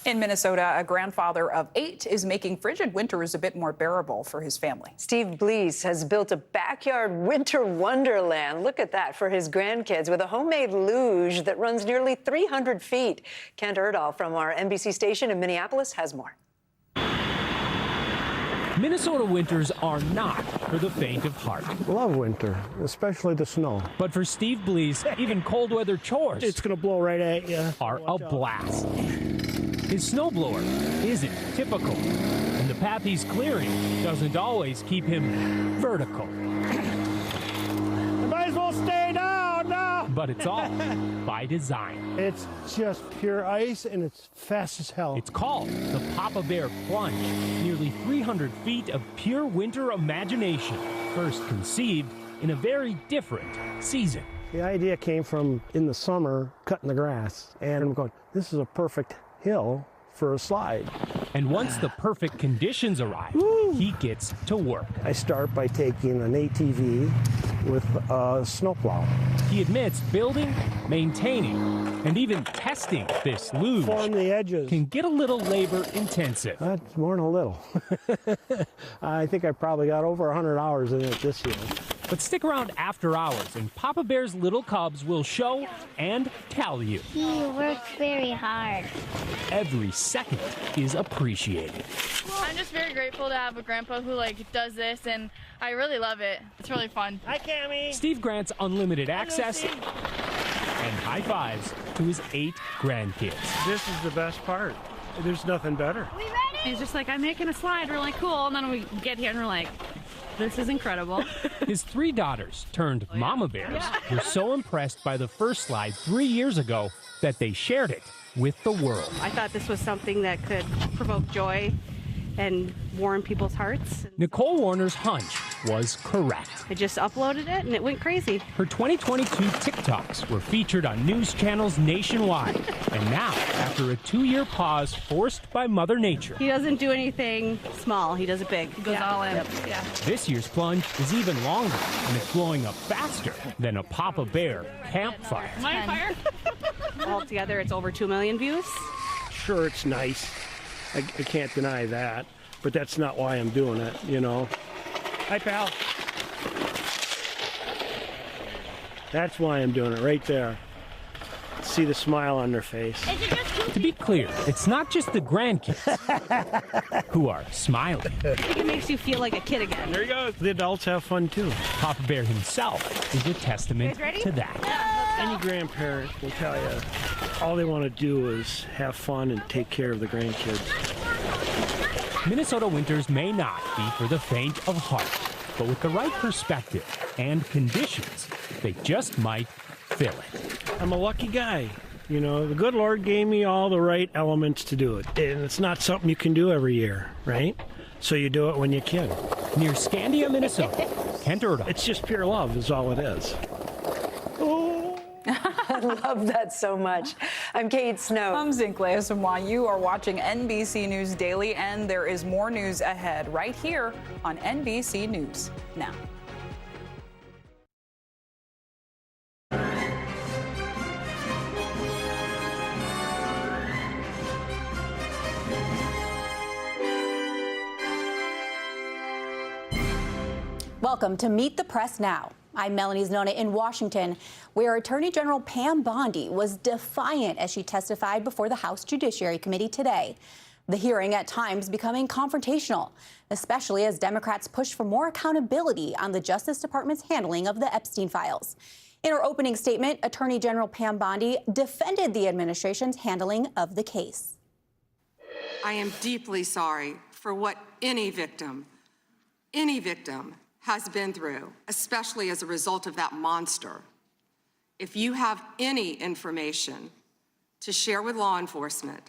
In Minnesota, a grandfather of 8 is making frigid winters a bit more bearable for his family. Steve Blees has built a backyard winter wonderland. Look at that for his grandkids with a homemade luge that runs nearly 300 feet. Kent Erdahl from our NBC station in Minneapolis has more. Minnesota winters are not for the faint of heart. Love winter, especially the snow. But for Steve Blees, even cold weather chores It's going to blow right at you. are a blast. His snowblower isn't typical, and the path he's clearing doesn't always keep him vertical. You might as well stay down now. But it's all by design. It's just pure ice, and it's fast as hell. It's called the Papa Bear Plunge, nearly 300 feet of pure winter imagination, first conceived in a very different season. The idea came from in the summer, cutting the grass, and I'm going, this is a perfect hill for a slide. And once the perfect conditions arrive, he gets to work. I start by taking an ATV with a snowplow. He admits building, maintaining, and even testing this luge Form the edges. can get a little labor intensive. That's more than a little. I think I probably got over 100 hours in it this year. But stick around after hours, and Papa Bear's little cubs will show and tell you. He works very hard. Every second is appreciated. I'm just very grateful to have a grandpa who does this, and I really love it. It's really fun. Hi, Cammy. Steve grants unlimited access and high fives to his 8 grandkids. This is the best part. There's nothing better. He's just like, I'm making a slide really cool, and then we get here and we're like, this is incredible. His 3 daughters, turned mama bears, were so impressed by the first slide 3 years ago that they shared it with the world. I thought this was something that could provoke joy and warm people's hearts. Nicole Warner's hunch was correct. I just uploaded it and it went crazy. Her 2022 TikToks were featured on news channels nationwide. And now, after a 2-year pause forced by Mother Nature, He doesn't do anything small, he does it big. He goes all in. Yeah. this year's plunge is even longer, and it's blowing up faster than a Papa Bear campfire. Am I on fire? Altogether, it's over 2 million views. Sure, it's nice. I can't deny that, but that's not why I'm doing it, you know. Hi, pal. That's why I'm doing it, right there. See the smile on their face. To be clear, it's not just the grandkids who are smiling. I think it makes you feel like a kid again. There you go. The adults have fun, too. Papa Bear himself is a testament to that. Any grandparent will tell you all they want to do is have fun and take care of the grandkids. Minnesota winters may not be for the faint of heart, but with the right perspective and conditions, they just might fill it. I'm a lucky guy. You know, the good Lord gave me all the right elements to do it. And it's not something you can do every year, right? So you do it when you can. Near Scandia, Minnesota, Kent Erdahl. It's just pure love is all it is. I love that so much. I'm Kate Snow. I'm Zinklea Samwa. You are watching NBC News Daily, and there is more news ahead right here on NBC News Now. Welcome to Meet the Press Now. I'm Melanie Zanona in Washington, where Attorney General Pam Bondi was defiant as she testified before the House Judiciary Committee today. The hearing at times becoming confrontational, especially as Democrats push for more accountability on the Justice Department's handling of the Epstein files. In her opening statement, Attorney General Pam Bondi defended the administration's handling of the case. I am deeply sorry for what any victim has been through, especially as a result of that monster. If you have any information to share with law enforcement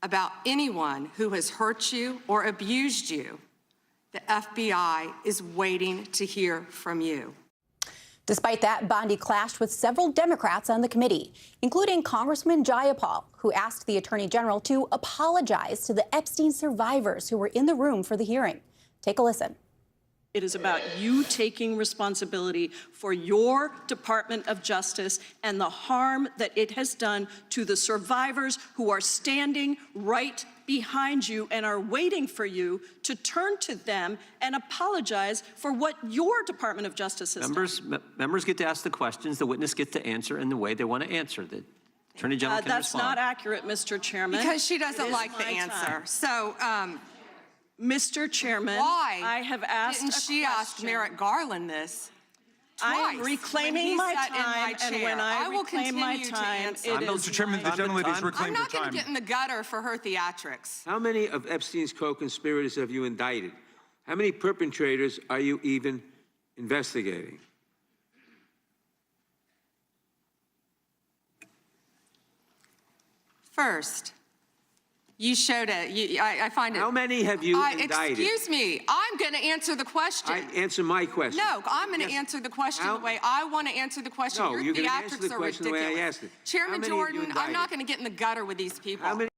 about anyone who has hurt you or abused you, the FBI is waiting to hear from you. Despite that, Bondi clashed with several Democrats on the committee, including Congressman Jayapal, who asked the Attorney General to apologize to the Epstein survivors who were in the room for the hearing. Take a listen. It is about you taking responsibility for your Department of Justice and the harm that it has done to the survivors who are standing right behind you and are waiting for you to turn to them and apologize for what your Department of Justice has done. Members get to ask the questions, the witness gets to answer in the way they want to answer. The Attorney General can That's respond. not accurate, Mr. Chairman. Because she doesn't like the answer. Time. So, Mr. Chairman, why I have asked didn't she ask Merrick Garland this? I am Twice reclaiming when he my sat in my time, and when chair. I will reclaim my continue to time, answer. it is Mr. Chairman, the gentleman has I'm reclaimed her not going time. to get in the gutter for her theatrics. How many of Epstein's co-conspirators have you indicted? How many perpetrators are you even investigating? First, you showed it. I find it. How many have you indicted? Excuse me. I'm going to answer the question. Answer my question. No, I'm going to answer the question the way I want to answer the question. No, Your you're going to answer the theatrics are question the way I ridiculous. asked it. Chairman How many have you Jordan, I'm not indicted? going to get in the gutter with these people. How many?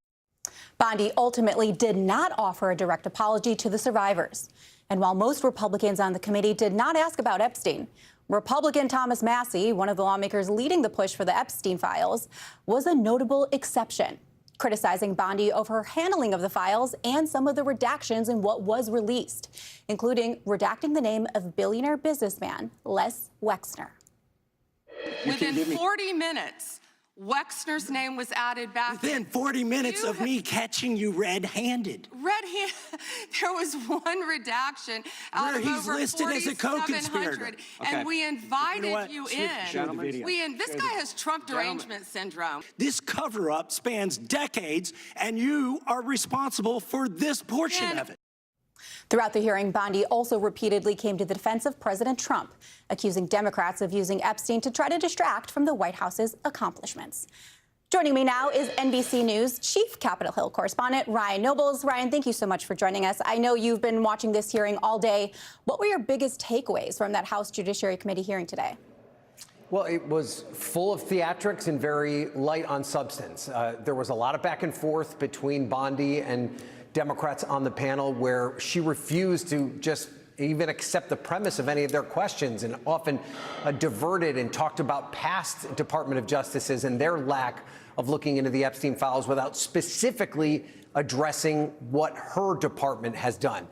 Bondi ultimately did not offer a direct apology to the survivors. And while most Republicans on the committee did not ask about Epstein, Republican Thomas Massie, one of the lawmakers leading the push for the Epstein files, was a notable exception, criticizing Bondi over her handling of the files and some of the redactions in what was released, including redacting the name of billionaire businessman Les Wexner. Within 40 minutes, Wexner's name was added back. Within 40 minutes of me catching you red-handed. There was one redaction out Where of he's over listed as a 4,700, co-conspirator. and we invited you in. This This guy has Trump derangement syndrome. This cover-up spans decades, and you are responsible for this portion of it. Throughout the hearing, Bondi also repeatedly came to the defense of President Trump, accusing Democrats of using Epstein to try to distract from the White House's accomplishments. Joining me now is NBC News Chief Capitol Hill correspondent Ryan Nobles. Ryan, thank you so much for joining us. I know you've been watching this hearing all day. What were your biggest takeaways from that House Judiciary Committee hearing today? Well, it was full of theatrics and very light on substance. There was a lot of back and forth between Bondi and Democrats on the panel where she refused to just even accept the premise of any of their questions and often diverted and talked about past Department of Justices and their lack of looking into the Epstein files without specifically addressing what her department has done.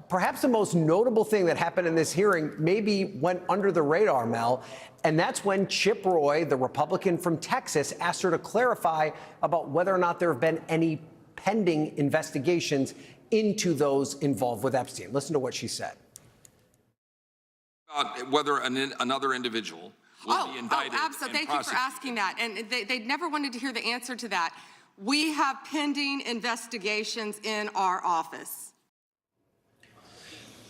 Perhaps the most notable thing that happened in this hearing maybe went under the radar, Mel, and that's when Chip Roy, the Republican from Texas, asked her to clarify about whether or not there have been any pending investigations into those involved with Epstein. Listen to what she said. Whether another individual will be indicted. Oh, absolutely. Thank you for asking that. And they never wanted to hear the answer to that. We have pending investigations in our office.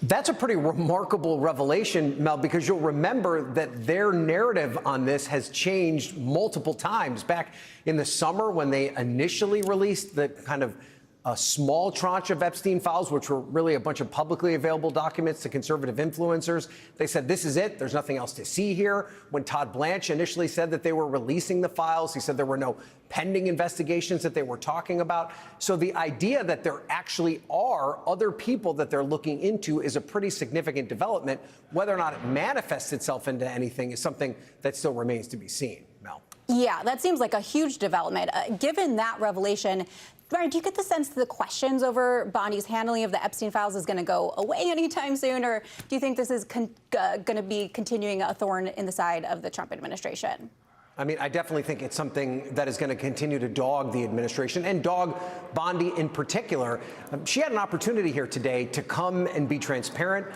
That's a pretty remarkable revelation, Mel, because you'll remember that their narrative on this has changed multiple times. Back in the summer when they initially released the kind of a small tranche of Epstein files, which were really a bunch of publicly available documents to conservative influencers. They said, this is it. There's nothing else to see here. When Todd Blanche initially said that they were releasing the files, he said there were no pending investigations that they were talking about. So the idea that there actually are other people that they're looking into is a pretty significant development. Whether or not it manifests itself into anything is something that still remains to be seen, Mel. Yeah, that seems like a huge development. Given that revelation, Ryan, do you get the sense that the questions over Bondi's handling of the Epstein files is going to go away anytime soon, or do you think this is going to be continuing a thorn in the side of the Trump administration? I mean, I definitely think it's something that is going to continue to dog the administration and dog Bondi in particular. She had an opportunity here today to come and be transparent,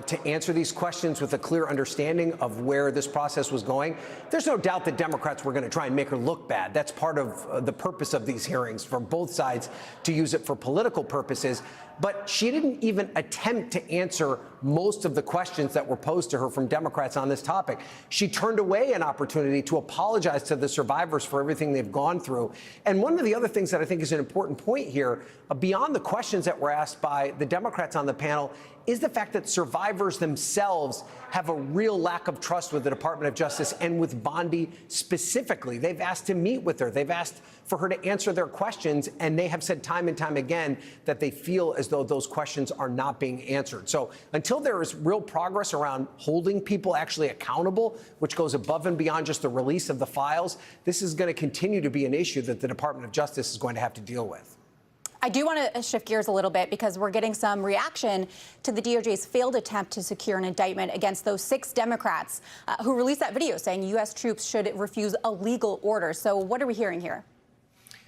to answer these questions with a clear understanding of where this process was going. There's no doubt that Democrats were going to try and make her look bad. That's part of the purpose of these hearings from both sides, to use it for political purposes. But she didn't even attempt to answer most of the questions that were posed to her from Democrats on this topic. She turned away an opportunity to apologize to the survivors for everything they've gone through. And one of the other things that I think is an important point here, beyond the questions that were asked by the Democrats on the panel, is the fact that survivors themselves have a real lack of trust with the Department of Justice and with Bondi specifically. They've asked to meet with her. They've asked for her to answer their questions, and they have said time and time again that they feel as though those questions are not being answered. So until there is real progress around holding people actually accountable, which goes above and beyond just the release of the files, this is going to continue to be an issue that the Department of Justice is going to have to deal with. I do want to shift gears a little bit because we're getting some reaction to the DOJ's failed attempt to secure an indictment against those 6 Democrats who released that video saying U.S. troops should refuse illegal orders. So what are we hearing here?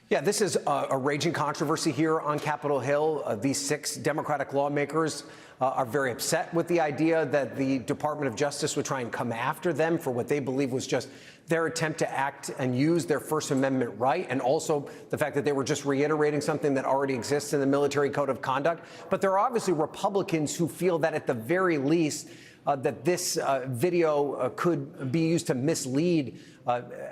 Yeah, this is a raging controversy here on Capitol Hill. These 6 Democratic lawmakers are very upset with the idea that the Department of Justice would try and come after them for what they believe was just their attempt to act and use their First Amendment right, and also the fact that they were just reiterating something that already exists in the military code of conduct. But there are obviously Republicans who feel that at the very least that this video could be used to mislead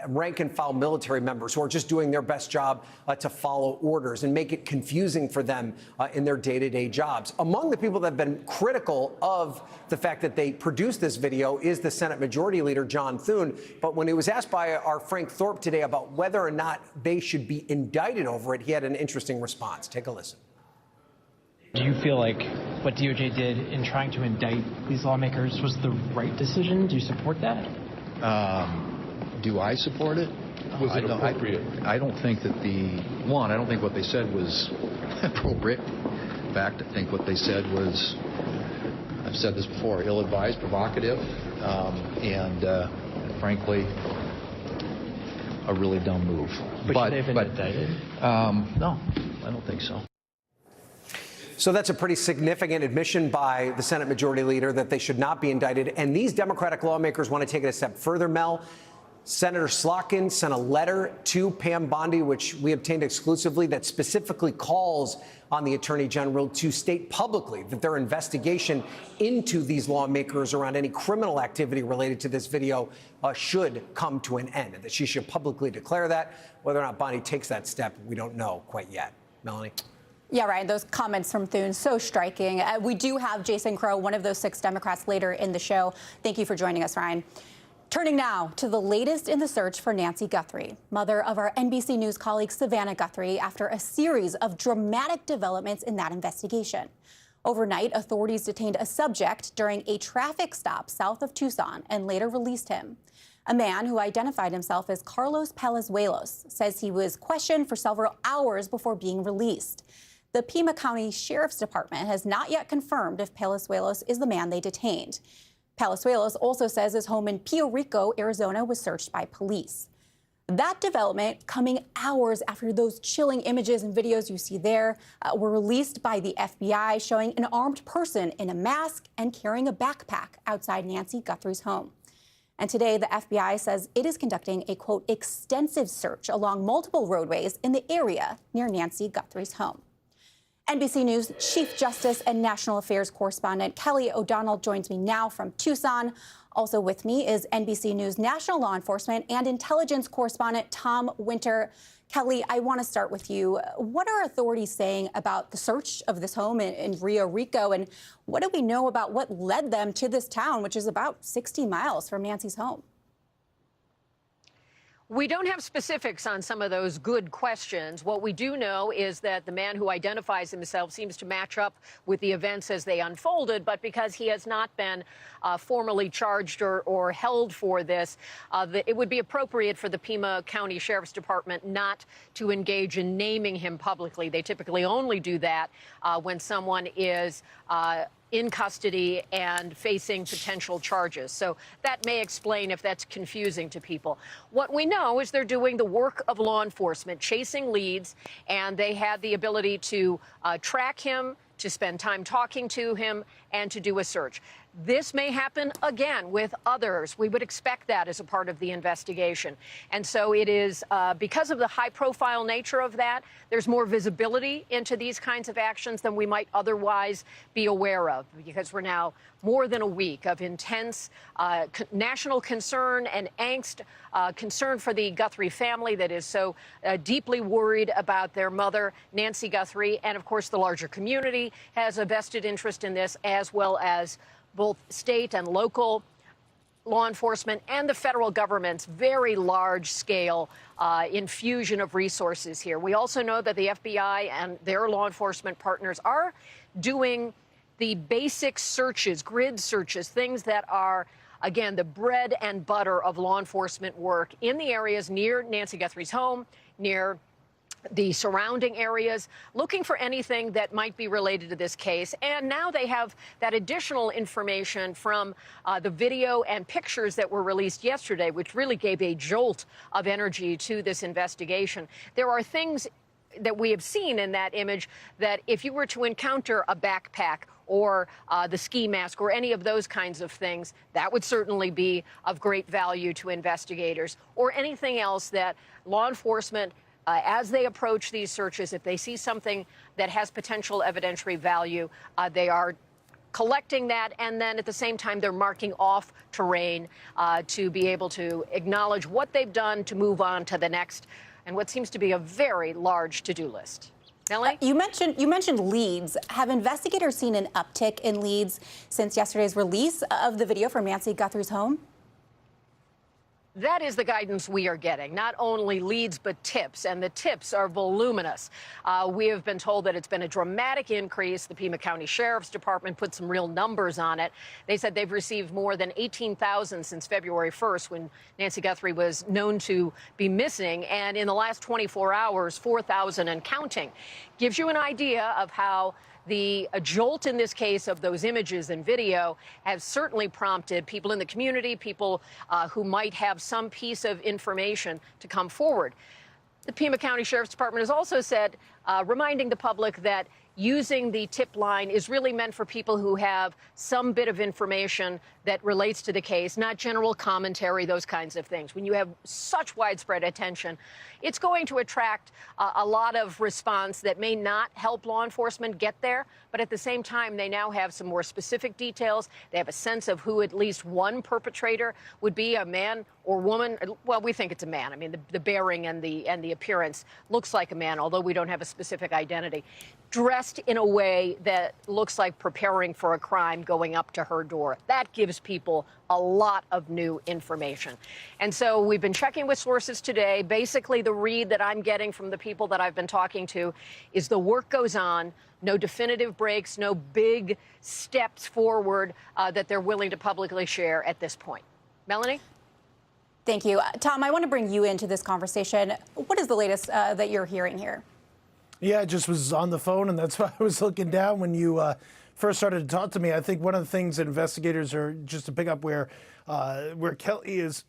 rank and file military members who are just doing their best job to follow orders and make it confusing for them in their day-to-day jobs. Among the people that have been critical of the fact that they produced this video is the Senate Majority Leader, John Thune. But when he was asked by our Frank Thorpe today about whether or not they should be indicted over it, he had an interesting response. Take a listen. Do you feel like what DOJ did in trying to indict these lawmakers was the right decision? Do you support that? Do I support it? Was it appropriate? I don't think that I don't think what they said was appropriate. In fact, I think what they said was, I've said this before, ill-advised, provocative, and frankly, a really dumb move. But should they have been indicted? No, I don't think so. So that's a pretty significant admission by the Senate Majority Leader that they should not be indicted. And these Democratic lawmakers want to take it a step further, Mel. Senator Slotkin sent a letter to Pam Bondi, which we obtained exclusively, that specifically calls on the Attorney General to state publicly that their investigation into these lawmakers around any criminal activity related to this video should come to an end, and that she should publicly declare that. Whether or not Bondi takes that step, we don't know quite yet. Melanie? Yeah, Ryan, those comments from Thune, so striking. We do have Jason Crow, one of those 6 Democrats, later in the show. Thank you for joining us, Ryan. Turning now to the latest in the search for Nancy Guthrie, mother of our NBC News colleague Savannah Guthrie, after a series of dramatic developments in that investigation. Overnight, authorities detained a subject during a traffic stop south of Tucson and later released him. A man who identified himself as Carlos Palazuelos says he was questioned for several hours before being released. The Pima County Sheriff's Department has not yet confirmed if Palazuelos is the man they detained. Palazuelos also says his home in Puerto Rico, Arizona, was searched by police. That development coming hours after those chilling images and videos you see there were released by the FBI, showing an armed person in a mask and carrying a backpack outside Nancy Guthrie's home. And today, the FBI says it is conducting a, quote, extensive search along multiple roadways in the area near Nancy Guthrie's home. NBC News Chief Justice and National Affairs correspondent Kelly O'Donnell joins me now from Tucson. Also with me is NBC News National Law Enforcement and Intelligence correspondent Tom Winter. Kelly, I want to start with you. What are authorities saying about the search of this home in Rio Rico, and what do we know about what led them to this town, which is about 60 miles from Nancy's home? We don't have specifics on some of those good questions. What we do know is that the man who identifies himself seems to match up with the events as they unfolded, but because he has not been formally charged or held for this, it would be appropriate for the Pima County Sheriff's Department not to engage in naming him publicly. They typically only do that when someone is in custody and facing potential charges. So that may explain if that's confusing to people. What we know is they're doing the work of law enforcement, chasing leads, and they had the ability to track him, to spend time talking to him, and to do a search. This may happen again with others. We would expect that as a part of the investigation. And so it is because of the high-profile nature of that, there's more visibility into these kinds of actions than we might otherwise be aware of, because we're now more than a week of intense national concern and angst, concern for the Guthrie family that is so deeply worried about their mother, Nancy Guthrie, and of course the larger community has a vested interest in this, as well as both state and local law enforcement and the federal government's very large-scale infusion of resources here. We also know that the FBI and their law enforcement partners are doing the basic searches, grid searches, things that are, again, the bread and butter of law enforcement work in the areas near Nancy Guthrie's home, near the surrounding areas, looking for anything that might be related to this case. And now they have that additional information from the video and pictures that were released yesterday, which really gave a jolt of energy to this investigation. There are things that we have seen in that image that if you were to encounter a backpack or the ski mask or any of those kinds of things, that would certainly be of great value to investigators, or anything else that law enforcement, as they approach these searches, if they see something that has potential evidentiary value, they are collecting that, and then at the same time they're marking off terrain to be able to acknowledge what they've done to move on to the next, and what seems to be a very large to-do list. Melanie? You mentioned leads. Have investigators seen an uptick in leads since yesterday's release of the video from Nancy Guthrie's home? That is the guidance we are getting, not only leads, but tips, and the tips are voluminous. We have been told that it's been a dramatic increase. The Pima County Sheriff's Department put some real numbers on it. They said they've received more than 18,000 since February 1st, when Nancy Guthrie was known to be missing, and in the last 24 hours, 4,000 and counting. Gives you an idea of how the jolt in this case of those images and video has certainly prompted people in the community, people who might have some piece of information to come forward. The Pima County Sheriff's Department has also said, reminding the public that using the tip line is really meant for people who have some bit of information that relates to the case, not general commentary, those kinds of things. When you have such widespread attention, it's going to attract a lot of response that may not help law enforcement get there, but at the same time, they now have some more specific details. They have a sense of who at least one perpetrator would be, a man or woman. Well, we think it's a man. I mean, the bearing and the appearance looks like a man, although we don't have a specific identity. Dressed in a way that looks like preparing for a crime going up to her door. That gives people a lot of new information. And so we've been checking with sources today. Basically, the read that I'm getting from the people that I've been talking to is the work goes on, no definitive breaks, no big steps forward that they're willing to publicly share at this point. Melanie? Thank you. Tom, I want to bring you into this conversation. What is the latest that you're hearing here? Yeah, I just was on the phone, and that's why I was looking down when you first started to talk to me. I think one of the things that investigators are, just to pick up where Kelly is,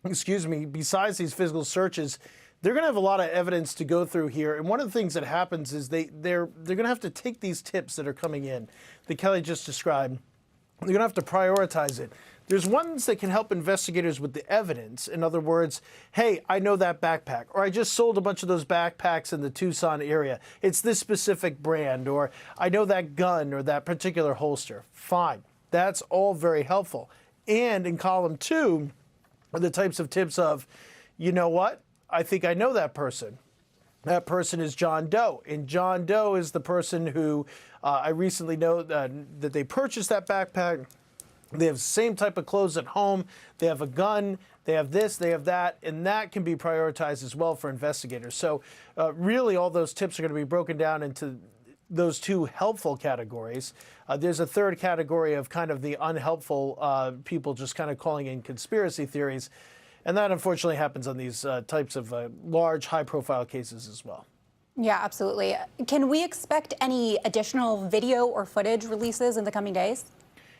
excuse me, besides these physical searches, they're going to have a lot of evidence to go through here. And one of the things that happens is they're going to have to take these tips that are coming in that Kelly just described. They're going to have to prioritize it. There's ones that can help investigators with the evidence. In other words, hey, I know that backpack, or I just sold a bunch of those backpacks in the Tucson area. It's this specific brand, or I know that gun or that particular holster. Fine. That's all very helpful. And in column 2 are the types of tips of, you know what? I think I know that person. That person is John Doe. And John Doe is the person who I recently know that they purchased that backpack. They have the same type of clothes at home. They have a gun. They have this. They have that. And that can be prioritized as well for investigators. So really all those tips are going to be broken down into those two helpful categories. There's a third category of kind of the unhelpful people just kind of calling in conspiracy theories. And that unfortunately happens on these types of large, high-profile cases as well. Yeah, absolutely. Can we expect any additional video or footage releases in the coming days?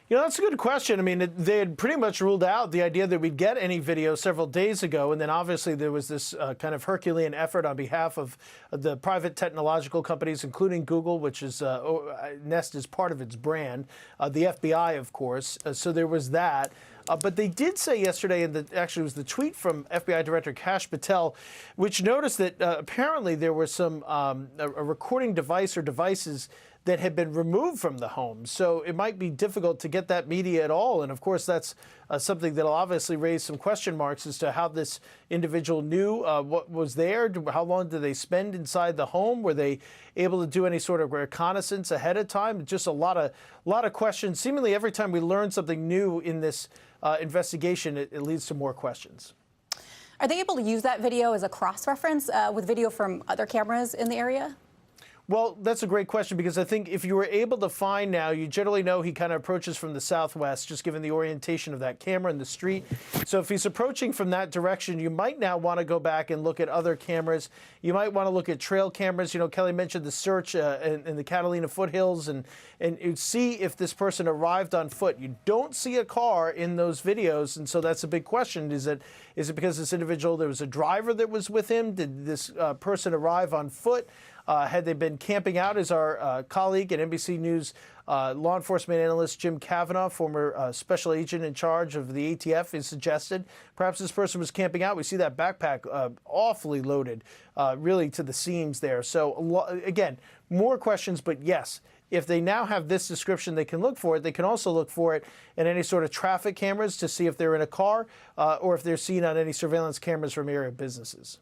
You know, that's a good question. I mean, they had pretty much ruled out the idea that we'd get any video several days ago. And then obviously there was this kind of Herculean effort on behalf of the private technological companies, including Google, which is Nest is part of its brand, the FBI, of course. So there was that. But they did say yesterday, and actually it was the tweet from FBI Director Kash Patel, which noticed that apparently there was some a recording device or devices that had been removed from the home. So it might be difficult to get that media at all. And of course, that's something that'll obviously raise some question marks as to how this individual knew what was there. How long did they spend inside the home? Were they able to do any sort of reconnaissance ahead of time? Just a lot of questions. Seemingly every time we learn something new in this investigation, it leads to more questions. Are they able to use that video as a cross-reference with video from other cameras in the area? Well, that's a great question, because I think if you were able to find now, you generally know he kind of approaches from the southwest, just given the orientation of that camera in the street. So if he's approaching from that direction, you might now want to go back and look at other cameras. You might want to look at trail cameras. You know, Kelly mentioned the search in the Catalina foothills and see if this person arrived on foot. You don't see a car in those videos, and so that's a big question. Is it because this individual, there was a driver that was with him? Did this person arrive on foot? Had they been camping out, as our colleague at NBC News law enforcement analyst Jim Kavanaugh, former special agent in charge of the ATF, has suggested perhaps this person was camping out. We see that backpack awfully loaded, really to the seams there. So again, more questions, but yes, if they now have this description, they can look for it. They can also look for it in any sort of traffic cameras to see if they're in a car or if they're seen on any surveillance cameras from area businesses.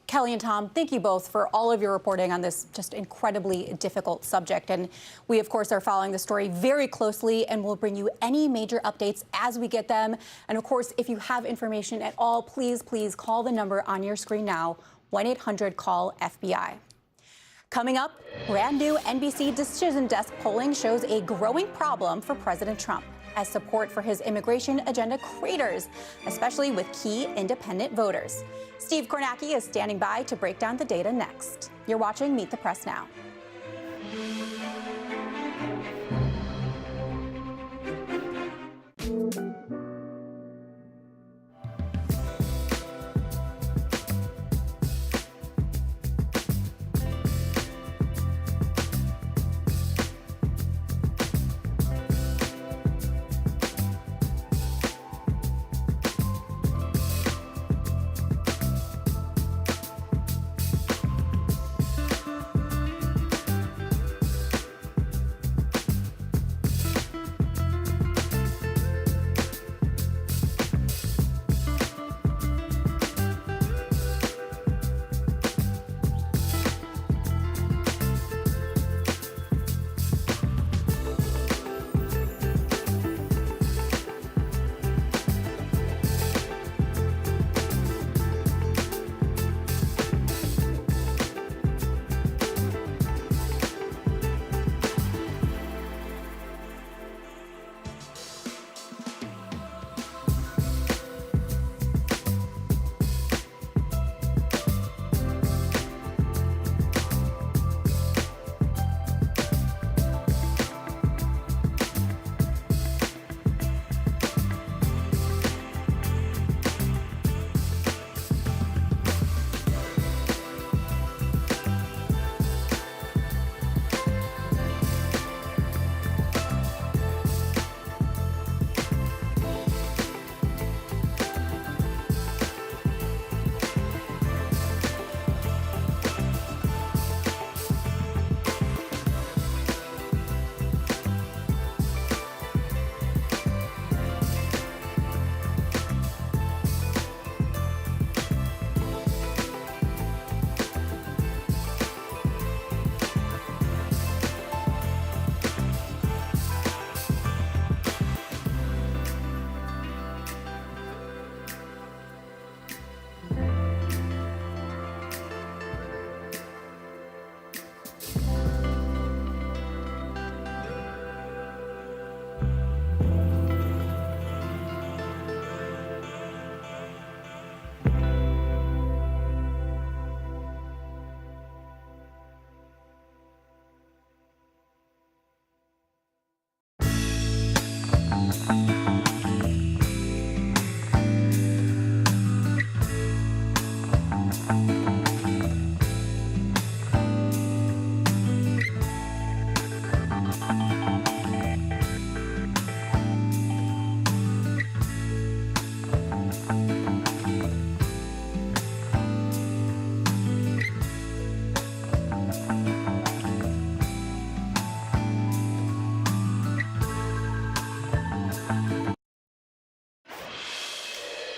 Kelly and Tom, thank you both for all of your reporting on this just incredibly difficult subject. And we, of course, are following the story very closely, and we'll bring you any major updates as we get them. And of course, if you have information at all, please call the number on your screen now, 1-800-CALL-FBI. Coming up, brand new NBC Decision Desk polling shows a growing problem for President Trump as support for his immigration agenda craters, especially with key independent voters. Steve Kornacki is standing by to break down the data next. You're watching Meet the Press Now.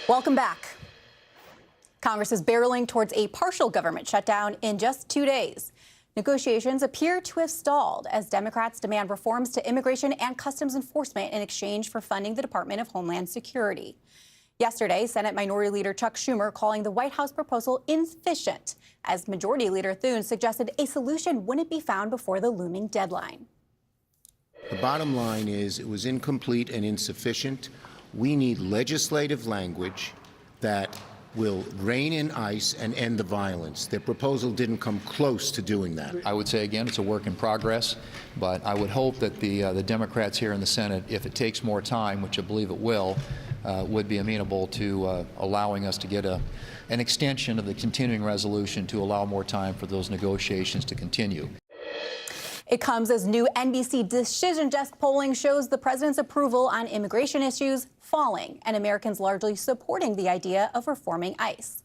Welcome back. Congress is barreling towards a partial government shutdown in just 2 days. Negotiations appear to have stalled as Democrats demand reforms to immigration and customs enforcement in exchange for funding the Department of Homeland Security. Yesterday, Senate Minority Leader Chuck Schumer calling the White House proposal insufficient, as Majority Leader Thune suggested a solution wouldn't be found before the looming deadline. The bottom line is it was incomplete and insufficient. We need legislative language that will rein in ICE and end the violence. Their proposal didn't come close to doing that. I would say, again, it's a work in progress, but I would hope that the Democrats here in the Senate, if it takes more time, which I believe it will, would be amenable to allowing us to get an extension of the continuing resolution to allow more time for those negotiations to continue. It comes as new NBC Decision Desk polling shows the president's approval on immigration issues falling and Americans largely supporting the idea of reforming ICE.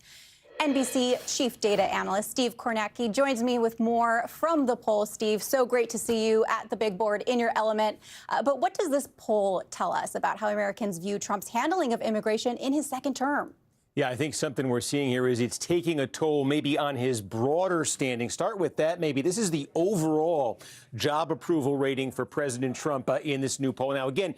NBC Chief Data Analyst Steve Kornacki joins me with more from the poll. Steve, so great to see you at the big board in your element. But what does this poll tell us about how Americans view Trump's handling of immigration in his second term? Yeah, I think something we're seeing here is it's taking a toll maybe on his broader standing. Start with that, maybe. This is the overall job approval rating for President Trump in this new poll. Now, again,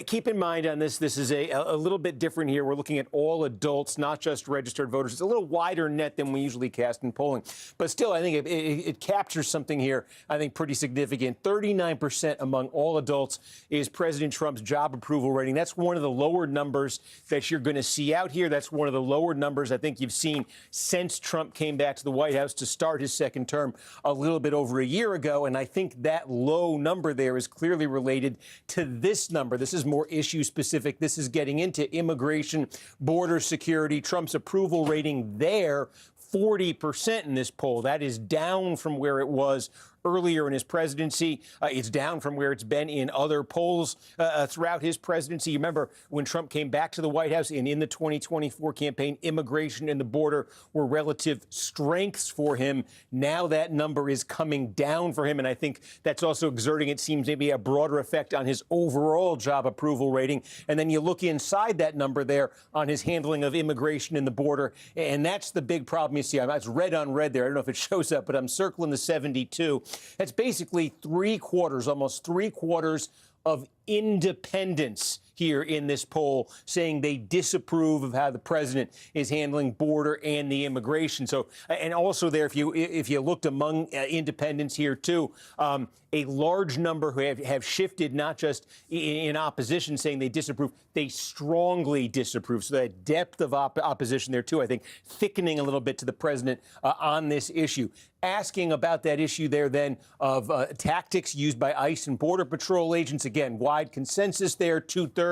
keep in mind on this is a little bit different here. We're looking at all adults, not just registered voters. It's a little wider net than we usually cast in polling. But still, I think it captures something here, I think, pretty significant. 39% among all adults is President Trump's job approval rating. That's one of the lower numbers that you're going to see out here. That's one of the lower numbers I think you've seen since Trump came back to the White House to start his second term a little bit over a year ago. And I think that low number there is clearly related to this number. This is more issue specific. This is getting into immigration, border security. Trump's approval rating there, 40% in this poll. That is down from where it was earlier in his presidency. It's down from where it's been in other polls throughout his presidency. You remember when Trump came back to the White House and in the 2024 campaign, immigration and the border were relative strengths for him. Now that number is coming down for him. And I think that's also exerting, it seems, maybe a broader effect on his overall job approval rating. And then you look inside that number there on his handling of immigration and the border. And that's the big problem you see. It's red on red there. I don't know if it shows up, but I'm circling the 72. That's basically almost three quarters of independents here in this poll saying they disapprove of how the president is handling border and the immigration. So, and also there, if you looked among independents here too, a large number who have shifted, not just in opposition saying they disapprove, they strongly disapprove. So that depth of opposition there too, I think, thickening a little bit to the president on this issue. Asking about that issue there then of tactics used by ICE and Border Patrol agents. Again, wide consensus there, 2/3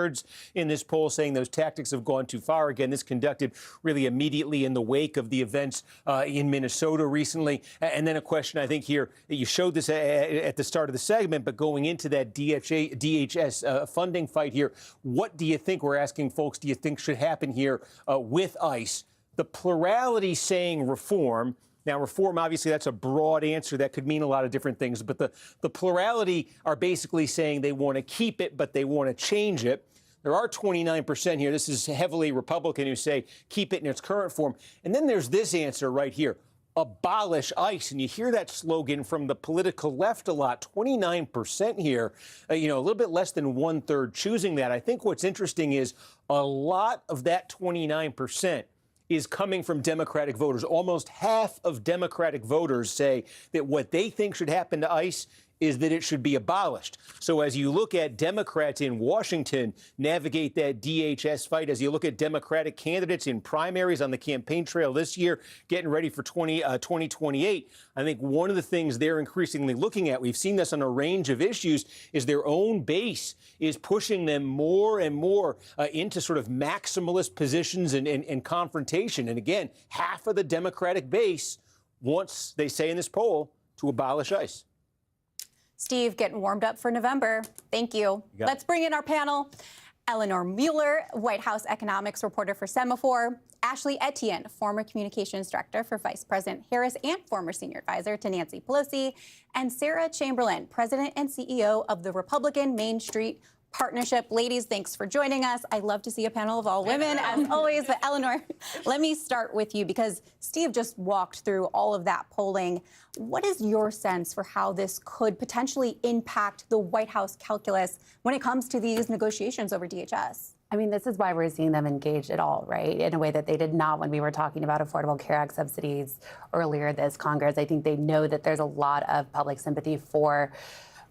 in this poll saying those tactics have gone too far. Again, this conducted really immediately in the wake of the events in Minnesota recently. And then a question, I think, here, that you showed this at the start of the segment, but going into that DHS funding fight here, what do you think, we're asking folks, do you think should happen here with ICE? The plurality saying reform. Now, reform, obviously, that's a broad answer. That could mean a lot of different things. But the plurality are basically saying they want to keep it, but they want to change it. There are 29% here. This is heavily Republican who say keep it in its current form. And then there's this answer right here. Abolish ICE. And you hear that slogan from the political left a lot. 29% here, a little bit less than 1/3 choosing that. I think what's interesting is a lot of that 29% is coming from Democratic voters. Almost half of Democratic voters say that what they think should happen to ICE is that it should be abolished. So as you look at Democrats in Washington navigate that DHS fight, as you look at Democratic candidates in primaries on the campaign trail this year, getting ready for 2028, I think one of the things they're increasingly looking at, we've seen this on a range of issues, is their own base is pushing them more and more into sort of maximalist positions and confrontation. And again, half of the Democratic base wants, they say in this poll, to abolish ICE. Steve, getting warmed up for November. Thank you. Let's bring in our panel. Eleanor Mueller, White House economics reporter for Semaphore. Ashley Etienne, former communications director for Vice President Harris and former senior advisor to Nancy Pelosi. And Sarah Chamberlain, president and CEO of the Republican Main Street partnership. Ladies, thanks for joining us. I love to see a panel of all women, as always. But Eleanor, let me start with you because Steve just walked through all of that polling. What is your sense for how this could potentially impact the White House calculus when it comes to these negotiations over DHS? I mean, this is why we're seeing them engaged at all, right? In a way that they did not when we were talking about Affordable Care Act subsidies earlier this Congress. I think they know that there's a lot of public sympathy for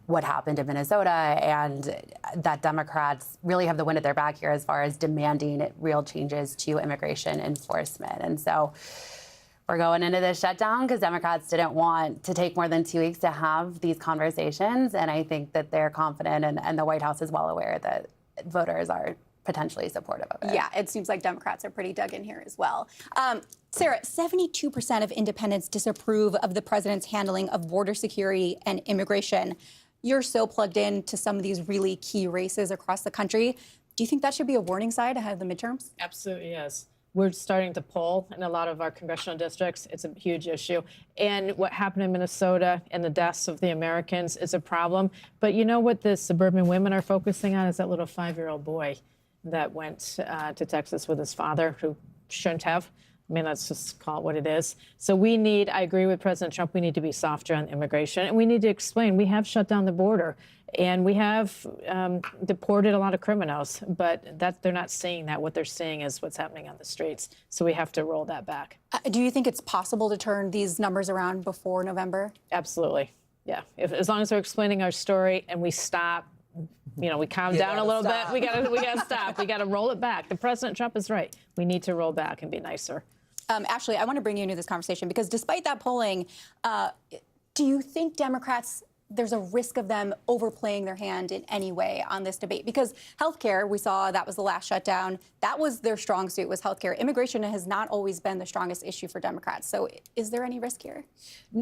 what happened in Minnesota and that Democrats really have the wind at their back here as far as demanding real changes to immigration enforcement. And so we're going into this shutdown because Democrats didn't want to take more than 2 weeks to have these conversations. And I think that they're confident and the White House is well aware that voters are potentially supportive of it. Yeah, it seems like Democrats are pretty dug in here as well. Sarah, 72% of independents disapprove of the president's handling of border security and immigration. You're so plugged in to some of these really key races across the country. Do you think that should be a warning sign ahead of the midterms? Absolutely, yes. We're starting to poll in a lot of our congressional districts. It's a huge issue. And what happened in Minnesota and the deaths of the Americans is a problem. But you know what the suburban women are focusing on is that little 5-year-old boy that went to Texas with his father who shouldn't have. I mean, let's just call it what it is. So I agree with President Trump, we need to be softer on immigration. And we need to explain, we have shut down the border. And we have deported a lot of criminals. But they're not seeing that. What they're seeing is what's happening on the streets. So we have to roll that back. Do you think it's possible to turn these numbers around before November? Absolutely. Yeah. As long as we're explaining our story and we stop, we calm down a little bit. We gotta stop. We gotta roll it back. The President Trump is right. We need to roll back and be nicer. Ashley, I want to bring you into this conversation because despite that polling, do you think Democrats, there's a risk of them overplaying their hand in any way on this debate? Because healthcare, we saw that was the last shutdown. That was their strong suit, was healthcare. Immigration has not always been the strongest issue for Democrats. So is there any risk here?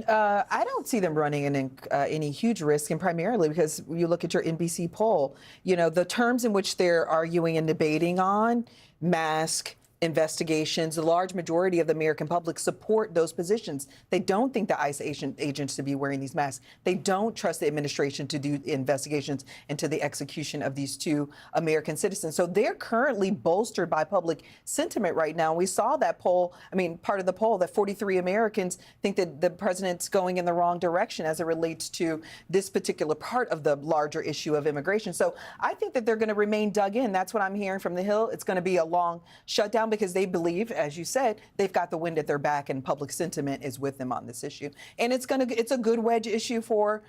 I don't see them running in any huge risk, and primarily because you look at your NBC poll, the terms in which they're arguing and debating on, mask, investigations, the large majority of the American public support those positions. They don't think the ICE agents should be wearing these masks. They don't trust the administration to do investigations into the execution of these 2 American citizens. So they're currently bolstered by public sentiment right now. We saw that poll, part of the poll, that 43 Americans think that the president's going in the wrong direction as it relates to this particular part of the larger issue of immigration. So I think that they're going to remain dug in. That's what I'm hearing from the Hill. It's going to be a long shutdown because they believe, as you said, they've got the wind at their back and public sentiment is with them on this issue. And it's a good wedge issue for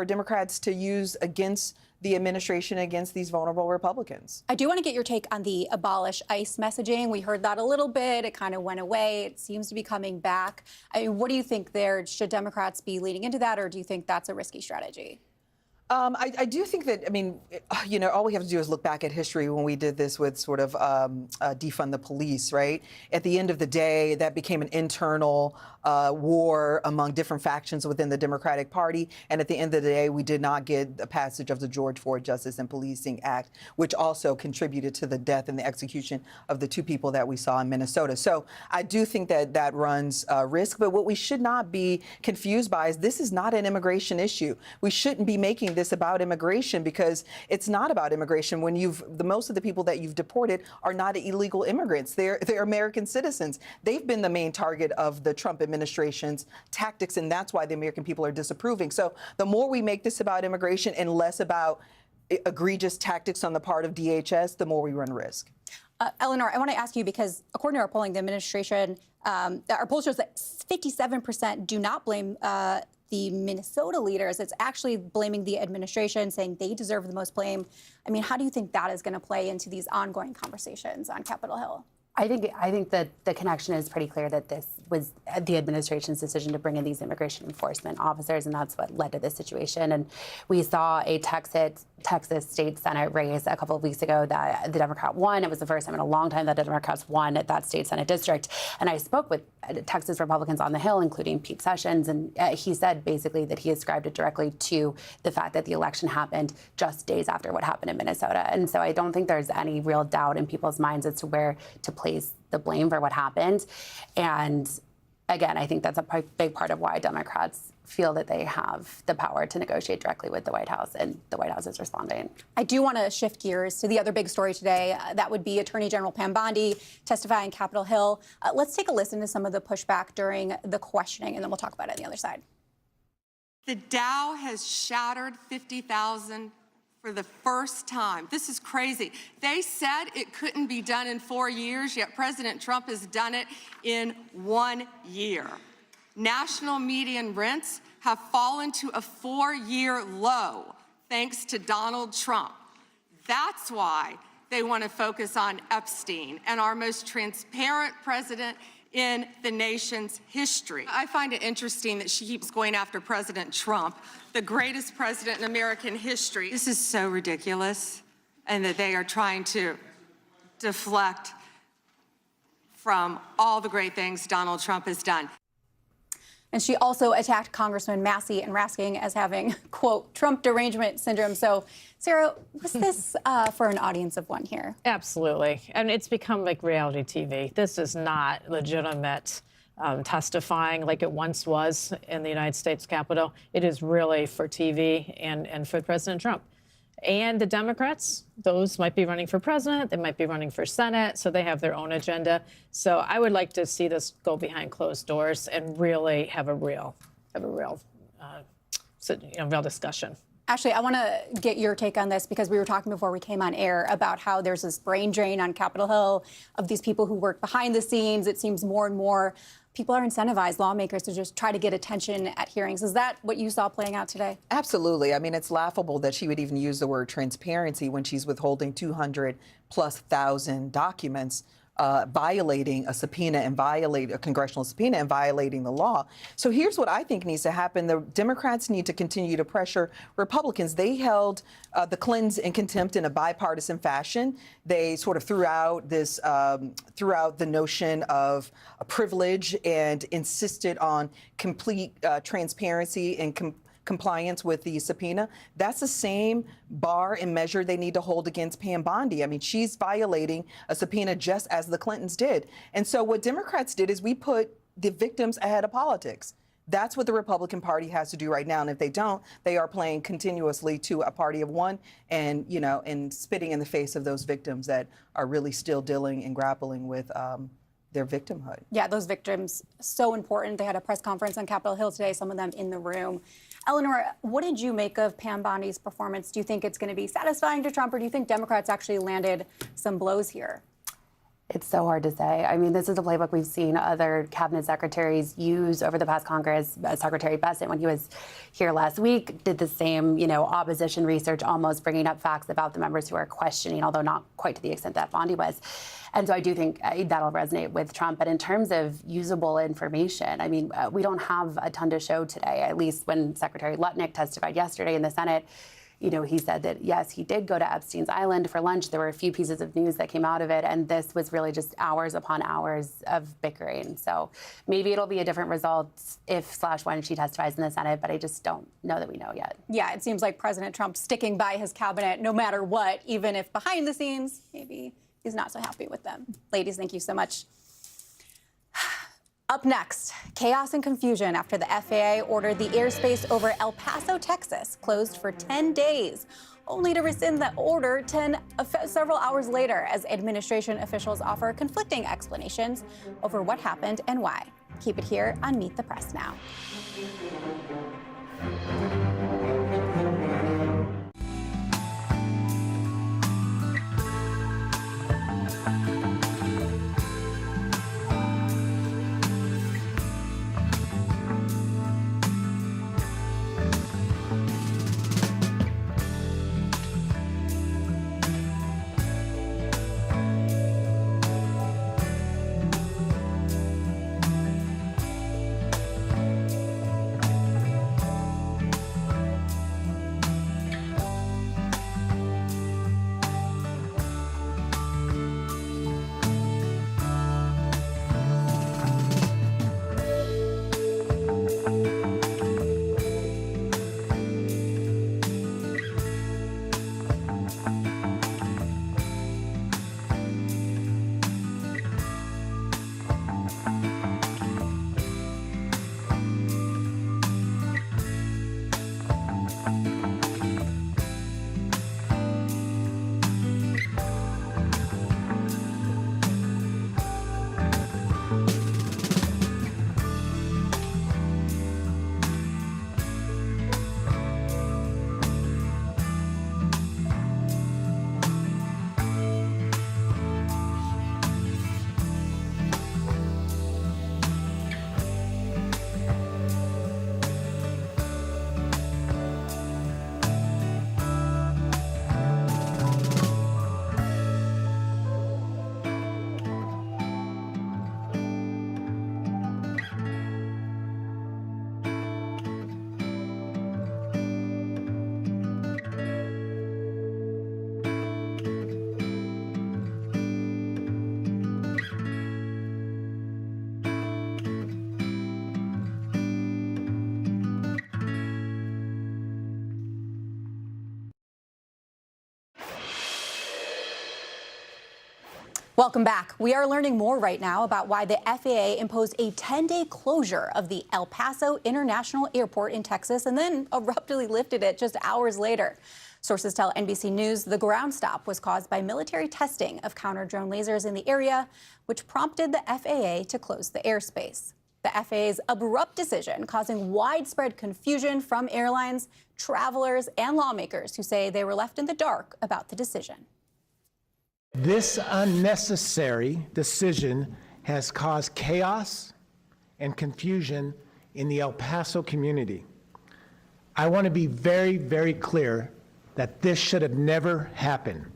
Democrats to use against the administration, against these vulnerable Republicans. I do want to get your take on the abolish ICE messaging. We heard that a little bit. It kind of went away. It seems to be coming back. What do you think there? Should Democrats be leaning into that, or do you think that's a risky strategy? I do think that, all we have to do is look back at history when we did this with sort of defund the police, right? At the end of the day, that became an internal war among different factions within the Democratic Party. And at the end of the day, we did not get the passage of the George Floyd Justice and Policing Act, which also contributed to the death and the execution of the 2 people that we saw in Minnesota. So I do think that runs risk. But what we should not be confused by is this is not an immigration issue. We shouldn't be making this about immigration because it's not about immigration when most of the people that you've deported are not illegal immigrants. They're American citizens. They've been the main target of the Trump administration's tactics, and that's why the American people are disapproving. So the more we make this about immigration and less about egregious tactics on the part of DHS, the more we run risk. Eleanor, I want to ask you because according to our polling, the administration, our poll shows that 57% do not blame the Minnesota leaders. It's actually blaming the administration, saying they deserve the most blame. How do you think that is going to play into these ongoing conversations on Capitol Hill? I think that the connection is pretty clear that this was the administration's decision to bring in these immigration enforcement officers, and that's what led to this situation. And we saw a Texas state Senate race a couple of weeks ago that the Democrat won. It was the first time in a long time that the Democrats won at that state Senate district. And I spoke with Texas Republicans on the Hill, including Pete Sessions, and he said basically that he ascribed it directly to the fact that the election happened just days after what happened in Minnesota. And so I don't think there's any real doubt in people's minds as to where to place the blame for what happened. And again, I think that's a big part of why Democrats feel that they have the power to negotiate directly with the White House, and the White House is responding. I do want to shift gears to the other big story today. That would be Attorney General Pam Bondi testifying on Capitol Hill. Let's take a listen to some of the pushback during the questioning, and then we'll talk about it on the other side. The Dow has shattered 50,000 for the first time. This is crazy. They said it couldn't be done in 4 years, yet President Trump has done it in 1 year. National median rents have fallen to a 4-year low thanks to Donald Trump. That's why they want to focus on Epstein and our most transparent president in the nation's history. I find it interesting that she keeps going after President Trump, the greatest president in American history. This is so ridiculous, and that they are trying to deflect from all the great things Donald Trump has done. And she also attacked Congressman Massey and Raskin as having, quote, Trump derangement syndrome. So, Sarah, was this for an audience of one here? Absolutely. And it's become like reality TV. This is not legitimate testifying like it once was in the United States Capitol. It is really for TV and for President Trump. And the Democrats, those might be running for president, they might be running for Senate, so they have their own agenda. So I would like to see this go behind closed doors and really have a real discussion. Ashley, I want to get your take on this because we were talking before we came on air about how there's this brain drain on Capitol Hill of these people who work behind the scenes. It seems more and more people are incentivized, lawmakers, to just try to get attention at hearings. Is that what you saw playing out today? Absolutely. I mean, it's laughable that she would even use the word transparency when she's withholding 200,000+ documents, violating a subpoena and violate a congressional subpoena and violating the law. So here's what I think needs to happen. The Democrats need to continue to pressure Republicans. They held the Clintons in contempt in a bipartisan fashion. They sort of threw out the notion of a privilege and insisted on complete transparency and compliance with the subpoena. That's the same bar and measure they need to hold against Pam Bondi. I mean, she's violating a subpoena just as the Clintons did. And so what Democrats did is we put the victims ahead of politics. That's what the Republican Party has to do right now. And if they don't, they are playing continuously to a party of one and, and spitting in the face of those victims that are really still dealing and grappling with their victimhood. Yeah, those victims, so important. They had a press conference on Capitol Hill today, some of them in the room. Eleanor, what did you make of Pam Bondi's performance? Do you think it's going to be satisfying to Trump, or do you think Democrats actually landed some blows here? It's so hard to say. I mean, this is a playbook we've seen other cabinet secretaries use over the past Congress. Secretary Bessent, when he was here last week, did the same, opposition research, almost bringing up facts about the members who are questioning, although not quite to the extent that Bondi was. And so I do think that'll resonate with Trump. But in terms of usable information, I mean, we don't have a ton to show today, at least when Secretary Lutnick testified yesterday in the Senate. He said that, yes, he did go to Epstein's Island for lunch. There were a few pieces of news that came out of it, and this was really just hours upon hours of bickering. So maybe it'll be a different result if/when she testifies in the Senate, but I just don't know that we know yet. Yeah, it seems like President Trump sticking by his cabinet no matter what, even if behind the scenes, maybe he's not so happy with them. Ladies, thank you so much. Up next, chaos and confusion after the FAA ordered the airspace over El Paso, Texas, closed for 10 days, only to rescind the order several hours later as administration officials offer conflicting explanations over what happened and why. Keep it here on Meet the Press Now. Welcome back. We are learning more right now about why the FAA imposed a 10-day closure of the El Paso International Airport in Texas and then abruptly lifted it just hours later. Sources tell NBC News the ground stop was caused by military testing of counter-drone lasers in the area, which prompted the FAA to close the airspace. The FAA's abrupt decision causing widespread confusion from airlines, travelers, and lawmakers who say they were left in the dark about the decision. This unnecessary decision has caused chaos and confusion in the El Paso community. I want to be very, very clear that this should have never happened.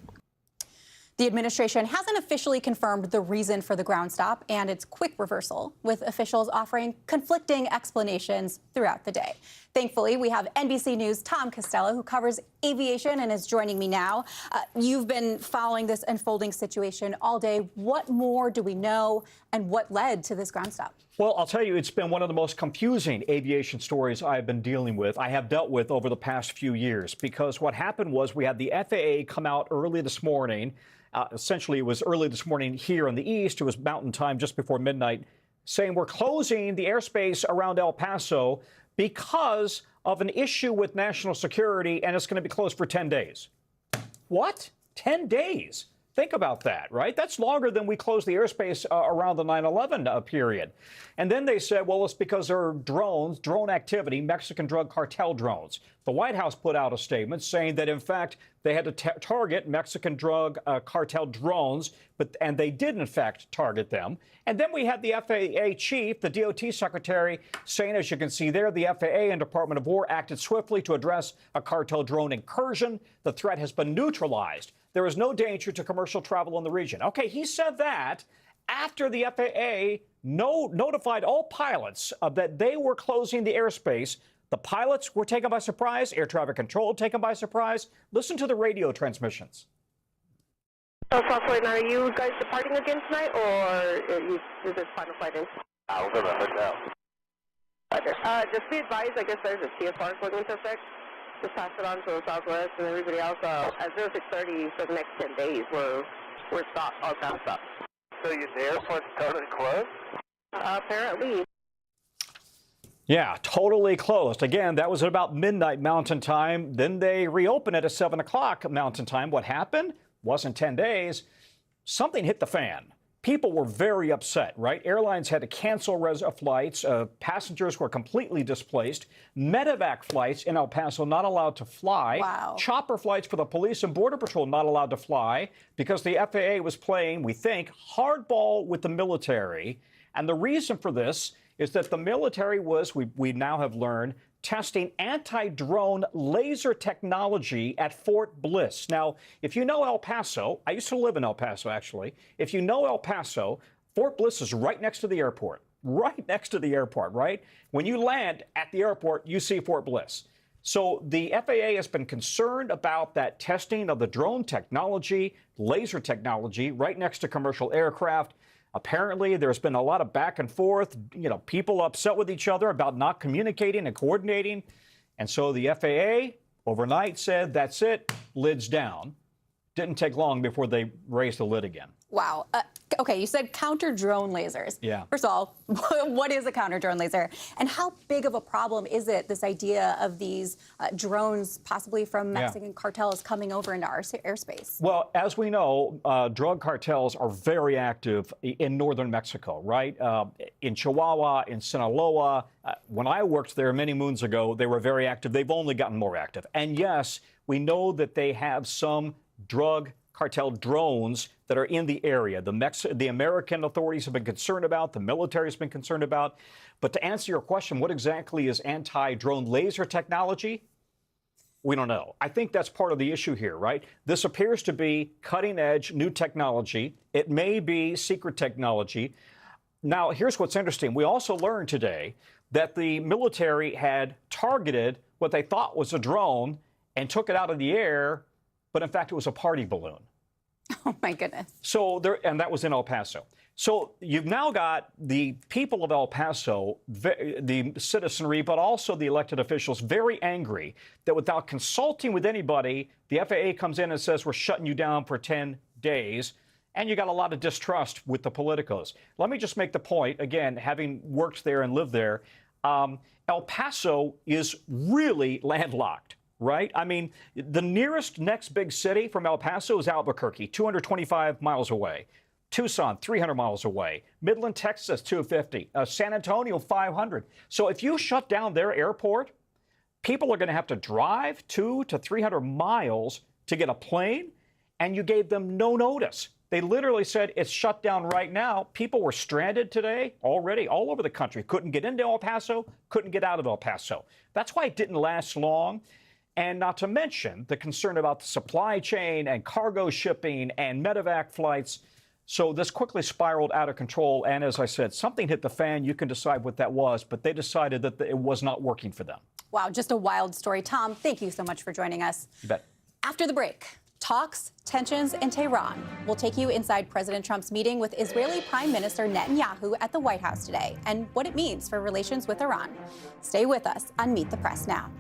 The administration hasn't officially confirmed the reason for the ground stop and its quick reversal, with officials offering conflicting explanations throughout the day. Thankfully, we have NBC News' Tom Costello, who covers aviation and is joining me now. You've been following this unfolding situation all day. What more do we know, and what led to this ground stop? Well, I'll tell you, it's been one of the most confusing aviation stories I've been dealing with, I have dealt with over the past few years, because what happened was we had the FAA come out early this morning. Essentially, it was early this morning here in the East. It was Mountain Time just before midnight, saying we're closing the airspace around El Paso because of an issue with national security, and it's going to be closed for 10 days. What? 10 days? Think about that, right? That's longer than we closed the airspace around the 9/11 period. And then they said, well, it's because there are drones, drone activity, Mexican drug cartel drones. The White House put out a statement saying that, in fact, they had to target Mexican drug cartel drones, and they did, in fact, target them. And then we had the FAA chief, the DOT secretary, saying, as you can see there, the FAA and Department of War acted swiftly to address a cartel drone incursion. The threat has been neutralized. There is no danger to commercial travel in the region. Okay, he said that after the FAA notified all pilots that they were closing the airspace. The pilots were taken by surprise, air traffic control taken by surprise. Listen to the radio transmissions. So, Southwest, are you guys departing again tonight, or is this final flight in? We're in the hotel. Roger. Just be advised, I guess there's a CFR going into effect. Just pass it on to the Southwest and everybody else. At 0630 for the next 10 days, we're stopped, all ground stopped. So the airport's totally closed? Apparently. Yeah, totally closed. Again, that was at about midnight Mountain Time. Then they reopened it at 7 o'clock Mountain Time. What happened? Wasn't 10 days. Something hit the fan. People were very upset, right? Airlines had to cancel flights. Passengers were completely displaced. Medevac flights in El Paso not allowed to fly. Wow. Chopper flights for the police and Border Patrol not allowed to fly because the FAA was playing, we think, hardball with the military. And the reason for this is that the military was, we now have learned, testing anti-drone laser technology at Fort Bliss. Now, if you know El Paso, I used to live in El Paso, actually. If you know El Paso, Fort Bliss is right next to the airport. Right next to the airport, right? When you land at the airport, you see Fort Bliss. So the FAA has been concerned about that testing of the drone technology, laser technology, right next to commercial aircraft. Apparently, there's been a lot of back and forth, people upset with each other about not communicating and coordinating. And so the FAA overnight said, that's it, lids down. Didn't take long before they raised the lid again. Wow. Okay, you said counter-drone lasers. Yeah. First of all, what is a counter-drone laser? And how big of a problem is it, this idea of these drones possibly from Mexican cartels coming over into our airspace? Well, as we know, drug cartels are very active in northern Mexico, right? In Chihuahua, in Sinaloa. When I worked there many moons ago, they were very active. They've only gotten more active. And yes, we know that they have some drug cartel drones that are in the area. The American authorities have been concerned about, the military has been concerned about. But to answer your question, what exactly is anti-drone laser technology? We don't know. I think that's part of the issue here, right? This appears to be cutting-edge new technology. It may be secret technology. Now, here's what's interesting. We also learned today that the military had targeted what they thought was a drone and took it out of the air, but in fact, it was a party balloon. Oh, my goodness. So and that was in El Paso. So you've now got the people of El Paso, the citizenry, but also the elected officials, very angry that without consulting with anybody, the FAA comes in and says, we're shutting you down for 10 days. and you got a lot of distrust with the politicos. Let me just make the point, again, having worked there and lived there, El Paso is really landlocked, right? I mean, the nearest next big city from El Paso is Albuquerque, 225 miles away. Tucson, 300 miles away. Midland, Texas, 250. San Antonio, 500. So if you shut down their airport, people are going to have to drive 200 to 300 miles to get a plane, and you gave them no notice. They literally said it's shut down right now. People were stranded today already all over the country. Couldn't get into El Paso, couldn't get out of El Paso. That's why it didn't last long. And not to mention the concern about the supply chain and cargo shipping and medevac flights. So this quickly spiraled out of control. And as I said, something hit the fan. You can decide what that was, but they decided that it was not working for them. Wow, just a wild story. Tom, thank you so much for joining us. You bet. After the break, talks, tensions in Tehran. We'll take you inside President Trump's meeting with Israeli Prime Minister Netanyahu at the White House today and what it means for relations with Iran. Stay with us on Meet the Press Now.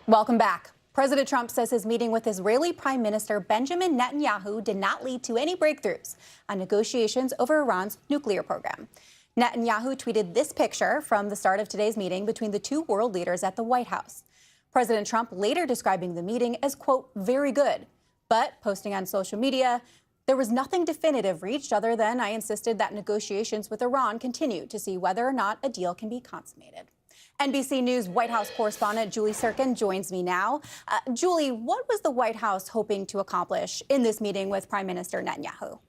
Welcome back. President Trump says his meeting with Israeli Prime Minister Benjamin Netanyahu did not lead to any breakthroughs on negotiations over Iran's nuclear program. Netanyahu tweeted this picture from the start of today's meeting between the two world leaders at the White House. President Trump later describing the meeting as, quote, very good, but posting on social media, there was nothing definitive reached other than I insisted that negotiations with Iran continue to see whether or not a deal can be consummated. NBC News White House correspondent Julie Sirkin joins me now. Julie, what was the White House hoping to accomplish in this meeting with Prime Minister Netanyahu?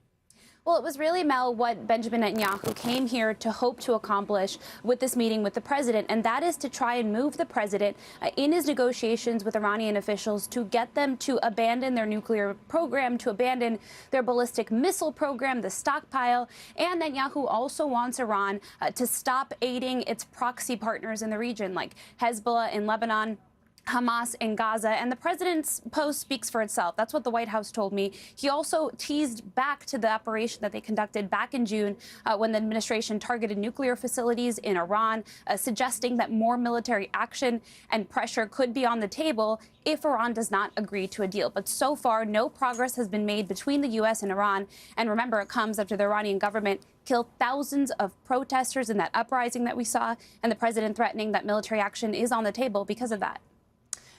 Well, it was really, Mel, what Benjamin Netanyahu came here to hope to accomplish with this meeting with the president, and that is to try and move the president in his negotiations with Iranian officials to get them to abandon their nuclear program, to abandon their ballistic missile program, the stockpile. And Netanyahu also wants Iran to stop aiding its proxy partners in the region, like Hezbollah in Lebanon, Hamas in Gaza, and the president's post speaks for itself. That's what the White House told me. He also teased back to the operation that they conducted back in June when the administration targeted nuclear facilities in Iran, suggesting that more military action and pressure could be on the table if Iran does not agree to a deal. But so far, no progress has been made between the U.S. and Iran. And remember, it comes after the Iranian government killed thousands of protesters in that uprising that we saw, and the president threatening that military action is on the table because of that.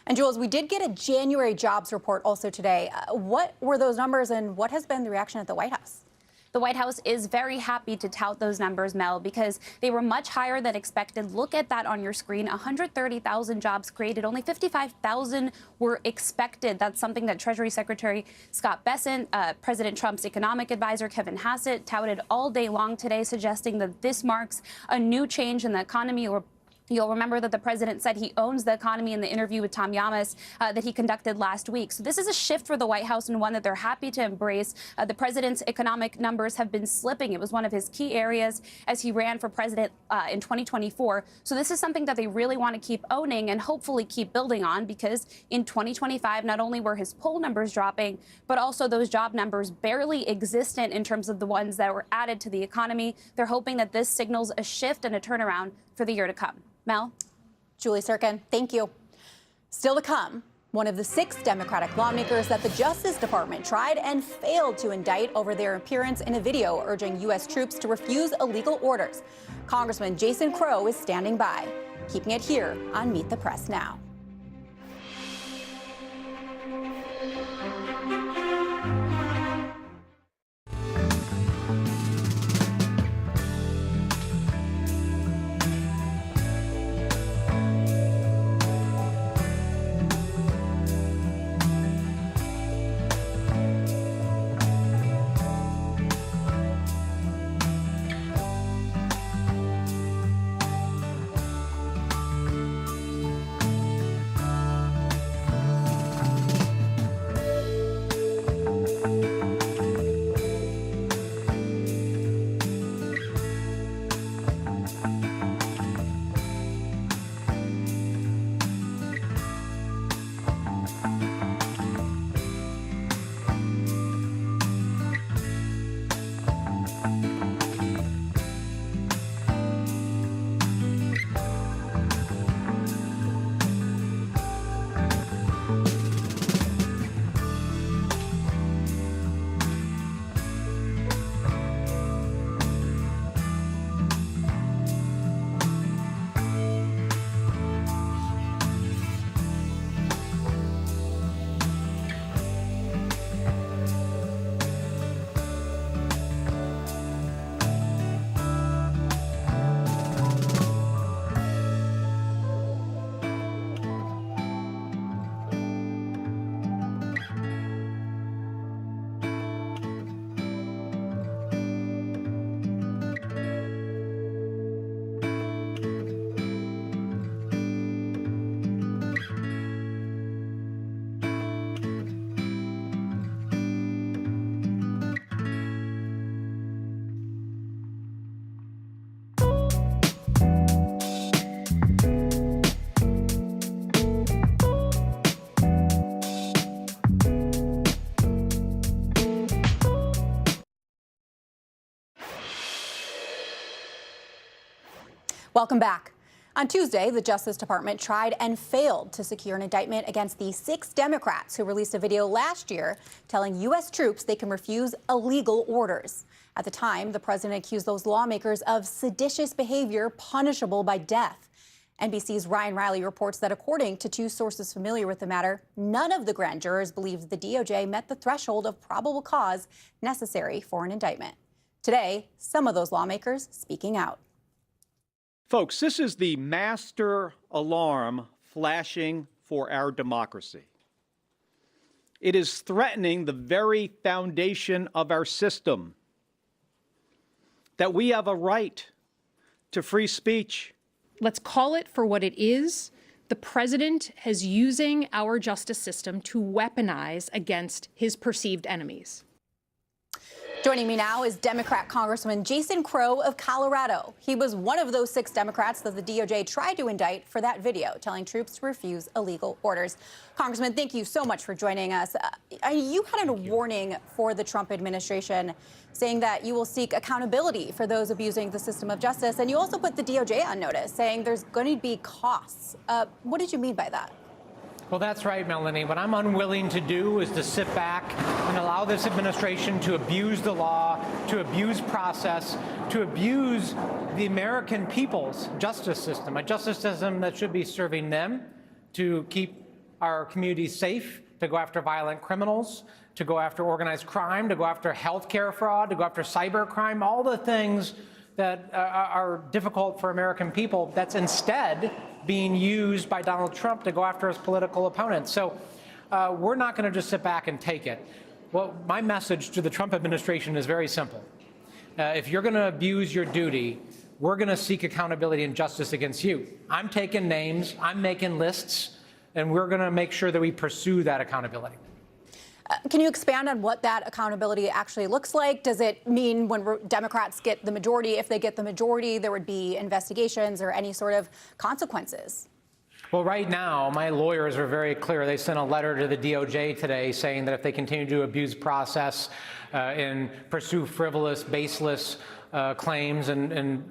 And Jules, we did get a January jobs report also today. What were those numbers and what has been the reaction at the White House? The White House is very happy to tout those numbers, Mel, because they were much higher than expected. Look at that on your screen. 130,000 jobs created. Only 55,000 were expected. That's something that Treasury Secretary Scott Bessent, President Trump's economic advisor Kevin Hassett, touted all day long today, suggesting that this marks a new change in the economy. Or you'll remember that the president said he owns the economy in the interview with Tom Yamas that he conducted last week. So this is a shift for the White House and one that they're happy to embrace. The president's economic numbers have been slipping. It was one of his key areas as he ran for president in 2024. So this is something that they really want to keep owning and hopefully keep building on, because in 2025, not only were his poll numbers dropping, but also those job numbers barely existent in terms of the ones that were added to the economy. They're hoping that this signals a shift and a turnaround for the year to come. Mel? Julie Sirkin, thank you. Still to come, one of the 6 Democratic lawmakers that the Justice Department tried and failed to indict over their appearance in a video urging U.S. troops to refuse illegal orders. Congressman Jason Crow is standing by, keeping it here on Meet the Press Now. Welcome back. On Tuesday, the Justice Department tried and failed to secure an indictment against the 6 Democrats who released a video last year telling U.S. troops they can refuse illegal orders. At the time, the president accused those lawmakers of seditious behavior punishable by death. NBC's Ryan Riley reports that according to 2 sources familiar with the matter, none of the grand jurors believed the DOJ met the threshold of probable cause necessary for an indictment. Today, some of those lawmakers speaking out. Folks, this is the master alarm flashing for our democracy. It is threatening the very foundation of our system. that we have a right to free speech. Let's call it for what it is. The president is using our justice system to weaponize against his perceived enemies. Joining me now is Democrat Congressman Jason Crow of Colorado. He was one of those 6 Democrats that the DOJ tried to indict for that video, telling troops to refuse illegal orders. Congressman, thank you so much for joining us. You had a warning for the Trump administration, saying that you will seek accountability for those abusing the system of justice. And you also put the DOJ on notice, saying there's going to be costs. What did you mean by that? Well, that's right, Melanie. What I'm unwilling to do is to sit back and allow this administration to abuse the law, to abuse process, to abuse the American people's justice system, a justice system that should be serving them, to keep our communities safe, to go after violent criminals, to go after organized crime, to go after healthcare fraud, to go after cyber crime, all the things that are difficult for American people. That's instead being used by Donald Trump to go after his political opponents. So we're not going to just sit back and take it. Well, my message to the Trump administration is very simple. If you're going to abuse your duty, we're going to seek accountability and justice against you. I'm taking names, I'm making lists, and we're going to make sure that we pursue that accountability. Can you expand on what that accountability actually looks like? Does it mean when Democrats get the majority, if they get the majority, there would be investigations or any sort of consequences? Well, right now, my lawyers are very clear. They sent a letter to the DOJ today saying that if they continue to abuse process and pursue frivolous, baseless claims and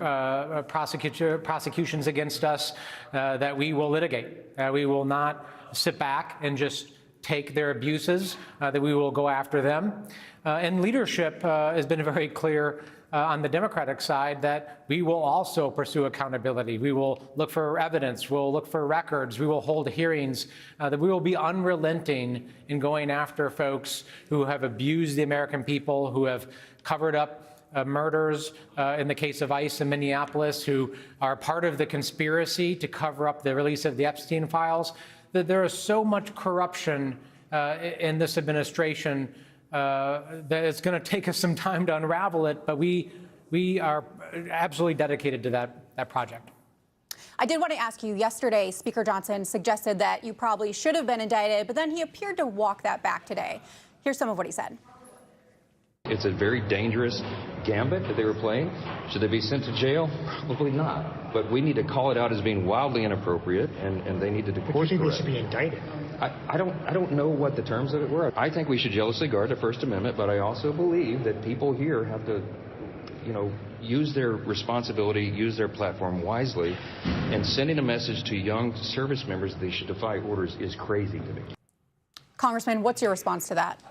prosecutions against us, that we will litigate. We will not sit back and just take their abuses, that we will go after them. And leadership has been very clear on the Democratic side that we will also pursue accountability. We will look for evidence, we'll look for records, we will hold hearings, that we will be unrelenting in going after folks who have abused the American people, who have covered up murders in the case of ICE in Minneapolis, who are part of the conspiracy to cover up the release of the Epstein files. That there is so much corruption in this administration that it's going to take us some time to unravel it, but we are absolutely dedicated to that project. I did want to ask you, yesterday, Speaker Johnson suggested that you probably should have been indicted, but then he appeared to walk that back today. Here's some of what he said. It's a very dangerous gambit that they were playing. Should they be sent to jail? Probably not. But we need to call it out as being wildly inappropriate, and they need to course correct. Do you think they should be indicted? I don't know what the terms of it were. I think we should jealously guard the First Amendment, but I also believe that people here have to, use their responsibility, use their platform wisely, and sending a message to young service members that they should defy orders is crazy to me. Congressman, what's your response to that?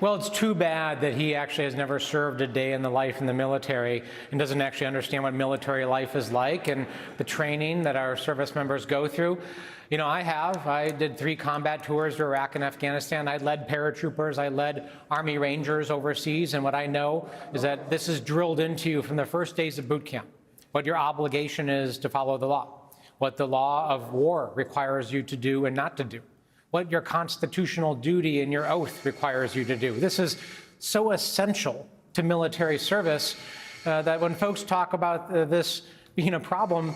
Well, it's too bad that he actually has never served a day in the life in the military and doesn't actually understand what military life is like and the training that our service members go through. I did 3 combat tours to Iraq and Afghanistan. I led paratroopers. I led Army Rangers overseas. And what I know is that this is drilled into you from the first days of boot camp, what your obligation is to follow the law, what the law of war requires you to do and not to do, what your constitutional duty and your oath requires you to do. This is so essential to military service that when folks talk about this being a problem,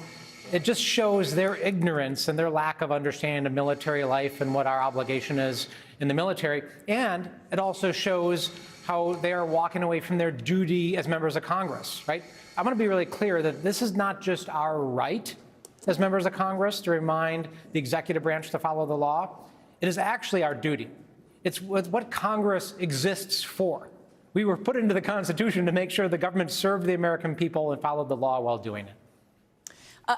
it just shows their ignorance and their lack of understanding of military life and what our obligation is in the military. And it also shows how they are walking away from their duty as members of Congress, right? I want to be really clear that this is not just our right as members of Congress to remind the executive branch to follow the law. It is actually our duty. It's what Congress exists for. We were put into the Constitution to make sure the government served the American people and followed the law while doing it.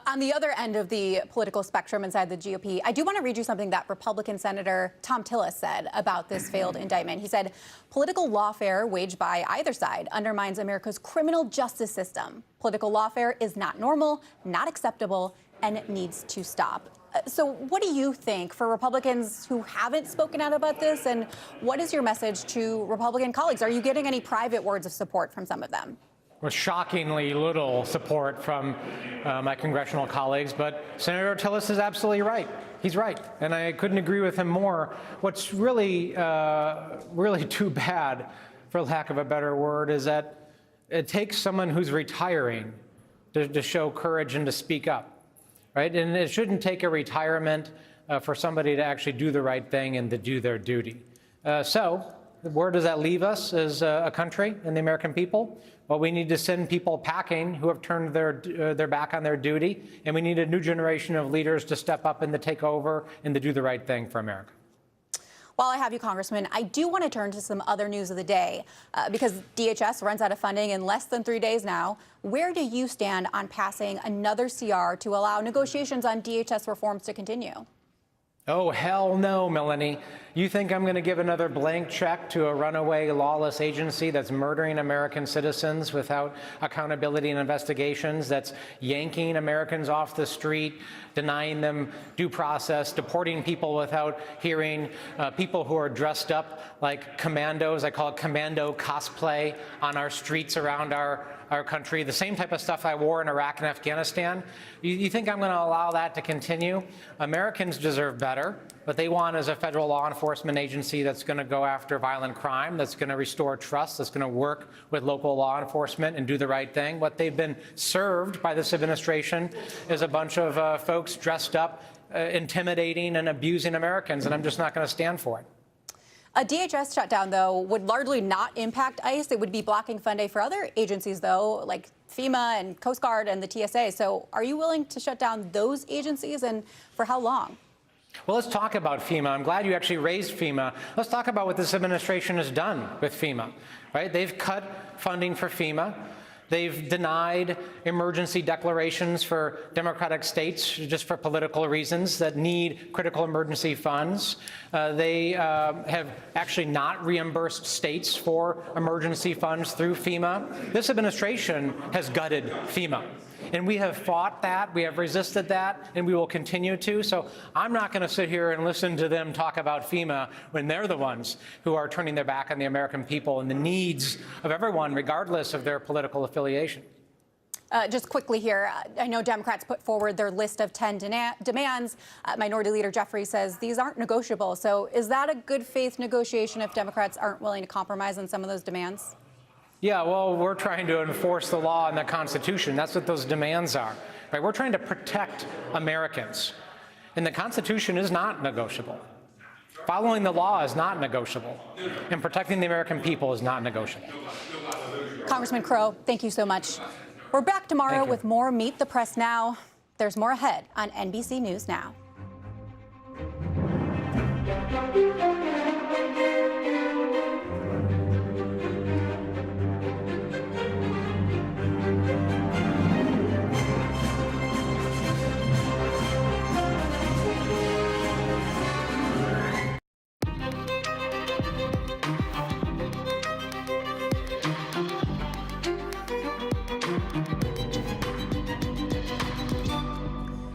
On the other end of the political spectrum inside the GOP, I do want to read you something that Republican Senator Tom Tillis said about this failed indictment. He said, political lawfare waged by either side undermines America's criminal justice system. Political lawfare is not normal, not acceptable, and it needs to stop. So what do you think for Republicans who haven't spoken out about this? And what is your message to Republican colleagues? Are you getting any private words of support from some of them? With shockingly little support from my congressional colleagues, but Senator Tillis is absolutely right. He's right, and I couldn't agree with him more. What's really too bad, for lack of a better word, is that it takes someone who's retiring to show courage and to speak up, right? And it shouldn't take a retirement for somebody to actually do the right thing and to do their duty. So where does that leave us as a country and the American people? Well, we need to send people packing who have turned their back on their duty, and we need a new generation of leaders to step up and to take over and to do the right thing for America. While I have you, Congressman, I do want to turn to some other news of the day because DHS runs out of funding in less than 3 days now. Where do you stand on passing another CR to allow negotiations on DHS reforms to continue? Oh, hell no, Melanie. You think I'm going to give another blank check to a runaway lawless agency that's murdering American citizens without accountability and investigations, that's yanking Americans off the street, denying them due process, deporting people without hearing, people who are dressed up like commandos, I call it commando cosplay, on our streets around our country, the same type of stuff I wore in Iraq and Afghanistan? You think I'm going to allow that to continue? Americans deserve better. What they want is a federal law enforcement agency that's going to go after violent crime, that's going to restore trust, that's going to work with local law enforcement and do the right thing. What they've been served by this administration is a bunch of folks dressed up, intimidating and abusing Americans, and I'm just not going to stand for it. A DHS shutdown, though, would largely not impact ICE. It would be blocking funding for other agencies, though, like FEMA and Coast Guard and the TSA. So are you willing to shut down those agencies, and for how long? Well, let's talk about FEMA. I'm glad you actually raised FEMA. Let's talk about what this administration has done with FEMA, right? They've cut funding for FEMA. They've denied emergency declarations for Democratic states just for political reasons that need critical emergency funds. They have actually not reimbursed states for emergency funds through FEMA. This administration has gutted FEMA. And we have fought that, we have resisted that, and we will continue to. So I'm not going to sit here and listen to them talk about FEMA when they're the ones who are turning their back on the American people and the needs of everyone, regardless of their political affiliation. Just quickly here, I know Democrats put forward their list of 10 demands. Minority Leader Jeffrey says these aren't negotiable. So is that a good faith negotiation if Democrats aren't willing to compromise on some of those demands? Yeah, well, we're trying to enforce the law and the Constitution. That's what those demands are. Right? We're trying to protect Americans. And the Constitution is not negotiable. Following the law is not negotiable. And protecting the American people is not negotiable. Congressman Crow, thank you so much. We're back tomorrow with more Meet the Press Now. There's more ahead on NBC News Now.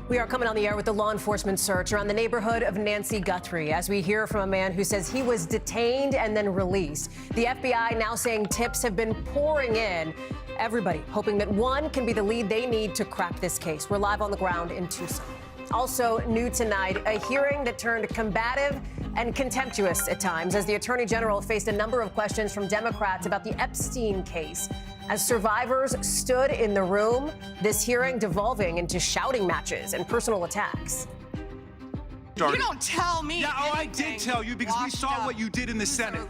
We are coming on the air with the law enforcement search around the neighborhood of Nancy Guthrie as we hear from a man who says he was detained and then released. The FBI now saying tips have been pouring in. Everybody hoping that one can be the lead they need to crack this case. We're live on the ground in Tucson. Also new tonight, a hearing that turned combative and contemptuous at times as the Attorney General faced a number of questions from Democrats about the Epstein case. As survivors stood in the room, this hearing devolving into shouting matches and personal attacks. You don't tell me. Yeah, I did tell you because we saw what you did in the Senate.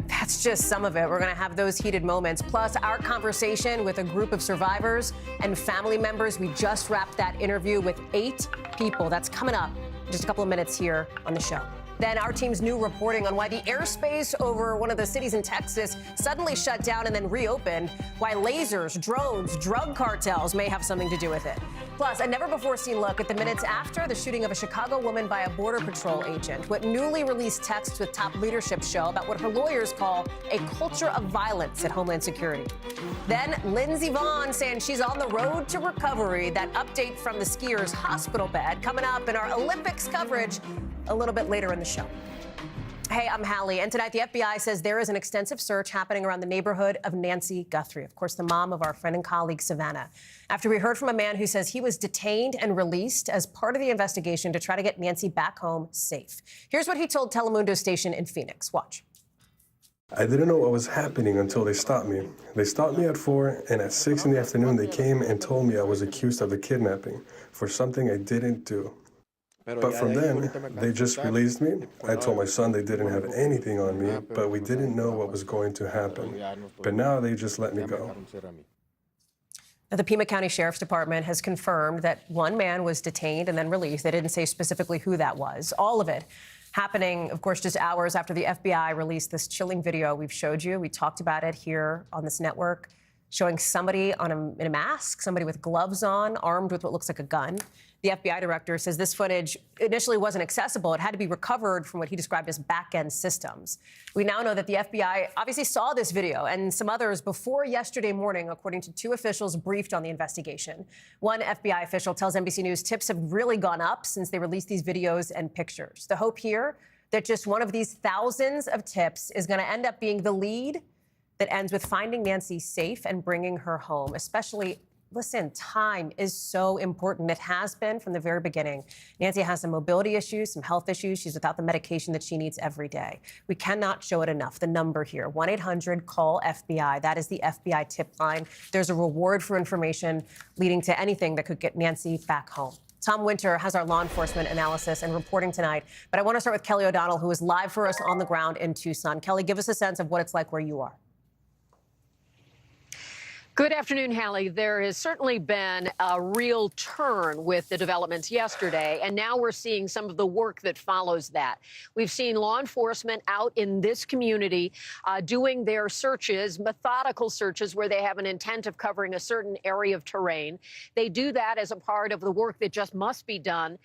That's just some of it. We're going to have those heated moments. Plus, our conversation with a group of survivors and family members. We just wrapped that interview with 8 people. That's coming up in just a couple of minutes here on the show. Then our team's new reporting on why the airspace over one of the cities in Texas suddenly shut down and then reopened, why lasers, drones, drug cartels may have something to do with it. Plus, a never-before-seen look at the minutes after the shooting of a Chicago woman by a Border Patrol agent, what newly released texts with top leadership show about what her lawyers call a culture of violence at Homeland Security. Then Lindsey Vonn saying she's on the road to recovery, that update from the skier's hospital bed coming up in our Olympics coverage a little bit later in the show. Hey, I'm Hallie, and tonight the FBI says there is an extensive search happening around the neighborhood of Nancy Guthrie, of course, the mom of our friend and colleague Savannah, after we heard from a man who says he was detained and released as part of the investigation to try to get Nancy back home safe. Here's what he told Telemundo station in Phoenix. Watch. I didn't know what was happening until they stopped me. They stopped me at 4, and at 6 in the afternoon they came and told me I was accused of a kidnapping for something I didn't do. But from then, they just released me. I told my son they didn't have anything on me, but we didn't know what was going to happen. But now they just let me go. Now, the Pima County Sheriff's Department has confirmed that one man was detained and then released. They didn't say specifically who that was. All of it happening, of course, just hours after the FBI released this chilling video we've showed you. We talked about it here on this network, showing somebody in a mask, somebody with gloves on, armed with what looks like a gun. The FBI director says this footage initially wasn't accessible. It had to be recovered from what he described as back-end systems. We now know that the FBI obviously saw this video and some others before yesterday morning, according to 2 officials briefed on the investigation. One FBI official tells NBC News tips have really gone up since they released these videos and pictures. The hope here that just one of these thousands of tips is going to end up being the lead that ends with finding Nancy safe and bringing her home, especially. Listen, time is so important. It has been from the very beginning. Nancy has some mobility issues, some health issues. She's without the medication that she needs every day. We cannot show it enough. The number here, 1-800-CALL-FBI. That is the FBI tip line. There's a reward for information leading to anything that could get Nancy back home. Tom Winter has our law enforcement analysis and reporting tonight. But I want to start with Kelly O'Donnell, who is live for us on the ground in Tucson. Kelly, give us a sense of what it's like where you are. Good afternoon, Hallie. There has certainly been a real turn with the developments yesterday, and now we're seeing some of the work that follows that. We've seen law enforcement out in this community doing their searches, methodical searches, where they have an intent of covering a certain area of terrain. They do that as a part of the work that just must be done.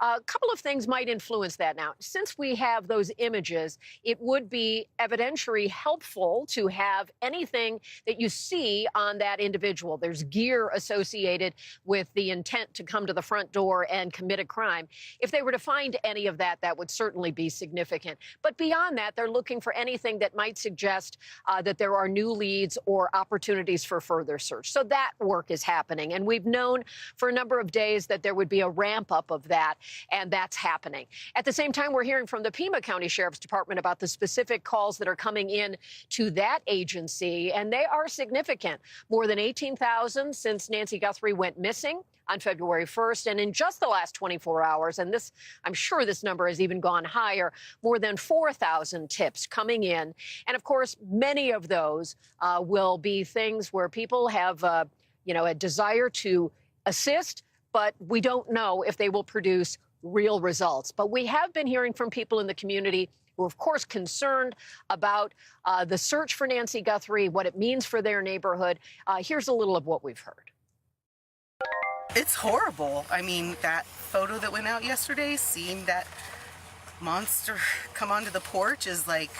A couple of things might influence that now. Since we have those images, it would be evidentiary helpful to have anything that you see on that individual. There's gear associated with the intent to come to the front door and commit a crime. If they were to find any of that, that would certainly be significant. But beyond that, they're looking for anything that might suggest that there are new leads or opportunities for further search. So that work is happening. And we've known for a number of days that there would be a ramp up of that. And that's happening. At the same time, we're hearing from the Pima County Sheriff's Department about the specific calls that are coming in to that agency, and they are significant. More than 18,000 since Nancy Guthrie went missing on February 1st. And in just the last 24 hours, and this, I'm sure this number has even gone higher, more than 4,000 tips coming in. And of course, many of those will be things where people have, a desire to assist, but we don't know if they will produce real results. But we have been hearing from people in the community who are, of course, concerned about the search for Nancy Guthrie, what it means for their neighborhood. Here's a little of what we've heard. It's horrible. I mean, that photo that went out yesterday, seeing that monster come onto the porch is like,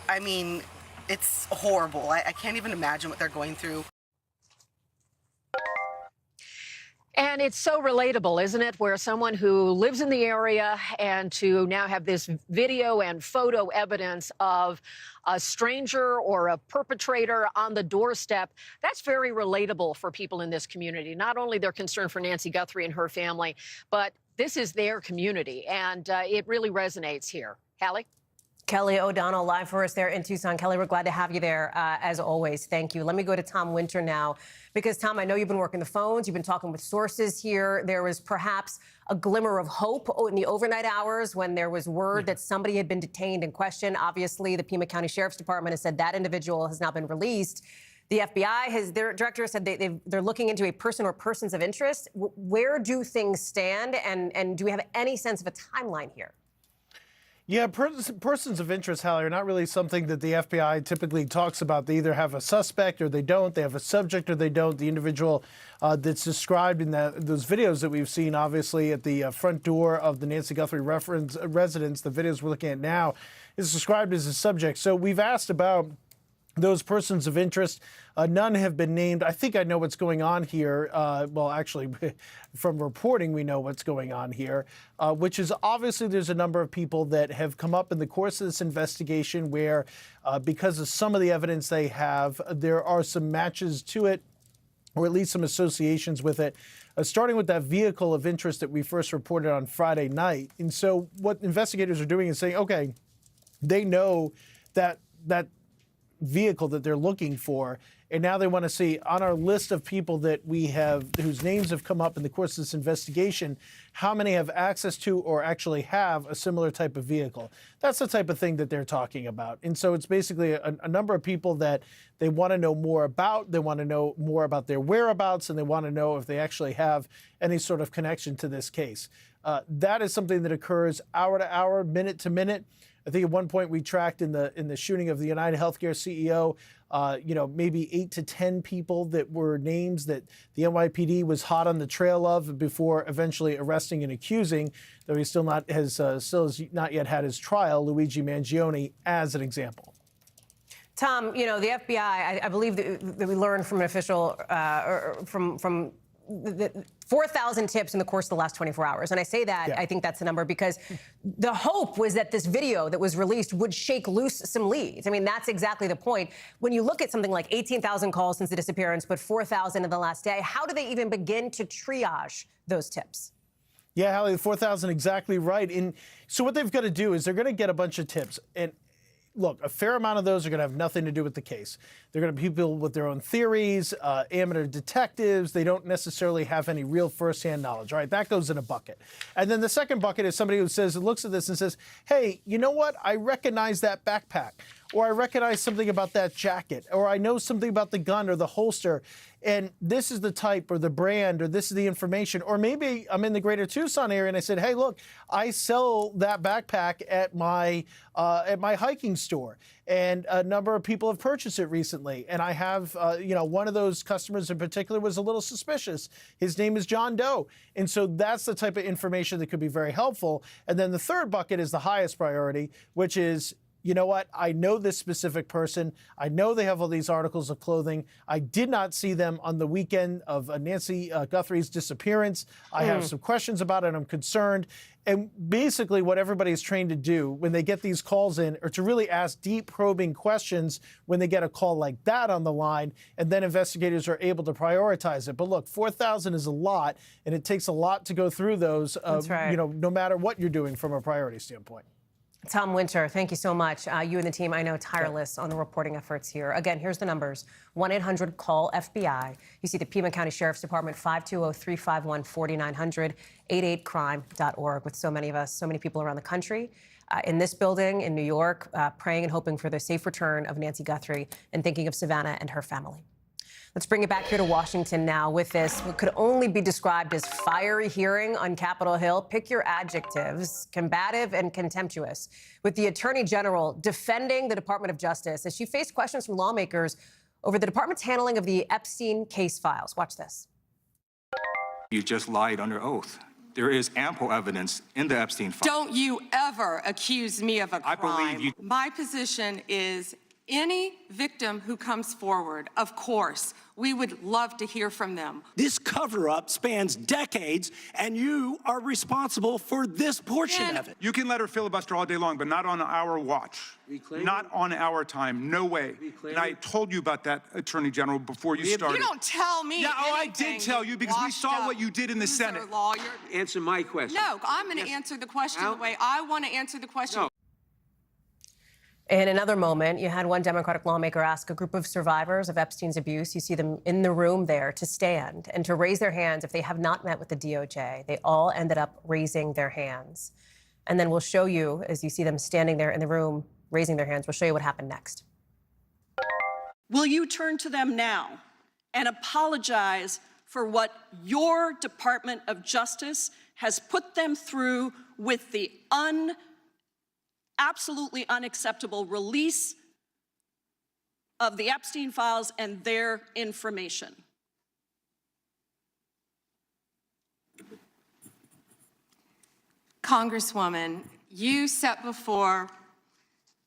I mean, it's horrible. I can't even imagine what they're going through. And it's so relatable, isn't it, where someone who lives in the area and to now have this video and photo evidence of a stranger or a perpetrator on the doorstep, that's very relatable for people in this community. Not only their concern for Nancy Guthrie and her family, but this is their community, and it really resonates here. Hallie? Kelly O'Donnell live for us there in Tucson. Kelly, we're glad to have you there, as always. Thank you. Let me go to Tom Winter now, because, Tom, I know you've been working the phones. You've been talking with sources here. There was perhaps a glimmer of hope in the overnight hours when there was word that somebody had been detained and questioned. Obviously, the Pima County Sheriff's Department has said that individual has now been released. The FBI, their director said they're looking into a person or persons of interest. Where do things stand, and do we have any sense of a timeline here? Yeah, persons of interest, Hallie, are not really something that the FBI typically talks about. They either have a suspect or they don't. They have a subject or they don't. The individual that's described in those videos that we've seen, obviously, at the front door of the Nancy Guthrie residence, the videos we're looking at now, is described as a subject. So we've asked about those persons of interest. None have been named. I think I know what's going on here. Well, actually, from reporting, we know what's going on here, which is obviously there's a number of people that have come up in the course of this investigation where, because of some of the evidence they have, there are some matches to it, or at least some associations with it, starting with that vehicle of interest that we first reported on Friday night. And so what investigators are doing is saying, okay, they know that vehicle that they're looking for. And now they want to see on our list of people that we have, whose names have come up in the course of this investigation, how many have access to or actually have a similar type of vehicle. That's the type of thing that they're talking about. And so it's basically a number of people that they want to know more about. They want to know more about their whereabouts, and they want to know if they actually have any sort of connection to this case. That is something that occurs hour to hour, minute to minute. I think at one point we tracked in the shooting of the United Healthcare CEO, maybe 8 to 10 people that were names that the NYPD was hot on the trail of before eventually arresting and accusing, though he still has not yet had his trial, Luigi Mangione, as an example. Tom, the FBI, I believe that we learned from an official, from 4,000 tips in the course of the last 24 hours. And I say that, I think that's the number, because the hope was that this video that was released would shake loose some leads. I mean, that's exactly the point. When you look at something like 18,000 calls since the disappearance, but 4,000 in the last day, how do they even begin to triage those tips? Yeah, Hallie, 4,000, exactly right. And so what they've got to do is they're going to get a bunch of tips. And look, a fair amount of those are going to have nothing to do with the case. They're going to be people with their own theories, amateur detectives. They don't necessarily have any real firsthand knowledge, right? That goes in a bucket. And then the second bucket is somebody who looks at this and says, hey, you know what? I recognize that backpack, or I recognize something about that jacket, or I know something about the gun or the holster. And this is the type or the brand, or this is the information. Or maybe I'm in the greater Tucson area and I said, hey, look, I sell that backpack at my hiking store. And a number of people have purchased it recently. And I have, one of those customers in particular was a little suspicious. His name is John Doe. And so that's the type of information that could be very helpful. And then the third bucket is the highest priority, which is, you know what? I know this specific person. I know they have all these articles of clothing. I did not see them on the weekend of Nancy Guthrie's disappearance. I have some questions about it. I'm concerned. And basically what everybody is trained to do when they get these calls in are to really ask deep probing questions when they get a call like that on the line, and then investigators are able to prioritize it. But look, 4,000 is a lot, and it takes a lot to go through those, That's right. No matter what you're doing from a priority standpoint. Tom Winter, thank you so much. You and the team, I know, tireless on the reporting efforts here. Again, here's the numbers. 1-800-CALL-FBI. You see the Pima County Sheriff's Department, 520-351-4900, 88crime.org, with so many of us, so many people around the country, in this building, in New York, praying and hoping for the safe return of Nancy Guthrie and thinking of Savannah and her family. Let's bring it back here to Washington now with this, what could only be described as fiery hearing on Capitol Hill. Pick your adjectives, combative and contemptuous, with the Attorney General defending the Department of Justice as she faced questions from lawmakers over the department's handling of the Epstein case files. Watch this. You just lied under oath. There is ample evidence in the Epstein files. Don't you ever accuse me of a crime. I believe you. My position is any victim who comes forward, of course, we would love to hear from them. This cover-up spans decades, and you are responsible for this portion of it. You can let her filibuster all day long, but not on our watch. Not on our time. No way. And I told you about that, Attorney General, before you started. You don't tell me Yeah, I anything, did tell you, because we saw what you did in the Senate. Lawyer. Answer my question. No, I'm going to answer the question the way I want to answer the question. No. In another moment, you had one Democratic lawmaker ask a group of survivors of Epstein's abuse, you see them in the room there, to stand and to raise their hands if they have not met with the DOJ. They all ended up raising their hands. And then we'll show you, as you see them standing there in the room raising their hands, we'll show you what happened next. Will you turn to them now and apologize for what your Department of Justice has put them through with the absolutely unacceptable release of the Epstein files and their information? Congresswoman, you sat before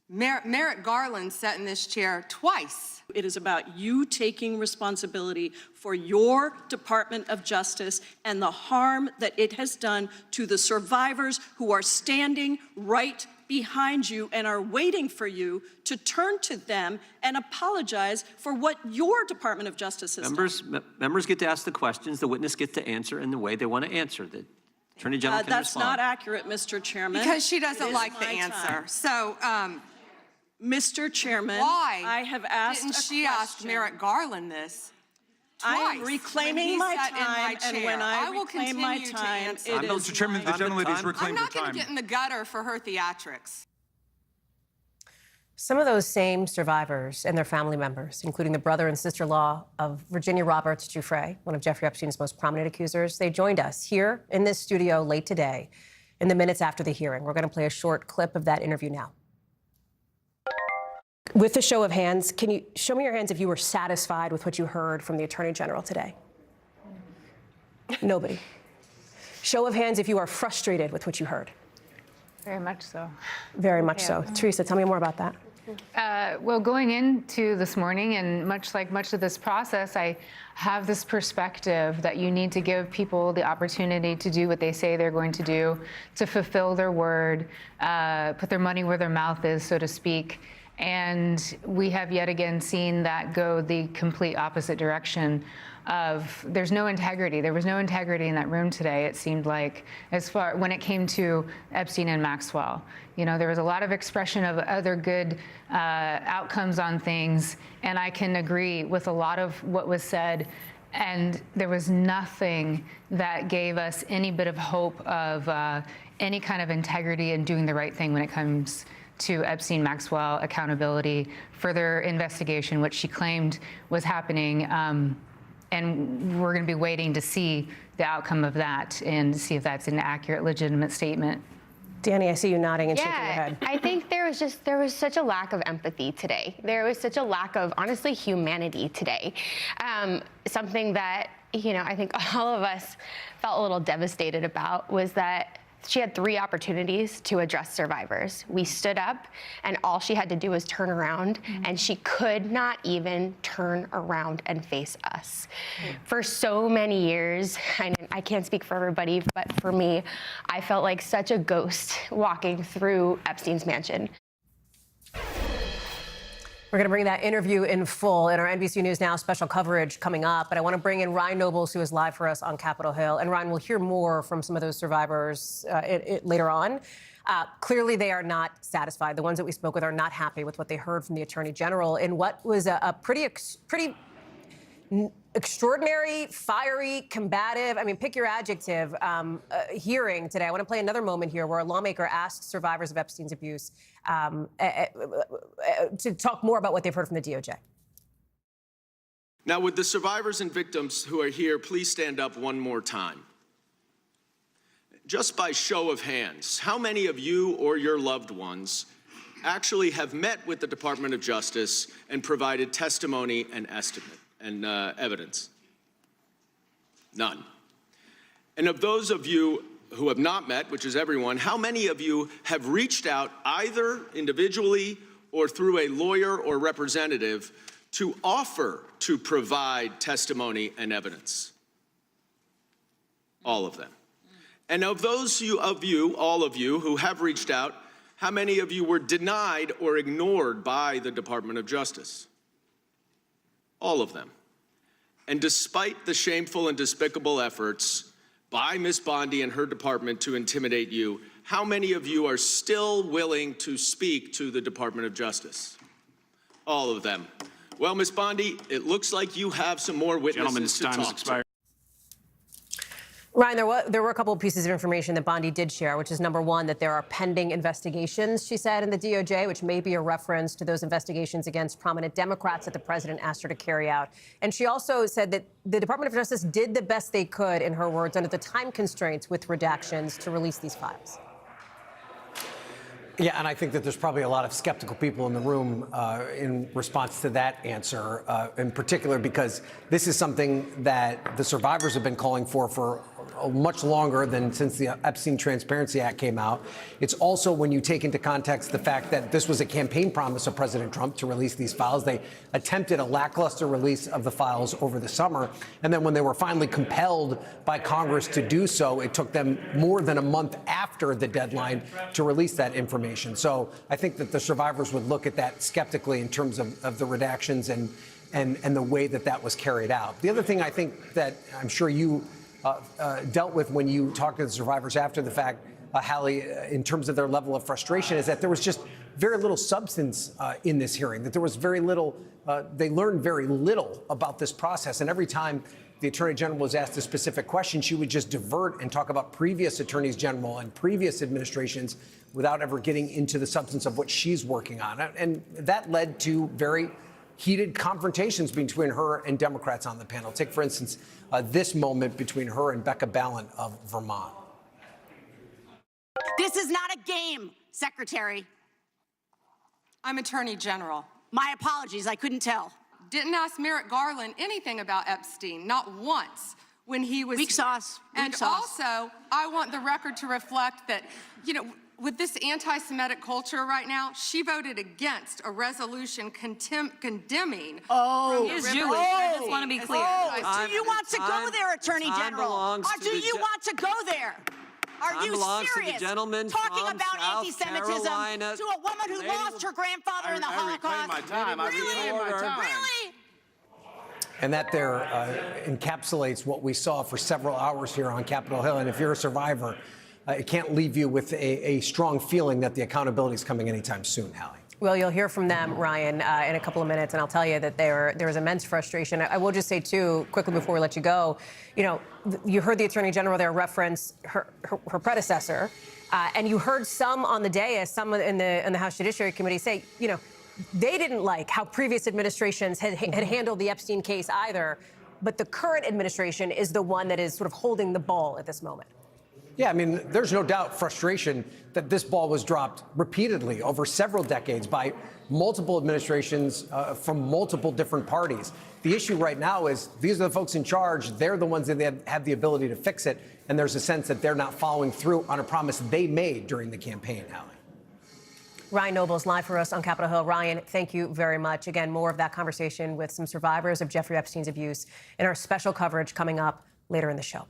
Merrick Garland sat in this chair twice. It is about you taking responsibility for your Department of Justice and the harm that it has done to the survivors who are standing right behind you and are waiting for you to turn to them and apologize for what your Department of Justice has done. Members get to ask the questions, the witness gets to answer in the way they want to answer. The Attorney General can That's respond. not accurate, Mr. Chairman. Because she doesn't like the my answer. time. So, Mr. Chairman, Why? I have asked Didn't a she ask question. Merrick Garland this? I am Twice reclaiming when he my sat in my time, and when chair. I will reclaim my continue to time, answer. it is Mr. Chairman, the gentlelady's I'm reclaimed her not going time. to get in the gutter for her theatrics. Some of those same survivors and their family members, including the brother and sister-in-law of Virginia Roberts Giuffre, one of Jeffrey Epstein's most prominent accusers, they joined us here in this studio late today in the minutes after the hearing. We're going to play a short clip of that interview now. With a show of hands, can you show me your hands if you were satisfied with what you heard from the Attorney General today? Nobody. Show of hands if you are frustrated with what you heard. Very much so. Very much so. Teresa, tell me more about that. Well, going into this morning, and much of this process, I have this perspective that you need to give people the opportunity to do what they say they're going to do, to fulfill their word, put their money where their mouth is, so to speak. And we have yet again seen that go the complete opposite direction of there's no integrity. There was no integrity in that room today, it seemed like, as far when it came to Epstein and Maxwell. You know, there was a lot of expression of other good outcomes on things, and I can agree with a lot of what was said. And there was nothing that gave us any bit of hope of any kind of integrity and doing the right thing when it comes to Epstein, Maxwell, accountability, further investigation, which she claimed was happening. And we're going to be waiting to see the outcome of that and see if that's an accurate, legitimate statement. Danny, I see you nodding and shaking your head. I think there was such a lack of empathy today. There was such a lack of, honestly, humanity today. Something that, you know, I think all of us felt a little devastated about was that she had 3 opportunities to address survivors. We stood up, and all she had to do was turn around, and she could not even turn around and face us. For so many years, I can't speak for everybody, but for me, I felt like such a ghost walking through Epstein's mansion. We're going to bring that interview in full in our NBC News Now special coverage coming up. But I want to bring in Ryan Nobles, who is live for us on Capitol Hill. And Ryan, we'll hear more from some of those survivors later on. Clearly, they are not satisfied. The ones that we spoke with are not happy with what they heard from the Attorney General in what was a pretty extraordinary, fiery, combative, I mean, pick your adjective, hearing today. I want to play another moment here where a lawmaker asked survivors of Epstein's abuse to talk more about what they've heard from the DOJ. Now, would the survivors and victims who are here please stand up one more time? Just by show of hands, how many of you or your loved ones actually have met with the Department of Justice and provided testimony and estimate and evidence? None. And of those of you who have not met, which is everyone, how many of you have reached out either individually or through a lawyer or representative to offer to provide testimony and evidence? All of them. And of those of you, all of you who have reached out, how many of you were denied or ignored by the Department of Justice? All of them. And despite the shameful and despicable efforts by Ms. Bondi and her department to intimidate you, how many of you are still willing to speak to the Department of Justice? All of them. Well, Ms. Bondi, it looks like you have some more witnesses to talk to. Ryan, there were a couple of pieces of information that Bondi did share, which is number one, that there are pending investigations, she said, in the DOJ, which may be a reference to those investigations against prominent Democrats that the president asked her to carry out. And she also said that the Department of Justice did the best they could, in her words, under the time constraints with redactions to release these files. Yeah, and I think that there's probably a lot of skeptical people in the room in response to that answer, in particular because this is something that the survivors have been calling for much longer than since the Epstein Transparency Act came out. It's also, when you take into context the fact that this was a campaign promise of President Trump to release these files. They attempted a lackluster release of the files over the summer. And then when they were finally compelled by Congress to do so, it took them more than a month after the deadline to release that information. So I think that the survivors would look at that skeptically in terms of the redactions and the way that that was carried out. The other thing I think that I'm sure you dealt with when you talked to the survivors after the fact, Hallie, in terms of their level of frustration, is that there was just very little substance in this hearing, that there was very little, they learned very little about this process. And every time the Attorney General was asked a specific question, she would just divert and talk about previous attorneys general and previous administrations without ever getting into the substance of what she's working on. And that led to very heated confrontations between her and Democrats on the panel. Take, for instance, this moment between her and Becca Balint of Vermont. This is not a game, Secretary. I'm Attorney General. My apologies, I couldn't tell. Didn't ask Merrick Garland anything about Epstein, not once when he was. Weak sauce. And also, I want the record to reflect that, you know, with this anti-Semitic culture right now, she voted against a resolution condemning. Oh, is Jewish. I just want to be clear. Do you want to go there, Attorney General? Or do you want to go there? Are you serious? Talking about anti-Semitism to a woman who lost her grandfather in the Holocaust? Really? And that there encapsulates what we saw for several hours here on Capitol Hill. And if you're a survivor, it can't leave you with a strong feeling that the accountability is coming anytime soon, Hallie. Well, you'll hear from them, Ryan, in a couple of minutes, and I'll tell you that there is immense frustration. I will just say, too, quickly before we let you go, you know, you heard the Attorney General there reference her predecessor, and you heard some on the dais, some in the House Judiciary Committee say, you know, they didn't like how previous administrations had handled the Epstein case either, but the current administration is the one that is sort of holding the ball at this moment. Yeah, I mean, there's no doubt frustration that this ball was dropped repeatedly over several decades by multiple administrations from multiple different parties. The issue right now is these are the folks in charge. They're the ones that have the ability to fix it. And there's a sense that they're not following through on a promise they made during the campaign, Hallie. Ryan Noble's live for us on Capitol Hill. Ryan, thank you very much. Again, more of that conversation with some survivors of Jeffrey Epstein's abuse in our special coverage coming up later in the show.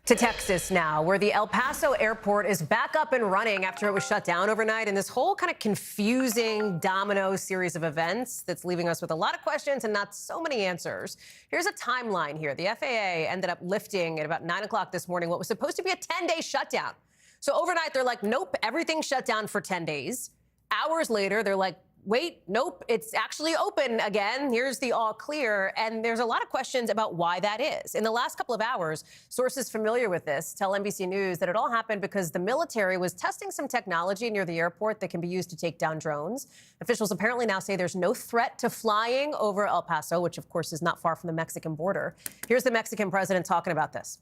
To Texas now, where the El Paso airport is back up and running after it was shut down overnight, and this whole kind of confusing domino series of events that's leaving us with a lot of questions and not so many answers. Here's a timeline here. The FAA ended up lifting at about 9 o'clock this morning what was supposed to be a 10-day shutdown. So overnight, they're like, nope, everything's shut down for 10 days. Hours later, they're like, wait, nope, it's actually open again. Here's the all clear. And there's a lot of questions about why that is. In the last couple of hours, sources familiar with this tell NBC News that it all happened because the military was testing some technology near the airport that can be used to take down drones. Officials apparently now say there's no threat to flying over El Paso, which of course is not far from the Mexican border. Here's the Mexican president talking about this.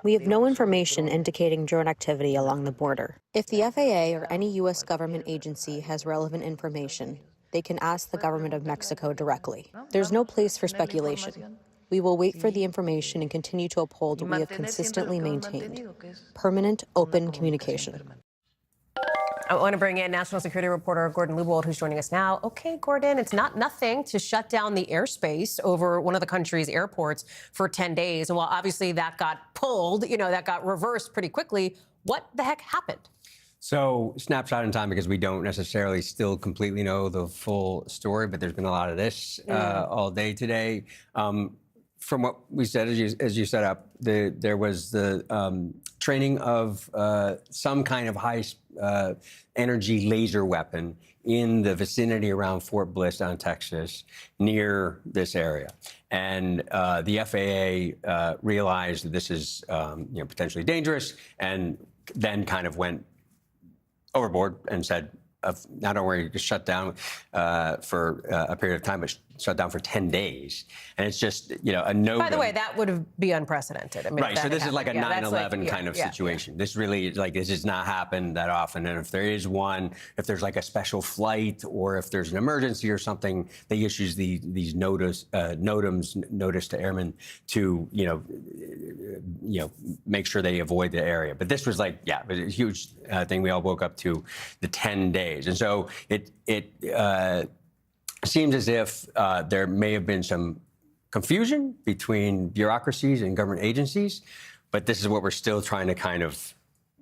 We have no information indicating drone activity along the border. If the FAA or any U.S. government agency has relevant information, they can ask the government of Mexico directly. There's no place for speculation. We will wait for the information and continue to uphold what we have consistently maintained: permanent, open communication. I want to bring in national security reporter Gordon Lubold, who's joining us now. Okay, Gordon, it's not nothing to shut down the airspace over one of the country's airports for 10 days. And while obviously that got pulled, you know, that got reversed pretty quickly, what the heck happened? So, snapshot in time, because we don't necessarily still completely know the full story, but there's been a lot of this all day today. From what we said, as you set up, there was the training of some kind of high energy laser weapon in the vicinity around Fort Bliss down in Texas, near this area. And the FAA realized that this is potentially dangerous, and then kind of went overboard and said, not only just shut down for a period of time, but shut down for 10 days. And it's just, a note. By the way, that would be unprecedented. I mean, right. So this is like a 9/11 kind of situation. This really, this has not happened that often. And if there is one, if there's like a special flight or if there's an emergency or something, they issues these notice to airmen to, make sure they avoid the area. But this was like, it was a huge thing. We all woke up to the 10 days. And so it seems as if there may have been some confusion between bureaucracies and government agencies, but this is what we're still trying to kind of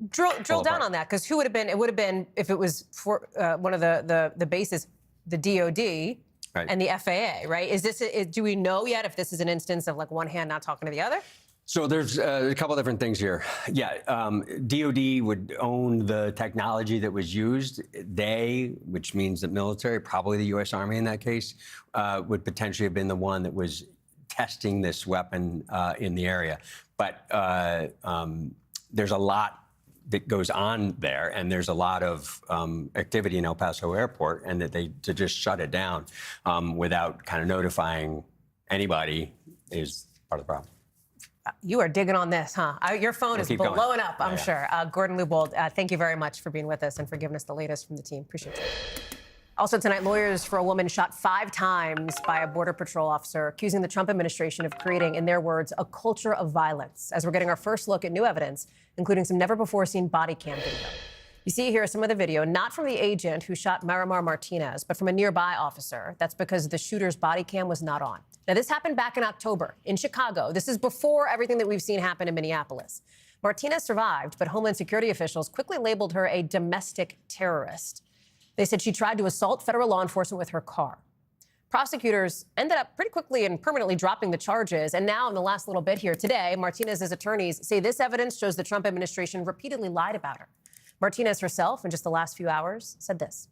drill down on that, because it would have been if it was for one of the bases, the DOD and the FAA, right? Do we know yet if this is an instance of like one hand not talking to the other? So there's a couple different things here. Yeah, DOD would own the technology that was used. They, which means the military, probably the U.S. Army in that case, would potentially have been the one that was testing this weapon in the area. But there's a lot that goes on there, and there's a lot of activity in El Paso Airport, and that to just shut it down without kind of notifying anybody is part of the problem. You are digging on this, huh? Your phone is blowing up, I'm sure. Gordon Lewbold, thank you very much for being with us and for giving us the latest from the team. Appreciate it. Also tonight, lawyers for a woman shot 5 times by a Border Patrol officer, accusing the Trump administration of creating, in their words, a culture of violence. As we're getting our first look at new evidence, including some never-before-seen body cam video. You see here some of the video, not from the agent who shot Marimar Martinez, but from a nearby officer. That's because the shooter's body cam was not on. Now, this happened back in October in Chicago. This is before everything that we've seen happen in Minneapolis. Martinez survived, but Homeland Security officials quickly labeled her a domestic terrorist. They said she tried to assault federal law enforcement with her car. Prosecutors ended up pretty quickly and permanently dropping the charges. And now in the last little bit here today, Martinez's attorneys say this evidence shows the Trump administration repeatedly lied about her. Martinez herself, in just the last few hours, said this.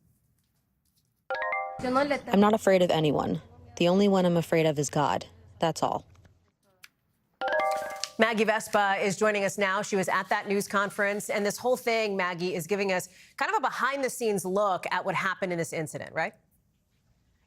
I'm not afraid of anyone. The only one I'm afraid of is God. That's all. Maggie Vespa is joining us now. She was at that news conference. And this whole thing, Maggie, is giving us kind of a behind-the-scenes look at what happened in this incident, right?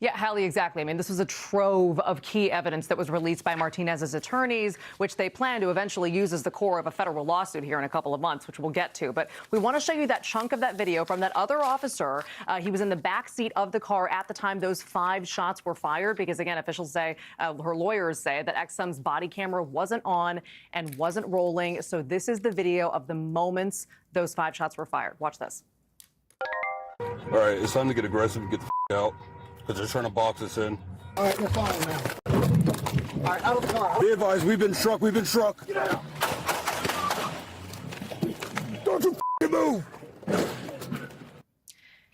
Yeah, Hallie, exactly. I mean, this was a trove of key evidence that was released by Martinez's attorneys, which they plan to eventually use as the core of a federal lawsuit here in a couple of months, which we'll get to. But we want to show you that chunk of that video from that other officer. He was in the back seat of the car at the time those 5 shots were fired, because, again, officials say, her lawyers say, that XM's body camera wasn't on and wasn't rolling. So this is the video of the moments those 5 shots were fired. Watch this. All right, it's time to get aggressive and get the out. Because they're trying to box us in. All right, we're following now. All right, out of the car. Be advised, we've been struck, Get out. Don't you move.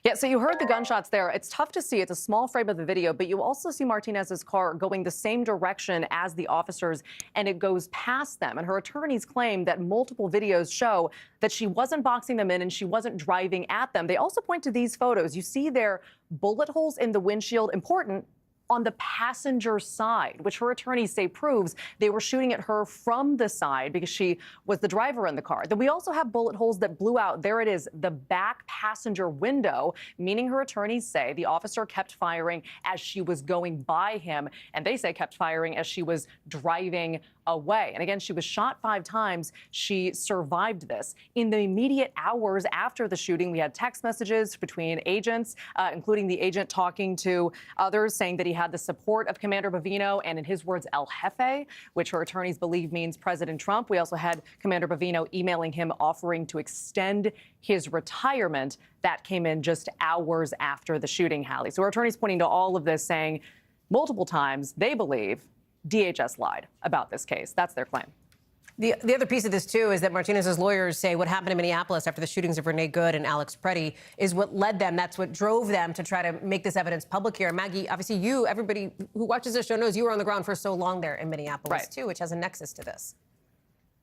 Yeah, so you heard the gunshots there. It's tough to see. It's a small frame of the video, but you also see Martinez's car going the same direction as the officers, and it goes past them. And her attorneys claim that multiple videos show that she wasn't boxing them in and she wasn't driving at them. They also point to these photos. You see there bullet holes in the windshield, important, on the passenger side, which her attorneys say proves they were shooting at her from the side because she was the driver in the car. Then we also have bullet holes that blew out, there it is, the back passenger window, meaning her attorneys say the officer kept firing as she was going by him, and they say kept firing as she was driving away. And again, she was shot 5 times. She survived this. In the immediate hours after the shooting, we had text messages between agents, including the agent talking to others, saying that he had the support of Commander Bovino and, in his words, El Jefe, which her attorneys believe means President Trump. We also had Commander Bovino emailing him offering to extend his retirement. That came in just hours after the shooting, Hallie. So her attorneys pointing to all of this, saying multiple times they believe DHS lied about this case. That's their claim. The other piece of this, too, is that Martinez's lawyers say what happened in Minneapolis after the shootings of Renee Good and Alex Preddy is what led them. That's what drove them to try to make this evidence public here. Maggie, obviously you, everybody who watches this show knows you were on the ground for so long there in Minneapolis, too, which has a nexus to this.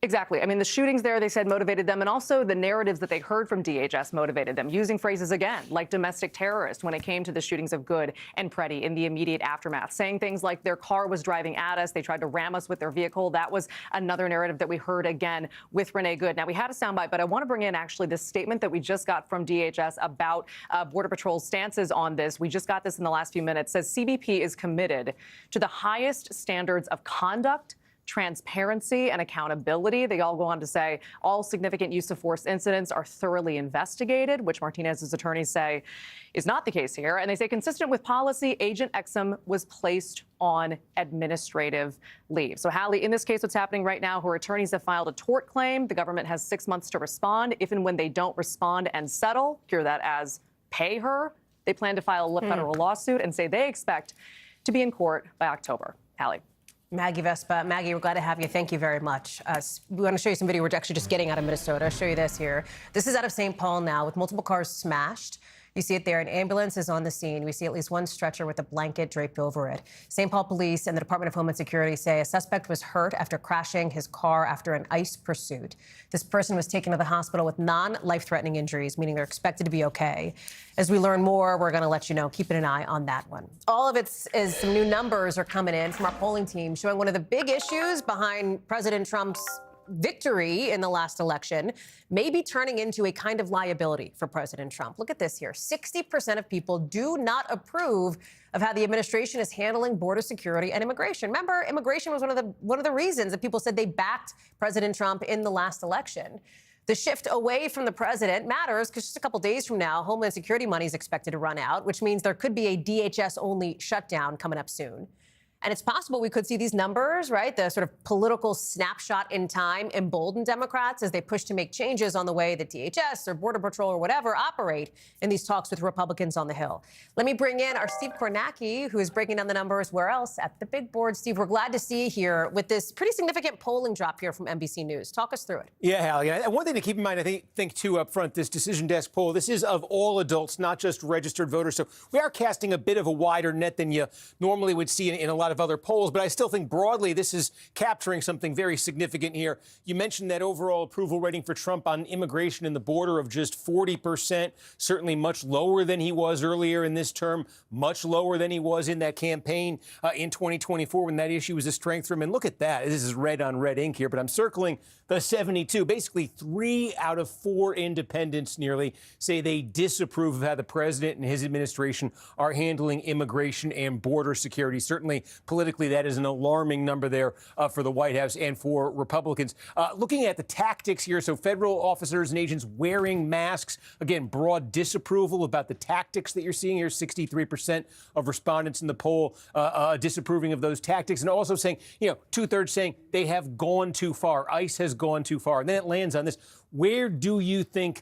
Exactly. I mean, the shootings there, they said, motivated them, and also the narratives that they heard from DHS motivated them, using phrases, again, like domestic terrorist when it came to the shootings of Good and Preddy in the immediate aftermath, saying things like their car was driving at us, they tried to ram us with their vehicle. That was another narrative that we heard, again, with Renee Good. Now, we had a soundbite, but I want to bring in, actually, this statement that we just got from DHS about Border Patrol's stances on this. We just got this in the last few minutes. It says CBP is committed to the highest standards of conduct, transparency, and accountability. They all go on to say all significant use of force incidents are thoroughly investigated, which Martinez's attorneys say is not the case here. And they say, consistent with policy, Agent Exum was placed on administrative leave. So, Hallie, in this case, what's happening right now, her attorneys have filed a tort claim. The government has 6 months to respond. If and when they don't respond and settle, hear that as pay her, they plan to file a federal lawsuit and say they expect to be in court by October. Hallie. Maggie Vespa. Maggie, we're glad to have you. Thank you very much. We want to show you some video. We're actually just getting out of Minnesota. I'll show you this here. This is out of St. Paul now with multiple cars smashed. You see it there. An ambulance is on the scene. We see at least one stretcher with a blanket draped over it. St. Paul Police and the Department of Homeland Security say a suspect was hurt after crashing his car after an ICE pursuit. This person was taken to the hospital with non-life-threatening injuries, meaning they're expected to be okay. As we learn more, we're going to let you know. Keeping an eye on that one. All of it is some new numbers are coming in from our polling team showing one of the big issues behind President Trump's victory in the last election may be turning into a kind of liability for President Trump. Look at this here. 60% of people do not approve of how the administration is handling border security and immigration. Remember, immigration was one of the reasons that people said they backed President Trump in the last election. The shift away from the president matters because just a couple days from now, Homeland Security money is expected to run out, which means there could be a DHS-only shutdown coming up soon. And it's possible we could see these numbers, right, the sort of political snapshot in time, embolden Democrats as they push to make changes on the way that DHS or Border Patrol or whatever operate in these talks with Republicans on the Hill. Let me bring in our Steve Kornacki, who is breaking down the numbers where else? At the big board. Steve, we're glad to see you here with this pretty significant polling drop here from NBC News. Talk us through it. Yeah, Hallie. And one thing to keep in mind, I think too, up front, this Decision Desk poll, this is of all adults, not just registered voters. So we are casting a bit of a wider net than you normally would see in a lot of other polls, but I still think broadly this is capturing something very significant here. You mentioned that overall approval rating for Trump on immigration and the border of just 40%, certainly much lower than he was earlier in this term, much lower than he was in that campaign in 2024 when that issue was a strength for him. And look at that. This is red on red ink here, but I'm circling the 72. Basically, 3 out of 4 independents nearly say they disapprove of how the president and his administration are handling immigration and border security. Certainly, politically, that is an alarming number there for the White House and for Republicans. Looking at the tactics here, so federal officers and agents wearing masks, again, broad disapproval about the tactics that you're seeing here. 63% of respondents in the poll disapproving of those tactics, and also saying, 2/3 saying they have gone too far. ICE has gone too far. And then it lands on this. Where do you think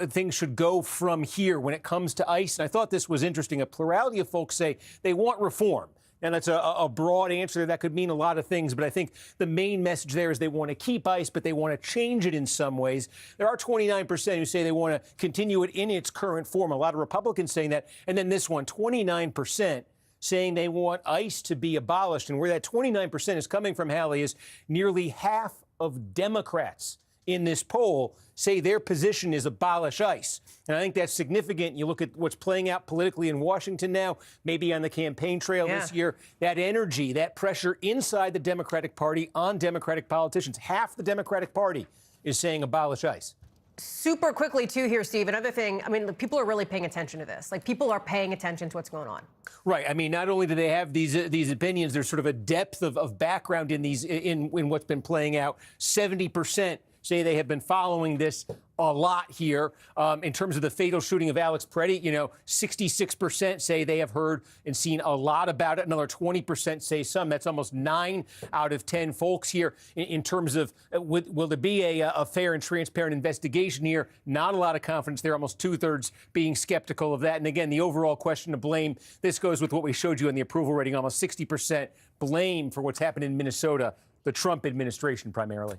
things should go from here when it comes to ICE? And I thought this was interesting. A plurality of folks say they want reform. And that's a broad answer. That could mean a lot of things. But I think the main message there is they want to keep ICE, but they want to change it in some ways. There are 29% who say they want to continue it in its current form. A lot of Republicans saying that. And then this one, 29% saying they want ICE to be abolished. And where that 29% is coming from, Hallie, is nearly half of Democrats in this poll say their position is abolish ICE. And I think that's significant. You look at what's playing out politically in Washington now, maybe on the campaign trail this year, that energy, that pressure inside the Democratic Party on Democratic politicians. Half the Democratic Party is saying abolish ICE. Super quickly, too, here, Steve. Another thing, I mean, people are really paying attention to this. Like, people are paying attention to what's going on. Right. I mean, not only do they have these opinions, there's sort of a depth of background in these in what's been playing out. 70% say they have been following this a lot here. In terms of the fatal shooting of Alex Peretti, 66% say they have heard and seen a lot about it. Another 20% say some. That's almost 9 out of 10 folks here. In terms of will there be a fair and transparent investigation here? Not a lot of confidence there. Almost 2/3 being skeptical of that. And again, the overall question of blame. This goes with what we showed you in the approval rating. Almost 60% blame for what's happened in Minnesota, the Trump administration primarily.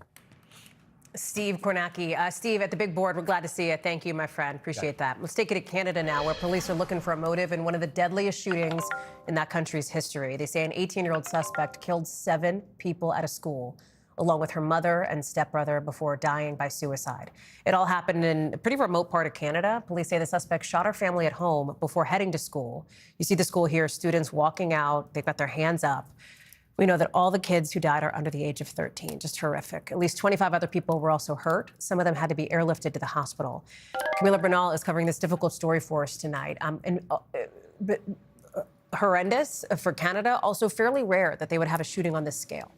Steve Kornacki. Steve, at the big board, we're glad to see you. Thank you, my friend. Appreciate that. Let's take it to Canada now, where police are looking for a motive in one of the deadliest shootings in that country's history. They say an 18-year-old suspect killed 7 people at a school, along with her mother and stepbrother, before dying by suicide. It all happened in a pretty remote part of Canada. Police say the suspect shot her family at home before heading to school. You see the school here, students walking out. They've got their hands up. We know that all the kids who died are under the age of 13. Just horrific. At least 25 other people were also hurt. Some of them had to be airlifted to the hospital. Camila Bernal is covering this difficult story for us tonight. Horrendous for Canada, also fairly rare that they would have a shooting on this scale.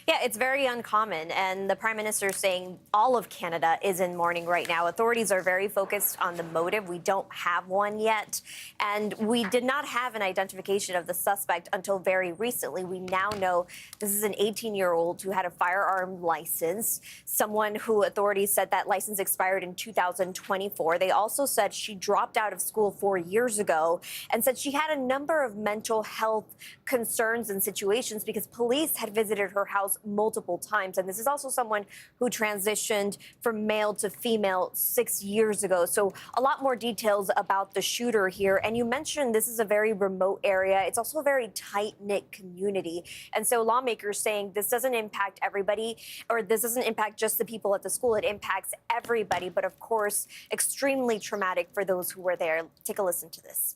Yeah, it's very uncommon, and the Prime Minister is saying all of Canada is in mourning right now. Authorities are very focused on the motive. We don't have one yet, and we did not have an identification of the suspect until very recently. We now know this is an 18-year-old who had a firearm license, someone who authorities said that license expired in 2024. They also said she dropped out of school 4 years ago and said she had a number of mental health concerns and situations because police had visited her house multiple times. And this is also someone who transitioned from male to female 6 years ago. So a lot more details about the shooter here. And you mentioned this is a very remote area. It's also a very tight-knit community. And so lawmakers saying this doesn't impact everybody, or this doesn't impact just the people at the school. It impacts everybody. But of course, extremely traumatic for those who were there. Take a listen to this.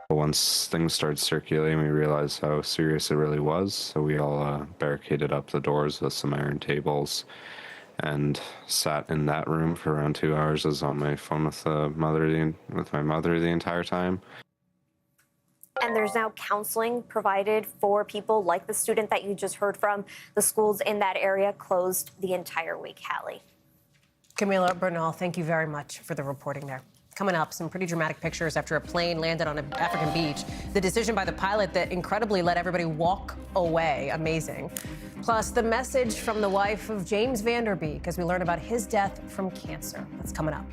Once things started circulating, we realized how serious it really was. So we all barricaded up the doors with some iron tables and sat in that room for around 2 hours. I was on my phone with my mother the entire time. And there's now counseling provided for people like the student that you just heard from. The schools in that area closed the entire week. Hallie. Camila Bernal, thank you very much for the reporting there. Coming up, some pretty dramatic pictures after a plane landed on an African beach. The decision by the pilot that incredibly let everybody walk away. Amazing. Plus, the message from the wife of James Vanderbeek as we learn about his death from cancer. That's coming up.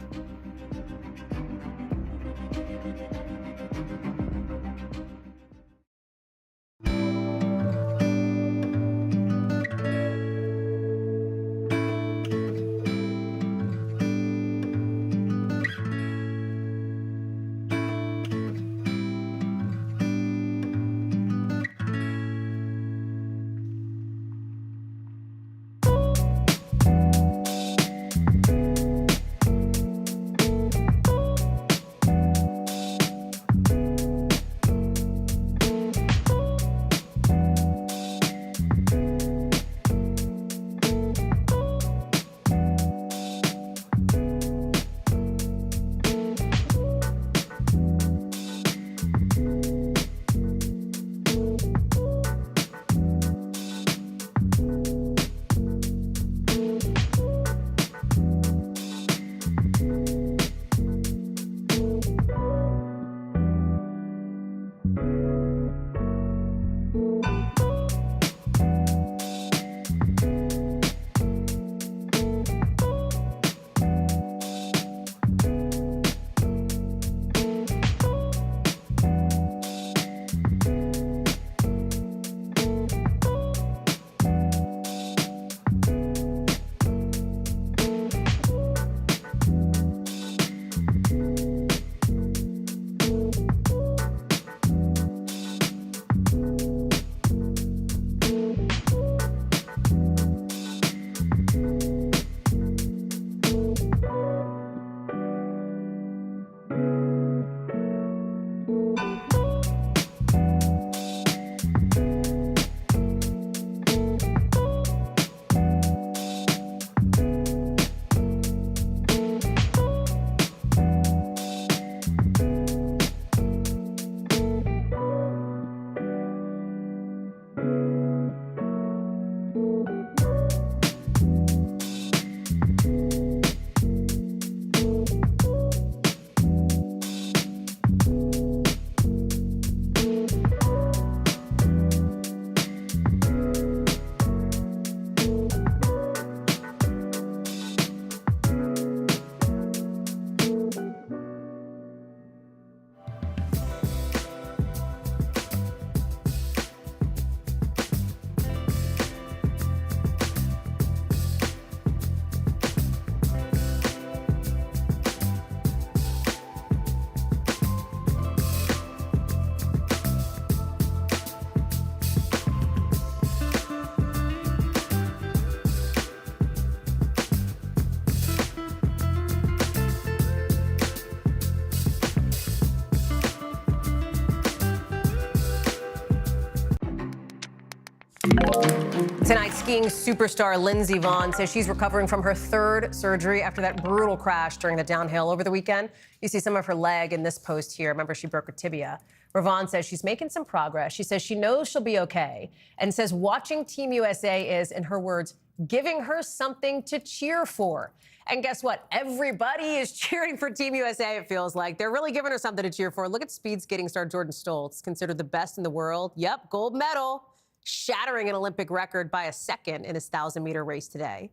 Tonight, skiing superstar Lindsey Vonn says she's recovering from her third surgery after that brutal crash during the downhill over the weekend. You see some of her leg in this post here. Remember, she broke her tibia. Ravon says she's making some progress. She says she knows she'll be okay and says watching Team USA is, in her words, giving her something to cheer for. And guess what? Everybody is cheering for Team USA, it feels like. They're really giving her something to cheer for. Look at speed skating star Jordan Stoltz, considered the best in the world. Yep, gold medal, shattering an Olympic record by a second in his 1,000-meter race today.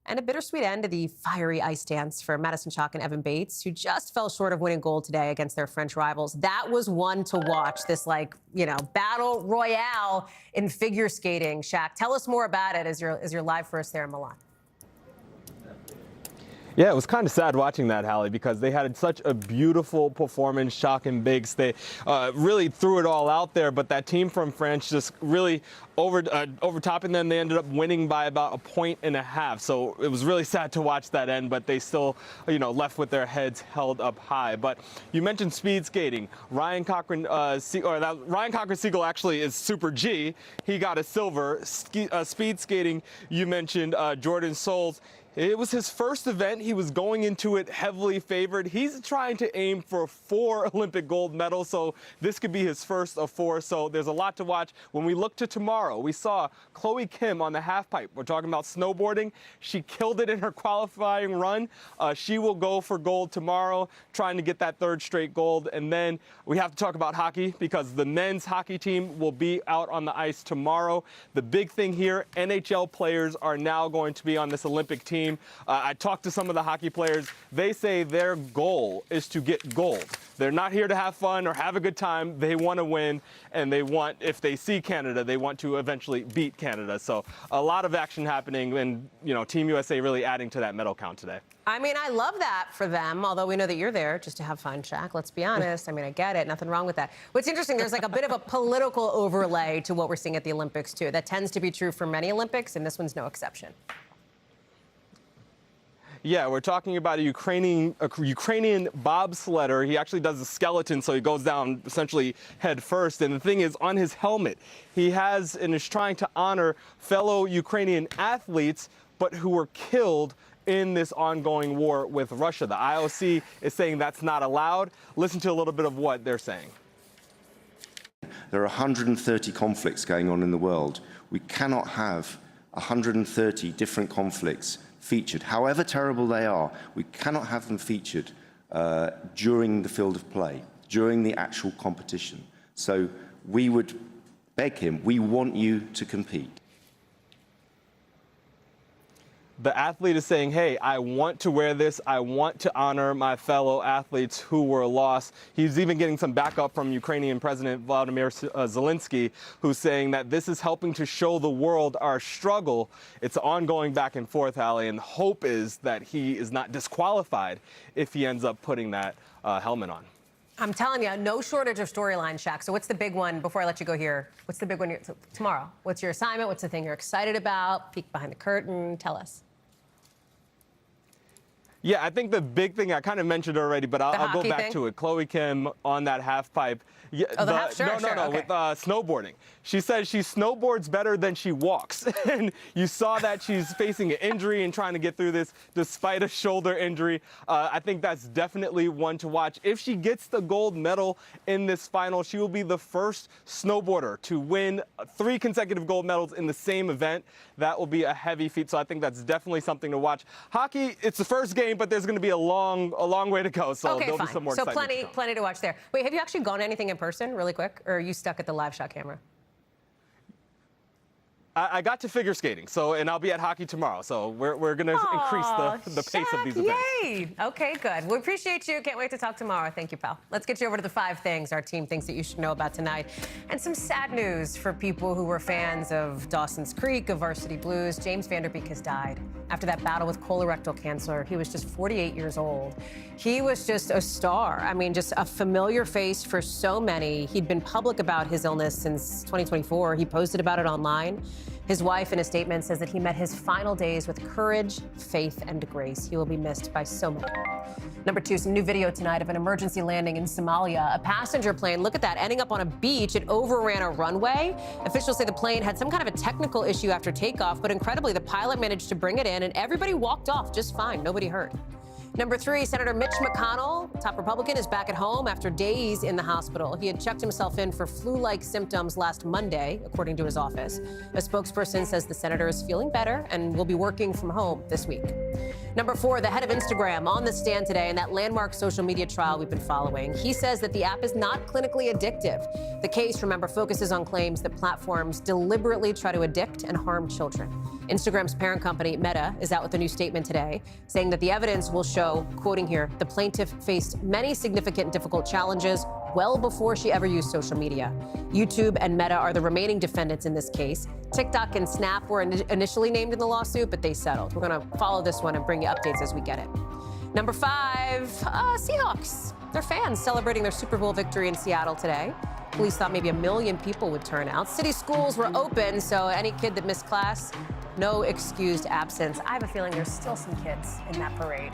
And a bittersweet end to the fiery ice dance for Madison Chock and Evan Bates, who just fell short of winning gold today against their French rivals. That was one to watch, this battle royale in figure skating. Shaq, tell us more about it as you're live for us there in Milan. Yeah, it was kind of sad watching that, Hallie, because they had such a beautiful performance, Chock and Biggs. They really threw it all out there, but that team from France just really overtopping them. They ended up winning by about 1.5 points. So it was really sad to watch that end, but they still, left with their heads held up high. But you mentioned speed skating. Ryan Cochran-Siegel actually is Super G. He got a silver. Speed skating, you mentioned Jordan Souls. It was his first event. He was going into it heavily favored. He's trying to aim for 4 Olympic gold medals, so this could be his first of 4. So there's a lot to watch. When we look to tomorrow, we saw Chloe Kim on the halfpipe. We're talking about snowboarding. She killed it in her qualifying run. She will go for gold tomorrow, trying to get that 3rd straight gold. And then we have to talk about hockey because the men's hockey team will be out on the ice tomorrow. The big thing here, NHL players are now going to be on this Olympic team. I talked to some of the hockey players. They say their goal is to get gold. They're not here to have fun or have a good time. They want to win, and they want, if they see Canada, they want to eventually beat Canada. So a lot of action happening, and Team USA really adding to that medal count today. I mean, I love that for them, although we know that you're there just to have fun, Shaq. Let's be honest. I mean, I get it. Nothing wrong with that. What's interesting, there's like a bit of a political overlay to what we're seeing at the Olympics, too. That tends to be true for many Olympics, and this one's no exception. Yeah, we're talking about a Ukrainian bobsledder. He actually does a skeleton, so he goes down essentially head first. And the thing is, on his helmet, he has and is trying to honor fellow Ukrainian athletes, but who were killed in this ongoing war with Russia. The IOC is saying that's not allowed. Listen to a little bit of what they're saying. There are 130 conflicts going on in the world. We cannot have 130 different conflicts featured, however terrible they are. We cannot have them featured during the field of play, during the actual competition. So we would beg him, we want you to compete. The athlete is saying, hey, I want to wear this. I want to honor my fellow athletes who were lost. He's even getting some backup from Ukrainian President Vladimir Zelensky, who's saying that this is helping to show the world our struggle. It's ongoing back and forth, Hallie, and hope is that he is not disqualified if he ends up putting that helmet on. I'm telling you, no shortage of storyline, Shaq. So what's the big one, before I let you go here, what's the big one tomorrow? What's your assignment? What's the thing you're excited about? Peek behind the curtain. Tell us. Yeah, I think the big thing, I kind of mentioned already, but I'll go back to it. Chloe Kim on that half pipe. Yeah, no, with snowboarding. She says she snowboards better than she walks. And you saw that she's facing an injury and trying to get through this despite a shoulder injury. I think that's definitely one to watch. If she gets the gold medal in this final, she will be the first snowboarder to win 3 consecutive gold medals in the same event. That will be a heavy feat, so I think that's definitely something to watch. Hockey, it's the first game, but there's going to be a long way to go, so there'll be some more excitement. So plenty to watch there. Wait, have you actually gone to anything in person, really quick, or are you stuck at the live shot camera? I got to figure skating, and I'll be at hockey tomorrow. So we're going to increase the pace of these events. Yay! Okay, good. We appreciate you. Can't wait to talk tomorrow. Thank you, pal. Let's get you over to the 5 things our team thinks that you should know about tonight. And some sad news for people who were fans of Dawson's Creek, of Varsity Blues. James Van Der Beek has died after that battle with colorectal cancer. He was just 48 years old. He was just a star. I mean, just a familiar face for so many. He'd been public about his illness since 2024. He posted about it online. His wife, in a statement, says that he met his final days with courage, faith, and grace. He will be missed by so many. Number 2, some new video tonight of an emergency landing in Somalia. A passenger plane, look at that, ending up on a beach. It overran a runway. Officials say the plane had some kind of a technical issue after takeoff, but incredibly, the pilot managed to bring it in, and everybody walked off just fine. Nobody hurt. Number 3, Senator Mitch McConnell, top Republican, is back at home after days in the hospital. He had checked himself in for flu-like symptoms last Monday, according to his office. A spokesperson says the senator is feeling better and will be working from home this week. Number 4, the head of Instagram on the stand today in that landmark social media trial we've been following. He says that the app is not clinically addictive. The case, remember, focuses on claims that platforms deliberately try to addict and harm children. Instagram's parent company, Meta, is out with a new statement today, saying that the evidence will show, quoting here, the plaintiff faced many significant and difficult challenges well before she ever used social media. YouTube and Meta are the remaining defendants in this case. TikTok and Snap were initially named in the lawsuit, but they settled. We're going to follow this one and bring you updates as we get it. Number 5, Seahawks. Their fans celebrating their Super Bowl victory in Seattle today. Police thought maybe 1 million people would turn out. City schools were open, so any kid that missed class, no excused absence. I have a feeling there's still some kids in that parade.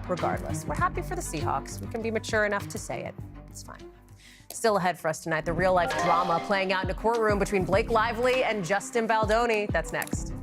Regardless, we're happy for the Seahawks. We can be mature enough to say it. It's fine. Still ahead for us tonight, the real-life drama playing out in a courtroom between Blake Lively and Justin Baldoni. That's next.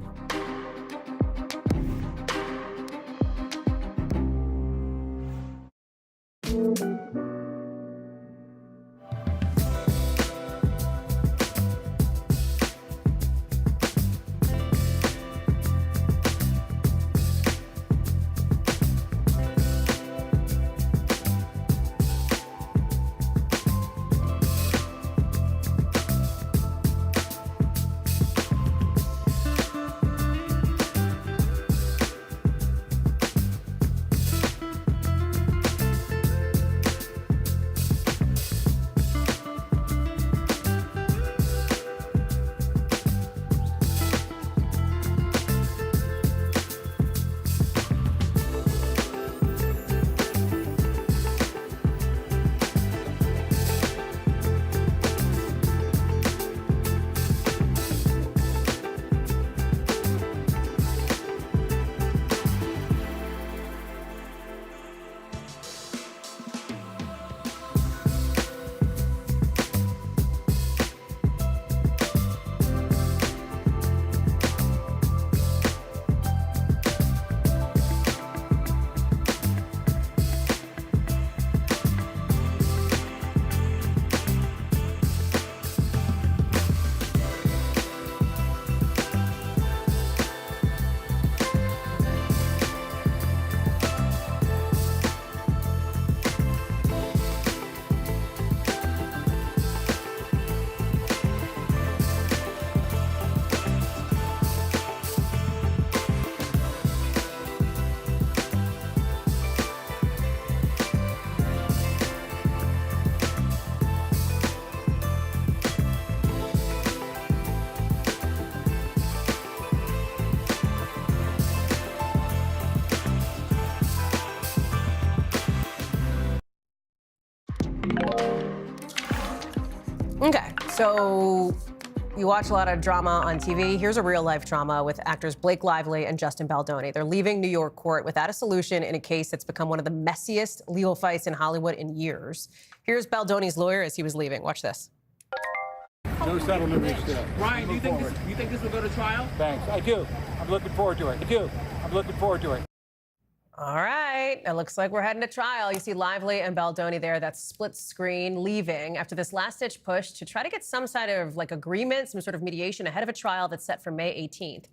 Okay, so you watch a lot of drama on TV. Here's a real-life drama with actors Blake Lively and Justin Baldoni. They're leaving New York court without a solution in a case that's become one of the messiest legal fights in Hollywood in years. Here's Baldoni's lawyer as he was leaving. Watch this. No settlement reached yet. Ryan, do you think this will go to trial? Thanks. I do. I'm looking forward to it. I'm looking forward to it. All right, it looks like we're heading to trial. You see Lively and Baldoni there, that split screen, leaving after this last-ditch push to try to get some sort of agreement, some sort of mediation ahead of a trial that's set for May 18th.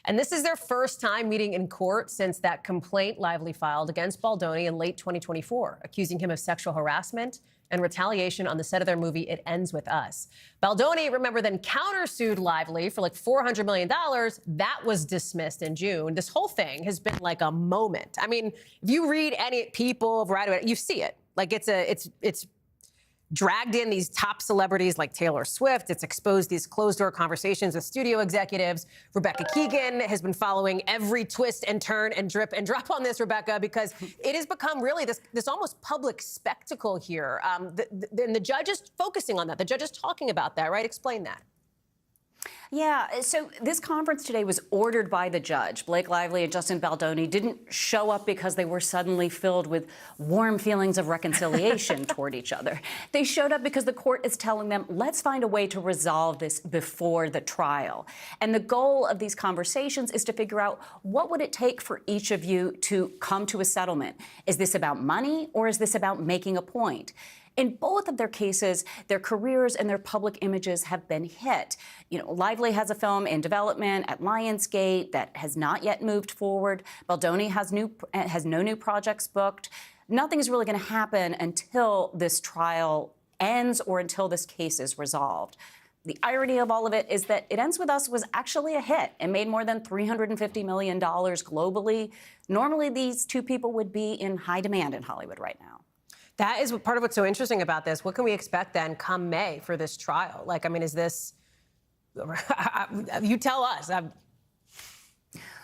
And this is their first time meeting in court since that complaint Lively filed against Baldoni in late 2024, accusing him of sexual harassment and retaliation on the set of their movie It Ends With Us. Baldoni, remember, then countersued Lively for $400 million. That was dismissed in June. This whole thing has been like a moment. I mean, if you read any people write about it, you see it. It's dragged in these top celebrities like Taylor Swift. It's exposed these closed-door conversations with studio executives. Rebecca Keegan has been following every twist and turn and drip and drop on this, Rebecca, because it has become really this almost public spectacle here. And the judge is focusing on that. The judge is talking about that, right? Explain that. Yeah, so this conference today was ordered by the judge. Blake Lively and Justin Baldoni didn't show up because they were suddenly filled with warm feelings of reconciliation toward each other. They showed up because the court is telling them, let's find a way to resolve this before the trial. And the goal of these conversations is to figure out what would it take for each of you to come to a settlement. Is this about money or is this about making a point? In both of their cases, their careers and their public images have been hit. Lively has a film in development at Lionsgate that has not yet moved forward. Baldoni has no new projects booked. Nothing is really going to happen until this trial ends or until this case is resolved. The irony of all of it is that It Ends With Us was actually a hit and made more than $350 million globally. Normally, these two people would be in high demand in Hollywood right now. That is part of what's so interesting about this. What can we expect then come May for this trial? Like, I mean, is this, you tell us.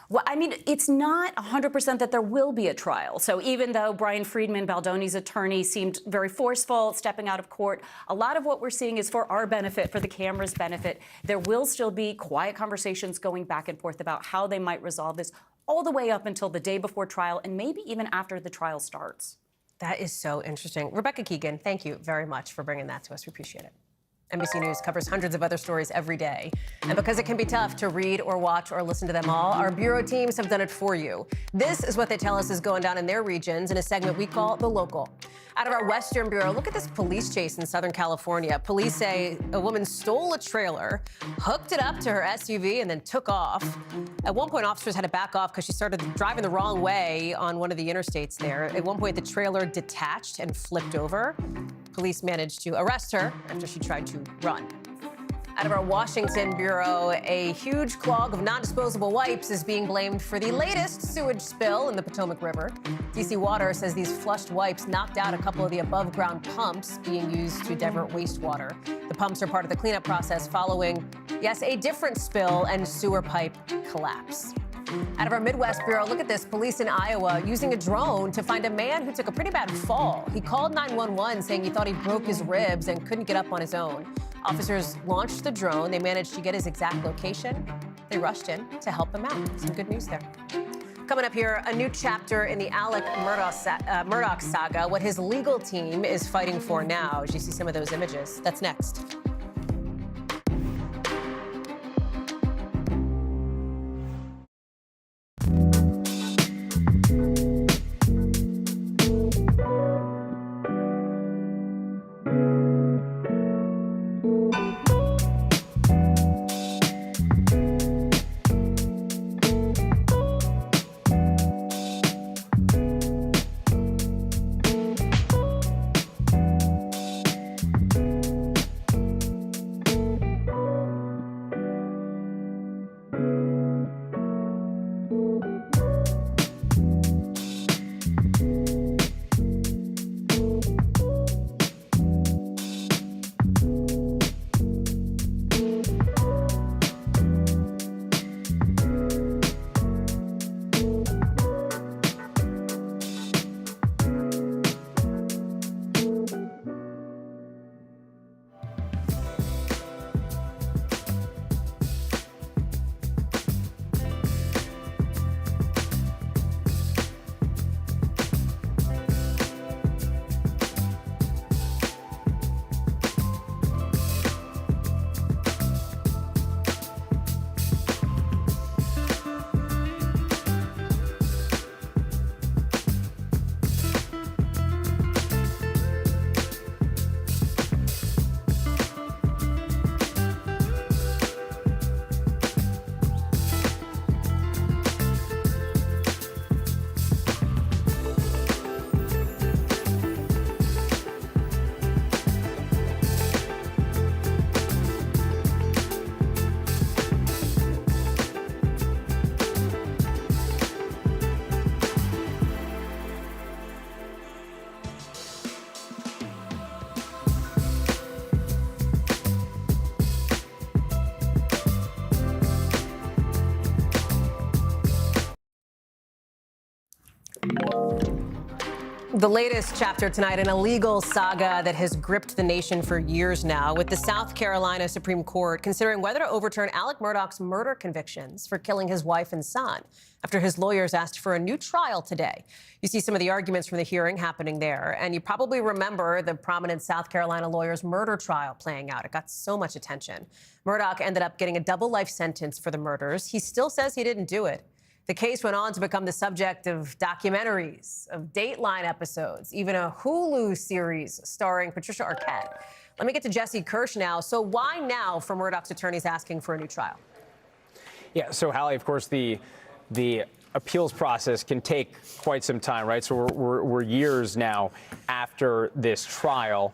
Well, I mean, it's not 100% that there will be a trial. So even though Brian Friedman, Baldoni's attorney, seemed very forceful, stepping out of court, a lot of what we're seeing is for our benefit, for the camera's benefit. There will still be quiet conversations going back and forth about how they might resolve this all the way up until the day before trial and maybe even after the trial starts. That is so interesting. Rebecca Keegan, thank you very much for bringing that to us. We appreciate it. NBC News covers hundreds of other stories every day. And because it can be tough to read or watch or listen to them all, our bureau teams have done it for you. This is what they tell us is going down in their regions in a segment we call The Local. Out of our Western Bureau, look at this police chase in Southern California. Police say a woman stole a trailer, hooked it up to her SUV, and then took off. At one point, officers had to back off because she started driving the wrong way on one of the interstates there. At one point, the trailer detached and flipped over. Police managed to arrest her after she tried to run. Out of our Washington Bureau, a huge clog of non-disposable wipes is being blamed for the latest sewage spill in the Potomac River. DC Water says these flushed wipes knocked out a couple of the above-ground pumps being used to divert wastewater. The pumps are part of the cleanup process following, yes, a different spill and sewer pipe collapse. Out of our Midwest Bureau, look at this. Police in Iowa using a drone to find a man who took a pretty bad fall. He called 911 saying he thought he broke his ribs and couldn't get up on his own. Officers launched the drone. They managed to get his exact location. They rushed in to help him out. Some good news there. Coming up here, a new chapter in the Alec Murdaugh saga, what his legal team is fighting for now, as you see some of those images. That's next. The latest chapter tonight in a legal saga that has gripped the nation for years now, with the South Carolina Supreme Court considering whether to overturn Alec Murdaugh's murder convictions for killing his wife and son after his lawyers asked for a new trial today. You see some of the arguments from the hearing happening there, and you probably remember the prominent South Carolina lawyer's murder trial playing out. It got so much attention. Murdaugh ended up getting a double life sentence for the murders. He still says he didn't do it. The case went on to become the subject of documentaries, of Dateline episodes, even a Hulu series starring Patricia Arquette. Let me get to Jesse Kirsch now. So why now for Murdoch's attorneys asking for a new trial? Yeah, so Hallie, of course, the appeals process can take quite some time, right? So we're years now after this trial.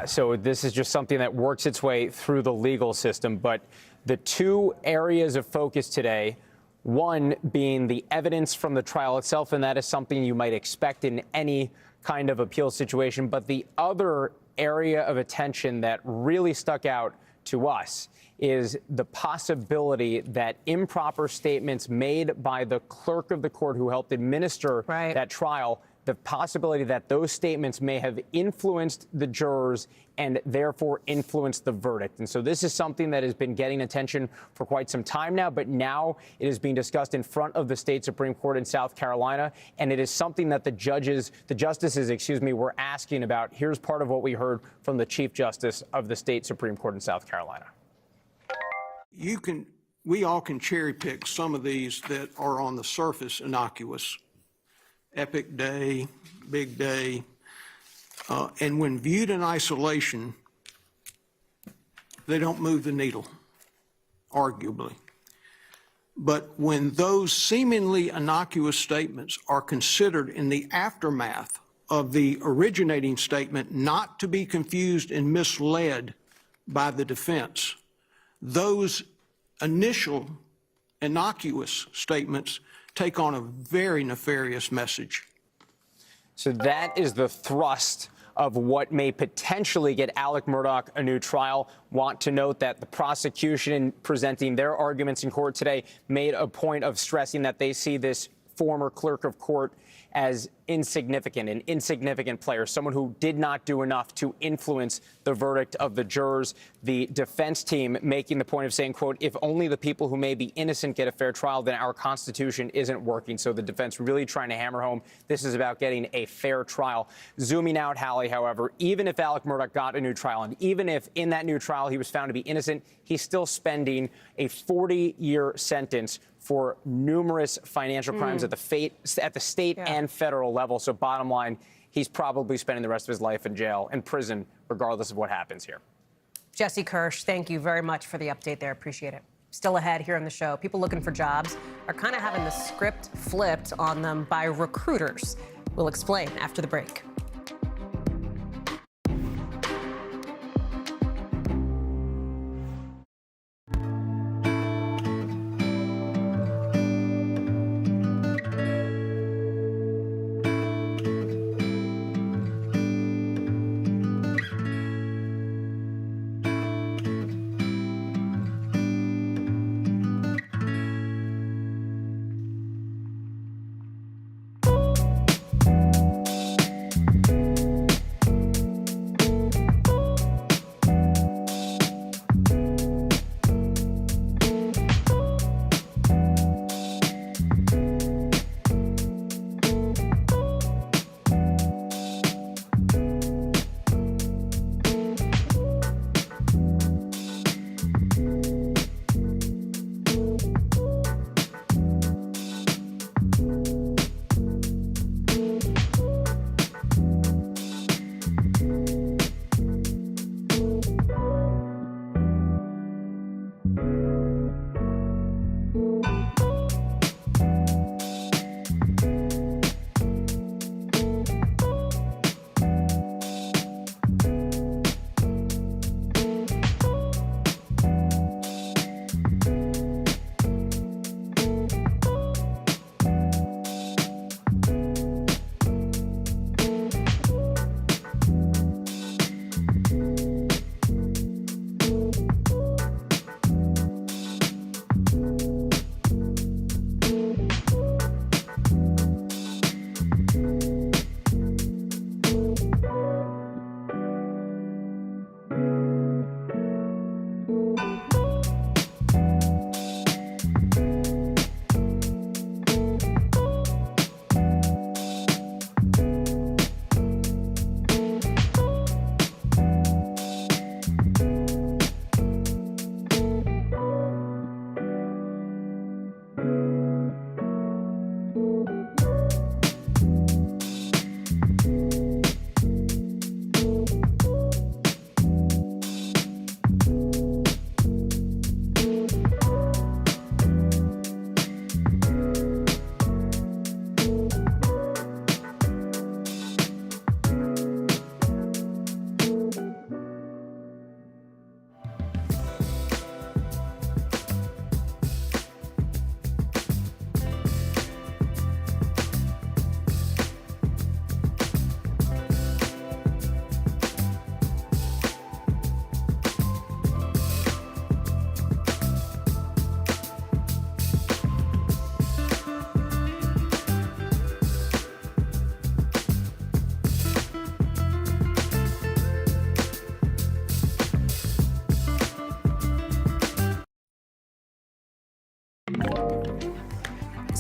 So this is just something that works its way through the legal system. But the two areas of focus today, one being the evidence from the trial itself, and that is something you might expect in any kind of appeal situation. But the other area of attention that really stuck out to us is the possibility that improper statements made by the clerk of the court who helped administer that trial, the possibility that those statements may have influenced the jurors and therefore influenced the verdict. And so this is something that has been getting attention for quite some time now, but now it is being discussed in front of the state Supreme Court in South Carolina. And it is something that the justices, were asking about. Here's part of what we heard from the Chief Justice of the state Supreme Court in South Carolina. We all can cherry pick some of these that are on the surface innocuous. Epic day, big day. And when viewed in isolation, they don't move the needle, arguably. But when those seemingly innocuous statements are considered in the aftermath of the originating statement, not to be confused and misled by the defense, those initial innocuous statements take on a very nefarious message. So that is the thrust of what may potentially get Alec Murdaugh a new trial. Want to note that the prosecution, presenting their arguments in court today, made a point of stressing that they see this former clerk of court as an insignificant player, someone who did not do enough to influence the verdict of the jurors. The defense team making the point of saying, quote, if only the people who may be innocent get a fair trial, then our Constitution isn't working. So the defense really trying to hammer home this is about getting a fair trial. Zooming out, Hallie, however, even if Alec Murdaugh got a new trial, and even if in that new trial he was found to be innocent, he's still spending a 40-year sentence for numerous financial crimes at the state and federal level. So bottom line, he's probably spending the rest of his life in jail, in prison, regardless of what happens here. Jesse Kirsch, thank you very much for the update there. Appreciate it. Still ahead here on the show, people looking for jobs are kind of having the script flipped on them by recruiters. We'll explain after the break.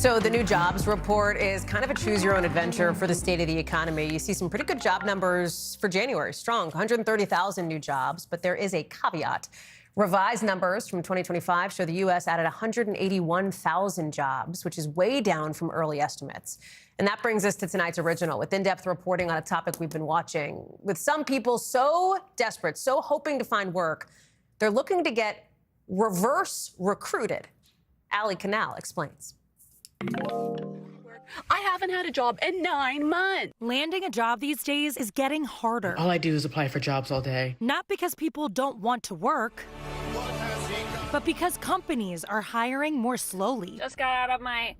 So the new jobs report is kind of a choose-your-own-adventure for the state of the economy. You see some pretty good job numbers for January, strong, 130,000 new jobs, but there is a caveat. Revised numbers from 2025 show the U.S. added 181,000 jobs, which is way down from early estimates. And that brings us to tonight's original, with in-depth reporting on a topic we've been watching. With some people so desperate, so hoping to find work, they're looking to get reverse recruited. Ali Canal explains. I haven't had a job in 9 months. Landing a job these days is getting harder. All I do is apply for jobs all day. Not because people don't want to work, but because companies are hiring more slowly. Just got out of my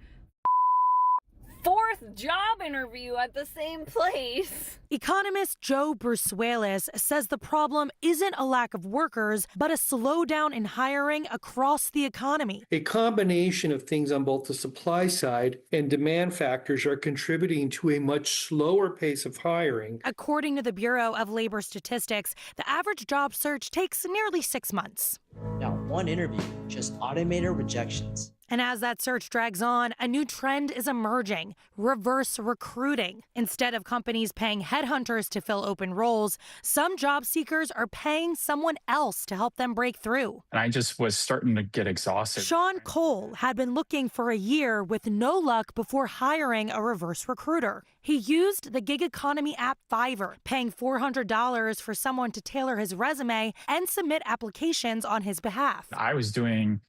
4th job interview at the same place. Economist Joe Brusuelas says the problem isn't a lack of workers, but a slowdown in hiring across the economy. A combination of things on both the supply side and demand factors are contributing to a much slower pace of hiring. According to the Bureau of Labor Statistics, the average job search takes nearly 6 months. Now, one interview, just automated rejections. And as that search drags on, a new trend is emerging: reverse recruiting. Instead of companies paying headhunters to fill open roles, some job seekers are paying someone else to help them break through. And I just was starting to get exhausted. Sean Cole had been looking for a year with no luck before hiring a reverse recruiter. He used the gig economy app Fiverr, paying $400 for someone to tailor his resume and submit applications on his behalf. I was doing,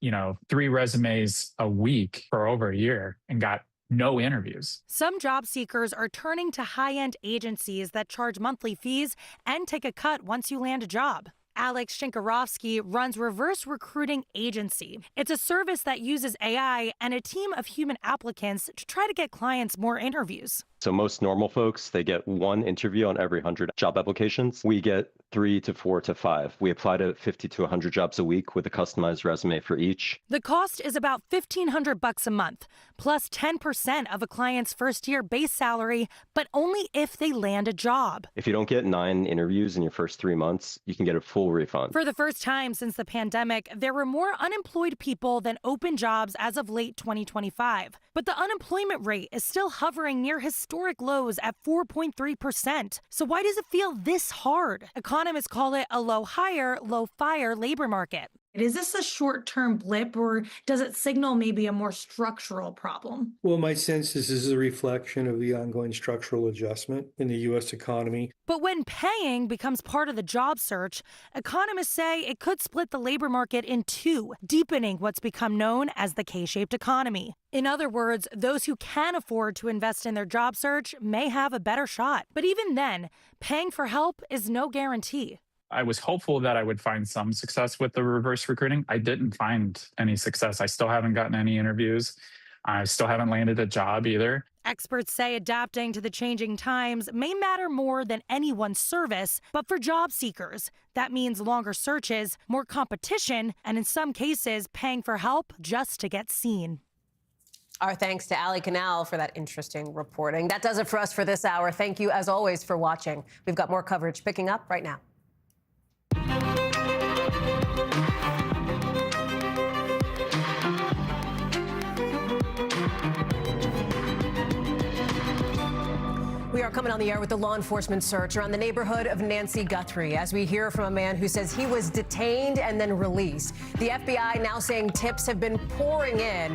3 resumes a week for over a year and got no interviews. Some job seekers are turning to high-end agencies that charge monthly fees and take a cut once you land a job. Alex Shinkarovsky runs Reverse Recruiting Agency. It's a service that uses AI and a team of human applicants to try to get clients more interviews. So most normal folks, they get 1 interview on every 100 job applications. We get 3 to 4 to 5. We apply to 50 to 100 jobs a week with a customized resume for each. The cost is about $1,500 a month, plus 10% of a client's first-year base salary, but only if they land a job. If you don't get 9 interviews in your first 3 months, you can get a full refund. For the first time since the pandemic, there were more unemployed people than open jobs as of late 2025. But the unemployment rate is still hovering near historic lows at 4.3%. So why does it feel this hard? Economists call it a low hire, low fire labor market. Is this a short-term blip, or does it signal maybe a more structural problem? Well, my sense is this is a reflection of the ongoing structural adjustment in the U.S. economy. But when paying becomes part of the job search, economists say it could split the labor market in two, deepening what's become known as the K-shaped economy. In other words, those who can afford to invest in their job search may have a better shot. But even then, paying for help is no guarantee. I was hopeful that I would find some success with the reverse recruiting. I didn't find any success. I still haven't gotten any interviews. I still haven't landed a job either. Experts say adapting to the changing times may matter more than anyone's service, but for job seekers, that means longer searches, more competition, and in some cases, paying for help just to get seen. Our thanks to Ali Canal for that interesting reporting. That does it for us for this hour. Thank you, as always, for watching. We've got more coverage picking up right now. We are coming on the air with the law enforcement search around the neighborhood of Nancy Guthrie as we hear from a man who says he was detained and then released. The FBI now saying tips have been pouring in